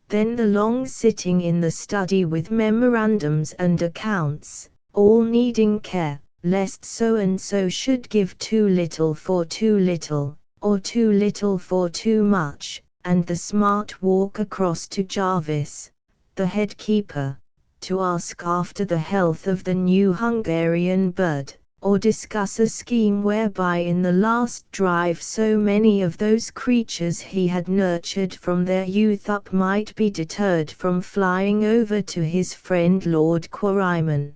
Then the long sitting in the study with memorandums and accounts, all needing care, lest so-and-so should give too little for too little, or too little for too much, and the smart walk across to Jarvis, the head keeper, to ask after the health of the new Hungarian bird, or discuss a scheme whereby in the last drive so many of those creatures he had nurtured from their youth up might be deterred from flying over to his friend Lord Quarryman.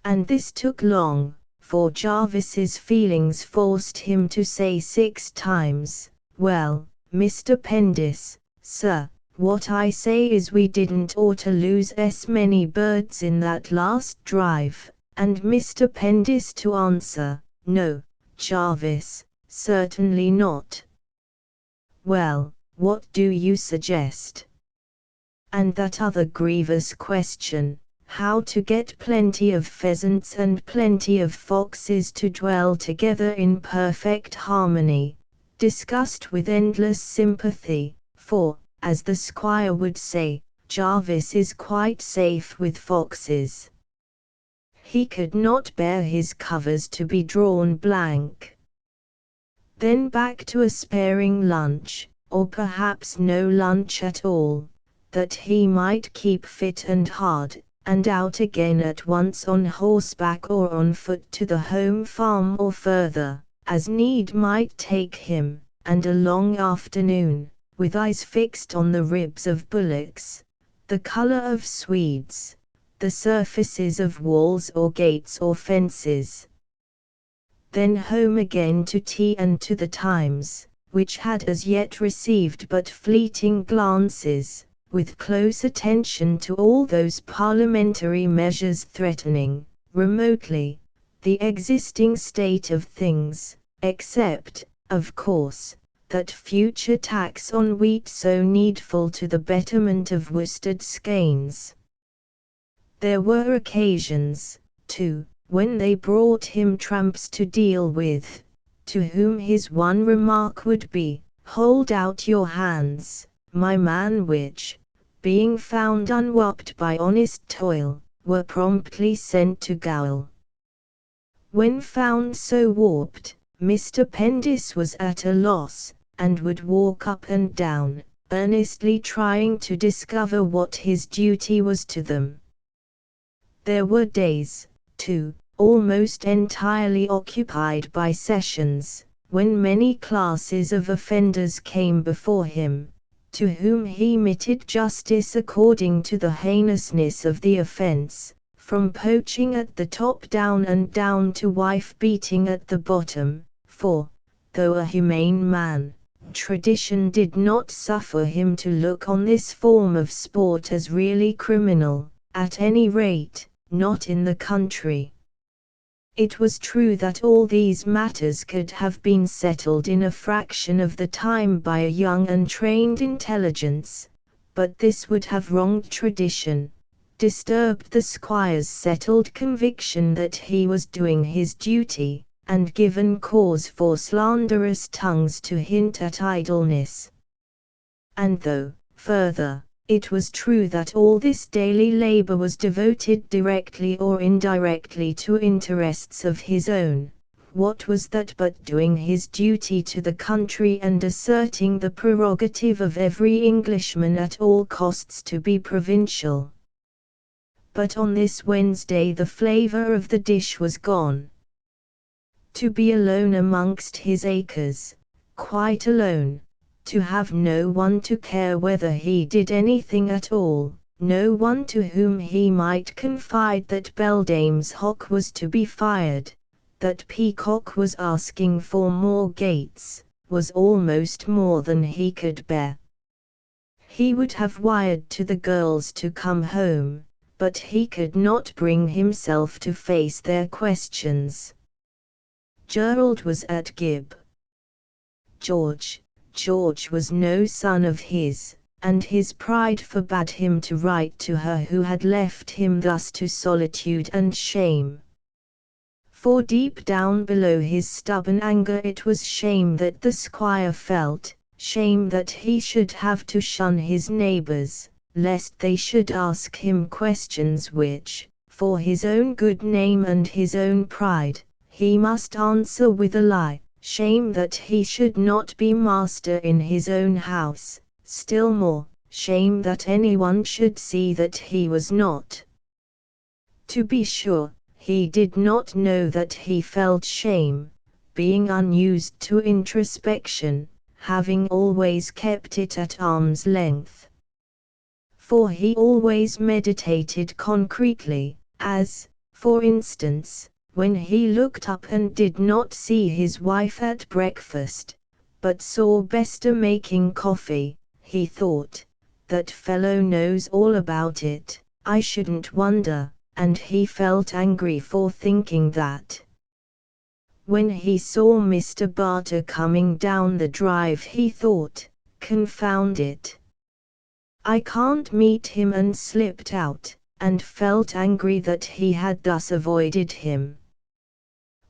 And this took long, for Jarvis's feelings forced him to say 6 times, "Well, Mr. Pendis, sir, what I say is we didn't ought to lose as many birds in that last drive," and Mr. Pendis to answer, "No, Jarvis, certainly not." "Well, what do you suggest?" And that other grievous question, how to get plenty of pheasants and plenty of foxes to dwell together in perfect harmony, discussed with endless sympathy, for, as the squire would say, Jarvis is quite safe with foxes. He could not bear his covers to be drawn blank. Then back to a sparing lunch, or perhaps no lunch at all, that he might keep fit and hard, and out again at once on horseback or on foot to the home farm or further, as need might take him, and a long afternoon, with eyes fixed on the ribs of bullocks, the color of swedes, the surfaces of walls or gates or fences. Then home again to tea and to the Times, which had as yet received but fleeting glances, with close attention to all those parliamentary measures threatening, remotely, the existing state of things, except, of course, that future tax on wheat so needful to the betterment of Worsted Skeins. There were occasions, too, when they brought him tramps to deal with, to whom his one remark would be, "Hold out your hands, my man," which, being found unwarped by honest toil, were promptly sent to gaol. When found so warped, Mr. Pendis was at a loss, and would walk up and down, earnestly trying to discover what his duty was to them. There were days, too, almost entirely occupied by sessions, when many classes of offenders came before him, to whom he meted justice according to the heinousness of the offense, from poaching at the top down and down to wife-beating at the bottom, for, though a humane man, tradition did not suffer him to look on this form of sport as really criminal, at any rate, not in the country. It was true that all these matters could have been settled in a fraction of the time by a young and trained intelligence, but this would have wronged tradition, disturbed the squire's settled conviction that he was doing his duty, and given cause for slanderous tongues to hint at idleness. And though, further, it was true that all this daily labor was devoted directly or indirectly to interests of his own, what was that but doing his duty to the country and asserting the prerogative of every Englishman at all costs to be provincial? but on this Wednesday the flavour of the dish was gone. To be alone amongst his acres, quite alone, to have no one to care whether he did anything at all, no one to whom he might confide that Beldame's hock was to be fired, that Peacock was asking for more gates, was almost more than he could bear. He would have wired to the girls to come home, but he could not bring himself to face their questions. Gerald was at Gib. George was no son of his, and his pride forbade him to write to her who had left him thus to solitude and shame. For deep down below his stubborn anger it was shame that the squire felt, shame that he should have to shun his neighbours, lest they should ask him questions which, for his own good name and his own pride, he must answer with a lie, shame that he should not be master in his own house, still more, shame that anyone should see that he was not. To be sure, he did not know that he felt shame, being unused to introspection, having always kept it at arm's length. For he always meditated concretely, as, for instance, when he looked up and did not see his wife at breakfast, but saw Bester making coffee, he thought, "That fellow knows all about it, I shouldn't wonder," and he felt angry for thinking that. When he saw Mr. Barter coming down the drive he thought, "Confound it, I can't meet him," and slipped out, and felt angry that he had thus avoided him.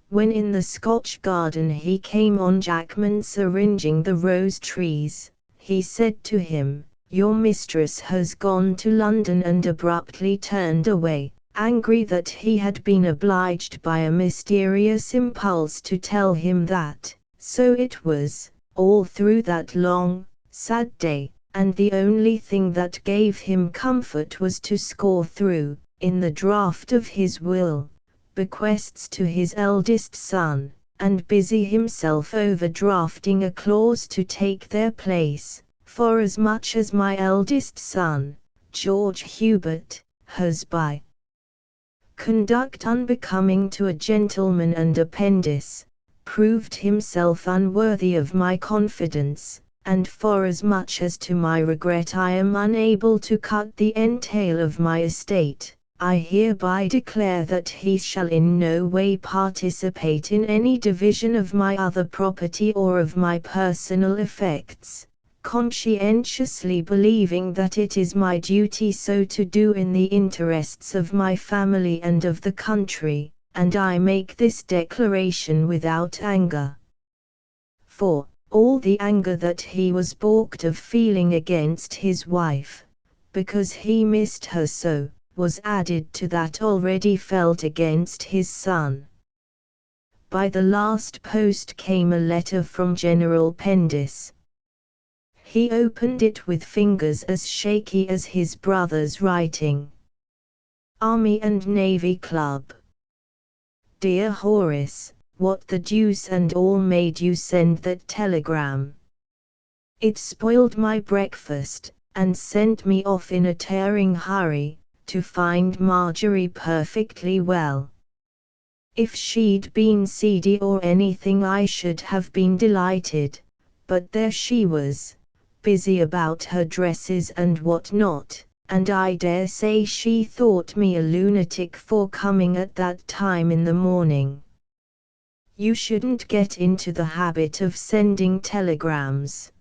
When in the Scotch garden he came on Jackman syringing the rose trees, he said to him, "Your mistress has gone to London," and abruptly turned away, angry that he had been obliged by a mysterious impulse to tell him that, so it was, all through that long, sad day, and the only thing that gave him comfort was to score through, in the draft of his will, bequests to his eldest son, and busy himself over drafting a clause to take their place, "forasmuch as my eldest son, George Hubert, has by conduct unbecoming to a gentleman and appendice, proved himself unworthy of my confidence, and forasmuch as to my regret I am unable to cut the entail of my estate, I hereby declare that he shall in no way participate in any division of my other property or of my personal effects, conscientiously believing that it is my duty so to do in the interests of my family and of the country, and I make this declaration without anger." For all the anger that he was balked of feeling against his wife, because he missed her so, was added to that already felt against his son. By the last post came a letter from General Pendis. He opened it with fingers as shaky as his brother's writing. Army and Navy Club. Dear Horace, what the deuce and all made you send that telegram? It spoiled my breakfast, and sent me off in a tearing hurry, to find Marjorie perfectly well. If she'd been seedy or anything I should have been delighted, but there she was, busy about her dresses and what not, and I dare say she thought me a lunatic for coming at that time in the morning. You shouldn't get into the habit of sending telegrams.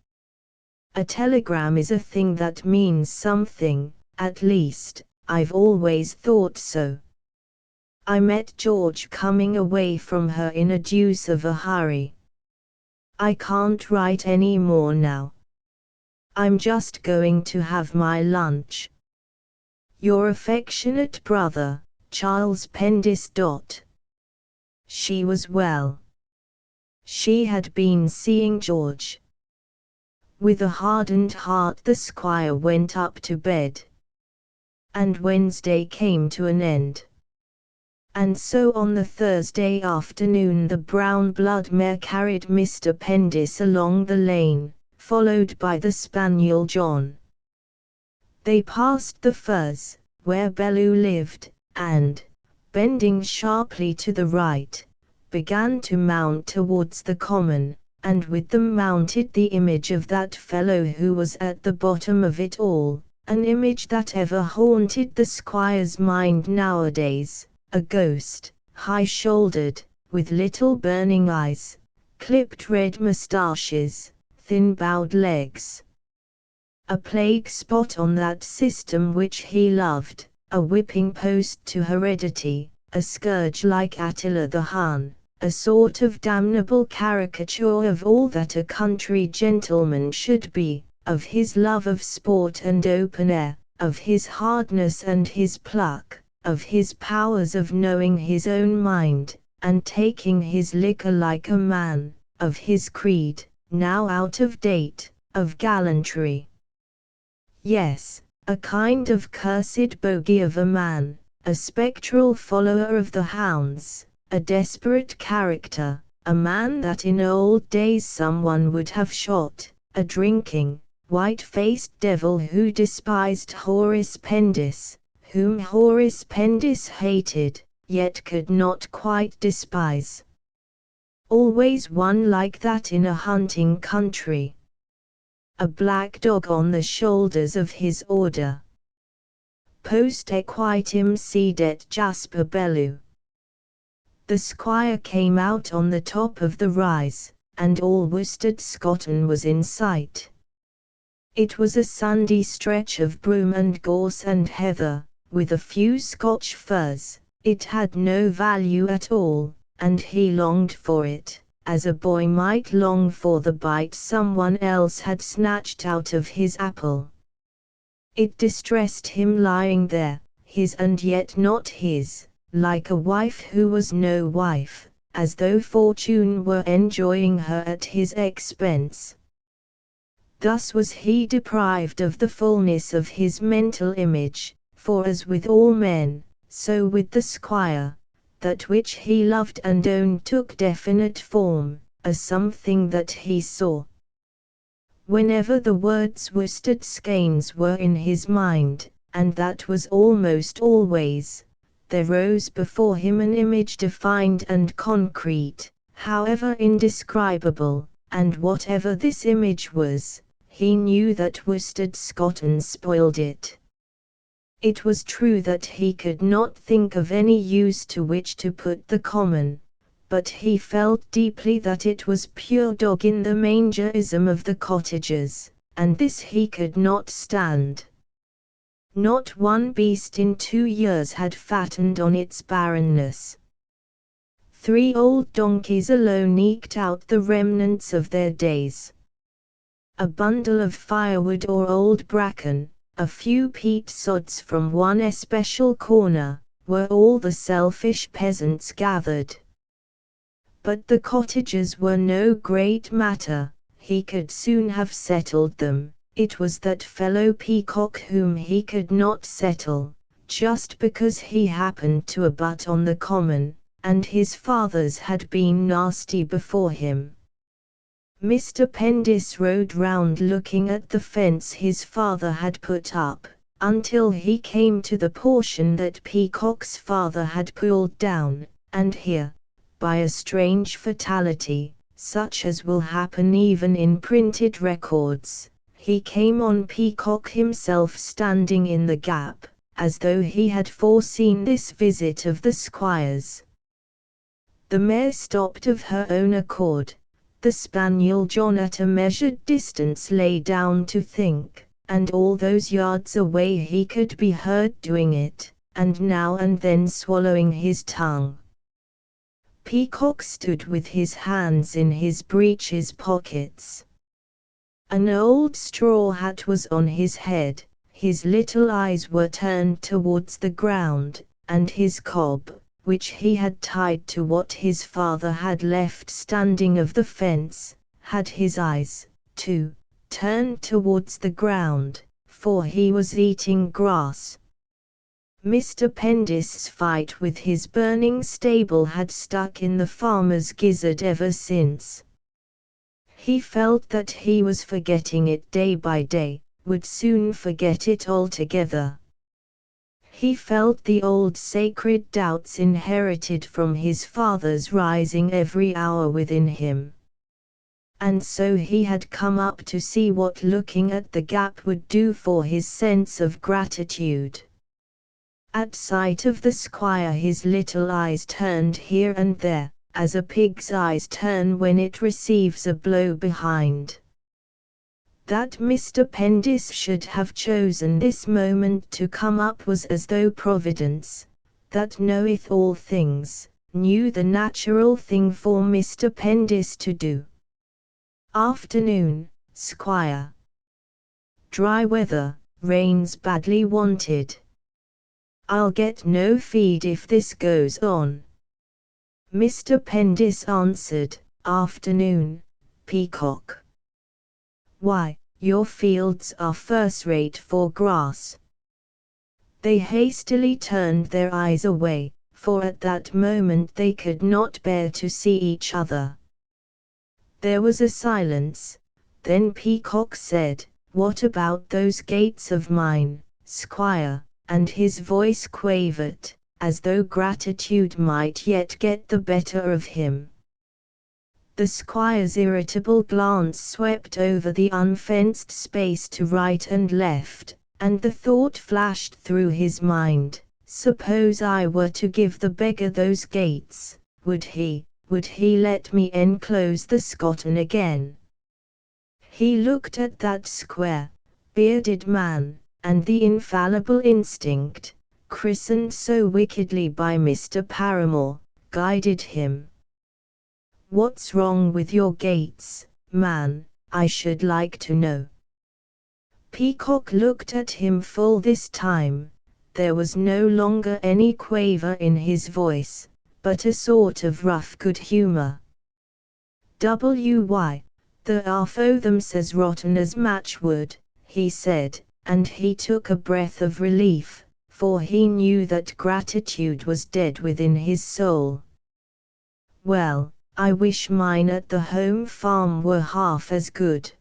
A telegram is a thing that means something, at least, I've always thought so. I met George coming away from her in a deuce of a hurry. I can't write any more now. I'm just going to have my lunch. Your affectionate brother, Charles Pendis. She was well. She had been seeing George. With a hardened heart the squire went up to bed. and Wednesday came to an end. And so on the Thursday afternoon the brown blood mare carried Mr. Pendis along the lane, followed by the spaniel John. They passed the furze, where Bellew lived, and, bending sharply to the right, began to mount towards the common, and with them mounted the image of that fellow who was at the bottom of it all, an image that ever haunted the squire's mind nowadays, a ghost, high-shouldered, with little burning eyes, clipped red moustaches, thin-bowed legs. A plague spot on that system which he loved, a whipping post to heredity, a scourge like Attila the Hun, a sort of damnable caricature of all that a country gentleman should be, of his love of sport and open air, of his hardness and his pluck, of his powers of knowing his own mind, and taking his liquor like a man, of his creed, now out of date, of gallantry. Yes, a kind of cursed bogey of a man, a spectral follower of the hounds, a desperate character, a man that in old days someone would have shot, a drinking, white-faced devil who despised Horace Pendis, whom Horace Pendis hated, yet could not quite despise. Always one like that in a hunting country. A black dog on the shoulders of his order. Post equitem sedet Jasper Bellew. The squire came out on the top of the rise, and all Worsted Scotton was in sight. It was a sandy stretch of broom and gorse and heather, with a few Scotch firs. It had no value at all, and he longed for it, as a boy might long for the bite someone else had snatched out of his apple. It distressed him lying there, his and yet not his, like a wife who was no wife, as though fortune were enjoying her at his expense. Thus was he deprived of the fullness of his mental image, for as with all men, so with the squire, that which he loved and owned took definite form, a something that he saw. Whenever the words Worsted Skeins were in his mind, and that was almost always, there rose before him an image defined and concrete, however indescribable, and whatever this image was, he knew that Worsted Scotton spoiled it. It was true that he could not think of any use to which to put the common, but he felt deeply that it was pure dog-in-the-mangerism of the cottagers, and this he could not stand. Not one beast in 2 years had fattened on its barrenness. 3 old donkeys alone eked out the remnants of their days. A bundle of firewood or old bracken, a few peat sods from one especial corner, were all the selfish peasants gathered. But the cottagers were no great matter, he could soon have settled them. It was that fellow Peacock whom he could not settle, just because he happened to abut on the common, and his fathers had been nasty before him. Mr. Pendis rode round looking at the fence his father had put up, until he came to the portion that Peacock's father had pulled down, and here, by a strange fatality, such as will happen even in printed records, he came on Peacock himself standing in the gap, as though he had foreseen this visit of the squire's. The mare stopped of her own accord, the spaniel John at a measured distance lay down to think, and all those yards away he could be heard doing it, and now and then swallowing his tongue. Peacock stood with his hands in his breeches pockets. An old straw hat was on his head, his little eyes were turned towards the ground, and his cob, which he had tied to what his father had left standing of the fence, had his eyes, too, turned towards the ground, for he was eating grass. Mr. Pendis's fight with his burning stable had stuck in the farmer's gizzard ever since. He felt that he was forgetting it day by day, would soon forget it altogether. He felt the old sacred doubts inherited from his fathers rising every hour within him. And so he had come up to see what looking at the gap would do for his sense of gratitude. At sight of the squire his little eyes turned here and there, as a pig's eyes turn when it receives a blow behind. That Mr. Pendis should have chosen this moment to come up was as though Providence, that knoweth all things, knew the natural thing for Mr. Pendis to do. Afternoon, squire. Dry weather, rain's badly wanted. I'll get no feed if this goes on. Mr. Pendis answered, Afternoon, peacock. Why, your fields are first-rate for grass. They hastily turned their eyes away, for at that moment they could not bear to see each other. There was a silence, then Peacock said, What about those gates of mine, squire? And his voice quavered, as though gratitude might yet get the better of him. The squire's irritable glance swept over the unfenced space to right and left, and the thought flashed through his mind, suppose I were to give the beggar those gates, would he let me enclose the Scotten again? He looked at that square, bearded man, and the infallible instinct, christened so wickedly by Mr. Paramore, guided him. What's wrong with your gates, man, I should like to know? Peacock looked at him full this time. There was no longer any quaver in his voice, but a sort of rough good humor. Why, the half o' them's as rotten as matchwood, he said, and he took a breath of relief, for he knew that gratitude was dead within his soul. Well, I wish mine at the home farm were half as good.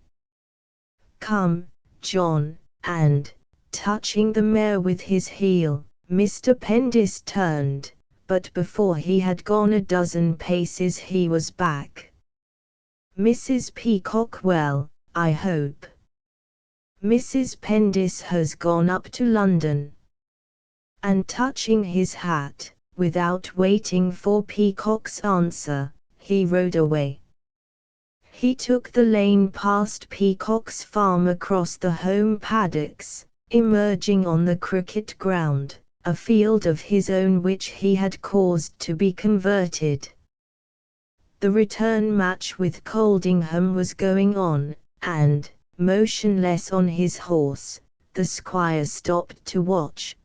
Come, John, and, touching the mare with his heel, Mr. Pendis turned, but before he had gone a dozen paces he was back. Mrs. Peacock well, I hope. Mrs. Pendis has gone up to London. And touching his hat, without waiting for Peacock's answer, he rode away. He took the lane past Peacock's farm across the home paddocks, emerging on the cricket ground, a field of his own which he had caused to be converted. The return match with Coldingham was going on, and, motionless on his horse, the squire stopped to watch.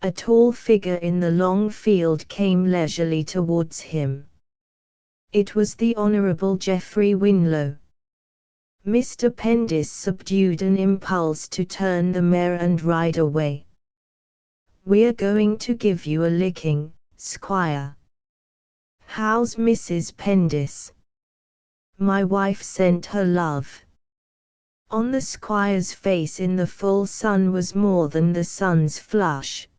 A tall figure in the long field came leisurely towards him. It was the Honourable Geoffrey Winlow. Mr. Pendis subdued an impulse to turn the mare and ride away. We're going to give you a licking, squire. How's Mrs. Pendis? My wife sent her love. On the squire's face in the full sun was more than the sun's flush.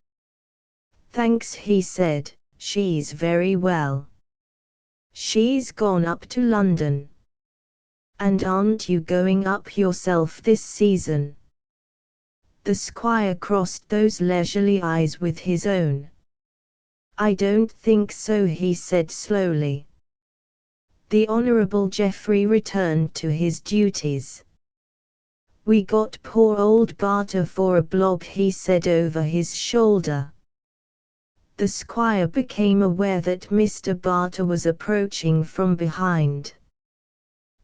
Thanks, he said, she's very well. She's gone up to London. And aren't you going up yourself this season? The squire crossed those leisurely eyes with his own. I don't think so, he said slowly. The Honourable Geoffrey returned to his duties. We got poor old Barter for a blob, he said over his shoulder. The squire became aware that Mr. Barter was approaching from behind.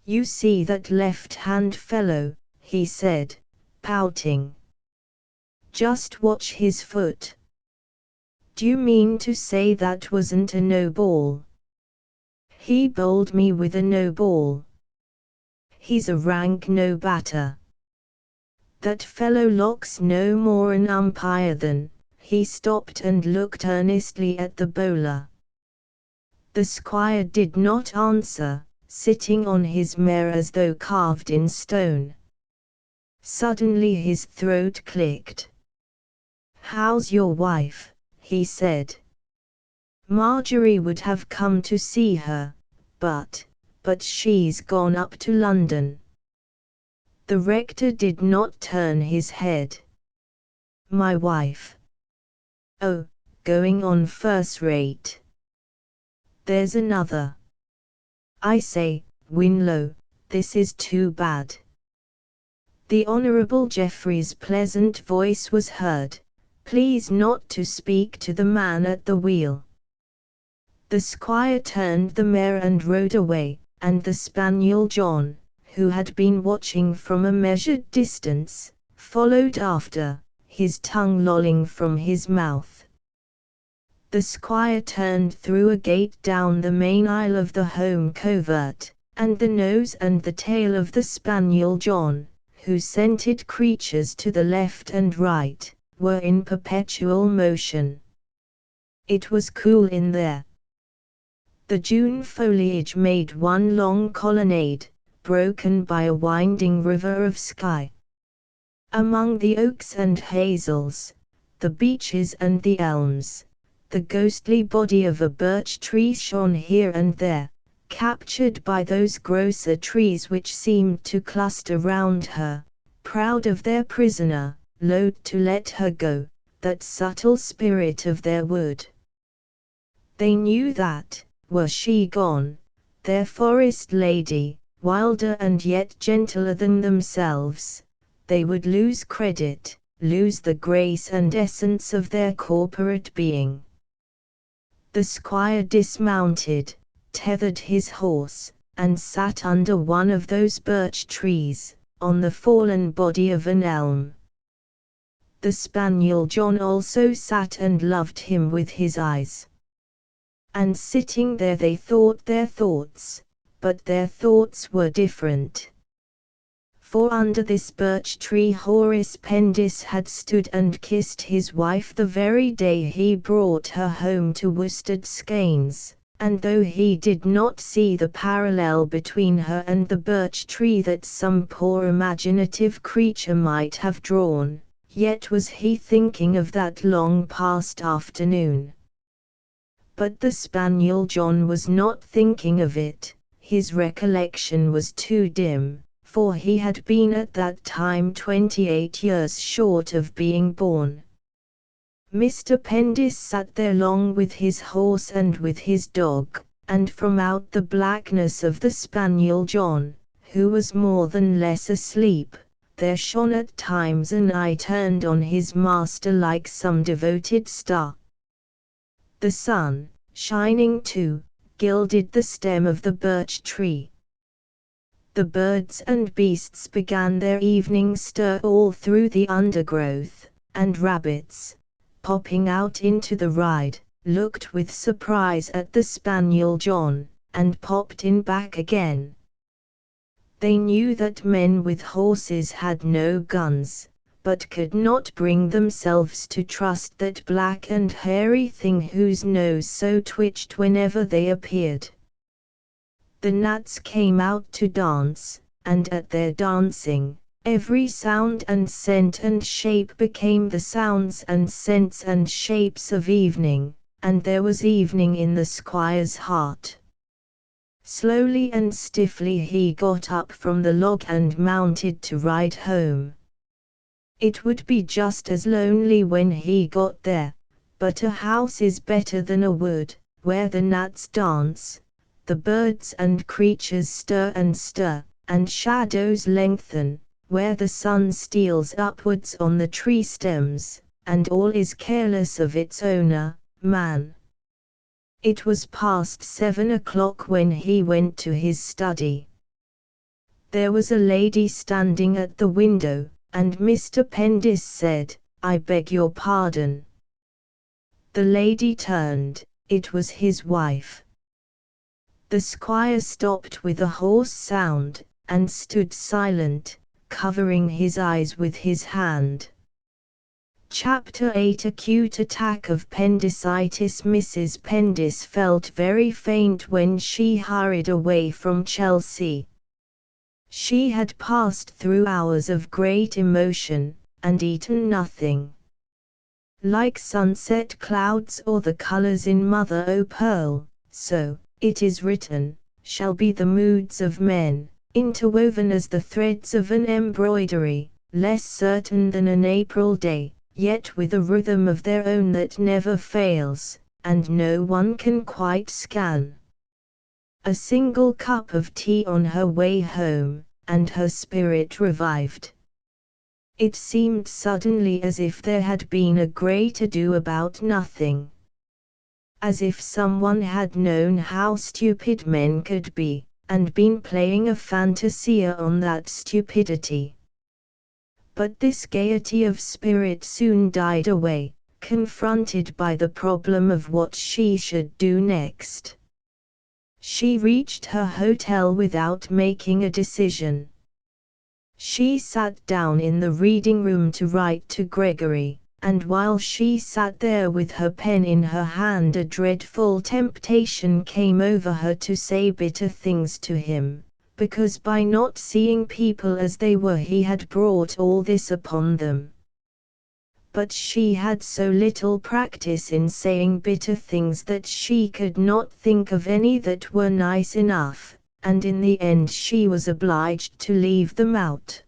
You see that left-hand fellow, he said, pouting. Just watch his foot. Do you mean to say that wasn't a no ball? He bowled me with a no ball. He's a rank no batter. That fellow Locke's no more an umpire than, He stopped and looked earnestly at the bowler. The squire did not answer, sitting on his mare as though carved in stone. Suddenly his throat clicked. "How's your wife?" he said. "Marjorie would have come to see her, but she's gone up to London." The rector did not turn his head. "My wife? Oh, going on first rate. There's another. I say, Winlow, this is too bad." The Honourable Geoffrey's pleasant voice was heard. "Please not to speak to the man at the wheel." The squire turned the mare and rode away, and the spaniel John, who had been watching from a measured distance, followed after, his tongue lolling from his mouth. The squire turned through a gate down the main aisle of the home covert, and the nose and the tail of the spaniel John, who scented creatures to the left and right, were in perpetual motion. It was cool in there. The June foliage made one long colonnade, broken by a winding river of sky. Among the oaks and hazels, the beeches and the elms, the ghostly body of a birch tree shone here and there, captured by those grosser trees which seemed to cluster round her, proud of their prisoner, loath to let her go, that subtle spirit of their wood. They knew that, were she gone, their forest lady, wilder and yet gentler than themselves, they would lose credit, lose the grace and essence of their corporate being. The squire dismounted, tethered his horse, and sat under one of those birch trees, on the fallen body of an elm. The spaniel John also sat and loved him with his eyes. And sitting there they thought their thoughts, but their thoughts were different. For under this birch tree Horace Pendis had stood and kissed his wife the very day he brought her home to Worsted Skeins, and though he did not see the parallel between her and the birch tree that some poor imaginative creature might have drawn, yet was he thinking of that long past afternoon. But the spaniel John was not thinking of it, his recollection was too dim, for he had been at that time 28 years short of being born. Mr. Pendis sat there long with his horse and with his dog, and from out the blackness of the spaniel John, who was more than less asleep, there shone at times an eye turned on his master like some devoted star. The sun, shining too, gilded the stem of the birch tree. The birds and beasts began their evening stir all through the undergrowth, and rabbits, popping out into the ride, looked with surprise at the spaniel John, and popped in back again. They knew that men with horses had no guns, but could not bring themselves to trust that black and hairy thing whose nose so twitched whenever they appeared. The gnats came out to dance, and at their dancing, every sound and scent and shape became the sounds and scents and shapes of evening, and there was evening in the squire's heart. Slowly and stiffly he got up from the log and mounted to ride home. It would be just as lonely when he got there, but a house is better than a wood, where the gnats dance, the birds and creatures stir, and shadows lengthen, where the sun steals upwards on the tree stems, and all is careless of its owner, man. It was past 7 o'clock when he went to his study. There was a lady standing at the window, and Mr. Pendis said, "I beg your pardon." The lady turned, it was his wife. The squire stopped with a hoarse sound, and stood silent, covering his eyes with his hand. Chapter 8 Acute attack of appendicitis. Mrs. Pendis felt very faint when she hurried away from Chelsea. She had passed through hours of great emotion, and eaten nothing. Like sunset clouds or the colors in mother o' pearl, so, it is written, shall be the moods of men, interwoven as the threads of an embroidery, less certain than an April day, yet with a rhythm of their own that never fails, and no one can quite scan. A single cup of tea on her way home, and her spirit revived. It seemed suddenly as if there had been a great ado about nothing. As if someone had known how stupid men could be, and been playing a fantasia on that stupidity. But this gaiety of spirit soon died away, confronted by the problem of what she should do next. She reached her hotel without making a decision. She sat down in the reading room to write to Gregory, and while she sat there with her pen in her hand, a dreadful temptation came over her to say bitter things to him, because by not seeing people as they were he had brought all this upon them. But she had so little practice in saying bitter things that she could not think of any that were nice enough, and in the end she was obliged to leave them out.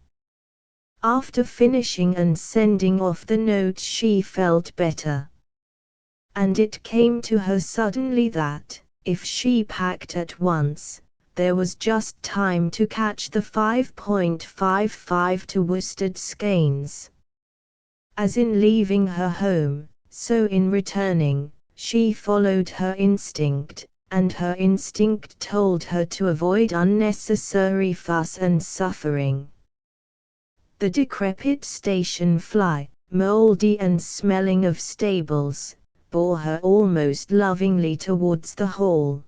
After finishing and sending off the note she felt better. And it came to her suddenly that, if she packed at once, there was just time to catch the 5.55 to Worsted Skeins. As in leaving her home, so in returning, she followed her instinct, and her instinct told her to avoid unnecessary fuss and suffering. The decrepit station fly, mouldy and smelling of stables, bore her almost lovingly towards the hall.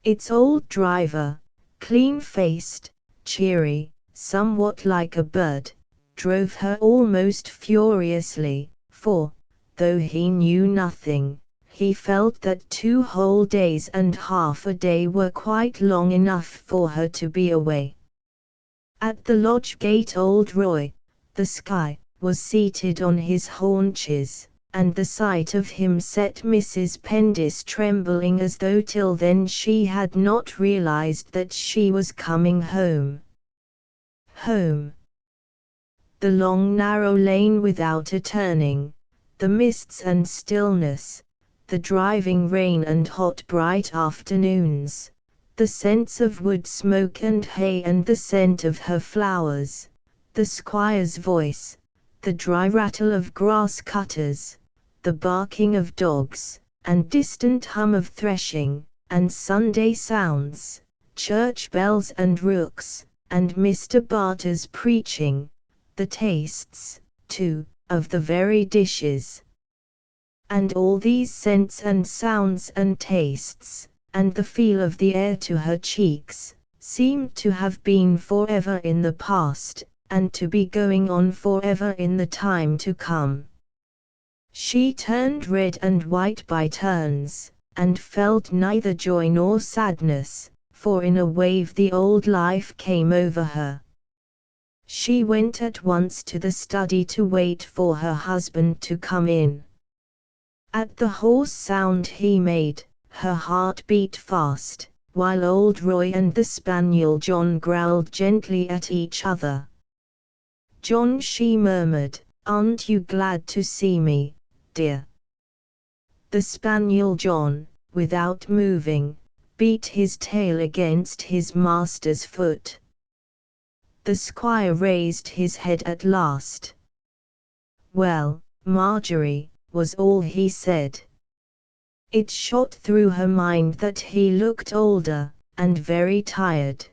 Its old driver, clean-faced, cheery, somewhat like a bird, drove her almost furiously, for, though he knew nothing, he felt that 2 whole days and half a day were quite long enough for her to be away. At the lodge gate old Roy, the Sky, was seated on his haunches, and the sight of him set Mrs. Pendis trembling as though till then she had not realized that she was coming home. Home. The long narrow lane without a turning, the mists and stillness, the driving rain and hot bright afternoons, the scents of wood smoke and hay and the scent of her flowers, the squire's voice, the dry rattle of grass cutters, the barking of dogs, and distant hum of threshing, and Sunday sounds, church bells and rooks, and Mr. Barter's preaching, the tastes, too, of the very dishes. And all these scents and sounds and tastes, and the feel of the air to her cheeks, seemed to have been forever in the past, and to be going on forever in the time to come. She turned red and white by turns, and felt neither joy nor sadness, for in a wave the old life came over her. She went at once to the study to wait for her husband to come in. At the hoarse sound he made, her heart beat fast, while old Roy and the spaniel John growled gently at each other. "John," she murmured, "aren't you glad to see me, dear?" The spaniel John, without moving, beat his tail against his master's foot. The squire raised his head at last. "Well, Marjorie," was all he said. It shot through her mind that he looked older, and very tired.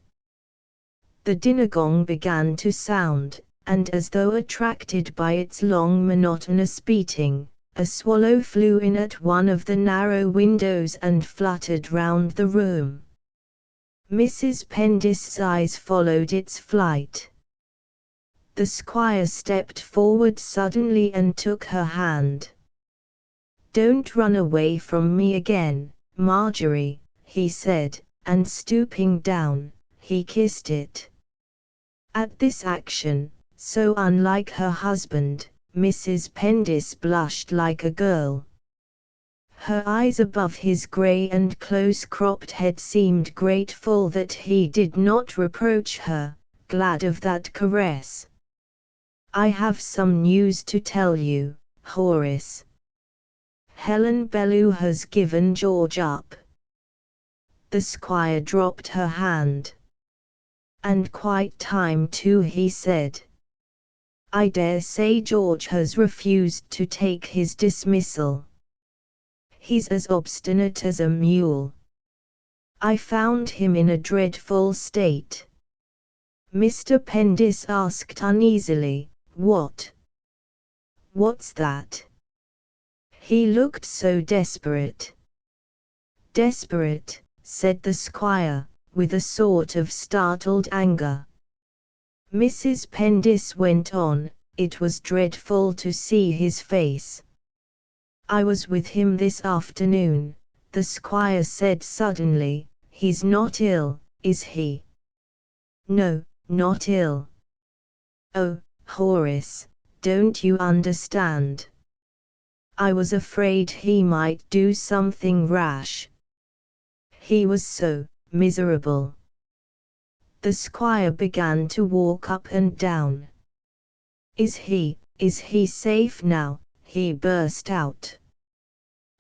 The dinner gong began to sound, and as though attracted by its long monotonous beating, a swallow flew in at one of the narrow windows and fluttered round the room. Mrs. Pendis's eyes followed its flight. The squire stepped forward suddenly and took her hand. "Don't run away from me again, Marjorie," he said, and stooping down, he kissed it. At this action, so unlike her husband, Mrs. Pendis blushed like a girl. Her eyes above his grey and close-cropped head seemed grateful that he did not reproach her, glad of that caress. "I have some news to tell you, Horace. Helen Bellew has given George up." The squire dropped her hand. "And quite time too," he said. "I dare say George has refused to take his dismissal. He's as obstinate as a mule. I found him in a dreadful state." Mr. Pendis asked uneasily, "What's that?" He looked so desperate. "Desperate," said the squire, with a sort of startled anger. Mrs. Pendis went on, "It was dreadful to see his face." "I was with him this afternoon," the squire said suddenly. "He's not ill, is he?" "No, not ill." "Oh, Horace, don't you understand? I was afraid he might do something rash. He was so miserable." The squire began to walk up and down. Is he safe now?" he burst out.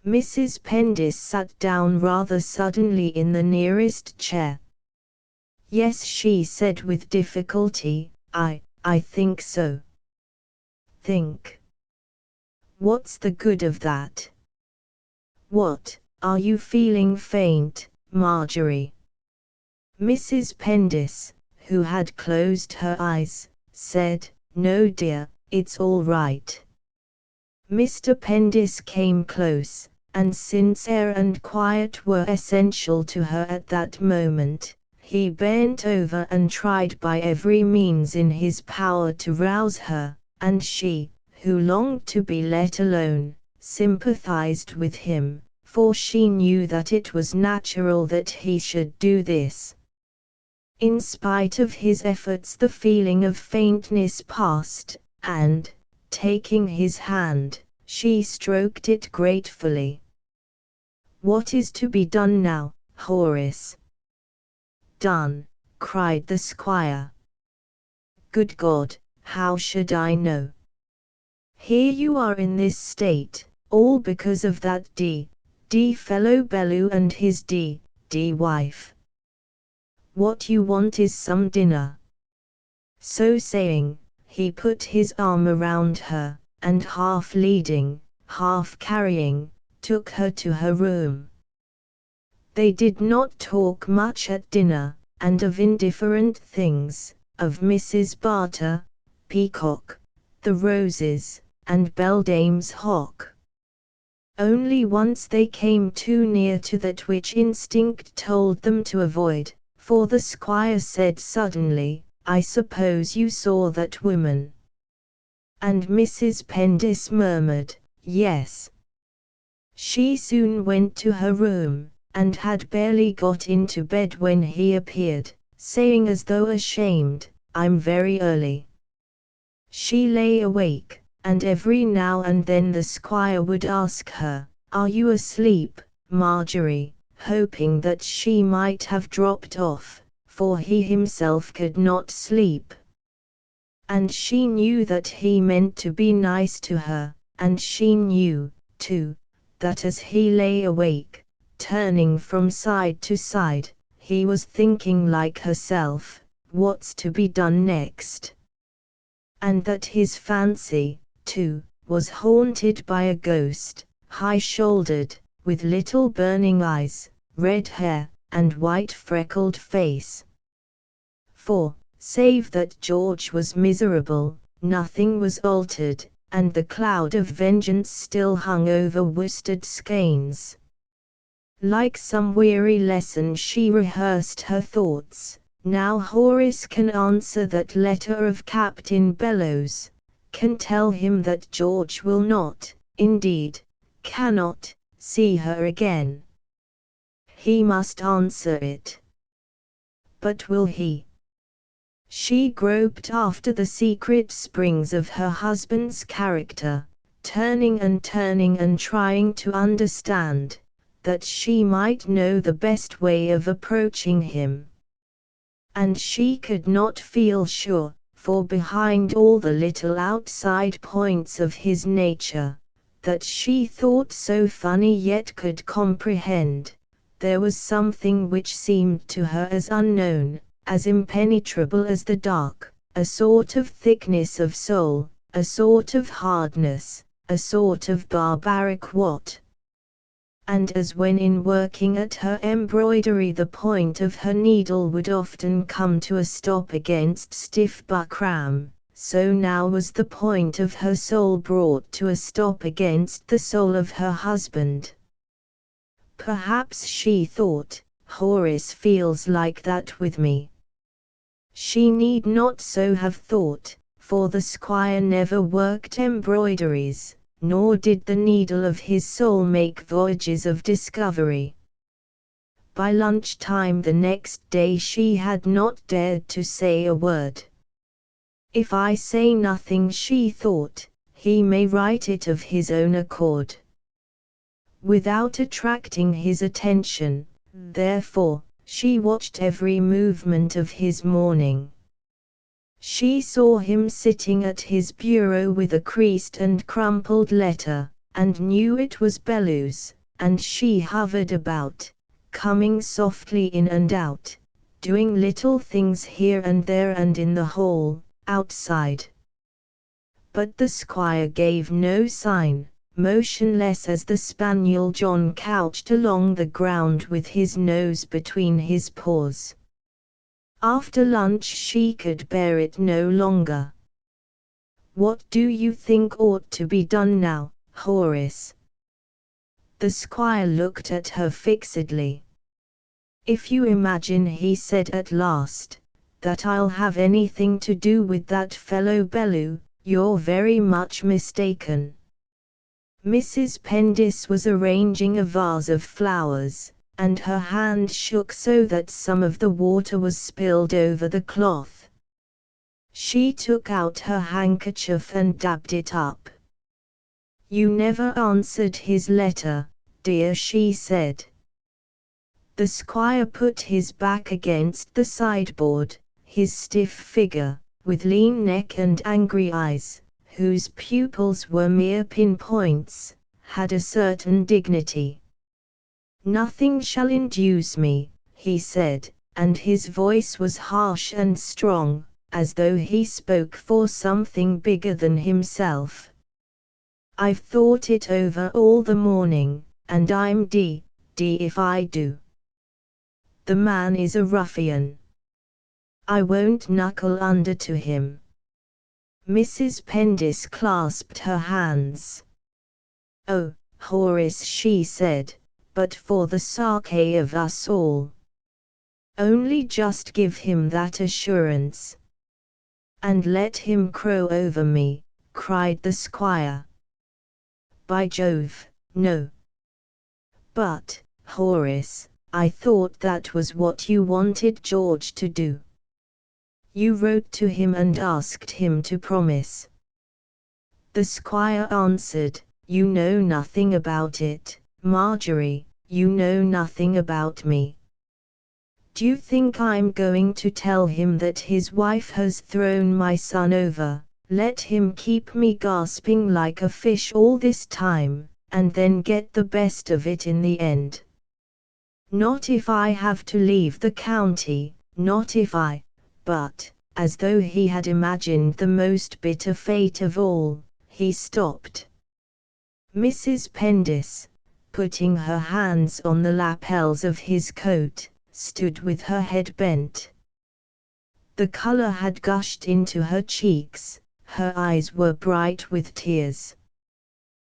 Mrs. Pendis sat down rather suddenly in the nearest chair. "Yes," she said with difficulty, I think so." "Think? What's the good of that? What, are you feeling faint, Marjorie?" Mrs. Pendis, who had closed her eyes, said, "No dear, it's all right." Mr. Pendis came close, and since air and quiet were essential to her at that moment, he bent over and tried by every means in his power to rouse her, and she, who longed to be let alone, sympathized with him, for she knew that it was natural that he should do this. In spite of his efforts, the feeling of faintness passed, and, taking his hand, she stroked it gratefully. "What is to be done now, Horace?" "Done?" cried the squire. "Good God, how should I know? Here you are in this state, all because of that d fellow Bellew and his d wife. What you want is some dinner." So saying, he put his arm around her, and half leading, half carrying, took her to her room. They did not talk much at dinner, and of indifferent things, of Mrs. Barter, Peacock, the roses, and Beldame's hock. Only once they came too near to that which instinct told them to avoid, for the squire said suddenly, "I suppose you saw that woman?" And Mrs. Pendis murmured, "Yes." She soon went to her room, and had barely got into bed when he appeared, saying as though ashamed, "I'm very early." She lay awake, and every now and then the squire would ask her, "Are you asleep, Marjorie?" hoping that she might have dropped off, for he himself could not sleep. And she knew that he meant to be nice to her, and she knew, too, that as he lay awake, turning from side to side, he was thinking like herself, what's to be done next? And that his fancy, too, was haunted by a ghost, high-shouldered, with little burning eyes, red hair, and white freckled face. For, save that George was miserable, nothing was altered, and the cloud of vengeance still hung over Worsted Skeynes. Like some weary lesson she rehearsed her thoughts, Now Horace can answer that letter of Captain Bellows, can tell him that George will not, indeed, cannot, see her again. He must answer it. But will he? She groped after the secret springs of her husband's character, turning and trying to understand, that she might know the best way of approaching him. And she could not feel sure, for behind all the little outside points of his nature, that she thought so funny yet could comprehend, there was something which seemed to her as unknown, as impenetrable as the dark, a sort of thickness of soul, a sort of hardness, a sort of barbaric what. And as when in working at her embroidery the point of her needle would often come to a stop against stiff buckram, so now was the point of her soul brought to a stop against the soul of her husband. Perhaps she thought, Horace feels like that with me. She need not so have thought, for the squire never worked embroideries, nor did the needle of his soul make voyages of discovery. By lunch-time the next day she had not dared to say a word. If I say nothing, she thought, he may write it of his own accord. Without attracting his attention, therefore, she watched every movement of his morning. She saw him sitting at his bureau with a creased and crumpled letter, and knew it was Bellows, and she hovered about, coming softly in and out, doing little things here and there and in the hall, outside. But the squire gave no sign, motionless as the spaniel John couched along the ground with his nose between his paws. After lunch she could bear it no longer. "What do you think ought to be done now, Horace?" The squire looked at her fixedly. "If you imagine," he said at last, "that I'll have anything to do with that fellow Bellew, you're very much mistaken." Mrs. Pendis was arranging a vase of flowers, and her hand shook so that some of the water was spilled over the cloth. She took out her handkerchief and dabbed it up. "You never answered his letter, dear," she said. The squire put his back against the sideboard, his stiff figure, with lean neck and angry eyes, whose pupils were mere pinpoints, had a certain dignity. "Nothing shall induce me," he said, and his voice was harsh and strong, as though he spoke for something bigger than himself. "I've thought it over all the morning, and I'm d if I do. The man is a ruffian. I won't knuckle under to him." Mrs. Pendis clasped her hands. "Oh, Horace," she said, "but for the sake of us all. Only just give him that assurance." "And let him crow over me," cried the squire. "By Jove, no." "But, Horace, I thought that was what you wanted George to do. You wrote to him and asked him to promise." The squire answered, "You know nothing about it, Marjorie, you know nothing about me. Do you think I'm going to tell him that his wife has thrown my son over, let him keep me gasping like a fish all this time, and then get the best of it in the end? Not if I have to leave the county, not if I—" But, as though he had imagined the most bitter fate of all, he stopped. Mrs. Pendis, putting her hands on the lapels of his coat, stood with her head bent. The color had gushed into her cheeks, her eyes were bright with tears.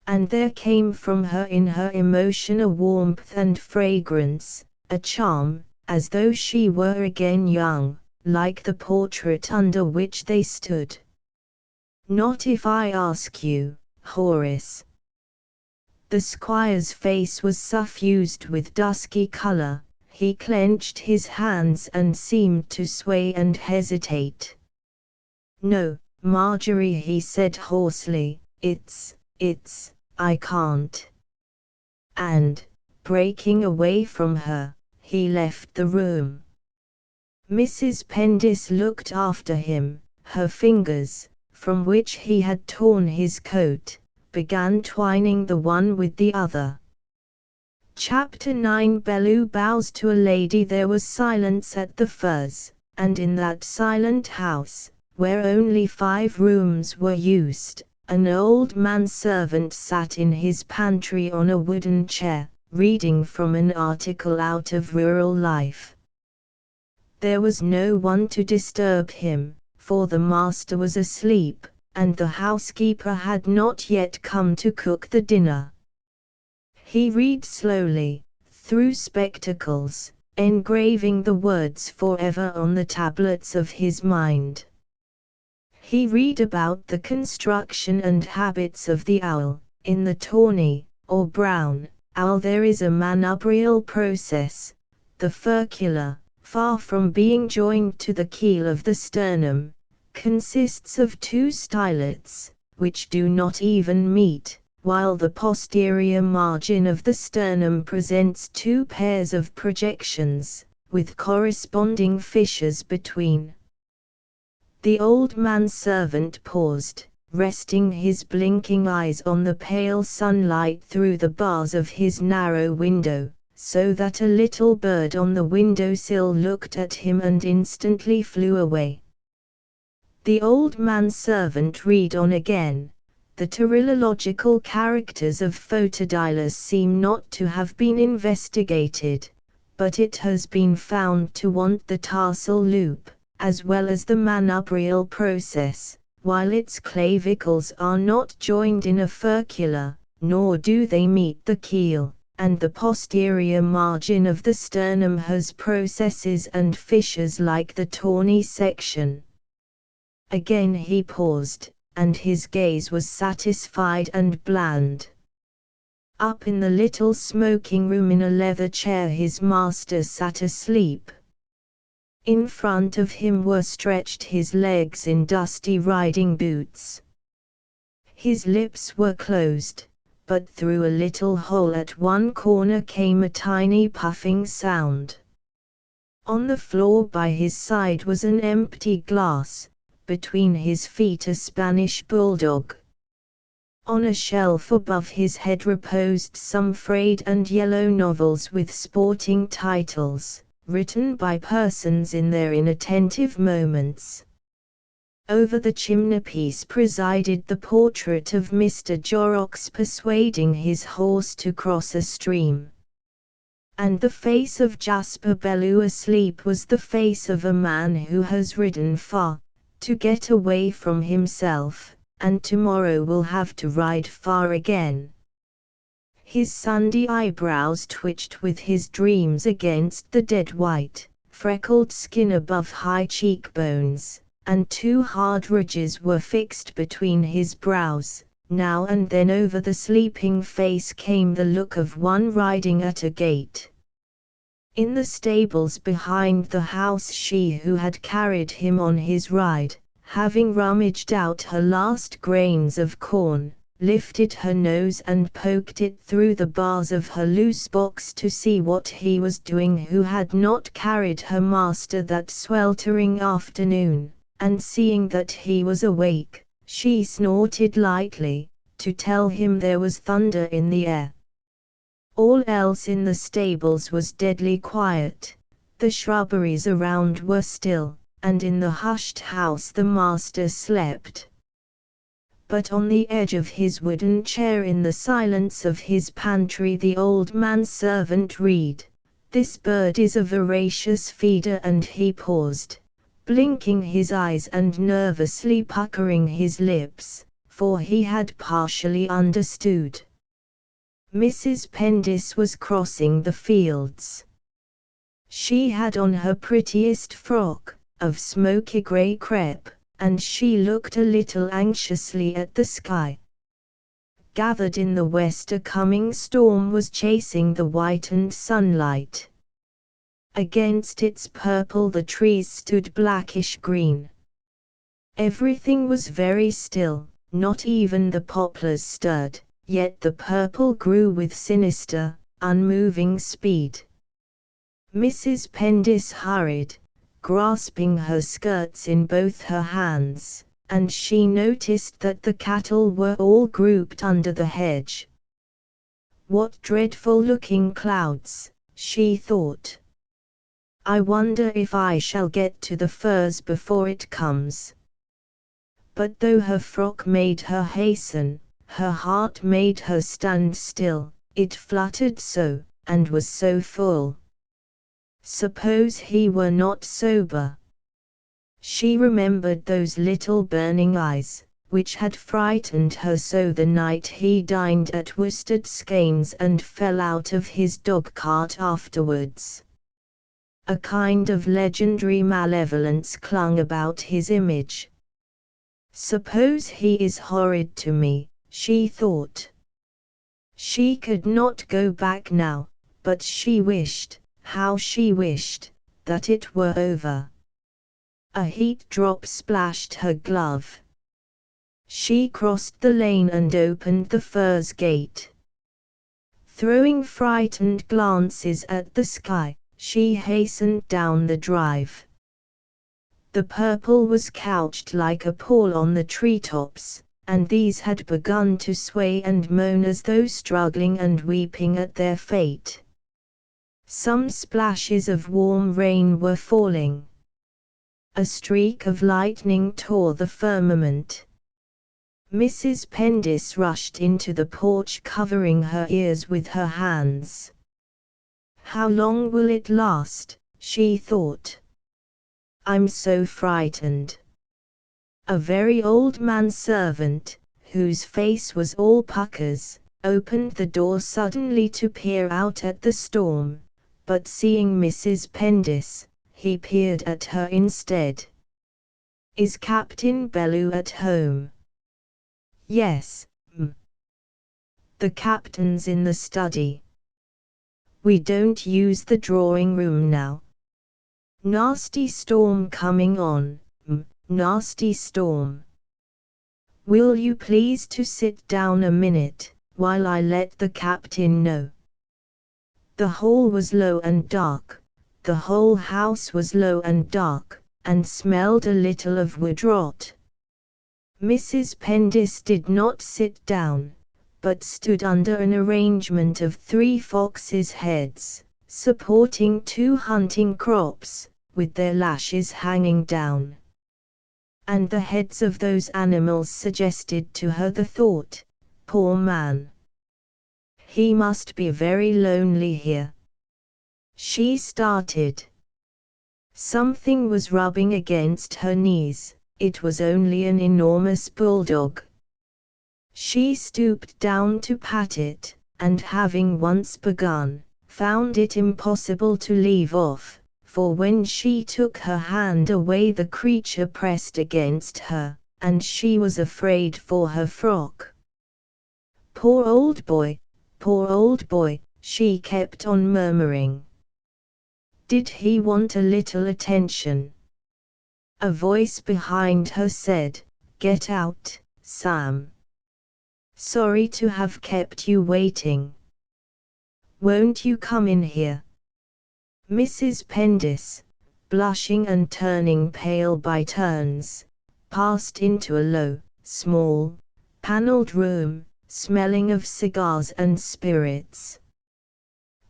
And there came from her in her emotion a warmth and fragrance, a charm, as though she were again young, like the portrait under which they stood. "Not if I ask you, Horace." The squire's face was suffused with dusky color. He clenched his hands and seemed to sway and hesitate. "No, Marjorie," he said hoarsely, I can't." And, breaking away from her, he left the room. Mrs. Pendis looked after him. Her fingers, from which he had torn his coat, began twining the one with the other. Chapter 9. Bellew bows to a lady. There was silence at the Firs, and in that silent house, where only 5 rooms were used, an old manservant sat in his pantry on a wooden chair, reading from an article out of Rural Life. There was no one to disturb him, for the master was asleep, and the housekeeper had not yet come to cook the dinner. He read slowly, through spectacles, engraving the words forever on the tablets of his mind. He read about the construction and habits of the owl. In the tawny, or brown, owl there is a manubrial process. The furcula, far from being joined to the keel of the sternum, consists of 2 stylets, which do not even meet, while the posterior margin of the sternum presents 2 pairs of projections, with corresponding fissures between. The old manservant paused, resting his blinking eyes on the pale sunlight through the bars of his narrow window, so that a little bird on the window-sill looked at him and instantly flew away. The old manservant read on again. The pterylological characters of Photodilus seem not to have been investigated, but it has been found to want the tarsal loop, as well as the manubrial process, while its clavicles are not joined in a furcula, nor do they meet the keel, and the posterior margin of the sternum has processes and fissures like the tawny section. Again he paused, and his gaze was satisfied and bland. Up in the little smoking room in a leather chair his master sat asleep. In front of him were stretched his legs in dusty riding boots. His lips were closed, but through a little hole at one corner came a tiny puffing sound. On the floor by his side was an empty glass, between his feet a Spanish bulldog. On a shelf above his head reposed some frayed and yellow novels with sporting titles, written by persons in their inattentive moments. Over the chimneypiece presided the portrait of Mr. Jorrocks persuading his horse to cross a stream. And the face of Jasper Bellew asleep was the face of a man who has ridden far, to get away from himself, and tomorrow will have to ride far again. His Sunday eyebrows twitched with his dreams against the dead white, freckled skin above high cheekbones, and 2 hard ridges were fixed between his brows. Now and then over the sleeping face came the look of one riding at a gate. In the stables behind the house she who had carried him on his ride, having rummaged out her last grains of corn, lifted her nose and poked it through the bars of her loose box to see what he was doing who had not carried her master that sweltering afternoon, and seeing that he was awake, she snorted lightly, to tell him there was thunder in the air. All else in the stables was deadly quiet. The shrubberies around were still, and in the hushed house the master slept. But on the edge of his wooden chair in the silence of his pantry the old manservant read, "This bird is a voracious feeder," and he paused, blinking his eyes and nervously puckering his lips, for he had partially understood. Mrs. Pendis was crossing the fields. She had on her prettiest frock, of smoky grey crepe, and she looked a little anxiously at the sky. Gathered in the west, a coming storm was chasing the whitened sunlight. Against its purple the trees stood blackish green. Everything was very still, not even the poplars stirred, yet the purple grew with sinister, unmoving speed. Mrs. Pendis hurried, grasping her skirts in both her hands, and she noticed that the cattle were all grouped under the hedge. "What dreadful-looking clouds," she thought. "I wonder if I shall get to the furze before it comes." But though her frock made her hasten, her heart made her stand still, it fluttered so, and was so full. Suppose he were not sober? She remembered those little burning eyes, which had frightened her so the night he dined at Worsted Skeynes and fell out of his dog-cart afterwards. A kind of legendary malevolence clung about his image. "Suppose he is horrid to me," she thought. She could not go back now, but she wished, how she wished, that it were over. A heat drop splashed her glove. She crossed the lane and opened the furze gate. Throwing frightened glances at the sky, she hastened down the drive. The purple was couched like a pall on the treetops, and these had begun to sway and moan as though struggling and weeping at their fate. Some splashes of warm rain were falling. A streak of lightning tore the firmament. Mrs. Pendis rushed into the porch, covering her ears with her hands. "How long will it last?" she thought. "I'm so frightened." A very old man-servant, whose face was all puckers, opened the door suddenly to peer out at the storm, but seeing Mrs. Pendis, he peered at her instead. "Is Captain Bellew at home?" "Yes, m. The captain's in the study. We don't use the drawing room now. Nasty storm coming on, m. Nasty storm. Will you please to sit down a minute, while I let the captain know?" The hall was low and dark. The whole house was low and dark, and smelled a little of wood rot. Mrs. Pendis did not sit down, but stood under an arrangement of 3 foxes' heads, supporting 2 hunting crops, with their lashes hanging down. And the heads of those animals suggested to her the thought, "Poor man. He must be very lonely here." She started. Something was rubbing against her knees. It was only an enormous bulldog. She stooped down to pat it, and having once begun, found it impossible to leave off, for when she took her hand away the creature pressed against her, and she was afraid for her frock. "Poor old boy, poor old boy," she kept on murmuring. Did he want a little attention? A voice behind her said, "Get out, Sam. Sorry to have kept you waiting. Won't you come in here?" Mrs. Pendis, blushing and turning pale by turns, passed into a low, small, panelled room, smelling of cigars and spirits.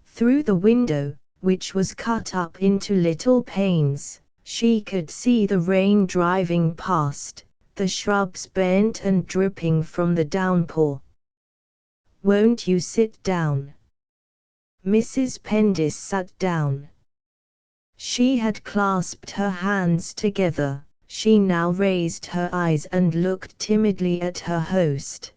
Through the window, which was cut up into little panes, she could see the rain driving past, the shrubs bent and dripping from the downpour. "Won't you sit down?" Mrs. Pendis sat down. She had clasped her hands together. She now raised her eyes and looked timidly at her host.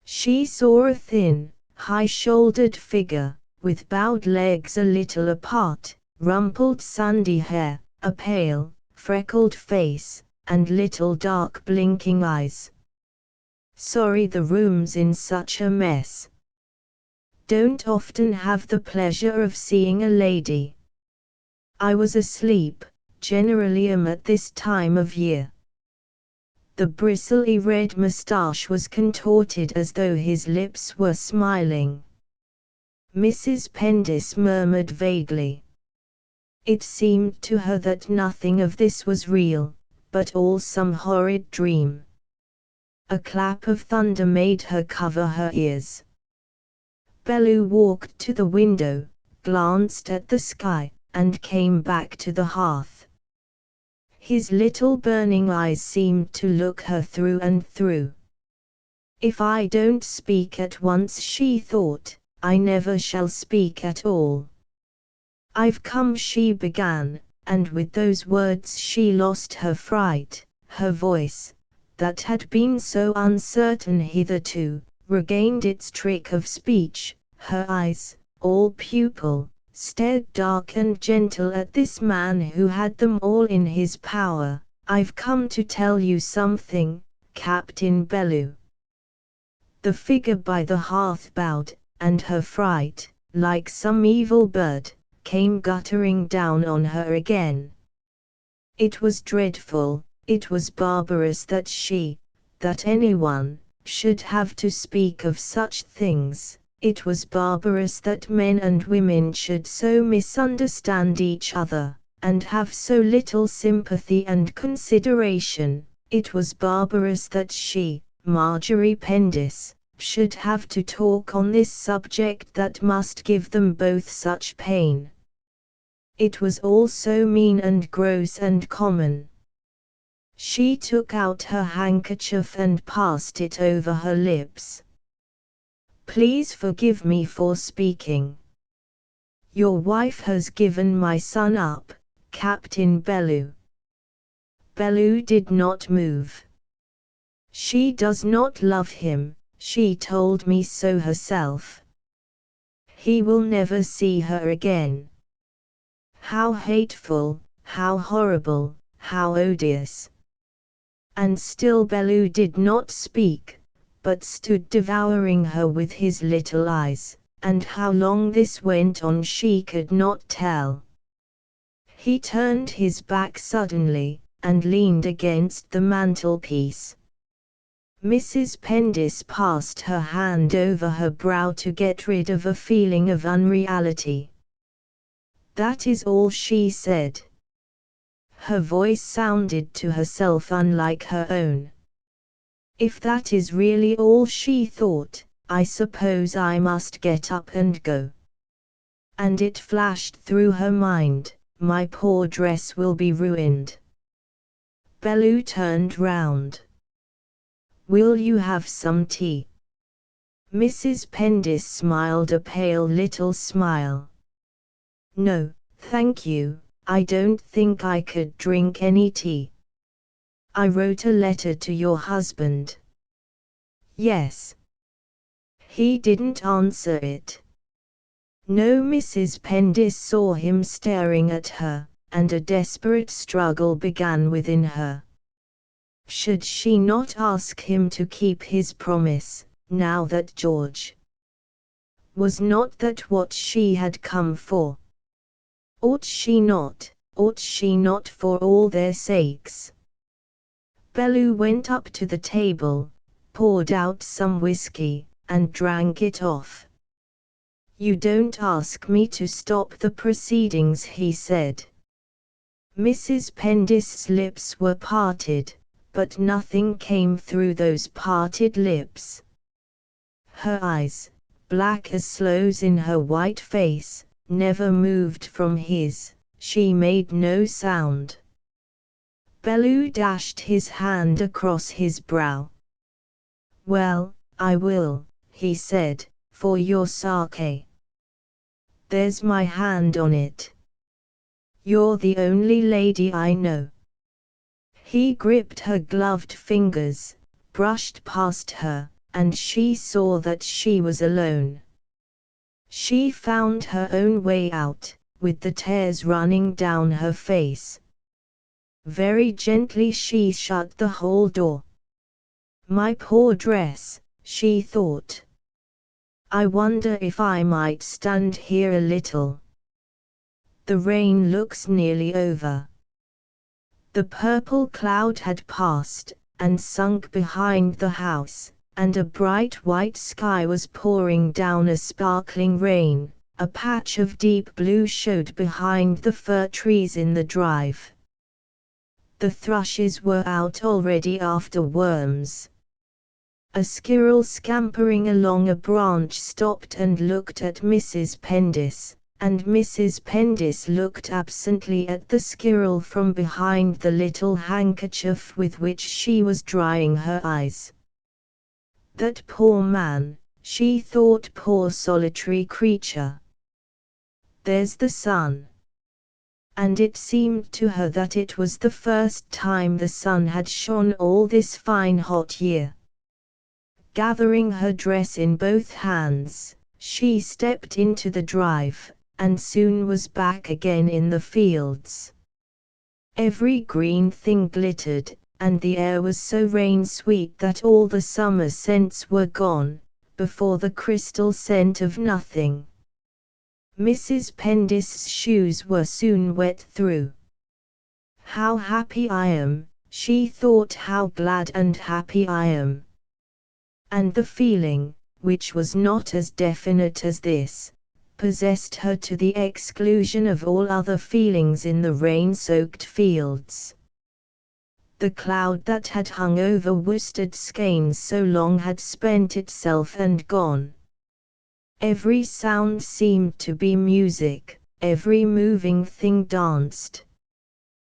She saw a thin, high-shouldered figure, with bowed legs a little apart, rumpled sandy hair, a pale, freckled face, and little dark blinking eyes. "Sorry the room's in such a mess. Don't often have the pleasure of seeing a lady. I was asleep, generally am at this time of year." The bristly red moustache was contorted as though his lips were smiling. Mrs. Pendis murmured vaguely. It seemed to her that nothing of this was real, but all some horrid dream. A clap of thunder made her cover her ears. Bellew walked to the window, glanced at the sky, and came back to the hearth. His little burning eyes seemed to look her through and through. "If I don't speak at once," she thought, "I never shall speak at all. I've come," she began, and with those words she lost her fright. Her voice, that had been so uncertain hitherto, regained its trick of speech. Her eyes, all pupil, stared dark and gentle at this man who had them all in his power. "I've come to tell you something, Captain Bellew." The figure by the hearth bowed, and her fright, like some evil bird, came guttering down on her again. It was dreadful, it was barbarous that anyone, should have to speak of such things. It was barbarous that men and women should so misunderstand each other, and have so little sympathy and consideration. It was barbarous that she, Marjorie Pendis, should have to talk on this subject that must give them both such pain. It was all so mean and gross and common. She took out her handkerchief and passed it over her lips. "Please forgive me for speaking. Your wife has given my son up, Captain Bellew." Bellew did not move. "She does not love him, she told me so herself. He will never see her again." How hateful, how horrible, how odious! And still Bellew did not speak, but stood devouring her with his little eyes, and how long this went on she could not tell. He turned his back suddenly, and leaned against the mantelpiece. Mrs. Pendis passed her hand over her brow to get rid of a feeling of unreality. "That is all," she said. Her voice sounded to herself unlike her own. "If that is really all," she thought, "I suppose I must get up and go." And it flashed through her mind, "My poor dress will be ruined." Bellew turned round. "Will you have some tea?" Mrs. Pendis smiled a pale little smile. "No, thank you, I don't think I could drink any tea." "I wrote a letter to your husband." "Yes." "He didn't answer it." "No." Mrs. Pendis saw him staring at her, and a desperate struggle began within her. Should she not ask him to keep his promise, now that George was not that what she had come for? Ought she not for all their sakes? Bellew went up to the table, poured out some whiskey, and drank it off. "You don't ask me to stop the proceedings," he said. Mrs. Pendis's lips were parted, but nothing came through those parted lips. Her eyes, black as sloes in her white face, never moved from his. She made no sound. Bellew dashed his hand across his brow. "Well, I will," he said, "for your sake. There's my hand on it. You're the only lady I know." He gripped her gloved fingers, brushed past her, and she saw that she was alone. She found her own way out, with the tears running down her face. Very gently she shut the hall door. My poor dress, she thought. I wonder if I might stand here a little. The rain looks nearly over. The purple cloud had passed, and sunk behind the house, and a bright white sky was pouring down a sparkling rain. A patch of deep blue showed behind the fir trees in the drive. The thrushes were out already after worms. A squirrel scampering along a branch stopped and looked at Mrs. Pendis, and Mrs. Pendis looked absently at the squirrel from behind the little handkerchief with which she was drying her eyes. That poor man, she thought, poor solitary creature. There's the sun. And it seemed to her that it was the first time the sun had shone all this fine hot year. Gathering her dress in both hands, she stepped into the drive, and soon was back again in the fields. Every green thing glittered, and the air was so rain-sweet that all the summer scents were gone, before the crystal scent of nothing. Mrs. Pendis's shoes were soon wet through. How happy I am, she thought, how glad and happy I am. And the feeling, which was not as definite as this, possessed her to the exclusion of all other feelings in the rain-soaked fields. The cloud that had hung over Worsted Skeynes so long had spent itself and gone. Every sound seemed to be music, every moving thing danced.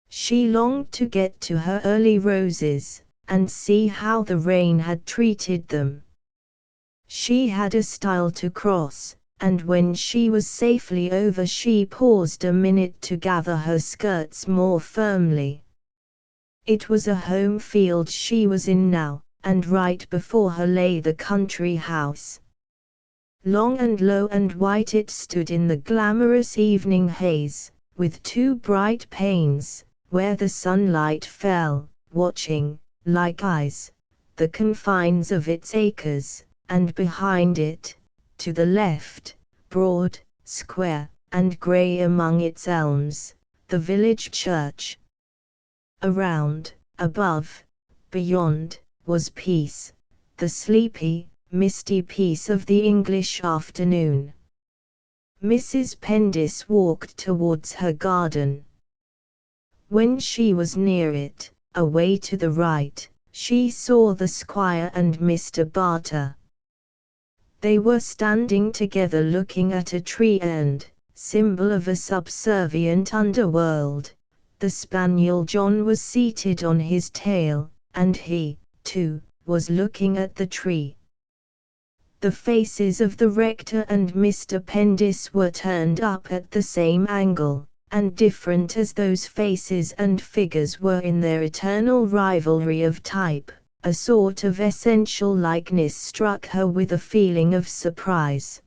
She longed to get to her early roses, and see how the rain had treated them. She had a stile to cross, and when she was safely over she paused a minute to gather her skirts more firmly. It was a home field she was in now, and right before her lay the country house. Long and low and white it stood in the glamorous evening haze, with two bright panes, where the sunlight fell, watching, like eyes, the confines of its acres, and behind it, to the left, broad, square, and grey among its elms, the village church. Around, above, beyond, was peace, the sleepy, misty peace of the English afternoon. Mrs. Pendis walked towards her garden. When she was near it, away to the right, she saw the squire and Mr. Barter. They were standing together looking at a tree and, symbol of a subservient underworld, the spaniel John was seated on his tail, and he, too, was looking at the tree. The faces of the rector and Mr. Pendis were turned up at the same angle, and different as those faces and figures were in their eternal rivalry of type, a sort of essential likeness struck her with a feeling of surprise.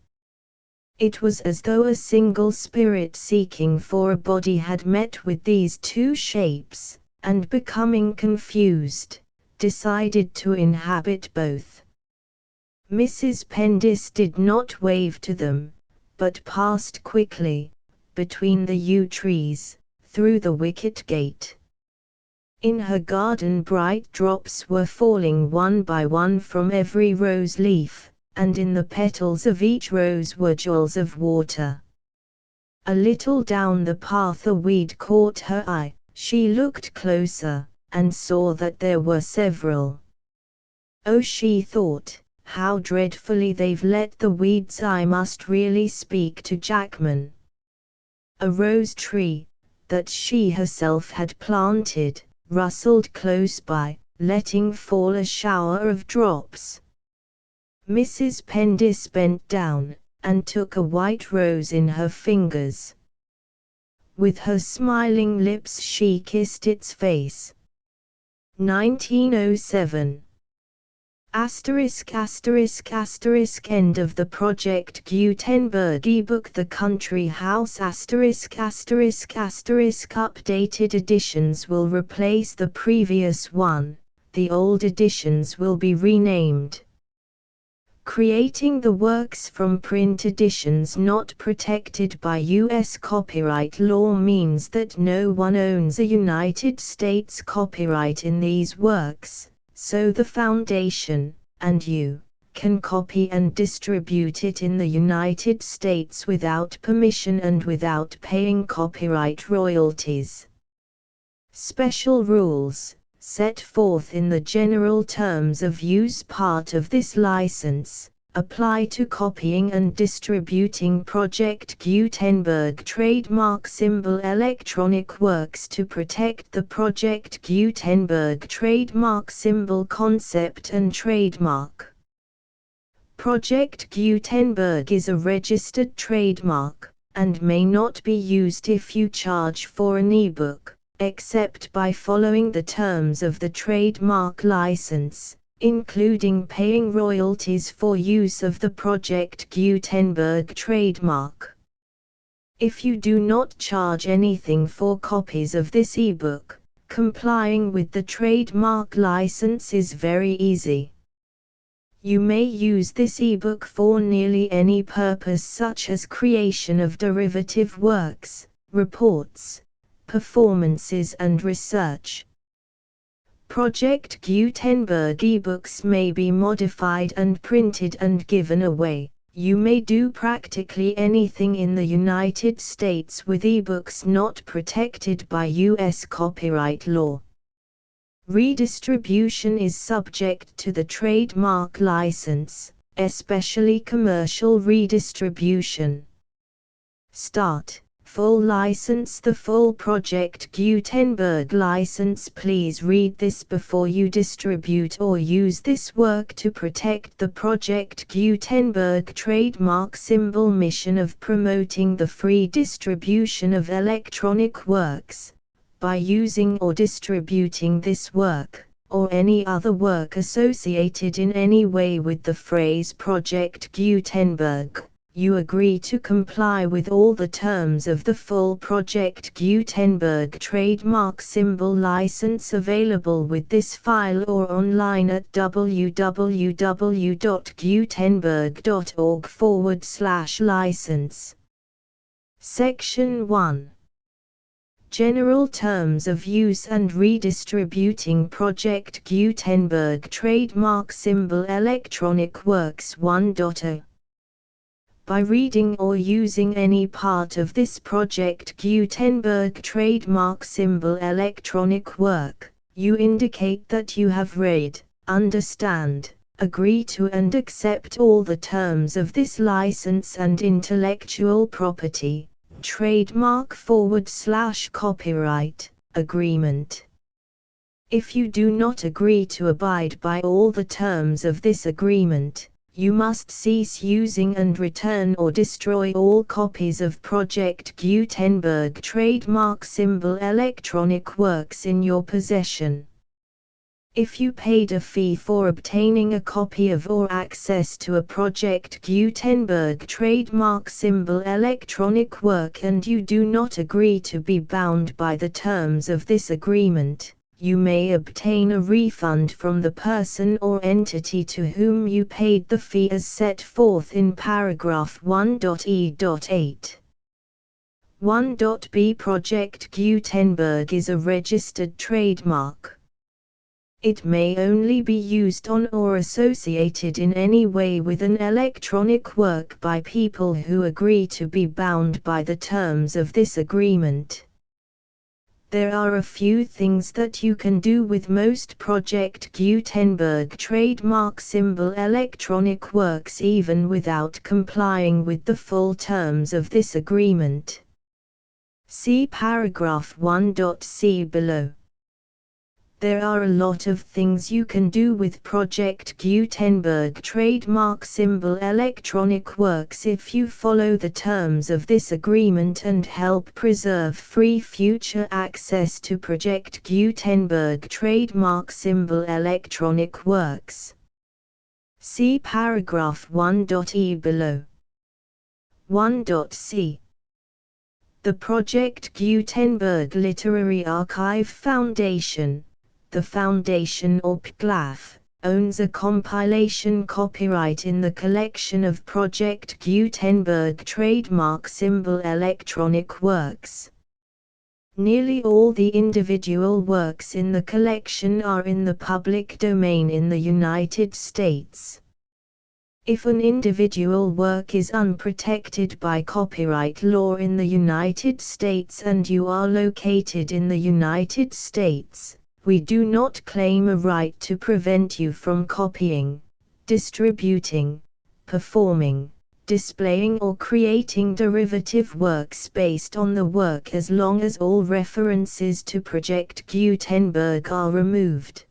It was as though a single spirit seeking for a body had met with these two shapes, and becoming confused, decided to inhabit both. Mrs. Pendis did not wave to them, but passed quickly, between the yew trees, through the wicket gate. In her garden bright drops were falling one by one from every rose leaf, and in the petals of each rose were jewels of water. A little down the path a weed caught her eye. She looked closer, and saw that there were several. Oh, she thought, how dreadfully they've let the weeds. I must really speak to Jackman. A rose tree, that she herself had planted, rustled close by, letting fall a shower of drops. Mrs. Pendis bent down, and took a white rose in her fingers. With her smiling lips she kissed its face. 1907. ****** End of the Project Gutenberg ebook. The Country House ***** Updated editions will replace the previous one, the old editions will be renamed. Creating the works from print editions not protected by U.S. copyright law means that no one owns a United States copyright in these works, so the Foundation, and you, can copy and distribute it in the United States without permission and without paying copyright royalties. Special rules, set forth in the general terms of use part of this license, apply to copying and distributing Project Gutenberg trademark symbol electronic works to protect the Project Gutenberg trademark symbol concept and trademark. Project Gutenberg is a registered trademark, and may not be used if you charge for an ebook, except by following the terms of the trademark license, including paying royalties for use of the Project Gutenberg trademark. If you do not charge anything for copies of this ebook, complying with the trademark license is very easy. You may use this ebook for nearly any purpose, such as creation of derivative works, reports, performances and research. Project Gutenberg ebooks may be modified and printed and given away. You may do practically anything in the United States with ebooks not protected by U.S. copyright law. Redistribution is subject to the trademark license, especially commercial redistribution. Start. Full license. The full Project Gutenberg license. Please read this before you distribute or use this work to protect the Project Gutenberg trademark symbol mission of promoting the free distribution of electronic works. By using or distributing this work, or any other work associated in any way with the phrase Project Gutenberg, you agree to comply with all the terms of the full Project Gutenberg trademark symbol license available with this file or online at www.gutenberg.org/license. Section 1. General Terms of Use and Redistributing Project Gutenberg Trademark Symbol Electronic Works 1.0. By reading or using any part of this Project Gutenberg trademark symbol electronic work, you indicate that you have read, understand, agree to and accept all the terms of this license and intellectual property, trademark/copyright, agreement. If you do not agree to abide by all the terms of this agreement, you must cease using and return or destroy all copies of Project Gutenberg trademark symbol electronic works in your possession. If you paid a fee for obtaining a copy of or access to a Project Gutenberg trademark symbol electronic work and you do not agree to be bound by the terms of this agreement, you may obtain a refund from the person or entity to whom you paid the fee as set forth in paragraph 1.e.8. 1.b. Project Gutenberg is a registered trademark. It may only be used on or associated in any way with an electronic work by people who agree to be bound by the terms of this agreement. There are a few things that you can do with most Project Gutenberg trademark symbol electronic works even without complying with the full terms of this agreement. See paragraph 1.c below. There are a lot of things you can do with Project Gutenberg trademark symbol electronic works if you follow the terms of this agreement and help preserve free future access to Project Gutenberg trademark symbol electronic works. See paragraph 1.e below. 1.c. The Project Gutenberg Literary Archive Foundation, the foundation or PGLAF, owns a compilation copyright in the collection of Project Gutenberg trademark symbol electronic works. Nearly all the individual works in the collection are in the public domain in the United States. If an individual work is unprotected by copyright law in the United States and you are located in the United States, we do not claim a right to prevent you from copying, distributing, performing, displaying or creating derivative works based on the work as long as all references to Project Gutenberg are removed.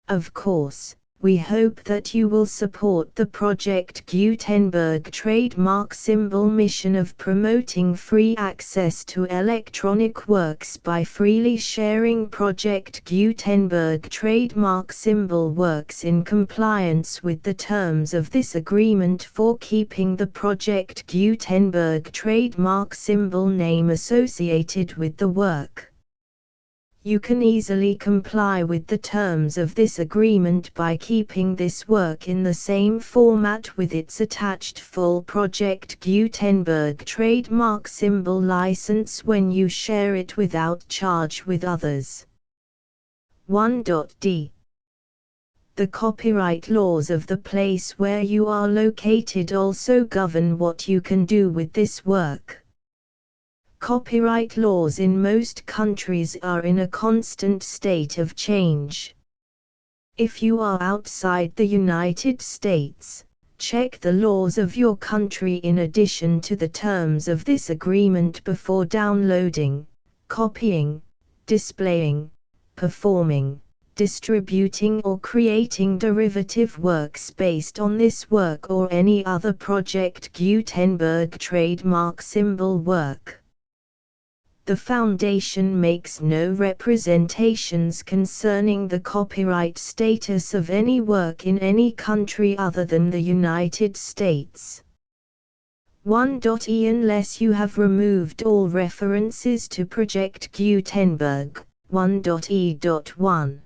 Of course, we hope that you will support the Project Gutenberg trademark symbol mission of promoting free access to electronic works by freely sharing Project Gutenberg trademark symbol works in compliance with the terms of this agreement for keeping the Project Gutenberg trademark symbol name associated with the work. You can easily comply with the terms of this agreement by keeping this work in the same format with its attached full Project Gutenberg trademark symbol license when you share it without charge with others. 1.d. The copyright laws of the place where you are located also govern what you can do with this work. Copyright laws in most countries are in a constant state of change. If you are outside the United States, check the laws of your country in addition to the terms of this agreement before downloading, copying, displaying, performing, distributing or creating derivative works based on this work or any other Project Gutenberg trademark symbol work. The Foundation makes no representations concerning the copyright status of any work in any country other than the United States. 1.e Unless you have removed all references to Project Gutenberg, 1.e.1.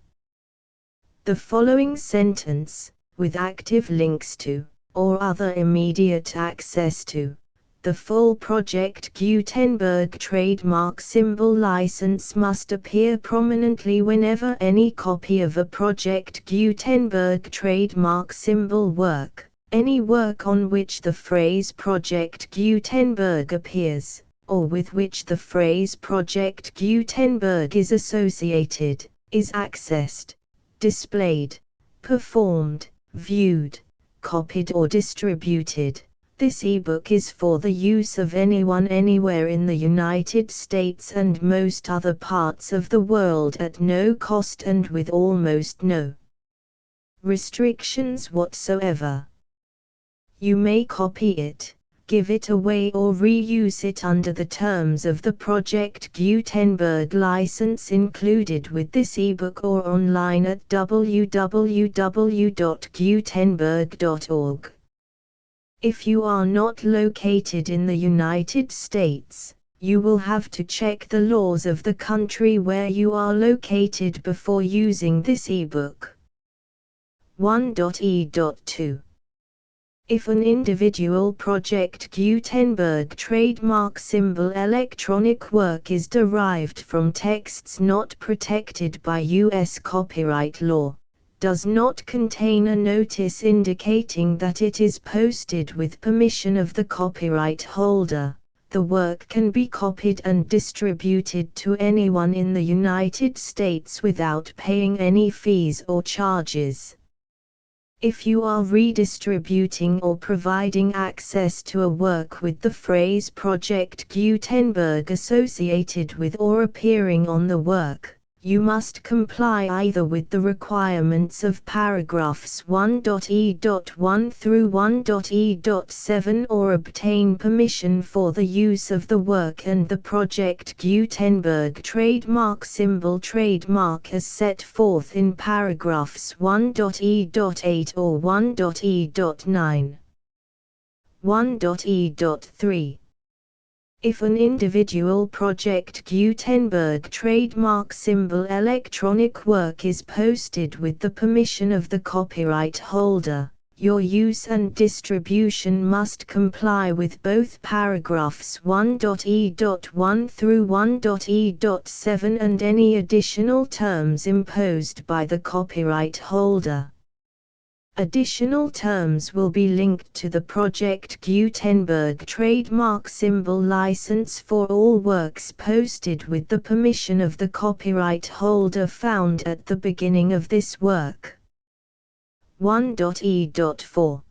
The following sentence, with active links to, or other immediate access to, the full Project Gutenberg trademark symbol license must appear prominently whenever any copy of a Project Gutenberg trademark symbol work, any work on which the phrase Project Gutenberg appears, or with which the phrase Project Gutenberg is associated, is accessed, displayed, performed, viewed, copied or distributed. This ebook is for the use of anyone anywhere in the United States and most other parts of the world at no cost and with almost no restrictions whatsoever. You may copy it, give it away or reuse it under the terms of the Project Gutenberg license included with this ebook or online at www.gutenberg.org. If you are not located in the United States, you will have to check the laws of the country where you are located before using this ebook. 1.e.2. If an individual Project Gutenberg trademark symbol electronic work is derived from texts not protected by U.S. copyright law, does not contain a notice indicating that it is posted with permission of the copyright holder, the work can be copied and distributed to anyone in the United States without paying any fees or charges. If you are redistributing or providing access to a work with the phrase Project Gutenberg associated with or appearing on the work, You must comply either with the requirements of paragraphs 1.e.1 through 1.e.7 or obtain permission for the use of the work and the Project Gutenberg trademark symbol trademark as set forth in paragraphs 1.e.8 or 1.e.9. 1.e.3. If an individual Project Gutenberg trademark symbol electronic work is posted with the permission of the copyright holder, your use and distribution must comply with both paragraphs 1.e.1 through 1.e.7 and any additional terms imposed by the copyright holder. Additional terms will be linked to the Project Gutenberg trademark symbol license for all works posted with the permission of the copyright holder found at the beginning of this work. 1.e.4.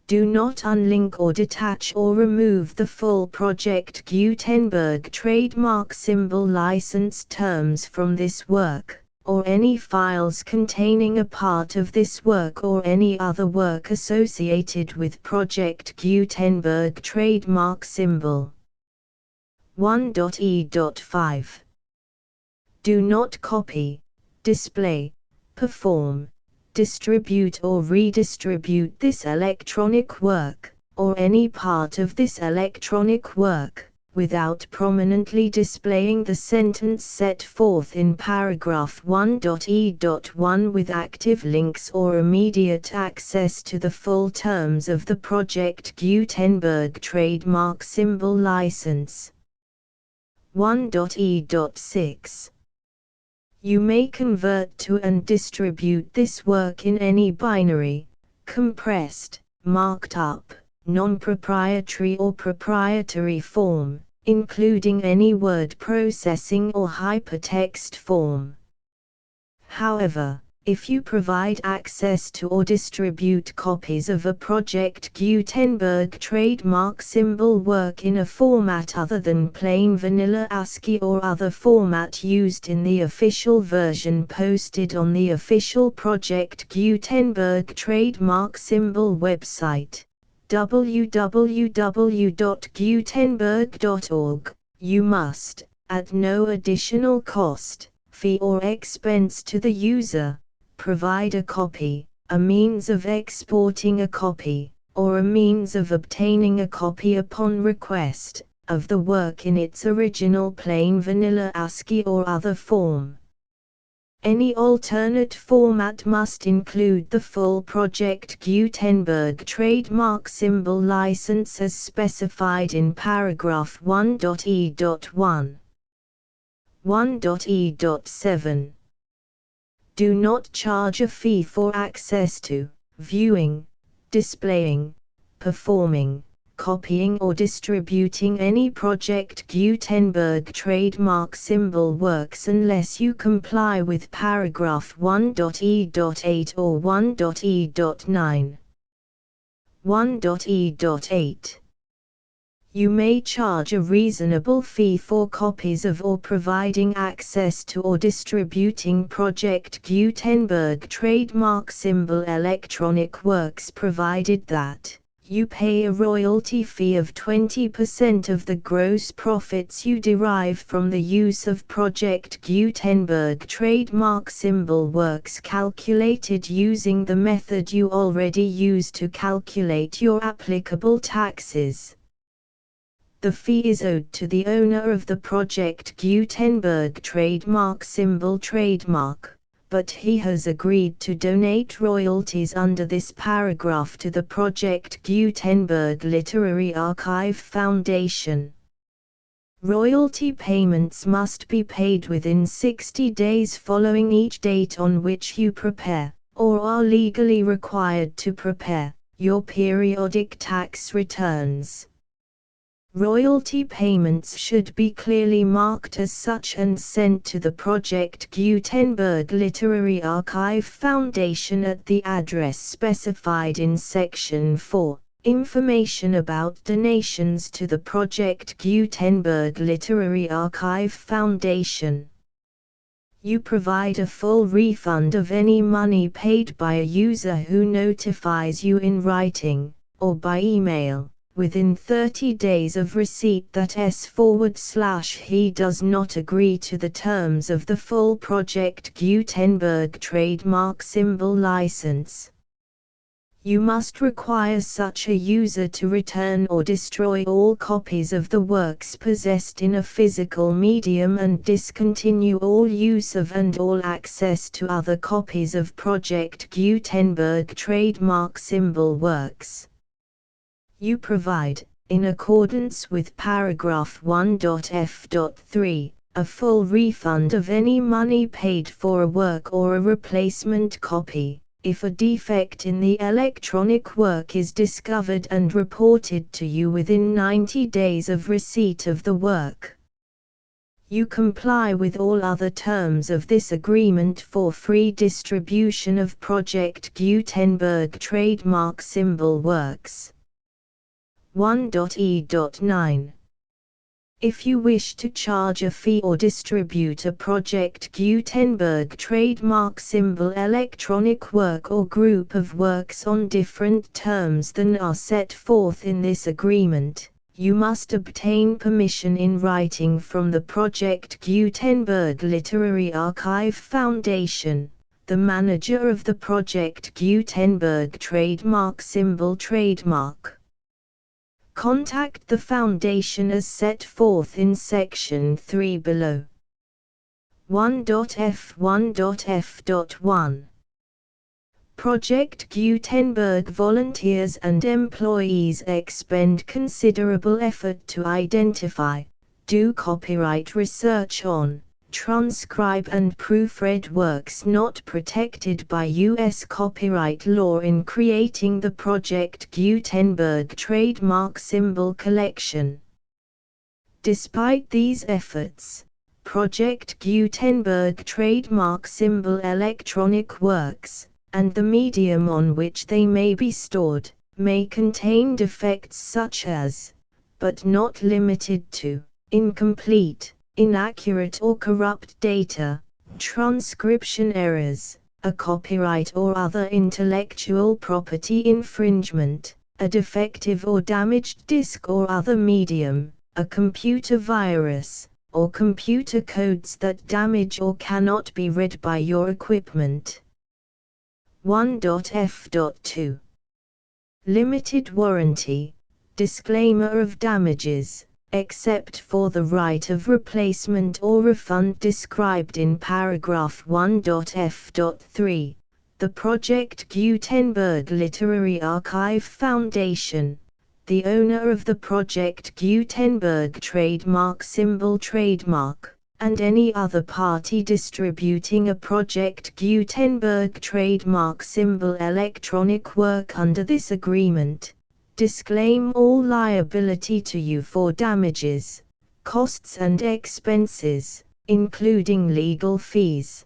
Do not unlink or detach or remove the full Project Gutenberg trademark symbol license terms from this work, or any files containing a part of this work or any other work associated with Project Gutenberg trademark symbol. 1.e.5. Do not copy, display, perform, distribute or redistribute this electronic work, or any part of this electronic work, without prominently displaying the sentence set forth in paragraph 1.e.1 with active links or immediate access to the full terms of the Project Gutenberg trademark symbol license. 1.e.6. You may convert to and distribute this work in any binary, compressed, marked up, non-proprietary or proprietary form, including any word processing or hypertext form. However, if you provide access to or distribute copies of a Project Gutenberg trademark symbol work in a format other than plain vanilla ASCII or other format used in the official version posted on the official Project Gutenberg trademark symbol website, www.gutenberg.org, you must, at no additional cost, fee or expense to the user, provide a copy, a means of exporting a copy, or a means of obtaining a copy upon request, of the work in its original plain vanilla ASCII or other form. Any alternate format must include the full Project Gutenberg trademark symbol license as specified in paragraph 1.e.1. 1.e.7. Do not charge a fee for access to, viewing, displaying, performing, copying or distributing any Project Gutenberg trademark symbol works unless you comply with paragraph 1.e.8 or 1.e.9. 1.e.8. You may charge a reasonable fee for copies of or providing access to or distributing Project Gutenberg trademark symbol electronic works provided that you pay a royalty fee of 20% of the gross profits you derive from the use of Project Gutenberg trademark symbol works calculated using the method you already use to calculate your applicable taxes. The fee is owed to the owner of the Project Gutenberg trademark symbol trademark, but he has agreed to donate royalties under this paragraph to the Project Gutenberg Literary Archive Foundation. Royalty payments must be paid within 60 days following each date on which you prepare, or are legally required to prepare, your periodic tax returns. Royalty payments should be clearly marked as such and sent to the Project Gutenberg Literary Archive Foundation at the address specified in Section 4, Information about donations to the Project Gutenberg Literary Archive Foundation. You provide a full refund of any money paid by a user who notifies you in writing, or by email, within 30 days of receipt that he does not agree to the terms of the full Project Gutenberg trademark symbol license. You must require such a user to return or destroy all copies of the works possessed in a physical medium and discontinue all use of and all access to other copies of Project Gutenberg trademark symbol works. You provide, in accordance with paragraph 1.f.3, a full refund of any money paid for a work or a replacement copy, if a defect in the electronic work is discovered and reported to you within 90 days of receipt of the work. You comply with all other terms of this agreement for free distribution of Project Gutenberg trademark symbol works. 1.e.9. If you wish to charge a fee or distribute a Project Gutenberg trademark symbol electronic work or group of works on different terms than are set forth in this agreement, you must obtain permission in writing from the Project Gutenberg Literary Archive Foundation, the manager of the Project Gutenberg trademark symbol trademark. Contact the Foundation as set forth in Section 3 below. 1.f1.f.1 Project Gutenberg volunteers and employees expend considerable effort to identify, do copyright research on, transcribe and proofread works not protected by U.S. copyright law in creating the Project Gutenberg trademark symbol collection. Despite these efforts, Project Gutenberg trademark symbol electronic works, and the medium on which they may be stored, may contain defects such as, but not limited to, incomplete, inaccurate or corrupt data, transcription errors, a copyright or other intellectual property infringement, a defective or damaged disk or other medium, a computer virus, or computer codes that damage or cannot be read by your equipment. 1.f.2 Limited warranty, disclaimer of damages, except for the right of replacement or refund described in paragraph 1.f.3, the Project Gutenberg Literary Archive Foundation, the owner of the Project Gutenberg trademark symbol trademark, and any other party distributing a Project Gutenberg trademark symbol electronic work under this agreement, disclaim all liability to you for damages, costs and expenses, including legal fees.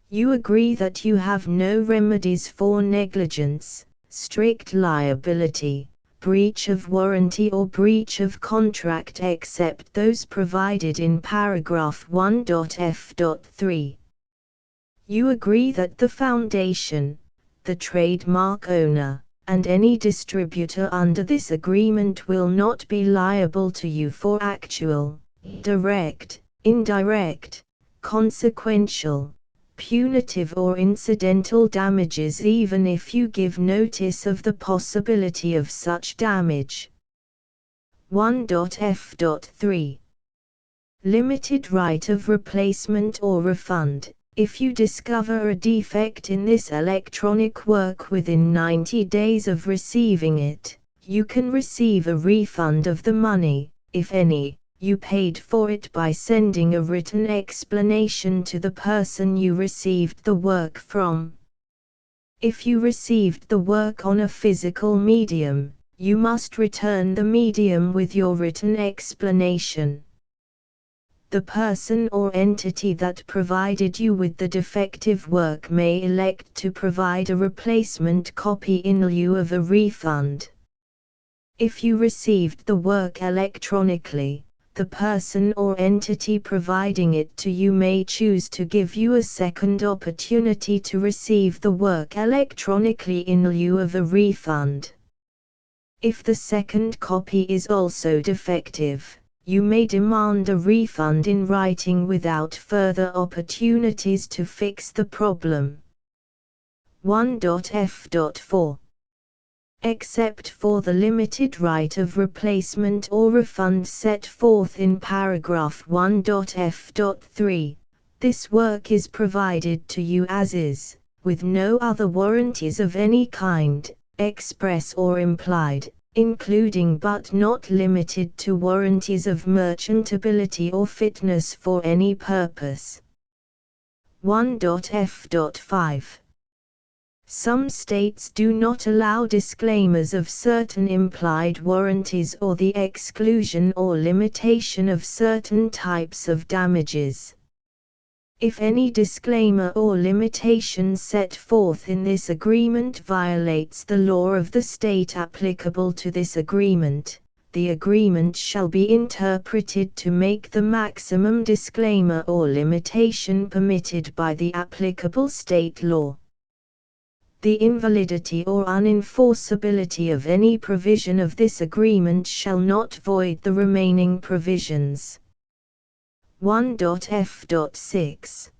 You agree that you have no remedies for negligence, strict liability, breach of warranty or breach of contract except those provided in paragraph 1.f.3. You agree that the Foundation, the trademark owner, and any distributor under this agreement will not be liable to you for actual, direct, indirect, consequential, punitive or incidental damages even if you give notice of the possibility of such damage. 1.f.3 Limited right of replacement or refund. If you discover a defect in this electronic work within 90 days of receiving it, you can receive a refund of the money, if any, you paid for it by sending a written explanation to the person you received the work from. If you received the work on a physical medium, you must return the medium with your written explanation. The person or entity that provided you with the defective work may elect to provide a replacement copy in lieu of a refund. If you received the work electronically, the person or entity providing it to you may choose to give you a second opportunity to receive the work electronically in lieu of a refund. If the second copy is also defective, you may demand a refund in writing without further opportunities to fix the problem. 1.f.4 Except for the limited right of replacement or refund set forth in paragraph 1.f.3, this work is provided to you as is, with no other warranties of any kind, express or implied, including but not limited to warranties of merchantability or fitness for any purpose. 1.f.5 Some states do not allow disclaimers of certain implied warranties or the exclusion or limitation of certain types of damages. If any disclaimer or limitation set forth in this agreement violates the law of the state applicable to this agreement, the agreement shall be interpreted to make the maximum disclaimer or limitation permitted by the applicable state law. The invalidity or unenforceability of any provision of this agreement shall not void the remaining provisions. 1.f.6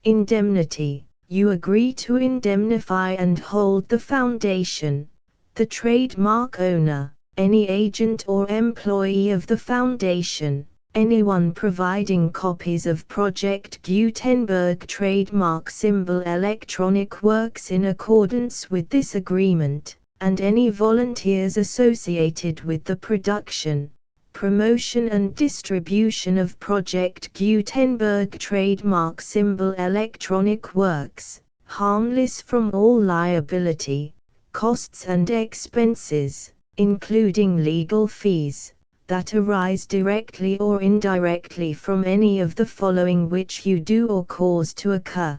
Indemnity. You agree to indemnify and hold the foundation, the trademark owner, any agent or employee of the foundation, anyone providing copies of Project Gutenberg trademark symbol electronic works in accordance with this agreement, and any volunteers associated with the production, promotion and distribution of Project Gutenberg trademark symbol electronic works, harmless from all liability, costs and expenses, including legal fees, that arise directly or indirectly from any of the following which you do or cause to occur.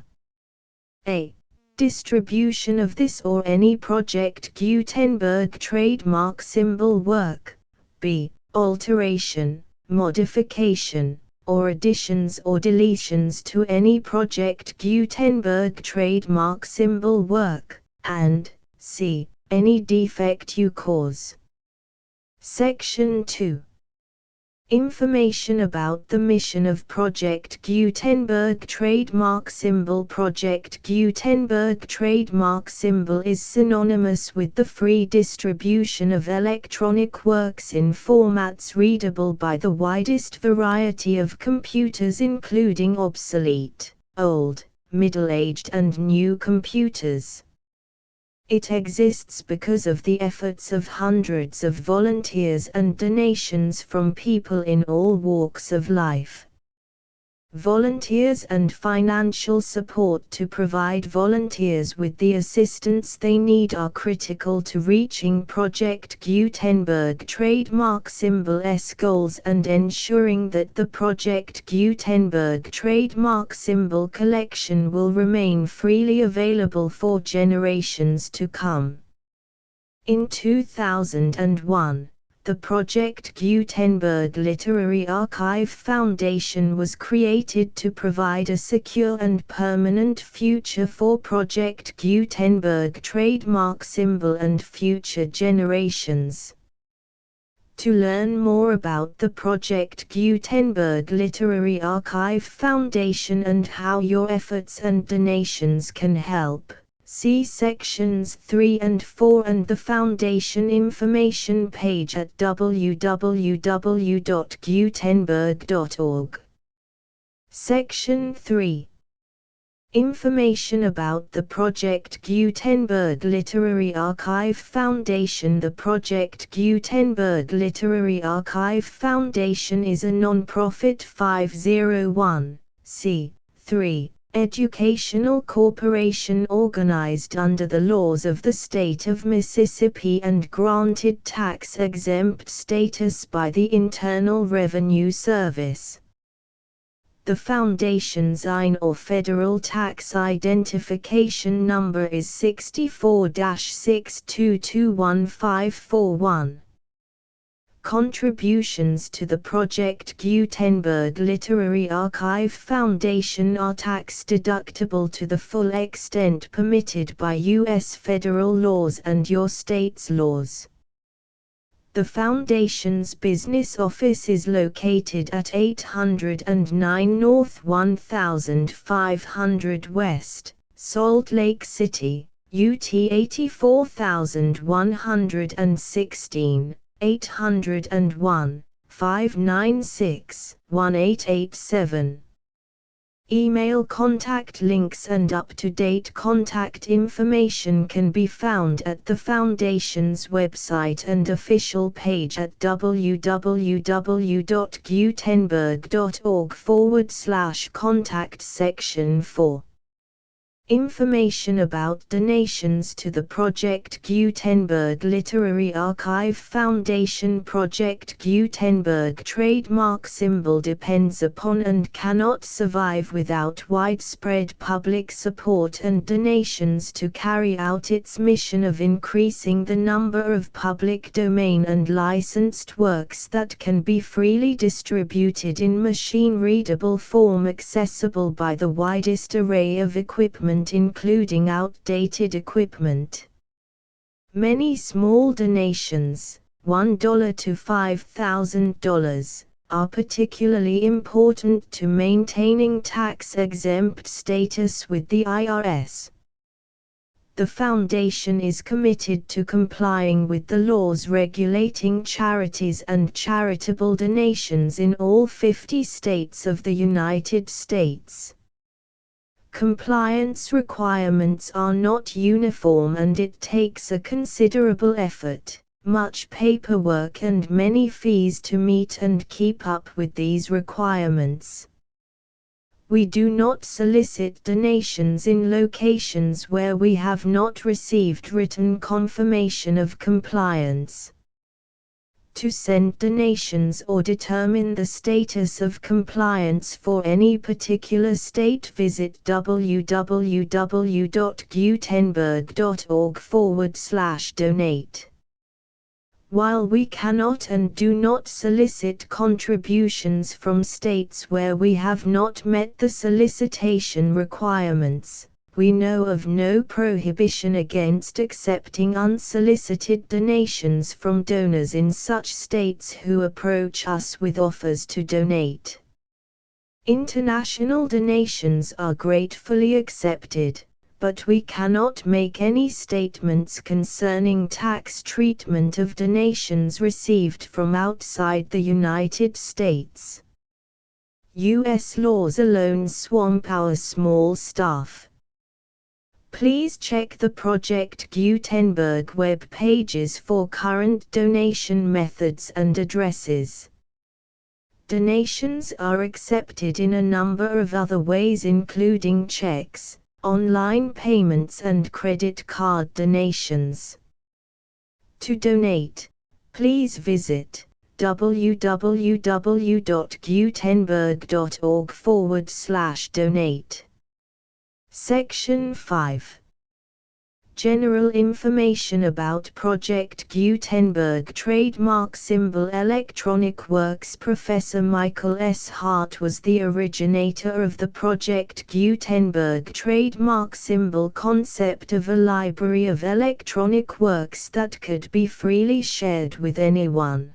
A. Distribution of this or any Project Gutenberg trademark symbol work. B. Alteration, modification, or additions or deletions to any Project Gutenberg trademark symbol work, and C. Any defect you cause. Section 2. Information about the mission of Project Gutenberg trademark symbol. Project Gutenberg trademark symbol is synonymous with the free distribution of electronic works in formats readable by the widest variety of computers, including obsolete, old, middle-aged and new computers. It exists because of the efforts of hundreds of volunteers and donations from people in all walks of life. Volunteers and financial support to provide volunteers with the assistance they need are critical to reaching Project Gutenberg trademark symbol's goals and ensuring that the Project Gutenberg trademark symbol collection will remain freely available for generations to come. In 2001, the Project Gutenberg Literary Archive Foundation was created to provide a secure and permanent future for Project Gutenberg trademark symbol and future generations. To learn more about the Project Gutenberg Literary Archive Foundation and how your efforts and donations can help, see sections 3 and 4 and the Foundation information page at www.gutenberg.org. Section 3. Information about the Project Gutenberg Literary Archive Foundation. The Project Gutenberg Literary Archive Foundation is a non-profit 501(c)(3) educational corporation organized under the laws of the state of Mississippi and granted tax-exempt status by the Internal Revenue Service. The Foundation's IN or Federal Tax Identification Number is 64-6221541. Contributions to the Project Gutenberg Literary Archive Foundation are tax-deductible to the full extent permitted by U.S. federal laws and your state's laws. The Foundation's business office is located at 809 North 1500 West, Salt Lake City, UT 84116, 801, 596-1887. Email contact links and up-to-date contact information can be found at the Foundation's website and official page at www.gutenberg.org/contact section 4. Information about donations to the Project Gutenberg Literary Archive Foundation. Project Gutenberg trademark symbol depends upon and cannot survive without widespread public support and donations to carry out its mission of increasing the number of public domain and licensed works that can be freely distributed in machine-readable form accessible by the widest array of equipment including outdated equipment. Many small donations, $1 to $5,000, are particularly important to maintaining tax-exempt status with the IRS. The Foundation is committed to complying with the laws regulating charities and charitable donations in all 50 states of the United States. Compliance requirements are not uniform and it takes a considerable effort, much paperwork and many fees to meet and keep up with these requirements. We do not solicit donations in locations where we have not received written confirmation of compliance. To send donations or determine the status of compliance for any particular state, visit www.gutenberg.org/donate. While we cannot and do not solicit contributions from states where we have not met the solicitation requirements, we know of no prohibition against accepting unsolicited donations from donors in such states who approach us with offers to donate. International donations are gratefully accepted, but we cannot make any statements concerning tax treatment of donations received from outside the United States. U.S. laws alone swamp our small staff. Please check the Project Gutenberg web pages for current donation methods and addresses. Donations are accepted in a number of other ways including checks, online payments and credit card donations. To donate, please visit www.gutenberg.org/donate. Section 5. General information about Project Gutenberg trademark symbol electronic works. Professor Michael S. Hart was the originator of the Project Gutenberg trademark symbol concept of a library of electronic works that could be freely shared with anyone.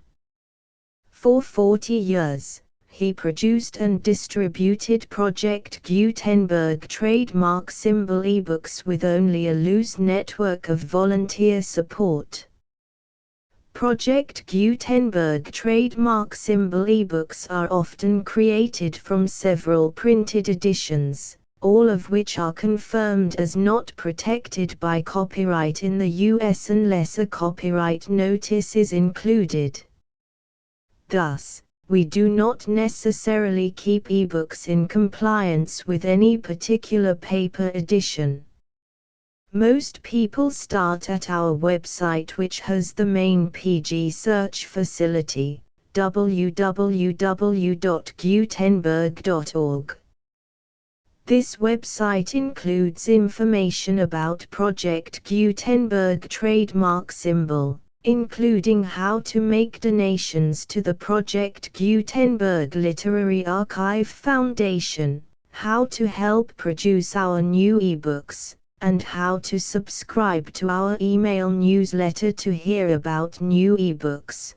For 40 years, he produced and distributed Project Gutenberg trademark symbol ebooks with only a loose network of volunteer support. Project Gutenberg trademark symbol ebooks are often created from several printed editions, all of which are confirmed as not protected by copyright in the U.S. unless a copyright notice is included. Thus, we do not necessarily keep ebooks in compliance with any particular paper edition. Most people start at our website, which has the main PG search facility, www.gutenberg.org. This website includes information about Project Gutenberg trademark symbol, including how to make donations to the Project Gutenberg Literary Archive Foundation, how to help produce our new ebooks, and how to subscribe to our email newsletter to hear about new ebooks.